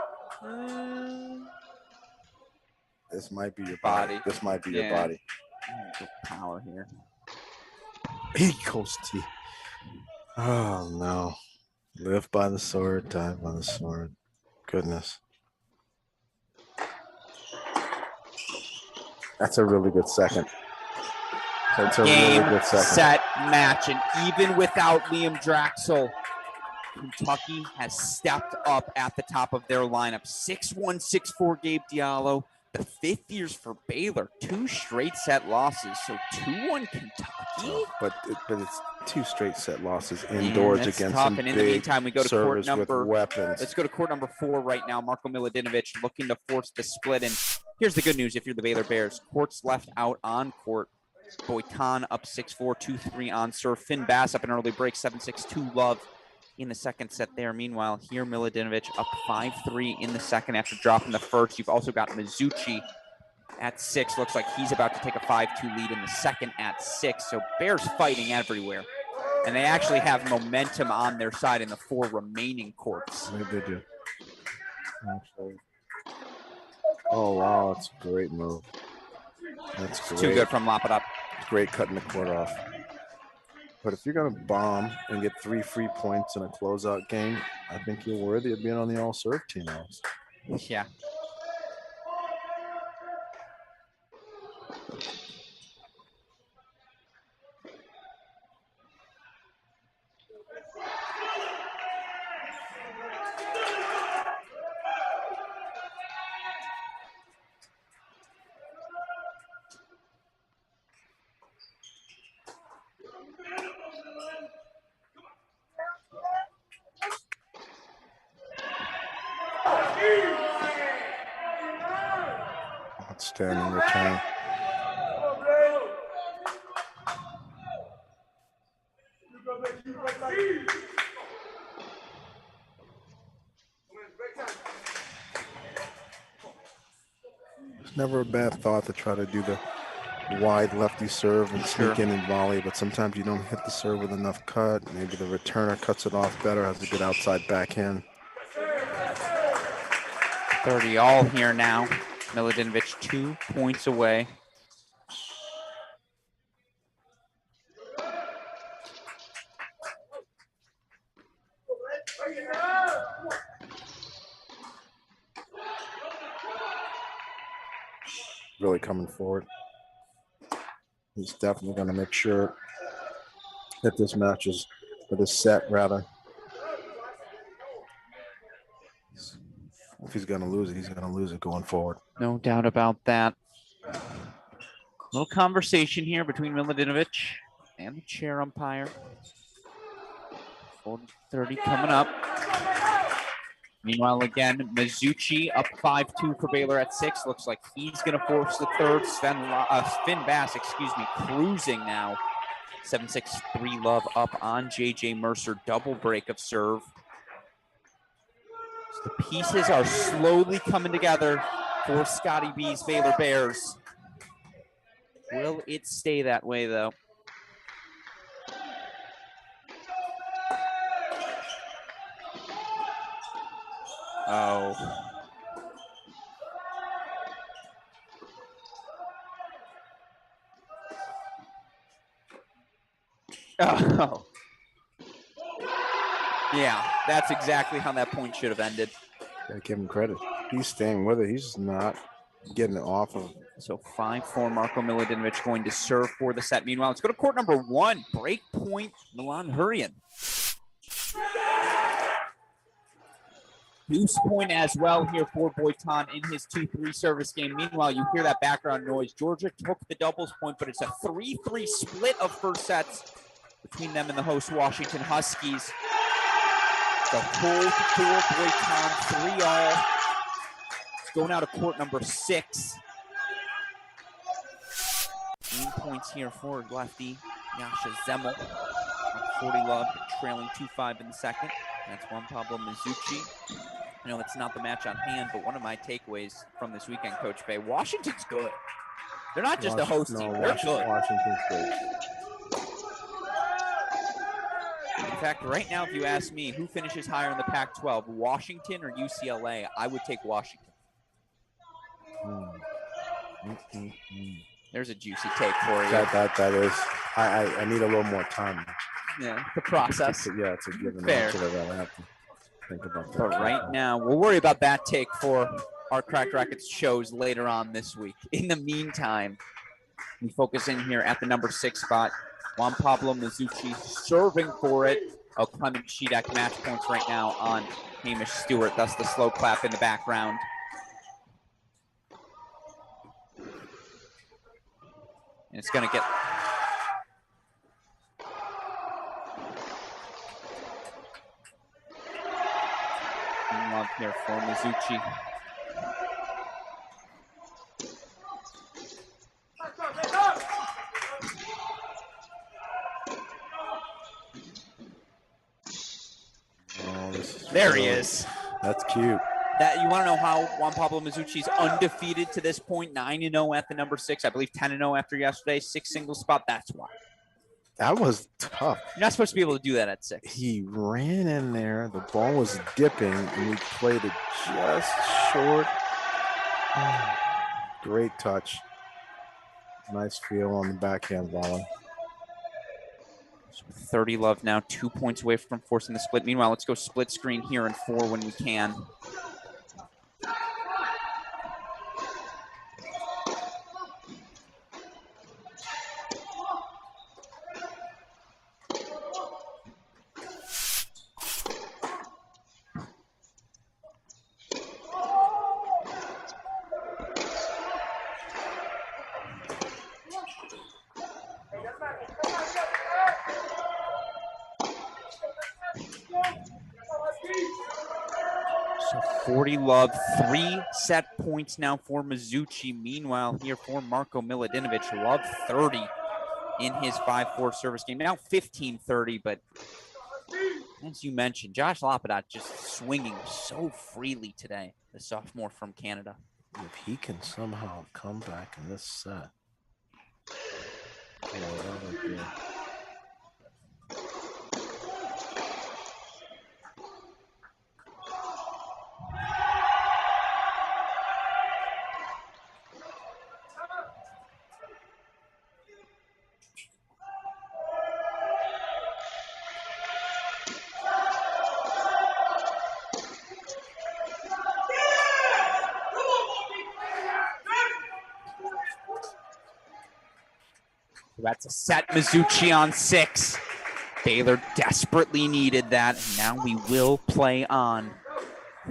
Speaker 2: This might be your body. This might be your body.
Speaker 1: Power here.
Speaker 2: He goes T. Oh, no. Live by the sword, die by the sword. Goodness. That's a really good second. That's a
Speaker 1: Game,
Speaker 2: really good second.
Speaker 1: set, match, and even without Liam Draxel, Kentucky has stepped up at the top of their lineup. 6-1, 6-4 Gabe Diallo. The 5th years for Baylor. 2 straight set losses. So 2-1 Kentucky.
Speaker 2: But it's 2 straight set losses indoors against
Speaker 1: tough.
Speaker 2: some
Speaker 1: And in
Speaker 2: big
Speaker 1: the meantime, we go to court number
Speaker 2: weapons.
Speaker 1: Let's go to court number 4 right now. Marko Milutinovic looking to force the split. And here's the good news if you're the Baylor Bears. Court's left out on court. Boitan up 6-4, 2-3 on serve. Finn Bass up an early break, 7-6, 2 love in the second set there. Meanwhile, here Milutinovic up 5-3 in the second after dropping the first. You've also got Mizuchi at 6. Looks like he's about to take a 5-2 lead in the second at 6. So Bears fighting everywhere. And they actually have momentum on their side in the 4 remaining courts.
Speaker 2: They do. Actually. Oh, wow. That's a great move. That's great.
Speaker 1: Too good from Lop It Up.
Speaker 2: Great cutting the court off. But if you're going to bomb and get 3 free points in a closeout game, I think you're worthy of being on the all-serve team, Alex.
Speaker 1: Yeah.
Speaker 2: Outstanding return. It's never a bad thought to try to do the wide lefty serve and sneak in and volley, but sometimes you don't hit the serve with enough cut. Maybe the returner cuts it off better, has a good outside backhand.
Speaker 1: 30 all here now. Milutinovic 2 points away.
Speaker 2: Really coming forward. He's definitely going to make sure that this match is, or this set rather. If he's going to lose it, he's going to lose it going forward.
Speaker 1: No doubt about that. Little conversation here between Milutinovic and the chair umpire. 40-30 coming up. Meanwhile, again, Mizuchi up 5-2 for Baylor at 6. Looks like he's going to force the third. Finn Bass, cruising now. 7-6, 3-love up on J.J. Mercer. Double break of serve. So the pieces are slowly coming together for Scotty B's Baylor Bears. Will it stay that way, though? Oh. Oh. Yeah, that's exactly how that point should have ended.
Speaker 2: Gotta give him credit. He's staying with it. He's just not getting it off of.
Speaker 1: So 5-4, Marko Milutinovic going to serve for the set. Meanwhile, let's go to court number 1. Break point, Milan Hurrian. Deuce point as well here for Boitan in his 2-3 service game. Meanwhile, you hear that background noise. Georgia took the doubles point, but it's a 3-3 split of first sets between them and the host Washington Huskies. The hold for Boitan, 3-all. Let's go now to court number 6. 8 points here for lefty Yasha Zemmel. 40-love, trailing 2-5 in the second. That's Juan Pablo Mizuchi. I know it's not the match on hand, but one of my takeaways from this weekend, Coach Bay, Washington's good. They're not just a host team, they're good.
Speaker 2: Washington's good.
Speaker 1: In fact, right now, if you ask me who finishes higher in the Pac-12, Washington or UCLA, I would take Washington. There's a juicy take for you.
Speaker 2: That is. I need a little more time.
Speaker 1: Yeah, the process.
Speaker 2: It's a given
Speaker 1: Fair.
Speaker 2: answer that I have to think about that.
Speaker 1: But right now, we'll worry about that take for our Cracked Racquets shows later on this week. In the meantime, we focus in here at the number 6 spot. Juan Pablo Mizuchi serving for it. Clement Shedak match points right now on Hamish Stewart. Thus the slow clap in the background. And it's going to get... love here for Mizuchi. There he is.
Speaker 2: That's cute.
Speaker 1: That you want to know how Juan Pablo Mizuchi's undefeated to this point, 9-0 at the number 6. I believe 10-0 after yesterday, 6 singles spot. That's why.
Speaker 2: That was tough.
Speaker 1: You're not supposed to be able to do that at 6.
Speaker 2: He ran in there. The ball was dipping, and he played it just short. Oh, great touch. Nice feel on the backhand volley.
Speaker 1: So 30 love now, 2 points away from forcing the split. Meanwhile, let's go split screen here in 4 when we can. So 40 love, 3 set points now for Mizuchi. Meanwhile, here for Marko Milutinovic, love 30 in his 5-4 service game. Now 15-30, but as you mentioned, Josh Lapadat just swinging so freely today, the sophomore from Canada.
Speaker 2: If he can somehow come back in this set, that would be.
Speaker 1: That's a set. Mizuchi on 6. Baylor desperately needed that. And now we will play on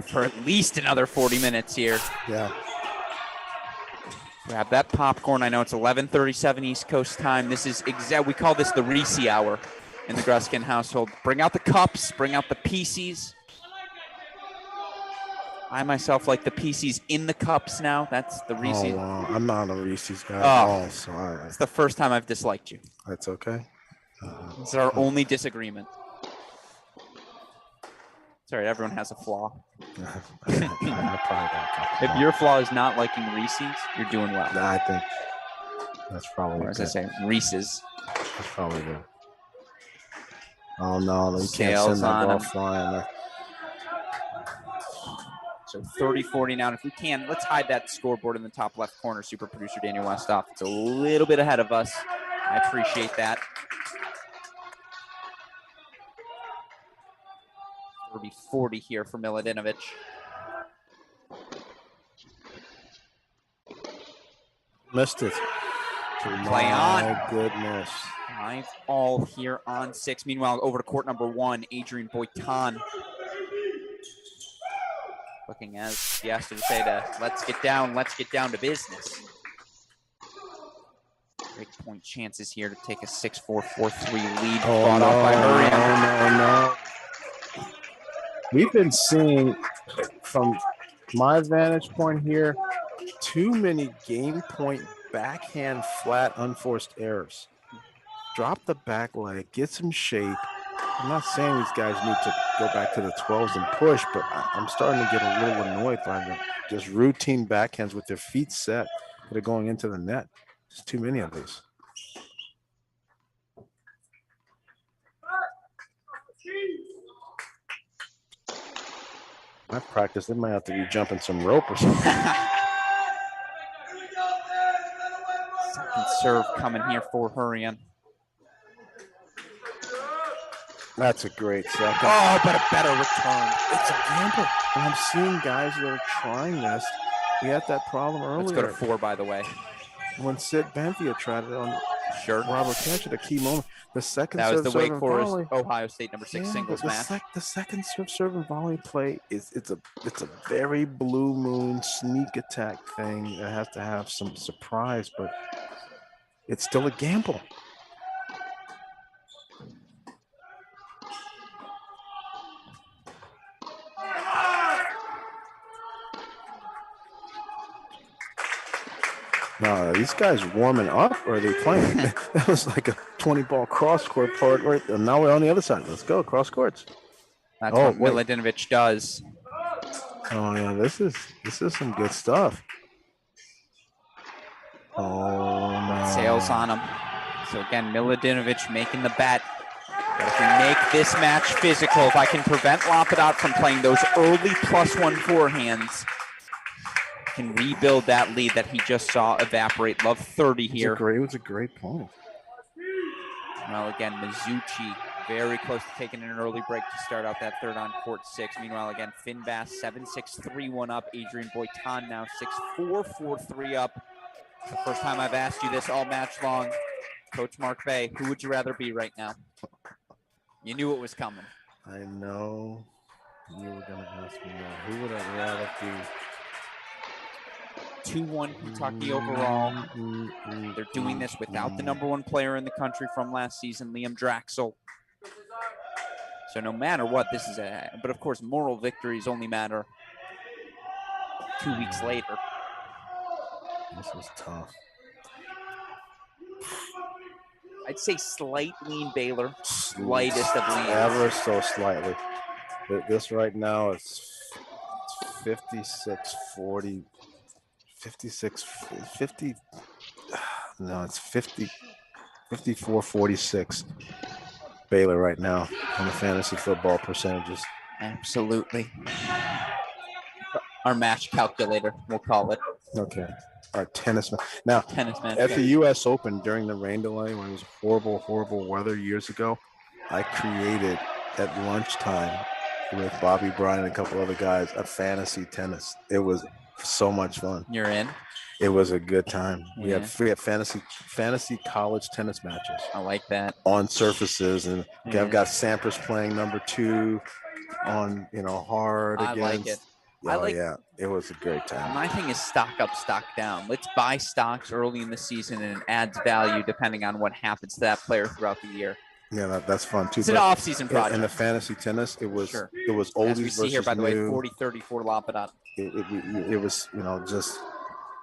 Speaker 1: for at least another 40 minutes here.
Speaker 2: Yeah.
Speaker 1: Grab that popcorn. I know it's 11:37 East Coast time. This is we call this the Reese hour in the Gruskin household. Bring out the cups. Bring out the PCs. I myself like the PCs in the cups now. That's the Reese.
Speaker 2: Oh, wow. I'm not a Reese's guy.
Speaker 1: Oh,
Speaker 2: sorry.
Speaker 1: It's the first time I've disliked you.
Speaker 2: That's okay.
Speaker 1: It's our only disagreement. Sorry, everyone has a flaw. If your flaw is not liking Reese's, you're doing well.
Speaker 2: I think that's probably
Speaker 1: or as I say, Reese's.
Speaker 2: That's probably good. Oh, no. You can't
Speaker 1: Sails
Speaker 2: send that
Speaker 1: on
Speaker 2: ball
Speaker 1: him.
Speaker 2: flying there.
Speaker 1: So 30-40 now. And if we can, let's hide that scoreboard in the top left corner. Super producer Daniel Westoff. It's a little bit ahead of us. I appreciate that. 30-40 here for Milutinovic.
Speaker 2: Missed it.
Speaker 1: Play on.
Speaker 2: My goodness.
Speaker 1: 5-all here on 6. Meanwhile, over to court number 1, Adrian Boitan. Looking as he has to say to let's get down to business. Great point chances here to take a 6-4, 4-3 lead. Fought off by Hurrian.
Speaker 2: No. We've been seeing, from my vantage point here, too many game point backhand flat unforced errors. Drop the back leg, get some shape. I'm not saying these guys need to go back to the 12s and push, but I'm starting to get a little annoyed by them. Just routine backhands with their feet set that are going into the net. There's too many of these. I've practiced. They might have to be jumping some rope or something.
Speaker 1: Second serve coming here for Hurrian.
Speaker 2: That's a great second.
Speaker 1: Oh, but a better return.
Speaker 2: It's a gamble. And I'm seeing guys that are trying this. We had that problem earlier.
Speaker 1: Let's go to 4, by the way.
Speaker 2: When Sid Benthia tried it on Robert Cash at a key moment. The second
Speaker 1: that was the Wake Forest
Speaker 2: volley,
Speaker 1: Ohio State number 6 singles match.
Speaker 2: The second serve and volley play it's a very blue moon sneak attack thing that has to have some surprise, but it's still a gamble. No, these guys warming up, or are they playing? That was like a 20-ball cross-court part right there. Now we're on the other side. Let's go, cross courts.
Speaker 1: That's what Milutinovic does.
Speaker 2: Oh, yeah, this is some good stuff. Oh, no.
Speaker 1: Sails on him. So, again, Milutinovic making the bet. But if we make this match physical, if I can prevent Lapadat from playing those early +1 forehands, can rebuild that lead that he just saw evaporate. Love 30 here.
Speaker 2: It was a great point.
Speaker 1: Well, again, Mizuchi very close to taking an early break to start out that third on court 6. Meanwhile, again, Finn Bass 7-6, 3-1 up. Adrian Boitan now 6-4, 4-3 up. The first time I've asked you this all match long, Coach Mark Bay, who would you rather be right now? You knew it was coming.
Speaker 2: I know you were going to ask me that. Who would I rather be?
Speaker 1: 2-1 Kentucky overall. They're doing this without the #1 player in the country from last season, Liam Draxel. So no matter what, this is but of course, moral victories only matter 2 weeks later.
Speaker 2: This is tough.
Speaker 1: I'd say slight lean Baylor, slightest of leans.
Speaker 2: Ever so slightly. This right now is 56-40. 50. No, it's 54-46. Baylor right now on the fantasy football percentages.
Speaker 1: Absolutely. Our match calculator, we'll call it.
Speaker 2: Okay. Our tennis match. Now,
Speaker 1: match
Speaker 2: at the U.S. Open during the rain delay, when it was horrible weather years ago, I created at lunchtime with Bobby Bryan and a couple other guys a fantasy tennis. It was so much fun.
Speaker 1: You're in?
Speaker 2: It was a good time.
Speaker 1: Yeah.
Speaker 2: We have fantasy college tennis matches.
Speaker 1: I like that.
Speaker 2: On surfaces, and I've got Sampras playing #2 on hard against.
Speaker 1: I like it.
Speaker 2: It was a great time.
Speaker 1: My thing is stock up, stock down. Let's buy stocks early in the season, and it adds value depending on what happens to that player throughout the year.
Speaker 2: Yeah, that's fun too.
Speaker 1: It's an off-season project.
Speaker 2: And the fantasy tennis, it was oldies
Speaker 1: As we see here, by the way, 40-30 for Lapadat.
Speaker 2: It was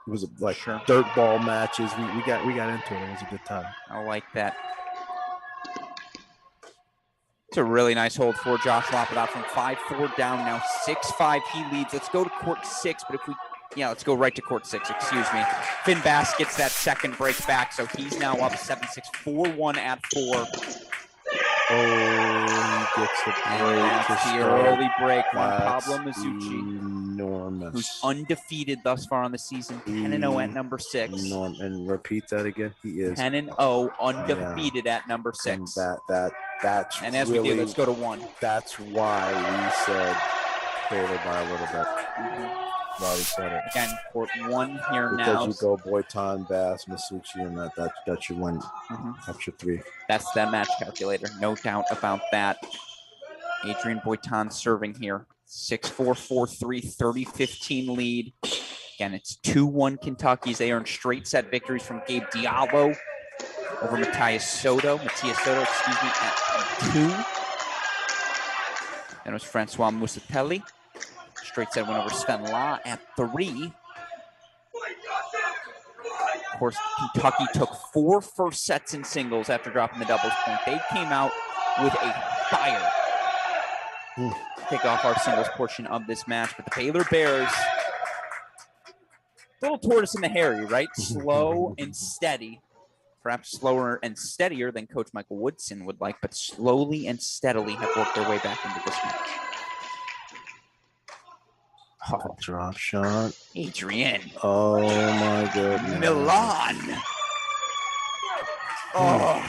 Speaker 2: it was like dirt ball matches. We got into it. It was a good time.
Speaker 1: I like that. It's a really nice hold for Josh Lapadat from 5-4 down now 6-5. He leads. Let's go to court 6, but let's go right to court 6. Excuse me. Finn Bass gets that second break back, so he's now up 7-6, 4-1 at 4.
Speaker 2: Oh, he gets the break.
Speaker 1: The early break from Pablo Mizuchi,
Speaker 2: enormous.
Speaker 1: Who's undefeated thus far on the season, 10-0 at #6.
Speaker 2: And repeat that again. He is
Speaker 1: 10-0, undefeated at #6.
Speaker 2: And that's
Speaker 1: and as
Speaker 2: really,
Speaker 1: we do, let's go to 1.
Speaker 2: That's why we said Baylor by a little bit. Bobby said it.
Speaker 1: Again, court 1 here
Speaker 2: because
Speaker 1: now.
Speaker 2: Because you go Boitan, Bass, Masucci, and that's your win. That's your 3.
Speaker 1: That's that match calculator. No doubt about that. Adrian Boitan serving here. 6-4, 4-3, 30-15 lead. Again, it's 2-1 Kentucky's. They earned straight set victories from Gabe Diallo over Matias Soto, at 2. Then it was Francois Musatelli. Straight set win over Sven La at 3. Of course, Kentucky took 4 first sets in singles after dropping the doubles point. They came out with a fire to kick off our singles portion of this match. But the Baylor Bears, little tortoise in the hairy, right? Slow and steady. Perhaps slower and steadier than Coach Michael Woodson would like, but slowly and steadily have worked their way back into this match.
Speaker 2: Oh, drop shot.
Speaker 1: Adrian.
Speaker 2: Oh, my goodness.
Speaker 1: Milan. Oh.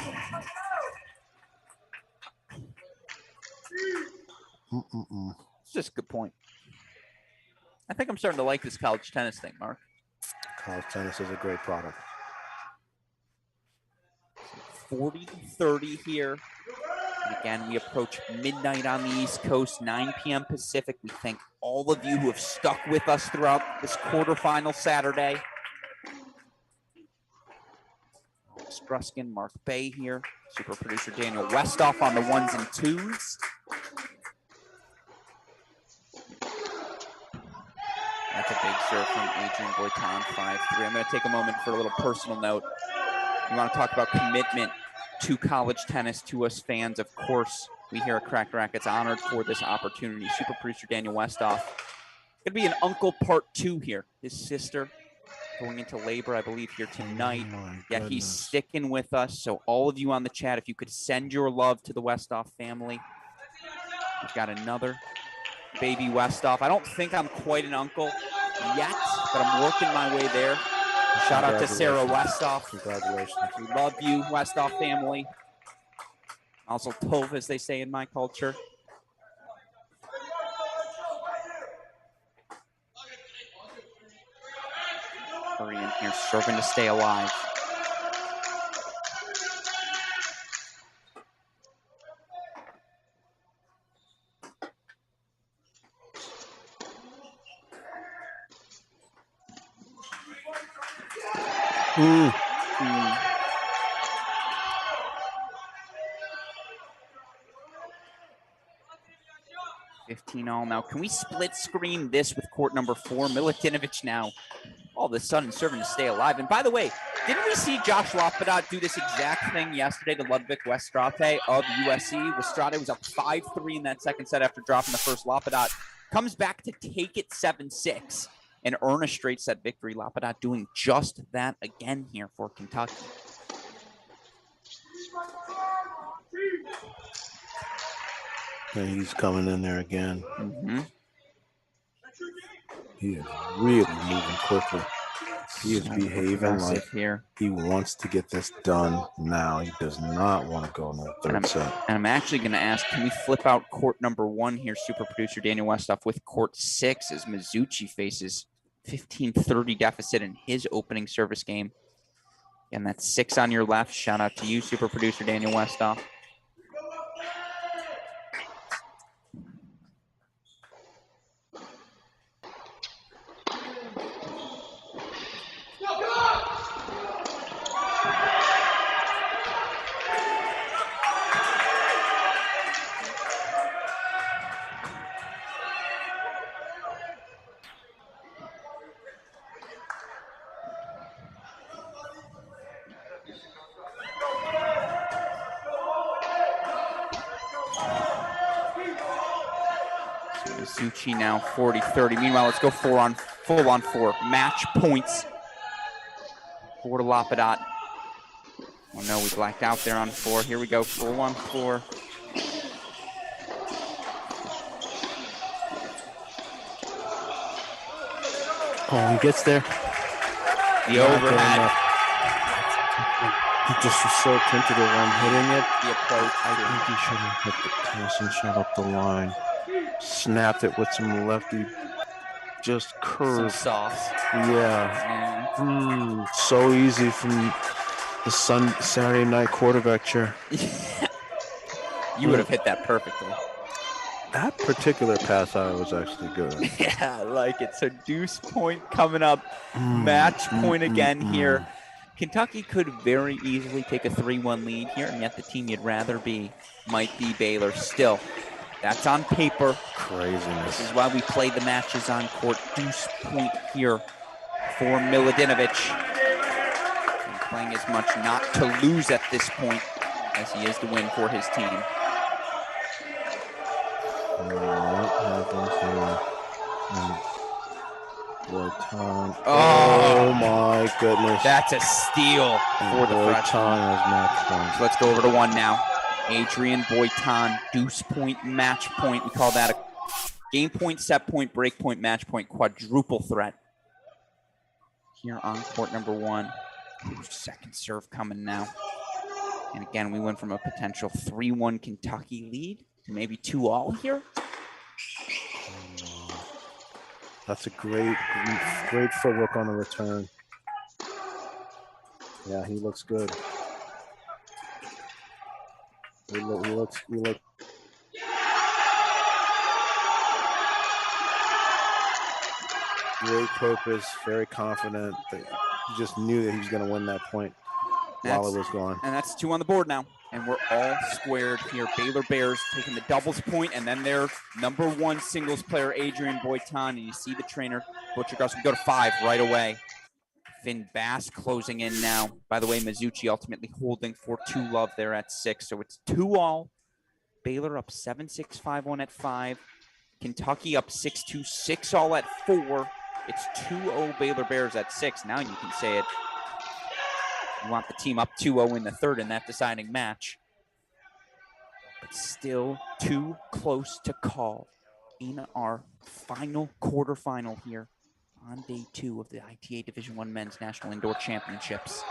Speaker 1: It's just a good point. I think I'm starting to like this college tennis thing, Mark.
Speaker 2: College tennis is a great product.
Speaker 1: 40-30 here. And again, we approach midnight on the East Coast, 9 p.m. Pacific. We thank all of you who have stuck with us throughout this quarterfinal Saturday. Struskin, Mark Bay here. Super producer Daniel Westoff on the 1s and 2s. That's a big serve from Adrian Boitan, 5-3. I'm going to take a moment for a little personal note. You want to talk about commitment to college tennis, to us fans. Of course, we here at Cracked Racquets honored for this opportunity. Super producer Daniel Westoff. Going to be an uncle part 2 here. His sister going into labor, I believe, here tonight. Yeah, he's sticking with us. So all of you on the chat, if you could send your love to the Westoff family. We've got another baby Westoff. I don't think I'm quite an uncle yet, but I'm working my way there. Shout out to Sarah Westoff.
Speaker 2: Congratulations.
Speaker 1: We love you, Westoff family. Mazel tov, as they say in my culture. Korean here, serving to stay alive.
Speaker 2: Mm.
Speaker 1: 15-all now. Can we split screen this with court number 4? Milutinovic now all of a sudden serving to stay alive. And by the way, didn't we see Josh Lapadat do this exact thing yesterday to Ludwig Westrate of USC? Westrate was up 5-3 in that second set after dropping the first. Lapadat comes back to take it 7-6 and earn a straight set victory. Lapadat doing just that again here for Kentucky.
Speaker 2: And he's coming in there again.
Speaker 1: Mm-hmm.
Speaker 2: He is really moving quickly. He is behaving like
Speaker 1: here.
Speaker 2: He wants to get this done now. He does not want to go in the third set.
Speaker 1: And I'm actually going to ask, can we flip out court number 1 here, super producer Daniel Westoff, with court 6 as Mizuchi faces 15-30 deficit in his opening service game. And that's 6 on your left. Shout out to you, super producer Daniel Westoff. Mizuchi now 40-30. Meanwhile, let's go full on 4. Match points for Lapadat. Oh no, we blacked out there on 4. Here we go, full on 4.
Speaker 2: Oh, he gets there.
Speaker 1: The overhead.
Speaker 2: He just was so tentative on hitting it.
Speaker 1: The approach.
Speaker 2: I think he should have hit the passing shot up the line. Snapped it with some lefty. Just curved.
Speaker 1: Some sauce.
Speaker 2: Yeah. So easy from the Saturday night quarterback chair.
Speaker 1: You would have hit that perfectly.
Speaker 2: That particular pass out was actually good.
Speaker 1: Yeah, I like it. So deuce point coming up. Match point again here. Kentucky could very easily take a 3-1 lead here, and yet the team you'd rather be might be Baylor. Still, that's on paper.
Speaker 2: Craziness.
Speaker 1: This is why we play the matches on court. Deuce point here for Milutinovic. And playing as much not to lose at this point as he is to win for his team.
Speaker 2: What happens here? Boyton.
Speaker 1: Oh
Speaker 2: my goodness.
Speaker 1: That's a steal for the freshman.
Speaker 2: Has match point.
Speaker 1: So let's go over to 1 now. Adrian Boyton, deuce point, match point. We call that a game point, set point, break point, match point, quadruple threat. Here on court number 1. Second serve coming now. And again, we went from a potential 3-1 Kentucky lead to maybe 2-all here.
Speaker 2: That's a great footwork on the return. Yeah, he looks good. He looks. Great purpose, very confident. He just knew that he was going to win that point while it was gone.
Speaker 1: And that's 2 on the board now. And we're all squared here. Baylor Bears taking the doubles point, and then their number 1 singles player, Adrian Boyton. And you see the trainer, Butcher Gus. We go to 5 right away. Finn Bass closing in now. By the way, Mizuchi ultimately holding for 2-love there at 6. So it's 2-all. Baylor up 7-6, 5-1 at 5. Kentucky up 6-2, 6-all at 4. It's 2-0 Baylor Bears at 6. Now you can say it. You want the team up 2-0 in the third in that deciding match. But still too close to call in our final quarterfinal here on day 2 of the ITA Division I Men's National Indoor Championships.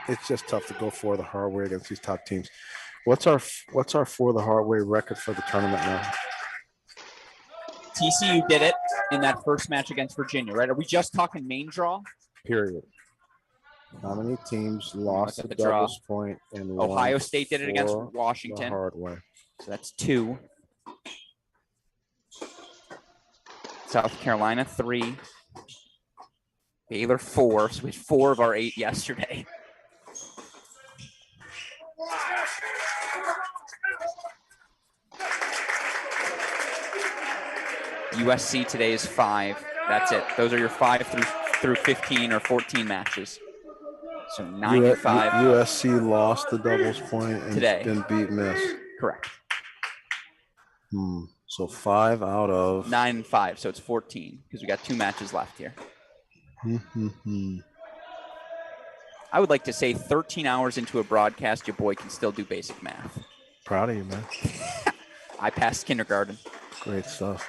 Speaker 2: it's just tough to go for the hard way against these top teams. What's our for the hard way record for the tournament now?
Speaker 1: TCU did it in that first match against Virginia, right? Are we just talking main draw?
Speaker 2: Period. How many teams lost the doubles point and
Speaker 1: Ohio State did it against
Speaker 2: the
Speaker 1: Washington.
Speaker 2: hard way?
Speaker 1: So that's 2. South Carolina 3. Baylor 4. So we had 4 of our 8 yesterday. USC today is 5. That's it. Those are your 5 through 15 or 14 matches. So 9 and 5.
Speaker 2: USC lost the doubles point and
Speaker 1: today
Speaker 2: and beat Miss.
Speaker 1: Correct.
Speaker 2: So 5 out of
Speaker 1: 9 and 5. So it's 14 because we got 2 matches left here. I would like to say 13 hours into a broadcast, your boy can still do basic math.
Speaker 2: Proud of you, man.
Speaker 1: I passed kindergarten.
Speaker 2: Great stuff.